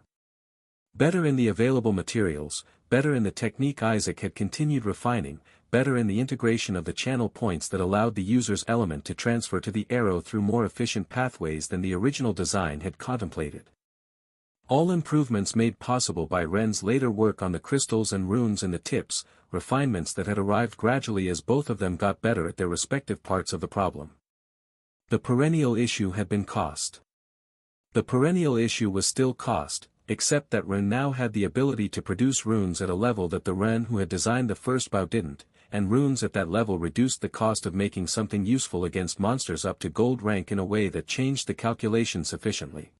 Better in the available materials, better in the technique Isaac had continued refining, better in the integration of the channel points that allowed the user's element to transfer to the arrow through more efficient pathways than the original design had contemplated. All improvements made possible by Ren's later work on the crystals and runes in the tips, refinements that had arrived gradually as both of them got better at their respective parts of the problem. The perennial issue had been cost. The perennial issue was still cost, except that Ren now had the ability to produce runes at a level that the Ren who had designed the first bow didn't, and runes at that level reduced the cost of making something useful against monsters up to gold rank in a way that changed the calculation sufficiently.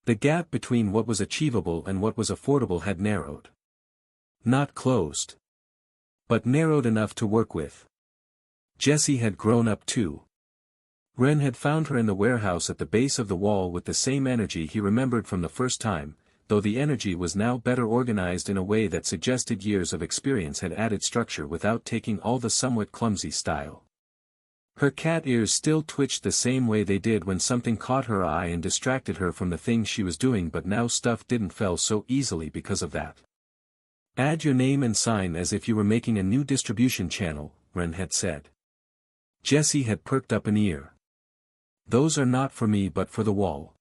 The gap between what was achievable and what was affordable had narrowed. Not closed, but narrowed enough to work with. Jessie had grown up too. Ren had found her in the warehouse at the base of the wall with the same energy he remembered from the first time, though the energy was now better organized in a way that suggested years of experience had added structure without taking all the somewhat clumsy style. Her cat ears still twitched the same way they did when something caught her eye and distracted her from the thing she was doing, but now stuff didn't fall so easily because of that. Add your name and sign as if you were making a new distribution channel, Ren had said. Jessie had perked up an ear. Those are not for me but for the wall.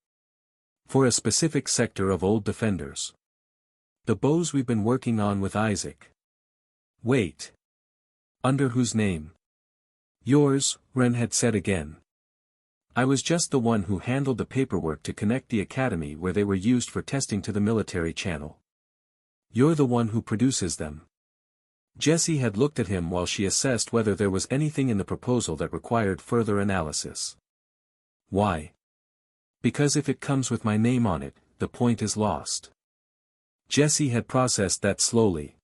For a specific sector of old defenders. The bows we've been working on with Isaac. Wait. Under whose name? Yours, Ren had said again. I was just the one who handled the paperwork to connect the academy where they were used for testing to the military channel. You're the one who produces them. Jessie had looked at him while she assessed whether there was anything in the proposal that required further analysis. Why? Because if it comes with my name on it, the point is lost. Jessie had processed that slowly.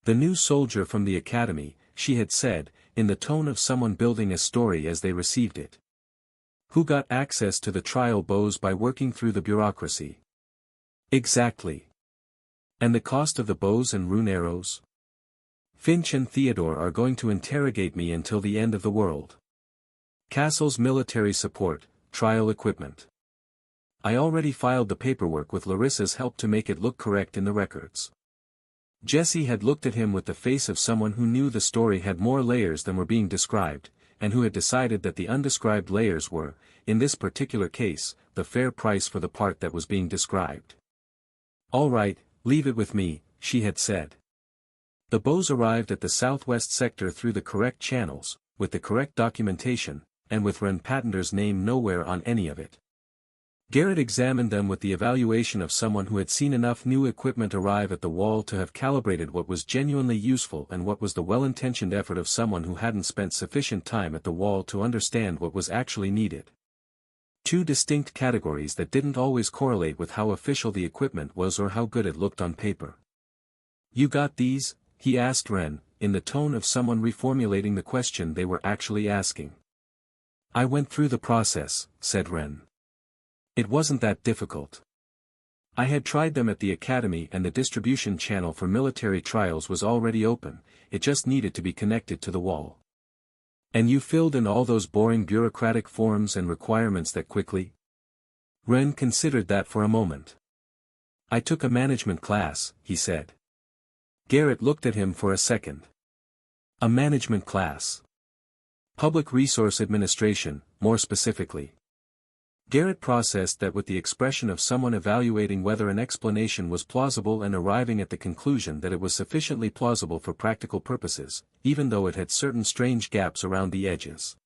The new soldier from the academy, she had said, in the tone of someone building a story as they received it. Who got access to the trial bows by working through the bureaucracy? Exactly. And the cost of the bows and rune arrows? Finch and Theodore are going to interrogate me until the end of the world. Castle's military support, trial equipment. I already filed the paperwork with Larissa's help to make it look correct in the records. Jessie had looked at him with the face of someone who knew the story had more layers than were being described, and who had decided that the undescribed layers were, in this particular case, the fair price for the part that was being described. All right, leave it with me, she had said. The bows arrived at the southwest sector through the correct channels, with the correct documentation, and with Ren Pattender's name nowhere on any of it. Garrett examined them with the evaluation of someone who had seen enough new equipment arrive at the wall to have calibrated what was genuinely useful and what was the well-intentioned effort of someone who hadn't spent sufficient time at the wall to understand what was actually needed. Two distinct categories that didn't always correlate with how official the equipment was or how good it looked on paper. You got these? He asked Ren, in the tone of someone reformulating the question they were actually asking. I went through the process, said Ren. It wasn't that difficult. I had tried them at the academy and the distribution channel for military trials was already open, it just needed to be connected to the wall. And you filled in all those boring bureaucratic forms and requirements that quickly? Ren considered that for a moment. I took a management class, he said. Garrett looked at him for a second. A management class. Public Resource Administration, more specifically. Garrett processed that with the expression of someone evaluating whether an explanation was plausible and arriving at the conclusion that it was sufficiently plausible for practical purposes, even though it had certain strange gaps around the edges.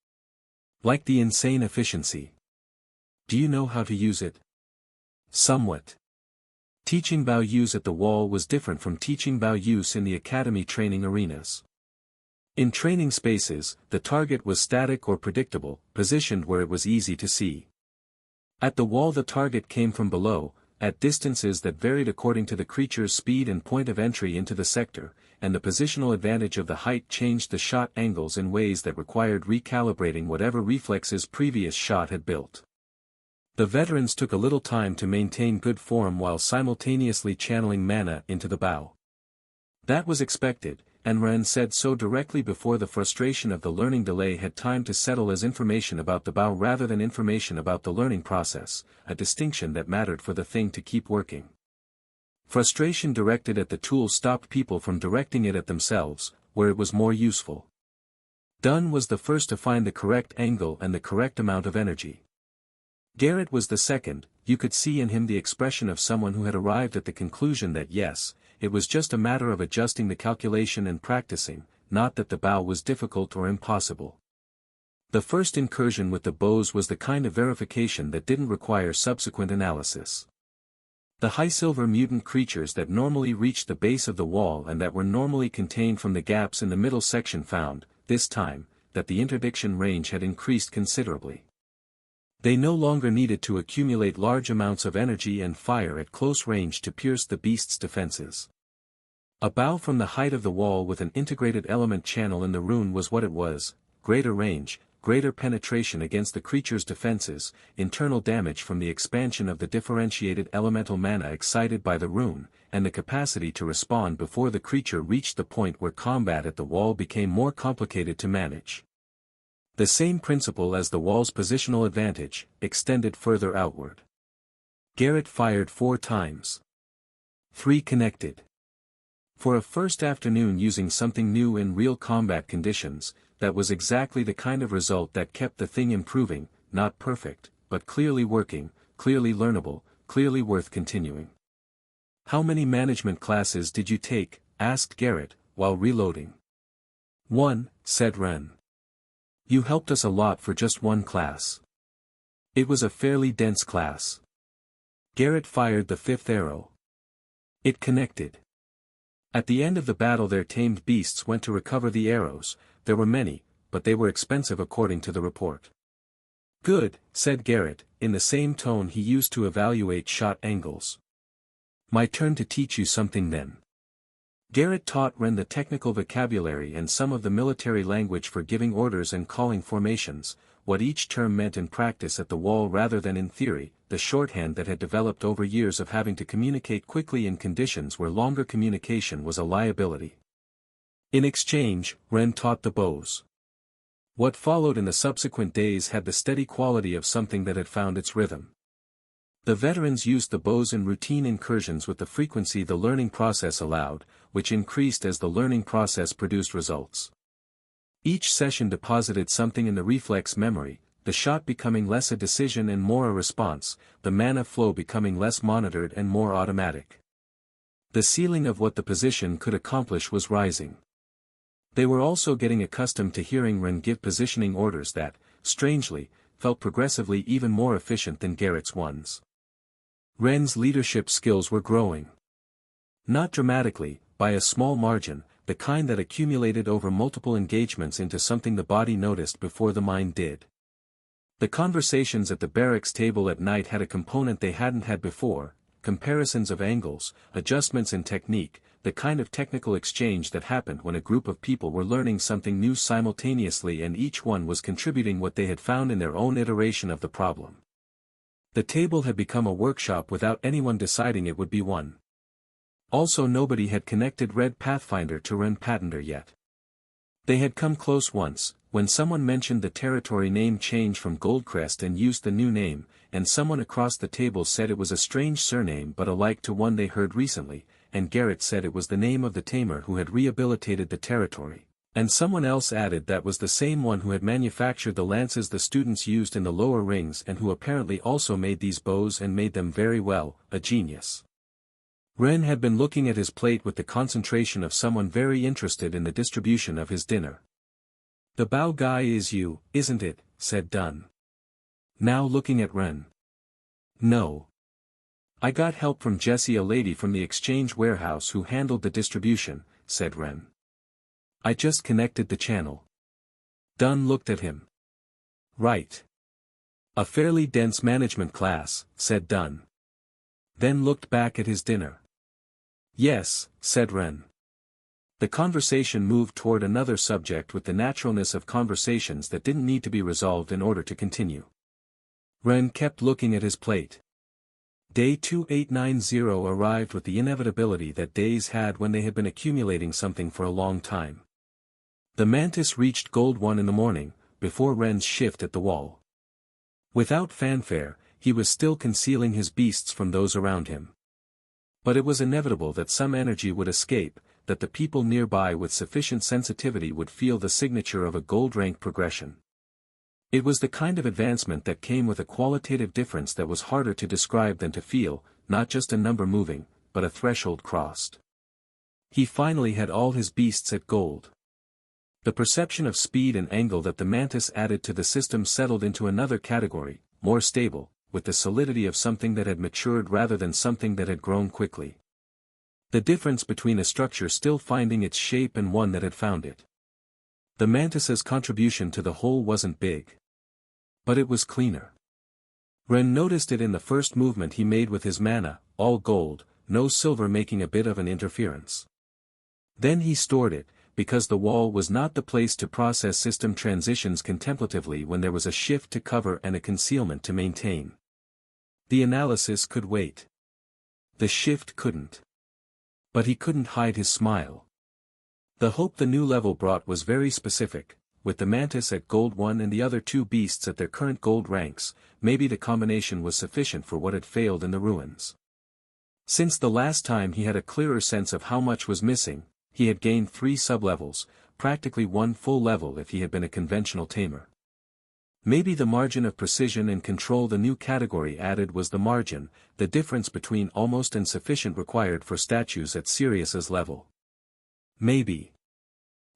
Like the insane efficiency. Do you know how to use it? Somewhat. Teaching bow use at the wall was different from teaching bow use in the academy training arenas. In training spaces, the target was static or predictable, positioned where it was easy to see. At the wall the target came from below, at distances that varied according to the creature's speed and point of entry into the sector, and the positional advantage of the height changed the shot angles in ways that required recalibrating whatever reflexes previous shot had built. The veterans took a little time to maintain good form while simultaneously channeling mana into the bow. That was expected, and Ren said so directly before the frustration of the learning delay had time to settle as information about the bow rather than information about the learning process, a distinction that mattered for the thing to keep working. Frustration directed at the tool stopped people from directing it at themselves, where it was more useful. Dunn was the first to find the correct angle and the correct amount of energy. Garrett was the second. You could see in him the expression of someone who had arrived at the conclusion that yes, it was just a matter of adjusting the calculation and practicing, not that the bow was difficult or impossible. The first incursion with the bows was the kind of verification that didn't require subsequent analysis. The high silver mutant creatures that normally reached the base of the wall and that were normally contained from the gaps in the middle section found, this time, that the interdiction range had increased considerably. They no longer needed to accumulate large amounts of energy and fire at close range to pierce the beast's defenses. A bow from the height of the wall with an integrated element channel in the rune was what it was: greater range, greater penetration against the creature's defenses, internal damage from the expansion of the differentiated elemental mana excited by the rune, and the capacity to respond before the creature reached the point where combat at the wall became more complicated to manage. The same principle as the wall's positional advantage, extended further outward. Garrett fired 4 times. 3 connected. For a first afternoon using something new in real combat conditions, that was exactly the kind of result that kept the thing improving, not perfect, but clearly working, clearly learnable, clearly worth continuing. "How many management classes did you take?" asked Garrett, while reloading. "1," said Ren. "You helped us a lot for just 1 class." It was a fairly dense class. Garrett fired the 5th arrow. It connected. At the end of the battle their tamed beasts went to recover the arrows. There were many, but they were expensive according to the report. "Good," said Garrett, in the same tone he used to evaluate shot angles. "My turn to teach you something then." Garrett taught Ren the technical vocabulary and some of the military language for giving orders and calling formations, what each term meant in practice at the wall rather than in theory, the shorthand that had developed over years of having to communicate quickly in conditions where longer communication was a liability. In exchange, Ren taught the bows. What followed in the subsequent days had the steady quality of something that had found its rhythm. The veterans used the bows in routine incursions with the frequency the learning process allowed, which increased as the learning process produced results. Each session deposited something in the reflex memory, the shot becoming less a decision and more a response, the mana flow becoming less monitored and more automatic. The ceiling of what the position could accomplish was rising. They were also getting accustomed to hearing Ren give positioning orders that, strangely, felt progressively even more efficient than Garrett's ones. Ren's leadership skills were growing. Not dramatically, by a small margin, the kind that accumulated over multiple engagements into something the body noticed before the mind did. The conversations at the barracks table at night had a component they hadn't had before: comparisons of angles, adjustments in technique, the kind of technical exchange that happened when a group of people were learning something new simultaneously and each one was contributing what they had found in their own iteration of the problem. The table had become a workshop without anyone deciding it would be one. Also nobody had connected Red Pathfinder to Ren Patender yet. They had come close once, when someone mentioned the territory name change from Goldcrest and used the new name, and someone across the table said it was a strange surname but alike to one they heard recently, and Garrett said it was the name of the Tamer who had rehabilitated the territory, and someone else added that was the same one who had manufactured the lances the students used in the lower rings and who apparently also made these bows and made them very well, a genius. Ren had been looking at his plate with the concentration of someone very interested in the distribution of his dinner. "The bow guy is you, isn't it?" said Dunn. Now looking at Ren. "No. I got help from Jessie, a lady from the exchange warehouse who handled the distribution," said Ren. "I just connected the channel." Dunn looked at him. "Right. A fairly dense management class," said Dunn. Then looked back at his dinner. "Yes," said Ren. The conversation moved toward another subject with the naturalness of conversations that didn't need to be resolved in order to continue. Ren kept looking at his plate. Day 2890 arrived with the inevitability that days had when they had been accumulating something for a long time. The Mantis reached Gold 1 in the morning, before Ren's shift at the wall. Without fanfare, he was still concealing his beasts from those around him. But it was inevitable that some energy would escape, that the people nearby with sufficient sensitivity would feel the signature of a gold rank progression. It was the kind of advancement that came with a qualitative difference that was harder to describe than to feel, not just a number moving, but a threshold crossed. He finally had all his beasts at gold. The perception of speed and angle that the mantis added to the system settled into another category, more stable, with the solidity of something that had matured rather than something that had grown quickly. The difference between a structure still finding its shape and one that had found it. The mantis's contribution to the whole wasn't big. But it was cleaner. Ren noticed it in the first movement he made with his mana, all gold, no silver making a bit of an interference. Then he stored it, because the wall was not the place to process system transitions contemplatively when there was a shift to cover and a concealment to maintain. The analysis could wait. The shift couldn't. But he couldn't hide his smile. The hope the new level brought was very specific, with the mantis at gold 1 and the other two beasts at their current gold ranks. Maybe the combination was sufficient for what had failed in the ruins. Since the last time he had a clearer sense of how much was missing, he had gained 3 sub-levels, practically 1 full level if he had been a conventional tamer. Maybe the margin of precision and control the new category added was the margin, the difference between almost and sufficient required for statues at Sirius's level. Maybe.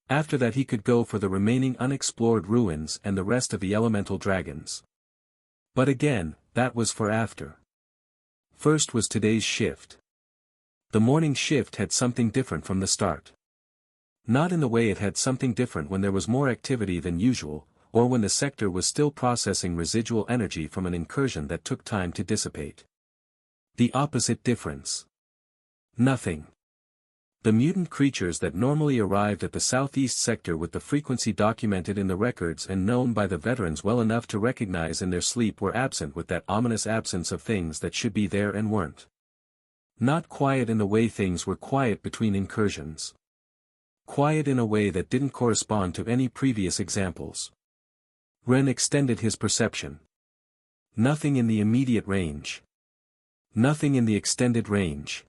After that he could go for the remaining unexplored ruins and the rest of the elemental dragons. But again, that was for after. First was today's shift. The morning shift had something different from the start. Not in the way it had something different when there was more activity than usual, or when the sector was still processing residual energy from an incursion that took time to dissipate. The opposite difference. Nothing. The mutant creatures that normally arrived at the southeast sector with the frequency documented in the records and known by the veterans well enough to recognize in their sleep were absent with that ominous absence of things that should be there and weren't. Not quiet in the way things were quiet between incursions. Quiet in a way that didn't correspond to any previous examples. Ren extended his perception. Nothing in the immediate range. Nothing in the extended range.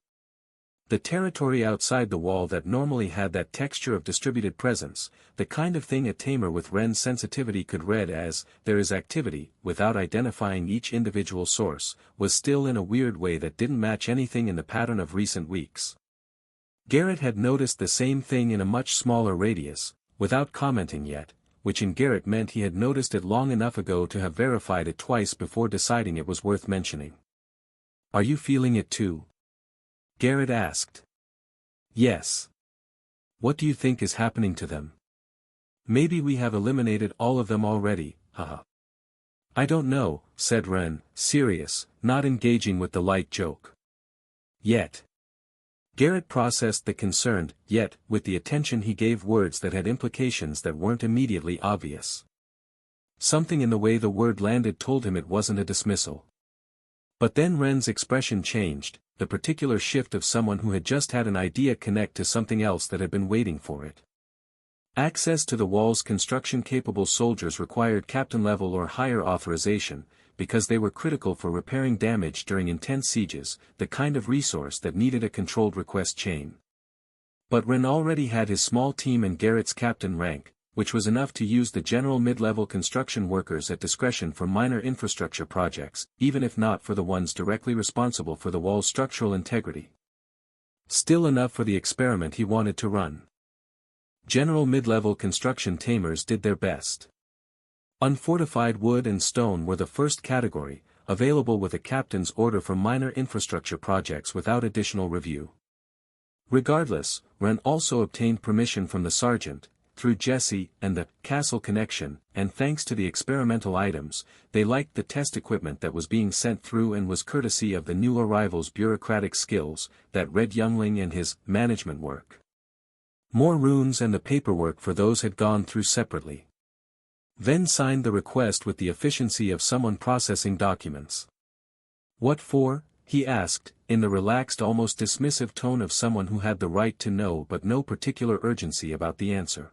The territory outside the wall that normally had that texture of distributed presence, the kind of thing a tamer with Ren's sensitivity could read as, there is activity, without identifying each individual source, was still in a weird way that didn't match anything in the pattern of recent weeks. Garrett had noticed the same thing in a much smaller radius, without commenting yet, which in Garrett meant he had noticed it long enough ago to have verified it twice before deciding it was worth mentioning. Are you feeling it too? Garrett asked. Yes. What do you think is happening to them? Maybe we have eliminated all of them already, haha. I don't know, said Ren, serious, not engaging with the light joke. Yet. Garrett processed the concerned, yet, with the attention he gave words that had implications that weren't immediately obvious. Something in the way the word landed told him it wasn't a dismissal. But then Ren's expression changed, the particular shift of someone who had just had an idea connect to something else that had been waiting for it. Access to the wall's construction-capable soldiers required captain-level or higher authorization, because they were critical for repairing damage during intense sieges, the kind of resource that needed a controlled request chain. But Ren already had his small team and Garrett's captain rank, which was enough to use the general mid-level construction workers at discretion for minor infrastructure projects, even if not for the ones directly responsible for the wall's structural integrity. Still enough for the experiment he wanted to run. General mid-level construction tamers did their best. Unfortified wood and stone were the first category, available with a captain's order for minor infrastructure projects without additional review. Regardless, Ren also obtained permission from the sergeant, through Jesse and the Castle Connection, and thanks to the experimental items, they liked the test equipment that was being sent through and was courtesy of the new arrival's bureaucratic skills, that Red Youngling and his management work. More runes and the paperwork for those had gone through separately. Then signed the request with the efficiency of someone processing documents. What for? He asked, in the relaxed almost dismissive tone of someone who had the right to know but no particular urgency about the answer.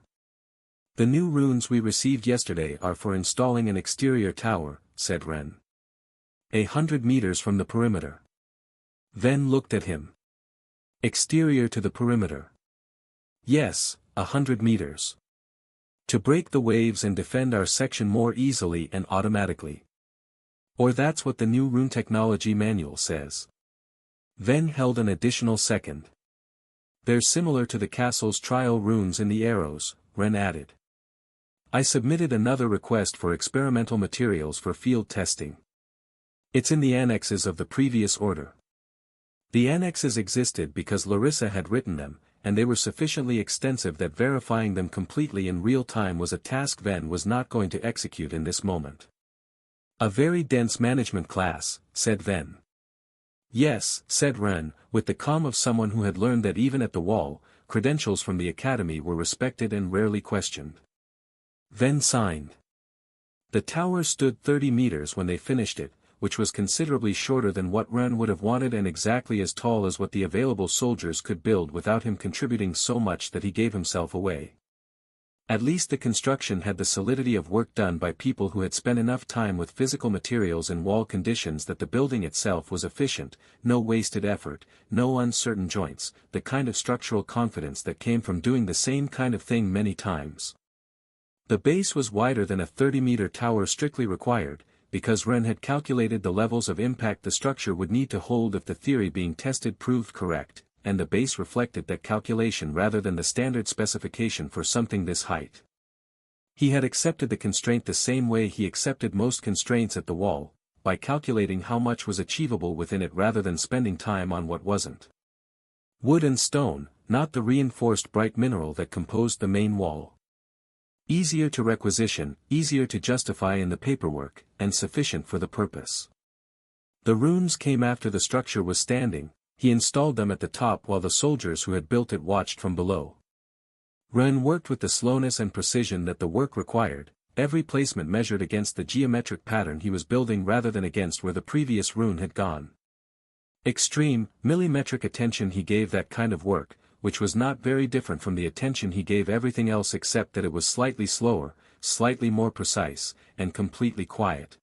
The new runes we received yesterday are for installing an exterior tower, said Ren. 100 meters from the perimeter. Then looked at him. Exterior to the perimeter. Yes, 100 meters. To break the waves and defend our section more easily and automatically. Or that's what the new rune technology manual says. Ven held an additional second. They're similar to the castle's trial runes in the arrows, Ren added. I submitted another request for experimental materials for field testing. It's in the annexes of the previous order. The annexes existed because Larissa had written them, and they were sufficiently extensive that verifying them completely in real time was a task Ven was not going to execute in this moment. A very dense management class, said Ven. Yes, said Ren, with the calm of someone who had learned that even at the wall, credentials from the academy were respected and rarely questioned. Ven signed. The tower stood 30 meters when they finished it, which was considerably shorter than what Ren would have wanted and exactly as tall as what the available soldiers could build without him contributing so much that he gave himself away. At least the construction had the solidity of work done by people who had spent enough time with physical materials and wall conditions that the building itself was efficient, no wasted effort, no uncertain joints, the kind of structural confidence that came from doing the same kind of thing many times. The base was wider than a 30-meter tower strictly required, because Ren had calculated the levels of impact the structure would need to hold if the theory being tested proved correct, and the base reflected that calculation rather than the standard specification for something this height. He had accepted the constraint the same way he accepted most constraints at the wall, by calculating how much was achievable within it rather than spending time on what wasn't. Wood and stone, not the reinforced bright mineral that composed the main wall. Easier to requisition, easier to justify in the paperwork, and sufficient for the purpose. The runes came after the structure was standing. He installed them at the top while the soldiers who had built it watched from below. Ren worked with the slowness and precision that the work required, every placement measured against the geometric pattern he was building rather than against where the previous rune had gone. Extreme, millimetric attention he gave that kind of work, which was not very different from the attention he gave everything else except that it was slightly slower, slightly more precise, and completely quiet.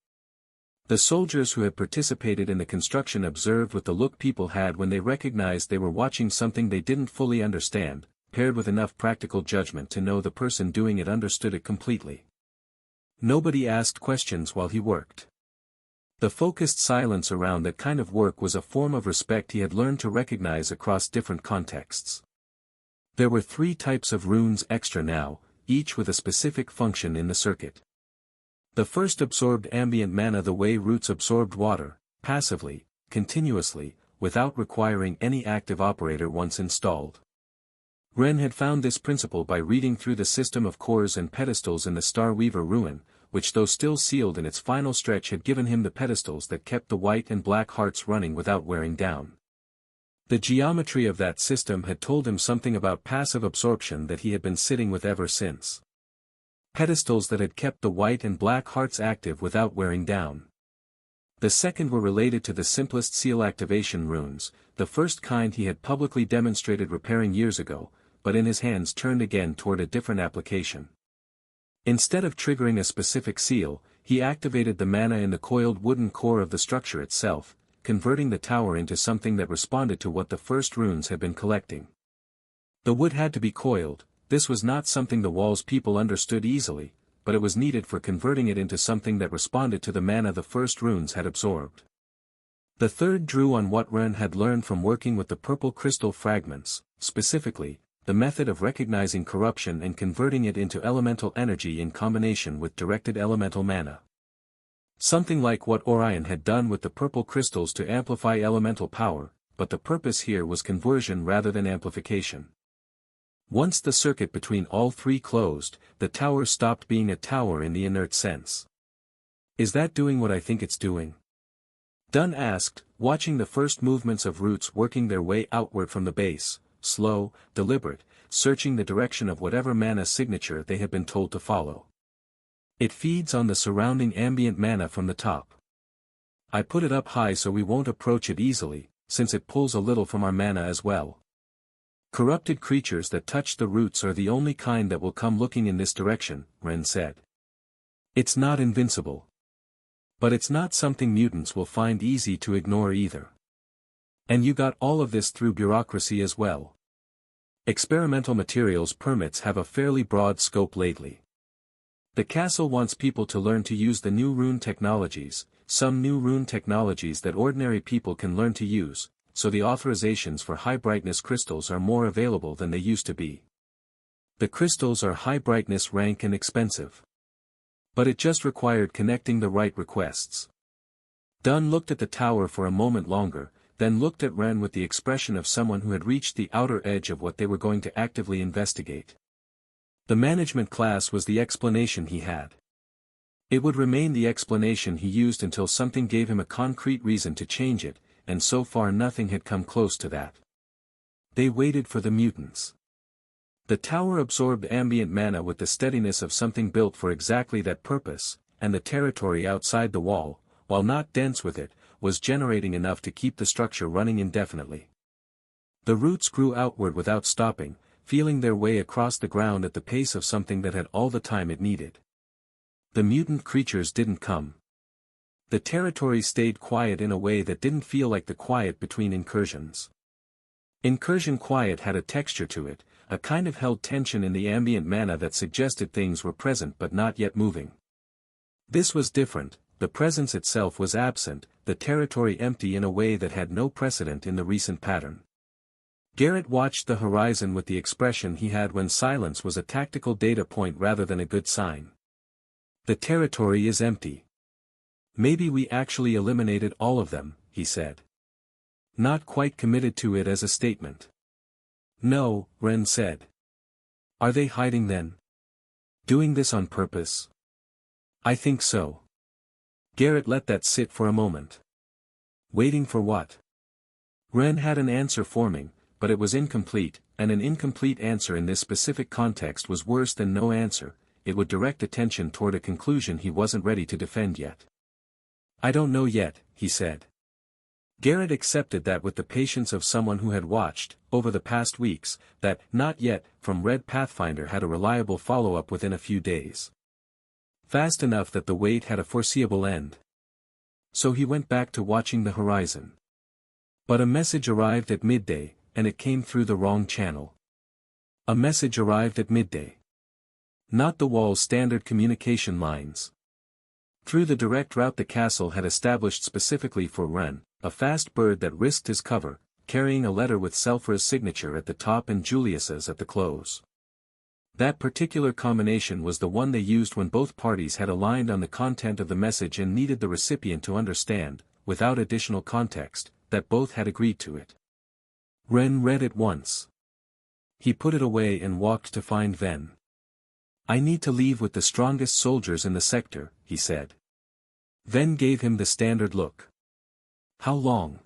The soldiers who had participated in the construction observed with the look people had when they recognized they were watching something they didn't fully understand, paired with enough practical judgment to know the person doing it understood it completely. Nobody asked questions while he worked. The focused silence around that kind of work was a form of respect he had learned to recognize across different contexts. There were 3 types of runes extra now, each with a specific function in the circuit. The first absorbed ambient mana the way roots absorbed water, passively, continuously, without requiring any active operator once installed. Ren had found this principle by reading through the system of cores and pedestals in the Starweaver ruin, which though still sealed in its final stretch had given him the pedestals that kept the white and black hearts running without wearing down. The geometry of that system had told him something about passive absorption that he had been sitting with ever since. Pedestals that had kept the white and black hearts active without wearing down. The second were related to the simplest seal activation runes, the first kind he had publicly demonstrated repairing years ago, but in his hands turned again toward a different application. Instead of triggering a specific seal, he activated the mana in the coiled wooden core of the structure itself, converting the tower into something that responded to what the first runes had been collecting. The wood had to be coiled. This was not something the wall's people understood easily, but it was needed for converting it into something that responded to the mana the first runes had absorbed. The third drew on what Ren had learned from working with the purple crystal fragments, specifically, the method of recognizing corruption and converting it into elemental energy in combination with directed elemental mana. Something like what Orion had done with the purple crystals to amplify elemental power, but the purpose here was conversion rather than amplification. Once the circuit between all 3 closed, the tower stopped being a tower in the inert sense. Is that doing what I think it's doing? Dunn asked, watching the first movements of roots working their way outward from the base, slow, deliberate, searching the direction of whatever mana signature they had been told to follow. It feeds on the surrounding ambient mana from the top. I put it up high so we won't approach it easily, since it pulls a little from our mana as well. Corrupted creatures that touch the roots are the only kind that will come looking in this direction, Ren said. It's not invincible. But it's not something mutants will find easy to ignore either. And you got all of this through bureaucracy as well. Experimental materials permits have a fairly broad scope lately. The castle wants people to learn to use the new rune technologies, some new rune technologies that ordinary people can learn to use, so the authorizations for high-brightness crystals are more available than they used to be. The crystals are high-brightness rank and expensive. But it just required connecting the right requests. Dunn looked at the tower for a moment longer, then looked at Ren with the expression of someone who had reached the outer edge of what they were going to actively investigate. The management class was the explanation he had. It would remain the explanation he used until something gave him a concrete reason to change it, and so far nothing had come close to that. They waited for the mutants. The tower absorbed ambient mana with the steadiness of something built for exactly that purpose, and the territory outside the wall, while not dense with it, was generating enough to keep the structure running indefinitely. The roots grew outward without stopping, feeling their way across the ground at the pace of something that had all the time it needed. The mutant creatures didn't come. The territory stayed quiet in a way that didn't feel like the quiet between incursions. Incursion quiet had a texture to it, a kind of held tension in the ambient mana that suggested things were present but not yet moving. This was different. The presence itself was absent, the territory empty in a way that had no precedent in the recent pattern. Garrett watched the horizon with the expression he had when silence was a tactical data point rather than a good sign. The territory is empty. Maybe we actually eliminated all of them, he said. Not quite committed to it as a statement. No, Ren said. Are they hiding then? Doing this on purpose? I think so. Garrett let that sit for a moment. Waiting for what? Ren had an answer forming, but it was incomplete, and an incomplete answer in this specific context was worse than no answer. It would direct attention toward a conclusion he wasn't ready to defend yet. I don't know yet, he said. Garrett accepted that with the patience of someone who had watched, over the past weeks, that "not yet" from Red Pathfinder had a reliable follow-up within a few days. Fast enough that the wait had a foreseeable end. So he went back to watching the horizon. But a message arrived at midday, and it came through the wrong channel. A message arrived at midday. Not the wall's standard communication lines. Through the direct route the castle had established specifically for Ren, a fast bird that risked his cover, carrying a letter with Selfra's signature at the top and Julius's at the close. That particular combination was the one they used when both parties had aligned on the content of the message and needed the recipient to understand, without additional context, that both had agreed to it. Ren read it once. He put it away and walked to find Ven. I need to leave with the strongest soldiers in the sector, he said. Ven gave him the standard look. How long?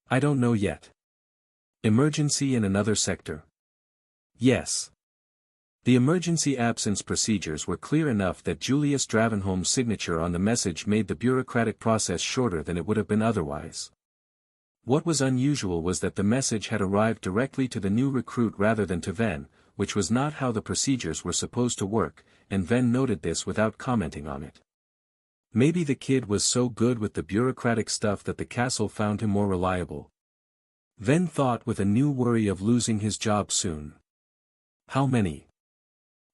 I don't know yet. Emergency in another sector? Yes. The emergency absence procedures were clear enough that Julius Dravenholm's signature on the message made the bureaucratic process shorter than it would have been otherwise. What was unusual was that the message had arrived directly to the new recruit rather than to Ven, which was not how the procedures were supposed to work, and Ven noted this without commenting on it. Maybe the kid was so good with the bureaucratic stuff that the castle found him more reliable. Ven thought with a new worry of losing his job soon. How many?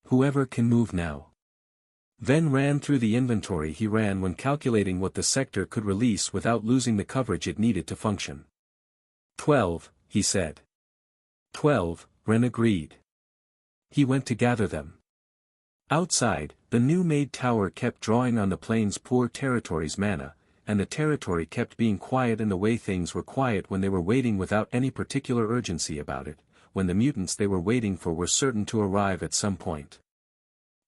Whoever can move now. Ven ran through the inventory he ran when calculating what the sector could release without losing the coverage it needed to function. 12, he said. 12, Ren agreed. He went to gather them. Outside, the new-made tower kept drawing on the plane's poor territory's mana, and the territory kept being quiet in the way things were quiet when they were waiting without any particular urgency about it, when the mutants they were waiting for were certain to arrive at some point.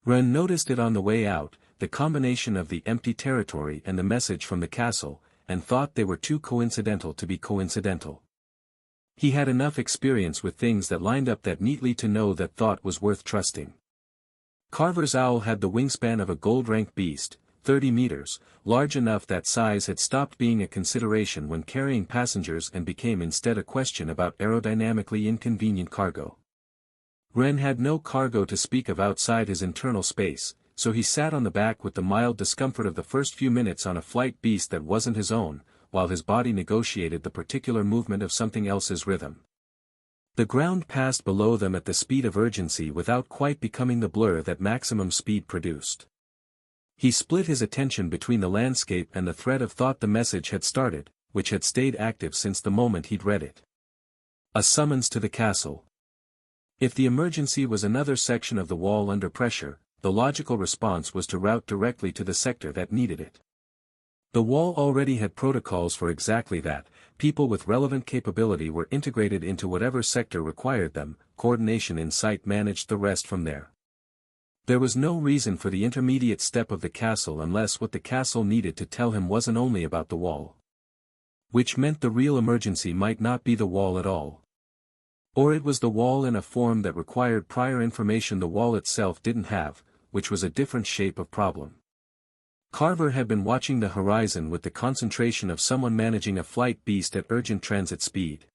Ren noticed it on the way out, the combination of the empty territory and the message from the castle, and thought they were too coincidental to be coincidental. He had enough experience with things that lined up that neatly to know that thought was worth trusting. Carver's owl had the wingspan of a gold-rank beast, 30 meters, large enough that size had stopped being a consideration when carrying passengers and became instead a question about aerodynamically inconvenient cargo. Ren had no cargo to speak of outside his internal space, so he sat on the back with the mild discomfort of the first few minutes on a flight beast that wasn't his own, while his body negotiated the particular movement of something else's rhythm. The ground passed below them at the speed of urgency without quite becoming the blur that maximum speed produced. He split his attention between the landscape and the thread of thought the message had started, which had stayed active since the moment he'd read it. A summons to the castle. If the emergency was another section of the wall under pressure, the logical response was to route directly to the sector that needed it. The wall already had protocols for exactly that. People with relevant capability were integrated into whatever sector required them, coordination in sight managed the rest from there. There was no reason for the intermediate step of the castle unless what the castle needed to tell him wasn't only about the wall. Which meant the real emergency might not be the wall at all. Or it was the wall in a form that required prior information the wall itself didn't have, which was a different shape of problem. Carver had been watching the horizon with the concentration of someone managing a flight beast at urgent transit speed.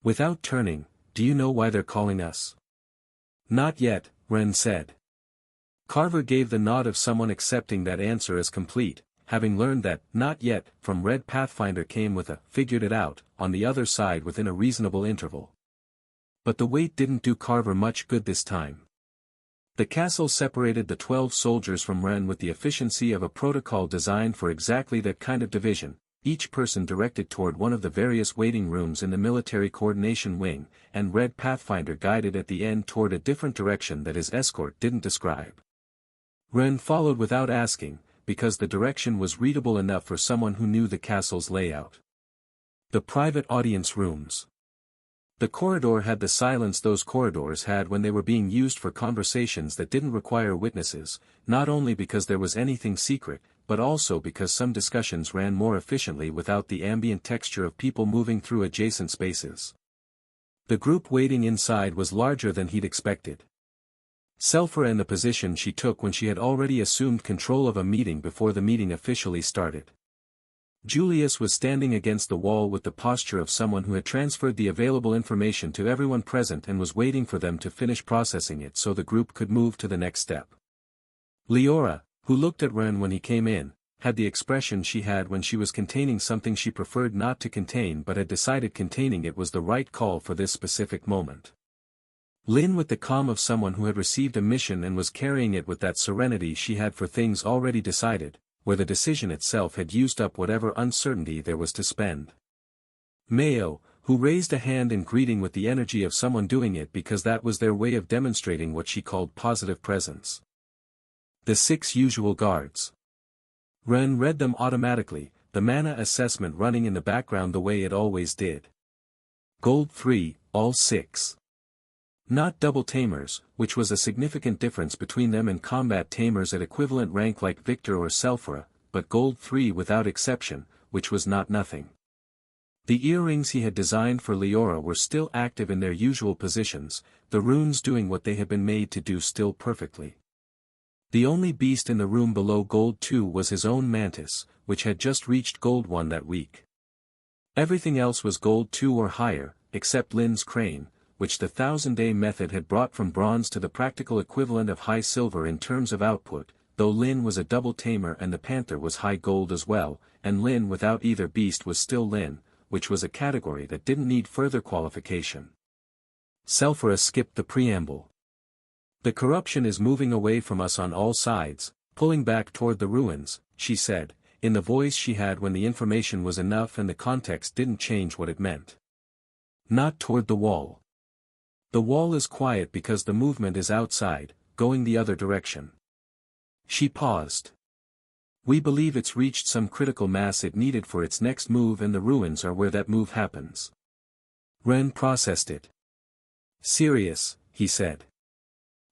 Without turning, "Do you know why they're calling us?" "Not yet," Wren said. Carver gave the nod of someone accepting that answer as complete, having learned that "not yet" from Red Pathfinder came with a "figured it out" on the other side within a reasonable interval. But the wait didn't do Carver much good this time. The castle separated the 12 soldiers from Wren with the efficiency of a protocol designed for exactly that kind of division, each person directed toward one of the various waiting rooms in the military coordination wing, and Red Pathfinder guided at the end toward a different direction that his escort didn't describe. Wren followed without asking, because the direction was readable enough for someone who knew the castle's layout. The private audience rooms. The corridor had the silence those corridors had when they were being used for conversations that didn't require witnesses, not only because there was anything secret, but also because some discussions ran more efficiently without the ambient texture of people moving through adjacent spaces. The group waiting inside was larger than he'd expected. Selphra in the position she took when she had already assumed control of a meeting before the meeting officially started. Julius was standing against the wall with the posture of someone who had transferred the available information to everyone present and was waiting for them to finish processing it so the group could move to the next step. Leora, who looked at Wren when he came in, had the expression she had when she was containing something she preferred not to contain but had decided containing it was the right call for this specific moment. Lynn with the calm of someone who had received a mission and was carrying it with that serenity she had for things already decided, where the decision itself had used up whatever uncertainty there was to spend. Mayo, who raised a hand in greeting with the energy of someone doing it because that was their way of demonstrating what she called positive presence. The 6 usual guards. Wren read them automatically, the mana assessment running in the background the way it always did. Gold 3, all 6. Not double Tamers, which was a significant difference between them and combat Tamers at equivalent rank like Victor or Selphra, but Gold 3 without exception, which was not nothing. The earrings he had designed for Leora were still active in their usual positions, the runes doing what they had been made to do still perfectly. The only beast in the room below Gold 2 was his own mantis, which had just reached Gold 1 that week. Everything else was Gold 2 or higher, except Lynn's crane, which the 1000-day method had brought from bronze to the practical equivalent of high silver in terms of output, though Lynn was a double tamer and the panther was high gold as well, and Lynn without either beast was still Lynn, which was a category that didn't need further qualification. Selphra skipped the preamble. "The corruption is moving away from us on all sides, pulling back toward the ruins," she said, in the voice she had when the information was enough and the context didn't change what it meant. "Not toward the wall. The wall is quiet because the movement is outside, going the other direction." She paused. "We believe it's reached some critical mass it needed for its next move and the ruins are where that move happens." Wren processed it. "Serious," he said.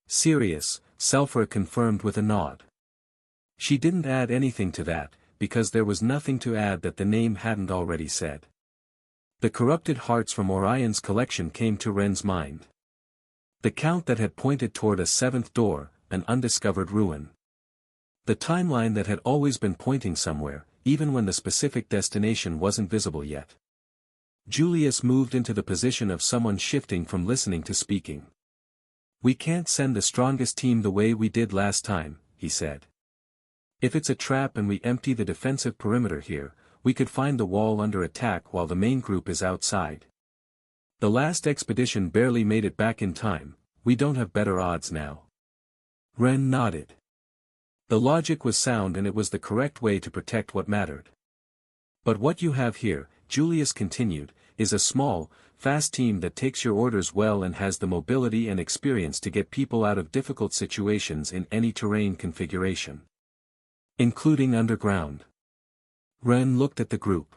"Serious," Selphra confirmed with a nod. She didn't add anything to that, because there was nothing to add that the name hadn't already said. The corrupted hearts from Orion's collection came to Wren's mind. The count that had pointed toward a 7th door, an undiscovered ruin. The timeline that had always been pointing somewhere, even when the specific destination wasn't visible yet. Julius moved into the position of someone shifting from listening to speaking. "We can't send the strongest team the way we did last time," he said. "If it's a trap and we empty the defensive perimeter here, we could find the wall under attack while the main group is outside. The last expedition barely made it back in time, we don't have better odds now. Ren nodded. The logic was sound and it was the correct way to protect what mattered. But what you have here, Julius continued, is a small, fast team that takes your orders well and has the mobility and experience to get people out of difficult situations in any terrain configuration. Including underground. Ren looked at the group.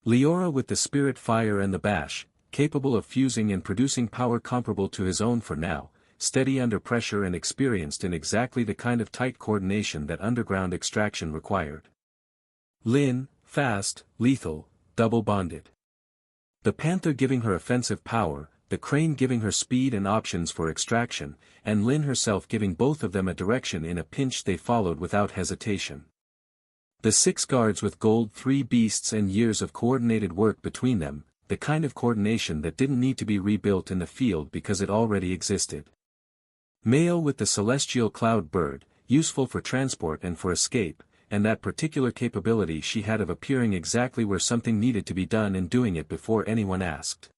Leora with the spirit fire and the bash, capable of fusing and producing power comparable to his own for now, steady under pressure and experienced in exactly the kind of tight coordination that underground extraction required. Lin, fast, lethal, double bonded. The Panther giving her offensive power, the Crane giving her speed and options for extraction, and Lin herself giving both of them a direction in a pinch they followed without hesitation. The 6 guards with gold 3 beasts and years of coordinated work between them, the kind of coordination that didn't need to be rebuilt in the field because it already existed. Mayo with the celestial cloud bird, useful for transport and for escape, and that particular capability she had of appearing exactly where something needed to be done and doing it before anyone asked.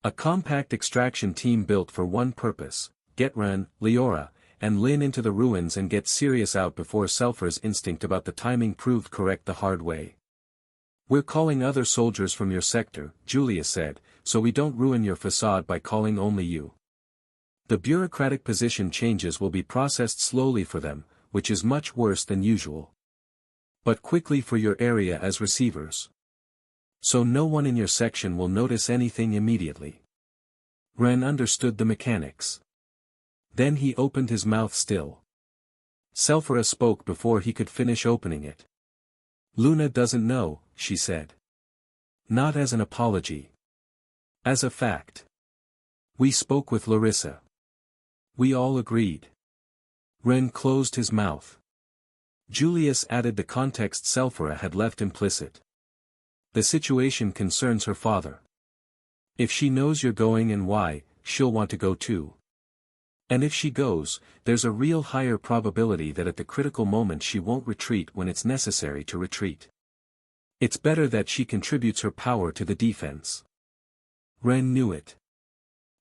A compact extraction team built for one purpose, get Ren, Leora, and Lin into the ruins and get Sirius out before Selphar's instinct about the timing proved correct the hard way. We're calling other soldiers from your sector, Julius said, so we don't ruin your facade by calling only you. The bureaucratic position changes will be processed slowly for them, which is much worse than usual. But quickly for your area as receivers. So no one in your section will notice anything immediately. Ren understood the mechanics. Then he opened his mouth still. Selphara spoke before he could finish opening it. Luna doesn't know, she said. Not as an apology. As a fact. We spoke with Larissa. We all agreed. Ren closed his mouth. Julius added the context Selphara had left implicit. The situation concerns her father. If she knows you're going and why, she'll want to go too. And if she goes, there's a real higher probability that at the critical moment she won't retreat when it's necessary to retreat. It's better that she contributes her power to the defense. Ren knew it.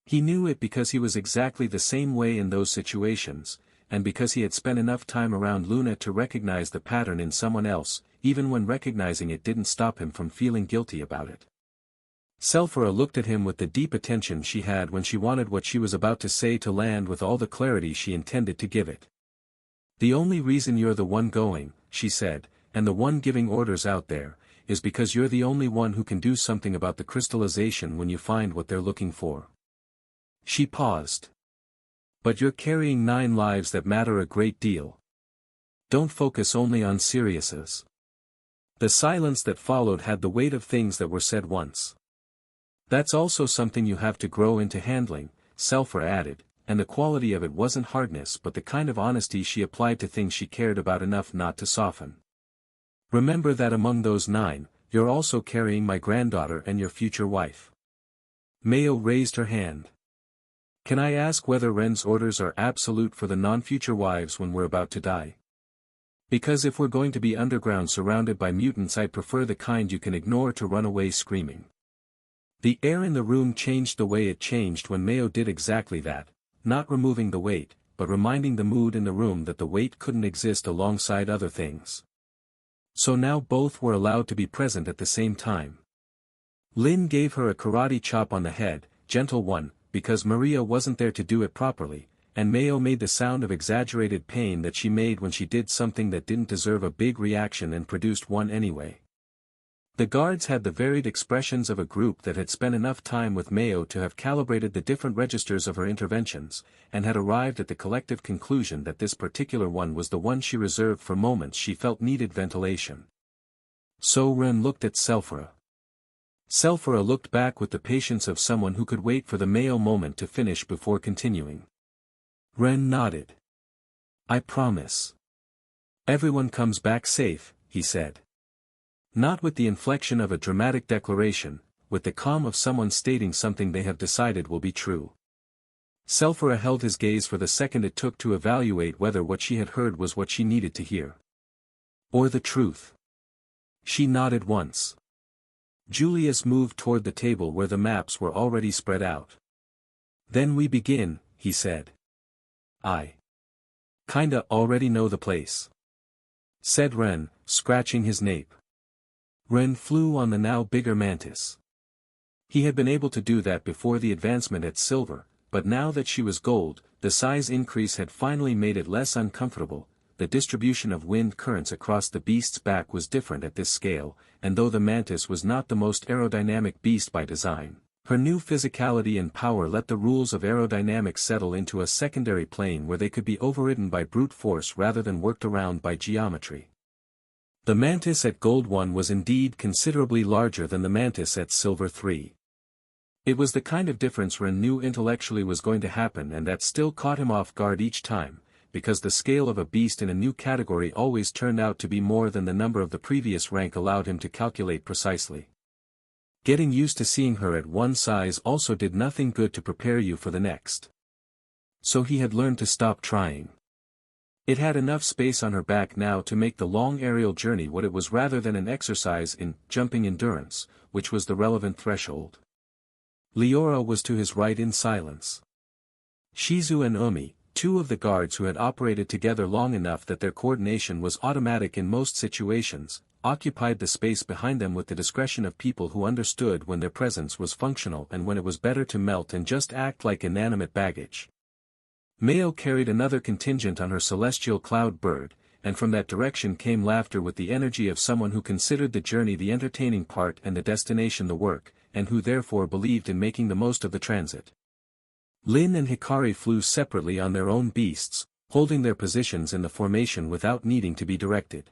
He knew it because he was exactly the same way in those situations, and because he had spent enough time around Luna to recognize the pattern in someone else, even when recognizing it didn't stop him from feeling guilty about it. Selphara looked at him with the deep attention she had when she wanted what she was about to say to land with all the clarity she intended to give it. The only reason you're the one going, she said, and the one giving orders out there, is because you're the only one who can do something about the crystallization when you find what they're looking for. She paused. But you're carrying 9 lives that matter a great deal. Don't focus only on Sirius's. The silence that followed had the weight of things that were said once. That's also something you have to grow into handling, Selphara added, and the quality of it wasn't hardness but the kind of honesty she applied to things she cared about enough not to soften. Remember that among those 9, you're also carrying my granddaughter and your future wife. Mayo raised her hand. Can I ask whether Ren's orders are absolute for the non-future wives when we're about to die? Because if we're going to be underground surrounded by mutants I'd prefer the kind you can ignore to run away screaming. The air in the room changed the way it changed when Mayo did exactly that, not removing the weight, but reminding the mood in the room that the weight couldn't exist alongside other things. So now both were allowed to be present at the same time. Lin gave her a karate chop on the head, gentle one, because Maria wasn't there to do it properly, and Mayo made the sound of exaggerated pain that she made when she did something that didn't deserve a big reaction and produced one anyway. The guards had the varied expressions of a group that had spent enough time with Mayo to have calibrated the different registers of her interventions, and had arrived at the collective conclusion that this particular one was the one she reserved for moments she felt needed ventilation. So Ren looked at Selphara. Selphara looked back with the patience of someone who could wait for the Mayo moment to finish before continuing. Ren nodded. I promise. Everyone comes back safe, he said. Not with the inflection of a dramatic declaration, with the calm of someone stating something they have decided will be true. Selphara held his gaze for the second it took to evaluate whether what she had heard was what she needed to hear. Or the truth. She nodded once. Julius moved toward the table where the maps were already spread out. "Then we begin," he said. "I kinda already know the place," said Ren, scratching his nape. Ren flew on the now bigger mantis. He had been able to do that before the advancement at silver, but now that she was gold, the size increase had finally made it less uncomfortable. The distribution of wind currents across the beast's back was different at this scale, and though the mantis was not the most aerodynamic beast by design, her new physicality and power let the rules of aerodynamics settle into a secondary plane where they could be overridden by brute force rather than worked around by geometry. The mantis at Gold 1 was indeed considerably larger than the mantis at Silver 3. It was the kind of difference Ren knew intellectually was going to happen, and that still caught him off guard each time, because the scale of a beast in a new category always turned out to be more than the number of the previous rank allowed him to calculate precisely. Getting used to seeing her at one size also did nothing good to prepare you for the next. So he had learned to stop trying. It had enough space on her back now to make the long aerial journey what it was rather than an exercise in jumping endurance, which was the relevant threshold. Leora was to his right in silence. Shizu and Umi, two of the guards who had operated together long enough that their coordination was automatic in most situations, occupied the space behind them with the discretion of people who understood when their presence was functional and when it was better to melt and just act like inanimate baggage. Mayo carried another contingent on her celestial cloud bird, and from that direction came laughter with the energy of someone who considered the journey the entertaining part and the destination the work, and who therefore believed in making the most of the transit. Lin and Hikari flew separately on their own beasts, holding their positions in the formation without needing to be directed.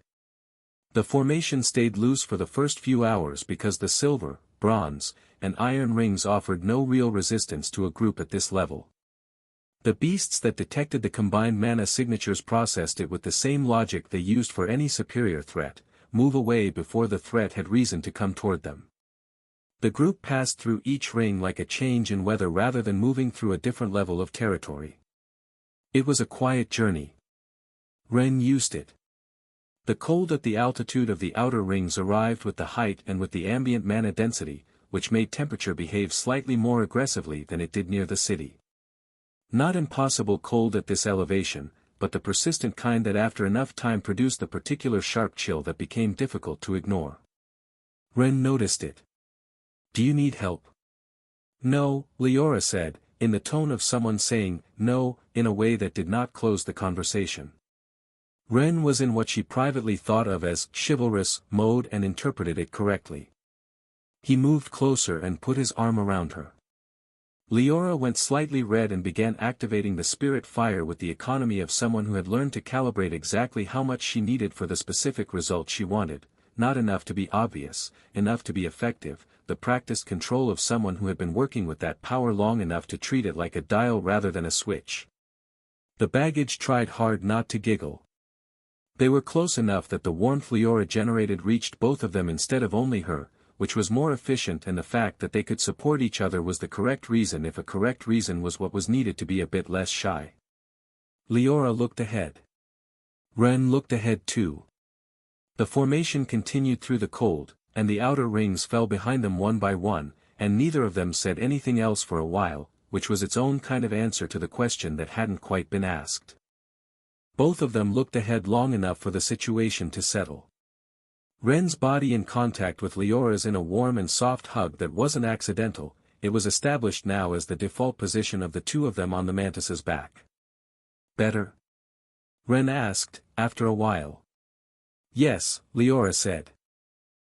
The formation stayed loose for the first few hours because the silver, bronze, and iron rings offered no real resistance to a group at this level. The beasts that detected the combined mana signatures processed it with the same logic they used for any superior threat: move away before the threat had reason to come toward them. The group passed through each ring like a change in weather rather than moving through a different level of territory. It was a quiet journey. Ren used it. The cold at the altitude of the outer rings arrived with the height and with the ambient mana density, which made temperature behave slightly more aggressively than it did near the city. Not impossible cold at this elevation, but the persistent kind that after enough time produced the particular sharp chill that became difficult to ignore. Ren noticed it. "Do you need help?" "No," Leora said, in the tone of someone saying no, in a way that did not close the conversation. Ren was in what she privately thought of as chivalrous mode and interpreted it correctly. He moved closer and put his arm around her. Leora went slightly red and began activating the spirit fire with the economy of someone who had learned to calibrate exactly how much she needed for the specific result she wanted, not enough to be obvious, enough to be effective, the practiced control of someone who had been working with that power long enough to treat it like a dial rather than a switch. The baggage tried hard not to giggle. They were close enough that the warmth Leora generated reached both of them instead of only her, which was more efficient, and the fact that they could support each other was the correct reason if a correct reason was what was needed to be a bit less shy. Leora looked ahead. Ren looked ahead too. The formation continued through the cold, and the outer rings fell behind them one by one, and neither of them said anything else for a while, which was its own kind of answer to the question that hadn't quite been asked. Both of them looked ahead long enough for the situation to settle. Ren's body in contact with Leora's in a warm and soft hug that wasn't accidental, it was established now as the default position of the two of them on the mantis's back. "Better?" Ren asked, after a while. "Yes," Leora said.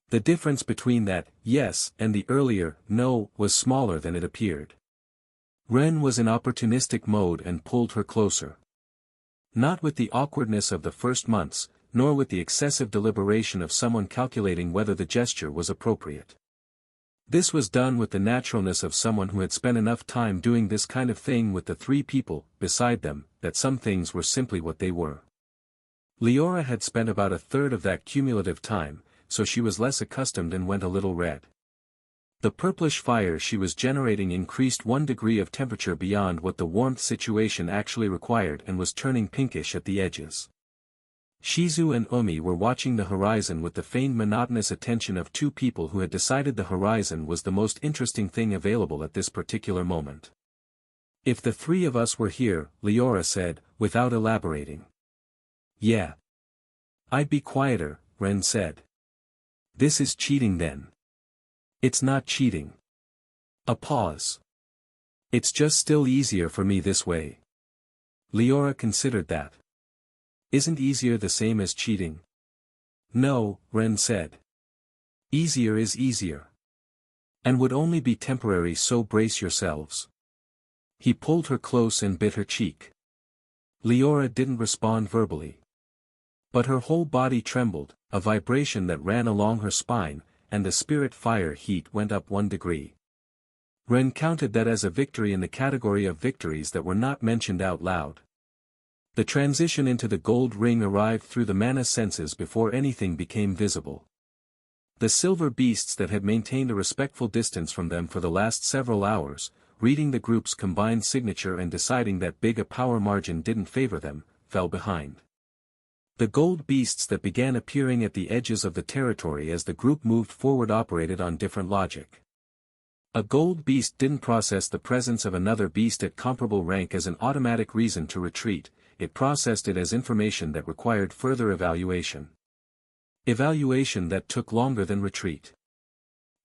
The difference between that "yes" and the earlier "no" was smaller than it appeared. Ren was in opportunistic mode and pulled her closer. Not with the awkwardness of the first months, nor with the excessive deliberation of someone calculating whether the gesture was appropriate. This was done with the naturalness of someone who had spent enough time doing this kind of thing with the three people beside them, that some things were simply what they were. Leora had spent about a third of that cumulative time, so she was less accustomed and went a little red. The purplish fire she was generating increased 1 degree of temperature beyond what the warmth situation actually required and was turning pinkish at the edges. Shizu and Umi were watching the horizon with the feigned monotonous attention of two people who had decided the horizon was the most interesting thing available at this particular moment. If the three of us were here, Leora said, without elaborating. Yeah. I'd be quieter, Ren said. This is cheating then. It's not cheating. A pause. It's just still easier for me this way. Leora considered that. Isn't easier the same as cheating? No, Ren said. Easier is easier. And would only be temporary, so brace yourselves. He pulled her close and bit her cheek. Leora didn't respond verbally. But her whole body trembled, a vibration that ran along her spine, and the spirit fire heat went up 1 degree. Ren counted that as a victory in the category of victories that were not mentioned out loud. The transition into the gold ring arrived through the mana senses before anything became visible. The silver beasts that had maintained a respectful distance from them for the last several hours, reading the group's combined signature and deciding that big a power margin didn't favor them, fell behind. The gold beasts that began appearing at the edges of the territory as the group moved forward operated on different logic. A gold beast didn't process the presence of another beast at comparable rank as an automatic reason to retreat, it processed it as information that required further evaluation. Evaluation that took longer than retreat.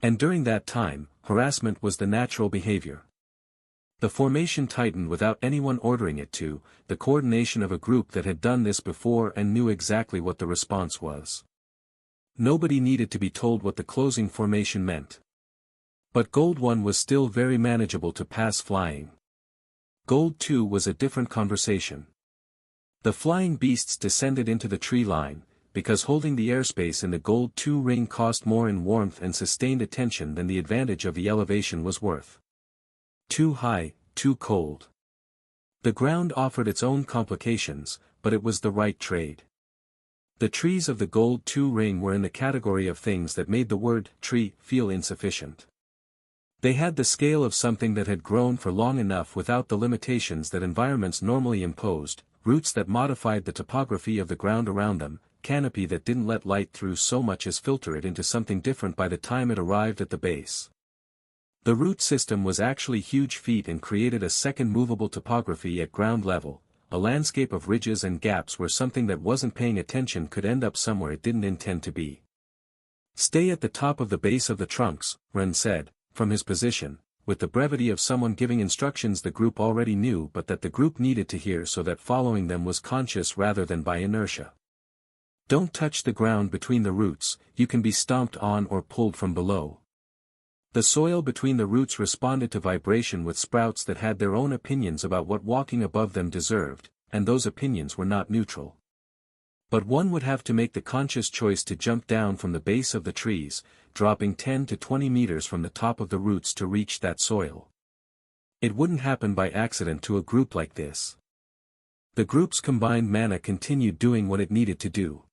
And during that time, harassment was the natural behavior. The formation tightened without anyone ordering it to, the coordination of a group that had done this before and knew exactly what the response was. Nobody needed to be told what the closing formation meant. But Gold 1 was still very manageable to pass flying. Gold 2 was a different conversation. The flying beasts descended into the tree line, because holding the airspace in the Gold 2 ring cost more in warmth and sustained attention than the advantage of the elevation was worth. Too high, too cold. The ground offered its own complications, but it was the right trade. The trees of the Gold 2 ring were in the category of things that made the word tree feel insufficient. They had the scale of something that had grown for long enough without the limitations that environments normally imposed, roots that modified the topography of the ground around them, canopy that didn't let light through so much as filter it into something different by the time it arrived at the base. The root system was actually huge feat and created a second movable topography at ground level, a landscape of ridges and gaps where something that wasn't paying attention could end up somewhere it didn't intend to be. Stay at the top of the base of the trunks, Ren said, from his position, with the brevity of someone giving instructions the group already knew but that the group needed to hear so that following them was conscious rather than by inertia. Don't touch the ground between the roots, you can be stomped on or pulled from below. The soil between the roots responded to vibration with sprouts that had their own opinions about what walking above them deserved, and those opinions were not neutral. But one would have to make the conscious choice to jump down from the base of the trees, dropping 10 to 20 meters from the top of the roots to reach that soil. It wouldn't happen by accident to a group like this. The group's combined mana continued doing what it needed to do.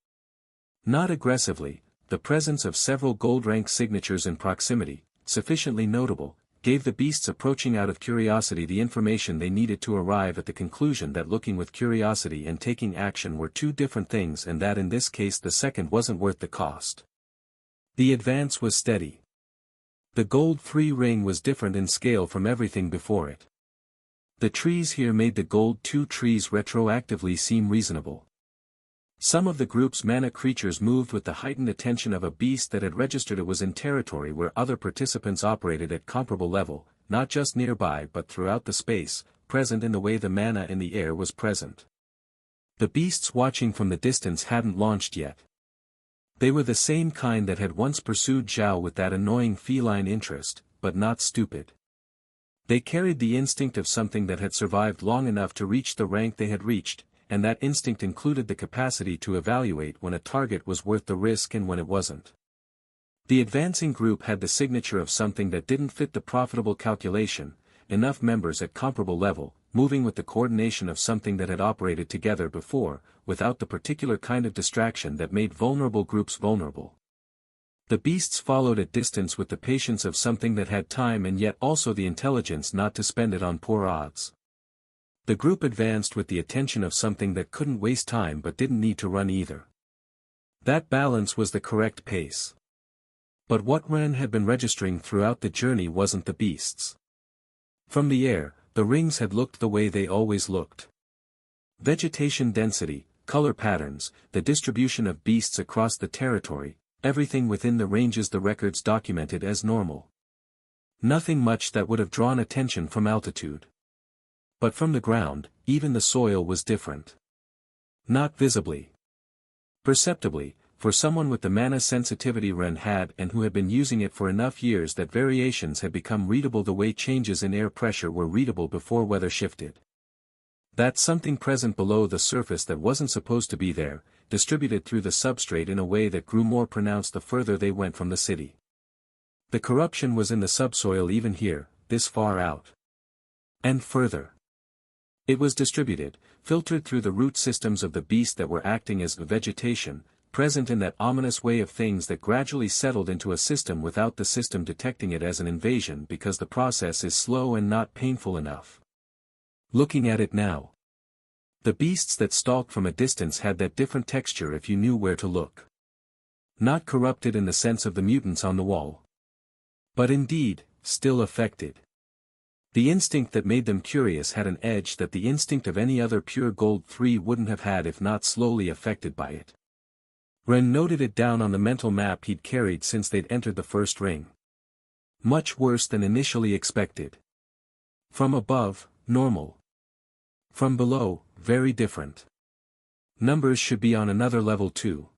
Not aggressively, the presence of several gold rank signatures in proximity, sufficiently notable, gave the beasts approaching out of curiosity the information they needed to arrive at the conclusion that looking with curiosity and taking action were two different things and that in this case the second wasn't worth the cost. The advance was steady. The Gold 3 ring was different in scale from everything before it. The trees here made the Gold 2 trees retroactively seem reasonable. Some of the group's mana creatures moved with the heightened attention of a beast that had registered it was in territory where other participants operated at comparable level, not just nearby but throughout the space, present in the way the mana in the air was present. The beasts watching from the distance hadn't launched yet. They were the same kind that had once pursued Zhao with that annoying feline interest, but not stupid. They carried the instinct of something that had survived long enough to reach the rank they had reached, and that instinct included the capacity to evaluate when a target was worth the risk and when it wasn't. The advancing group had the signature of something that didn't fit the profitable calculation, enough members at comparable level, moving with the coordination of something that had operated together before, without the particular kind of distraction that made vulnerable groups vulnerable. The beasts followed at distance with the patience of something that had time and yet also the intelligence not to spend it on poor odds. The group advanced with the attention of something that couldn't waste time but didn't need to run either. That balance was the correct pace. But what Ren had been registering throughout the journey wasn't the beasts. From the air, the rings had looked the way they always looked. Vegetation density, color patterns, the distribution of beasts across the territory, everything within the ranges the records documented as normal. Nothing much that would have drawn attention from altitude. But from the ground, even the soil was different. Not visibly. Perceptibly, for someone with the mana sensitivity Ren had and who had been using it for enough years that variations had become readable the way changes in air pressure were readable before weather shifted. That something present below the surface that wasn't supposed to be there, distributed through the substrate in a way that grew more pronounced the further they went from the city. The corruption was in the subsoil even here, this far out. And further. It was distributed, filtered through the root systems of the beast that were acting as vegetation, present in that ominous way of things that gradually settled into a system without the system detecting it as an invasion because the process is slow and not painful enough. Looking at it now. The beasts that stalked from a distance had that different texture if you knew where to look. Not corrupted in the sense of the mutants on the wall. But indeed, still affected. The instinct that made them curious had an edge that the instinct of any other pure Gold 3 wouldn't have had if not slowly affected by it. Ren noted it down on the mental map he'd carried since they'd entered the first ring. Much worse than initially expected. From above, normal. From below, very different. Numbers should be on another level too.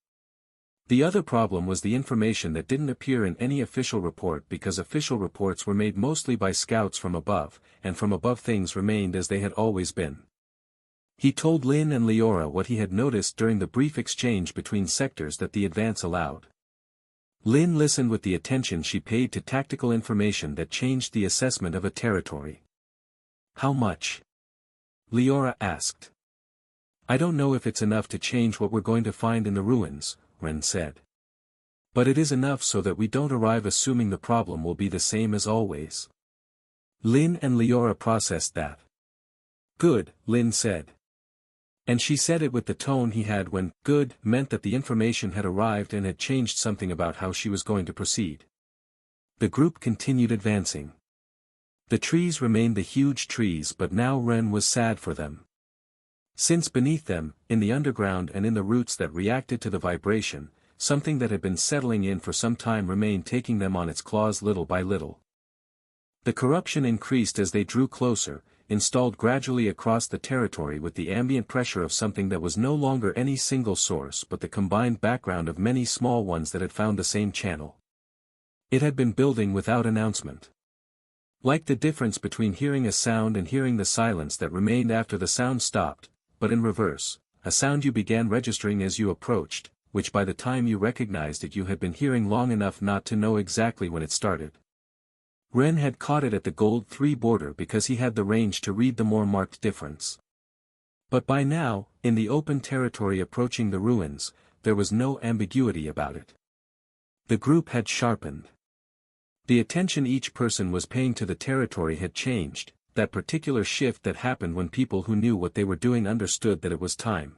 The other problem was the information that didn't appear in any official report because official reports were made mostly by scouts from above, and from above things remained as they had always been. He told Lin and Leora what he had noticed during the brief exchange between sectors that the advance allowed. Lin listened with the attention she paid to tactical information that changed the assessment of a territory. How much? Leora asked. I don't know if it's enough to change what we're going to find in the ruins, Ren said. But it is enough so that we don't arrive assuming the problem will be the same as always. Lin and Leora processed that. Good, Lin said. And she said it with the tone he had when good meant that the information had arrived and had changed something about how she was going to proceed. The group continued advancing. The trees remained the huge trees but now Ren was sad for them. Since beneath them, in the underground and in the roots that reacted to the vibration, something that had been settling in for some time remained taking them on its claws little by little. The corruption increased as they drew closer, installed gradually across the territory with the ambient pressure of something that was no longer any single source but the combined background of many small ones that had found the same channel. It had been building without announcement. Like the difference between hearing a sound and hearing the silence that remained after the sound stopped, but in reverse, a sound you began registering as you approached, which by the time you recognized it you had been hearing long enough not to know exactly when it started. Ren had caught it at the Gold 3 border because he had the range to read the more marked difference. But by now, in the open territory approaching the ruins, there was no ambiguity about it. The group had sharpened. The attention each person was paying to the territory had changed. That particular shift that happened when people who knew what they were doing understood that it was time.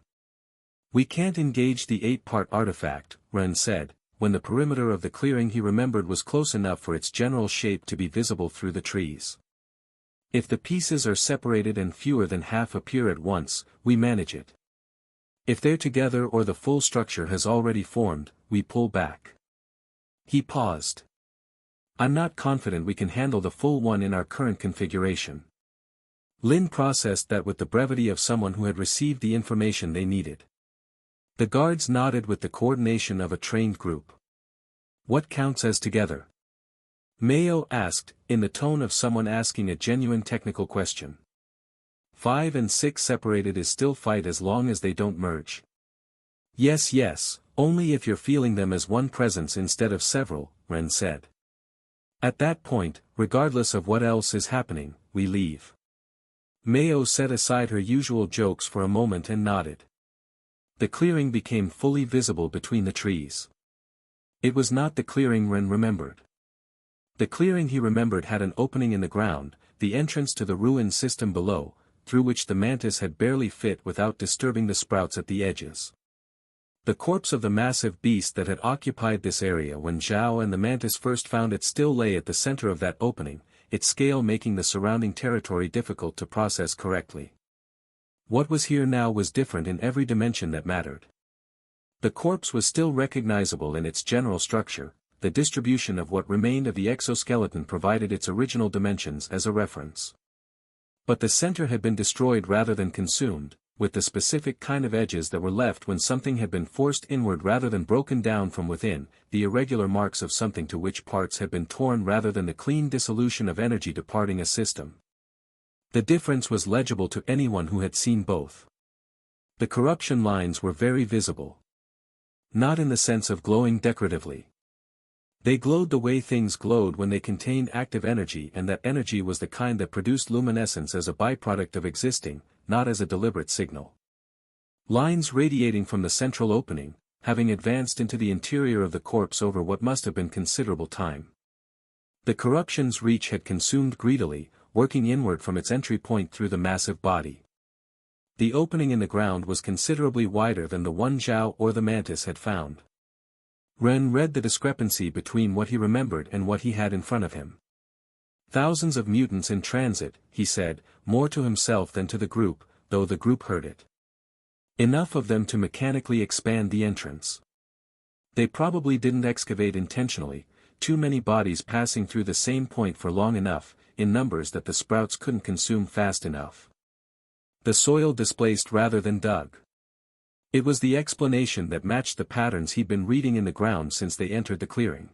We can't engage the 8-part artifact, Ren said, when the perimeter of the clearing he remembered was close enough for its general shape to be visible through the trees. If the pieces are separated and fewer than half appear at once, we manage it. If they're together or the full structure has already formed, we pull back. He paused. I'm not confident we can handle the full one in our current configuration. Lin processed that with the brevity of someone who had received the information they needed. The guards nodded with the coordination of a trained group. What counts as together? Mayo asked, in the tone of someone asking a genuine technical question. 5 and 6 separated is still fight as long as they don't merge. Yes, only if you're feeling them as one presence instead of several, Ren said. At that point, regardless of what else is happening, we leave. Mayo set aside her usual jokes for a moment and nodded. The clearing became fully visible between the trees. It was not the clearing Ren remembered. The clearing he remembered had an opening in the ground, the entrance to the ruined system below, through which the mantis had barely fit without disturbing the sprouts at the edges. The corpse of the massive beast that had occupied this area when Zhao and the mantis first found it still lay at the center of that opening, its scale making the surrounding territory difficult to process correctly. What was here now was different in every dimension that mattered. The corpse was still recognizable in its general structure, the distribution of what remained of the exoskeleton provided its original dimensions as a reference. But the center had been destroyed rather than consumed, with the specific kind of edges that were left when something had been forced inward rather than broken down from within, the irregular marks of something to which parts had been torn rather than the clean dissolution of energy departing a system. The difference was legible to anyone who had seen both. The corruption lines were very visible. Not in the sense of glowing decoratively. They glowed the way things glowed when they contained active energy, and that energy was the kind that produced luminescence as a byproduct of existing, not as a deliberate signal. Lines radiating from the central opening, having advanced into the interior of the corpse over what must have been considerable time. The corruption's reach had consumed greedily, working inward from its entry point through the massive body. The opening in the ground was considerably wider than the one Zhao or the mantis had found. Ren read the discrepancy between what he remembered and what he had in front of him. Thousands of mutants in transit, he said, more to himself than to the group, though the group heard it. Enough of them to mechanically expand the entrance. They probably didn't excavate intentionally, too many bodies passing through the same point for long enough, in numbers that the sprouts couldn't consume fast enough. The soil displaced rather than dug. It was the explanation that matched the patterns he'd been reading in the ground since they entered the clearing.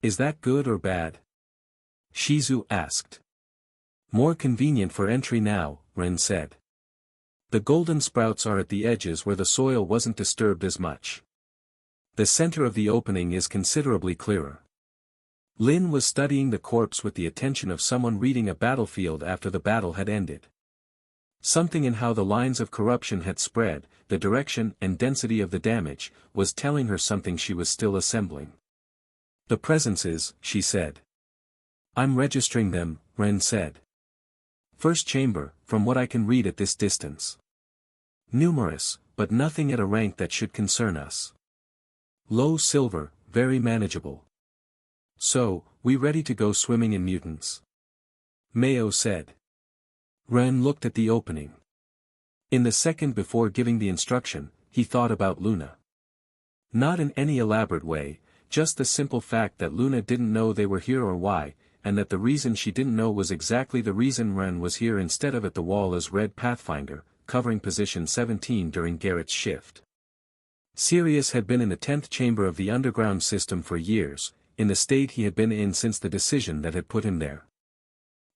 Is that good or bad? Shizu asked. More convenient for entry now, Ren said. The golden sprouts are at the edges where the soil wasn't disturbed as much. The center of the opening is considerably clearer. Lin was studying the corpse with the attention of someone reading a battlefield after the battle had ended. Something in how the lines of corruption had spread, the direction and density of the damage, was telling her something she was still assembling. The presences, she said. I'm registering them, Ren said. First chamber, from what I can read at this distance. Numerous, but nothing at a rank that should concern us. Low silver, very manageable. So, we ready to go swimming in mutants? Mayo said. Ren looked at the opening. In the second before giving the instruction, he thought about Luna. Not in any elaborate way, just the simple fact that Luna didn't know they were here or why, and that the reason she didn't know was exactly the reason Ren was here instead of at the wall as Red Pathfinder, covering position 17 during Garrett's shift. Sirius had been in the 10th chamber of the underground system for years, in the state he had been in since the decision that had put him there.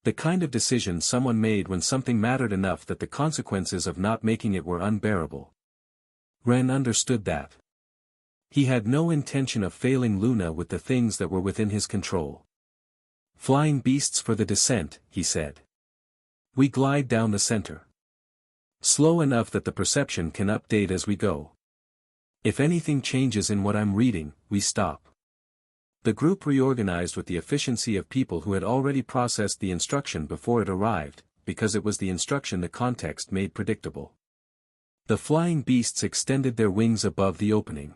The kind of decision someone made when something mattered enough that the consequences of not making it were unbearable. Ren understood that. He had no intention of failing Luna with the things that were within his control. Flying beasts for the descent, he said. We glide down the center. Slow enough that the perception can update as we go. If anything changes in what I'm reading, we stop. The group reorganized with the efficiency of people who had already processed the instruction before it arrived, because it was the instruction the context made predictable. The flying beasts extended their wings above the opening.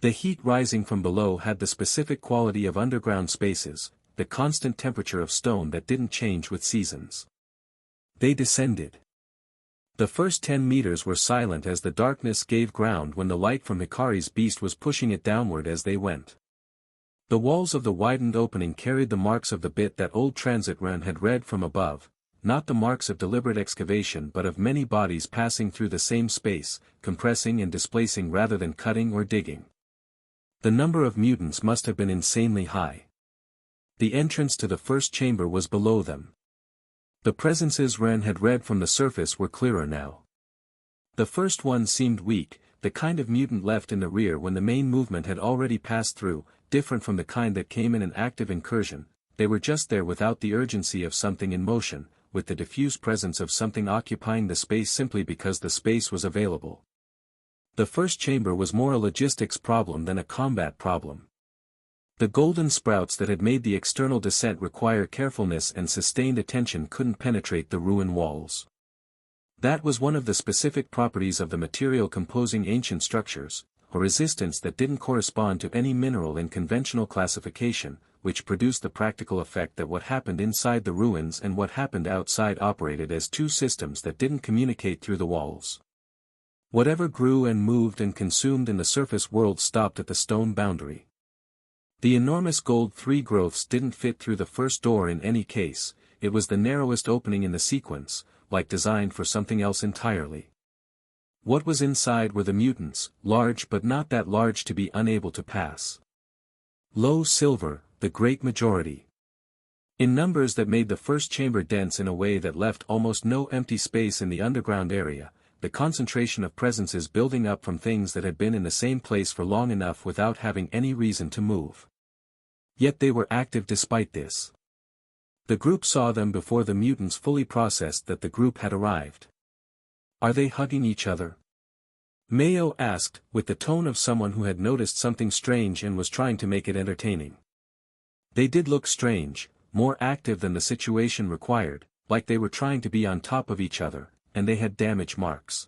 The heat rising from below had the specific quality of underground spaces, the constant temperature of stone that didn't change with seasons. They descended. The first 10 meters were silent as the darkness gave ground when the light from Hikari's beast was pushing it downward as they went. The walls of the widened opening carried the marks of the bit that old transit Ren had read from above, not the marks of deliberate excavation but of many bodies passing through the same space, compressing and displacing rather than cutting or digging. The number of mutants must have been insanely high. The entrance to the first chamber was below them. The presences Ren had read from the surface were clearer now. The first one seemed weak, the kind of mutant left in the rear when the main movement had already passed through, different from the kind that came in an active incursion. They were just there without the urgency of something in motion, with the diffuse presence of something occupying the space simply because the space was available. The first chamber was more a logistics problem than a combat problem. The golden sprouts that had made the external descent require carefulness and sustained attention couldn't penetrate the ruin walls. That was one of the specific properties of the material composing ancient structures, a resistance that didn't correspond to any mineral in conventional classification, which produced the practical effect that what happened inside the ruins and what happened outside operated as two systems that didn't communicate through the walls. Whatever grew and moved and consumed in the surface world stopped at the stone boundary. The enormous gold three growths didn't fit through the first door in any case, it was the narrowest opening in the sequence, like designed for something else entirely. What was inside were the mutants, large but not that large to be unable to pass. Low silver, the great majority. In numbers that made the first chamber dense in a way that left almost no empty space in the underground area, the concentration of presences building up from things that had been in the same place for long enough without having any reason to move. Yet they were active despite this. The group saw them before the mutants fully processed that the group had arrived. Are they hugging each other? Mayo asked, with the tone of someone who had noticed something strange and was trying to make it entertaining. They did look strange, more active than the situation required, like they were trying to be on top of each other, and they had damage marks.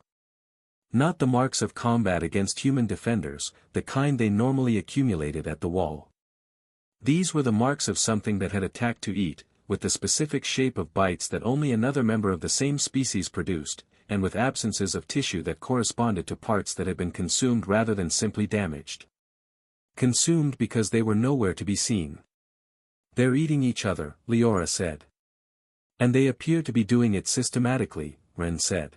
Not the marks of combat against human defenders, the kind they normally accumulated at the wall. These were the marks of something that had attacked to eat, with the specific shape of bites that only another member of the same species produced, and with absences of tissue that corresponded to parts that had been consumed rather than simply damaged. Consumed because they were nowhere to be seen. They're eating each other, Leora said. And they appear to be doing it systematically, Ren said.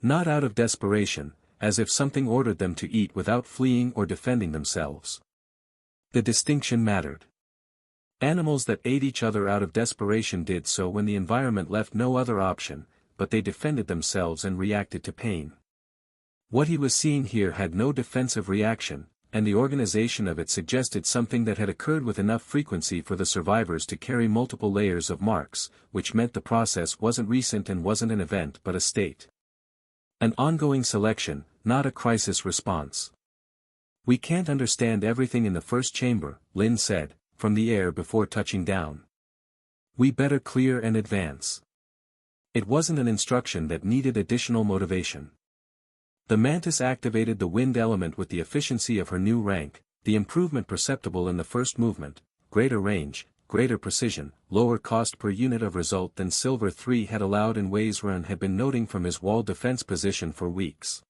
Not out of desperation, as if something ordered them to eat without fleeing or defending themselves. The distinction mattered. Animals that ate each other out of desperation did so when the environment left no other option, but they defended themselves and reacted to pain. What he was seeing here had no defensive reaction, and the organization of it suggested something that had occurred with enough frequency for the survivors to carry multiple layers of marks, which meant the process wasn't recent and wasn't an event but a state. An ongoing selection, not a crisis response. We can't understand everything in the first chamber, Lin said, from the air before touching down. We better clear and advance. It wasn't an instruction that needed additional motivation. The mantis activated the wind element with the efficiency of her new rank, the improvement perceptible in the first movement, greater range, greater precision, lower cost per unit of result than Silver 3 had allowed in ways Ren had been noting from his wall defense position for weeks.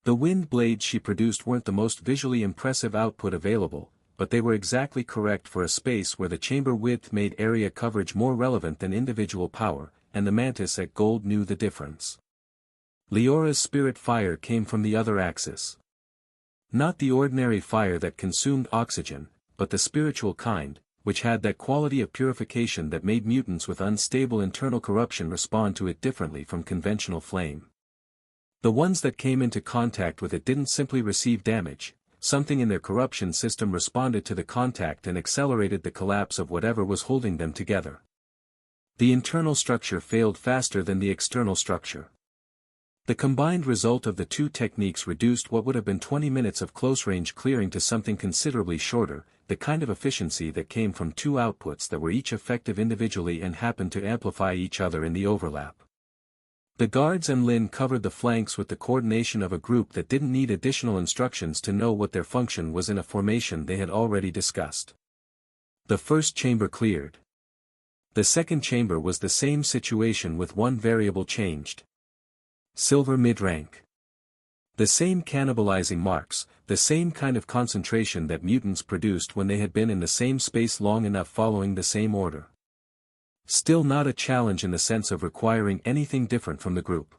The wind blades she produced weren't the most visually impressive output available, but they were exactly correct for a space where the chamber width made area coverage more relevant than individual power, and the mantis at gold knew the difference. Leora's spirit fire came from the other axis. Not the ordinary fire that consumed oxygen, but the spiritual kind, which had that quality of purification that made mutants with unstable internal corruption respond to it differently from conventional flame. The ones that came into contact with it didn't simply receive damage, something in their corruption system responded to the contact and accelerated the collapse of whatever was holding them together. The internal structure failed faster than the external structure. The combined result of the two techniques reduced what would have been 20 minutes of close-range clearing to something considerably shorter, the kind of efficiency that came from two outputs that were each effective individually and happened to amplify each other in the overlap. The guards and Lin covered the flanks with the coordination of a group that didn't need additional instructions to know what their function was in a formation they had already discussed. The first chamber cleared. The second chamber was the same situation with one variable changed. Silver mid-rank. The same cannibalizing marks, the same kind of concentration that mutants produced when they had been in the same space long enough following the same order. Still not a challenge in the sense of requiring anything different from the group.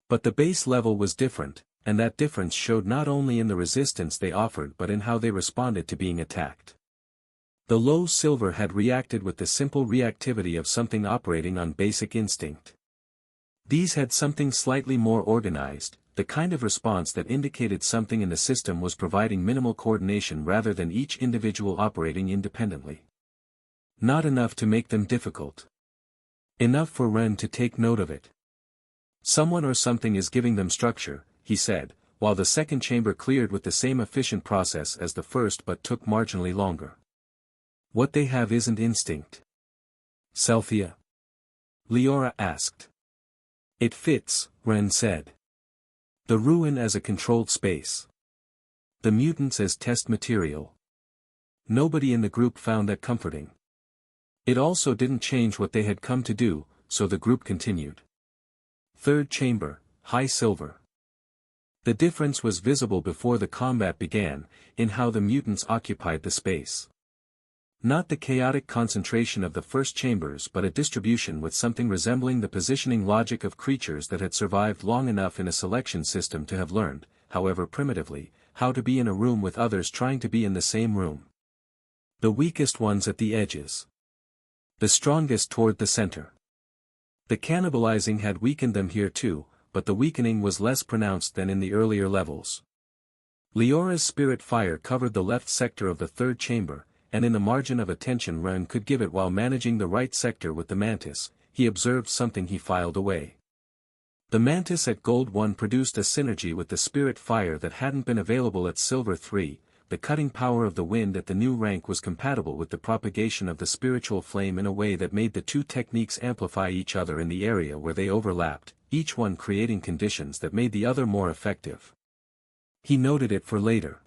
But the base level was different, and that difference showed not only in the resistance they offered but in how they responded to being attacked. The low silver had reacted with the simple reactivity of something operating on basic instinct. These had something slightly more organized, the kind of response that indicated something in the system was providing minimal coordination rather than each individual operating independently. Not enough to make them difficult. Enough for Ren to take note of it. Someone or something is giving them structure, he said, while the second chamber cleared with the same efficient process as the first but took marginally longer. What they have isn't instinct. Selphia? Leora asked. It fits, Ren said. The ruin as a controlled space. The mutants as test material. Nobody in the group found that comforting. It also didn't change what they had come to do, so the group continued. Third chamber, high silver. The difference was visible before the combat began, in how the mutants occupied the space. Not the chaotic concentration of the first chambers but a distribution with something resembling the positioning logic of creatures that had survived long enough in a selection system to have learned, however primitively, how to be in a room with others trying to be in the same room. The weakest ones at the edges. The strongest toward the center. The cannibalizing had weakened them here too, but the weakening was less pronounced than in the earlier levels. Leora's spirit fire covered the left sector of the third chamber, and in the margin of attention Ren could give it while managing the right sector with the mantis, he observed something he filed away. The mantis at Gold 1 produced a synergy with the spirit fire that hadn't been available at Silver 3, the cutting power of the wind at the new rank was compatible with the propagation of the spiritual flame in a way that made the two techniques amplify each other in the area where they overlapped, each one creating conditions that made the other more effective. He noted it for later.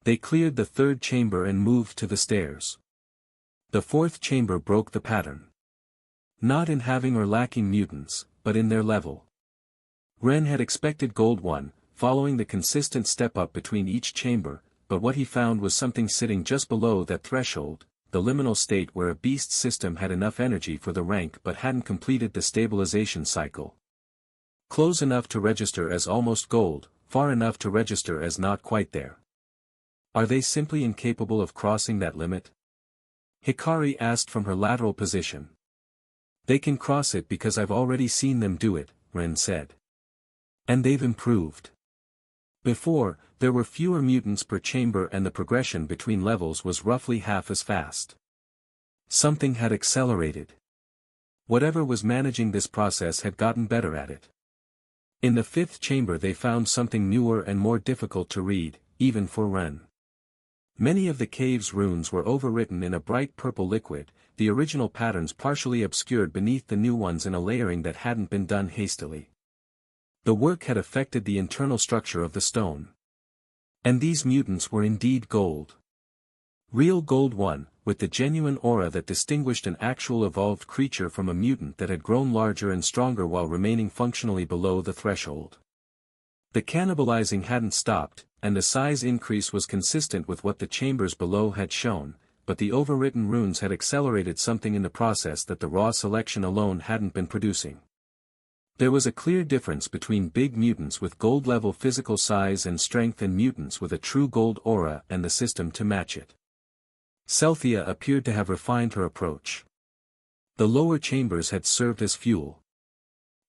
They cleared the third chamber and moved to the stairs. The fourth chamber broke the pattern. Not in having or lacking mutants, but in their level. Ren had expected Gold 1, following the consistent step up between each chamber, but what he found was something sitting just below that threshold, the liminal state where a beast system had enough energy for the rank but hadn't completed the stabilization cycle. Close enough to register as almost gold, far enough to register as not quite there. Are they simply incapable of crossing that limit? Hikari asked from her lateral position. They can cross it because I've already seen them do it, Ren said. And they've improved. Before, there were fewer mutants per chamber and the progression between levels was roughly half as fast. Something had accelerated. Whatever was managing this process had gotten better at it. In the fifth chamber they found something newer and more difficult to read, even for Ren. Many of the cave's runes were overwritten in a bright purple liquid, the original patterns partially obscured beneath the new ones in a layering that hadn't been done hastily. The work had affected the internal structure of the stone. And these mutants were indeed gold. Real Gold 1, with the genuine aura that distinguished an actual evolved creature from a mutant that had grown larger and stronger while remaining functionally below the threshold. The cannibalizing hadn't stopped, and the size increase was consistent with what the chambers below had shown, but the overwritten runes had accelerated something in the process that the raw selection alone hadn't been producing. There was a clear difference between big mutants with gold-level physical size and strength and mutants with a true gold aura and the system to match it. Celthea appeared to have refined her approach. The lower chambers had served as fuel.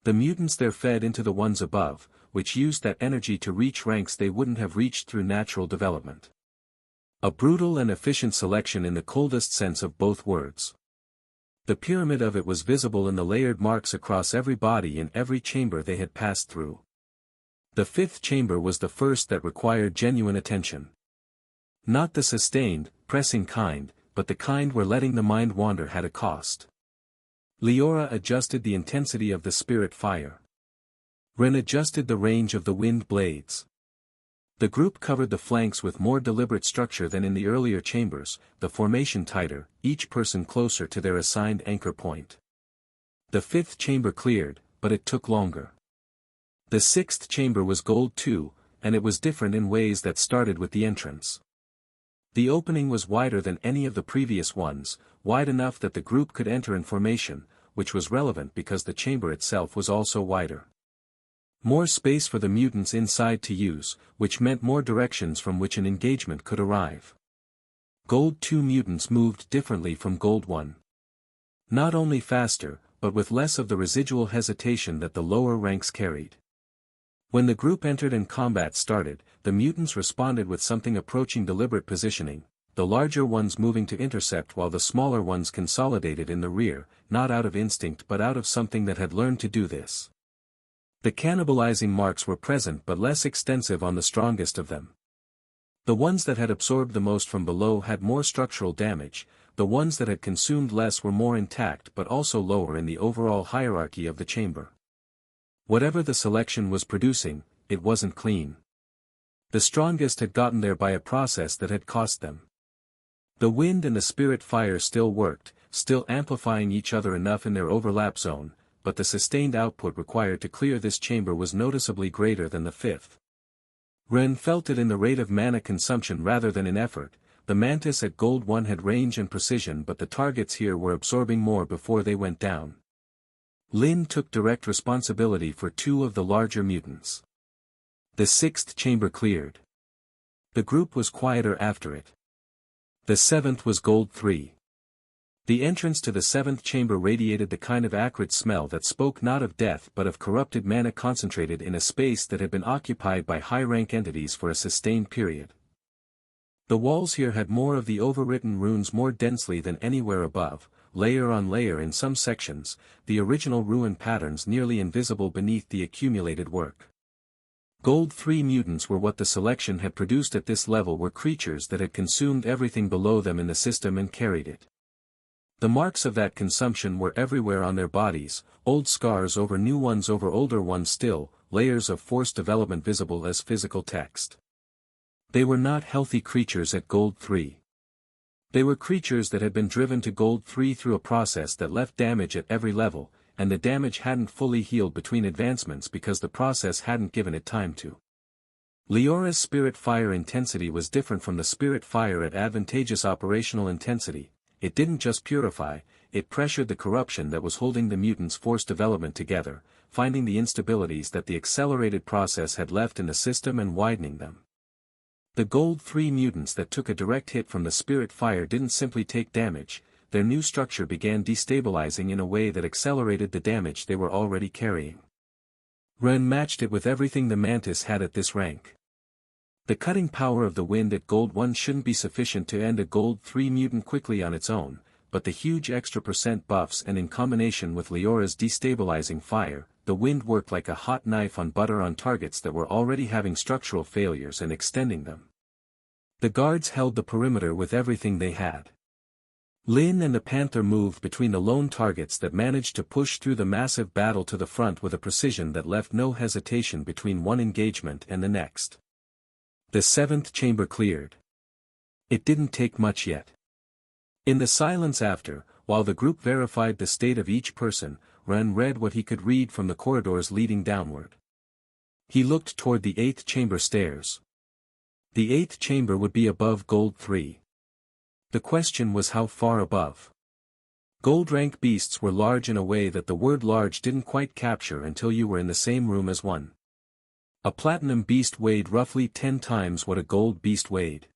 The mutants there fed into the ones above, which used that energy to reach ranks they wouldn't have reached through natural development. A brutal and efficient selection in the coldest sense of both words. The pyramid of it was visible in the layered marks across every body in every chamber they had passed through. The fifth chamber was the first that required genuine attention. Not the sustained, pressing kind, but the kind where letting the mind wander had a cost. Leora adjusted the intensity of the spirit fire. Ren adjusted the range of the wind blades. The group covered the flanks with more deliberate structure than in the earlier chambers, the formation tighter, each person closer to their assigned anchor point. The fifth chamber cleared, but it took longer. The sixth chamber was gold too, and it was different in ways that started with the entrance. The opening was wider than any of the previous ones, wide enough that the group could enter in formation, which was relevant because the chamber itself was also wider. More space for the mutants inside to use, which meant more directions from which an engagement could arrive. Gold 2 mutants moved differently from Gold 1. Not only faster, but with less of the residual hesitation that the lower ranks carried. When the group entered and combat started, the mutants responded with something approaching deliberate positioning, the larger ones moving to intercept while the smaller ones consolidated in the rear, not out of instinct but out of something that had learned to do this. The cannibalizing marks were present but less extensive on the strongest of them. The ones that had absorbed the most from below had more structural damage, the ones that had consumed less were more intact but also lower in the overall hierarchy of the chamber. Whatever the selection was producing, it wasn't clean. The strongest had gotten there by a process that had cost them. The wind and the spirit fire still worked, still amplifying each other enough in their overlap zone, but the sustained output required to clear this chamber was noticeably greater than the fifth. Ren felt it in the rate of mana consumption rather than in effort. The mantis at Gold 1 had range and precision, but the targets here were absorbing more before they went down. Lin took direct responsibility for 2 of the larger mutants. The 6th chamber cleared. The group was quieter after it. The 7th was Gold 3. The entrance to the 7th chamber radiated the kind of acrid smell that spoke not of death but of corrupted mana concentrated in a space that had been occupied by high-rank entities for a sustained period. The walls here had more of the overwritten runes more densely than anywhere above, layer on layer in some sections, the original rune patterns nearly invisible beneath the accumulated work. Gold 3 mutants were what the selection had produced at this level, were creatures that had consumed everything below them in the system and carried it. The marks of that consumption were everywhere on their bodies, old scars over new ones over older ones still, layers of forced development visible as physical text. They were not healthy creatures at Gold 3. They were creatures that had been driven to Gold 3 through a process that left damage at every level, and the damage hadn't fully healed between advancements because the process hadn't given it time to. Leora's spirit fire intensity was different from the spirit fire at advantageous operational intensity. It didn't just purify, it pressured the corruption that was holding the mutants' forced development together, finding the instabilities that the accelerated process had left in the system and widening them. The Gold 3 mutants that took a direct hit from the spirit fire didn't simply take damage, their new structure began destabilizing in a way that accelerated the damage they were already carrying. Ren matched it with everything the mantis had at this rank. The cutting power of the wind at Gold 1 shouldn't be sufficient to end a Gold 3 mutant quickly on its own, but the huge extra % buffs and in combination with Leora's destabilizing fire, the wind worked like a hot knife on butter on targets that were already having structural failures and extending them. The guards held the perimeter with everything they had. Lin and the Panther moved between the lone targets that managed to push through the massive battle to the front with a precision that left no hesitation between one engagement and the next. The 7th chamber cleared. It didn't take much yet. In the silence after, while the group verified the state of each person, Ren read what he could read from the corridors leading downward. He looked toward the 8th chamber stairs. The 8th chamber would be above Gold 3. The question was how far above. Gold rank beasts were large in a way that the word large didn't quite capture until you were in the same room as one. A platinum beast weighed roughly 10 times what a gold beast weighed.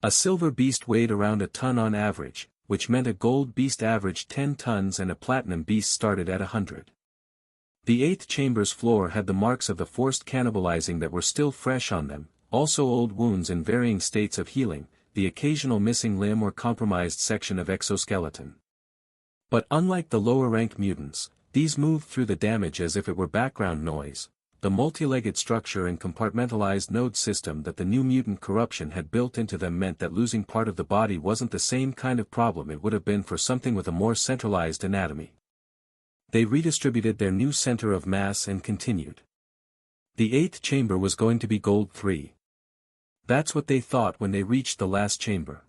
A silver beast weighed around a ton on average, which meant a gold beast averaged 10 tons and a platinum beast started at 100. The 8th chamber's floor had the marks of the forced cannibalizing that were still fresh on them, also old wounds in varying states of healing, the occasional missing limb or compromised section of exoskeleton. But unlike the lower-ranked mutants, these moved through the damage as if it were background noise. The multi-legged structure and compartmentalized node system that the new mutant corruption had built into them meant that losing part of the body wasn't the same kind of problem it would have been for something with a more centralized anatomy. They redistributed their new center of mass and continued. The 8th chamber was going to be Gold 3. That's what they thought when they reached the last chamber.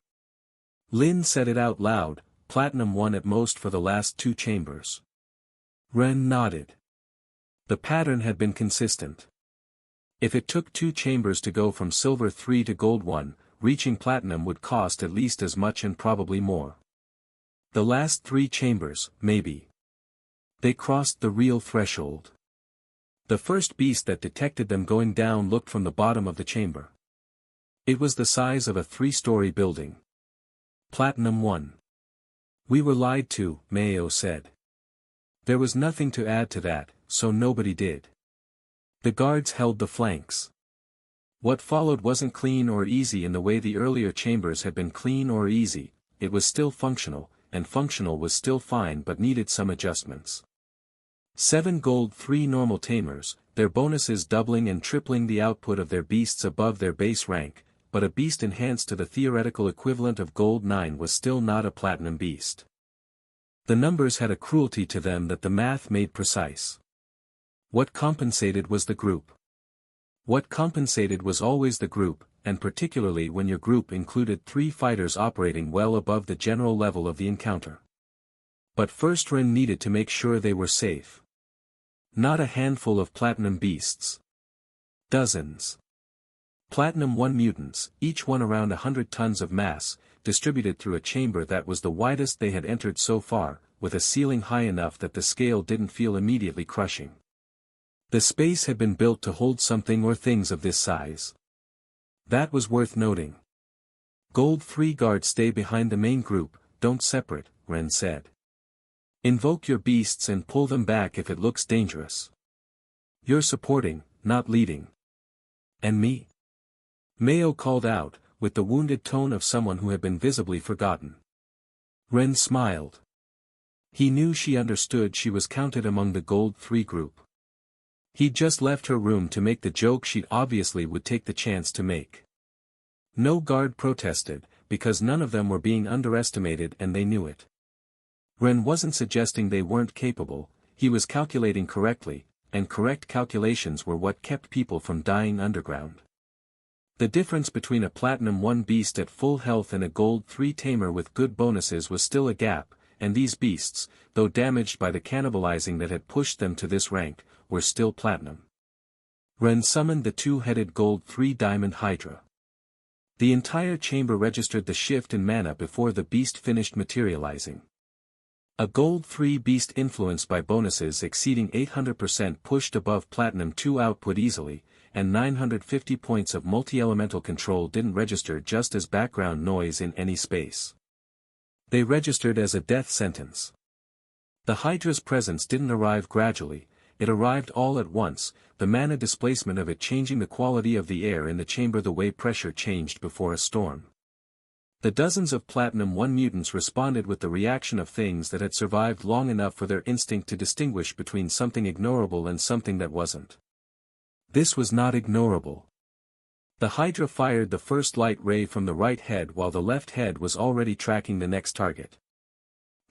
Lin said it out loud, Platinum 1 at most for the last 2 chambers. Ren nodded. The pattern had been consistent. If it took 2 chambers to go from Silver 3 to Gold 1, reaching Platinum would cost at least as much and probably more. The last 3 chambers, maybe. They crossed the real threshold. The first beast that detected them going down looked from the bottom of the chamber. It was the size of a 3-story building. Platinum 1. We were lied to, Mayo said. There was nothing to add to that, so nobody did. The guards held the flanks. What followed wasn't clean or easy in the way the earlier chambers had been clean or easy, it was still functional, and functional was still fine but needed some adjustments. 7 Gold 3 normal Tamers, their bonuses doubling and tripling the output of their beasts above their base rank, but a beast enhanced to the theoretical equivalent of Gold 9 was still not a platinum beast. The numbers had a cruelty to them that the math made precise. What compensated was the group. What compensated was always the group, and particularly when your group included 3 fighters operating well above the general level of the encounter. But first Ren needed to make sure they were safe. Not a handful of Platinum beasts. Dozens. Platinum 1 mutants, each one around 100 tons of mass, distributed through a chamber that was the widest they had entered so far, with a ceiling high enough that the scale didn't feel immediately crushing. The space had been built to hold something or things of this size. That was worth noting. Gold 3 guards stay behind the main group, don't separate, Ren said. Invoke your beasts and pull them back if it looks dangerous. You're supporting, not leading. And me? Mayo called out, with the wounded tone of someone who had been visibly forgotten. Ren smiled. He knew she understood she was counted among the Gold 3 group. He'd just left her room to make the joke she obviously would take the chance to make. No guard protested, because none of them were being underestimated and they knew it. Ren wasn't suggesting they weren't capable, he was calculating correctly, and correct calculations were what kept people from dying underground. The difference between a Platinum 1 beast at full health and a Gold 3 tamer with good bonuses was still a gap, and these beasts, though damaged by the cannibalizing that had pushed them to this rank, were still Platinum. Ren summoned the 2-headed Gold 3 Diamond Hydra. The entire chamber registered the shift in mana before the beast finished materializing. A Gold 3 beast influenced by bonuses exceeding 800% pushed above Platinum 2 output easily, and 950 points of multi-elemental control didn't register just as background noise in any space. They registered as a death sentence. The Hydra's presence didn't arrive gradually, it arrived all at once, the mana displacement of it changing the quality of the air in the chamber the way pressure changed before a storm. The dozens of Platinum 1 mutants responded with the reaction of things that had survived long enough for their instinct to distinguish between something ignorable and something that wasn't. This was not ignorable. The Hydra fired the first light ray from the right head while the left head was already tracking the next target.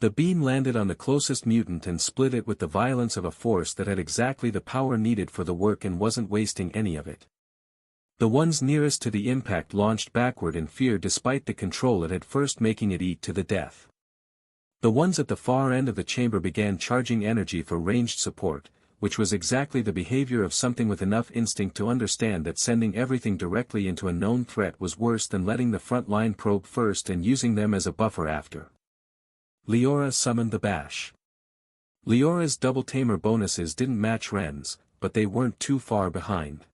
The beam landed on the closest mutant and split it with the violence of a force that had exactly the power needed for the work and wasn't wasting any of it. The ones nearest to the impact launched backward in fear despite the control it had first, making it eat to the death. The ones at the far end of the chamber began charging energy for ranged support, which was exactly the behavior of something with enough instinct to understand that sending everything directly into a known threat was worse than letting the front line probe first and using them as a buffer after. Leora summoned the bash. Leora's double tamer bonuses didn't match Ren's, but they weren't too far behind.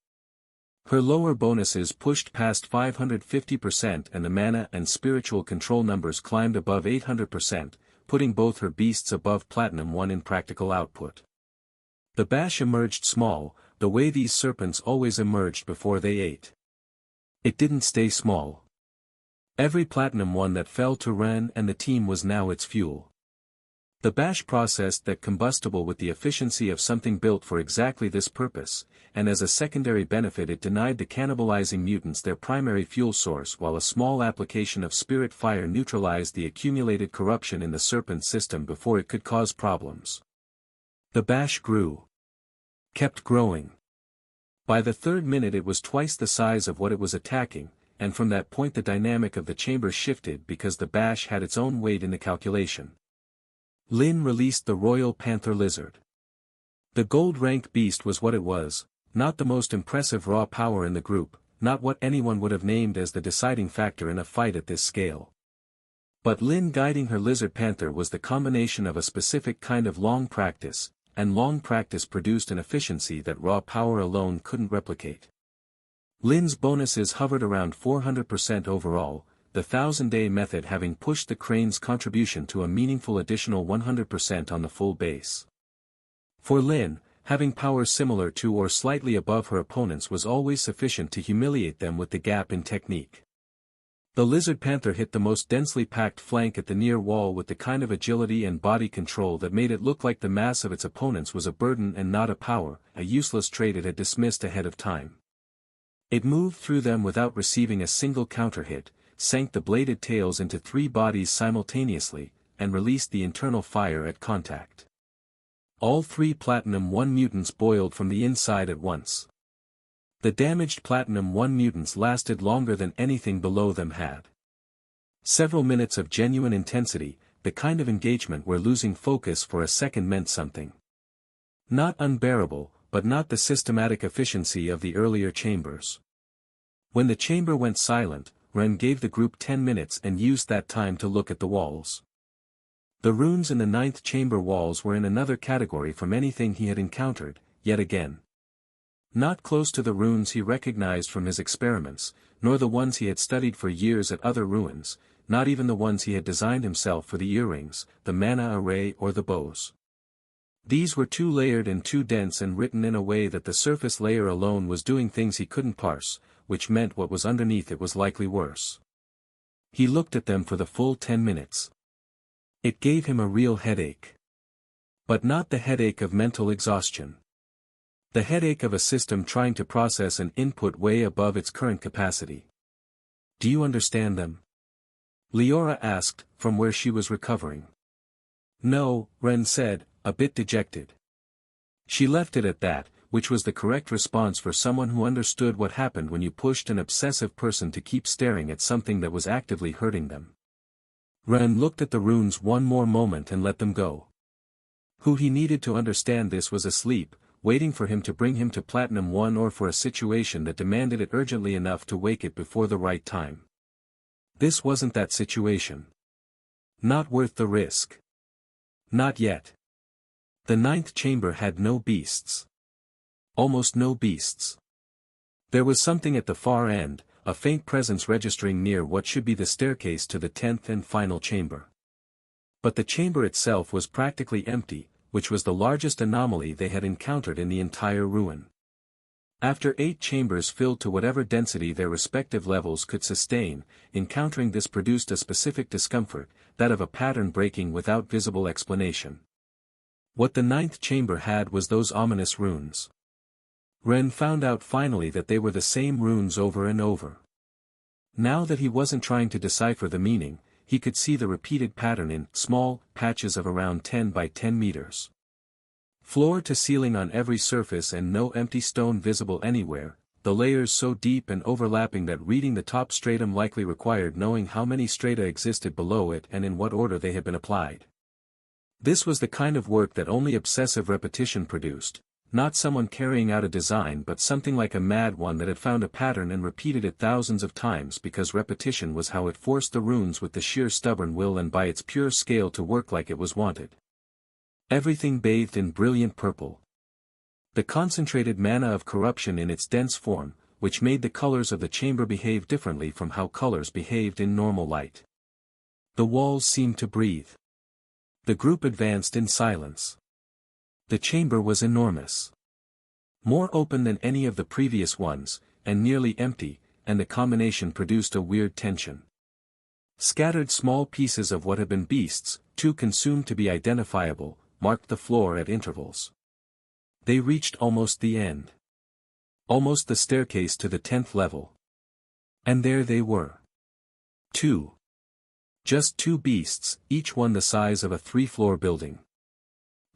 Her lower bonuses pushed past 550% and the mana and spiritual control numbers climbed above 800%, putting both her beasts above Platinum 1 in practical output. The bash emerged small, the way these serpents always emerged before they ate. It didn't stay small. Every Platinum 1 that fell to Ren and the team was now its fuel. The bash processed that combustible with the efficiency of something built for exactly this purpose, and as a secondary benefit it denied the cannibalizing mutants their primary fuel source while a small application of spirit fire neutralized the accumulated corruption in the serpent system before it could cause problems. The bash grew. Kept growing. By the third minute it was twice the size of what it was attacking, and from that point the dynamic of the chamber shifted because the bash had its own weight in the calculation. Lin released the Royal Panther Lizard. The gold rank beast was what it was, not the most impressive raw power in the group, not what anyone would have named as the deciding factor in a fight at this scale. But Lin guiding her Lizard Panther was the combination of a specific kind of long practice, and long practice produced an efficiency that raw power alone couldn't replicate. Lin's bonuses hovered around 400% overall, the 1000-day method having pushed the crane's contribution to a meaningful additional 100% on the full base. For Lin, having power similar to or slightly above her opponents was always sufficient to humiliate them with the gap in technique. The Lizard Panther hit the most densely packed flank at the near wall with the kind of agility and body control that made it look like the mass of its opponents was a burden and not a power, a useless trait it had dismissed ahead of time. It moved through them without receiving a single counter hit, sank the bladed tails into 3 bodies simultaneously, and released the internal fire at contact. All 3 Platinum 1 mutants boiled from the inside at once. The damaged Platinum 1 mutants lasted longer than anything below them had. Several minutes of genuine intensity, the kind of engagement where losing focus for a second meant something. Not unbearable, but not the systematic efficiency of the earlier chambers. When the chamber went silent, Ren gave the group 10 minutes and used that time to look at the walls. The runes in the 9th chamber walls were in another category from anything he had encountered, yet again. Not close to the runes he recognized from his experiments, nor the ones he had studied for years at other ruins, not even the ones he had designed himself for the earrings, the mana array or the bows. These were too layered and too dense and written in a way that the surface layer alone was doing things he couldn't parse, which meant what was underneath it was likely worse. He looked at them for the full 10 minutes. It gave him a real headache. But not the headache of mental exhaustion. The headache of a system trying to process an input way above its current capacity. Do you understand them? Leora asked, from where she was recovering. No, Ren said, a bit dejected. She left it at that, which was the correct response for someone who understood what happened when you pushed an obsessive person to keep staring at something that was actively hurting them. Ren looked at the runes one more moment and let them go. Who he needed to understand this was asleep, waiting for him to bring him to Platinum 1 or for a situation that demanded it urgently enough to wake it before the right time. This wasn't that situation. Not worth the risk. Not yet. The 9th chamber had no beasts. Almost no beasts. There was something at the far end, a faint presence registering near what should be the staircase to the 10th and final chamber. But the chamber itself was practically empty, which was the largest anomaly they had encountered in the entire ruin. After 8 chambers filled to whatever density their respective levels could sustain, encountering this produced a specific discomfort, that of a pattern breaking without visible explanation. What the 9th chamber had was those ominous runes. Ren found out finally that they were the same runes over and over. Now that he wasn't trying to decipher the meaning, he could see the repeated pattern in small patches of around 10 by 10 meters. Floor to ceiling on every surface and no empty stone visible anywhere, the layers so deep and overlapping that reading the top stratum likely required knowing how many strata existed below it and in what order they had been applied. This was the kind of work that only obsessive repetition produced. Not someone carrying out a design but something like a mad one that had found a pattern and repeated it thousands of times because repetition was how it forced the runes with the sheer stubborn will and by its pure scale to work like it was wanted. Everything bathed in brilliant purple. The concentrated mana of corruption in its dense form, which made the colors of the chamber behave differently from how colors behaved in normal light. The walls seemed to breathe. The group advanced in silence. The chamber was enormous. More open than any of the previous ones, and nearly empty, and the combination produced a weird tension. Scattered small pieces of what had been beasts, too consumed to be identifiable, marked the floor at intervals. They reached almost the end. Almost the staircase to the 10th level. And there they were. 2. Just 2 beasts, each one the size of a 3-floor building.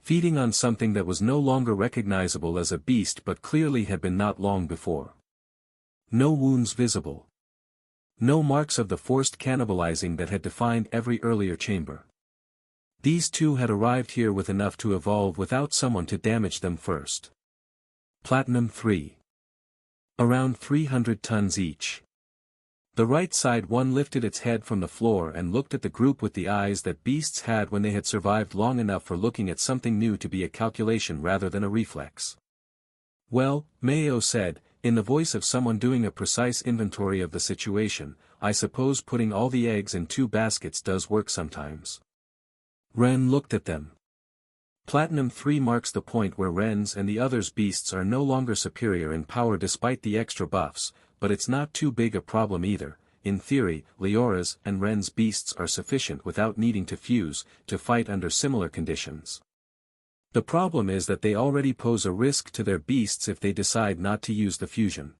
Feeding on something that was no longer recognizable as a beast but clearly had been not long before. No wounds visible. No marks of the forced cannibalizing that had defined every earlier chamber. These 2 had arrived here with enough to evolve without someone to damage them first. Platinum 3. Around 300 tons each. The right side one lifted its head from the floor and looked at the group with the eyes that beasts had when they had survived long enough for looking at something new to be a calculation rather than a reflex. Well, Mayo said, in the voice of someone doing a precise inventory of the situation, I suppose putting all the eggs in 2 baskets does work sometimes. Ren looked at them. Platinum 3 marks the point where Ren's and the others' beasts are no longer superior in power despite the extra buffs, but it's not too big a problem either. In theory, Leora's and Ren's beasts are sufficient without needing to fuse, to fight under similar conditions. The problem is that they already pose a risk to their beasts if they decide not to use the fusion.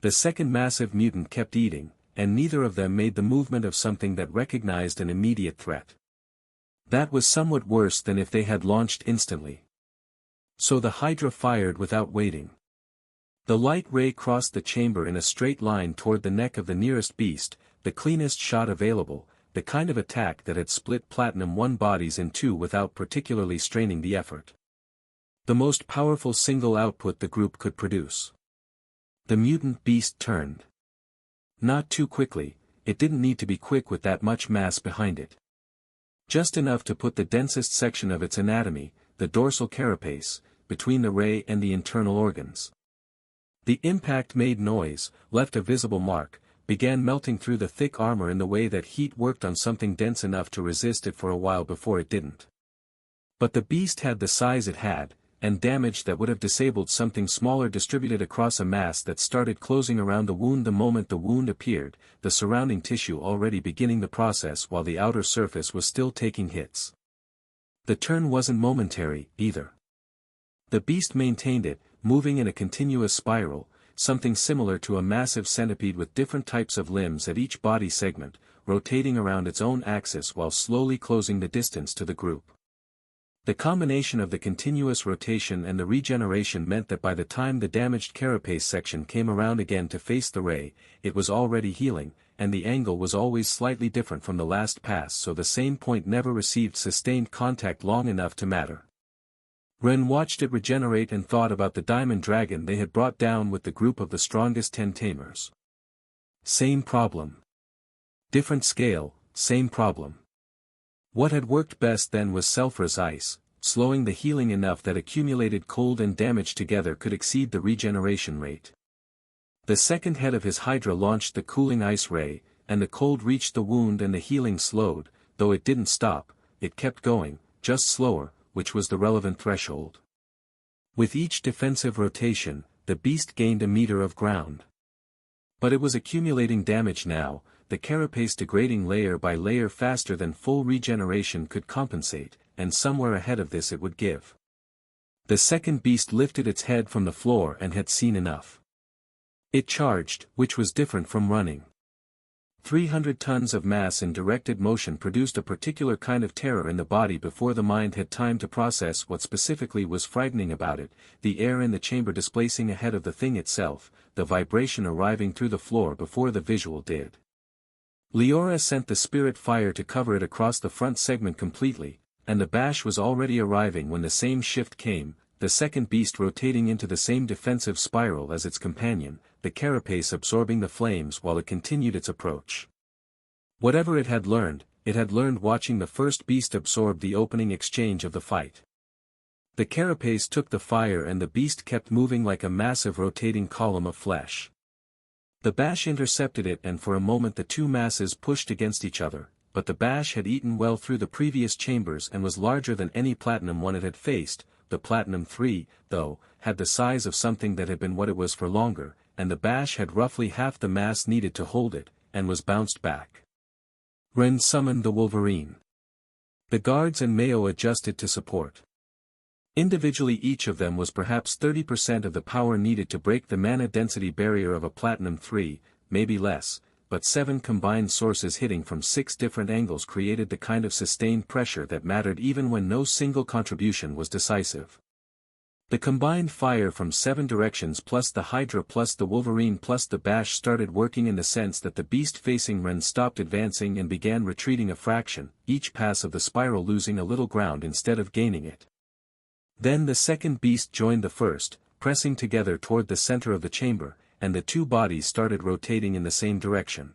The second massive mutant kept eating, and neither of them made the movement of something that recognized an immediate threat. That was somewhat worse than if they had launched instantly. So the Hydra fired without waiting. The light ray crossed the chamber in a straight line toward the neck of the nearest beast, the cleanest shot available, the kind of attack that had split Platinum 1 bodies in two without particularly straining the effort. The most powerful single output the group could produce. The mutant beast turned. Not too quickly, it didn't need to be quick with that much mass behind it. Just enough to put the densest section of its anatomy, the dorsal carapace, between the ray and the internal organs. The impact made noise, left a visible mark, began melting through the thick armor in the way that heat worked on something dense enough to resist it for a while before it didn't. But the beast had the size it had, and damage that would have disabled something smaller distributed across a mass that started closing around the wound the moment the wound appeared, the surrounding tissue already beginning the process while the outer surface was still taking hits. The turn wasn't momentary, either. The beast maintained it, moving in a continuous spiral, something similar to a massive centipede with different types of limbs at each body segment, rotating around its own axis while slowly closing the distance to the group. The combination of the continuous rotation and the regeneration meant that by the time the damaged carapace section came around again to face the ray, it was already healing, and the angle was always slightly different from the last pass, so the same point never received sustained contact long enough to matter. Ren watched it regenerate and thought about the diamond dragon they had brought down with the group of the strongest 10 tamers. Same problem. Different scale, same problem. What had worked best then was Selphra's ice, slowing the healing enough that accumulated cold and damage together could exceed the regeneration rate. The second head of his Hydra launched the cooling ice ray, and the cold reached the wound and the healing slowed, though it didn't stop, it kept going, just slower, which was the relevant threshold. With each defensive rotation, the beast gained a meter of ground. But it was accumulating damage now, the carapace degrading layer by layer faster than full regeneration could compensate, and somewhere ahead of this it would give. The second beast lifted its head from the floor and had seen enough. It charged, which was different from running. 300 tons of mass in directed motion produced a particular kind of terror in the body before the mind had time to process what specifically was frightening about it, the air in the chamber displacing ahead of the thing itself, the vibration arriving through the floor before the visual did. Leora sent the spirit fire to cover it across the front segment completely, and the bash was already arriving when the same shift came, the second beast rotating into the same defensive spiral as its companion, the carapace absorbing the flames while it continued its approach. Whatever it had learned watching the first beast absorb the opening exchange of the fight. The carapace took the fire and the beast kept moving like a massive rotating column of flesh. The bash intercepted it and for a moment the two masses pushed against each other, but the bash had eaten well through the previous chambers and was larger than any Platinum 1 it had faced. The Platinum 3, though, had the size of something that had been what it was for longer, and the bash had roughly half the mass needed to hold it, and was bounced back. Ren summoned the Wolverine. The guards and Mayo adjusted to support. Individually each of them was perhaps 30% of the power needed to break the mana density barrier of a Platinum 3, maybe less, but 7 combined sources hitting from 6 different angles created the kind of sustained pressure that mattered even when no single contribution was decisive. The combined fire from 7 directions plus the Hydra plus the Wolverine plus the bash started working in the sense that the beast facing Ren stopped advancing and began retreating a fraction, each pass of the spiral losing a little ground instead of gaining it. Then the second beast joined the first, pressing together toward the center of the chamber, and the two bodies started rotating in the same direction.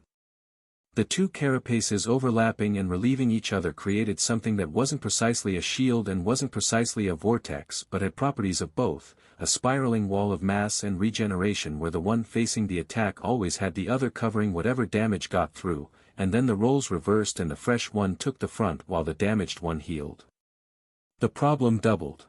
The two carapaces overlapping and relieving each other created something that wasn't precisely a shield and wasn't precisely a vortex but had properties of both, a spiraling wall of mass and regeneration where the one facing the attack always had the other covering whatever damage got through, and then the roles reversed and the fresh one took the front while the damaged one healed. The problem doubled.